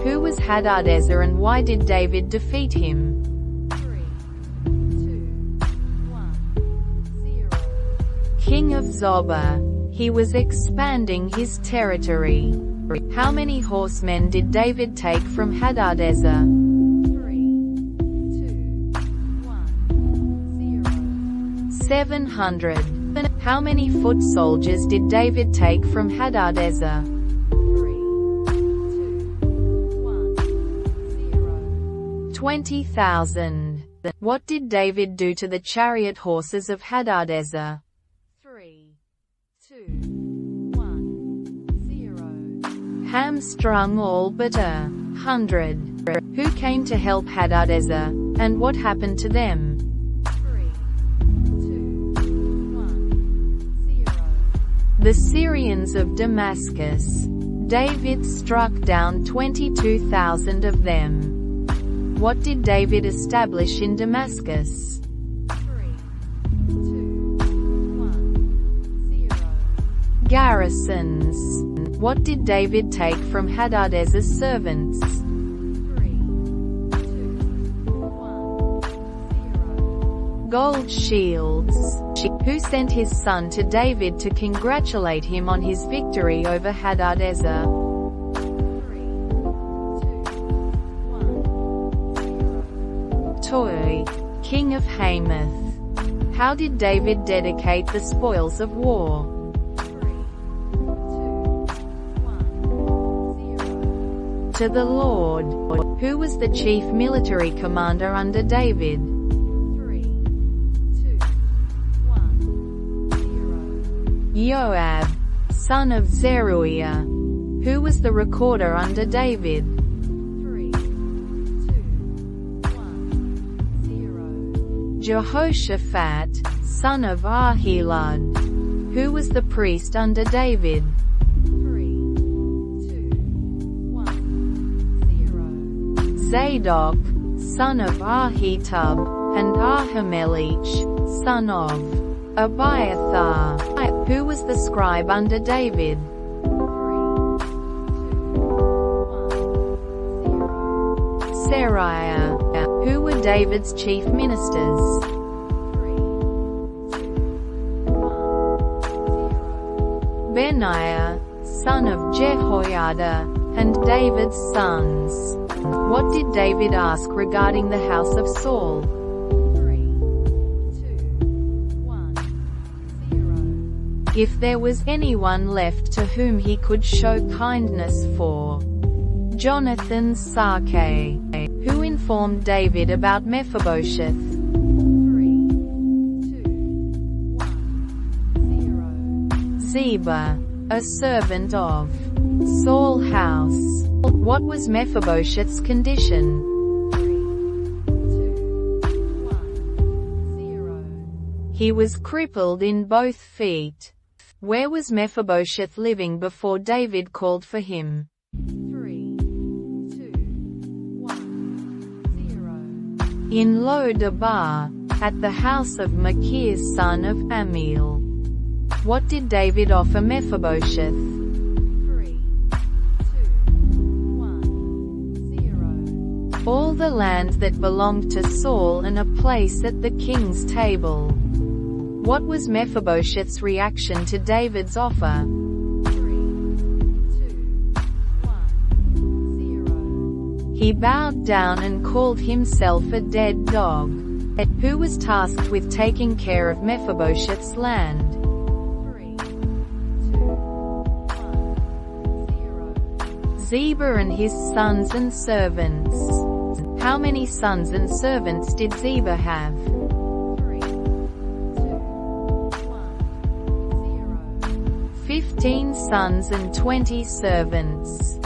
Who was Hadadezer and why did David defeat him? 3, 2, 1, 0. King of Zobah. He was expanding his territory. How many horsemen did David take from Hadadezer? 3, 2, 1, 0. 700. How many foot soldiers did David take from Hadadezer? 3, 2, 1, 0. 20,000. What did David do to the chariot horses of Hadadezer? 3, 2, 1, 0. Hamstrung all but 100. Who came to help Hadadezer, and what happened to them? 3, 2, 1, 0. The Syrians of Damascus. David struck down 22,000 of them. What did David establish in Damascus? 3, 2, 1, 0. Garrisons. What did David take from Hadadezer's servants? 3, 2, 1, 0. Gold shields. Who sent his son to David to congratulate him on his victory over Hadadezer? 3, 2, 1, 0. Toi, king of Hamath. How did David dedicate the spoils of war? 3, 2, 1, 0. To the Lord. Who was the chief military commander under David? 3, 2, 1, 0. Joab, son of Zeruiah. Who was the recorder under David? 3, 2, 1, 0. Jehoshaphat, son of Ahilud. Who was the priest under David? Zadok, son of Ahitub, and Ahimelech, son of Abiathar, who was the scribe under David. 3, 2, 1, 0. Seraiah, who were David's chief ministers. 3, 2, 1, 0. Benaiah, son of Jehoiada, and David's sons. What did David ask regarding the house of Saul? 3, 2, 1, 0. If there was anyone left to whom he could show kindness for Jonathan Sarkay, who informed David about Mephibosheth. 3, 2, 1, 0. Ziba, a servant of Saul's house. What was Mephibosheth's condition? 3, 2, 1, 0. He was crippled in both feet. Where was Mephibosheth living before David called for him? 3, 2, 1, 0. In Lo-debar, at the house of Machir son of Amiel. What did David offer Mephibosheth? 3, 2, 1, 0. All the land that belonged to Saul and a place at the king's table. What was Mephibosheth's reaction to David's offer? 3, 2, 1, 0. He bowed down and called himself a dead dog. Who was tasked with taking care of Mephibosheth's land? 3, 2, 1, 0. Ziba and his sons and servants. How many sons and servants did Ziba have? 3, 2, 1, 0. 15 sons and 20 servants.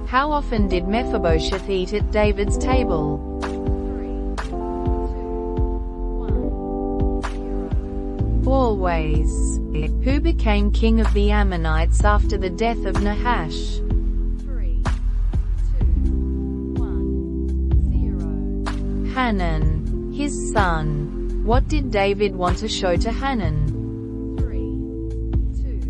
How often did Mephibosheth eat at David's table? 3, 2, 1, 0. Always. Who became king of the Ammonites after the death of Nahash? 3, 2, 1, 0. Hanan, his son. What did David want to show to Hanan? 3, 2,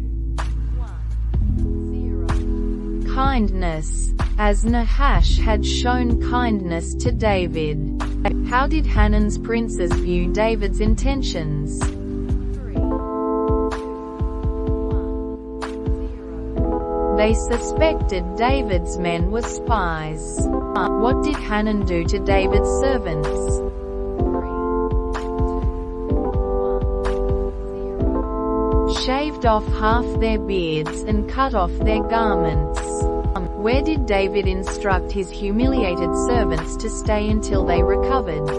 1, 0. Kindness, as Nahash had shown kindness to David. How did Hanan's princes view David's intentions? 3, 2, 1, 0. They suspected David's men were spies. What did Hanan do to David's servants? 3, 2, 1, 0. Shaved off half their beards and cut off their garments. Where did David instruct his humiliated servants to stay until they recovered? 3,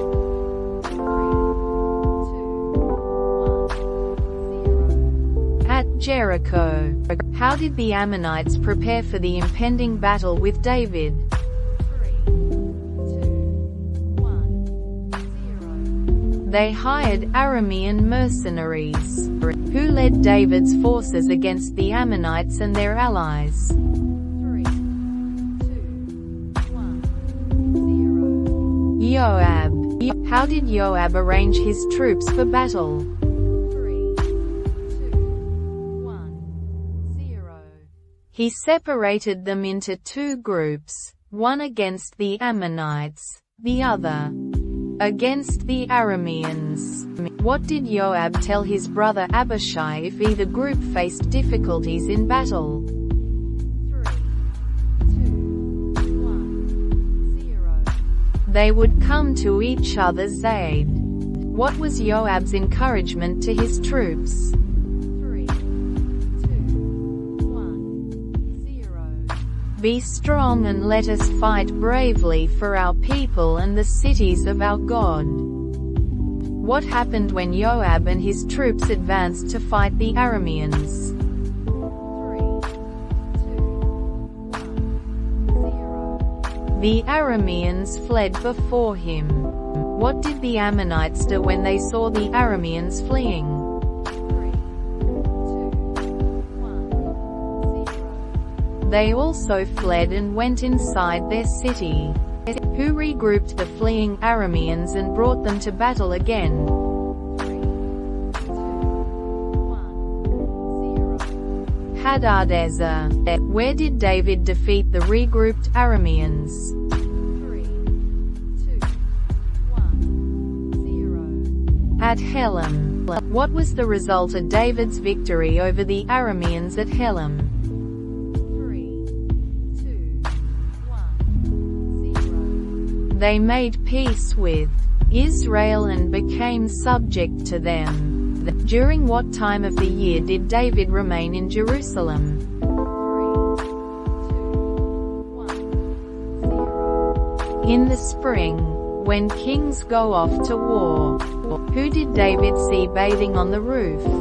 2, 1, 0. At Jericho. How did the Ammonites prepare for the impending battle with David? 3, 2, 1, 0. They hired Aramean mercenaries, who led David's forces against the Ammonites and their allies. 3, 2, 1, 0. Joab. How did Joab arrange his troops for battle? 3, 2, 1, 0. He separated them into two groups, one against the Ammonites, the other against the Arameans. What did Joab tell his brother Abishai if either group faced difficulties in battle? 3, 2, 1, 0. They would come to each other's aid. What was Joab's encouragement to his troops? 3, 2, 1, 0. Be strong and let us fight bravely for our people and the cities of our God. What happened when Joab and his troops advanced to fight the Arameans? 3, 2, 1, 0. The Arameans fled before him. What did the Ammonites do when they saw the Arameans fleeing? 3, 2, 1, 0. They also fled and went inside their city. Who regrouped the fleeing Arameans and brought them to battle again? 3, 2, 1, 0. Hadadezer. Where did David defeat the regrouped Arameans? 3, 2, 1, 0. At Helam. What was the result of David's victory over the Arameans at Helam? 3, 2, 1, 0. They made peace with Israel and became subject to them. During what time of the year did David remain in Jerusalem? 3, 2, 1, 0. In the spring, when kings go off to war. Who did David see bathing on the roof? 3, 2,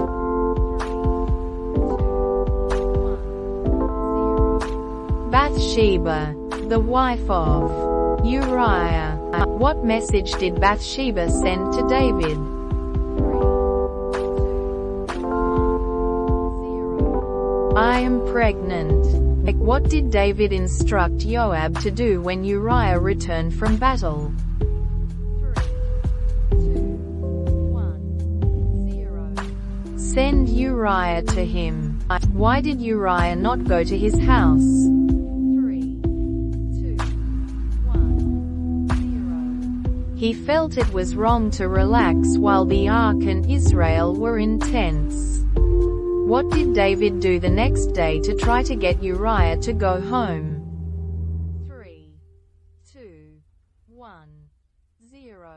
1, 0. Bathsheba, the wife of Uriah. What message did Bathsheba send to David? 3, 2, 1, 0. I am pregnant. What did David instruct Joab to do when Uriah returned from battle? 3, 2, 1, 0. Send Uriah to him. Why did Uriah not go to his house? 3, 2, 1, 0. He felt it was wrong to relax while the ark and Israel were in tents. What did David do the next day to try to get Uriah to go home? 3, 2, 1, 0.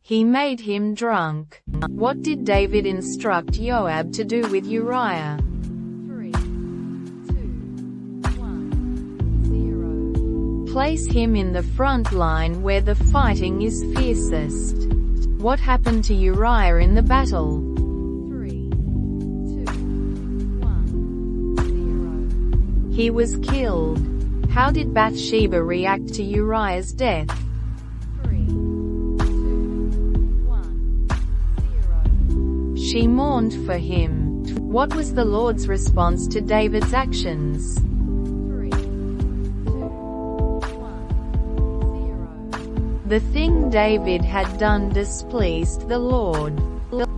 He made him drunk. What did David instruct Joab to do with Uriah? 3, 2, 1, 0. Place him in the front line where the fighting is fiercest. What happened to Uriah in the battle? 3, 2, 1, 0. He was killed. How did Bathsheba react to Uriah's death? 3, 2, 1, 0. She mourned for him. What was the Lord's response to David's actions? 3, 2, 1, 0. The thing David had done displeased the Lord.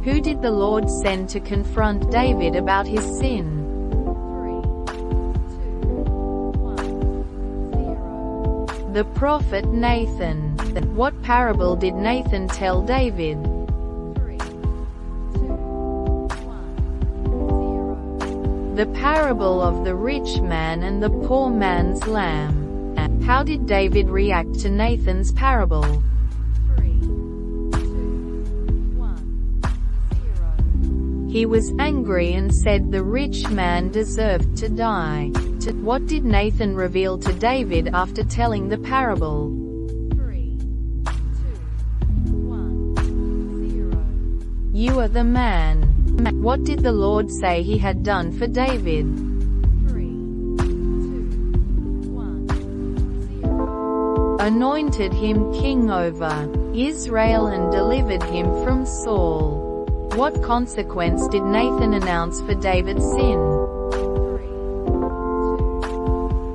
Who did the Lord send to confront David about his sin? 3, 2, 1, 0. The prophet Nathan. What parable did Nathan tell David? 3, 2, 1, 0. The parable of the rich man and the poor man's lamb. How did David react to Nathan's parable? 3, 2, 1, 0. He was angry and said the rich man deserved to die. What did Nathan reveal to David after telling the parable? 3, 2, 1, 0. You are the man. What did the Lord say he had done for David? 3, 2, 1, 0. Anointed him king over Israel and delivered him from Saul. What consequence did Nathan announce for David's sin? 3, 2,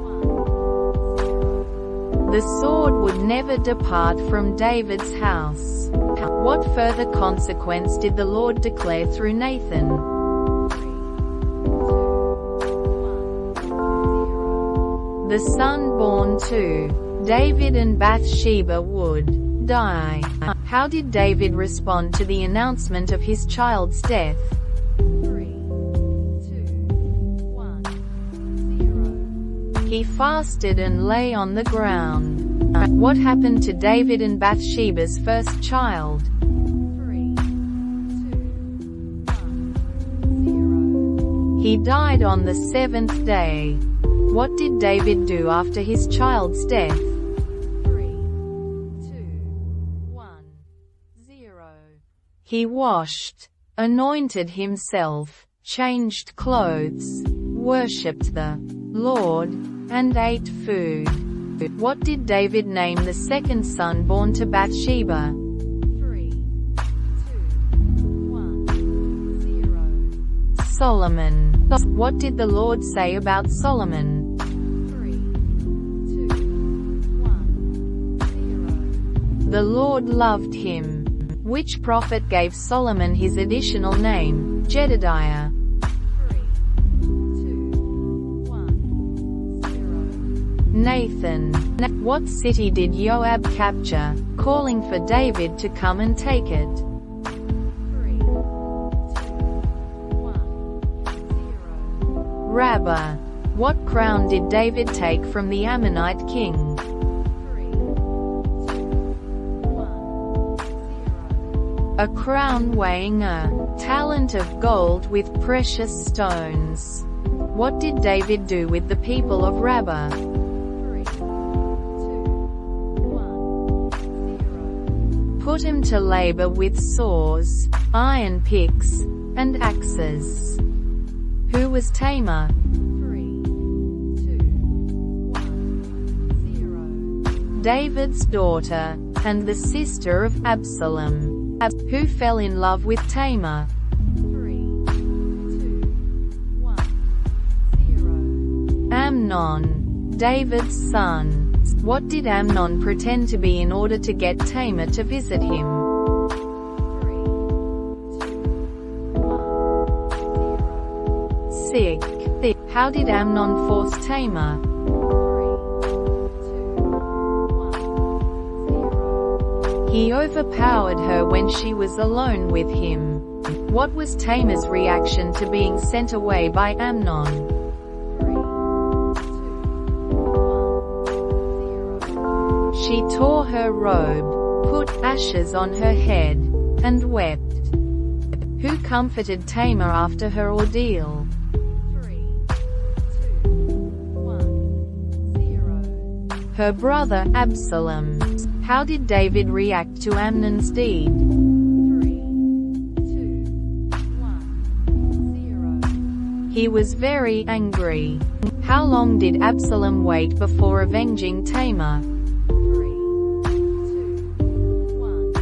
1, 0. The sword would never depart from David's house. What further consequence did the Lord declare through Nathan? 3, 2, 1, 0. The son born to David and Bathsheba would die. How did David respond to the announcement of his child's death? 3, 2, 1, 0. He fasted and lay on the ground. What happened to David and Bathsheba's first child? 3, 2, 1, 0. He died on the seventh day. What did David do after his child's death? 3, 2, 1, 0. He washed, anointed himself, changed clothes, worshipped the Lord, and ate food. What did David name the second son born to Bathsheba? 3, 2, 1, 0. Solomon. What did the Lord say about Solomon? 3, 2, 1, The Lord loved him. Which prophet gave Solomon his additional name, Jedediah? 3, 2, 1, 0. Nathan. What city did Joab capture, calling for David to come and take it? 3, 2, 1, 0. Rabbah. What crown did David take from the Ammonite king? 3, 2, 1, 0. A crown weighing a talent of gold with precious stones. What did David do with the people of Rabbah? 3, 2, 1, 0. Put him to labor with saws, iron picks, and axes. Who was Tamar? 3, 2, 1, 0. David's daughter, and the sister of Absalom. Who fell in love with Tamar? 3, 2, 1, 0. Amnon, David's son. What did Amnon pretend to be in order to get Tamar to visit him? 3, 2, 1, 0. Sick. How did Amnon force Tamar? 3, 2, 1, 0. He overpowered her when she was alone with him. What was Tamar's reaction to being sent away by Amnon? 3, 2, 1, 0. She tore her robe, put ashes on her head, and wept. Who comforted Tamar after her ordeal? 3, 2, 1, 0. Her brother Absalom. How did David react to Amnon's deed? 3, 2, 1, 0. He was very angry. How long did Absalom wait before avenging Tamar? 3, 2, 1,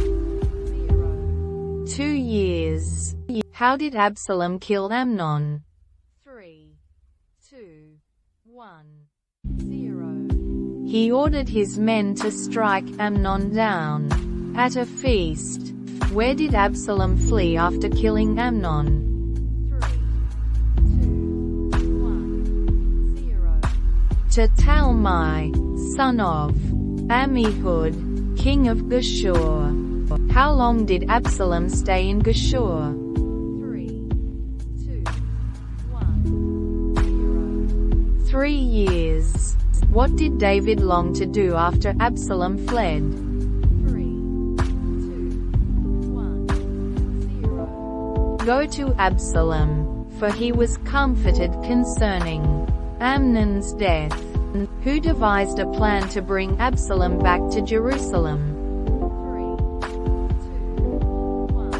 0. 2 years. How did Absalom kill Amnon? 3, 2, 1, 0. He ordered his men to strike Amnon down at a feast. Where did Absalom flee after killing Amnon? 3, 2, 1, 0. To Talmai, son of Ammihud, king of Geshur. How long did Absalom stay in Geshur? 3, 2, 1, 0. 3 years. What did David long to do after Absalom fled? 3, 2, 1, 0. Go to Absalom, for he was comforted concerning Amnon's death. Who devised a plan to bring Absalom back to Jerusalem? 3, 2, 1,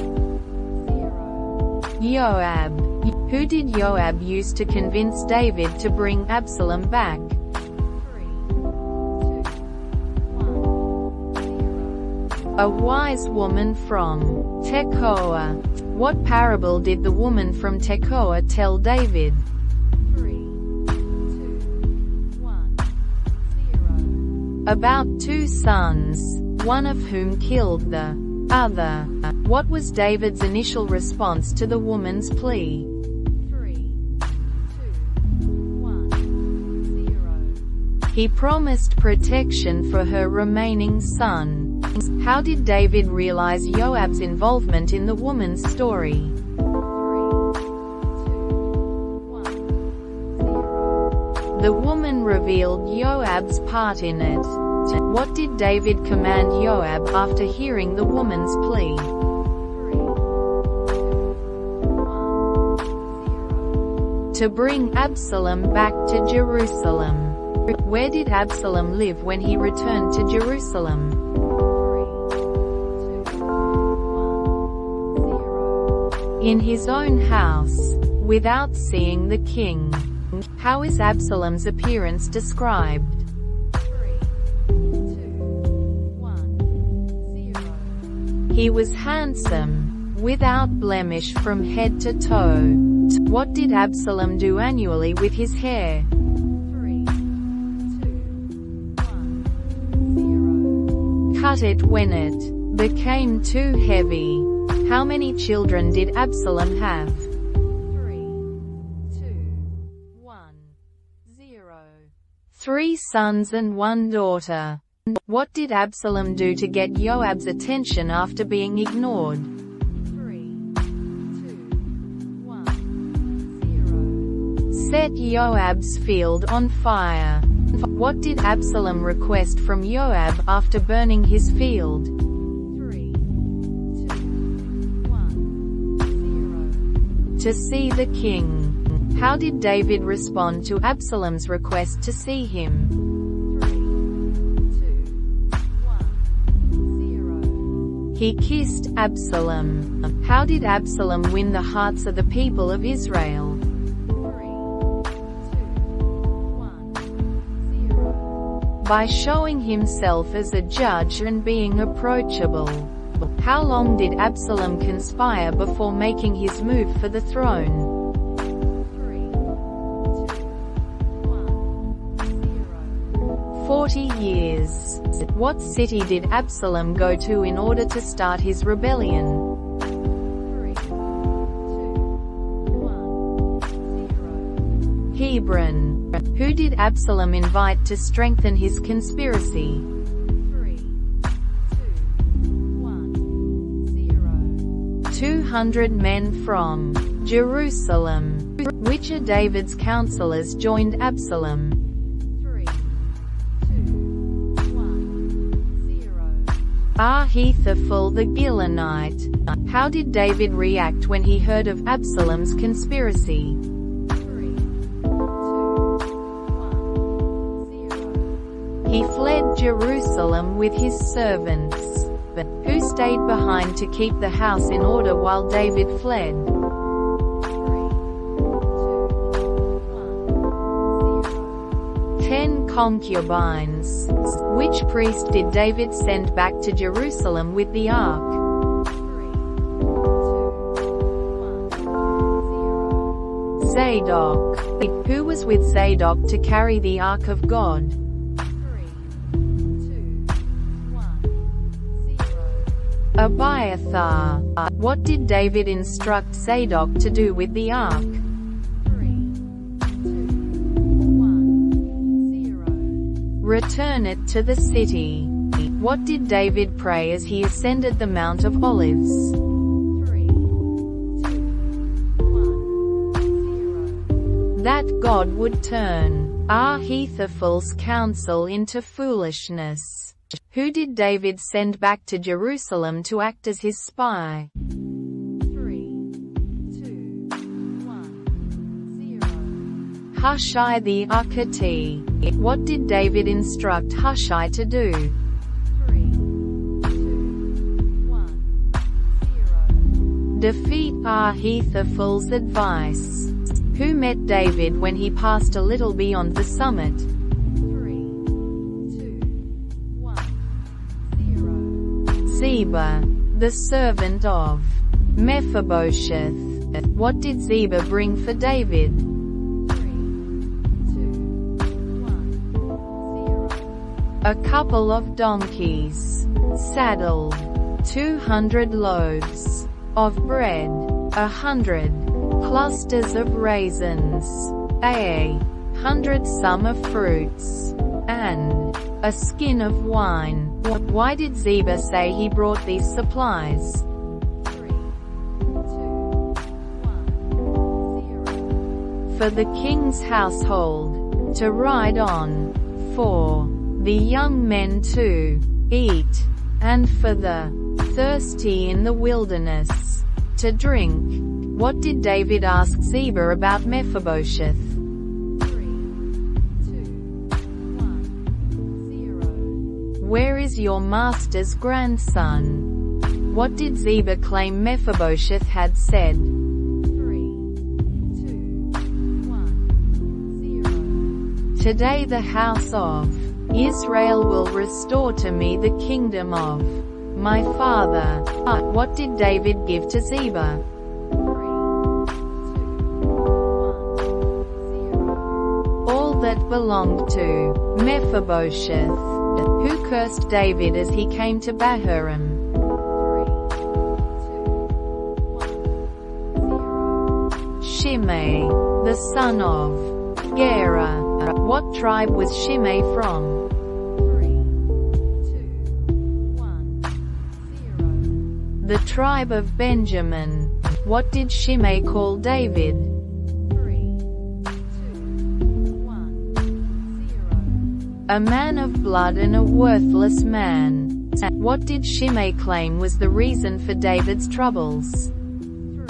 0. Joab. Who did Joab use to convince David to bring Absalom back? 3, 2, 1, 0. A wise woman from Tekoa. What parable did the woman from Tekoa tell David? 3, 2, 1, 0. About 2 sons, one of whom killed the other. What was David's initial response to the woman's plea? 3, 2, 1, 0. He promised protection for her remaining son. How did David realize Joab's involvement in the woman's story? 3, 2, 1, 0. The woman revealed Joab's part in it. What did David command Joab after hearing the woman's plea? 3, 2, 1, 0. To bring Absalom back to Jerusalem. Where did Absalom live when he returned to Jerusalem? 3, 2, 1, 0. In his own house, without seeing the king. How is Absalom's appearance described? 3, 2, 1, 0. He was handsome, without blemish from head to toe. What did Absalom do annually with his hair? 3, 2, 1, 0. cut it when it became too heavy. How many children did Absalom have? 3, 2, 1, 0. 3 sons and 1 daughter. What did Absalom do to get Joab's attention after being ignored? 3, 2, 1, 0. Set Joab's field on fire. What did Absalom request from Joab after burning his field? 3, 2, 1, 0. To see the king. How did David respond to Absalom's request to see him? 3, 2, 1, 0. He kissed Absalom. How did Absalom win the hearts of the people of Israel? 3, 2, 1, 0. By showing himself as a judge and being approachable. How long did Absalom conspire before making his move for the throne? 3, 2, 1, 0. 40 years. What city did Absalom go to in order to start his rebellion? 3, 2, 1, 0. Hebron. Who did Absalom invite to strengthen his conspiracy? 3, 2, 1, 0. 200 men from Jerusalem. Which of David's counselors joined Absalom? 3, 2, 1, 0. Ahithophel the Gilonite. How did David react when he heard of Absalom's conspiracy? 3, 2, 1, 0. He fled Jerusalem with his servants. Who stayed behind to keep the house in order while David fled? 3, 2, 1, 0. 10 concubines. Which priest did David send back to Jerusalem with the ark? 3, 2, 1, 0. Zadok. Who was with Zadok to carry the ark of God? 3, 2, 1, 0. Abiathar. What did David instruct Zadok to do with the ark? 3, 2, 1, 0. Return it to the city. What did David pray as he ascended the Mount of Olives? 3, 2, 1, 0. That God would turn Ahithophel's counsel into foolishness. Who did David send back to Jerusalem to act as his spy? 3, 2, 1, 0. Hushai the Archite. What did David instruct Hushai to do? 3, 2, 1, 0. Defeat Ahithophel's advice. Who met David when he passed a little beyond the summit? 3, 2, 1, 0. Ziba, the servant of Mephibosheth. What did Ziba bring for David? 3, 2, 1, 0. A couple of donkeys, saddled, 200 loaves of bread, 100 clusters of raisins, 100 summer fruits, and a skin of wine. Why did Ziba say he brought these supplies? 3, 2, 1, 0. For the king's household to ride on, for the young men to eat, and for the thirsty in the wilderness to drink. What did David ask Ziba about Mephibosheth? 3, 2, 1, 0. Where is your master's grandson? What did Ziba claim Mephibosheth had said? 3, 2, 1, 0. Today the house of Israel will restore to me the kingdom of my father. What did David give to Ziba? 3, 2, 1, 0. All that belonged to Mephibosheth. Who cursed David as he came to Bahurim? 3, 2, 1, 0. Shimei, the son of Gera. What tribe was Shimei from? 3, 2, 1, 0. The tribe of Benjamin. What did Shimei call David? 3, 2, 1, 0. A man of blood and a worthless man. What did Shimei claim was the reason for David's troubles? 3,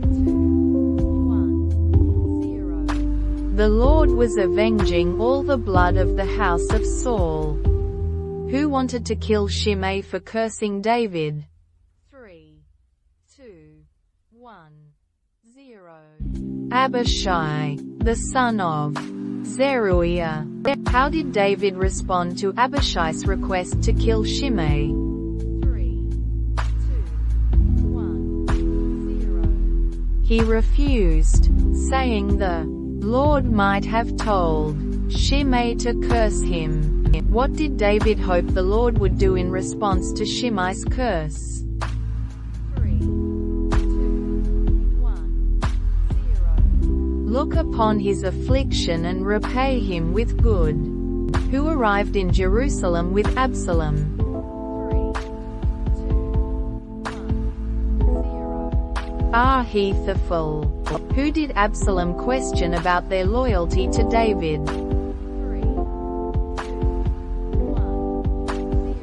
2, 1, 0. The Lord was avenging all the blood of the house of Saul. Who wanted to kill Shimei for cursing David? 3, 2, 1, 0. Abishai, the son of Zeruiah. How did David respond to Abishai's request to kill Shimei? 3, 2, 1, 0. He refused, saying the Lord might have told Shimei to curse him. What did David hope the Lord would do in response to Shimei's curse? 3, 2, 1, 0. Look upon his affliction and repay him with good. Who arrived in Jerusalem with Absalom? 3, 2, 1, 0. Ahithophel. Who did Absalom question about their loyalty to David? 3, 2, 1,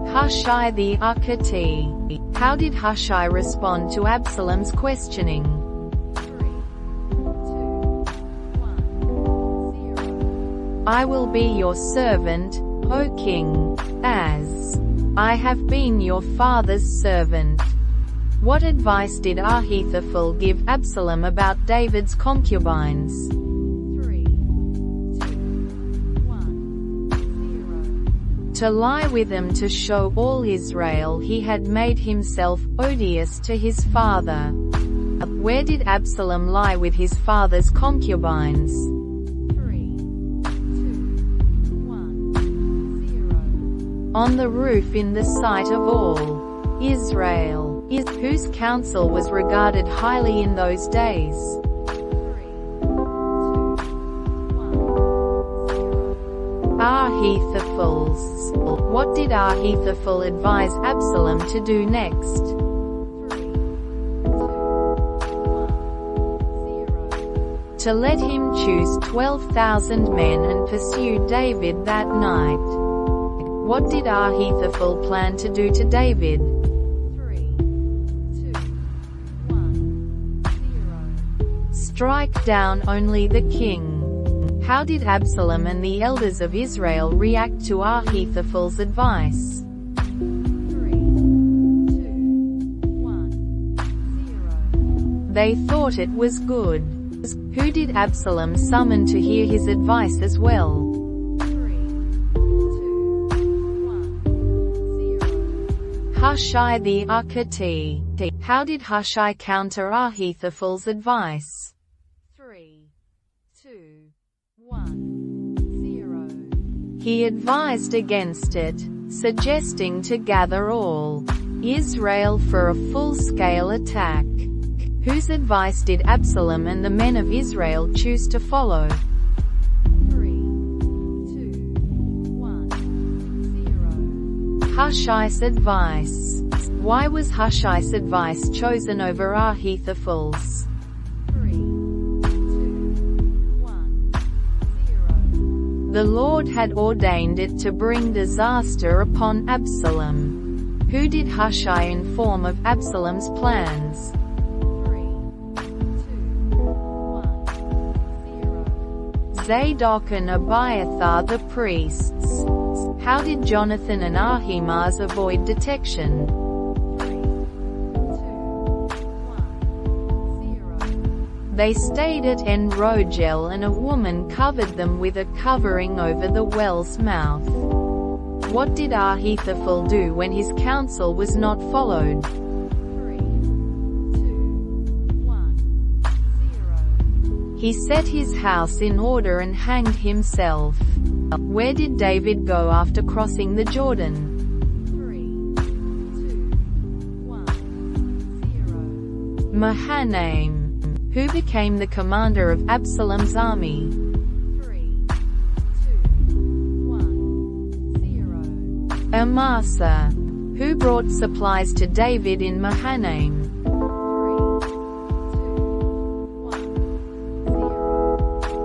0. Hushai the Archite. How did Hushai respond to Absalom's questioning? 3, 2, 1, 0. I will be your servant, O king, as I have been your father's servant. What advice did Ahithophel give Absalom about David's concubines? 3, 2, 1, 0. To lie with them to show all Israel he had made himself odious to his father. Where did Absalom lie with his father's concubines? 3, 2, 1, 0. On the roof in the sight of all Israel. Whose counsel was regarded highly in those days? 3, 2, 1, 0. Ahithophel's. What did Ahithophel advise Absalom to do next? 3, 2, 1, 0. To let him choose 12,000 men and pursue David that night. What did Ahithophel plan to do to David? 3, 2, 1, 0. Strike down only the king. How did Absalom and the elders of Israel react to Ahithophel's advice? 3, 2, 1, 0. They thought it was good. Who did Absalom summon to hear his advice as well? 3, 2, 1, 0. Hushai the Archite. How did Hushai counter Ahithophel's advice? 3, 2, 1, 0. He advised against it, suggesting to gather all Israel for a full-scale attack. Whose advice did Absalom and the men of Israel choose to follow? 3, 2, 1, 0. Hushai's advice. Why was Hushai's advice chosen over Ahithophel's? 3, 2, 1, 0. The Lord had ordained it to bring disaster upon Absalom. Who did Hushai inform of Absalom's plans? 3, 2, 1, 0. Zadok and Abiathar the priests. How did Jonathan and Ahimaaz avoid detection? 3, 2, 1, 0. They stayed at En Rogel and a woman covered them with a covering over the well's mouth. What did Ahithophel do when his counsel was not followed? 3, 2, 1, 0. He set his house in order and hanged himself. Where did David go after crossing the Jordan? 3, 2, 1, 0. Mahanaim. Who became the commander of Absalom's army? 3, 2, 1, 0. Amasa. Who brought supplies to David in Mahanaim? 3, 2, 1, 0.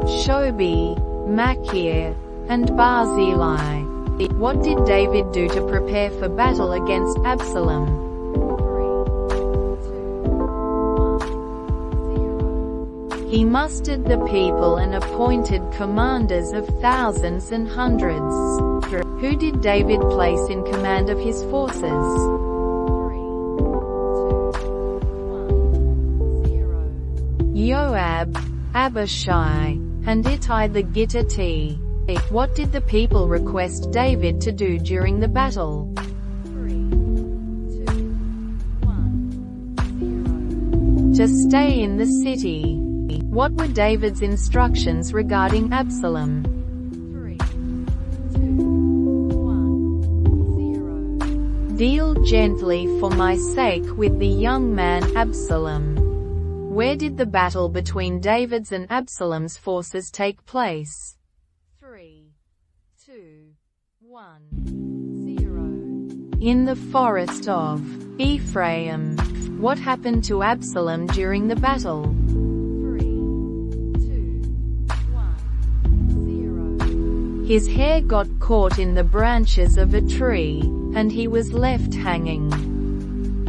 Shobi, Machir, and Barzillai. What did David do to prepare for battle against Absalom? 3, 2, 1, 0. He mustered the people and appointed commanders of thousands and hundreds. Who did David place in command of his forces? 3, 2, 1, 0. Joab, Abishai, and Ittai the Gittite. What did the people request David to do during the battle? 3, 2, 1, 0. To stay in the city. What were David's instructions regarding Absalom? 3, 2, 1, 0. Deal gently for my sake with the young man Absalom. Where did the battle between David's and Absalom's forces take place? 3, 2, 1, 0. In the forest of Ephraim. What happened to Absalom during the battle? 3, 2, 1, 0. His hair got caught in the branches of a tree, and he was left hanging.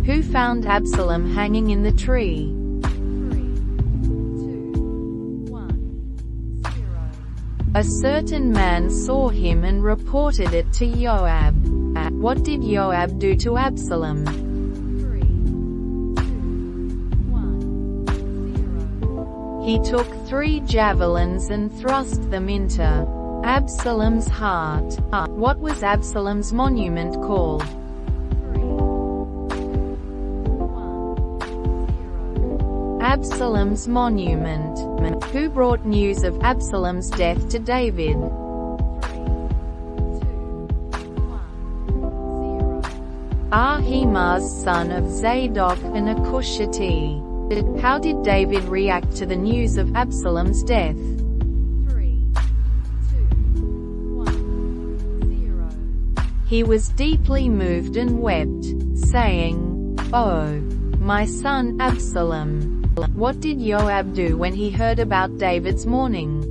Who found Absalom hanging in the tree? 3, 2, 1, 0. A certain man saw him and reported it to Joab. What did Joab do to Absalom? 3, 2, 1, 0. He took 3 javelins and thrust them into Absalom's heart. What was Absalom's monument called? 3, 2, 1, 0. Absalom's monument. Who brought news of Absalom's death to David? 3, 2, 1, 0. Ahimaaz son of Zadok and a Cushite. How did David react to the news of Absalom's death? 3, 2, 1, 0. He was deeply moved and wept, saying, "Oh, my son Absalom." What did Joab do when he heard about David's mourning?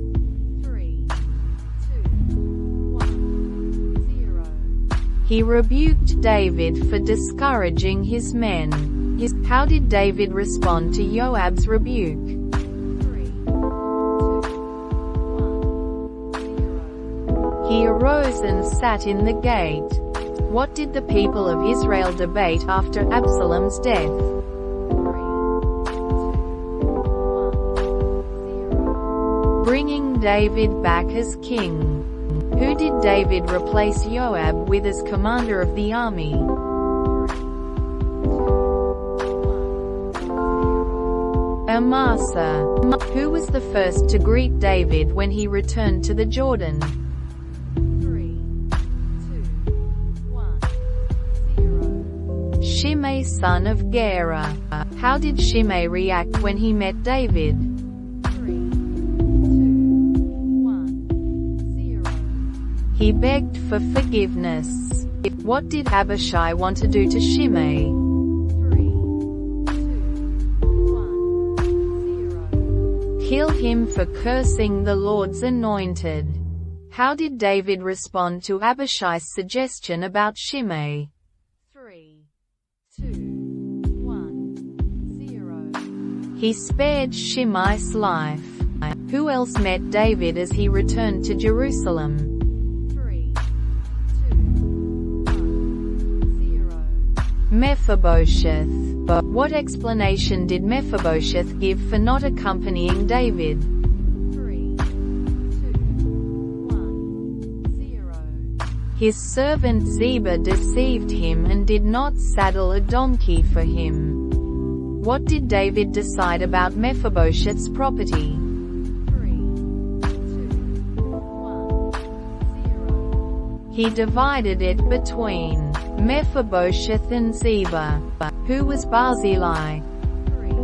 3, 2, 1, 0. He rebuked David for discouraging his men. How did David respond to Joab's rebuke? 3, 2, 1, 0. He arose and sat in the gate. What did the people of Israel debate after Absalom's death? 3, 2, 1, 0. Bringing David back as king. Who did David replace Joab with as commander of the army? 3, 2, 1, 0. Amasa. Who was the first to greet David when he returned to the Jordan? 3, 2, 1, 0. Shimei son of Gera. How did Shimei react when he met David? 3, 2, 1, 0. He begged for forgiveness. What did Abishai want to do to Shimei? 3, 2, 1, 0. Kill him for cursing the Lord's anointed. How did David respond to Abishai's suggestion about Shimei? 3, 2, 1, 0. He spared Shimei's life. Who else met David as he returned to Jerusalem? 3, 2, 1, 0. Mephibosheth. What explanation did Mephibosheth give for not accompanying David? 3, 2, 1, 0. His servant Ziba deceived him and did not saddle a donkey for him. What did David decide about Mephibosheth's property? He divided it between Mephibosheth and Ziba. Who was Barzillai? 3, 2,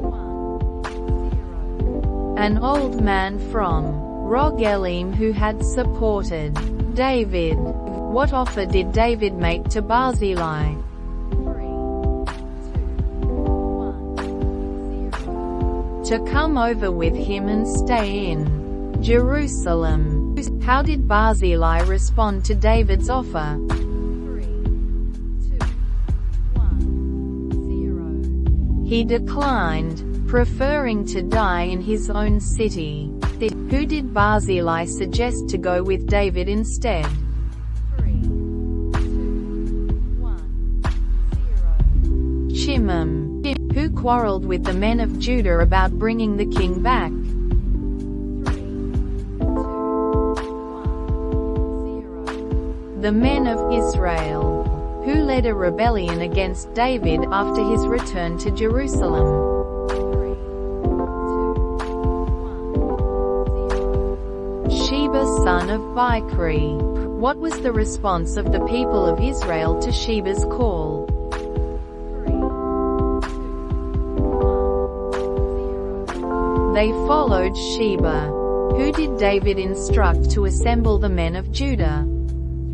1, 0. An old man from Rogelim who had supported David. What offer did David make to Barzillai? 3, 2, 1, 0. To come over with him and stay in Jerusalem. How did Barzillai respond to David's offer? 3, 2, 1, 0. He declined, preferring to die in his own city. Who did Barzillai suggest to go with David instead? 3, 2, 1, 0. Shimon, who quarreled with the men of Judah about bringing the king back. 3, 2, 1, 0. The men of Israel, who led a rebellion against David after his return to Jerusalem. 3, 2, 1, 0. Sheba son of Bichri. What was the response of the people of Israel to Sheba's call? 3, 2, 1, 0. They followed Sheba. Who did David instruct to assemble the men of Judah?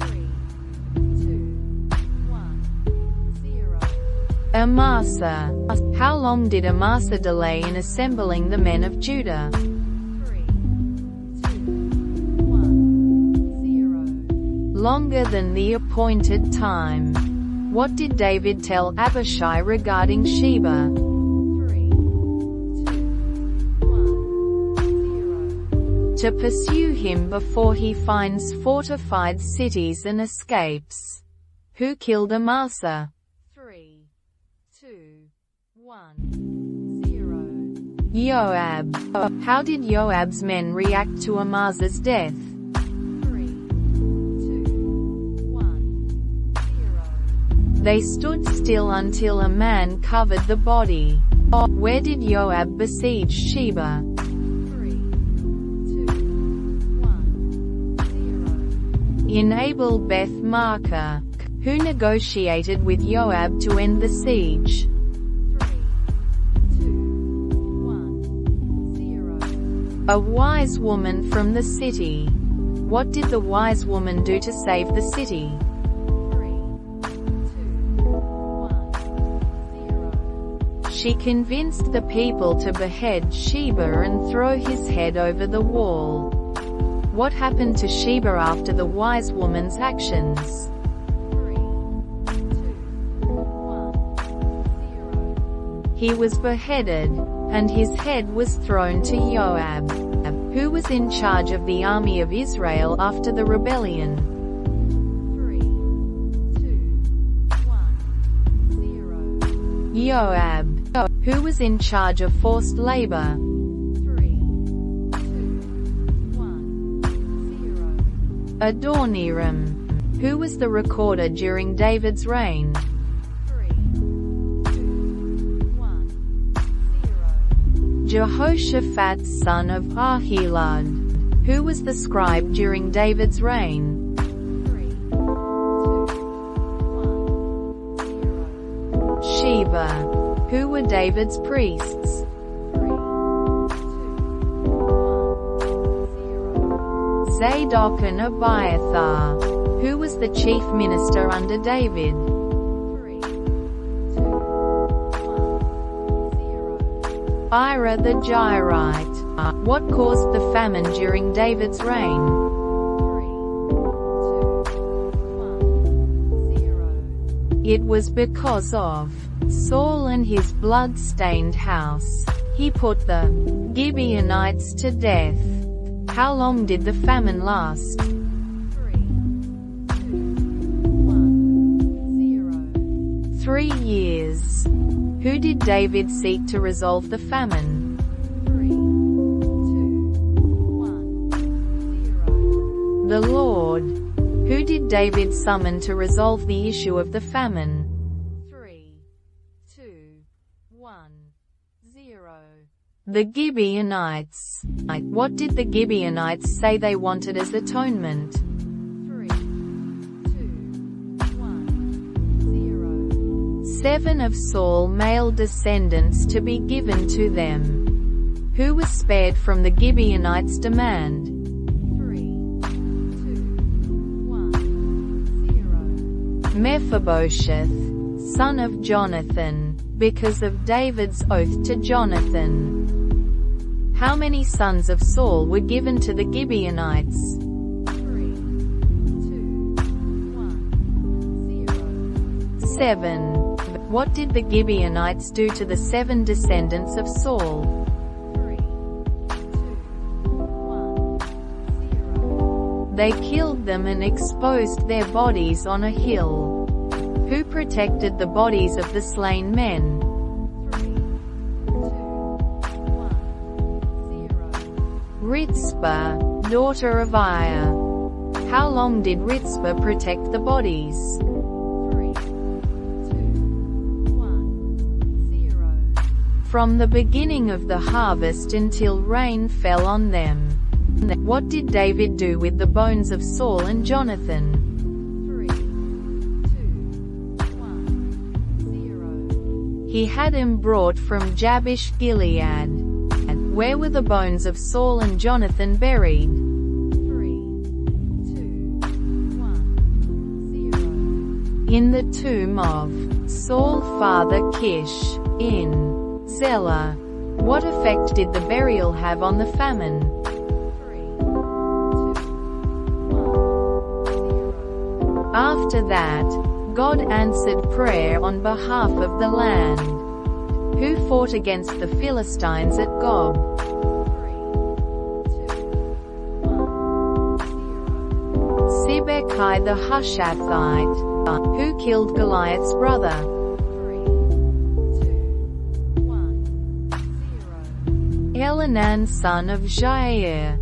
3, 2, 1, 0. Amasa. How long did Amasa delay in assembling the men of Judah? 3, 2, 1, 0. Longer than the appointed time. What did David tell Abishai regarding Sheba? 3, 2, 1, 0. To pursue him before he finds fortified cities and escapes. Who killed Amasa? 3, 2, 1, 0. Joab. How did Joab's men react to Amasa's death? 3, 2, 1, 0. They stood still until a man covered the body. Where did Joab besiege Sheba? 3, 2, 1, 0. In Abel Beth Maachah. Who negotiated with Joab to end the siege? 3, 2, 1, 0. A wise woman from the city. What did the wise woman do to save the city? 3, 2, 1, 0. She convinced the people to behead Sheba and throw his head over the wall. What happened to Sheba after the wise woman's actions? 3, 2, 1, 0. He was beheaded, and his head was thrown to Joab, who was in charge of the army of Israel after the rebellion. 3, 2, 1, 0. Joab, who was in charge of forced labor. 3, 2, 1, 0. Adoniram, who was the recorder during David's reign. 3, 2, 1, 0. Jehoshaphat son of Ahilud, who was the scribe during David's reign. 3, 2, 1, 0. Sheba, who were David's priests. 3, 2, 1, 0. Zadok and Abiathar, who was the chief minister under David. 3, 2, 1, 0. Ira the Jairite. What caused the famine during David's reign? 3, 2, 1, 0. It was because of Saul and his blood-stained house. He put the Gibeonites to death. How long did the famine last? 3, 2, 1, 0. 3 years. Who did David seek to resolve the famine? 3, 2, 1, 0. The Lord. Who did David summon to resolve the issue of the famine? 3, 2, 1, 0. The Gibeonites. What did the Gibeonites say they wanted as atonement? 7 of Saul male descendants to be given to them. Who was spared from the Gibeonites' demand? 3, 2, 1, 0. Mephibosheth, son of Jonathan, because of David's oath to Jonathan. How many sons of Saul were given to the Gibeonites? 3, 2, 1, 0. 7. What did the Gibeonites do to the 7 descendants of Saul? 3, 2, 1, 0. They killed them and exposed their bodies on a hill. Who protected the bodies of the slain men? 3, 2, 1, 0. Rizpah, daughter of Aiah. How long did Rizpah protect the bodies? 3, 2, 1, 0. From the beginning of the harvest until rain fell on them. What did David do with the bones of Saul and Jonathan? 3, 2, 1, 0. He had them brought from Jabesh Gilead. Where were the bones of Saul and Jonathan buried? 3, 2, 1, 0. In the tomb of Saul father Kish, in Zelah. What effect did the burial have on the famine? 3, 2, 1, 0. After that, God answered prayer on behalf of the land. Who fought against the Philistines at Gob? 3, 2, 1, 0. Sibbecai the Hushathite. Who killed Goliath's brother? 3, 2, 1, 0. Elhanan son of Jair.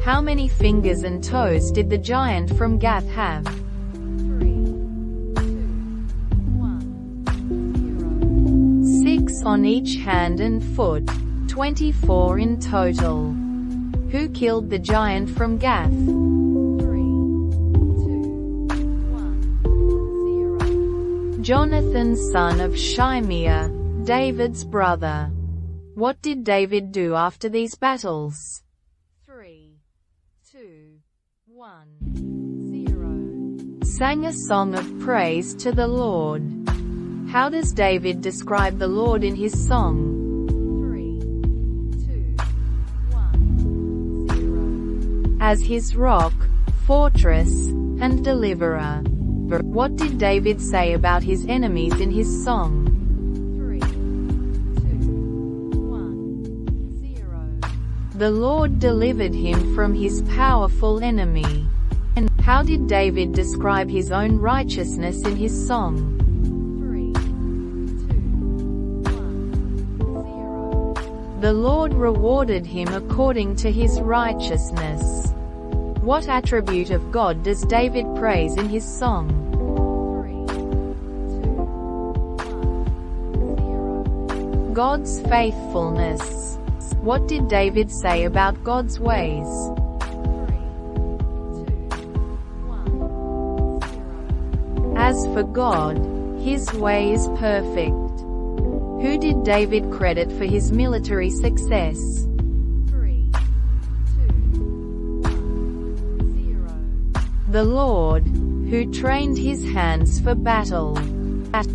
How many fingers and toes did the giant from Gath have? 3, 2, 1, 0. 6 on each hand and foot. 24 in total. Who killed the giant from Gath? 3, 2, 1, 0. Jonathan son of Shimeah, David's brother. What did David do after these battles? 3, 2, 1, 0. Sang a song of praise to the Lord. How does David describe the Lord in his song? 3, 2, 1, 0. As his rock, fortress, and deliverer. What did David say about his enemies in his song? 3, 2, 1, 0. The Lord delivered him from his powerful enemy. And how did David describe his own righteousness in his song? 3, 2, 1, 0. The Lord rewarded him according to his righteousness. What attribute of God does David praise in his song? 3, 2, 1, 0. God's faithfulness. What did David say about God's ways? 3, 2, 1, 0. As for God, his way is perfect. Who did David credit for his military success? 3, 2, 1, 0. The Lord, who trained his hands for battle.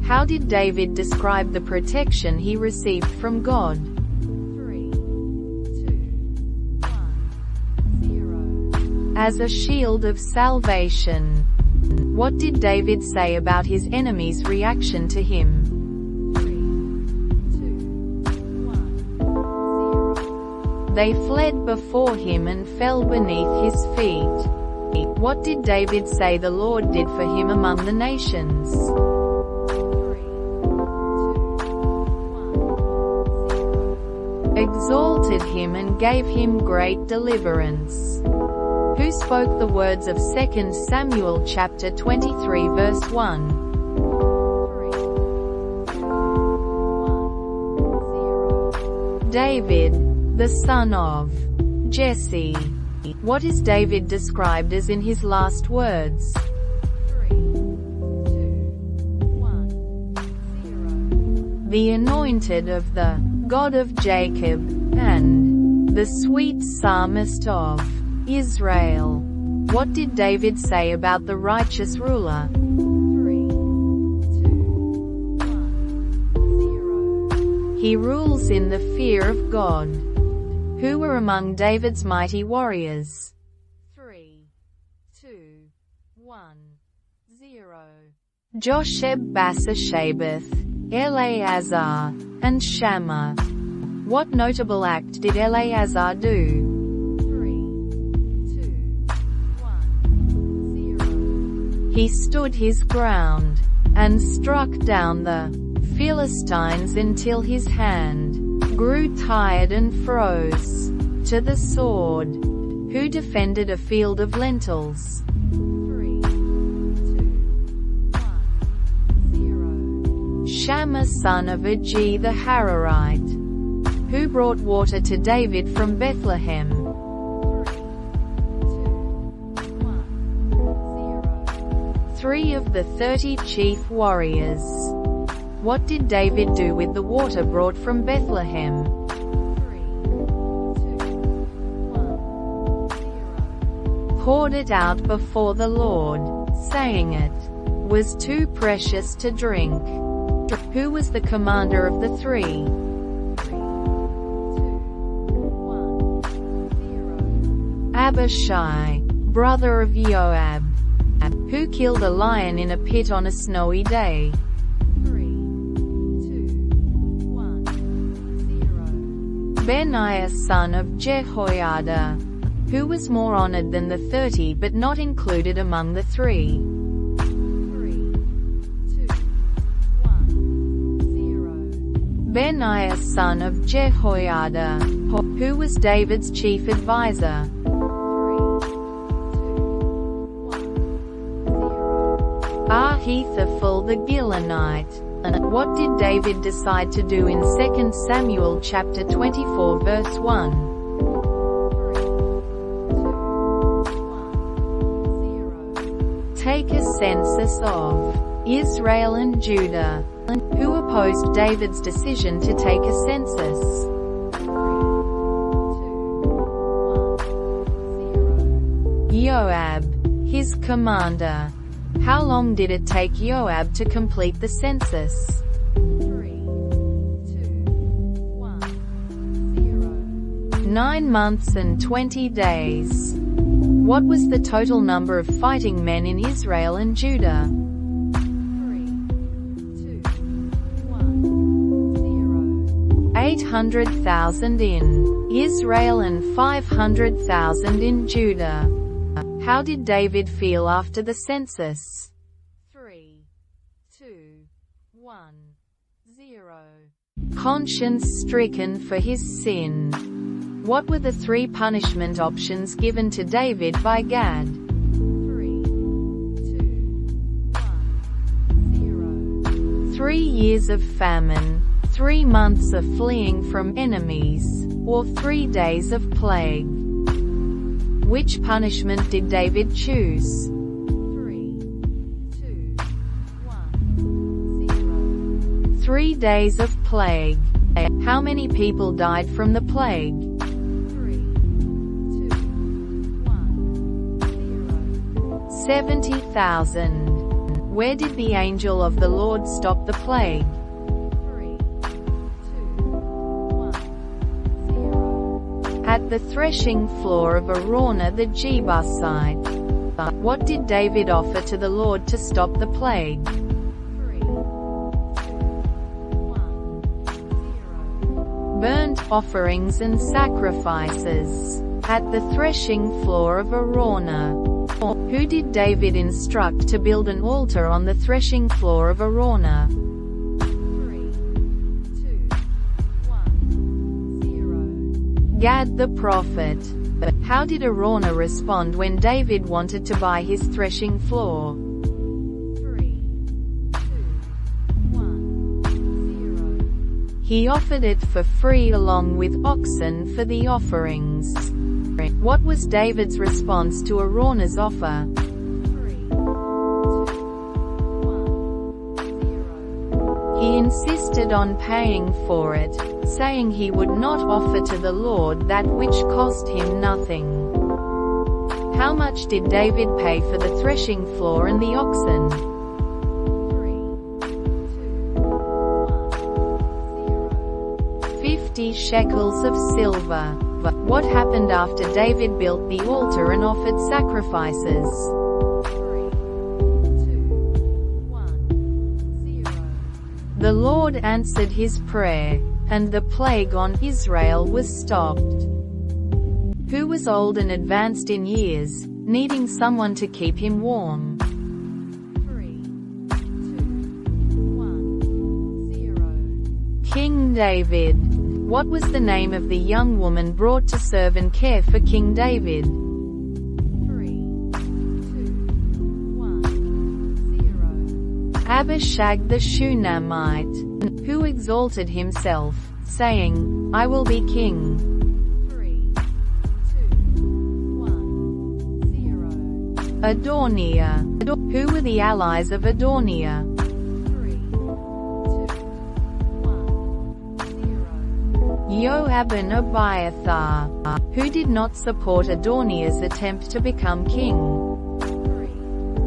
How did David describe the protection he received from God? 3, 2, 1, 0. As a shield of salvation. What did David say about his enemies' reaction to him? 3, 2, 1, 0. They fled before him and fell beneath his feet. What did David say the Lord did for him among the nations? 3, 2, 1, 0. Exalted him and gave him great deliverance. Who spoke the words of 2 Samuel chapter 23 verse 1? 3, 2, 1, 0. David, the son of Jesse. What is David described as in his last words? 3, 2, 1, the anointed of the God of Jacob, and the sweet psalmist of Israel. What did David say about the righteous ruler? 3, 2, 1, 0. He rules in the fear of God. Who were among David's mighty warriors? 3, 2, 1, 0. Josheb, Basashabath, Eleazar, and Shammah. What notable act did Eleazar do? 3, 2, 1, 0. He stood his ground, and struck down the Philistines until his hand grew tired and froze to the sword. Who defended a field of lentils? 3, 2, 1, 0. Shammah, son of Agi the Hararite. Who brought water to David from Bethlehem? 3, 2, 1, 0. 3 of the 30 chief warriors. What did David do with the water brought from Bethlehem? 3, 2, 1, 0. Poured it out before the Lord, saying it was too precious to drink. Who was the commander of the 3? 3, 2, 1, 0. Abishai, brother of Joab. Who killed a lion in a pit on a snowy day? 3, 2, 1, 0. Benaiah, son of Jehoiada. Who was more honored than the 30 but not included among the 3? 3, 2, 1, 0. Benaiah, son of Jehoiada. Who was David's chief advisor? 3, 2, 1, 0. Ahithophel the Gilonite. What did David decide to do in 2 Samuel chapter 24 verse 1? 3, 2, 1, 0. Take a census of Israel and Judah. Who opposed David's decision to take a census? 3, 2, 1, 0. Joab, his commander. How long did it take Joab to complete the census? 3, 2, 1, 0. 9 months and 20 days. What was the total number of fighting men in Israel and Judah? 3, 2, 1, 0. 800,000 in Israel and 500,000 in Judah. How did David feel after the census? 3, 2, 1, 0. Conscience-stricken for his sin. What were the 3 punishment options given to David by Gad? 3, 2, 1, 0. 3 years of famine, 3 months of fleeing from enemies, or 3 days of plague. Which punishment did David choose? 3, 2, 1, 0. 3 days of plague. How many people died from the plague? 3, 2, 1, 0. 70,000. Where did the angel of the Lord stop the plague? 3, 2, 1, 0. At the threshing floor of Araunah the Jebusite. What did David offer to the Lord to stop the plague? 3, 2, 1, 0. Burnt offerings and sacrifices. At the threshing floor of Araunah. Who did David instruct to build an altar on the threshing floor of Araunah? 3, 2, 1, 0. Gad the prophet. How did Araunah respond when David wanted to buy his threshing floor? 3, 2, 1, 0. He offered it for free along with oxen for the offerings. What was David's response to Araunah's offer? 3, 2, 1, 0. He insisted on paying for it, saying he would not offer to the Lord that which cost him nothing. How much did David pay for the threshing floor and the oxen? 50 shekels of silver. But what happened after David built the altar and offered sacrifices? 3, 2, 1, 0. The Lord answered his prayer, and the plague on Israel was stopped. Who was old and advanced in years, needing someone to keep him warm? 3, 2, 1, 0. King David. What was the name of the young woman brought to serve and care for King David? 3, 2, 1, 0. Abishag the Shunammite, who exalted himself, saying, I will be king. 3, 2, 1, 0. Adoniah. Who were the allies of Adoniah? 3, 2, 1, 0. Joab and Abiathar. Who did not support Adoniah's attempt to become king? 3, 2,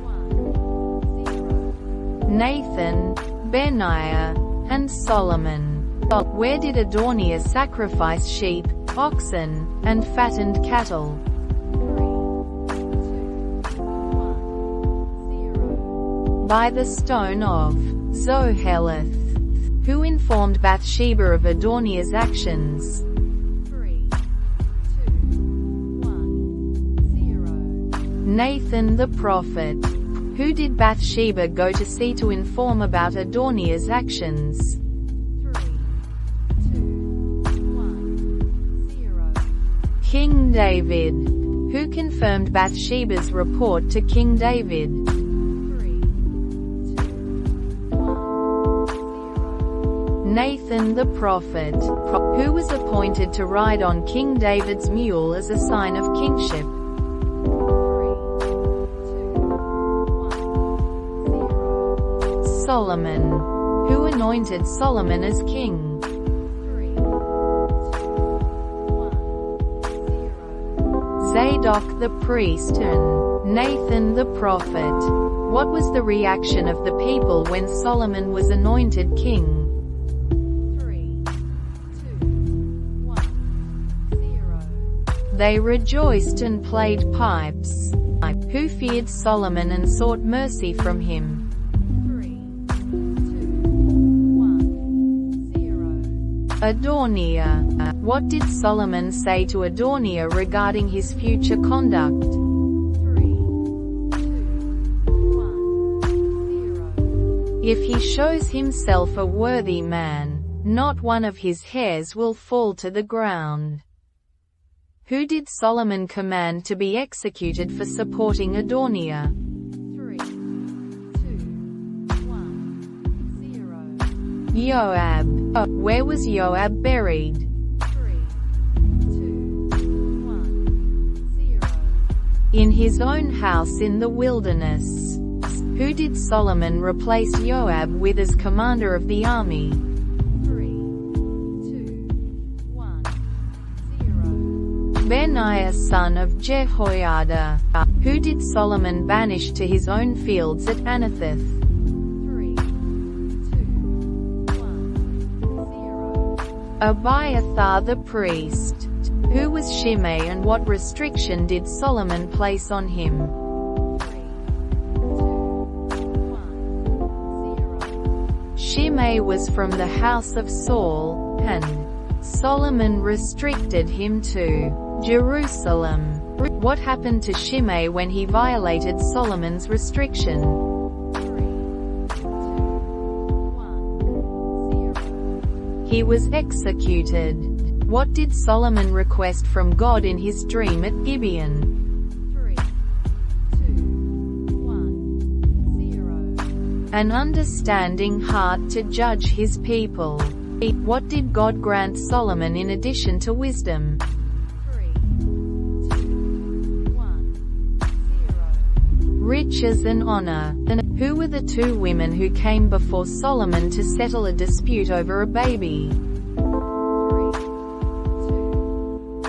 1, 0. Nathan, Benaiah, and Solomon. Where did Adoniah sacrifice sheep, oxen, and fattened cattle? 3, 2, 1, 0. By the stone of Zoheleth. Who informed Bathsheba of Adoniah's actions? 3, 2, 1, 0. Nathan the prophet. Who did Bathsheba go to see to inform about Adoniah's actions? 3, 2, 1, 0. King David. Who confirmed Bathsheba's report to King David? 3, 2, 1, 0. Nathan the prophet. Who was appointed to ride on King David's mule as a sign of kingship? 3, 2, 1, 0. Solomon. Who anointed Solomon as king? 3, 2, 1, 0. Zadok the priest and Nathan the prophet. What was the reaction of the people when Solomon was anointed king? 3, 2, 1, 0. They rejoiced and played pipes. Who feared Solomon and sought mercy from him? 3, 2, 1, 0. Adoniah. What did Solomon say to Adoniah regarding his future conduct? 3, 2, 1, 0. If he shows himself a worthy man, not one of his hairs will fall to the ground. Who did Solomon command to be executed for supporting Adoniah? 3, 2, 1, 0. Joab. Where was Joab buried? 3, 2, 1, 0. In his own house in the wilderness. Who did Solomon replace Joab with as commander of the army? 3, 2, 1, 0. Benaiah son of Jehoiada. Who did Solomon banish to his own fields at Anathoth? 3, 2, 1, 0. Abiathar the priest. Who was Shimei and what restriction did Solomon place on him? 3, 2, 1, 0. Shimei was from the house of Saul, and Solomon restricted him to Jerusalem. What happened to Shimei when he violated Solomon's restriction? 3, 2, 1, 0. He was executed. What did Solomon request from God in his dream at Gibeon? 3, 2, 1, 0. An understanding heart to judge his people. What did God grant Solomon in addition to wisdom? 3, 2, 1, 0. riches and honor. Who were the two women who came before Solomon to settle a dispute over a baby? 3, 2,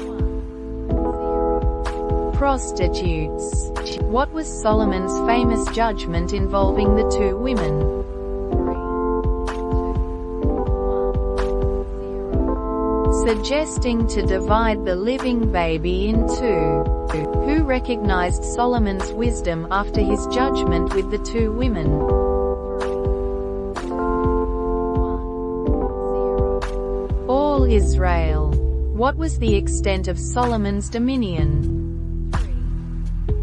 1, 0. Prostitutes. What was Solomon's famous judgment involving the two women? 3, 2, 1, 0. Suggesting to divide the living baby in two. Who recognized Solomon's wisdom after his judgment with the two women? 3, 2, 1, 0. All Israel. What was the extent of Solomon's dominion? 3, 2,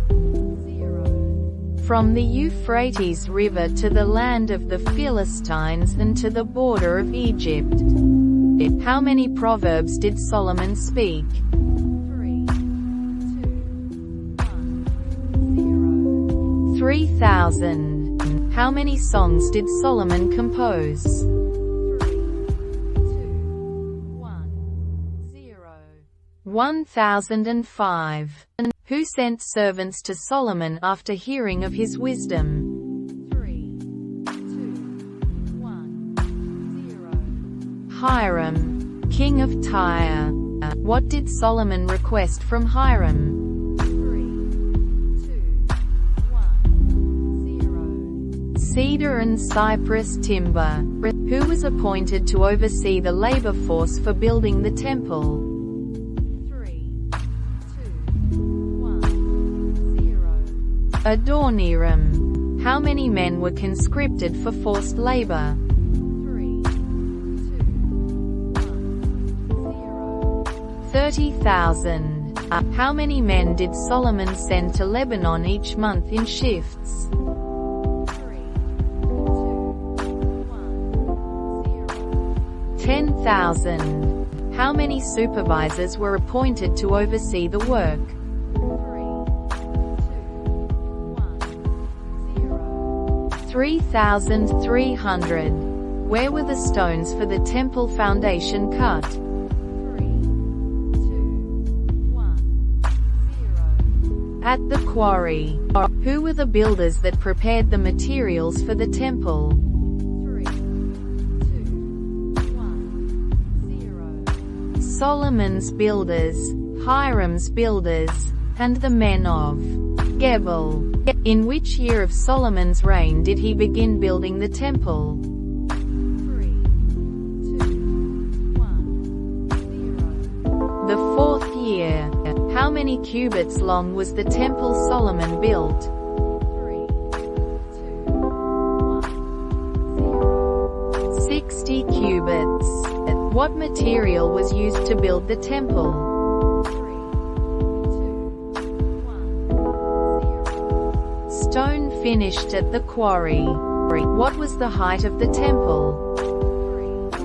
1, 0. From the Euphrates River to the land of the Philistines and to the border of Egypt. How many proverbs did Solomon speak? 3, 2, 1, 0. 3,000. How many songs did Solomon compose? 3, 2, 1, 0. 1,005. Who sent servants to Solomon after hearing of his wisdom? 3, 2, 1, 0. Hiram, king of Tyre. What did Solomon request from Hiram? 3, 2, 1, 0. Cedar and cypress timber. Who was appointed to oversee the labor force for building the temple? 3, 2, 1, 0. Adoniram. How many men were conscripted for forced labor? 3, 2, 1, 0. 30,000. How many men did Solomon send to Lebanon each month in shifts? 3, 2, 1, 0. 10,000. How many supervisors were appointed to oversee the work? 3, 2, 1, 0. 3,300. Where were the stones for the temple foundation cut? 3, 2, 1, 0. At the quarry. Who were the builders that prepared the materials for the temple? 3, 2, 1, 0. Solomon's builders, Hiram's builders, and the men of Gebel. In which year of Solomon's reign did he begin building the temple? 3, 2, 1, 0. The fourth year. How many cubits long was the temple Solomon built? 3, 2, 1, 0. 60 cubits. What material was used to build the temple? 3, 2, 1, 0. Stone finished at the quarry. What was the height of the temple? 3,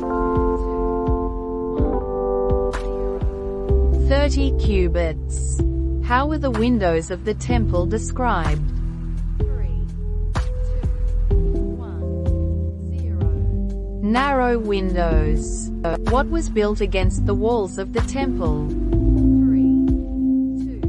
2, 1, 0. 30 cubits. How were the windows of the temple described? 3, 2, 1, 0. Narrow windows. What was built against the walls of the temple? 3, 2,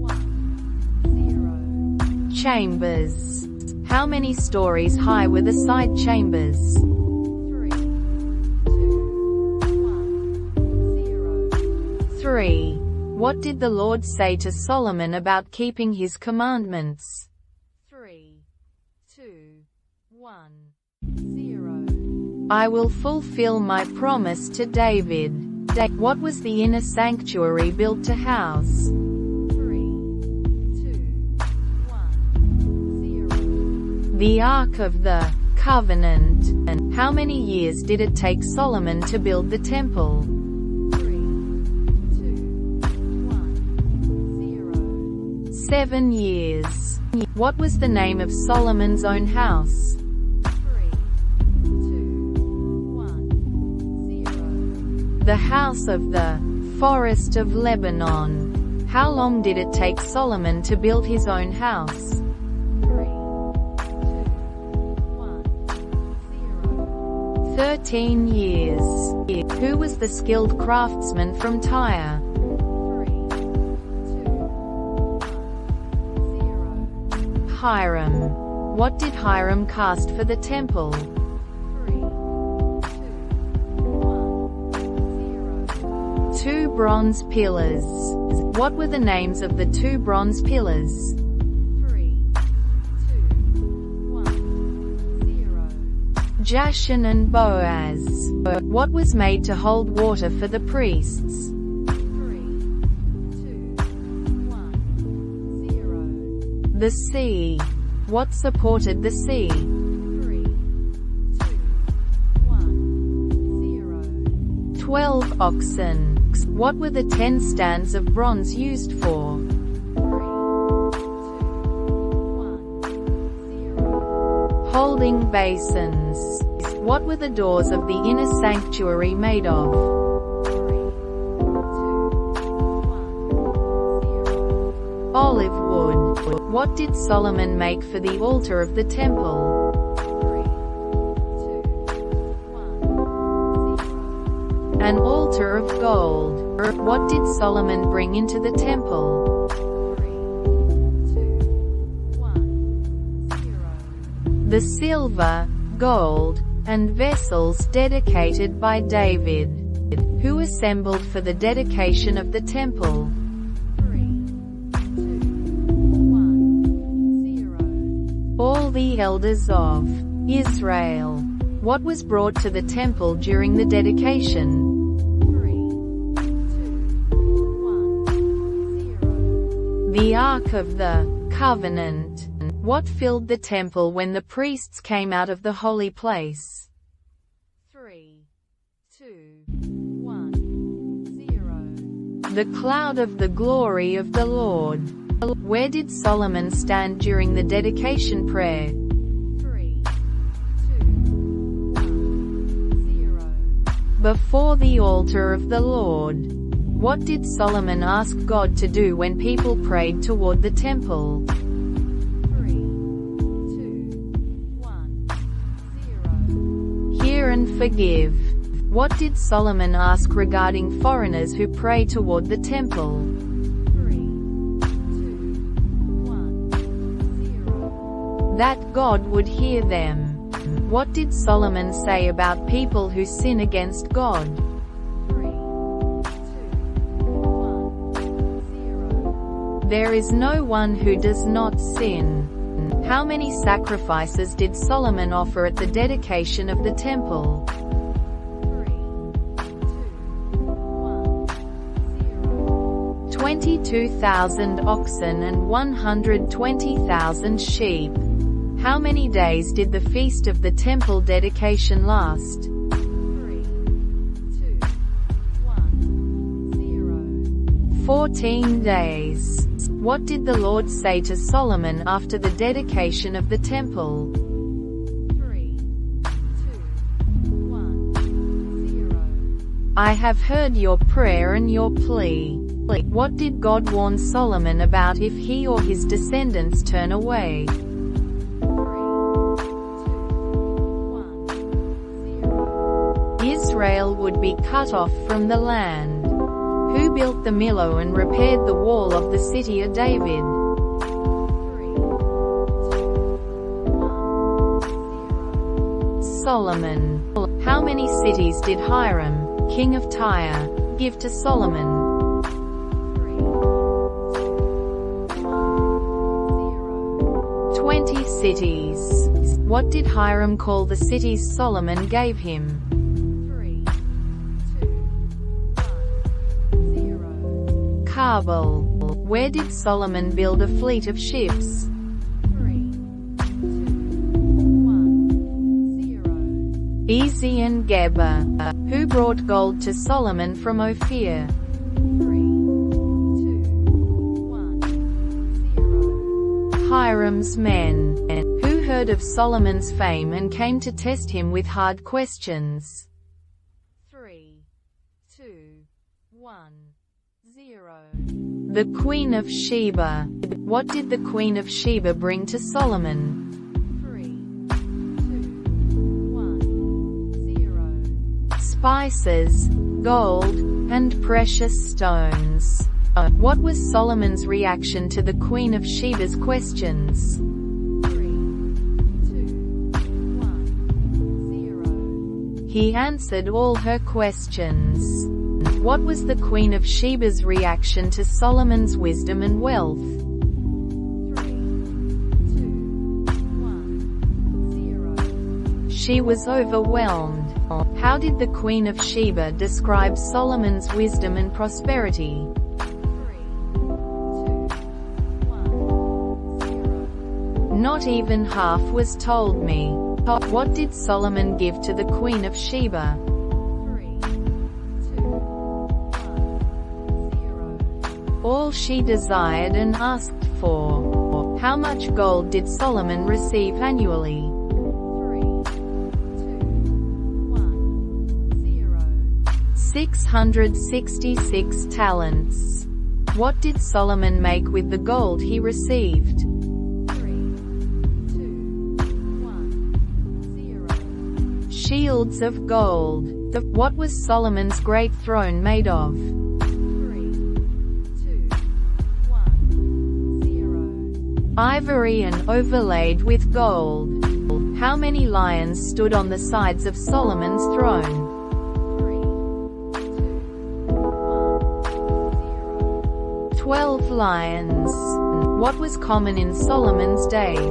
1, 0. Chambers. How many stories high were the side chambers? 3, 2, 1, 0. 3. What did the Lord say to Solomon about keeping his commandments? 3, 2, 1, 0. I will fulfill my promise to David. What was the inner sanctuary built to house? 3, 2, 1, 0. The Ark of the Covenant. And how many years did it take Solomon to build the temple? 3, 2, 1, 0. 7 years. What was the name of Solomon's own house? 3, 2, 1, 0. The house of the forest of Lebanon. How long did it take Solomon to build his own house? 3, 2, 1, 0. 13 years. Who was the skilled craftsman from Tyre? 3, 2, 1, Hiram. What did Hiram cast for the temple? 3, 2, 1, 0. 2 bronze pillars. What were the names of the 2 bronze pillars? 3, 2, 1, 0. Jashan and Boaz. What was made to hold water for the priests? 3, 2, 1, 0. The sea. What supported the sea? 3, 2, 1, 0. 12 oxen. What were the 10 stands of bronze used for? 3, 2, 1, 0. Holding basins. What were the doors of the inner sanctuary made of? 3, 2, 1, 0. Olive wood. What did Solomon make for the altar of the temple? 3, 2, 1, 0. An altar of gold. What did Solomon bring into the temple? 3, 2, 1, 0. The silver, gold, and vessels dedicated by David. Who assembled for the dedication of the temple? 3, 2, 1, 0. All the elders of Israel. What was brought to the temple during the dedication? 3, 2, 1, 0. The Ark of the Covenant. What filled the temple when the priests came out of the holy place? 3, 2, 1, 0. The cloud of the glory of the Lord. Where did Solomon stand during the dedication prayer? 3, 2, 1, 0. Before the altar of the Lord. What did Solomon ask God to do when people prayed toward the temple? 3, 2, 1, 0. Hear and forgive. What did Solomon ask regarding foreigners who pray toward the temple? 3, 2, 1, 0. That God would hear them. What did Solomon say about people who sin against God? 3, 2, 1, 0. There is no one who does not sin. How many sacrifices did Solomon offer at the dedication of the temple? 3, 2, 1, 0. 22,000 oxen and 120,000 sheep. How many days did the feast of the temple dedication last? 3, 2, 1, 0. 14 days. What did the Lord say to Solomon after the dedication of the temple? 3, 2, 1, 0. I have heard your prayer and your plea. What did God warn Solomon about if he or his descendants turn away? 3, 2, 1, 0. Israel would be cut off from the land. Who built the Millo and repaired the wall of the city of David? 3, 2, 1, 0. Solomon. How many cities did Hiram, king of Tyre, give to Solomon? 3, 2, 1, 0. 20 cities. What did Hiram call the cities Solomon gave him? 3, 2, 1, 0. Kabul. Where did Solomon build a fleet of ships? 3, 2, 1, 0. Ezi and Geber. Who brought gold to Solomon from Ophir? 3, 2, 1, 0. Hiram's men. Who heard of Solomon's fame and came to test him with hard questions? 3, 2, 1, 0. The Queen of Sheba. What did the Queen of Sheba bring to Solomon? 3, 2, 1, 0. Spices, gold, and precious stones. What was Solomon's reaction to the Queen of Sheba's questions? He answered all her questions. What was the Queen of Sheba's reaction to Solomon's wisdom and wealth? 3, 2, 1, 0. She was overwhelmed. How did the Queen of Sheba describe Solomon's wisdom and prosperity? 3, 2, 1, 0. Not even half was told me. What did Solomon give to the Queen of Sheba? 3, 2, 1, 0. All she desired and asked for. How much gold did Solomon receive annually? 3, 2, 1, 0. 666 talents. What did Solomon make with the gold he received? 3, 2, 1, 0. Shields of gold. What was Solomon's great throne made of? 3, 2, 1, 0. Ivory and overlaid with gold. How many lions stood on the sides of Solomon's throne? 3, 2, 1, 0. 12 lions. What was common in Solomon's days? 3,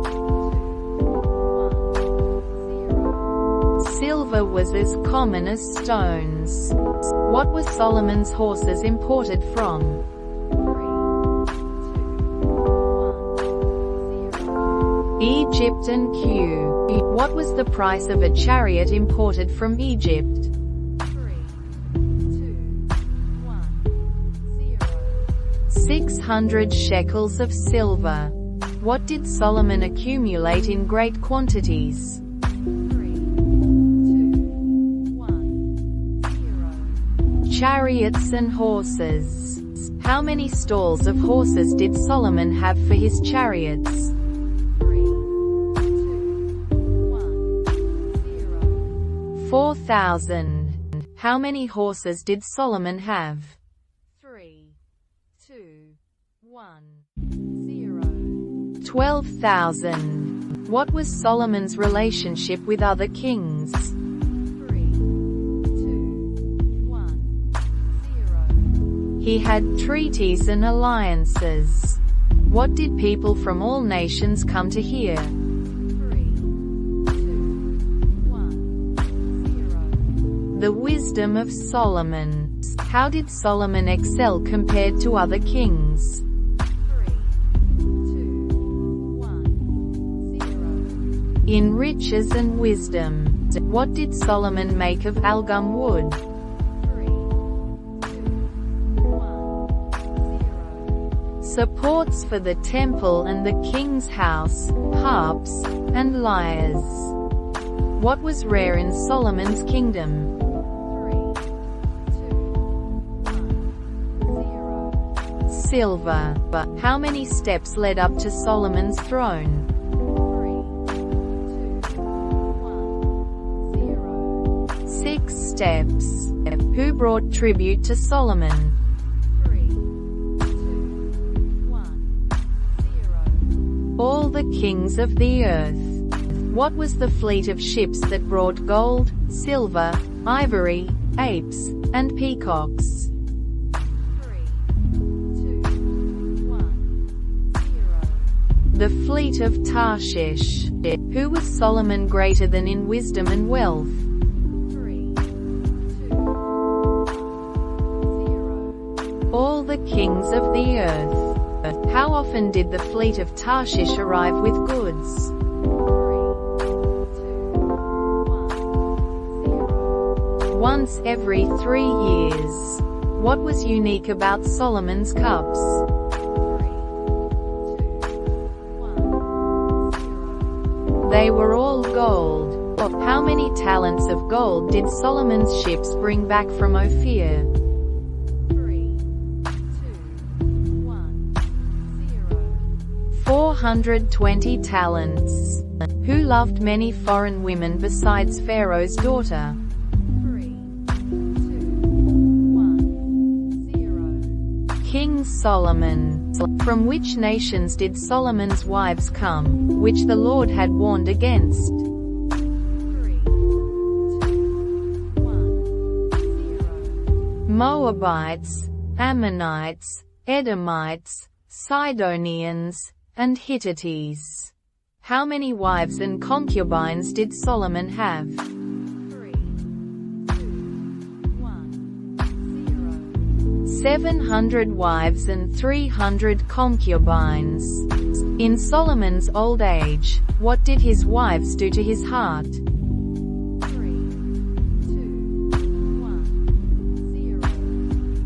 2, 1, 0. Silver was as common as stones. What were Solomon's horses imported from? 3, 2, 1, 0. Egypt and Q. What was the price of a chariot imported from Egypt? 3, 2, 1, 0. 600 shekels of silver. What did Solomon accumulate in great quantities? 3, 2, 1, 0. Chariots and horses. How many stalls of horses did Solomon have for his chariots? 3, 2, 1, 0. 4,000. How many horses did Solomon have? 3, 2, 1, 0. 12,000. What was Solomon's relationship with other kings? 3, 2, 1, 0. He had treaties and alliances. What did people from all nations come to hear? 3, 2, 1, 0. The wisdom of Solomon. How did Solomon excel compared to other kings? 3, 2, 1, 0. In riches and wisdom. What did Solomon make of algum wood? 3, 2, 1, 0. Supports for the temple and the king's house, harps, and lyres. What was rare in Solomon's kingdom? 3, 2, 1, 0. Silver. How many steps led up to Solomon's throne? 3, 2, 1, 0. 6 steps. Who brought tribute to Solomon? 3, 2, 1, 0. All the kings of the earth. What was the fleet of ships that brought gold, silver, ivory, apes, and peacocks? 3, 2, 1, 0. The fleet of Tarshish. Who was Solomon greater than in wisdom and wealth? 3, 2, 1, 0. All the kings of the earth. How often did the fleet of Tarshish arrive with goods? 3, 2, 1, 0. Once every 3 years. What was unique about Solomon's cups? 3, 2, 1, 0. They were all gold. How many talents of gold did Solomon's ships bring back from Ophir? 3, 2, 1, 0. 420 talents. Who loved many foreign women besides Pharaoh's daughter? 3, 2, 1, 0. King Solomon. From which nations did Solomon's wives come, which the Lord had warned against? 3, 2, Moabites, Ammonites, Edomites, Sidonians, and Hittites. How many wives and concubines did Solomon have? 3, 2, 1, 0. 700 wives and 300 concubines. In Solomon's old age, what did his wives do to his heart? 3, 2, 1, 0.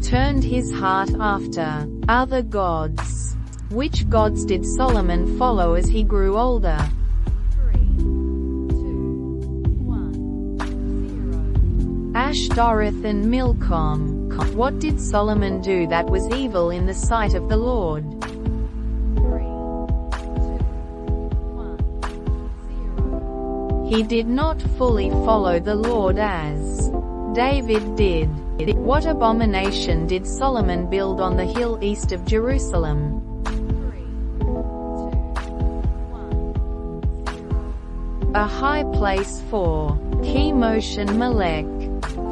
Turned his heart after other gods. Which gods did Solomon follow as he grew older? 3, 2, 1, 0. Ashtoreth and Milcom. What did Solomon do that was evil in the sight of the Lord? 3, 2, 1, 0. He did not fully follow the Lord as David did. What abomination did Solomon build on the hill east of Jerusalem? 3, 2, 1, 0. A high place for Chemosh and Melech.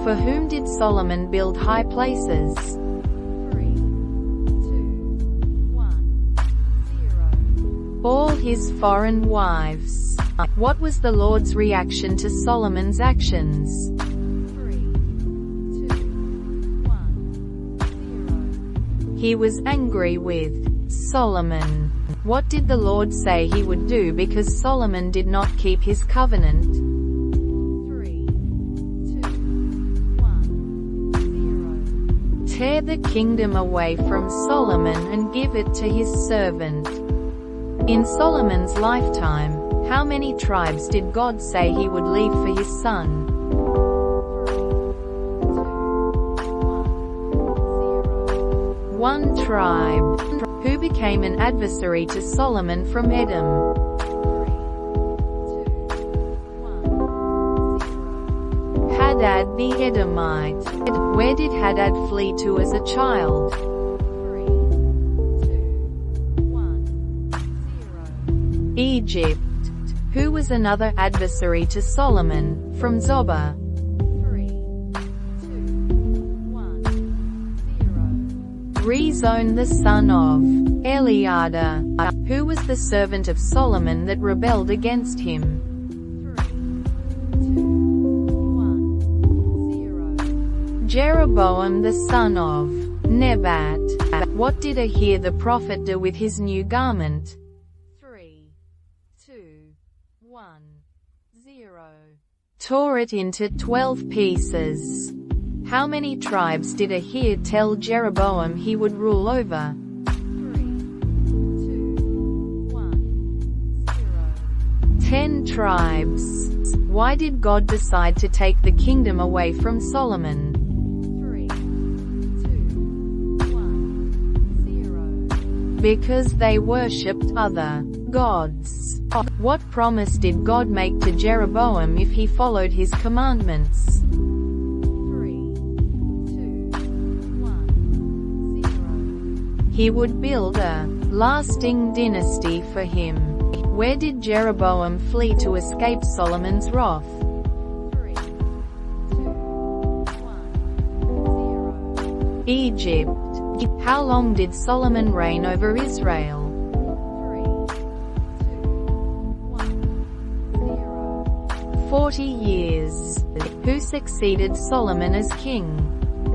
For whom did Solomon build high places? 3, 2, 1, 0. All his foreign wives. What was the Lord's reaction to Solomon's actions? 3, 2, 1, 0. He was angry with Solomon. What did the Lord say he would do because Solomon did not keep his covenant? 3, 2, 1, 0. Tear the kingdom away from Solomon and give it to his servant. In Solomon's lifetime, how many tribes did God say he would leave for his son? 3, 2, 1, 0. One tribe. Who became an adversary to Solomon from Edom? 3, 2, 1, 0. Hadad the Edomite. Where did Hadad flee to as a child? 3, 2, 1, 0. Egypt. Who was another adversary to Solomon, from Zobah? 3, 2, 1, 0. Rezon the son of Eliada. Who was the servant of Solomon that rebelled against him? 3, 2, 1, 0. Jeroboam the son of Nebat. What did Ahir the prophet do with his new garment? 3, 2, 1, 0. Tore it into 12 pieces. How many tribes did Ahir tell Jeroboam he would rule over? 3, 2, 1, 0. 10 tribes. Why did God decide to take the kingdom away from Solomon? 3, 2, 1, 0. Because they worshipped other gods. What promise did God make to Jeroboam if he followed his commandments? 3, 2, 1, 0. He would build a lasting dynasty for him. Where did Jeroboam flee to escape Solomon's wrath? 3, 2, 1, 0. Egypt. How long did Solomon reign over Israel? 3, 2, 1, 0. 40 years. Who succeeded Solomon as king? 3,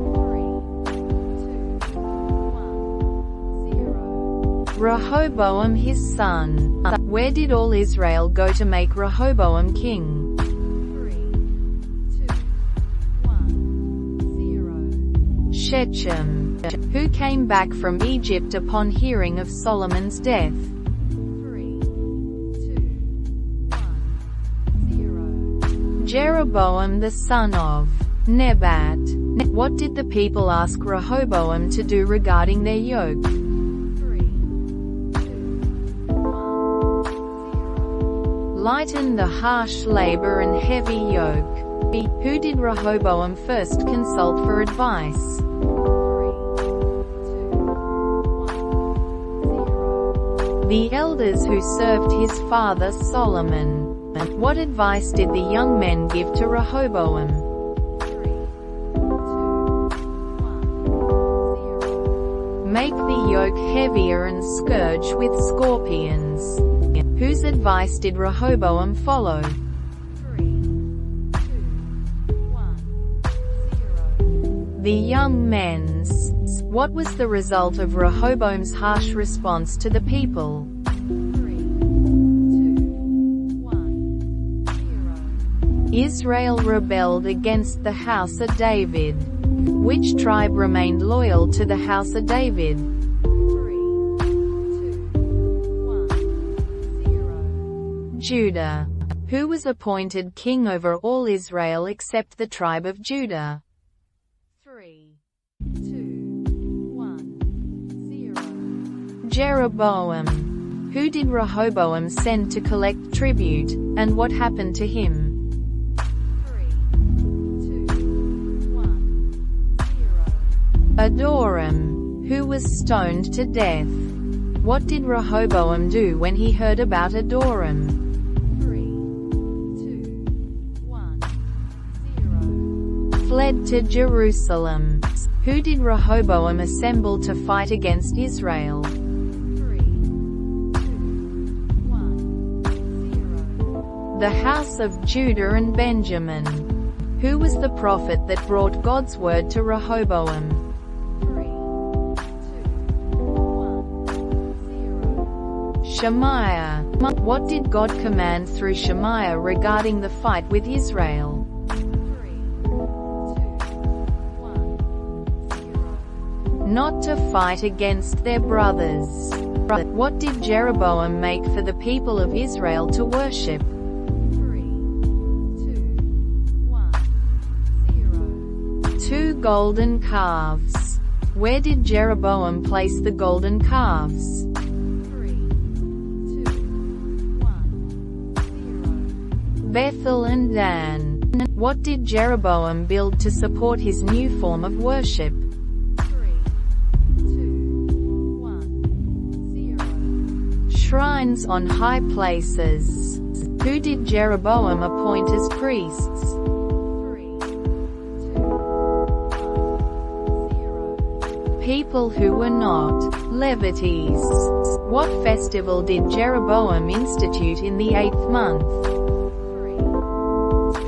2, 1, 0. Rehoboam his son. Where did all Israel go to make Rehoboam king? 3, 2, 1, 0. Shechem. Who came back from Egypt upon hearing of Solomon's death? 3, 2, 1, 0. Jeroboam the son of Nebat. What did the people ask Rehoboam to do regarding their yoke? 3, 2, 1, 0. Lighten the harsh labor and heavy yoke. Who did Rehoboam first consult for advice? 3, 2, 1, 0. The elders who served his father Solomon. What advice did the young men give to Rehoboam? 3, 2, 1, Make the yoke heavier and scourge with scorpions. Whose advice did Rehoboam follow? 3, 2, 1, 0. The young men's. What was the result of Rehoboam's harsh response to the people? 3, 2, 1, 0. Israel rebelled against the house of David. Which tribe remained loyal to the house of David? 3, 2, 1, 0. Judah. Who was appointed king over all Israel except the tribe of Judah? 3, 2, 1, 0. Jeroboam. Who did Rehoboam send to collect tribute, and what happened to him? 3, 2, 1, 0. Adoram. Who was stoned to death. What did Rehoboam do when he heard about Adoram? 3, 2, 1, 0. Fled to Jerusalem. Who did Rehoboam assemble to fight against Israel? 3, 2, 1, 0. The house of Judah and Benjamin. Who was the prophet that brought God's word to Rehoboam? 3, 2, 1, 0. Shemaiah. What did God command through Shemaiah regarding the fight with Israel? 3, 2, 1, 0. Not to fight against their brothers. What did Jeroboam make for the people of Israel to worship? 3, 2, 1, 0. 2 golden calves. Where did Jeroboam place the golden calves? 3, 2, 1, 0. Bethel and Dan. What did Jeroboam build to support his new form of worship? 3, 2, 1, 0. Shrines on high places. Who did Jeroboam appoint as priests? 3, 2, 1, 0. People who were not Levites. What festival did Jeroboam institute in the 8th month? 3, 2,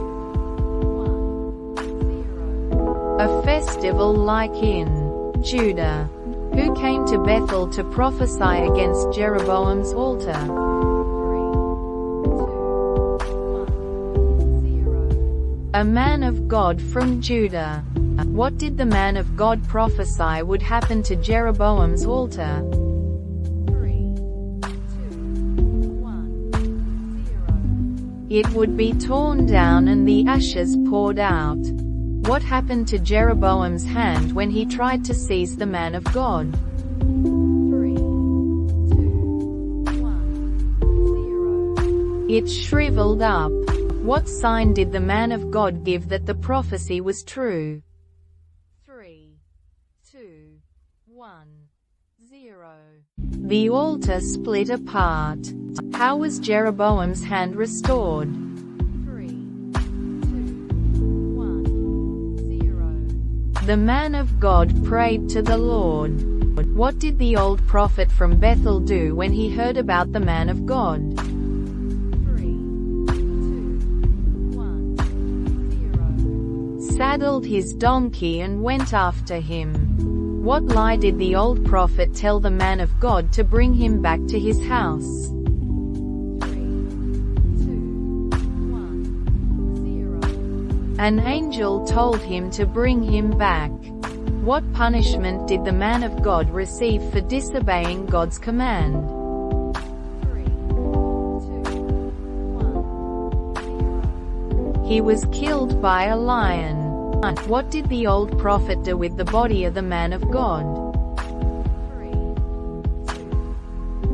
1, 0. A festival like in Judah. Who came to Bethel to prophesy against Jeroboam's altar? 3, 2, 1, 0. A man of God from Judah. What did the man of God prophesy would happen to Jeroboam's altar? 3, 2, 1, 0. It would be torn down and the ashes poured out. What happened to Jeroboam's hand when he tried to seize the man of God? 3, 2, 1, 0. It shriveled up. What sign did the man of God give that the prophecy was true? 3, 2, 1, 0. The altar split apart. How was Jeroboam's hand restored? 3, 2, 1, 0. The man of God prayed to the Lord. What did the old prophet from Bethel do when he heard about the man of God? 3, 2, 1, 0. Saddled his donkey and went after him. What lie did the old prophet tell the man of God to bring him back to his house? 3, 2, 1, 0. An angel told him to bring him back. What punishment did the man of God receive for disobeying God's command? 3, 2, 1, 0. He was killed by a lion. What did the old prophet do with the body of the man of God? 3, 2,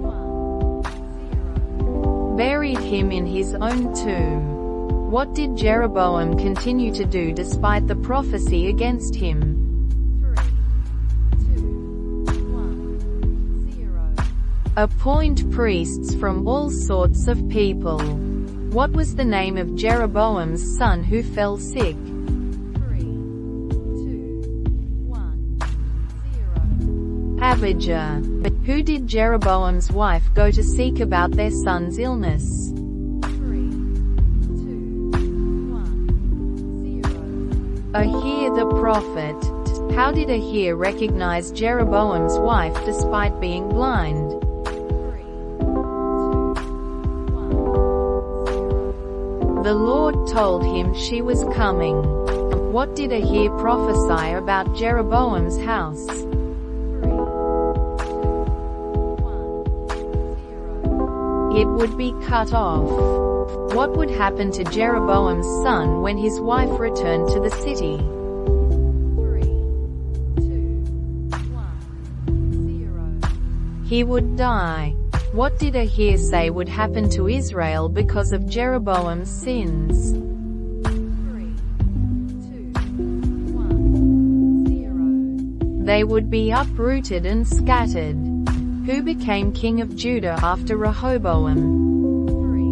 1, 0. Buried him in his own tomb. What did Jeroboam continue to do despite the prophecy against him? 3, 2, 1, 0. Appoint priests from all sorts of people. What was the name of Jeroboam's son who fell sick? 3, 2, 1, 0. Abijah. Who did Jeroboam's wife go to seek about their son's illness? 3, 2, 1, 0. Ahir the prophet. How did Ahir recognize Jeroboam's wife despite being blind? 3, 2, 1, 0. The Lord told him she was coming. What did Ahir prophesy about Jeroboam's house? 3, 2, 1, 0. It would be cut off. What would happen to Jeroboam's son when his wife returned to the city? 3, 2, 1, 0. He would die. What did Ahir say would happen to Israel because of Jeroboam's sins? 3, 2, 1, 0. They would be uprooted and scattered. Who became king of Judah after Rehoboam? 3,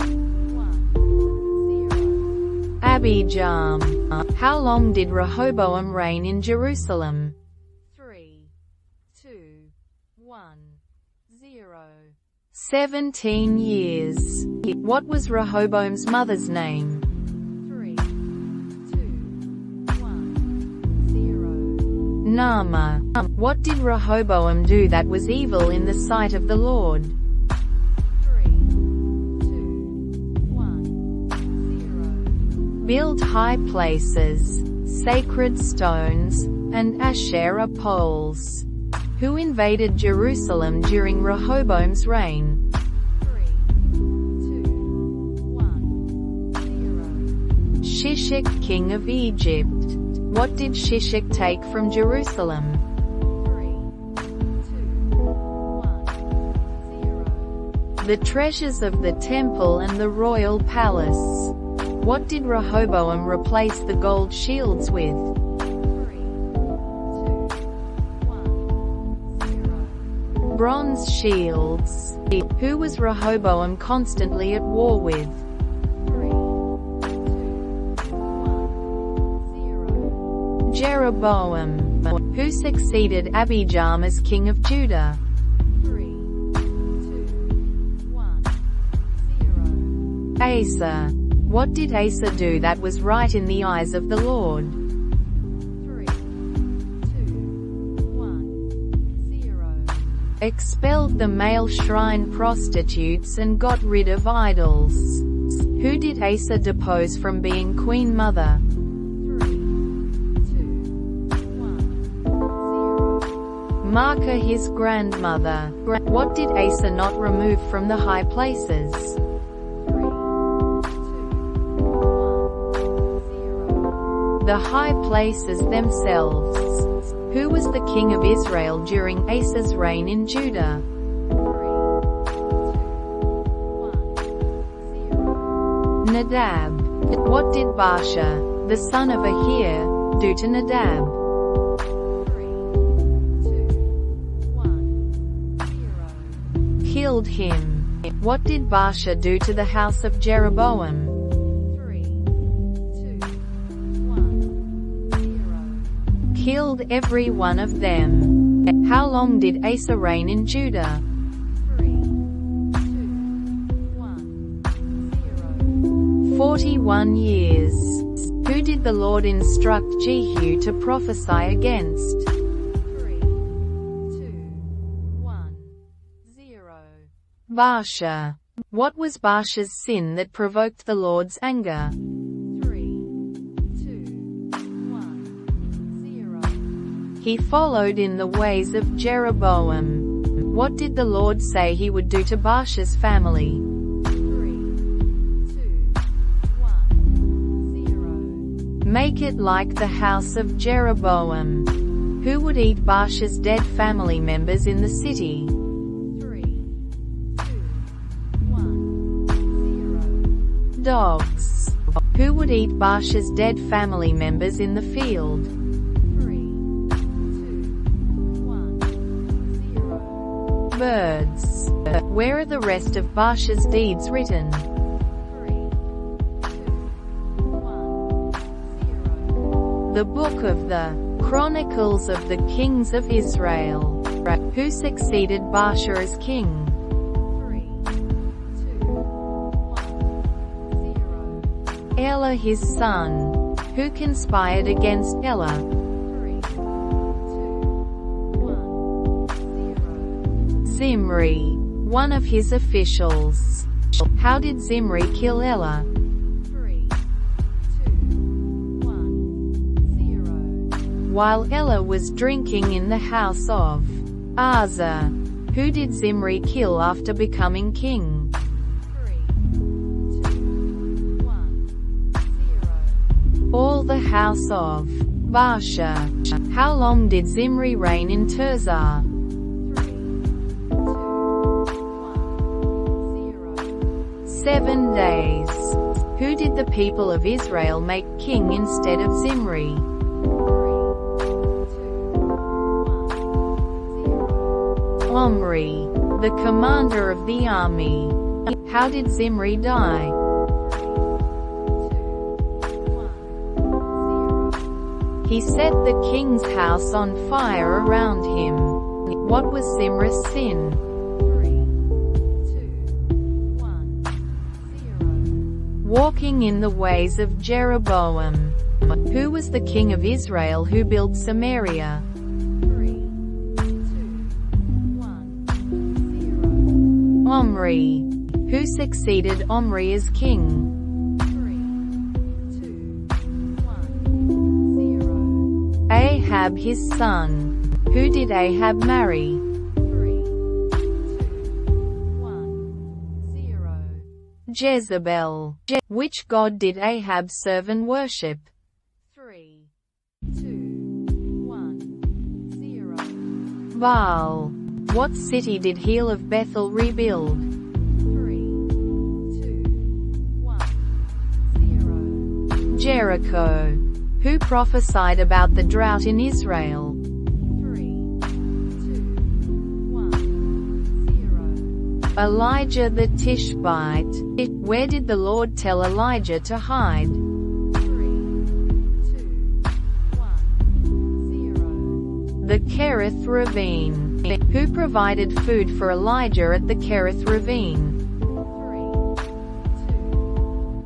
2, 1, 0. Abijah. How long did Rehoboam reign in Jerusalem? 3, 2, 1, 0. 17 years. What was Rehoboam's mother's name? 3, 2, 1, 0. Naamah. What did Rehoboam do that was evil in the sight of the Lord? 3, 2, 1, 0. Build high places, sacred stones, and Asherah poles. Who invaded Jerusalem during Rehoboam's reign? 3, 2, 1, 0. Shishak, king of Egypt. What did Shishak take from Jerusalem? 3, 2, 1, 0. The treasures of the temple and the royal palace. What did Rehoboam replace the gold shields with? 3, 2, 1, 0. Bronze shields. Who was Rehoboam constantly at war with? 3, 2, 1, 0. Jeroboam. Who succeeded Abijah as king of Judah? 3, 2, 1, 0. Asa. What did Asa do that was right in the eyes of the Lord? 3, 2, 1, 0. Expelled the male shrine prostitutes and got rid of idols. Who did Asa depose from being queen mother? 3, 2, 1, 0. Maacah, his grandmother. What did Asa not remove from the high places? 3, 2, 1, 0. The high places themselves. Who was the king of Israel during Asa's reign in Judah? 3, 2, 1, 0. Nadab. What did Baasha, the son of Ahir, do to Nadab? 3, 2, 1, 0. Killed him. What did Baasha do to the house of Jeroboam? 3, 2, 1, 0. Killed every one of them. How long did Asa reign in Judah? 3, 2, 1, 0. 41 years. Who did the Lord instruct Jehu to prophesy against? 3, 2, 1, 0. Baasha. What was Baasha's sin that provoked the Lord's anger? 3, 2, 1, 0. He followed in the ways of Jeroboam. What did the Lord say he would do to Baasha's family? 3, 2, 1, 0. Make it like the house of Jeroboam. Who would eat Baasha's dead family members in the city? 3, 2, 1, 0. Dogs. Who would eat Baasha's dead family members in the field? 3, 2, 1, 0. Birds. Where are the rest of Baasha's deeds written? 3, 2, 1, 0. The book of the Chronicles of the Kings of Israel. Who succeeded Baasha as king? 3, 2, 1, 0. Elah his son. Who conspired against Elah? 3, 2, 1, 0. Zimri, one of his officials. How did Zimri kill Elah? 3, 2, 1, 0. While Elah was drinking in the house of Asa. Who did Zimri kill after becoming king? 3, 2, 1, 0. All the house of Baasha. How long did Zimri reign in Tirzah? 3, 2, 1, 0. 7 days. Who did the people of Israel make king instead of Zimri? 3, 2, 1, 0. Omri, the commander of the army. How did Zimri die? 3, 2, 1, 0. He set the king's house on fire around him. What was Zimri's sin? 3, 2, 1, 0. Walking in the ways of Jeroboam. Who was the king of Israel who built Samaria? 3, 2, 1, 0. Omri. Who succeeded Omri as king? 3, 2, 1, 0. Ahab his son. Who did Ahab marry? 3, 2, 1, 0. Jezebel. Which god did Ahab serve and worship? 3, 2, 1, 0. Baal. What city did Heel of Bethel rebuild? 3, 2, 1, 0. Jericho. Who prophesied about the drought in Israel? 3, 2, 1, 0. Elijah the Tishbite. Where did the Lord tell Elijah to hide? 3, 2, 1, 0. The Kerith Ravine. Who provided food for Elijah at the Kerith Ravine? 3, 2,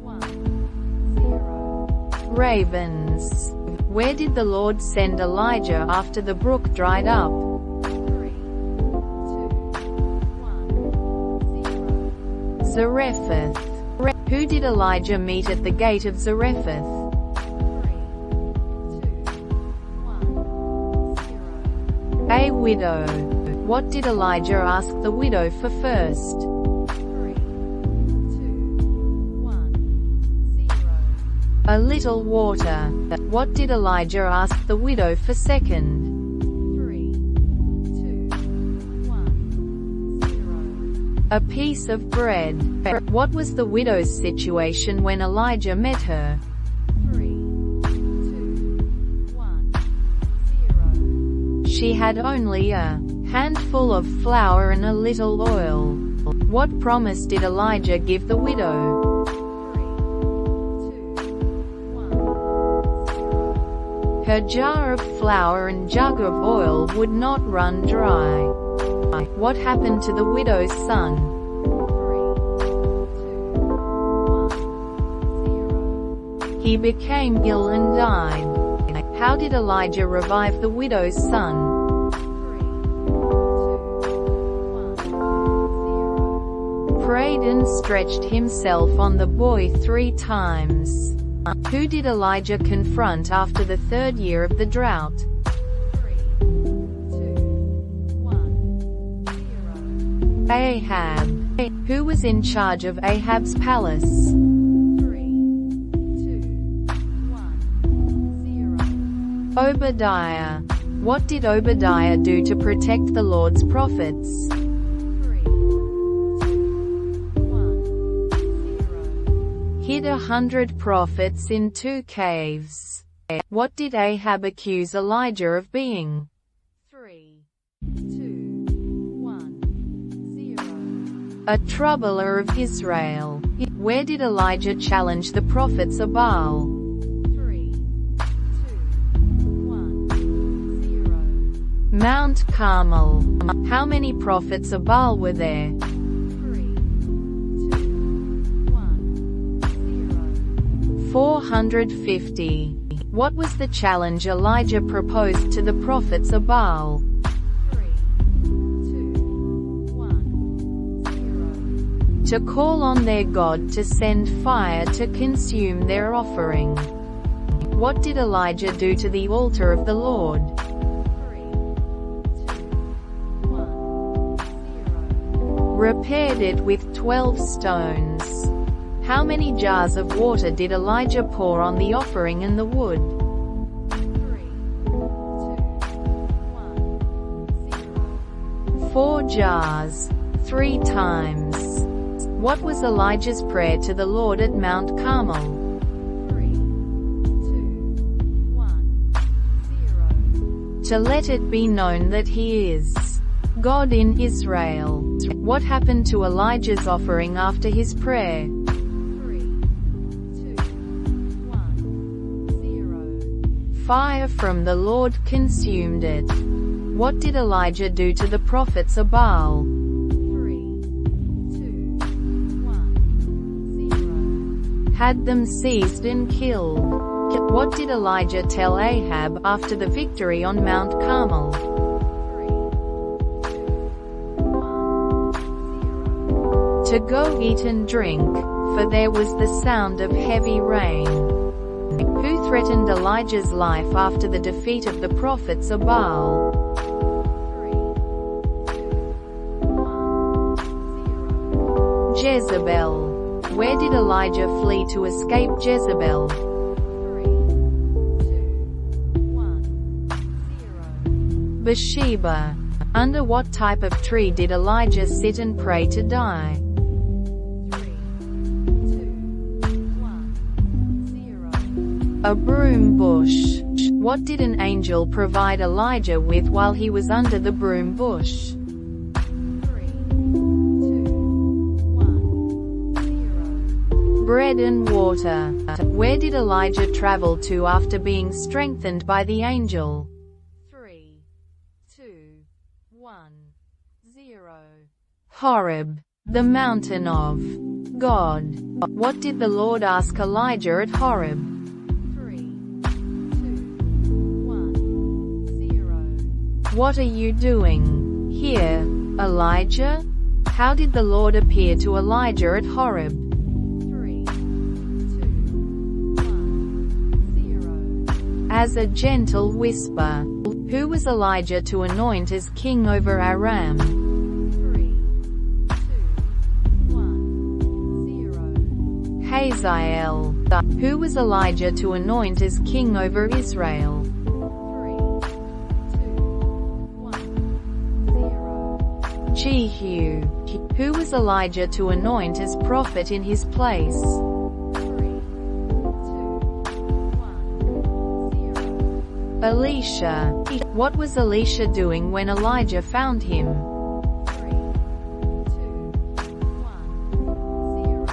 1, 0. Ravens. Where did the Lord send Elijah after the brook dried up? 3, 2, 1, 0. Zarephath. Who did Elijah meet at the gate of Zarephath? 3, 2, 1, 0. A widow. What did Elijah ask the widow for first? 3, 2, 1, 0. A little water. What did Elijah ask the widow for second? 3, 2, 1, 0. A piece of bread. What was the widow's situation when Elijah met her? 3, 2, 1, 0. She had only a handful of flour and a little oil. What promise did Elijah give the widow? 3, 2, 1, 0. Her jar of flour and jug of oil would not run dry. What happened to the widow's son? 3, 2, 1, 0. He became ill and died. How did Elijah revive the widow's son? 3, 2, 1, 0. Prayed and stretched himself on the boy 3 times. Who did Elijah confront after the 3rd year of the drought? 3, 2, 1, 0. Ahab. Who was in charge of Ahab's palace? 3, 2, 1, 0. Obadiah. What did Obadiah do to protect the Lord's prophets? 3, 2, 1, 0. Hid 100 prophets in 2 caves. What did Ahab accuse Elijah of being? 3, 2, 1, 0. A troubler of Israel. Where did Elijah challenge the prophets of Baal? 3, 2, 1, Mount Carmel. How many prophets of Baal were there? 3, 2, 1, 0. 450. What was the challenge Elijah proposed to the prophets of Baal? 3, 2, 1, 0. To call on their God to send fire to consume their offering. What did Elijah do to the altar of the Lord? 3, 2, 1, 0. Repaired it with 12 stones. How many jars of water did Elijah pour on the offering and the wood? 3, 2, 1, 0. 4 jars. 3 times. What was Elijah's prayer to the Lord at Mount Carmel? 3, 2, 1, 0. To let it be known that he is God in Israel. What happened to Elijah's offering after his prayer? 3, 2, 1, 0. Fire from the Lord consumed it. What did Elijah do to the prophets of Baal? 3, 2, 1, 0. Had them seized and killed. What did Elijah tell Ahab after the victory on Mount Carmel? 3, 2, 1, 0. To go eat and drink, for there was the sound of heavy rain. Who threatened Elijah's life after the defeat of the prophets of Baal? 3, 2, 1, 0. Jezebel. Where did Elijah flee to escape Jezebel? 3, 2, 1, 0. Bathsheba. Under what type of tree did Elijah sit and pray to die? 3, 2, 1, 0. A broom bush. What did an angel provide Elijah with while he was under the broom bush? 3, 2, 1, 0. Bread and water. Where did Elijah travel to after being strengthened by the angel? 3, 2, 1, 0. Horeb, the mountain of God. What did the Lord ask Elijah at Horeb? 3, 2, 1, 0. What are you doing here, Elijah? How did the Lord appear to Elijah at Horeb? 3, 2, 1, 0. As a gentle whisper. Who was Elijah to anoint as king over Aram? 3, 2, 1, 0. Hazael. Who was Elijah to anoint as king over Israel? 3, 2, 1, 0. Jehu. Who was Elijah to anoint as prophet in his place? 3, 2, 1, 0. Elisha. What was Elisha doing when Elijah found him? 3, 2, 1, 0.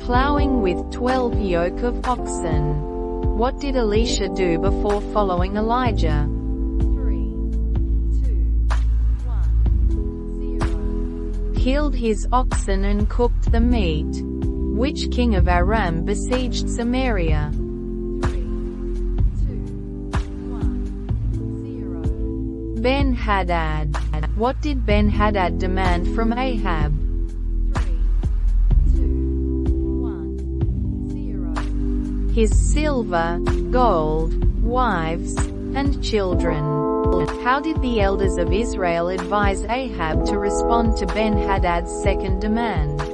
Plowing with 12 yoke of oxen. What did Elisha do before following Elijah? 3, 2, 1, 0. Killed his oxen and cooked the meat. Which king of Aram besieged Samaria? 3, 2, 1, 0. Ben-Hadad. What did Ben-Hadad demand from Ahab? 3, 2, 1, 0. His silver, gold, wives, and children. How did the elders of Israel advise Ahab to respond to Ben-Hadad's second demand? 3, 2,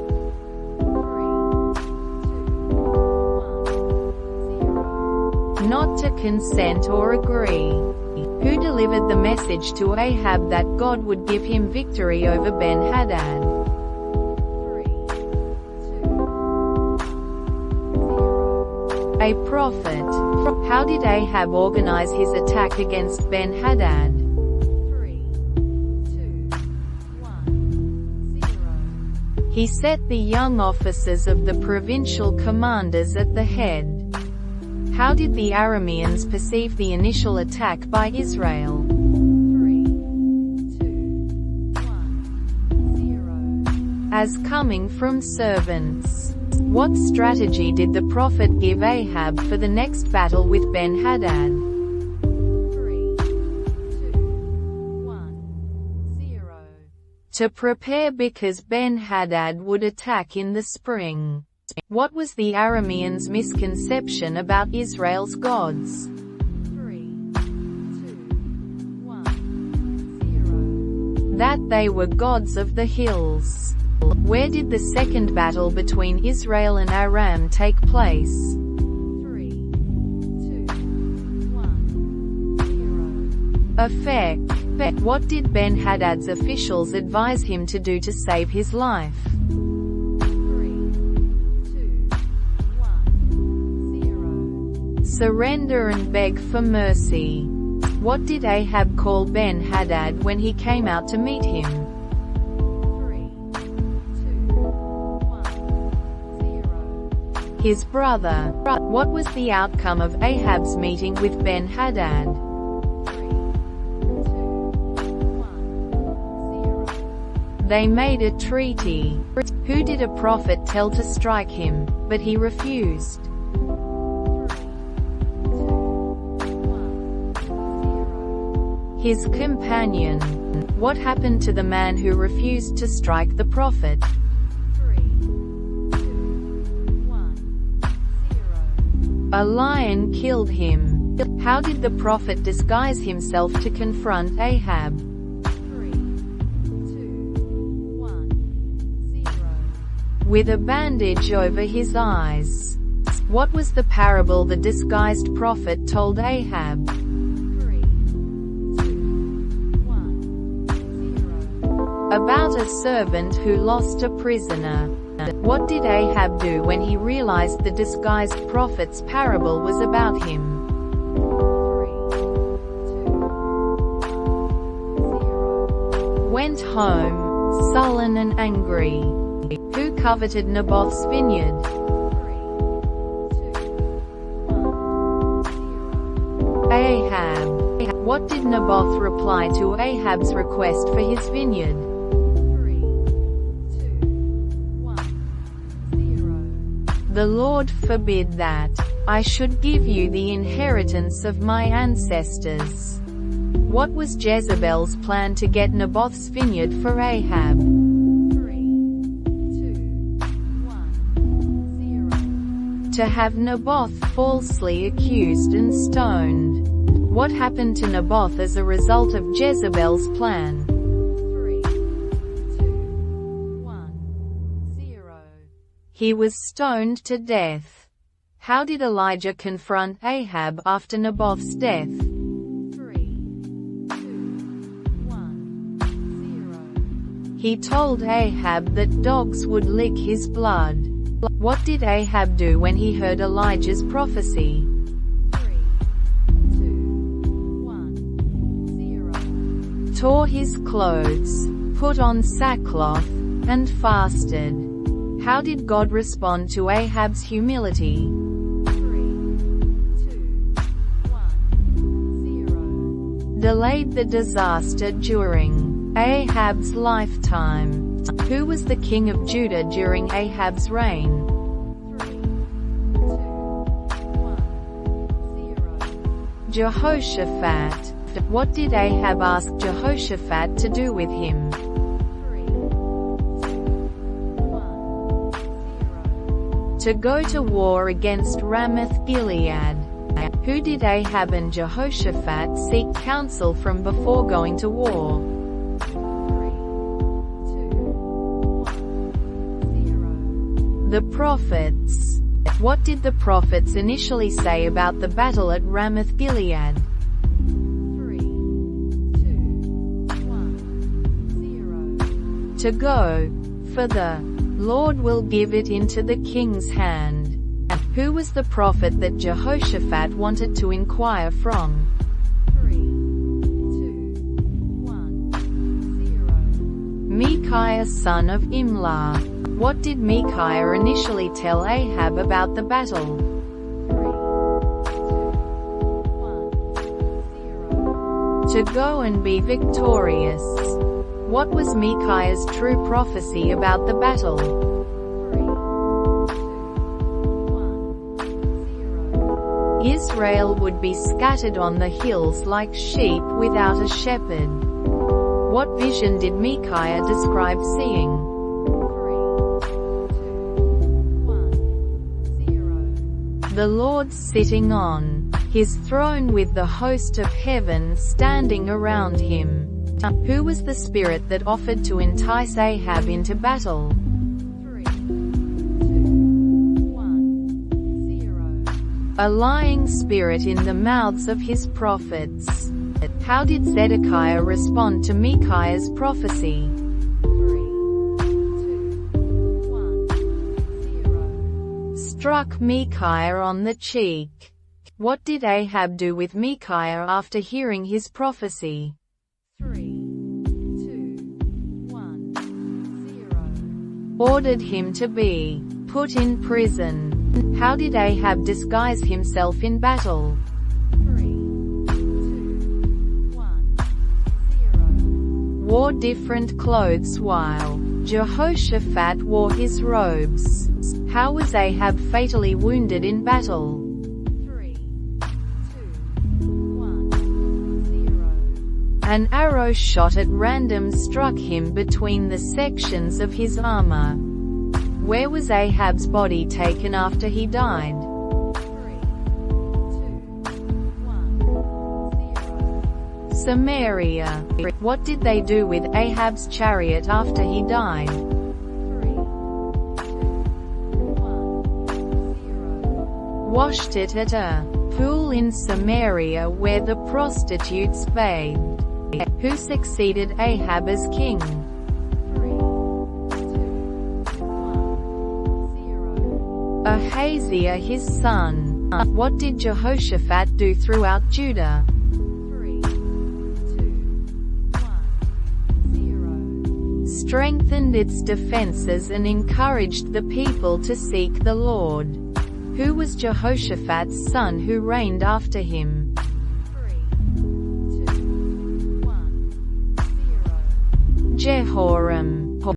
1, 0. Not to consent or agree. Who delivered the message to Ahab that God would give him victory over Ben-Hadad? 3, 2, 1, 0. A prophet. How did Ahab organize his attack against Ben-Hadad? 3, 2, 1, 0. He set the young officers of the provincial commanders at the head. How did the Arameans perceive the initial attack by Israel? 3, as coming from servants. What strategy did the prophet give Ahab for the next battle with Ben-Hadad? 3, 2, 1, 0. To prepare because Ben-Hadad would attack in the spring. What was the Arameans' misconception about Israel's gods? 3, 2, 1, 0. That they were gods of the hills. Where did the second battle between Israel and Aram take place? 3, 2, 1, 0. Effect. What did Ben-Hadad's officials advise him to do to save his life? 3, 2, 1, 0. Surrender and beg for mercy. What did Ahab call Ben-Hadad when he came out to meet him? 3, 2, 1, 0. His brother. What was the outcome of Ahab's meeting with Ben-Hadad? 3, 2, 1, 0. They made a treaty. Who did a prophet tell to strike him, but he refused? 3, 2, 1, 0. His companion. What happened to the man who refused to strike the prophet? 3, 2, 1, 0. A lion killed him. How did the prophet disguise himself to confront Ahab? 3, 2, 1, 0. With a bandage over his eyes. What was the parable the disguised prophet told Ahab? 3, 2, 1, 0. About a servant who lost a prisoner. What did Ahab do when he realized the disguised prophet's parable was about him? 3, 2, 1, 0. Went home, sullen and angry. Who coveted Naboth's vineyard? 3, 2, 1, 0. Ahab. What did Naboth reply to Ahab's request for his vineyard? 3, 2, 1, 0. The Lord forbid that I should give you the inheritance of my ancestors. What was Jezebel's plan to get Naboth's vineyard for Ahab? 3, 2, 1, 0. To have Naboth falsely accused and stoned. What happened to Naboth as a result of Jezebel's plan? 3, 2, 1, 0. He was stoned to death. How did Elijah confront Ahab after Naboth's death? 3, 2, 1, 0. He told Ahab that dogs would lick his blood. What did Ahab do when he heard Elijah's prophecy? 3, 2, 1, 0. Tore his clothes, put on sackcloth, and fasted. How did God respond to Ahab's humility? 3, 2, 1, 0. Delayed the disaster during Ahab's lifetime. Who was the king of Judah during Ahab's reign? 3, 2, 1, 0. Jehoshaphat. What did Ahab ask Jehoshaphat to do with him? 3, 2, 1, 0. To go to war against Ramoth-Gilead. Who did Ahab and Jehoshaphat seek counsel from before going to war? 3, 2, 1, 0. The prophets. What did the prophets initially say about the battle at Ramoth-Gilead? 3, 2, 1, 0. To go, for the Lord will give it into the king's hand. Who was the prophet that Jehoshaphat wanted to inquire from? 3, 2, 1, 0. Micaiah son of Imlah. What did Micaiah initially tell Ahab about the battle? 3, 2, 1, 0. To go and be victorious. What was Micaiah's true prophecy about the battle? 3, 2, 1, 0. Israel would be scattered on the hills like sheep without a shepherd. What vision did Micaiah describe seeing? 3, 2, 1, 0. The Lord sitting on his throne with the host of heaven standing around him. Who was the spirit that offered to entice Ahab into battle? 3, 2, 1, 0. A lying spirit in the mouths of his prophets. How did Zedekiah respond to Micaiah's prophecy? 3, 2, 1, 0. Struck Micaiah on the cheek. What did Ahab do with Micaiah after hearing his prophecy? 3, 2, 1, 0. Ordered him to be put in prison. How did Ahab disguise himself in battle? 3, 2, 1, 0. Wore different clothes while Jehoshaphat wore his robes. How was Ahab fatally wounded in battle? 3, 2, 1, 0. An arrow shot at random struck him between the sections of his armor. Where was Ahab's body taken after he died? 3, 2, 1, 0. Samaria. What did they do with Ahab's chariot after he died? 3, 2, 1, 0. Washed it at a pool in Samaria where the prostitutes bathed. Who succeeded Ahab as king? 3, 2, 1, 0. Ahaziah his son. What did Jehoshaphat do throughout Judah? 3, 2, 1, 0. Strengthened its defenses and encouraged the people to seek the Lord. Who was Jehoshaphat's son who reigned after him? 3, 2, 1, 0. Jehoram.